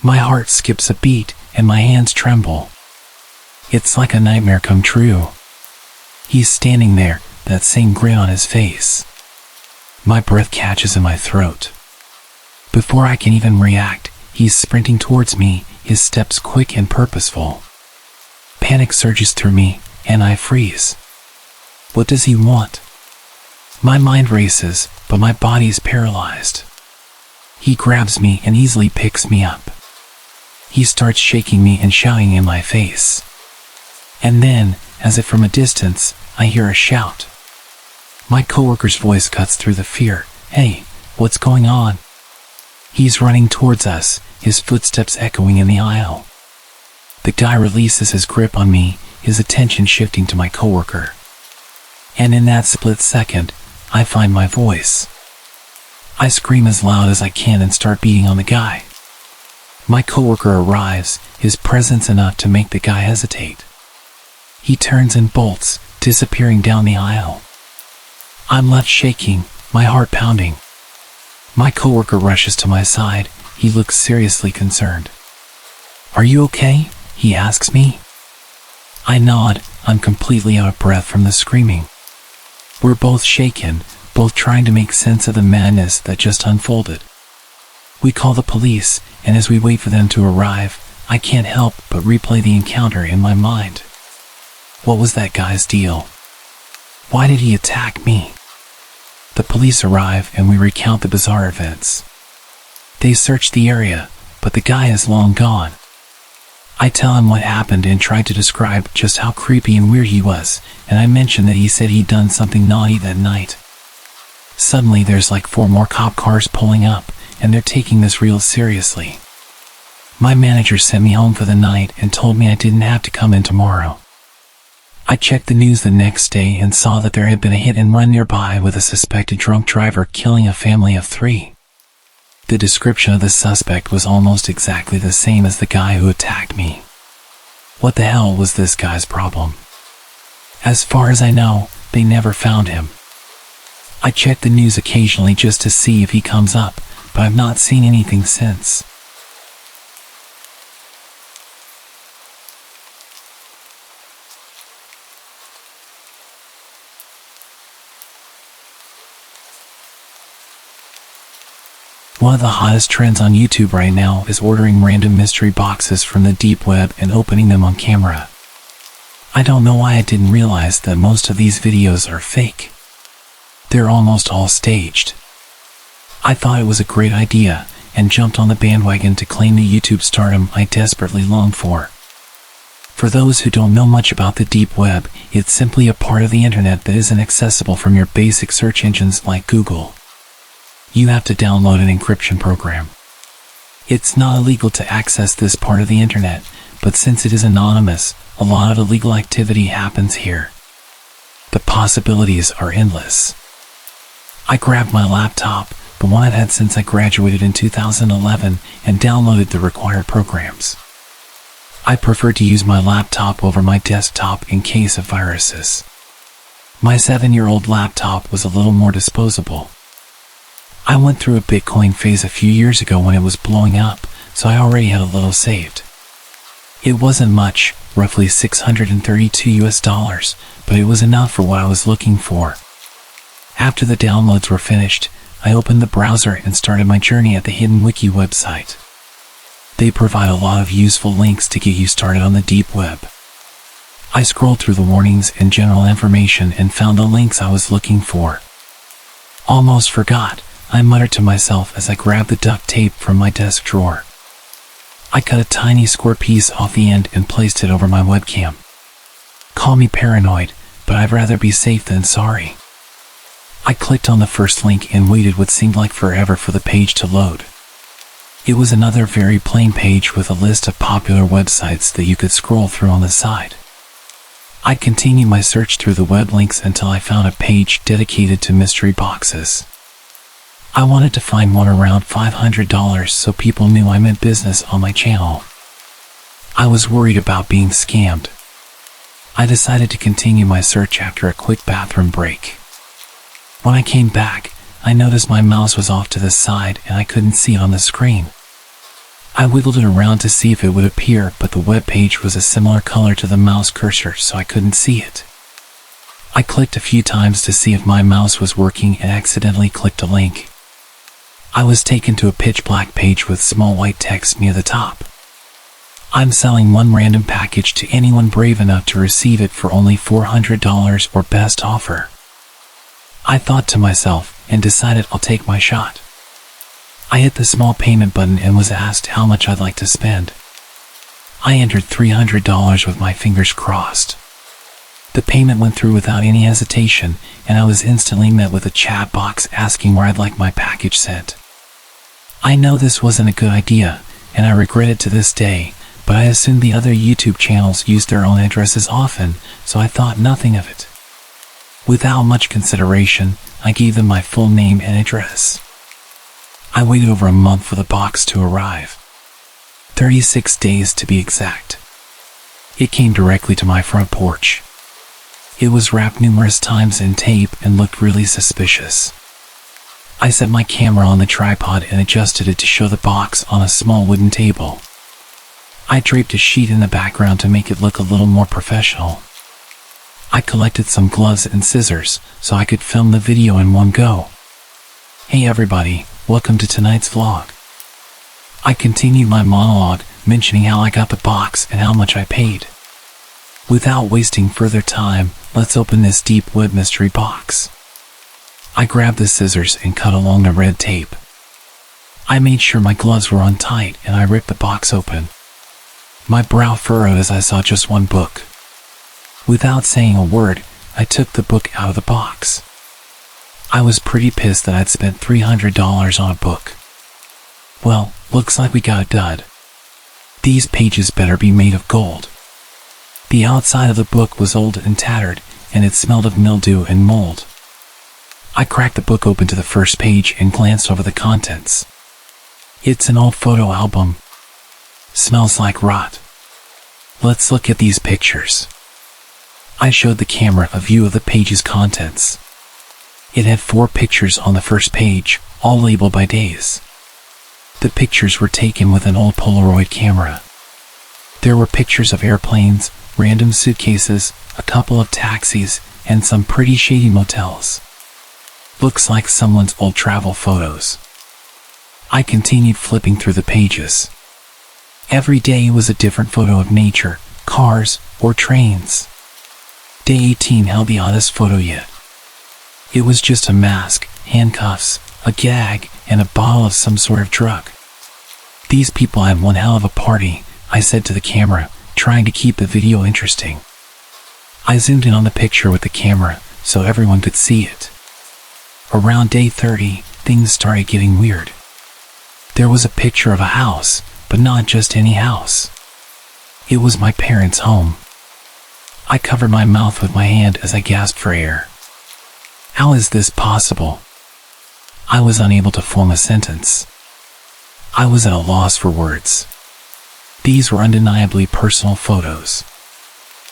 My heart skips a beat, and my hands tremble. It's like a nightmare come true. He's standing there, that same grin on his face. My breath catches in my throat. Before I can even react, he's sprinting towards me, his steps quick and purposeful. Panic surges through me, and I freeze. What does he want? My mind races, but my body's paralyzed. He grabs me and easily picks me up. He starts shaking me and shouting in my face. And then, as if from a distance, I hear a shout. My coworker's voice cuts through the fear. "Hey, what's going on?" He's running towards us, his footsteps echoing in the aisle. The guy releases his grip on me, his attention shifting to my coworker. And in that split second, I find my voice. I scream as loud as I can and start beating on the guy. My coworker arrives, his presence enough to make the guy hesitate. He turns and bolts, disappearing down the aisle. I'm left shaking, my heart pounding. My coworker rushes to my side. He looks seriously concerned. "Are you okay?" he asks me. I nod. I'm completely out of breath from the screaming. We're both shaken, both trying to make sense of the madness that just unfolded. We call the police, and as we wait for them to arrive, I can't help but replay the encounter in my mind. What was that guy's deal? Why did he attack me? The police arrive and we recount the bizarre events. They search the area, but the guy is long gone. I tell him what happened and try to describe just how creepy and weird he was, and I mention that he said he'd done something naughty that night. Suddenly there's like 4 more cop cars pulling up, and they're taking this real seriously. My manager sent me home for the night and told me I didn't have to come in tomorrow. I checked the news the next day and saw that there had been a hit and run nearby with a suspected drunk driver killing a family of 3. The description of the suspect was almost exactly the same as the guy who attacked me. What the hell was this guy's problem? As far as I know, they never found him. I check the news occasionally just to see if he comes up, but I've not seen anything since. One of the hottest trends on YouTube right now is ordering random mystery boxes from the deep web and opening them on camera. I don't know why I didn't realize that most of these videos are fake. They're almost all staged. I thought it was a great idea and jumped on the bandwagon to claim the YouTube stardom I desperately longed for. For those who don't know much about the deep web, it's simply a part of the internet that isn't accessible from your basic search engines like Google. You have to download an encryption program. It's not illegal to access this part of the internet, but since it is anonymous, a lot of illegal activity happens here. The possibilities are endless. I grabbed my laptop, the one I've had since I graduated in 2011, and downloaded the required programs. I prefer to use my laptop over my desktop in case of viruses. My 7-year-old laptop was a little more disposable. I went through a Bitcoin phase a few years ago when it was blowing up, so I already had a little saved. It wasn't much, roughly $632, but it was enough for what I was looking for. After the downloads were finished, I opened the browser and started my journey at the Hidden Wiki website. They provide a lot of useful links to get you started on the deep web. I scrolled through the warnings and general information and found the links I was looking for. Almost forgot, I muttered to myself as I grabbed the duct tape from my desk drawer. I cut a tiny square piece off the end and placed it over my webcam. Call me paranoid, but I'd rather be safe than sorry. I clicked on the first link and waited what seemed like forever for the page to load. It was another very plain page with a list of popular websites that you could scroll through on the side. I continued my search through the web links until I found a page dedicated to mystery boxes. I wanted to find one around $500 so people knew I meant business on my channel. I was worried about being scammed. I decided to continue my search after a quick bathroom break. When I came back, I noticed my mouse was off to the side and I couldn't see it on the screen. I wiggled it around to see if it would appear, but the web page was a similar color to the mouse cursor, so I couldn't see it. I clicked a few times to see if my mouse was working and accidentally clicked a link. I was taken to a pitch black page with small white text near the top. I'm selling one random package to anyone brave enough to receive it for only $400 or best offer. I thought to myself and decided I'll take my shot. I hit the small payment button and was asked how much I'd like to spend. I entered $300 with my fingers crossed. The payment went through without any hesitation, and I was instantly met with a chat box asking where I'd like my package sent. I know this wasn't a good idea, and I regret it to this day, but I assumed the other YouTube channels used their own addresses often, so I thought nothing of it. Without much consideration, I gave them my full name and address. I waited over a month for the box to arrive. 36 days to be exact. It came directly to my front porch. It was wrapped numerous times in tape and looked really suspicious. I set my camera on the tripod and adjusted it to show the box on a small wooden table. I draped a sheet in the background to make it look a little more professional. I collected some gloves and scissors so I could film the video in one go. Hey everybody, welcome to tonight's vlog. I continued my monologue, mentioning how I got the box and how much I paid. Without wasting further time, let's open this deep web mystery box. I grabbed the scissors and cut along the red tape. I made sure my gloves were on tight and I ripped the box open. My brow furrowed as I saw just one book. Without saying a word, I took the book out of the box. I was pretty pissed that I'd spent $300 on a book. Well, looks like we got a dud. These pages better be made of gold. The outside of the book was old and tattered, and it smelled of mildew and mold. I cracked the book open to the first page and glanced over the contents. It's an old photo album. Smells like rot. Let's look at these pictures. I showed the camera a view of the page's contents. It had 4 pictures on the first page, all labeled by days. The pictures were taken with an old Polaroid camera. There were pictures of airplanes, random suitcases, a couple of taxis, and some pretty shady motels. Looks like someone's old travel photos. I continued flipping through the pages. Every day was a different photo of nature, cars, or trains. Day 18 held the oddest photo yet. It was just a mask, handcuffs, a gag, and a bottle of some sort of drug. "These people had one hell of a party," I said to the camera, trying to keep the video interesting. I zoomed in on the picture with the camera so everyone could see it. Around day 30, things started getting weird. There was a picture of a house, but not just any house. It was my parents' home. I covered my mouth with my hand as I gasped for air. How is this possible? I was unable to form a sentence. I was at a loss for words. These were undeniably personal photos.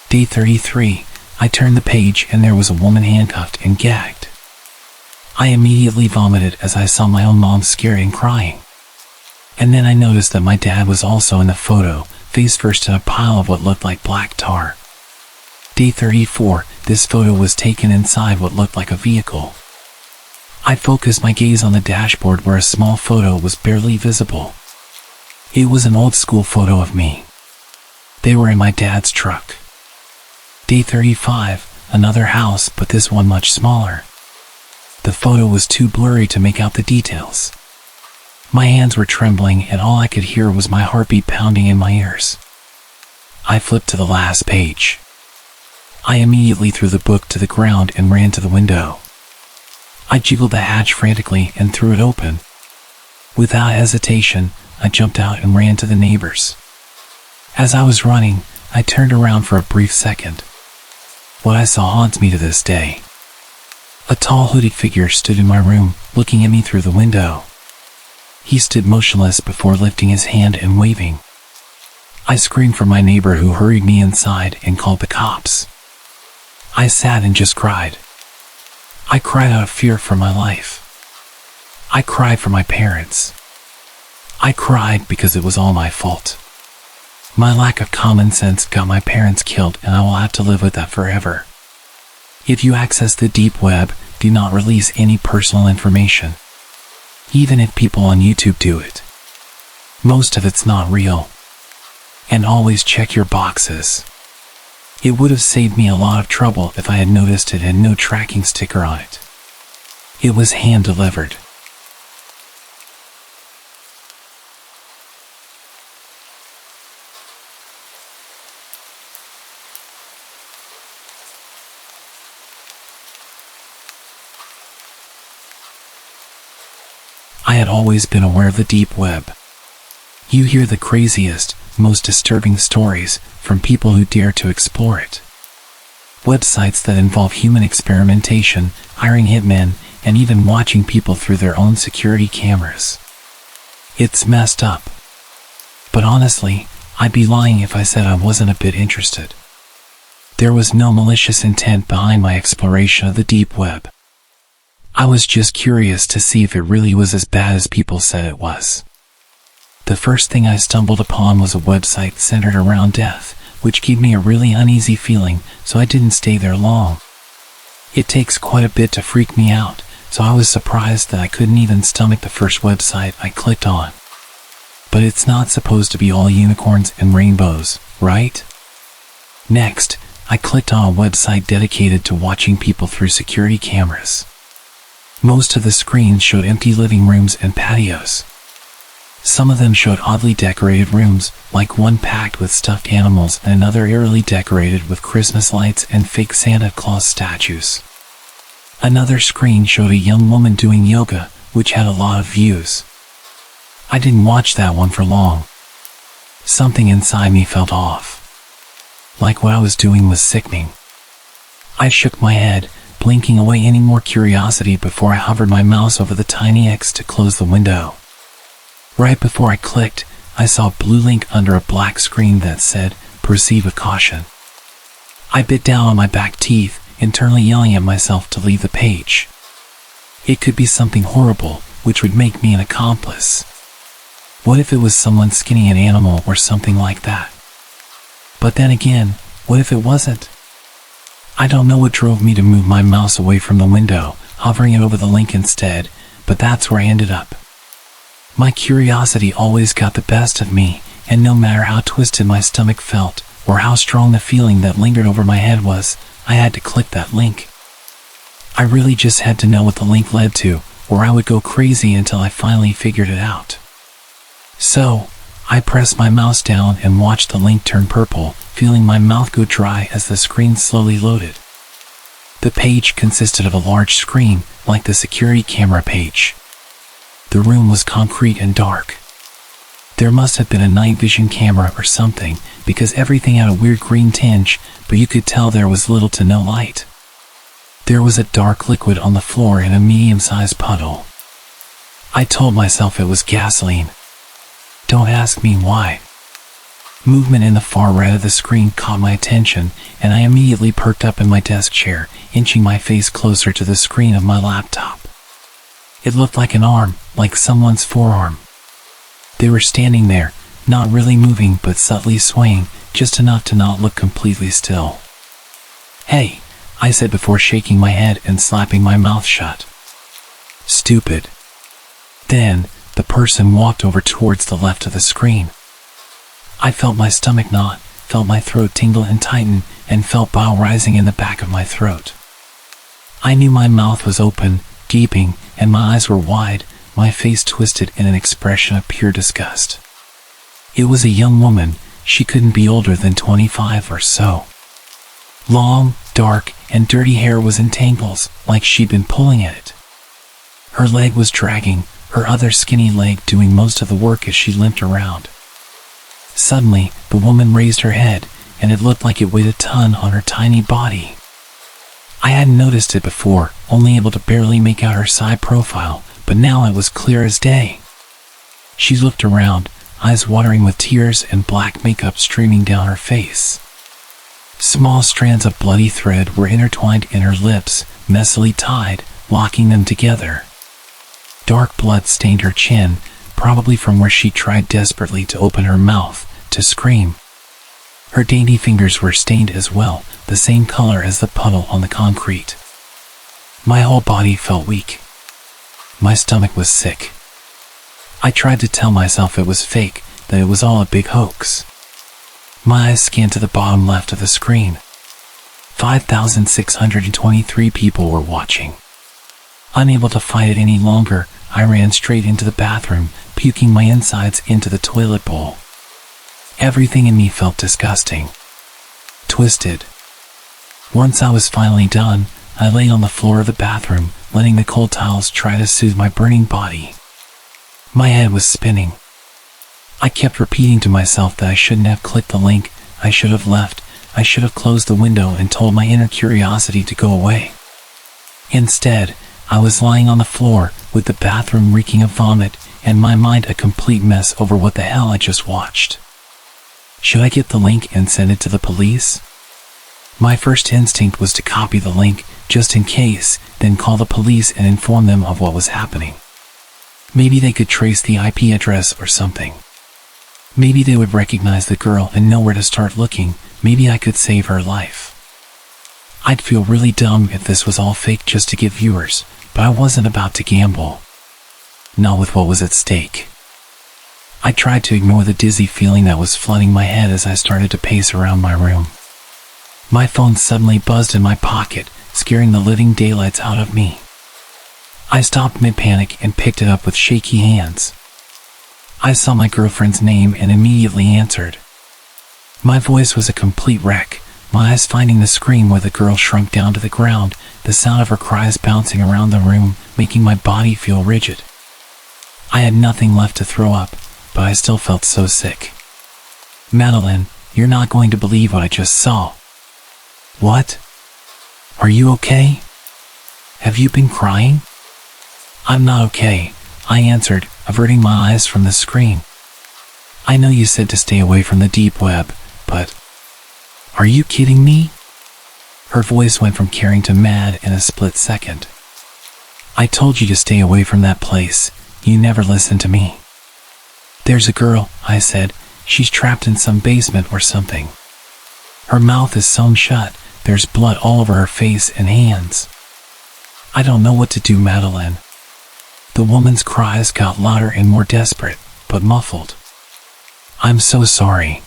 Day 33, I turned the page and there was a woman handcuffed and gagged. I immediately vomited as I saw my own mom scared and crying. And then I noticed that my dad was also in the photo, face first in a pile of what looked like black tar. Day 34, this photo was taken inside what looked like a vehicle. I focused my gaze on the dashboard where a small photo was barely visible. It was an old school photo of me. They were in my dad's truck. Day 35, another house, but this one much smaller. The photo was too blurry to make out the details. My hands were trembling and all I could hear was my heartbeat pounding in my ears. I flipped to the last page. I immediately threw the book to the ground and ran to the window. I jiggled the hatch frantically and threw it open. Without hesitation, I jumped out and ran to the neighbors. As I was running, I turned around for a brief second. What I saw haunts me to this day. A tall hooded figure stood in my room, looking at me through the window. He stood motionless before lifting his hand and waving. I screamed for my neighbor who hurried me inside and called the cops. I sat and just cried. I cried out of fear for my life. I cried for my parents. I cried because it was all my fault. My lack of common sense got my parents killed and I will have to live with that forever. If you access the deep web, do not release any personal information. Even if people on YouTube do it. Most of it's not real. And always check your boxes. It would have saved me a lot of trouble if I had noticed it had no tracking sticker on it. It was hand delivered. I had always been aware of the deep web. You hear the craziest, most disturbing stories from people who dare to explore it. Websites that involve human experimentation, hiring hitmen, and even watching people through their own security cameras. It's messed up. But honestly, I'd be lying if I said I wasn't a bit interested. There was no malicious intent behind my exploration of the deep web. I was just curious to see if it really was as bad as people said it was. The first thing I stumbled upon was a website centered around death, which gave me a really uneasy feeling, so I didn't stay there long. It takes quite a bit to freak me out, so I was surprised that I couldn't even stomach the first website I clicked on. But it's not supposed to be all unicorns and rainbows, right? Next, I clicked on a website dedicated to watching people through security cameras. Most of the screens showed empty living rooms and patios. Some of them showed oddly decorated rooms, like one packed with stuffed animals and another eerily decorated with Christmas lights and fake Santa Claus statues. Another screen showed a young woman doing yoga, which had a lot of views. I didn't watch that one for long. Something inside me felt off. Like what I was doing was sickening. I shook my head, blinking away any more curiosity before I hovered my mouse over the tiny X to close the window. Right before I clicked, I saw a blue link under a black screen that said, "Proceed with caution." I bit down on my back teeth, internally yelling at myself to leave the page. It could be something horrible, which would make me an accomplice. What if it was someone skinning an animal or something like that? But then again, what if it wasn't? I don't know what drove me to move my mouse away from the window, hovering it over the link instead, but that's where I ended up. My curiosity always got the best of me, and no matter how twisted my stomach felt, or how strong the feeling that lingered over my head was, I had to click that link. I really just had to know what the link led to, or I would go crazy until I finally figured it out. So, I pressed my mouse down and watched the link turn purple, feeling my mouth go dry as the screen slowly loaded. The page consisted of a large screen, like the security camera page. The room was concrete and dark. There must have been a night vision camera or something, because everything had a weird green tinge, but you could tell there was little to no light. There was a dark liquid on the floor in a medium-sized puddle. I told myself it was gasoline. Don't ask me why. Movement in the far right of the screen caught my attention, and I immediately perked up in my desk chair, inching my face closer to the screen of my laptop. It looked like an arm, like someone's forearm. They were standing there, not really moving but subtly swaying, just enough to not look completely still. "Hey," I said before shaking my head and slapping my mouth shut. "Stupid." Then, the person walked over towards the left of the screen. I felt my stomach knot, felt my throat tingle and tighten, and felt bile rising in the back of my throat. I knew my mouth was open, gaping, and my eyes were wide, my face twisted in an expression of pure disgust. It was a young woman. She couldn't be older than 25 or so. Long, dark, and dirty hair was in tangles, like she'd been pulling at it. Her leg was dragging, her other skinny leg doing most of the work as she limped around. Suddenly, the woman raised her head, and it looked like it weighed a ton on her tiny body. I hadn't noticed it before, only able to barely make out her side profile, but now it was clear as day. She looked around, eyes watering with tears and black makeup streaming down her face. Small strands of bloody thread were intertwined in her lips, messily tied, locking them together. Dark blood stained her chin, probably from where she tried desperately to open her mouth, to scream. Her dainty fingers were stained as well, the same color as the puddle on the concrete. My whole body felt weak. My stomach was sick. I tried to tell myself it was fake, that it was all a big hoax. My eyes scanned to the bottom left of the screen. 5,623 people were watching. Unable to fight it any longer, I ran straight into the bathroom, puking my insides into the toilet bowl. Everything in me felt disgusting. Twisted. Once I was finally done, I lay on the floor of the bathroom, letting the cold towels try to soothe my burning body. My head was spinning. I kept repeating to myself that I shouldn't have clicked the link, I should have left, I should have closed the window and told my inner curiosity to go away. Instead, I was lying on the floor, with the bathroom reeking of vomit, and my mind a complete mess over what the hell I just watched. Should I get the link and send it to the police? My first instinct was to copy the link, just in case, then call the police and inform them of what was happening. Maybe they could trace the IP address or something. Maybe they would recognize the girl and know where to start looking. Maybe I could save her life. I'd feel really dumb if this was all fake just to get viewers, but I wasn't about to gamble. Not with what was at stake. I tried to ignore the dizzy feeling that was flooding my head as I started to pace around my room. My phone suddenly buzzed in my pocket, scaring the living daylights out of me. I stopped mid-panic and picked it up with shaky hands. I saw my girlfriend's name and immediately answered. My voice was a complete wreck, my eyes finding the screen where the girl shrunk down to the ground, the sound of her cries bouncing around the room, making my body feel rigid. I had nothing left to throw up, but I still felt so sick. "Madeline, you're not going to believe what I just saw." "What? Are you okay? Have you been crying?" "I'm not okay," I answered, averting my eyes from the screen. "I know you said to stay away from the deep web, but... Are you kidding me?" Her voice went from caring to mad in a split second. I told you to stay away from that place. You never listened to me. There's a girl, I said. She's trapped in some basement or something. Her mouth is sewn shut. There's blood all over her face and hands. I don't know what to do, Madeline. The woman's cries got louder and more desperate, but muffled. I'm so sorry.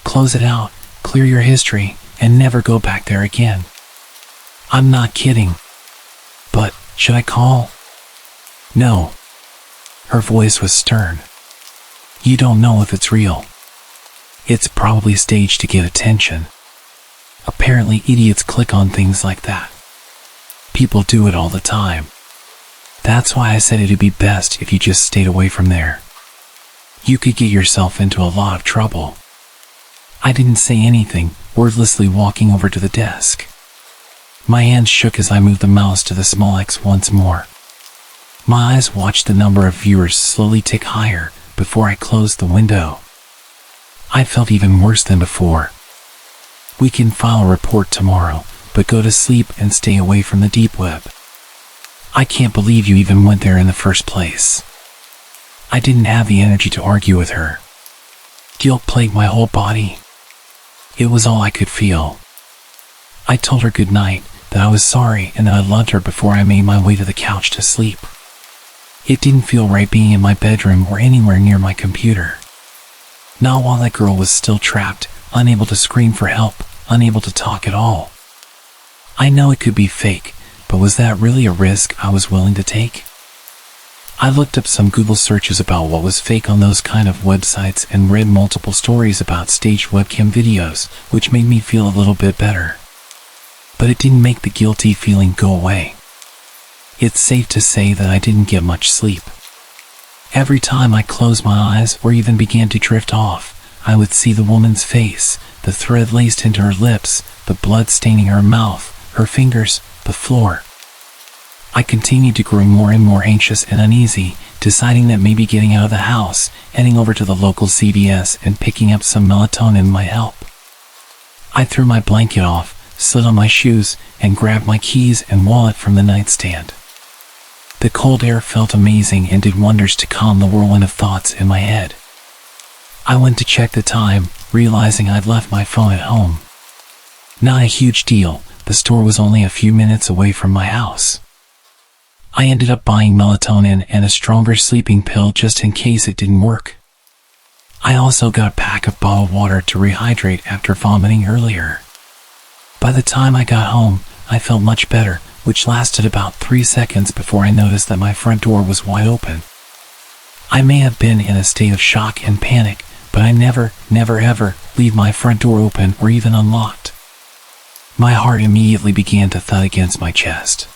Close it out, clear your history, and never go back there again. I'm not kidding. But, should I call? No. Her voice was stern. You don't know if it's real. It's probably staged to get attention. Apparently idiots click on things like that. People do it all the time. That's why I said it'd be best if you just stayed away from there. You could get yourself into a lot of trouble. I didn't say anything, wordlessly walking over to the desk. My hands shook as I moved the mouse to the small X once more. My eyes watched the number of viewers slowly tick higher before I closed the window. I felt even worse than before. We can file a report tomorrow, but go to sleep and stay away from the deep web. I can't believe you even went there in the first place. I didn't have the energy to argue with her. Guilt plagued my whole body. It was all I could feel. I told her good night, that I was sorry and that I loved her before I made my way to the couch to sleep. It didn't feel right being in my bedroom or anywhere near my computer. Not while that girl was still trapped, unable to scream for help, unable to talk at all. I know it could be fake, but was that really a risk I was willing to take? I looked up some Google searches about what was fake on those kind of websites and read multiple stories about staged webcam videos, which made me feel a little bit better. But it didn't make the guilty feeling go away. It's safe to say that I didn't get much sleep. Every time I closed my eyes or even began to drift off, I would see the woman's face, the thread laced into her lips, the blood staining her mouth, her fingers, the floor. I continued to grow more and more anxious and uneasy, deciding that maybe getting out of the house, heading over to the local CVS and picking up some melatonin might help. I threw my blanket off, slid on my shoes, and grabbed my keys and wallet from the nightstand. The cold air felt amazing and did wonders to calm the whirlwind of thoughts in my head. I went to check the time, realizing I'd left my phone at home. Not a huge deal, the store was only a few minutes away from my house. I ended up buying melatonin and a stronger sleeping pill just in case it didn't work. I also got a pack of bottled water to rehydrate after vomiting earlier. By the time I got home, I felt much better, which lasted about 3 seconds before I noticed that my front door was wide open. I may have been in a state of shock and panic, but I never ever leave my front door open or even unlocked. My heart immediately began to thud against my chest.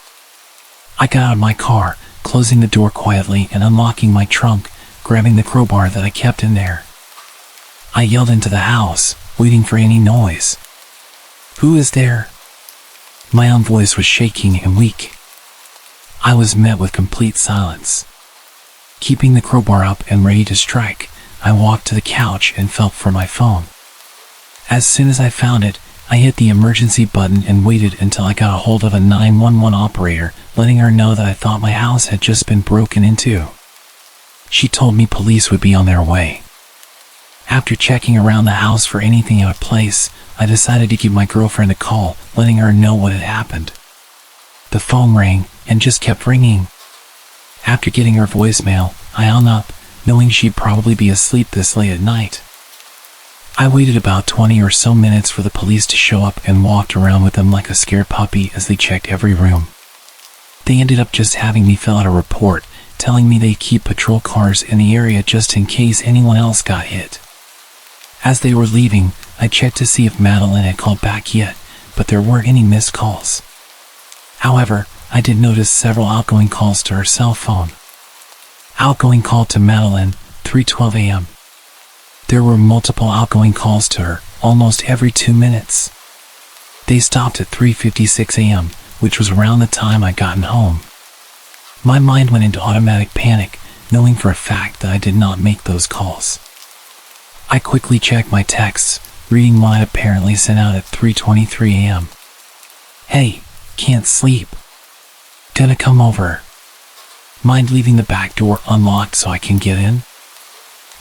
I got out of my car, closing the door quietly and unlocking my trunk, grabbing the crowbar that I kept in there. I yelled into the house, waiting for any noise. Who is there? My own voice was shaking and weak. I was met with complete silence. Keeping the crowbar up and ready to strike, I walked to the couch and felt for my phone. As soon as I found it, I hit the emergency button and waited until I got a hold of a 911 operator, letting her know that I thought my house had just been broken into. She told me police would be on their way. After checking around the house for anything out of place, I decided to give my girlfriend a call, letting her know what had happened. The phone rang and just kept ringing. After getting her voicemail, I hung up, knowing she'd probably be asleep this late at night. I waited about 20 or so minutes for the police to show up and walked around with them like a scared puppy as they checked every room. They ended up just having me fill out a report, telling me they'd keep patrol cars in the area just in case anyone else got hit. As they were leaving, I checked to see if Madeline had called back yet, but there weren't any missed calls. However, I did notice several outgoing calls to her cell phone. Outgoing call to Madeline, 3:12 a.m. There were multiple outgoing calls to her, almost every 2 minutes. They stopped at 3:56 a.m., which was around the time I'd gotten home. My mind went into automatic panic, knowing for a fact that I did not make those calls. I quickly checked my texts, reading what I'd apparently sent out at 3:23 a.m. Hey, can't sleep. Gonna come over. Mind leaving the back door unlocked so I can get in?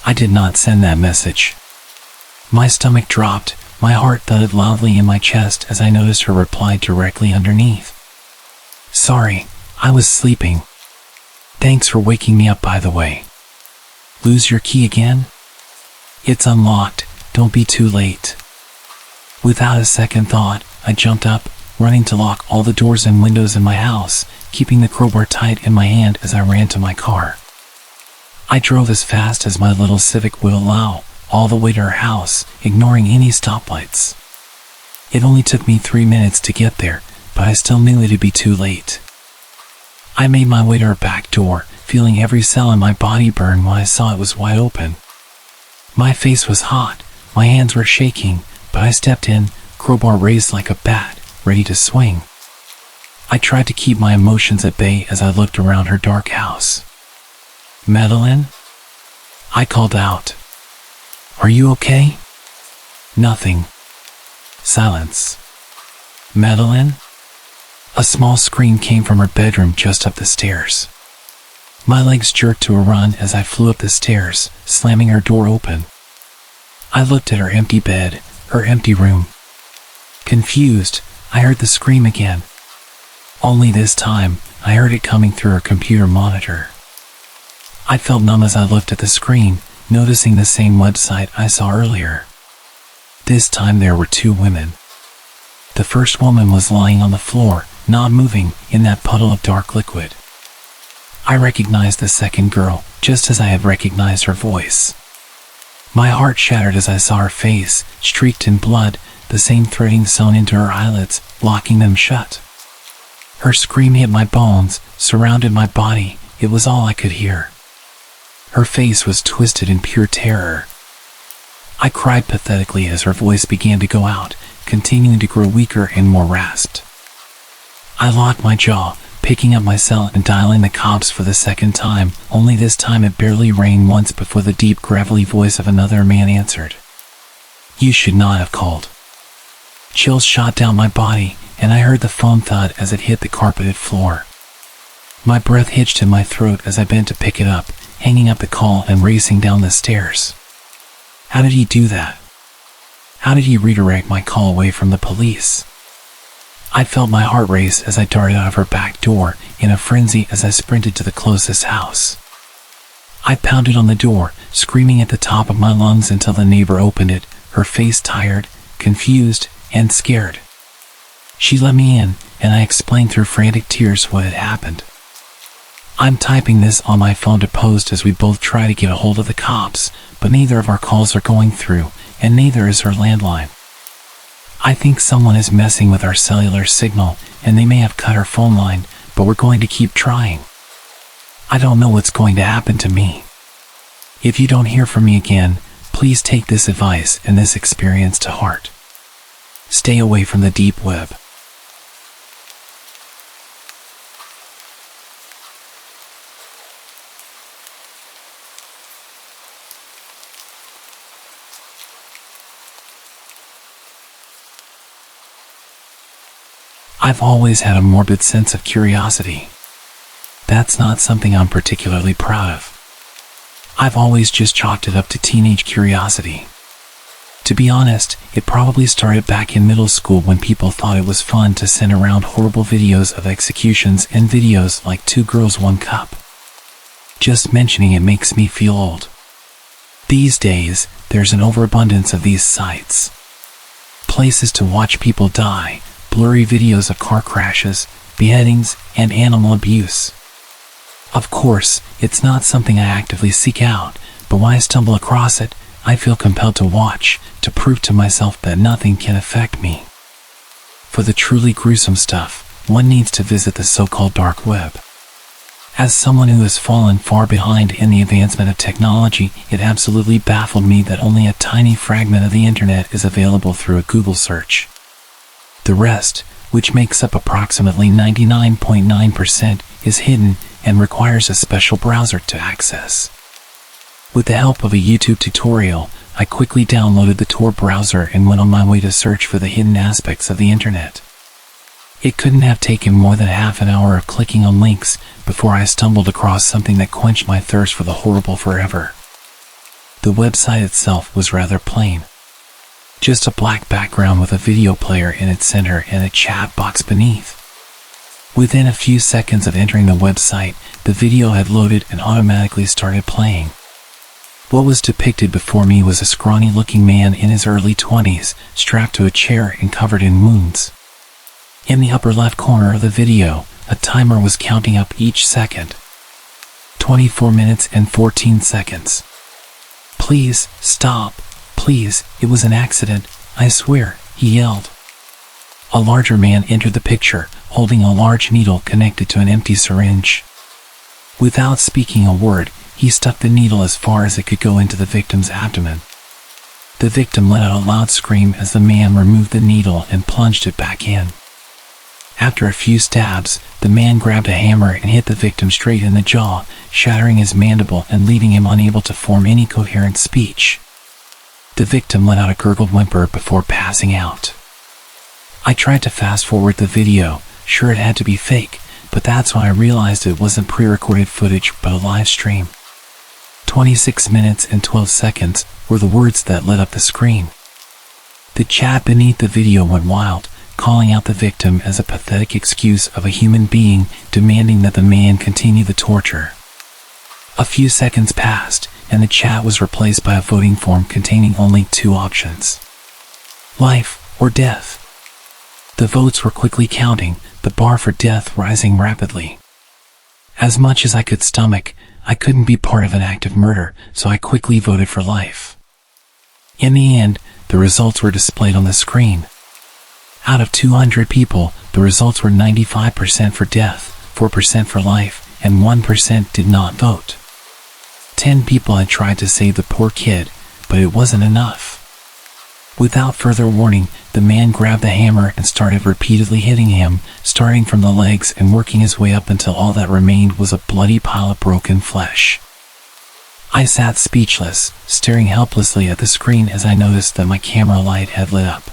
I did not send that message. My stomach dropped, my heart thudded loudly in my chest as I noticed her reply directly underneath. Sorry, I was sleeping. Thanks for waking me up, by the way. Lose your key again? It's unlocked, don't be too late. Without a second thought, I jumped up, running to lock all the doors and windows in my house, keeping the crowbar tight in my hand as I ran to my car. I drove as fast as my little Civic would allow, all the way to her house, ignoring any stoplights. It only took me 3 minutes to get there, but I still knew it'd be too late. I made my way to her back door, feeling every cell in my body burn when I saw it was wide open. My face was hot, my hands were shaking, but I stepped in, crowbar raised like a bat, ready to swing. I tried to keep my emotions at bay as I looked around her dark house. Madeline? I called out. Are you okay? Nothing. Silence. Madeline? A small scream came from her bedroom just up the stairs. My legs jerked to a run as I flew up the stairs, slamming her door open. I looked at her empty bed, her empty room. Confused, I heard the scream again. Only this time, I heard it coming through her computer monitor. I felt numb as I looked at the screen, noticing the same website I saw earlier. This time there were 2 women. The first woman was lying on the floor, not moving, in that puddle of dark liquid. I recognized the second girl, just as I had recognized her voice. My heart shattered as I saw her face, streaked in blood, the same threading sewn into her eyelids, locking them shut. Her scream hit my bones, surrounded my body. It was all I could hear. Her face was twisted in pure terror. I cried pathetically as her voice began to go out, continuing to grow weaker and more rasped. I locked my jaw, picking up my cell and dialing the cops for the second time, only this time it barely rang once before the deep, gravelly voice of another man answered. You should not have called. Chills shot down my body, and I heard the phone thud as it hit the carpeted floor. My breath hitched in my throat as I bent to pick it up, hanging up the call and racing down the stairs. How did he do that? How did he redirect my call away from the police? I felt my heart race as I darted out of her back door, in a frenzy as I sprinted to the closest house. I pounded on the door, screaming at the top of my lungs until the neighbor opened it, her face tired, confused, and scared. She let me in, and I explained through frantic tears what had happened. I'm typing this on my phone to post as we both try to get a hold of the cops, but neither of our calls are going through, and neither is her landline. I think someone is messing with our cellular signal, and they may have cut our phone line, but we're going to keep trying. I don't know what's going to happen to me. If you don't hear from me again, please take this advice and this experience to heart. Stay away from the deep web. I've always had a morbid sense of curiosity. That's not something I'm particularly proud of. I've always just chalked it up to teenage curiosity. To be honest, it probably started back in middle school when people thought it was fun to send around horrible videos of executions and videos like 2 Girls 1 Cup. Just mentioning it makes me feel old. These days, there's an overabundance of these sites. Places to watch people die, blurry videos of car crashes, beheadings, and animal abuse. Of course, it's not something I actively seek out, but when I stumble across it, I feel compelled to watch, to prove to myself that nothing can affect me. For the truly gruesome stuff, one needs to visit the so-called dark web. As someone who has fallen far behind in the advancement of technology, it absolutely baffled me that only a tiny fragment of the internet is available through a Google search. The rest, which makes up approximately 99.9%, is hidden and requires a special browser to access. With the help of a YouTube tutorial, I quickly downloaded the Tor browser and went on my way to search for the hidden aspects of the internet. It couldn't have taken more than half an hour of clicking on links before I stumbled across something that quenched my thirst for the horrible forever. The website itself was rather plain. Just a black background with a video player in its center and a chat box beneath. Within a few seconds of entering the website, the video had loaded and automatically started playing. What was depicted before me was a scrawny-looking man in his early 20s, strapped to a chair and covered in wounds. In the upper left corner of the video, a timer was counting up each second. 24 minutes and 14 seconds. "Please, stop. Please, it was an accident, I swear," he yelled. A larger man entered the picture, holding a large needle connected to an empty syringe. Without speaking a word, he stuck the needle as far as it could go into the victim's abdomen. The victim let out a loud scream as the man removed the needle and plunged it back in. After a few stabs, the man grabbed a hammer and hit the victim straight in the jaw, shattering his mandible and leaving him unable to form any coherent speech. The victim let out a gurgled whimper before passing out. I tried to fast forward the video, sure it had to be fake, but that's when I realized it wasn't pre-recorded footage but a live stream. 26 minutes and 12 seconds were the words that lit up the screen. The chat beneath the video went wild, calling out the victim as a pathetic excuse of a human being, demanding that the man continue the torture. A few seconds passed, and the chat was replaced by a voting form containing only 2 options: life or death. The votes were quickly counting, the bar for death rising rapidly. As much as I could stomach, I couldn't be part of an act of murder, so I quickly voted for life. In the end, the results were displayed on the screen. Out of 200 people, the results were 95% for death, 4% for life, and 1% did not vote. 10 people had tried to save the poor kid, but it wasn't enough. Without further warning, the man grabbed the hammer and started repeatedly hitting him, starting from the legs and working his way up until all that remained was a bloody pile of broken flesh. I sat speechless, staring helplessly at the screen as I noticed that my camera light had lit up.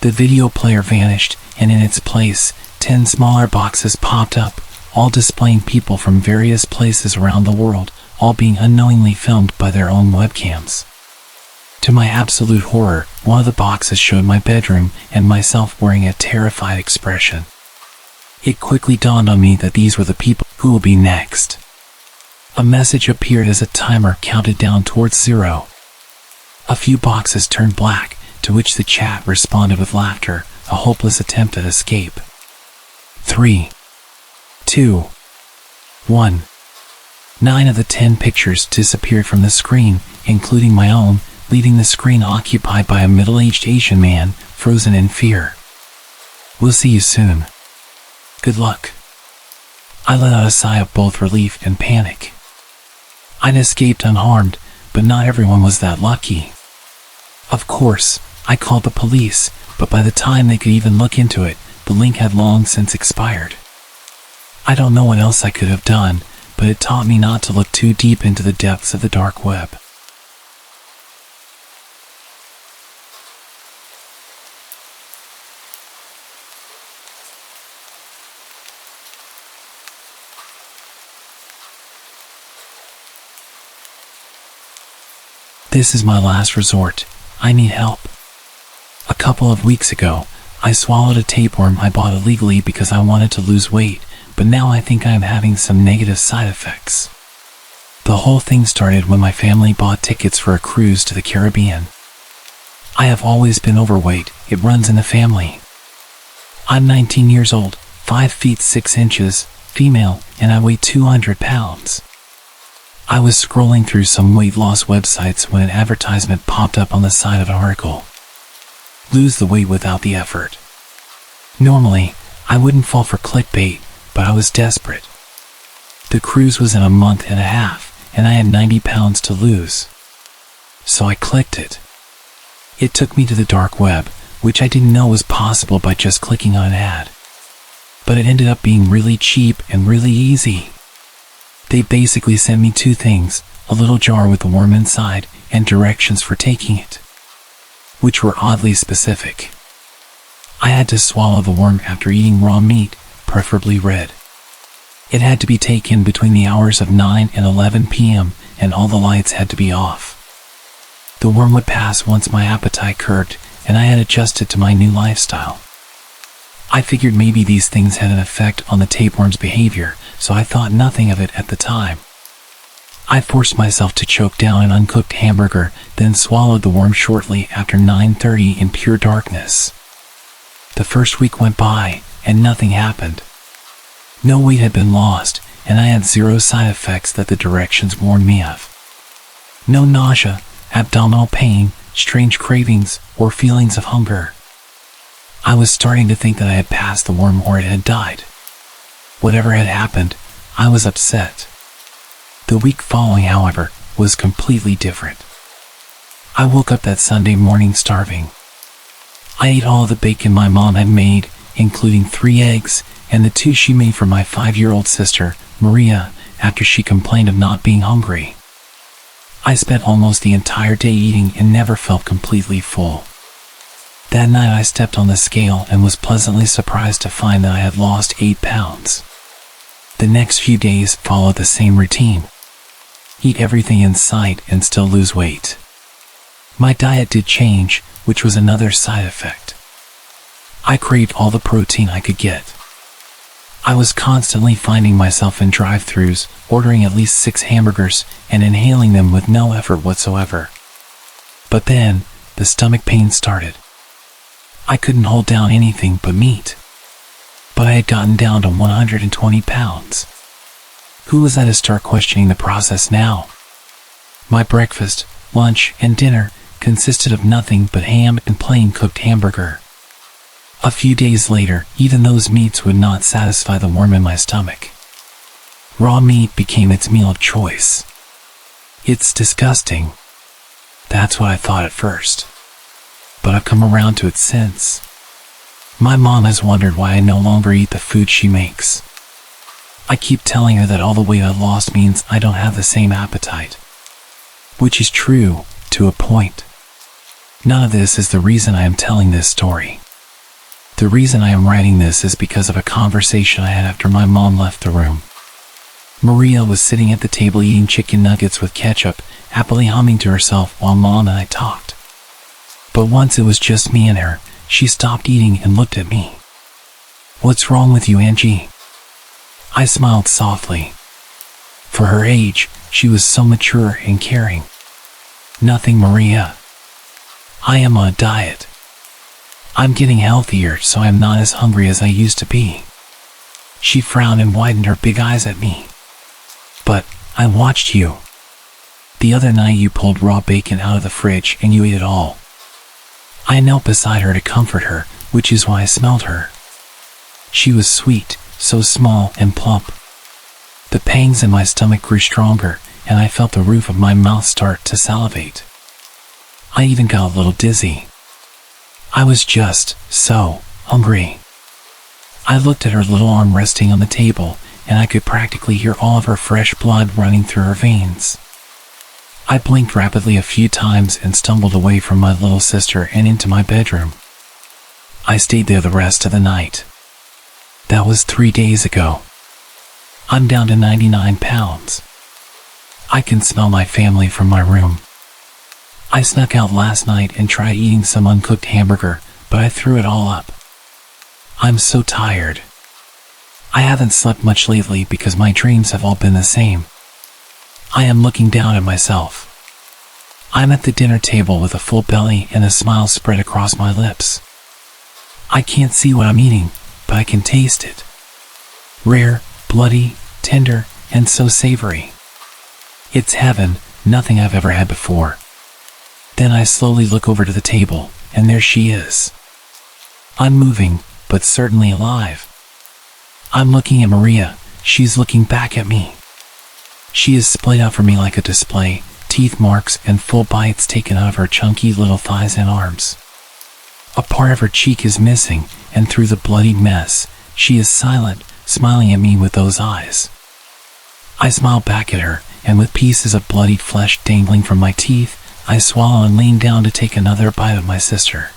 The video player vanished, and in its place, 10 smaller boxes popped up, all displaying people from various places around the world, all being unknowingly filmed by their own webcams. To my absolute horror, one of the boxes showed my bedroom and myself wearing a terrified expression. It quickly dawned on me that these were the people who will be next. A message appeared as a timer counted down towards 0. A few boxes turned black, to which the chat responded with laughter, a hopeless attempt at escape. 3, 2, 1. 9 of the 10 pictures disappeared from the screen, including my own, leaving the screen occupied by a middle-aged Asian man, frozen in fear. "We'll see you soon. Good luck." I let out a sigh of both relief and panic. I'd escaped unharmed, but not everyone was that lucky. Of course, I called the police, but by the time they could even look into it, the link had long since expired. I don't know what else I could have done, but it taught me not to look too deep into the depths of the dark web. This is my last resort. I need help. A couple of weeks ago, I swallowed a tapeworm I bought illegally because I wanted to lose weight, but now I think I am having some negative side effects. The whole thing started when my family bought tickets for a cruise to the Caribbean. I have always been overweight, it runs in the family. I'm 19 years old, 5 feet 6 inches, female, and I weigh 200 pounds. I was scrolling through some weight loss websites when an advertisement popped up on the side of an article. Lose the weight without the effort. Normally, I wouldn't fall for clickbait, but I was desperate. The cruise was in a month and a half, and I had 90 pounds to lose. So I clicked it. It took me to the dark web, which I didn't know was possible by just clicking on an ad. But it ended up being really cheap and really easy. They basically sent me 2 things, a little jar with a worm inside, and directions for taking it, which were oddly specific. I had to swallow the worm after eating raw meat, preferably red. It had to be taken between the hours of 9 and 11 p.m., and all the lights had to be off. The worm would pass once my appetite curbed, and I had adjusted to my new lifestyle. I figured maybe these things had an effect on the tapeworm's behavior, so I thought nothing of it at the time. I forced myself to choke down an uncooked hamburger, then swallowed the worm shortly after 9:30 in pure darkness. The first week went by, and nothing happened. No weight had been lost, and I had zero side effects that the directions warned me of. No nausea, abdominal pain, strange cravings, or feelings of hunger. I was starting to think that I had passed the worm or it had died. Whatever had happened, I was upset. The week following, however, was completely different. I woke up that Sunday morning starving. I ate all the bacon my mom had made, including 3 eggs, and the 2 she made for my 5-year-old sister, Maria, after she complained of not being hungry. I spent almost the entire day eating and never felt completely full. That night I stepped on the scale and was pleasantly surprised to find that I had lost 8 pounds. The next few days followed the same routine. Eat everything in sight and still lose weight. My diet did change, which was another side effect. I craved all the protein I could get. I was constantly finding myself in drive-thrus, ordering at least 6 hamburgers and inhaling them with no effort whatsoever. But then, the stomach pain started. I couldn't hold down anything but meat. But I had gotten down to 120 pounds. Who was I to start questioning the process now? My breakfast, lunch, and dinner consisted of nothing but ham and plain cooked hamburger. A few days later, even those meats would not satisfy the worm in my stomach. Raw meat became its meal of choice. It's disgusting. That's what I thought at first. But I've come around to it since. My mom has wondered why I no longer eat the food she makes. I keep telling her that all the weight I lost means I don't have the same appetite. Which is true, to a point. None of this is the reason I am telling this story. The reason I am writing this is because of a conversation I had after my mom left the room. Maria was sitting at the table eating chicken nuggets with ketchup, happily humming to herself while Mom and I talked. But once it was just me and her, she stopped eating and looked at me. "What's wrong with you, Angie?" I smiled softly. For her age, she was so mature and caring. "Nothing, Maria. I am on a diet. I'm getting healthier, so I'm not as hungry as I used to be." She frowned and widened her big eyes at me. "But I watched you. The other night you pulled raw bacon out of the fridge and you ate it all." I knelt beside her to comfort her, which is why I smelled her. She was sweet, so small and plump. The pangs in my stomach grew stronger, and I felt the roof of my mouth start to salivate. I even got a little dizzy. I was just so hungry. I looked at her little arm resting on the table, and I could practically hear all of her fresh blood running through her veins. I blinked rapidly a few times and stumbled away from my little sister and into my bedroom. I stayed there the rest of the night. That was 3 days ago. I'm down to 99 pounds. I can smell my family from my room. I snuck out last night and tried eating some uncooked hamburger, but I threw it all up. I'm so tired. I haven't slept much lately because my dreams have all been the same. I am looking down at myself. I'm at the dinner table with a full belly and a smile spread across my lips. I can't see what I'm eating, but I can taste it. Rare, bloody, tender, and so savory. It's heaven, nothing I've ever had before. Then I slowly look over to the table, and there she is. Unmoving, but certainly alive. I'm looking at Maria, she's looking back at me. She is splayed out for me like a display, teeth marks and full bites taken out of her chunky little thighs and arms. A part of her cheek is missing, and through the bloodied mess, she is silent, smiling at me with those eyes. I smile back at her, and with pieces of bloodied flesh dangling from my teeth, I swallow and lean down to take another bite of my sister.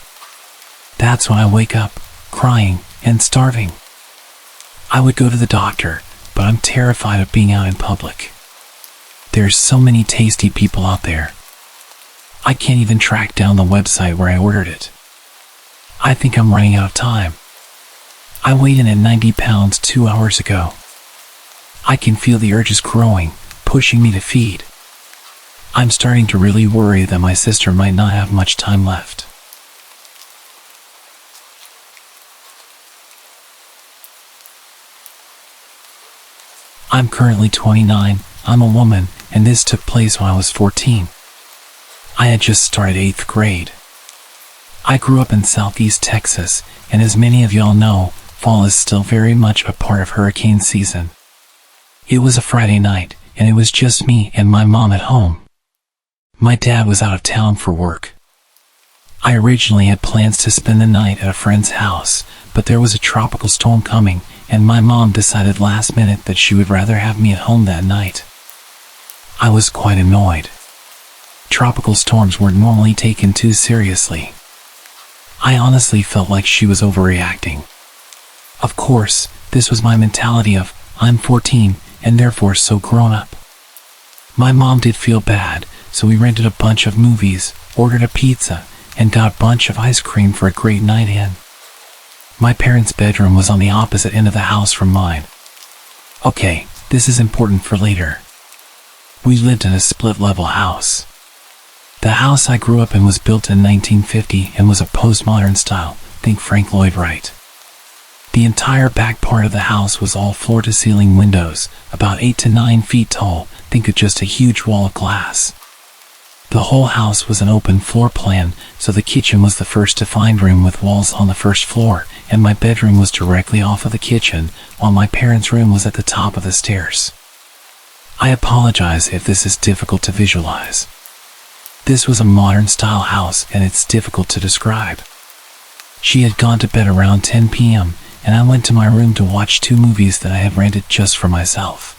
That's when I wake up, crying, and starving. I would go to the doctor, but I'm terrified of being out in public. There's so many tasty people out there. I can't even track down the website where I ordered it. I think I'm running out of time. I weighed in at 90 pounds 2 hours ago. I can feel the urges growing, pushing me to feed. I'm starting to really worry that my sister might not have much time left. I'm currently 29, I'm a woman, and this took place when I was 14. I had just started 8th grade. I grew up in southeast Texas, and as many of y'all know, fall is still very much a part of hurricane season. It was a Friday night, and it was just me and my mom at home. My dad was out of town for work. I originally had plans to spend the night at a friend's house, but there was a tropical storm coming, and my mom decided last minute that she would rather have me at home that night. I was quite annoyed. Tropical storms weren't normally taken too seriously. I honestly felt like she was overreacting. Of course, this was my mentality of, I'm 14, and therefore so grown up. My mom did feel bad, so we rented a bunch of movies, ordered a pizza, and got a bunch of ice cream for a great night in. My parents' bedroom was on the opposite end of the house from mine. Okay, this is important for later. We lived in a split-level house. The house I grew up in was built in 1950 and was a postmodern style, think Frank Lloyd Wright. The entire back part of the house was all floor-to-ceiling windows, about 8 to 9 feet tall, think of just a huge wall of glass. The whole house was an open floor plan, so the kitchen was the first defined room with walls on the first floor, and my bedroom was directly off of the kitchen, while my parents' room was at the top of the stairs. I apologize if this is difficult to visualize. This was a modern-style house, and it's difficult to describe. She had gone to bed around 10 p.m., and I went to my room to watch 2 movies that I had rented just for myself.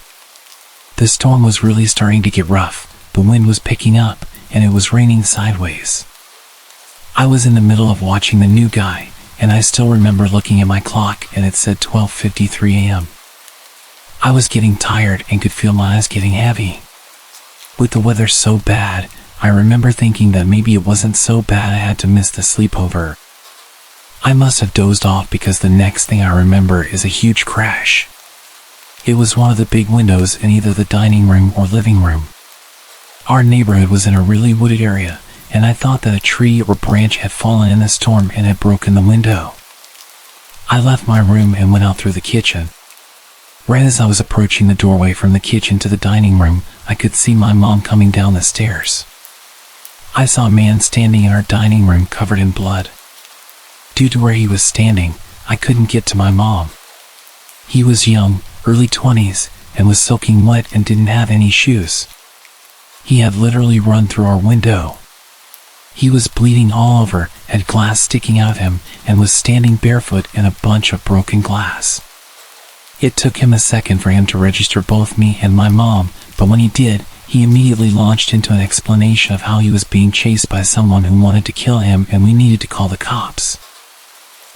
The storm was really starting to get rough, the wind was picking up, and it was raining sideways. I was in the middle of watching The New Guy, and I still remember looking at my clock and it said 12:53 a.m. I was getting tired and could feel my eyes getting heavy. With the weather so bad, I remember thinking that maybe it wasn't so bad I had to miss the sleepover. I must have dozed off because the next thing I remember is a huge crash. It was one of the big windows in either the dining room or living room. Our neighborhood was in a really wooded area, and I thought that a tree or branch had fallen in the storm and had broken the window. I left my room and went out through the kitchen. Right as I was approaching the doorway from the kitchen to the dining room, I could see my mom coming down the stairs. I saw a man standing in our dining room covered in blood. Due to where he was standing, I couldn't get to my mom. He was young, early 20s, and was soaking wet and didn't have any shoes. He had literally run through our window. He was bleeding all over, had glass sticking out of him, and was standing barefoot in a bunch of broken glass. It took him a second for him to register both me and my mom, but when he did, he immediately launched into an explanation of how he was being chased by someone who wanted to kill him and we needed to call the cops.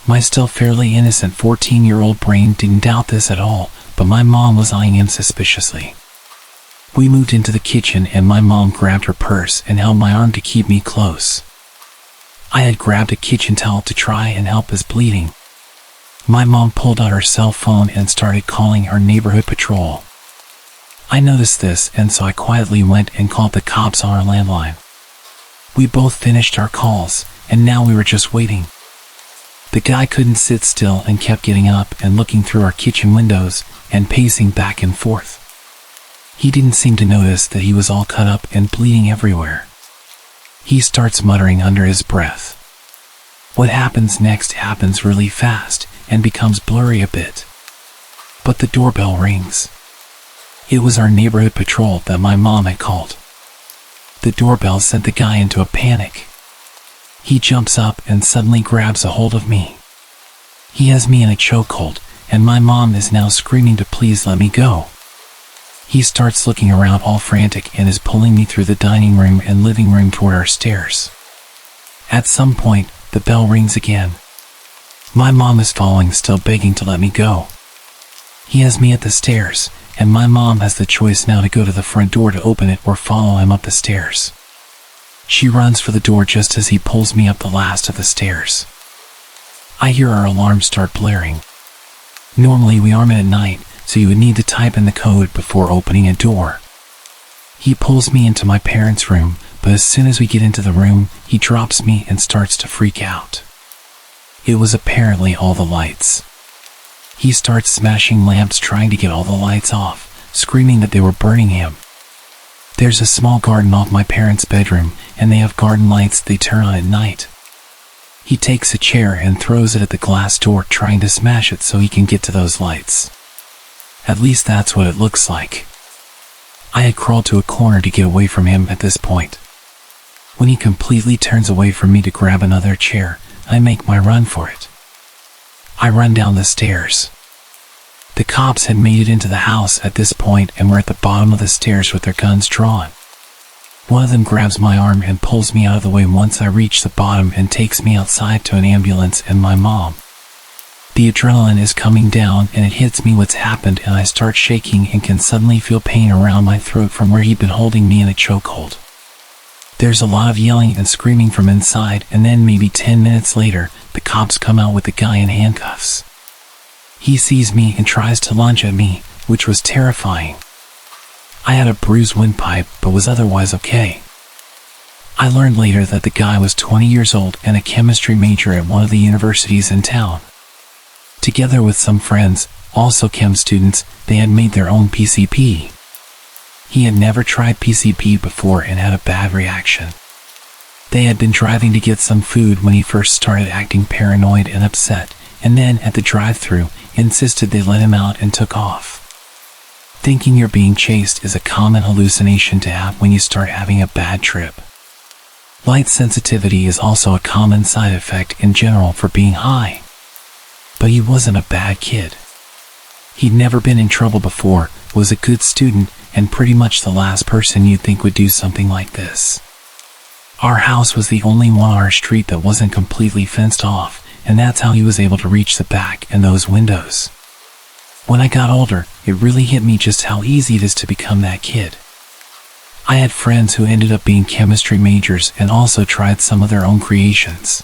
My still fairly innocent 14-year-old brain didn't doubt this at all, but my mom was eyeing him suspiciously. We moved into the kitchen and my mom grabbed her purse and held my arm to keep me close. I had grabbed a kitchen towel to try and help his bleeding. My mom pulled out her cell phone and started calling our neighborhood patrol. I noticed this, and so I quietly went and called the cops on our landline. We both finished our calls, and now we were just waiting. The guy couldn't sit still and kept getting up and looking through our kitchen windows and pacing back and forth. He didn't seem to notice that he was all cut up and bleeding everywhere. He starts muttering under his breath. What happens next happens really fast and becomes blurry a bit. But the doorbell rings. It was our neighborhood patrol that my mom had called. The doorbell sent the guy into a panic. He jumps up and suddenly grabs a hold of me. He has me in a chokehold, and my mom is now screaming to please let me go. He starts looking around all frantic and is pulling me through the dining room and living room toward our stairs. At some point, the bell rings again. My mom is following, still begging to let me go. He has me at the stairs, and my mom has the choice now to go to the front door to open it or follow him up the stairs. She runs for the door just as he pulls me up the last of the stairs. I hear our alarm start blaring. Normally we arm it at night, so you would need to type in the code before opening a door. He pulls me into my parents' room, but as soon as we get into the room, he drops me and starts to freak out. It was apparently all the lights. He starts smashing lamps trying to get all the lights off, screaming that they were burning him. There's a small garden off my parents' bedroom, and they have garden lights they turn on at night. He takes a chair and throws it at the glass door, trying to smash it so he can get to those lights. At least that's what it looks like. I had crawled to a corner to get away from him at this point. When he completely turns away from me to grab another chair, I make my run for it. I run down the stairs. The cops had made it into the house at this point and were at the bottom of the stairs with their guns drawn. One of them grabs my arm and pulls me out of the way once I reach the bottom and takes me outside to an ambulance and my mom. The adrenaline is coming down and it hits me what's happened, and I start shaking and can suddenly feel pain around my throat from where he'd been holding me in a chokehold. There's a lot of yelling and screaming from inside, and then maybe 10 minutes later, the cops come out with the guy in handcuffs. He sees me and tries to lunge at me, which was terrifying. I had a bruised windpipe, but was otherwise okay. I learned later that the guy was 20 years old and a chemistry major at one of the universities in town. Together with some friends, also chem students, they had made their own PCP. He had never tried PCP before and had a bad reaction. They had been driving to get some food when he first started acting paranoid and upset, and then at the drive-thru, insisted they let him out and took off. Thinking you're being chased is a common hallucination to have when you start having a bad trip. Light sensitivity is also a common side effect in general for being high. But he wasn't a bad kid. He'd never been in trouble before, was a good student, and pretty much the last person you'd think would do something like this. Our house was the only one on our street that wasn't completely fenced off, and that's how he was able to reach the back and those windows. When I got older, it really hit me just how easy it is to become that kid. I had friends who ended up being chemistry majors and also tried some of their own creations.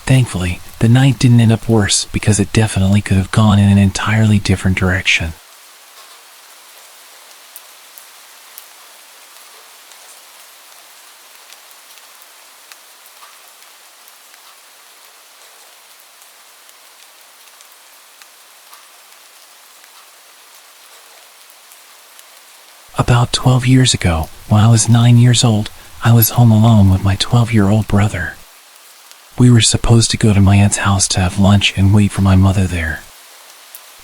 Thankfully, the night didn't end up worse because it definitely could have gone in an entirely different direction. About 12 years ago, when I was 9 years old, I was home alone with my 12-year-old brother. We were supposed to go to my aunt's house to have lunch and wait for my mother there.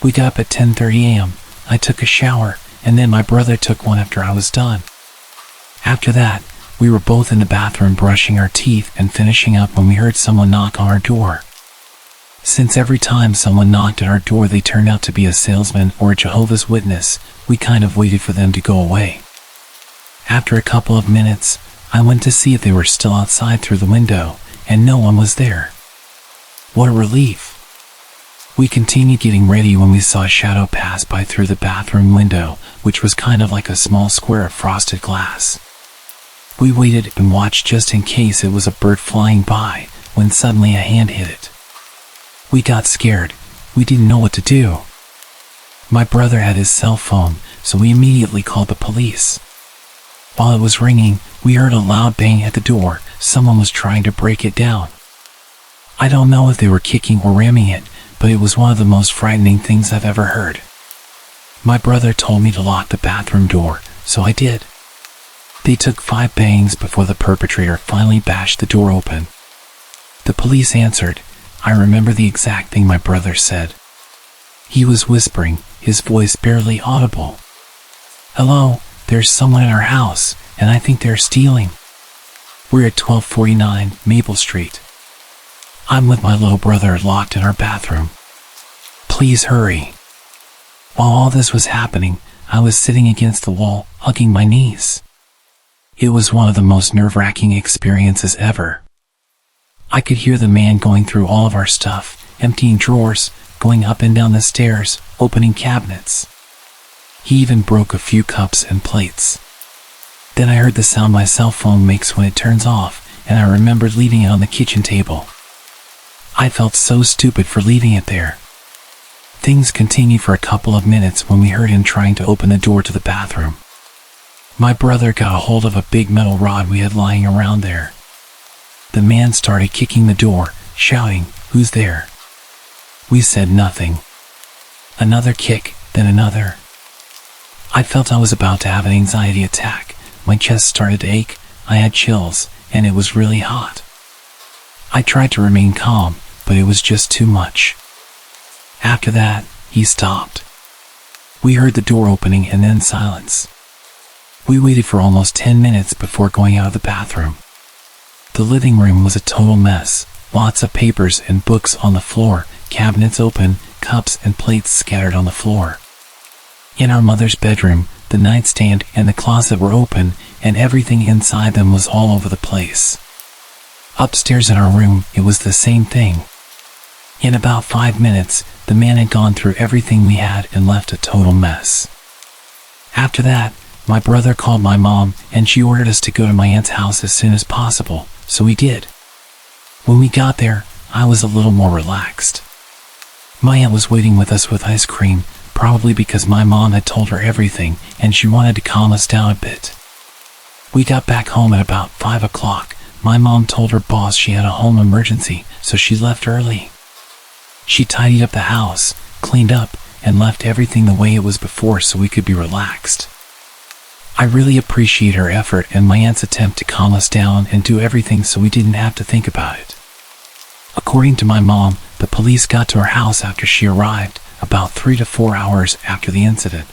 We got up at 10:30 a.m., I took a shower, and then my brother took one after I was done. After that, we were both in the bathroom brushing our teeth and finishing up when we heard someone knock on our door. Since every time someone knocked at our door they turned out to be a salesman or a Jehovah's Witness, we kind of waited for them to go away. After a couple of minutes, I went to see if they were still outside through the window, and no one was there. What a relief. We continued getting ready when we saw a shadow pass by through the bathroom window, which was kind of like a small square of frosted glass. We waited and watched just in case it was a bird flying by, when suddenly a hand hit it. We got scared. We didn't know what to do. My brother had his cell phone, so we immediately called the police. While it was ringing, we heard a loud bang at the door. Someone was trying to break it down. I don't know if they were kicking or ramming it, but it was one of the most frightening things I've ever heard. My brother told me to lock the bathroom door, so I did. They took 5 bangs before the perpetrator finally bashed the door open. The police answered. I remember the exact thing my brother said. He was whispering, his voice barely audible. "Hello, there's someone in our house, and I think they're stealing. We're at 1249 Maple Street. I'm with my little brother locked in our bathroom. Please hurry." While all this was happening, I was sitting against the wall, hugging my knees. It was one of the most nerve-wracking experiences ever. I could hear the man going through all of our stuff, emptying drawers, going up and down the stairs, opening cabinets. He even broke a few cups and plates. Then I heard the sound my cell phone makes when it turns off, and I remembered leaving it on the kitchen table. I felt so stupid for leaving it there. Things continued for a couple of minutes when we heard him trying to open the door to the bathroom. My brother got a hold of a big metal rod we had lying around there. The man started kicking the door, shouting, "Who's there?" We said nothing. Another kick, then another. I felt I was about to have an anxiety attack. My chest started to ache, I had chills, and it was really hot. I tried to remain calm, but it was just too much. After that, he stopped. We heard the door opening and then silence. We waited for almost 10 minutes before going out of the bathroom. The living room was a total mess, lots of papers and books on the floor, cabinets open, cups and plates scattered on the floor. In our mother's bedroom, the nightstand and the closet were open, and everything inside them was all over the place. Upstairs in our room, it was the same thing. In about 5 minutes, the man had gone through everything we had and left a total mess. After that, my brother called my mom, and she ordered us to go to my aunt's house as soon as possible, so we did. When we got there, I was a little more relaxed. My aunt was waiting with us with ice cream, probably because my mom had told her everything and she wanted to calm us down a bit. We got back home at about 5 o'clock. My mom told her boss she had a home emergency, so she left early. She tidied up the house, cleaned up, and left everything the way it was before so we could be relaxed. I really appreciate her effort and my aunt's attempt to calm us down and do everything so we didn't have to think about it. According to my mom, the police got to our house after she arrived, about 3 to 4 hours after the incident.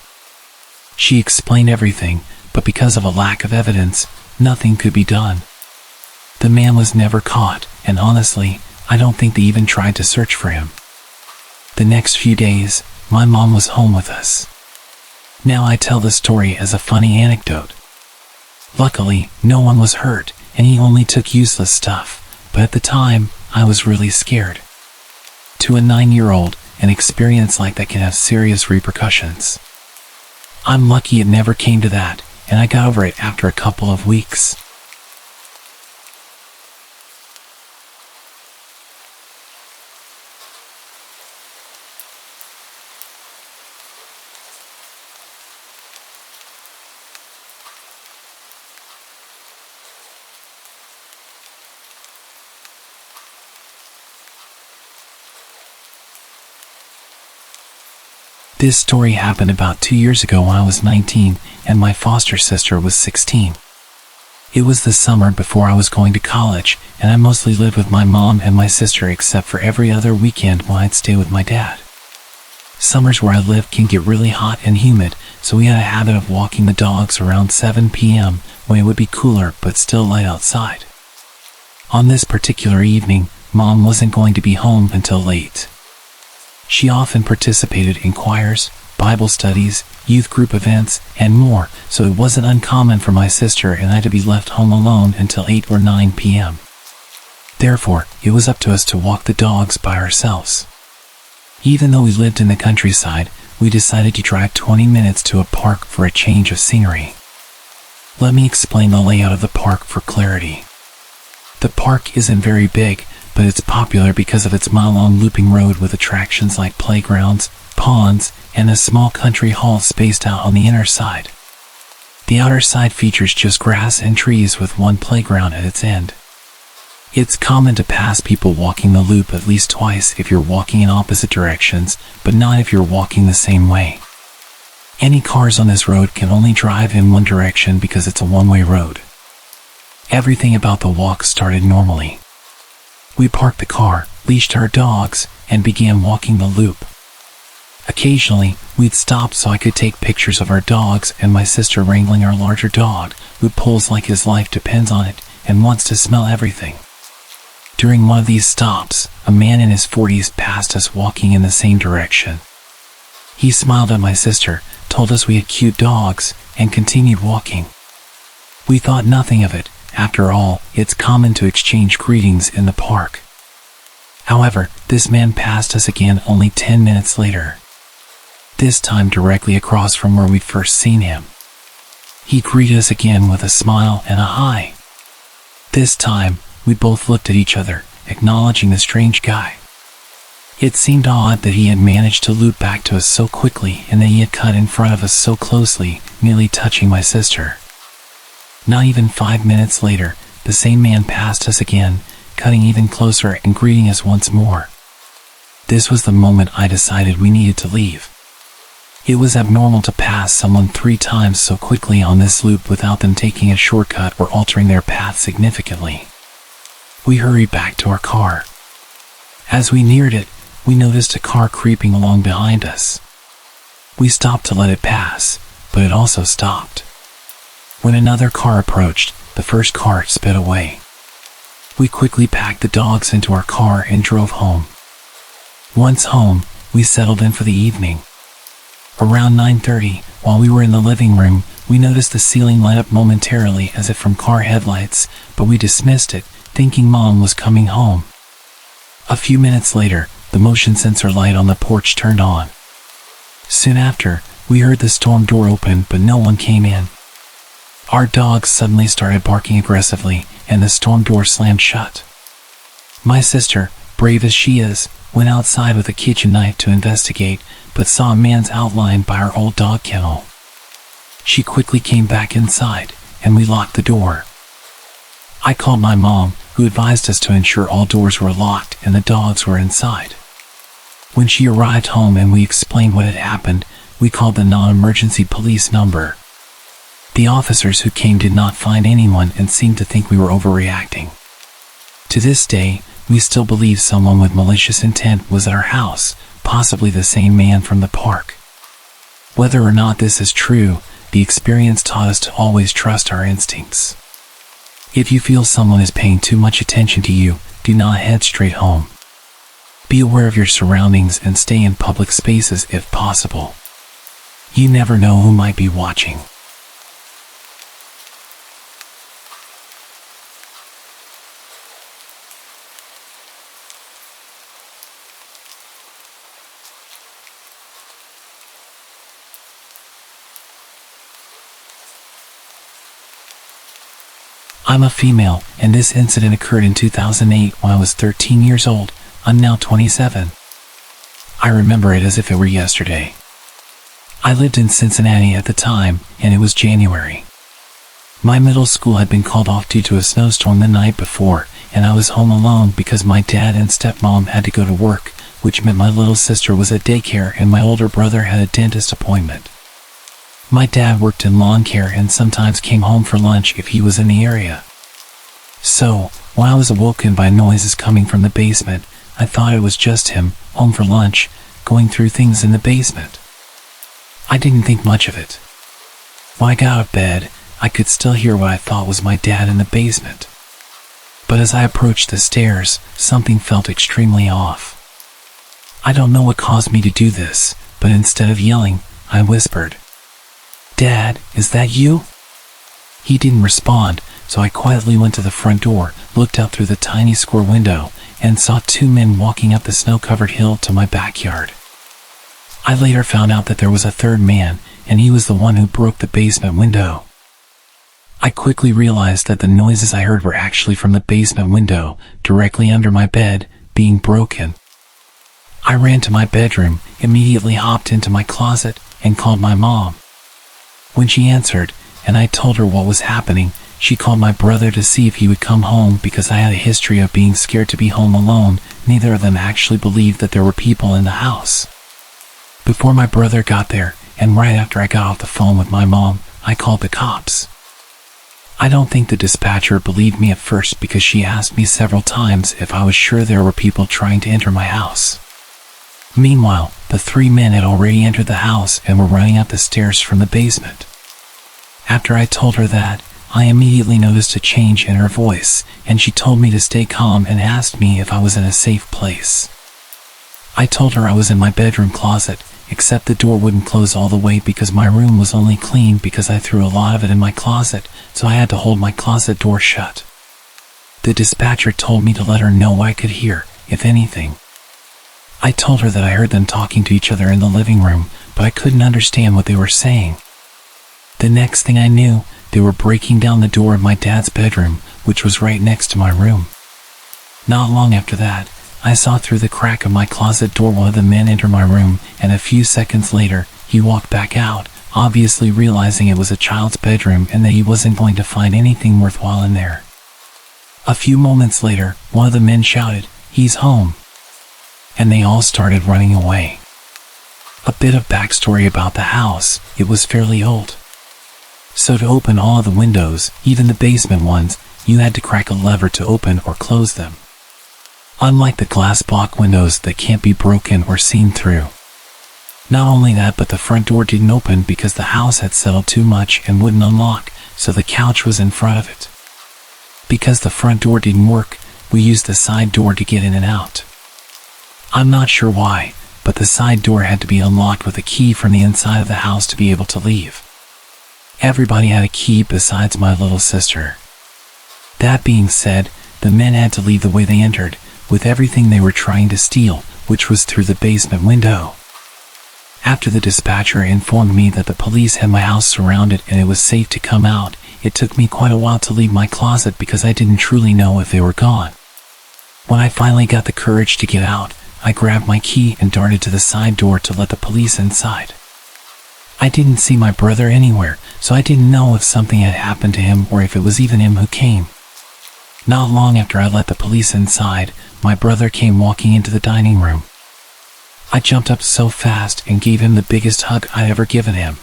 She explained everything, but because of a lack of evidence, nothing could be done. The man was never caught, and honestly, I don't think they even tried to search for him. The next few days, my mom was home with us. Now I tell the story as a funny anecdote. Luckily, no one was hurt, and he only took useless stuff, but at the time, I was really scared. To a 9-year-old, an experience like that can have serious repercussions. I'm lucky it never came to that, and I got over it after a couple of weeks. This story happened about 2 years ago when I was 19 and my foster sister was 16. It was the summer before I was going to college, and I mostly lived with my mom and my sister except for every other weekend when I'd stay with my dad. Summers where I live can get really hot and humid, so we had a habit of walking the dogs around 7 p.m. when it would be cooler but still light outside. On this particular evening, Mom wasn't going to be home until late. She often participated in choirs, Bible studies, youth group events, and more, so it wasn't uncommon for my sister and I to be left home alone until 8 or 9 p.m. Therefore, it was up to us to walk the dogs by ourselves. Even though we lived in the countryside, we decided to drive 20 minutes to a park for a change of scenery. Let me explain the layout of the park for clarity. The park isn't very big, but it's popular because of its mile-long looping road with attractions like playgrounds, ponds, and a small country hall spaced out on the inner side. The outer side features just grass and trees with one playground at its end. It's common to pass people walking the loop at least twice if you're walking in opposite directions, but not if you're walking the same way. Any cars on this road can only drive in one direction because it's a one-way road. Everything about the walk started normally. We parked the car, leashed our dogs, and began walking the loop. Occasionally, we'd stop so I could take pictures of our dogs and my sister wrangling our larger dog, who pulls like his life depends on it and wants to smell everything. During one of these stops, a man in his 40s passed us walking in the same direction. He smiled at my sister, told us we had cute dogs, and continued walking. We thought nothing of it. After all, it's common to exchange greetings in the park. However, this man passed us again only 10 minutes later. This time directly across from where we'd first seen him. He greeted us again with a smile and a hi. This time, we both looked at each other, acknowledging the strange guy. It seemed odd that he had managed to loop back to us so quickly and that he had cut in front of us so closely, nearly touching my sister. Not even 5 minutes later, the same man passed us again, cutting even closer and greeting us once more. This was the moment I decided we needed to leave. It was abnormal to pass someone 3 times so quickly on this loop without them taking a shortcut or altering their path significantly. We hurried back to our car. As we neared it, we noticed a car creeping along behind us. We stopped to let it pass, but it also stopped. When another car approached, the first car sped away. We quickly packed the dogs into our car and drove home. Once home, we settled in for the evening. Around 9:30, while we were in the living room, we noticed the ceiling light up momentarily as if from car headlights, but we dismissed it, thinking Mom was coming home. A few minutes later, the motion sensor light on the porch turned on. Soon after, we heard the storm door open, but no one came in. Our dogs suddenly started barking aggressively, and the storm door slammed shut. My sister, brave as she is, went outside with a kitchen knife to investigate, but saw a man's outline by our old dog kennel. She quickly came back inside, and we locked the door. I called my mom, who advised us to ensure all doors were locked and the dogs were inside. When she arrived home and we explained what had happened, we called the non-emergency police number. The officers who came did not find anyone and seemed to think we were overreacting. To this day, we still believe someone with malicious intent was at our house, possibly the same man from the park. Whether or not this is true, the experience taught us to always trust our instincts. If you feel someone is paying too much attention to you, do not head straight home. Be aware of your surroundings and stay in public spaces if possible. You never know who might be watching. I'm a female, and this incident occurred in 2008 when I was 13 years old. I'm now 27. I remember it as if it were yesterday. I lived in Cincinnati at the time, and it was January. My middle school had been called off due to a snowstorm the night before, and I was home alone because my dad and stepmom had to go to work, which meant my little sister was at daycare and my older brother had a dentist appointment. My dad worked in lawn care and sometimes came home for lunch if he was in the area. So, when I was awoken by noises coming from the basement, I thought it was just him, home for lunch, going through things in the basement. I didn't think much of it. When I got out of bed, I could still hear what I thought was my dad in the basement. But as I approached the stairs, something felt extremely off. I don't know what caused me to do this, but instead of yelling, I whispered, "Dad, is that you?" He didn't respond, so I quietly went to the front door, looked out through the tiny square window, and saw 2 men walking up the snow-covered hill to my backyard. I later found out that there was a third man, and he was the one who broke the basement window. I quickly realized that the noises I heard were actually from the basement window, directly under my bed, being broken. I ran to my bedroom, immediately hopped into my closet, and called my mom. When she answered, and I told her what was happening, she called my brother to see if he would come home because I had a history of being scared to be home alone. Neither of them actually believed that there were people in the house. Before my brother got there, and right after I got off the phone with my mom, I called the cops. I don't think the dispatcher believed me at first because she asked me several times if I was sure there were people trying to enter my house. Meanwhile, the 3 men had already entered the house and were running up the stairs from the basement. After I told her that, I immediately noticed a change in her voice, and she told me to stay calm and asked me if I was in a safe place. I told her I was in my bedroom closet, except the door wouldn't close all the way because my room was only clean because I threw a lot of it in my closet, so I had to hold my closet door shut. The dispatcher told me to let her know what I could hear, if anything. I told her that I heard them talking to each other in the living room, but I couldn't understand what they were saying. The next thing I knew, they were breaking down the door of my dad's bedroom, which was right next to my room. Not long after that, I saw through the crack of my closet door one of the men enter my room, and a few seconds later, he walked back out, obviously realizing it was a child's bedroom and that he wasn't going to find anything worthwhile in there. A few moments later, one of the men shouted, "He's home!" And they all started running away. A bit of backstory about the house: it was fairly old. So to open all of the windows, even the basement ones, you had to crack a lever to open or close them. Unlike the glass block windows that can't be broken or seen through. Not only that, but the front door didn't open because the house had settled too much and wouldn't unlock, so the couch was in front of it. Because the front door didn't work, we used the side door to get in and out. I'm not sure why, but the side door had to be unlocked with a key from the inside of the house to be able to leave. Everybody had a key besides my little sister. That being said, the men had to leave the way they entered, with everything they were trying to steal, which was through the basement window. After the dispatcher informed me that the police had my house surrounded and it was safe to come out, it took me quite a while to leave my closet because I didn't truly know if they were gone. When I finally got the courage to get out, I grabbed my key and darted to the side door to let the police inside. I didn't see my brother anywhere, so I didn't know if something had happened to him or if it was even him who came. Not long after I let the police inside, my brother came walking into the dining room. I jumped up so fast and gave him the biggest hug I'd ever given him.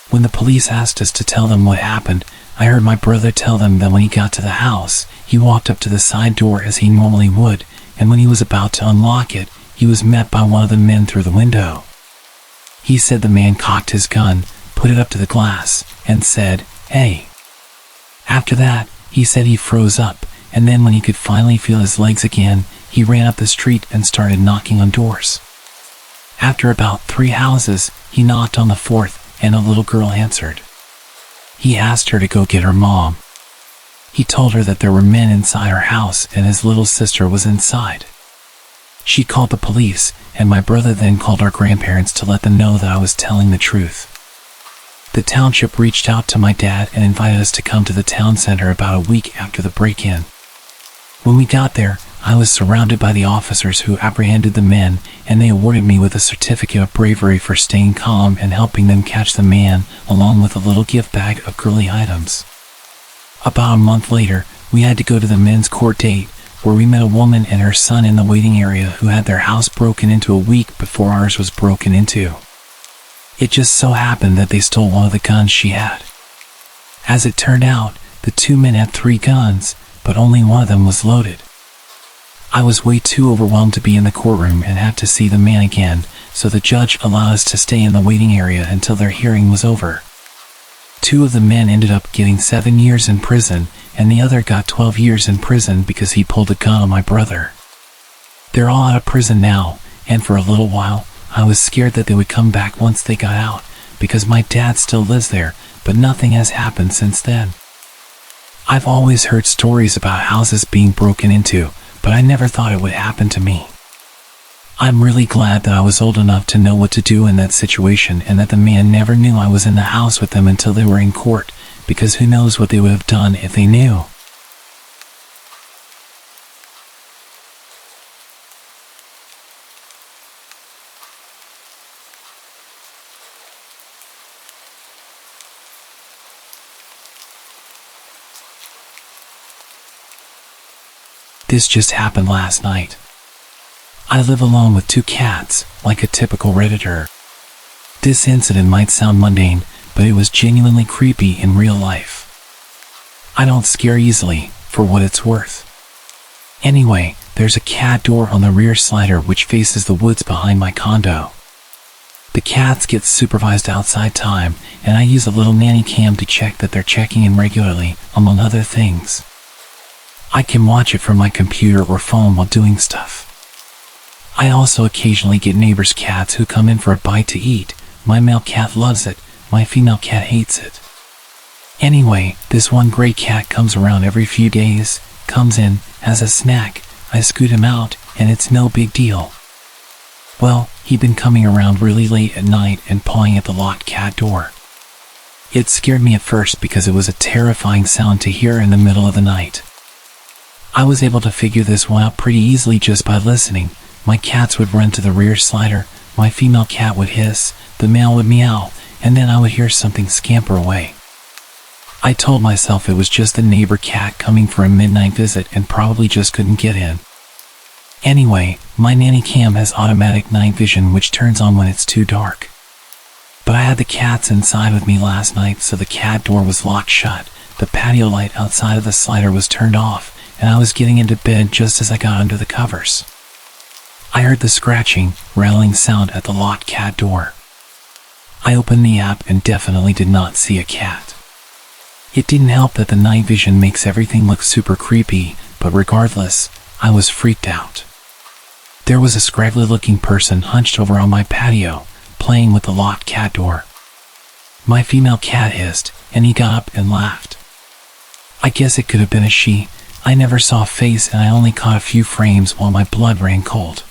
When the police asked us to tell them what happened, I heard my brother tell them that when he got to the house, he walked up to the side door as he normally would, and when he was about to unlock it, he was met by one of the men through the window. He said the man cocked his gun, put it up to the glass, and said, "Hey." After that, he said he froze up, and then when he could finally feel his legs again, he ran up the street and started knocking on doors. After about 3 houses, he knocked on the 4th, and a little girl answered. He asked her to go get her mom. He told her that there were men inside her house and his little sister was inside. She called the police, and my brother then called our grandparents to let them know that I was telling the truth. The township reached out to my dad and invited us to come to the town center about a week after the break-in. When we got there, I was surrounded by the officers who apprehended the men, and they awarded me with a certificate of bravery for staying calm and helping them catch the man, along with a little gift bag of girly items. About a month later, we had to go to the men's court date, where we met a woman and her son in the waiting area who had their house broken into a week before ours was broken into. It just so happened that they stole one of the guns she had. As it turned out, the 2 men had 3 guns, but only one of them was loaded. I was way too overwhelmed to be in the courtroom and have to see the man again, so the judge allowed us to stay in the waiting area until their hearing was over. 2 of the men ended up getting 7 years in prison, and the other got 12 years in prison because he pulled a gun on my brother. They're all out of prison now, and for a little while, I was scared that they would come back once they got out, because my dad still lives there, but nothing has happened since then. I've always heard stories about houses being broken into, but I never thought it would happen to me. I'm really glad that I was old enough to know what to do in that situation and that the man never knew I was in the house with them until they were in court, because who knows what they would have done if they knew. This just happened last night. I live alone with 2 cats, like a typical Redditor. This incident might sound mundane, but it was genuinely creepy in real life. I don't scare easily, for what it's worth. Anyway, there's a cat door on the rear slider which faces the woods behind my condo. The cats get supervised outside time, and I use a little nanny cam to check that they're checking in regularly, among other things. I can watch it from my computer or phone while doing stuff. I also occasionally get neighbors' cats who come in for a bite to eat. My male cat loves it, my female cat hates it. Anyway, this one gray cat comes around every few days, comes in, has a snack, I scoot him out, and it's no big deal. Well, he'd been coming around really late at night and pawing at the locked cat door. It scared me at first because it was a terrifying sound to hear in the middle of the night. I was able to figure this one out pretty easily just by listening. My cats would run to the rear slider, my female cat would hiss, the male would meow, and then I would hear something scamper away. I told myself it was just the neighbor cat coming for a midnight visit and probably just couldn't get in. Anyway, my nanny cam has automatic night vision which turns on when it's too dark. But I had the cats inside with me last night, so the cat door was locked shut, the patio light outside of the slider was turned off, and I was getting into bed just as I got under the covers. I heard the scratching, rattling sound at the locked cat door. I opened the app and definitely did not see a cat. It didn't help that the night vision makes everything look super creepy, but regardless, I was freaked out. There was a scraggly looking person hunched over on my patio, playing with the locked cat door. My female cat hissed, and he got up and laughed. I guess it could have been a she. I never saw a face and I only caught a few frames while my blood ran cold.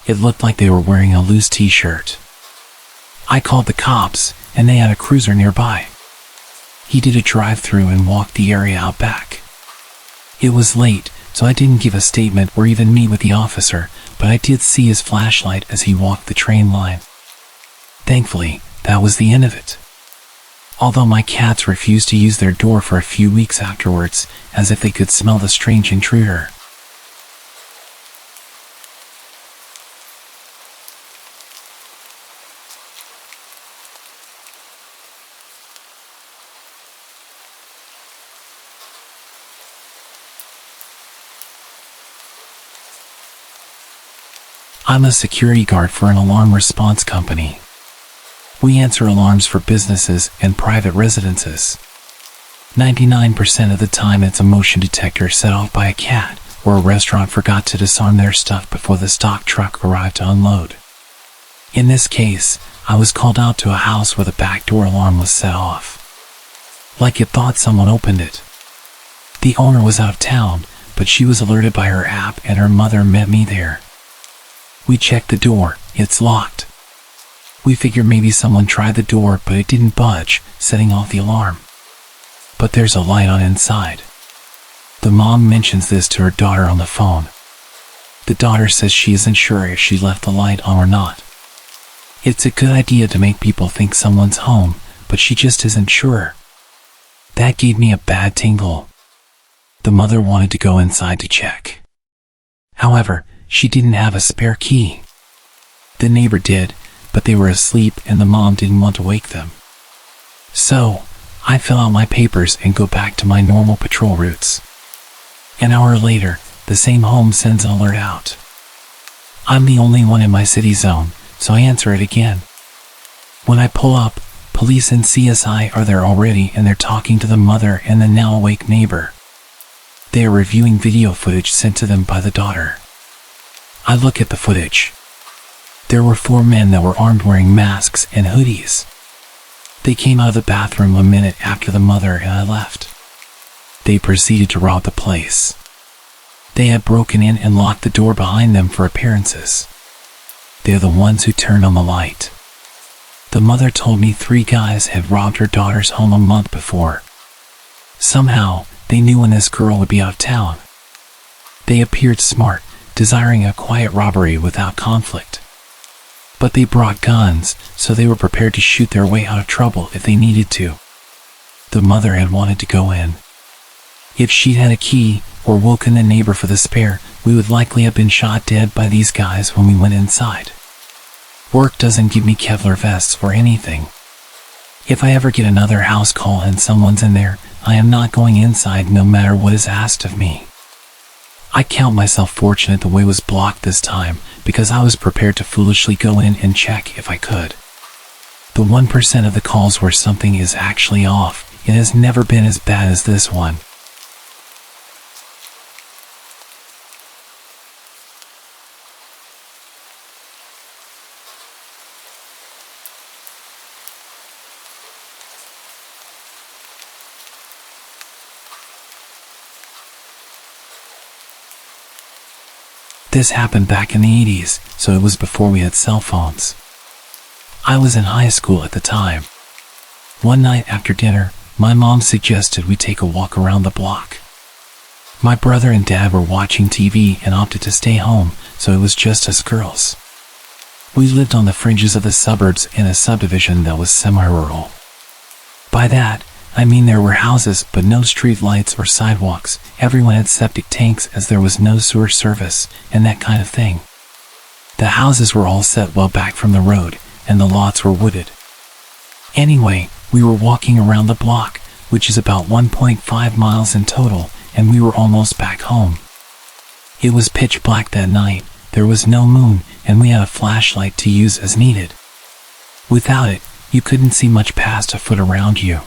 It looked like they were wearing a loose t-shirt. I called the cops, and they had a cruiser nearby. He did a drive-through and walked the area out back. It was late, so I didn't give a statement or even meet with the officer, but I did see his flashlight as he walked the train line. Thankfully, that was the end of it. Although my cats refused to use their door for a few weeks afterwards, as if they could smell the strange intruder. I'm a security guard for an alarm response company. We answer alarms for businesses and private residences. 99% of the time it's a motion detector set off by a cat, or a restaurant forgot to disarm their stuff before the stock truck arrived to unload. In this case, I was called out to a house where the back door alarm was set off. Like it thought someone opened it. The owner was out of town, but she was alerted by her app and her mother met me there. We checked the door, it's locked. We figured maybe someone tried the door but it didn't budge, setting off the alarm. But there's a light on inside. The mom mentions this to her daughter on the phone. The daughter says she isn't sure if she left the light on or not. It's a good idea to make people think someone's home, but she just isn't sure. That gave me a bad tingle. The mother wanted to go inside to check. However, she didn't have a spare key. The neighbor did, but they were asleep and the mom didn't want to wake them. So, I fill out my papers and go back to my normal patrol routes. An hour later, the same home sends an alert out. I'm the only one in my city zone, so I answer it again. When I pull up, police and CSI are there already and they're talking to the mother and the now awake neighbor. They are reviewing video footage sent to them by the daughter. I look at the footage. There were 4 men that were armed wearing masks and hoodies. They came out of the bathroom a minute after the mother and I left. They proceeded to rob the place. They had broken in and locked the door behind them for appearances. They're the ones who turned on the light. The mother told me 3 guys had robbed her daughter's home a month before. Somehow, they knew when this girl would be out of town. They appeared smart, desiring a quiet robbery without conflict. But they brought guns, so they were prepared to shoot their way out of trouble if they needed to. The mother had wanted to go in. If she'd had a key, or woken the neighbor for the spare, we would likely have been shot dead by these guys when we went inside. Work doesn't give me Kevlar vests or anything. If I ever get another house call and someone's in there, I am not going inside no matter what is asked of me. I count myself fortunate the way was blocked this time, because I was prepared to foolishly go in and check if I could. The 1% of the calls where something is actually off, it has never been as bad as this one. This happened back in the 80s, so it was before we had cell phones. I was in high school at the time. One night after dinner, my mom suggested we take a walk around the block. My brother and dad were watching TV and opted to stay home, so it was just us girls. We lived on the fringes of the suburbs in a subdivision that was semi-rural. By that, I mean there were houses but no street lights or sidewalks. Everyone had septic tanks as there was no sewer service and that kind of thing. The houses were all set well back from the road and the lots were wooded. Anyway, we were walking around the block, which is about 1.5 miles in total, and we were almost back home. It was pitch black that night, there was no moon, and we had a flashlight to use as needed. Without it, you couldn't see much past a foot around you.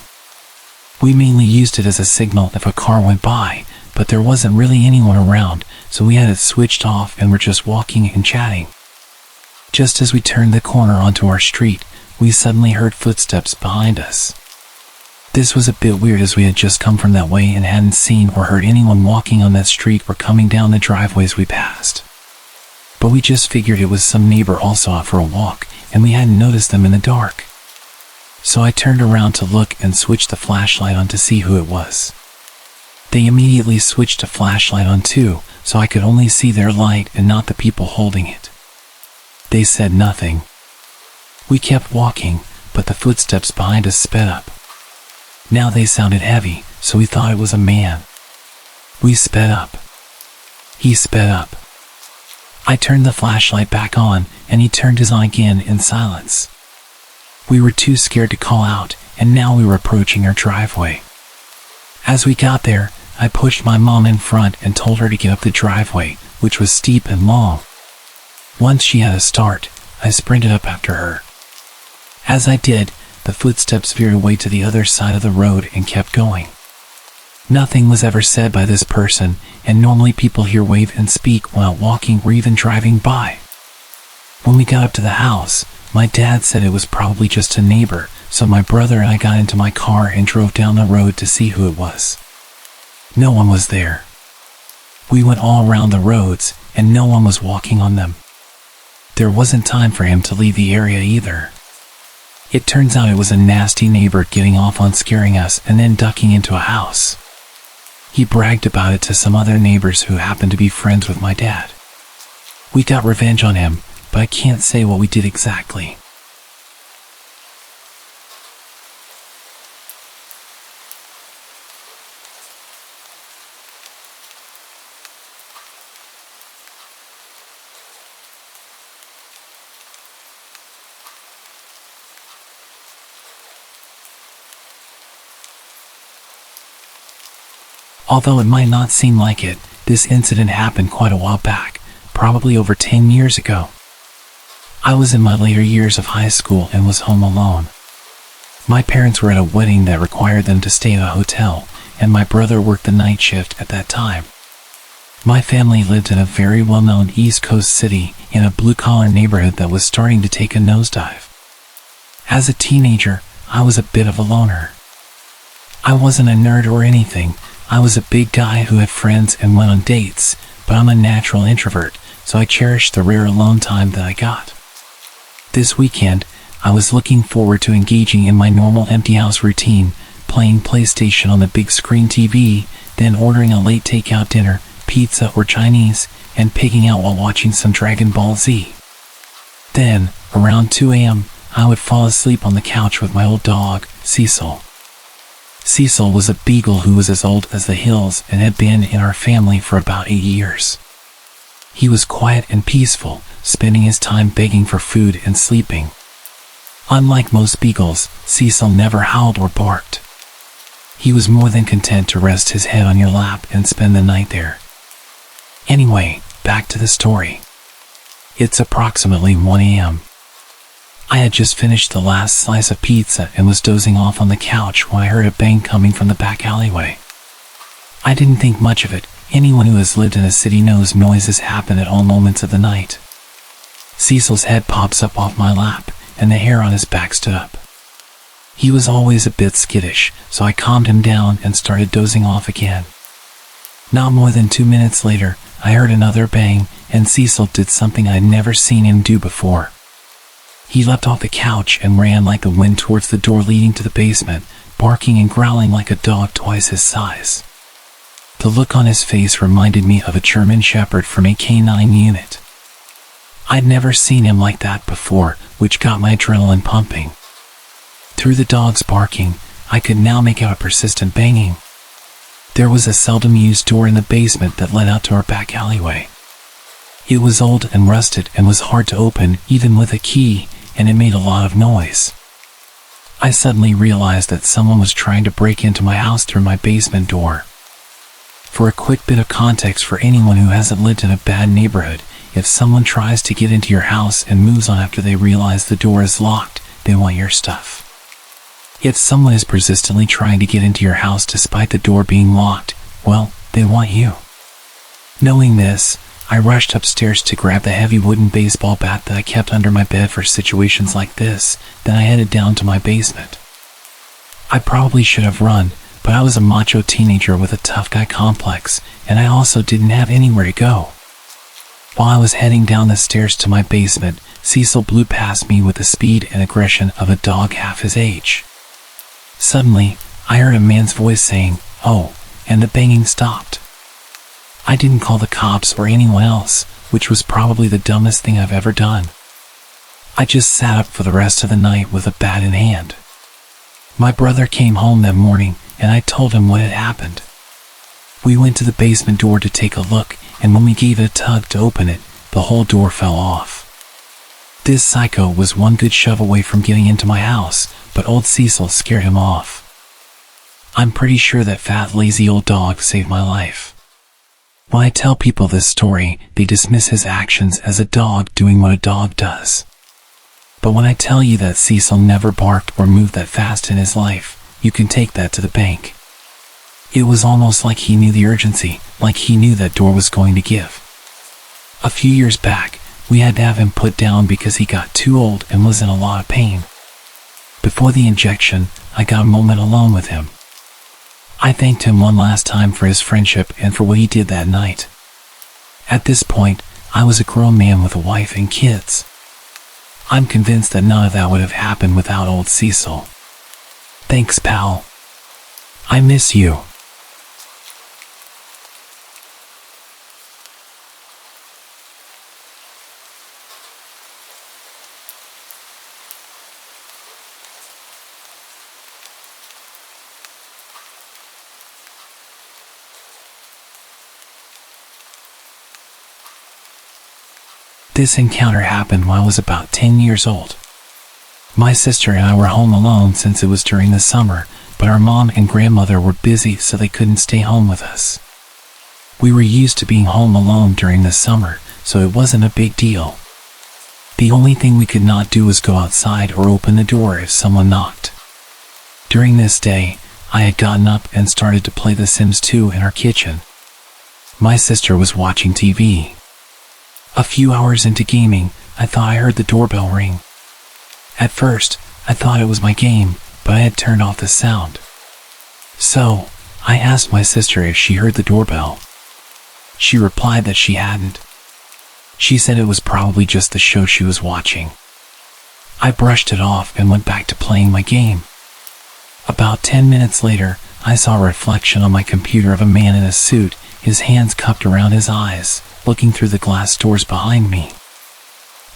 We mainly used it as a signal if a car went by, but there wasn't really anyone around, so we had it switched off and were just walking and chatting. Just as we turned the corner onto our street, we suddenly heard footsteps behind us. This was a bit weird as we had just come from that way and hadn't seen or heard anyone walking on that street or coming down the driveways we passed. But we just figured it was some neighbor also out for a walk, and we hadn't noticed them in the dark. So I turned around to look and switched the flashlight on to see who it was. They immediately switched a flashlight on too, so I could only see their light and not the people holding it. They said nothing. We kept walking, but the footsteps behind us sped up. Now they sounded heavy, so we thought it was a man. We sped up. He sped up. I turned the flashlight back on, and he turned his on again in silence. We were too scared to call out, and now we were approaching our driveway. As we got there, I pushed my mom in front and told her to get up the driveway, which was steep and long. Once she had a start, I sprinted up after her. As I did, the footsteps veered away to the other side of the road and kept going. Nothing was ever said by this person, and normally people here wave and speak while walking or even driving by. When we got up to the house, my dad said it was probably just a neighbor, so my brother and I got into my car and drove down the road to see who it was. No one was there. We went all around the roads, and no one was walking on them. There wasn't time for him to leave the area either. It turns out it was a nasty neighbor getting off on scaring us and then ducking into a house. He bragged about it to some other neighbors who happened to be friends with my dad. We got revenge on him, but I can't say what we did exactly. Although it might not seem like it, this incident happened quite a while back, probably over 10 years ago. I was in my later years of high school and was home alone. My parents were at a wedding that required them to stay at a hotel, and my brother worked the night shift at that time. My family lived in a very well-known East Coast city in a blue-collar neighborhood that was starting to take a nosedive. As a teenager, I was a bit of a loner. I wasn't a nerd or anything. I was a big guy who had friends and went on dates, but I'm a natural introvert, so I cherished the rare alone time that I got. This weekend, I was looking forward to engaging in my normal empty house routine, playing PlayStation on the big screen TV, then ordering a late takeout dinner, pizza or Chinese, and pigging out while watching some Dragon Ball Z. Then, around 2 a.m., I would fall asleep on the couch with my old dog, Cecil. Cecil was a beagle who was as old as the hills and had been in our family for about 8 years. He was quiet and peaceful, spending his time begging for food and sleeping. Unlike most beagles, Cecil never howled or barked. He was more than content to rest his head on your lap and spend the night there. Anyway, back to the story. It's approximately 1 a.m. I had just finished the last slice of pizza and was dozing off on the couch when I heard a bang coming from the back alleyway. I didn't think much of it. Anyone who has lived in a city knows noises happen at all moments of the night. Cecil's head pops up off my lap, and the hair on his back stood up. He was always a bit skittish, so I calmed him down and started dozing off again. Not more than 2 minutes later, I heard another bang, and Cecil did something I'd never seen him do before. He leapt off the couch and ran like the wind towards the door leading to the basement, barking and growling like a dog twice his size. The look on his face reminded me of a German Shepherd from a canine unit. I'd never seen him like that before, which got my adrenaline pumping. Through the dog's barking, I could now make out a persistent banging. There was a seldom-used door in the basement that led out to our back alleyway. It was old and rusted and was hard to open, even with a key, and it made a lot of noise. I suddenly realized that someone was trying to break into my house through my basement door. For a quick bit of context for anyone who hasn't lived in a bad neighborhood, if someone tries to get into your house and moves on after they realize the door is locked, they want your stuff. If someone is persistently trying to get into your house despite the door being locked, well, they want you. Knowing this, I rushed upstairs to grab the heavy wooden baseball bat that I kept under my bed for situations like this, then I headed down to my basement. I probably should have run, but I was a macho teenager with a tough guy complex, and I also didn't have anywhere to go. While I was heading down the stairs to my basement, Cecil blew past me with the speed and aggression of a dog half his age. Suddenly, I heard a man's voice saying, "Oh," and the banging stopped. I didn't call the cops or anyone else, which was probably the dumbest thing I've ever done. I just sat up for the rest of the night with a bat in hand. My brother came home that morning, and I told him what had happened. We went to the basement door to take a look, and when we gave it a tug to open it, the whole door fell off. This psycho was one good shove away from getting into my house, but old Cecil scared him off. I'm pretty sure that fat, lazy old dog saved my life. When I tell people this story, they dismiss his actions as a dog doing what a dog does. But when I tell you that Cecil never barked or moved that fast in his life, you can take that to the bank. It was almost like he knew the urgency, like he knew that door was going to give. A few years back, we had to have him put down because he got too old and was in a lot of pain. Before the injection, I got a moment alone with him. I thanked him one last time for his friendship and for what he did that night. At this point, I was a grown man with a wife and kids. I'm convinced that none of that would have happened without old Cecil. Thanks, pal. I miss you. This encounter happened when I was about 10 years old. My sister and I were home alone since it was during the summer, but our mom and grandmother were busy so they couldn't stay home with us. We were used to being home alone during the summer, so it wasn't a big deal. The only thing we could not do was go outside or open the door if someone knocked. During this day, I had gotten up and started to play The Sims 2 in our kitchen. My sister was watching TV. A few hours into gaming, I thought I heard the doorbell ring. At first, I thought it was my game, but I had turned off the sound. So, I asked my sister if she heard the doorbell. She replied that she hadn't. She said it was probably just the show she was watching. I brushed it off and went back to playing my game. About 10 minutes later, I saw a reflection on my computer of a man in a suit, his hands cupped around his eyes, looking through the glass doors behind me.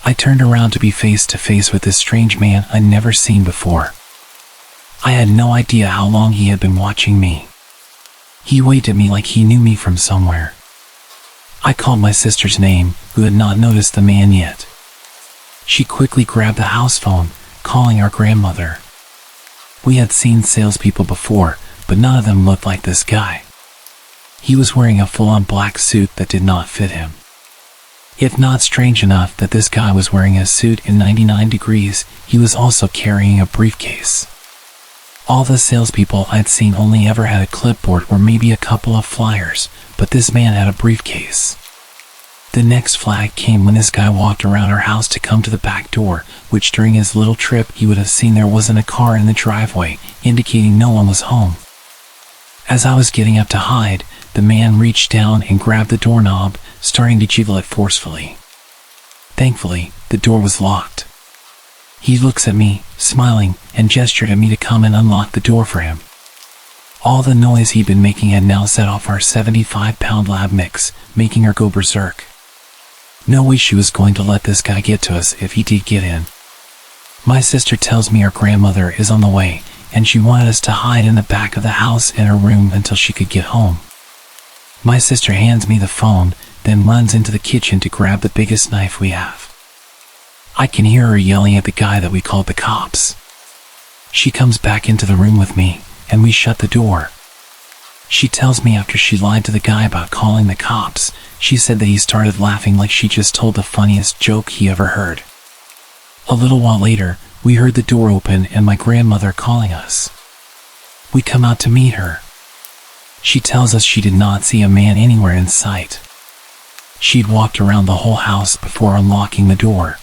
I turned around to be face to face with this strange man I'd never seen before. I had no idea how long he had been watching me. He waved at me like he knew me from somewhere. I called my sister's name, who had not noticed the man yet. She quickly grabbed the house phone, calling our grandmother. We had seen salespeople before, but none of them looked like this guy. He was wearing a full-on black suit that did not fit him. If not strange enough that this guy was wearing a suit in 99 degrees, he was also carrying a briefcase. All the salespeople I'd seen only ever had a clipboard or maybe a couple of flyers, but this man had a briefcase. The next flag came when this guy walked around our house to come to the back door, which during his little trip he would have seen there wasn't a car in the driveway, indicating no one was home. As I was getting up to hide, the man reached down and grabbed the doorknob, starting to jiggle it forcefully. Thankfully, the door was locked. He looks at me, smiling, and gestured at me to come and unlock the door for him. All the noise he'd been making had now set off our 75-pound lab mix, making her go berserk. No way she was going to let this guy get to us if he did get in. My sister tells me our grandmother is on the way, and she wanted us to hide in the back of the house in her room until she could get home. My sister hands me the phone, then runs into the kitchen to grab the biggest knife we have. I can hear her yelling at the guy that we called the cops. She comes back into the room with me, and we shut the door. She tells me after she lied to the guy about calling the cops, she said that he started laughing like she just told the funniest joke he ever heard. A little while later, we heard the door open and my grandmother calling us. We come out to meet her. She tells us she did not see a man anywhere in sight. She'd walked around the whole house before unlocking the door.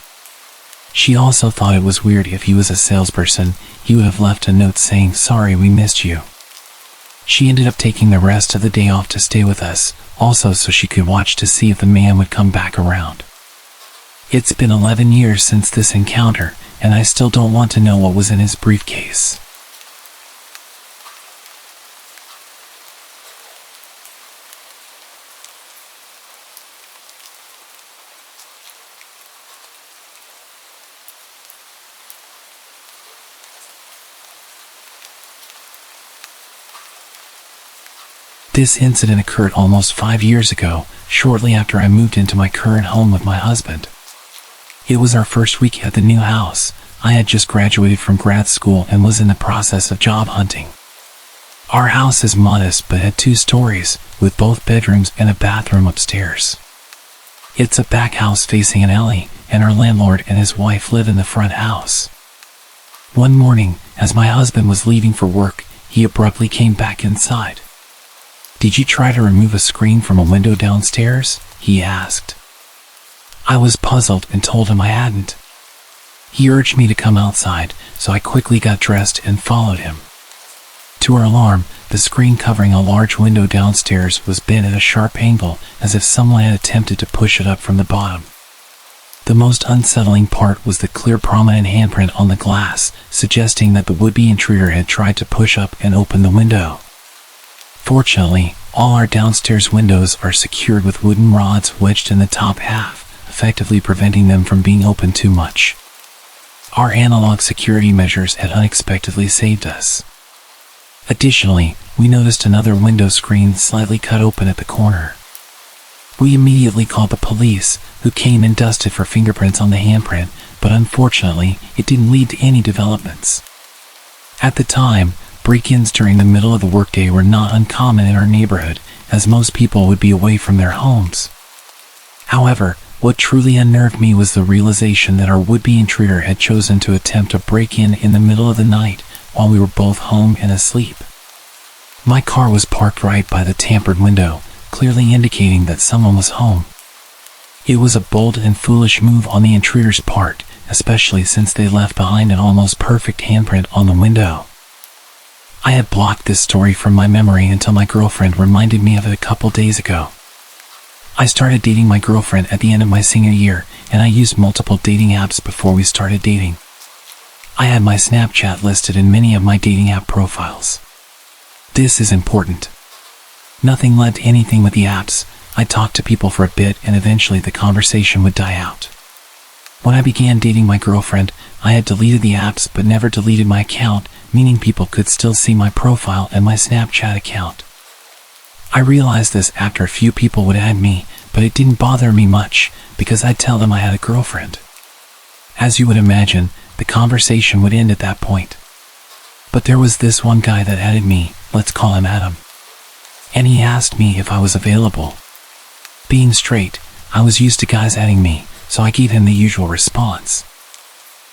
She also thought it was weird if he was a salesperson, he would have left a note saying, "Sorry, we missed you." She ended up taking the rest of the day off to stay with us, also so she could watch to see if the man would come back around. It's been 11 years since this encounter, and I still don't want to know what was in his briefcase. This incident occurred almost 5 years ago, shortly after I moved into my current home with my husband. It was our first week at the new house. I had just graduated from grad school and was in the process of job hunting. Our house is modest but had 2 stories, with both bedrooms and a bathroom upstairs. It's a back house facing an alley, and our landlord and his wife live in the front house. One morning, as my husband was leaving for work, he abruptly came back inside. "Did you try to remove a screen from a window downstairs?" he asked. I was puzzled and told him I hadn't. He urged me to come outside, so I quickly got dressed and followed him. To our alarm, the screen covering a large window downstairs was bent at a sharp angle, as if someone had attempted to push it up from the bottom. The most unsettling part was the clear prominent handprint on the glass, suggesting that the would-be intruder had tried to push up and open the window. Fortunately, all our downstairs windows are secured with wooden rods wedged in the top half, effectively preventing them from being opened too much. Our analog security measures had unexpectedly saved us. Additionally, we noticed another window screen slightly cut open at the corner. We immediately called the police, who came and dusted for fingerprints on the handprint, but unfortunately, it didn't lead to any developments. At the time, break-ins during the middle of the workday were not uncommon in our neighborhood, as most people would be away from their homes. However, what truly unnerved me was the realization that our would-be intruder had chosen to attempt a break-in in the middle of the night while we were both home and asleep. My car was parked right by the tampered window, clearly indicating that someone was home. It was a bold and foolish move on the intruder's part, especially since they left behind an almost perfect handprint on the window. I had blocked this story from my memory until my girlfriend reminded me of it a couple days ago. I started dating my girlfriend at the end of my senior year, and I used multiple dating apps before we started dating. I had my Snapchat listed in many of my dating app profiles. This is important. Nothing led to anything with the apps. I talked to people for a bit and eventually the conversation would die out. When I began dating my girlfriend, I had deleted the apps but never deleted my account, meaning people could still see my profile and my Snapchat account. I realized this after a few people would add me, but it didn't bother me much because I'd tell them I had a girlfriend. As you would imagine, the conversation would end at that point. But there was this one guy that added me, let's call him Adam. And he asked me if I was available. Being straight, I was used to guys adding me, so I gave him the usual response.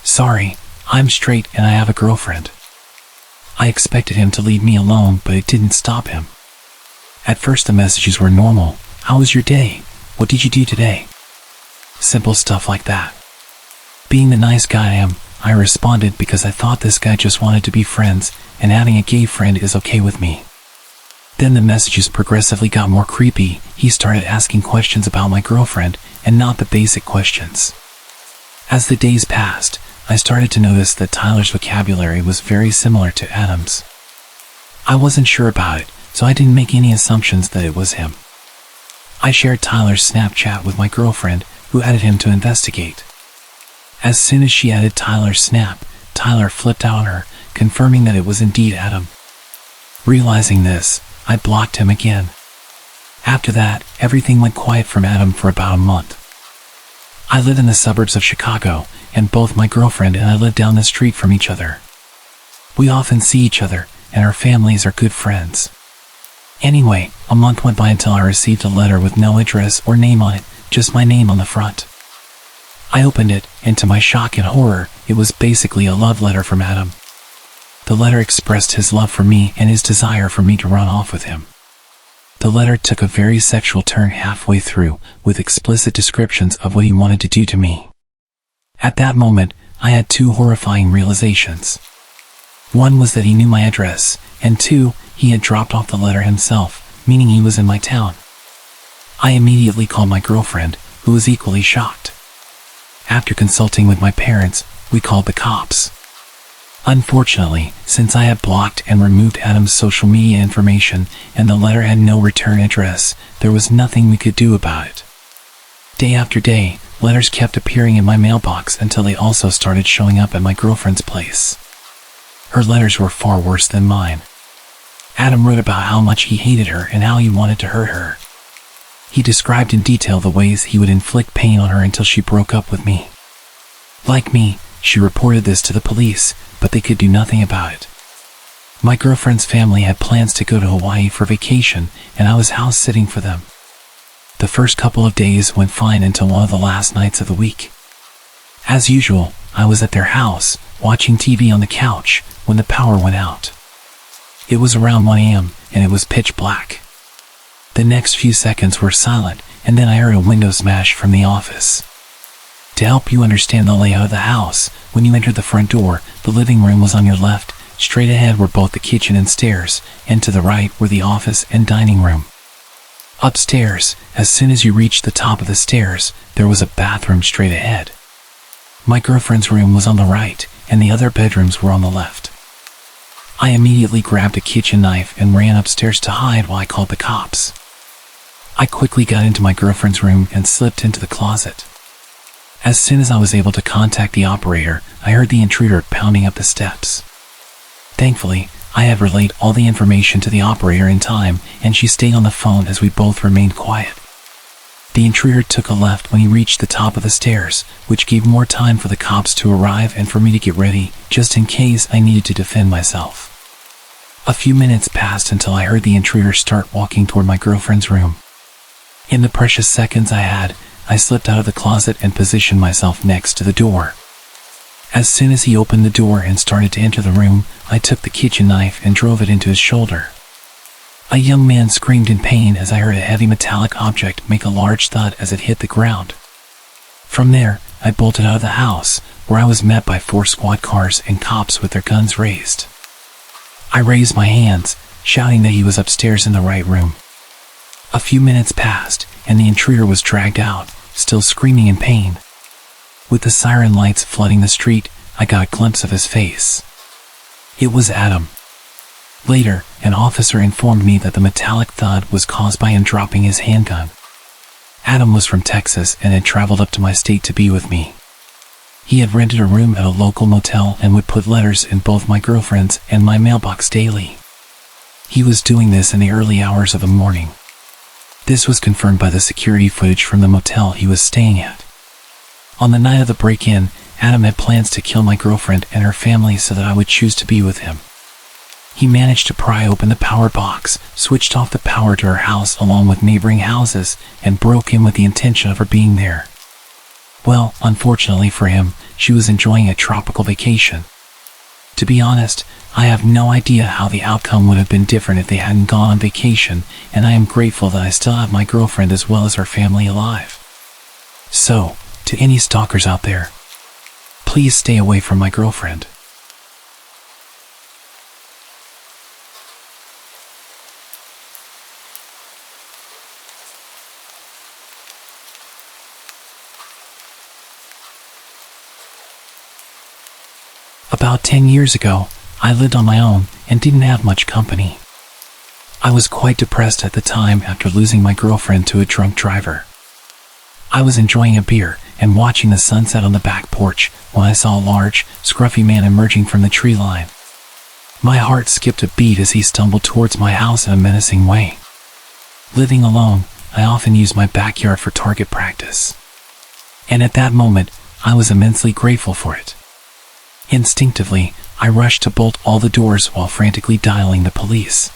"Sorry, I'm straight and I have a girlfriend." I expected him to leave me alone, but it didn't stop him. At first the messages were normal. "How was your day? What did you do today?" Simple stuff like that. Being the nice guy I am, I responded because I thought this guy just wanted to be friends, and adding a gay friend is okay with me. Then the messages progressively got more creepy. He started asking questions about my girlfriend, and not the basic questions. As the days passed, I started to notice that Tyler's vocabulary was very similar to Adam's. I wasn't sure about it, so I didn't make any assumptions that it was him. I shared Tyler's Snapchat with my girlfriend, who added him to investigate. As soon as she added Tyler's snap, Tyler flipped out on her, confirming that it was indeed Adam. Realizing this, I blocked him again. After that, everything went quiet from Adam for about a month. I live in the suburbs of Chicago, and both my girlfriend and I live down the street from each other. We often see each other, and our families are good friends. Anyway, a month went by until I received a letter with no address or name on it, just my name on the front. I opened it, and to my shock and horror, it was basically a love letter from Adam. The letter expressed his love for me and his desire for me to run off with him. The letter took a very sexual turn halfway through, with explicit descriptions of what he wanted to do to me. At that moment, I had two horrifying realizations. One was that he knew my address, and two, he had dropped off the letter himself, meaning he was in my town. I immediately called my girlfriend, who was equally shocked. After consulting with my parents, we called the cops. Unfortunately, since I had blocked and removed Adam's social media information and the letter had no return address, there was nothing we could do about it. Day after day, letters kept appearing in my mailbox until they also started showing up at my girlfriend's place. Her letters were far worse than mine. Adam wrote about how much he hated her and how he wanted to hurt her. He described in detail the ways he would inflict pain on her until she broke up with me. Like me, she reported this to the police, but they could do nothing about it. My girlfriend's family had plans to go to Hawaii for vacation, and I was house sitting for them. The first couple of days went fine until one of the last nights of the week. As usual, I was at their house, watching TV on the couch, when the power went out. It was around 1 a.m., and it was pitch black. The next few seconds were silent, and then I heard a window smash from the office. To help you understand the layout of the house, when you entered the front door, the living room was on your left, straight ahead were both the kitchen and stairs, and to the right were the office and dining room. Upstairs, as soon as you reached the top of the stairs, there was a bathroom straight ahead. My girlfriend's room was on the right, and the other bedrooms were on the left. I immediately grabbed a kitchen knife and ran upstairs to hide while I called the cops. I quickly got into my girlfriend's room and slipped into the closet. As soon as I was able to contact the operator, I heard the intruder pounding up the steps. Thankfully, I had relayed all the information to the operator in time, and she stayed on the phone as we both remained quiet. The intruder took a left when he reached the top of the stairs, which gave more time for the cops to arrive and for me to get ready, just in case I needed to defend myself. A few minutes passed until I heard the intruder start walking toward my girlfriend's room. In the precious seconds I had, I slipped out of the closet and positioned myself next to the door. As soon as he opened the door and started to enter the room, I took the kitchen knife and drove it into his shoulder. A young man screamed in pain as I heard a heavy metallic object make a large thud as it hit the ground. From there, I bolted out of the house, where I was met by 4 squad cars and cops with their guns raised. I raised my hands, shouting that he was upstairs in the right room. A few minutes passed, and the intruder was dragged out, still screaming in pain. With the siren lights flooding the street, I got a glimpse of his face. It was Adam. Later, an officer informed me that the metallic thud was caused by him dropping his handgun. Adam was from Texas and had traveled up to my state to be with me. He had rented a room at a local motel and would put letters in both my girlfriend's and my mailbox daily. He was doing this in the early hours of the morning. This was confirmed by the security footage from the motel he was staying at. On the night of the break-in, Adam had plans to kill my girlfriend and her family so that I would choose to be with him. He managed to pry open the power box, switched off the power to her house along with neighboring houses, and broke in with the intention of her being there. Well, unfortunately for him, she was enjoying a tropical vacation. To be honest, I have no idea how the outcome would have been different if they hadn't gone on vacation, and I am grateful that I still have my girlfriend as well as her family alive. So, to any stalkers out there, please stay away from my girlfriend. About 10 years ago, I lived on my own and didn't have much company. I was quite depressed at the time after losing my girlfriend to a drunk driver. I was enjoying a beer and watching the sunset on the back porch when I saw a large, scruffy man emerging from the tree line. My heart skipped a beat as he stumbled towards my house in a menacing way. Living alone, I often used my backyard for target practice. And at that moment, I was immensely grateful for it. Instinctively, I rushed to bolt all the doors while frantically dialing the police.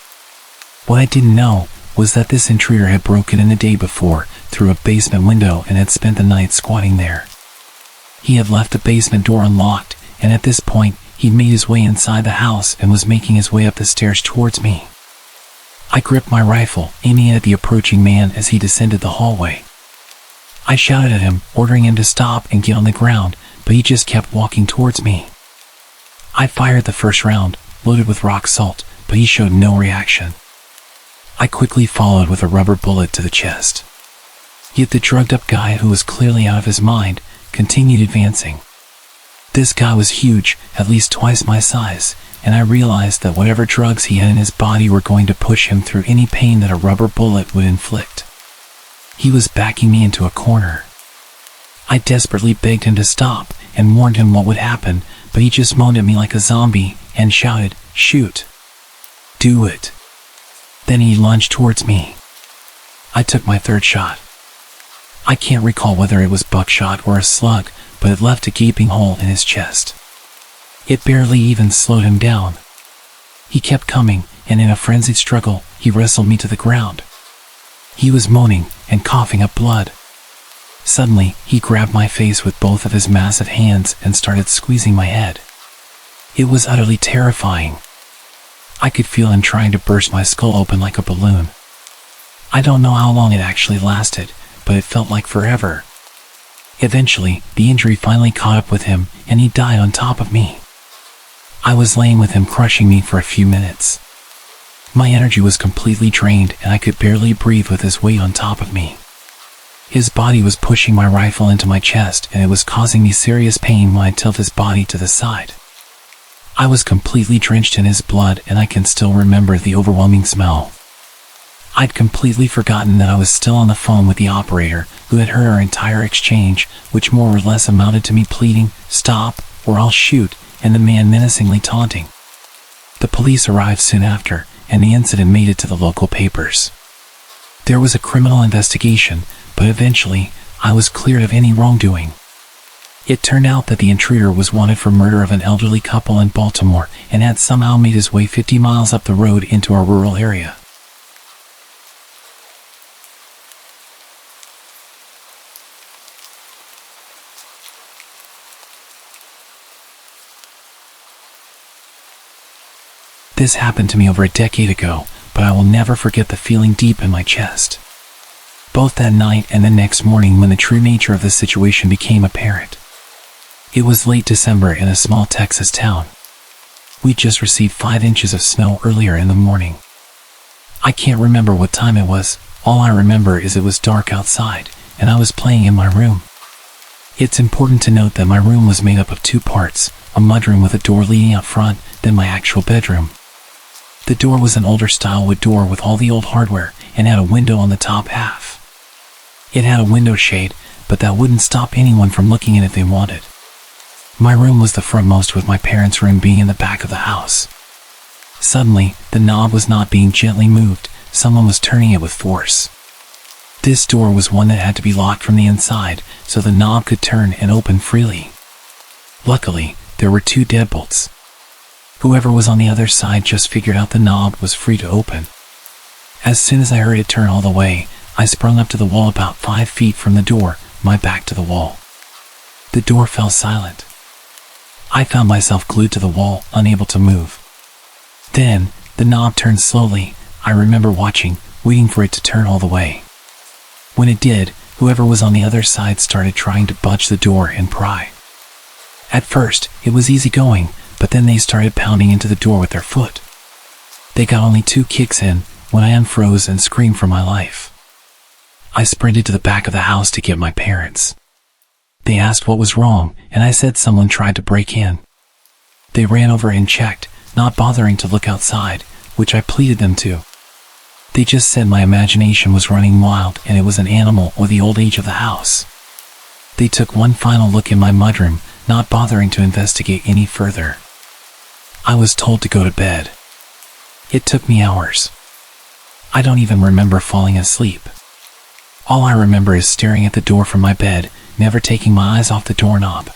What I didn't know was that this intruder had broken in the day before through a basement window and had spent the night squatting there. He had left the basement door unlocked, and at this point, he'd made his way inside the house and was making his way up the stairs towards me. I gripped my rifle, aiming at the approaching man as he descended the hallway. I shouted at him, ordering him to stop and get on the ground, but he just kept walking towards me. I fired the first round, loaded with rock salt, but he showed no reaction. I quickly followed with a rubber bullet to the chest. Yet the drugged-up guy, who was clearly out of his mind, continued advancing. This guy was huge, at least twice my size, and I realized that whatever drugs he had in his body were going to push him through any pain that a rubber bullet would inflict. He was backing me into a corner. I desperately begged him to stop and warned him what would happen, but he just moaned at me like a zombie and shouted, "Shoot! Do it!" Then he lunged towards me. I took my third shot. I can't recall whether it was buckshot or a slug, but it left a gaping hole in his chest. It barely even slowed him down. He kept coming, and in a frenzied struggle, he wrestled me to the ground. He was moaning and coughing up blood. Suddenly, he grabbed my face with both of his massive hands and started squeezing my head. It was utterly terrifying. I could feel him trying to burst my skull open like a balloon. I don't know how long it actually lasted, but it felt like forever. Eventually, the injury finally caught up with him, and he died on top of me. I was laying with him crushing me for a few minutes. My energy was completely drained, and I could barely breathe with his weight on top of me. His body was pushing my rifle into my chest, and it was causing me serious pain when I tilted his body to the side. I was completely drenched in his blood, and I can still remember the overwhelming smell. I'd completely forgotten that I was still on the phone with the operator, who had heard our entire exchange, which more or less amounted to me pleading, "Stop, or I'll shoot," and the man menacingly taunting. The police arrived soon after, and the incident made it to the local papers. There was a criminal investigation, but eventually, I was cleared of any wrongdoing. It turned out that the intruder was wanted for murder of an elderly couple in Baltimore and had somehow made his way 50 miles up the road into our rural area. This happened to me over a decade ago, but I will never forget the feeling deep in my chest. Both that night and the next morning when the true nature of the situation became apparent. It was late December in a small Texas town. We'd just received 5 inches of snow earlier in the morning. I can't remember what time it was. All I remember is it was dark outside, and I was playing in my room. It's important to note that my room was made up of 2 parts, a mudroom with a door leading out front, then my actual bedroom. The door was an older style wood door with all the old hardware and had a window on the top half. It had a window shade, but that wouldn't stop anyone from looking in if they wanted. My room was the frontmost, with my parents' room being in the back of the house. Suddenly, the knob was not being gently moved, someone was turning it with force. This door was one that had to be locked from the inside, so the knob could turn and open freely. Luckily, there were 2 deadbolts. Whoever was on the other side just figured out the knob was free to open. As soon as I heard it turn all the way, I sprung up to the wall about 5 feet from the door, my back to the wall. The door fell silent. I found myself glued to the wall, unable to move. Then, the knob turned slowly. I remember watching, waiting for it to turn all the way. When it did, whoever was on the other side started trying to budge the door and pry. At first, it was easy going, but then they started pounding into the door with their foot. They got only 2 kicks in when I unfroze and screamed for my life. I sprinted to the back of the house to get my parents. They asked what was wrong, and I said someone tried to break in. They ran over and checked, not bothering to look outside, which I pleaded them to. They just said my imagination was running wild and it was an animal or the old age of the house. They took one final look in my mudroom, not bothering to investigate any further. I was told to go to bed. It took me hours. I don't even remember falling asleep. All I remember is staring at the door from my bed, never taking my eyes off the doorknob.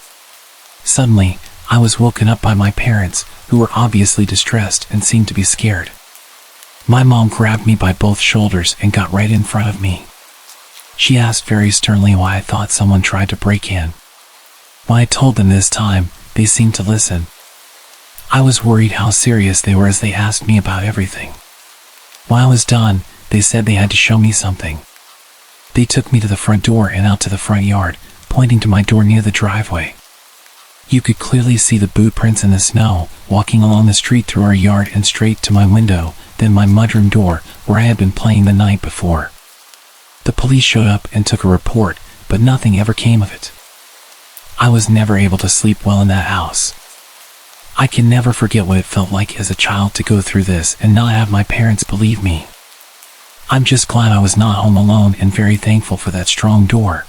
Suddenly, I was woken up by my parents, who were obviously distressed and seemed to be scared. My mom grabbed me by both shoulders and got right in front of me. She asked very sternly why I thought someone tried to break in. When I told them this time, they seemed to listen. I was worried how serious they were as they asked me about everything. When I was done, they said they had to show me something. They took me to the front door and out to the front yard, pointing to my door near the driveway. You could clearly see the boot prints in the snow, walking along the street through our yard and straight to my window, then my mudroom door, where I had been playing the night before. The police showed up and took a report, but nothing ever came of it. I was never able to sleep well in that house. I can never forget what it felt like as a child to go through this and not have my parents believe me. I'm just glad I was not home alone and very thankful for that strong door.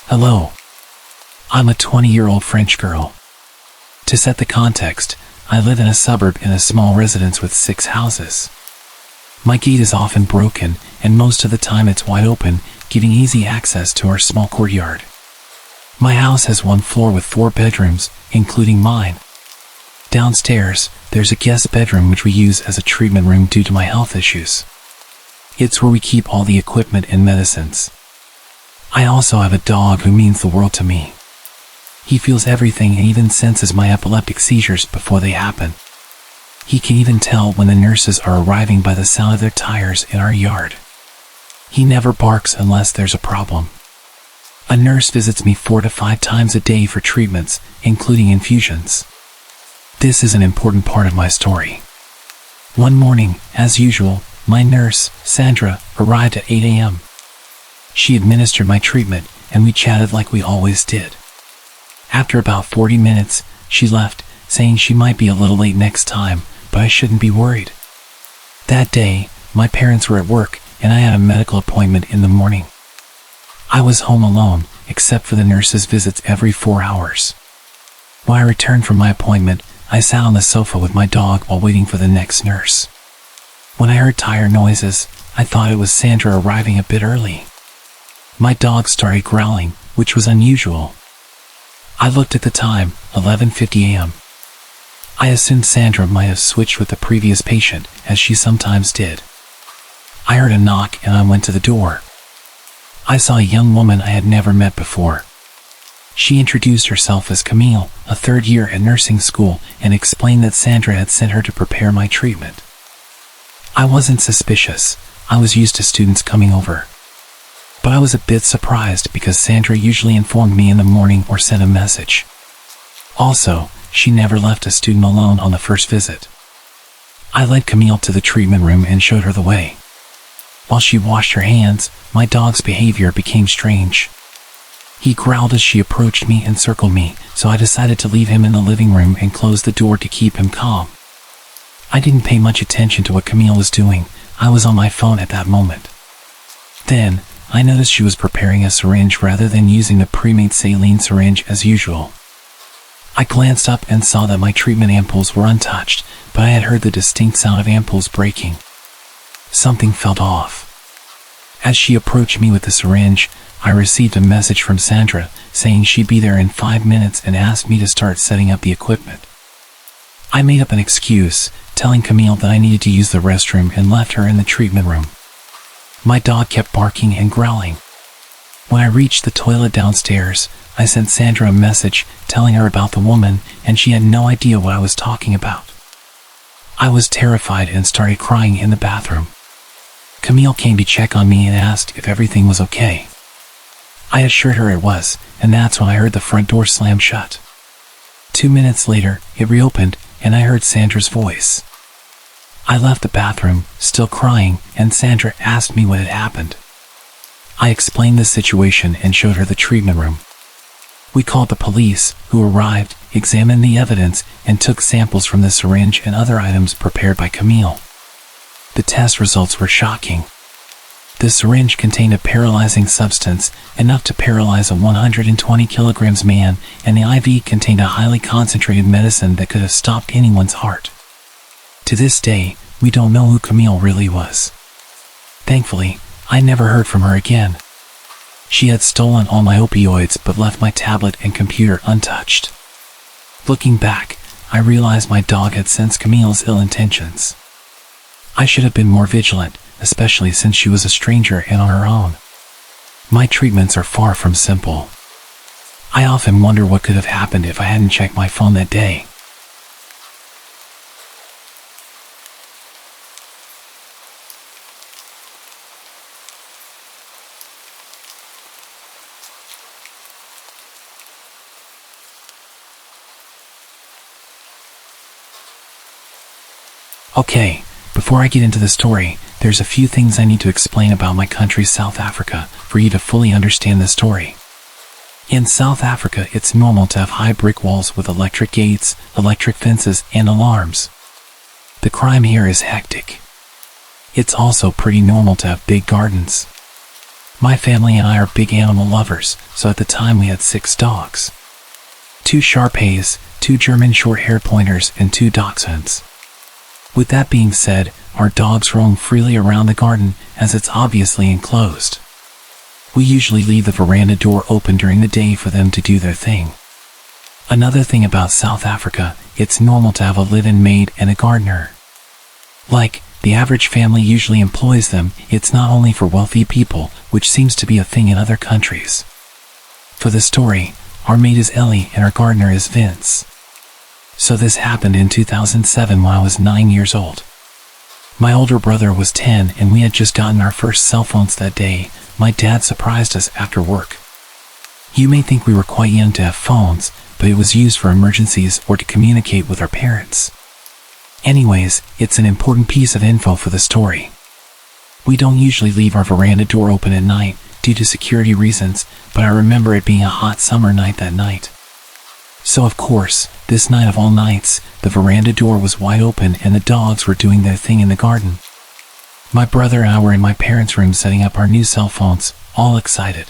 Hello. I'm a 20-year-old French girl. To set the context, I live in a suburb in a small residence with 6 houses. My gate is often broken, and most of the time it's wide open, giving easy access to our small courtyard. My house has 1 floor with 4 bedrooms, including mine. Downstairs, there's a guest bedroom which we use as a treatment room due to my health issues. It's where we keep all the equipment and medicines. I also have a dog who means the world to me. He feels everything and even senses my epileptic seizures before they happen. He can even tell when the nurses are arriving by the sound of their tires in our yard. He never barks unless there's a problem. A nurse visits me 4 to 5 times a day for treatments, including infusions. This is an important part of my story. One morning, as usual, my nurse, Sandra, arrived at 8 a.m. She administered my treatment, and we chatted like we always did. After about 40 minutes, she left, saying she might be a little late next time, but I shouldn't be worried. That day, my parents were at work, and I had a medical appointment in the morning. I was home alone, except for the nurse's visits every 4 hours. When I returned from my appointment, I sat on the sofa with my dog while waiting for the next nurse. When I heard tire noises, I thought it was Sandra arriving a bit early. My dog started growling, which was unusual. I looked at the time, 11:50 a.m. I assumed Sandra might have switched with the previous patient, as she sometimes did. I heard a knock and I went to the door. I saw a young woman I had never met before. She introduced herself as Camille, a 3rd year at nursing school, and explained that Sandra had sent her to prepare my treatment. I wasn't suspicious. I was used to students coming over. But I was a bit surprised because Sandra usually informed me in the morning or sent a message. Also, she never left a student alone on the first visit. I led Camille to the treatment room and showed her the way. While she washed her hands, my dog's behavior became strange. He growled as she approached me and circled me, so I decided to leave him in the living room and close the door to keep him calm. I didn't pay much attention to what Camille was doing. I was on my phone at that moment. Then, I noticed she was preparing a syringe rather than using the pre-made saline syringe as usual. I glanced up and saw that my treatment ampoules were untouched, but I had heard the distinct sound of ampoules breaking. Something felt off. As she approached me with the syringe, I received a message from Sandra saying she'd be there in 5 minutes and asked me to start setting up the equipment. I made up an excuse, telling Camille that I needed to use the restroom and left her in the treatment room. My dog kept barking and growling. When I reached the toilet downstairs, I sent Sandra a message telling her about the woman, and she had no idea what I was talking about. I was terrified and started crying in the bathroom. Camille came to check on me and asked if everything was okay. I assured her it was, and that's when I heard the front door slam shut. 2 minutes later, it reopened, and I heard Sandra's voice. I left the bathroom, still crying, and Sandra asked me what had happened. I explained the situation and showed her the treatment room. We called the police, who arrived, examined the evidence, and took samples from the syringe and other items prepared by Camille. The test results were shocking. The syringe contained a paralyzing substance, enough to paralyze a 120 kilograms man, and the IV contained a highly concentrated medicine that could have stopped anyone's heart. To this day, we don't know who Camille really was. Thankfully, I never heard from her again. She had stolen all my opioids but left my tablet and computer untouched. Looking back, I realized my dog had sensed Camille's ill intentions. I should have been more vigilant, especially since she was a stranger and on her own. My treatments are far from simple. I often wonder what could have happened if I hadn't checked my phone that day. Okay, before I get into the story, there's a few things I need to explain about my country, South Africa, for you to fully understand the story. In South Africa, it's normal to have high brick walls with electric gates, electric fences, and alarms. The crime here is hectic. It's also pretty normal to have big gardens. My family and I are big animal lovers, so at the time we had 6 dogs. 2 Shar-Peis, 2 German short-haired pointers, and 2 dachshunds. With that being said, our dogs roam freely around the garden as it's obviously enclosed. We usually leave the veranda door open during the day for them to do their thing. Another thing about South Africa, it's normal to have a live-in maid and a gardener. Like, the average family usually employs them. It's not only for wealthy people, which seems to be a thing in other countries. For the story, our maid is Ellie and our gardener is Vince. So this happened in 2007 when I was 9 years old. My older brother was 10 and we had just gotten our first cell phones that day. My dad surprised us after work. You may think we were quite young to have phones, but it was used for emergencies or to communicate with our parents. Anyways, it's an important piece of info for the story. We don't usually leave our veranda door open at night due to security reasons, but I remember it being a hot summer night that night. So of course, this night of all nights, the veranda door was wide open and the dogs were doing their thing in the garden. My brother and I were in my parents' room setting up our new cell phones, all excited.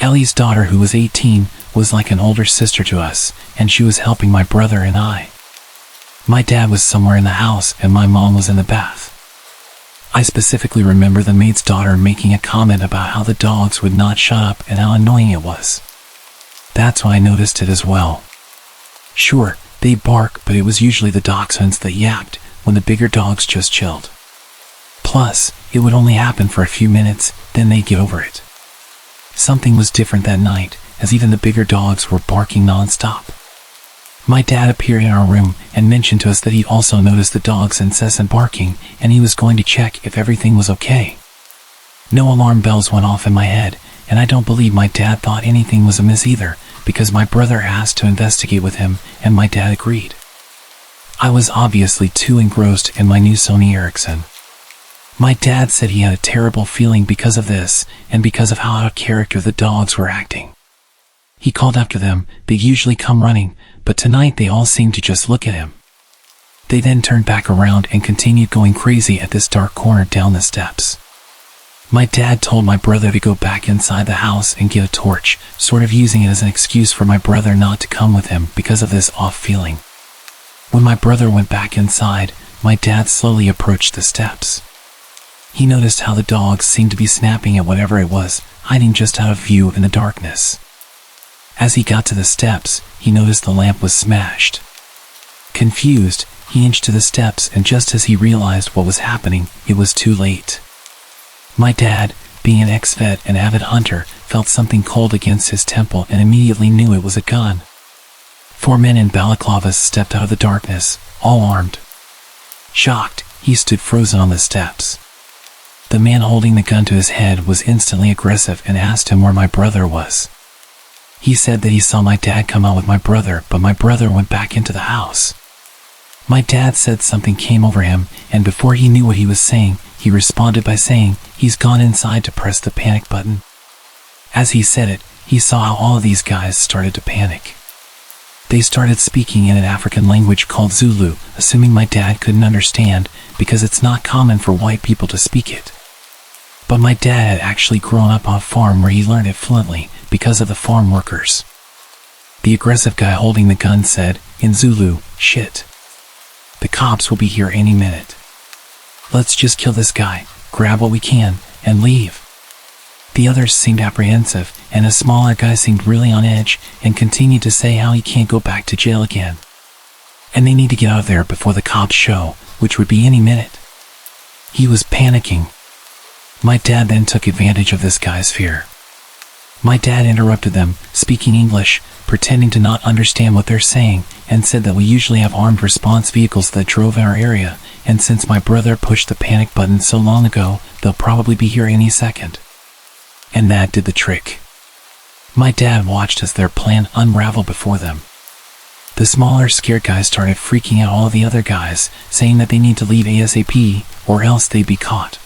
Ellie's daughter, who was 18, was like an older sister to us, and she was helping my brother and I. My dad was somewhere in the house and my mom was in the bath. I specifically remember the maid's daughter making a comment about how the dogs would not shut up and how annoying it was. That's when I noticed it as well. Sure, they bark, but it was usually the dachshunds that yapped when the bigger dogs just chilled. Plus, it would only happen for a few minutes, then they'd get over it. Something was different that night, as even the bigger dogs were barking non-stop. My dad appeared in our room and mentioned to us that he'd also noticed the dogs' incessant barking, and he was going to check if everything was okay. No alarm bells went off in my head, and I don't believe my dad thought anything was amiss either, because my brother asked to investigate with him, and my dad agreed. I was obviously too engrossed in my new Sony Ericsson. My dad said he had a terrible feeling because of this, and because of how out of character the dogs were acting. He called after them. They usually come running, but tonight they all seemed to just look at him. They then turned back around and continued going crazy at this dark corner down the steps. My dad told my brother to go back inside the house and get a torch, sort of using it as an excuse for my brother not to come with him because of this off feeling. When my brother went back inside, my dad slowly approached the steps. He noticed how the dogs seemed to be snapping at whatever it was, hiding just out of view in the darkness. As he got to the steps, he noticed the lamp was smashed. Confused, he inched to the steps, and just as he realized what was happening, it was too late. My dad, being an ex-vet and avid hunter, felt something cold against his temple and immediately knew it was a gun. 4 men in balaclavas stepped out of the darkness, all armed. Shocked, he stood frozen on the steps. The man holding the gun to his head was instantly aggressive and asked him where my brother was. He said that he saw my dad come out with my brother, but my brother went back into the house. My dad said something came over him, and before he knew what he was saying, he responded by saying he's gone inside to press the panic button. As he said it, he saw how all of these guys started to panic. They started speaking in an African language called Zulu, assuming my dad couldn't understand because it's not common for white people to speak it. But my dad had actually grown up on a farm where he learned it fluently because of the farm workers. The aggressive guy holding the gun said, in Zulu, "Shit. The cops will be here any minute. Let's just kill this guy, grab what we can, and leave." The others seemed apprehensive, and a smaller guy seemed really on edge and continued to say how he can't go back to jail again. And they need to get out of there before the cops show, which would be any minute. He was panicking. My dad then took advantage of this guy's fear. My dad interrupted them, speaking English, pretending to not understand what they're saying, and said that we usually have armed response vehicles that drove in our area, and since my brother pushed the panic button so long ago, they'll probably be here any second. And that did the trick. My dad watched as their plan unraveled before them. The smaller scared guys started freaking out all the other guys, saying that they need to leave ASAP, or else they'd be caught.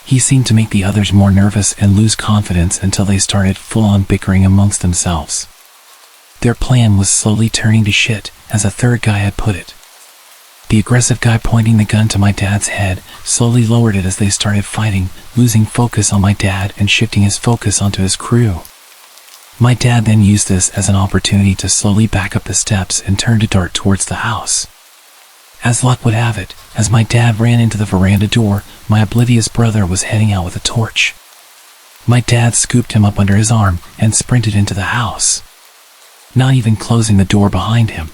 He seemed to make the others more nervous and lose confidence until they started full-on bickering amongst themselves. Their plan was slowly turning to shit, as a third guy had put it. The aggressive guy pointing the gun to my dad's head slowly lowered it as they started fighting, losing focus on my dad and shifting his focus onto his crew. My dad then used this as an opportunity to slowly back up the steps and turn to dart towards the house. As luck would have it, as my dad ran into the veranda door, my oblivious brother was heading out with a torch. My dad scooped him up under his arm and sprinted into the house, not even closing the door behind him.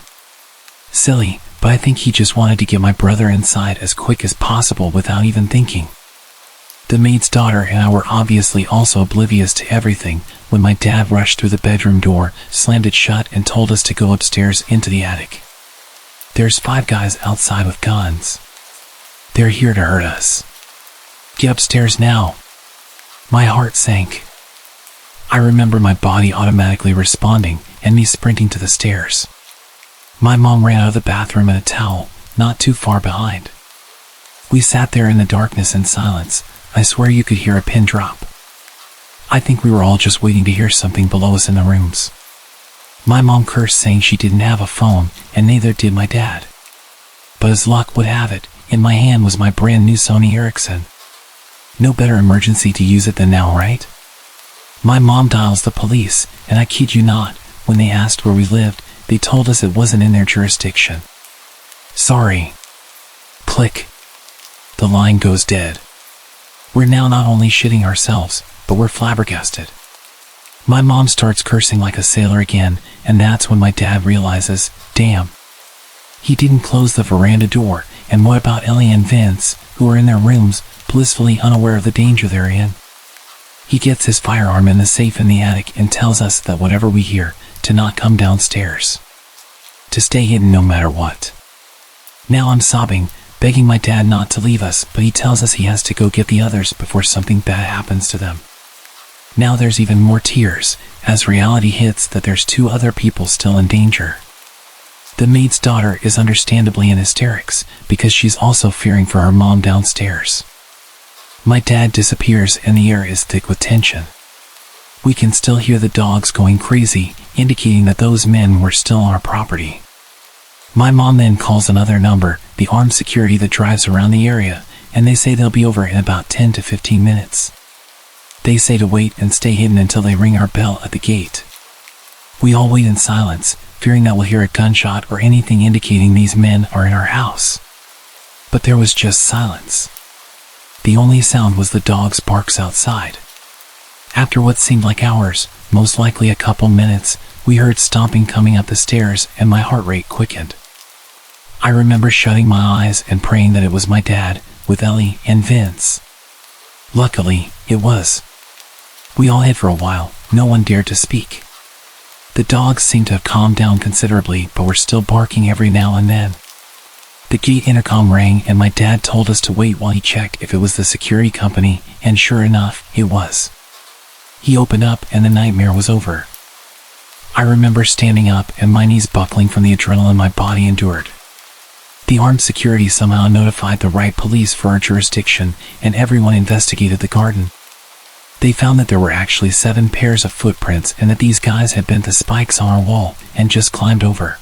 Silly, but I think he just wanted to get my brother inside as quick as possible without even thinking. The maid's daughter and I were obviously also oblivious to everything when my dad rushed through the bedroom door, slammed it shut, and told us to go upstairs into the attic. There's 5 guys outside with guns. They're here to hurt us. Get upstairs now. My heart sank. I remember my body automatically responding and me sprinting to the stairs. My mom ran out of the bathroom in a towel, not too far behind. We sat there in the darkness and silence. I swear you could hear a pin drop. I think we were all just waiting to hear something below us in the rooms. My mom cursed, saying she didn't have a phone, and neither did my dad. But as luck would have it, in my hand was my brand new Sony Ericsson. No better emergency to use it than now, right? My mom dials the police, and I kid you not, when they asked where we lived, they told us it wasn't in their jurisdiction. Sorry. Click. The line goes dead. We're now not only shitting ourselves, but we're flabbergasted. My mom starts cursing like a sailor again, and that's when my dad realizes, damn. He didn't close the veranda door, and what about Ellie and Vince, who are in their rooms, blissfully unaware of the danger they're in? He gets his firearm in the safe in the attic and tells us that whatever we hear, to not come downstairs. To stay hidden no matter what. Now I'm sobbing, begging my dad not to leave us, but he tells us he has to go get the others before something bad happens to them. Now there's even more tears, as reality hits that there's 2 other people still in danger. The maid's daughter is understandably in hysterics, because she's also fearing for her mom downstairs. My dad disappears and the air is thick with tension. We can still hear the dogs going crazy, indicating that those men were still on our property. My mom then calls another number, the armed security that drives around the area, and they say they'll be over in about 10 to 15 minutes. They say to wait and stay hidden until they ring our bell at the gate. We all wait in silence, fearing that we'll hear a gunshot or anything indicating these men are in our house. But there was just silence. The only sound was the dog's barks outside. After what seemed like hours, most likely a couple minutes, we heard stomping coming up the stairs and my heart rate quickened. I remember shutting my eyes and praying that it was my dad, with Ellie and Vince. Luckily, it was. We all hid for a while, no one dared to speak. The dogs seemed to have calmed down considerably, but were still barking every now and then. The gate intercom rang and my dad told us to wait while he checked if it was the security company, and sure enough, it was. He opened up and the nightmare was over. I remember standing up and my knees buckling from the adrenaline my body endured. The armed security somehow notified the right police for our jurisdiction, and everyone investigated the garden. They found that there were actually 7 pairs of footprints and that these guys had bent the spikes on our wall and just climbed over.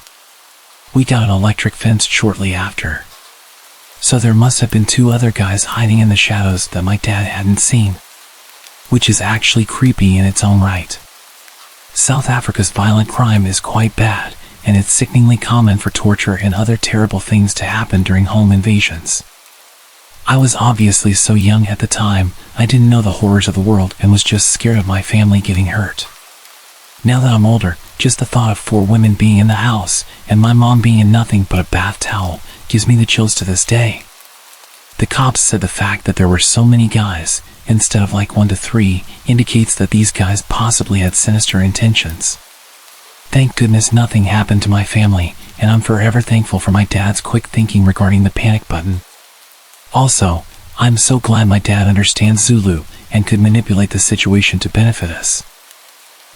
We got an electric fence shortly after. So there must have been 2 other guys hiding in the shadows that my dad hadn't seen. Which is actually creepy in its own right. South Africa's violent crime is quite bad, and it's sickeningly common for torture and other terrible things to happen during home invasions. I was obviously so young at the time, I didn't know the horrors of the world and was just scared of my family getting hurt. Now that I'm older, just the thought of 4 women being in the house, and my mom being in nothing but a bath towel, gives me the chills to this day. The cops said the fact that there were so many guys, instead of like 1 to 3, indicates that these guys possibly had sinister intentions. Thank goodness nothing happened to my family, and I'm forever thankful for my dad's quick thinking regarding the panic button. Also, I'm so glad my dad understands Zulu and could manipulate the situation to benefit us.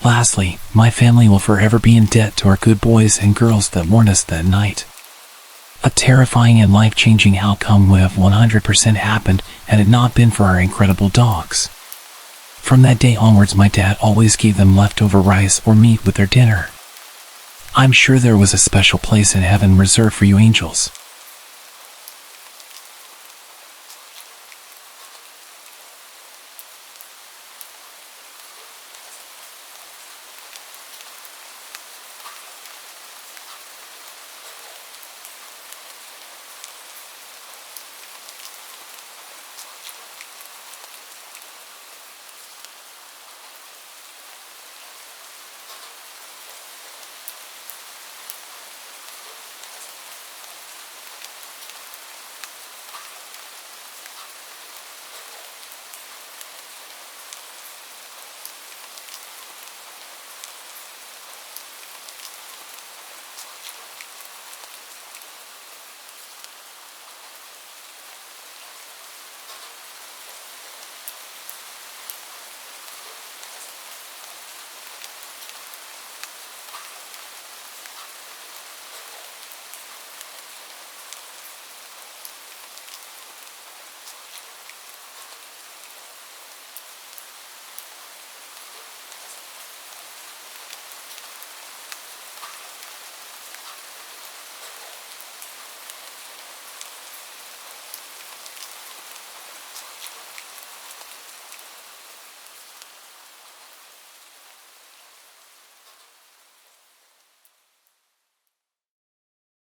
Lastly, my family will forever be in debt to our good boys and girls that warned us that night. A terrifying and life-changing outcome would have 100% happened had it not been for our incredible dogs. From that day onwards, my dad always gave them leftover rice or meat with their dinner. I'm sure there was a special place in heaven reserved for you angels.